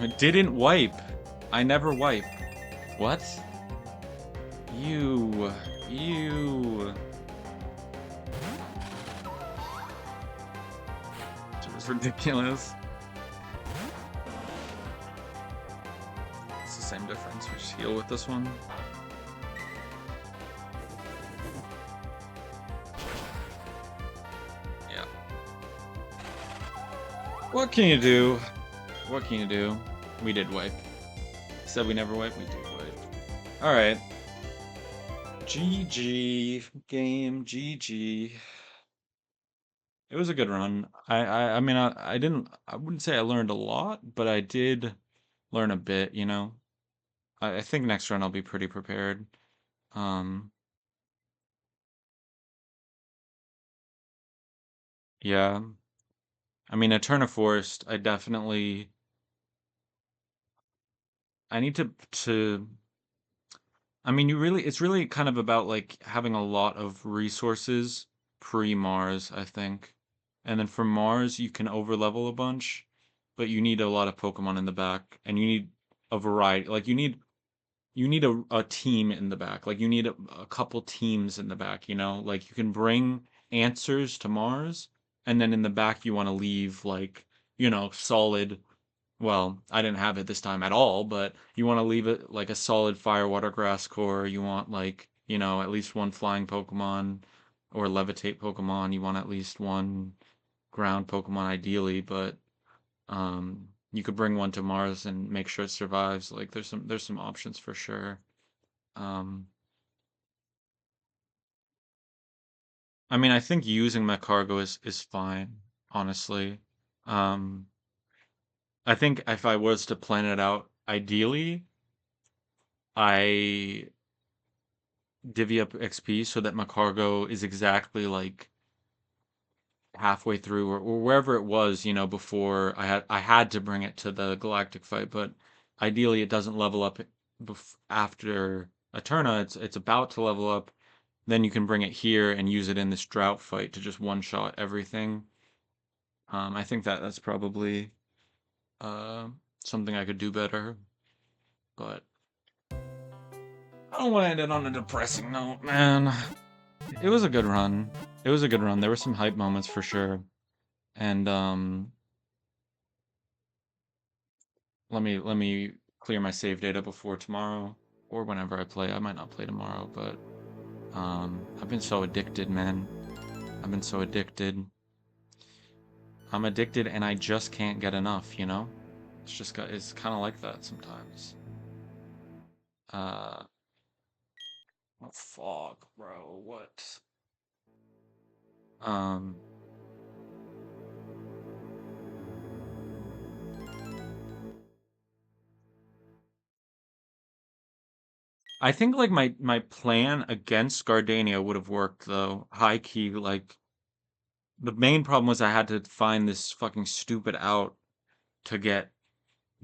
I didn't wipe. I never wipe. What? You. It was ridiculous. It's the same difference. We just heal with this one. Yeah. What can you do? What can you do? We did wipe. Said we never wipe, we did wipe. Alright. GG. Game. GG. It was a good run. I mean, I wouldn't say I learned a lot, but I did learn a bit, you know? I think next run I'll be pretty prepared. Yeah. I mean, Eterna Forest, I definitely... I need to... I mean, it's really kind of about, like, having a lot of resources pre-Mars, I think. And then for Mars, you can overlevel a bunch, but you need a lot of Pokemon in the back, and you need a variety. Like, you need a team in the back. Like, you need a couple teams in the back, you know? Like, you can bring answers to Mars, and then in the back you want to leave, like, you know, solid well, I didn't have it this time at all, but you want to leave it like a solid fire, water, grass core. You want like, at least one flying Pokemon or levitate Pokemon. You want at least one ground Pokemon ideally, but you could bring one to Mars and make sure it survives. Like there's some options for sure. Um I mean, I think using my cargo is fine, honestly. Um I think if I was to plan it out, ideally, I divvy up XP so that my cargo is exactly like halfway through or wherever it was, before I had to bring it to the galactic fight, but ideally it doesn't level up after Eterna. It's about to level up. Then you can bring it here and use it in this drought fight to just one shot everything. I think that's probably uh something I could do better, but I don't want to end it on a depressing note, man. It was a good run. It was a good run. There were some hype moments for sure. And let me clear my save data before tomorrow or whenever I play. I might not play tomorrow, but I've been so addicted, man. I've been so addicted. I'm addicted and I just can't get enough? It's kind of like that sometimes. Uh oh fuck, bro. What? Um I think like my plan against Gardania would have worked though. High key, like the main problem was I had to find this fucking stupid out to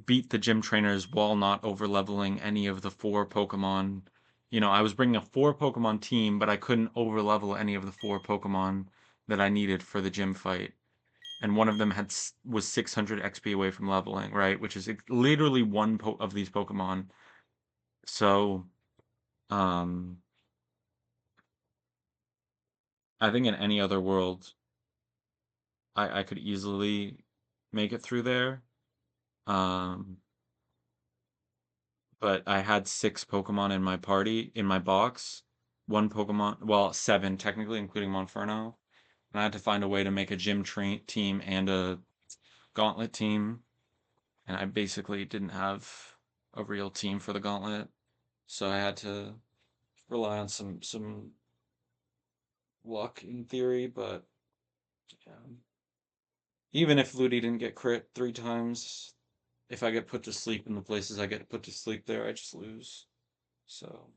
beat the gym trainers while not over leveling any of the four Pokemon. I was bringing a four Pokemon team, but I couldn't over level any of the four Pokemon that I needed for the gym fight. And one of them was 600 XP away from leveling, right? Which is literally one of these Pokemon. So, um, I think in any other world, I could easily make it through there. Um, but I had six Pokemon in my party, in my box. One Pokemon, well, seven technically, including Monferno. And I had to find a way to make a gym team and a gauntlet team. And I basically didn't have a real team for the gauntlet. So I had to rely on some luck in theory, but yeah. Even if Ludi didn't get crit 3 times, if I get put to sleep in the places I get put to sleep there, I just lose. So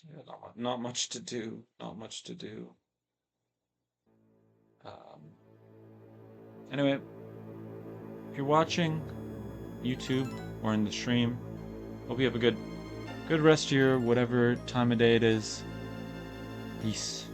yeah, not much to do. Not much to do. Um, anyway, if you're watching YouTube or in the stream, hope you have a good rest of your whatever time of day it is. Peace.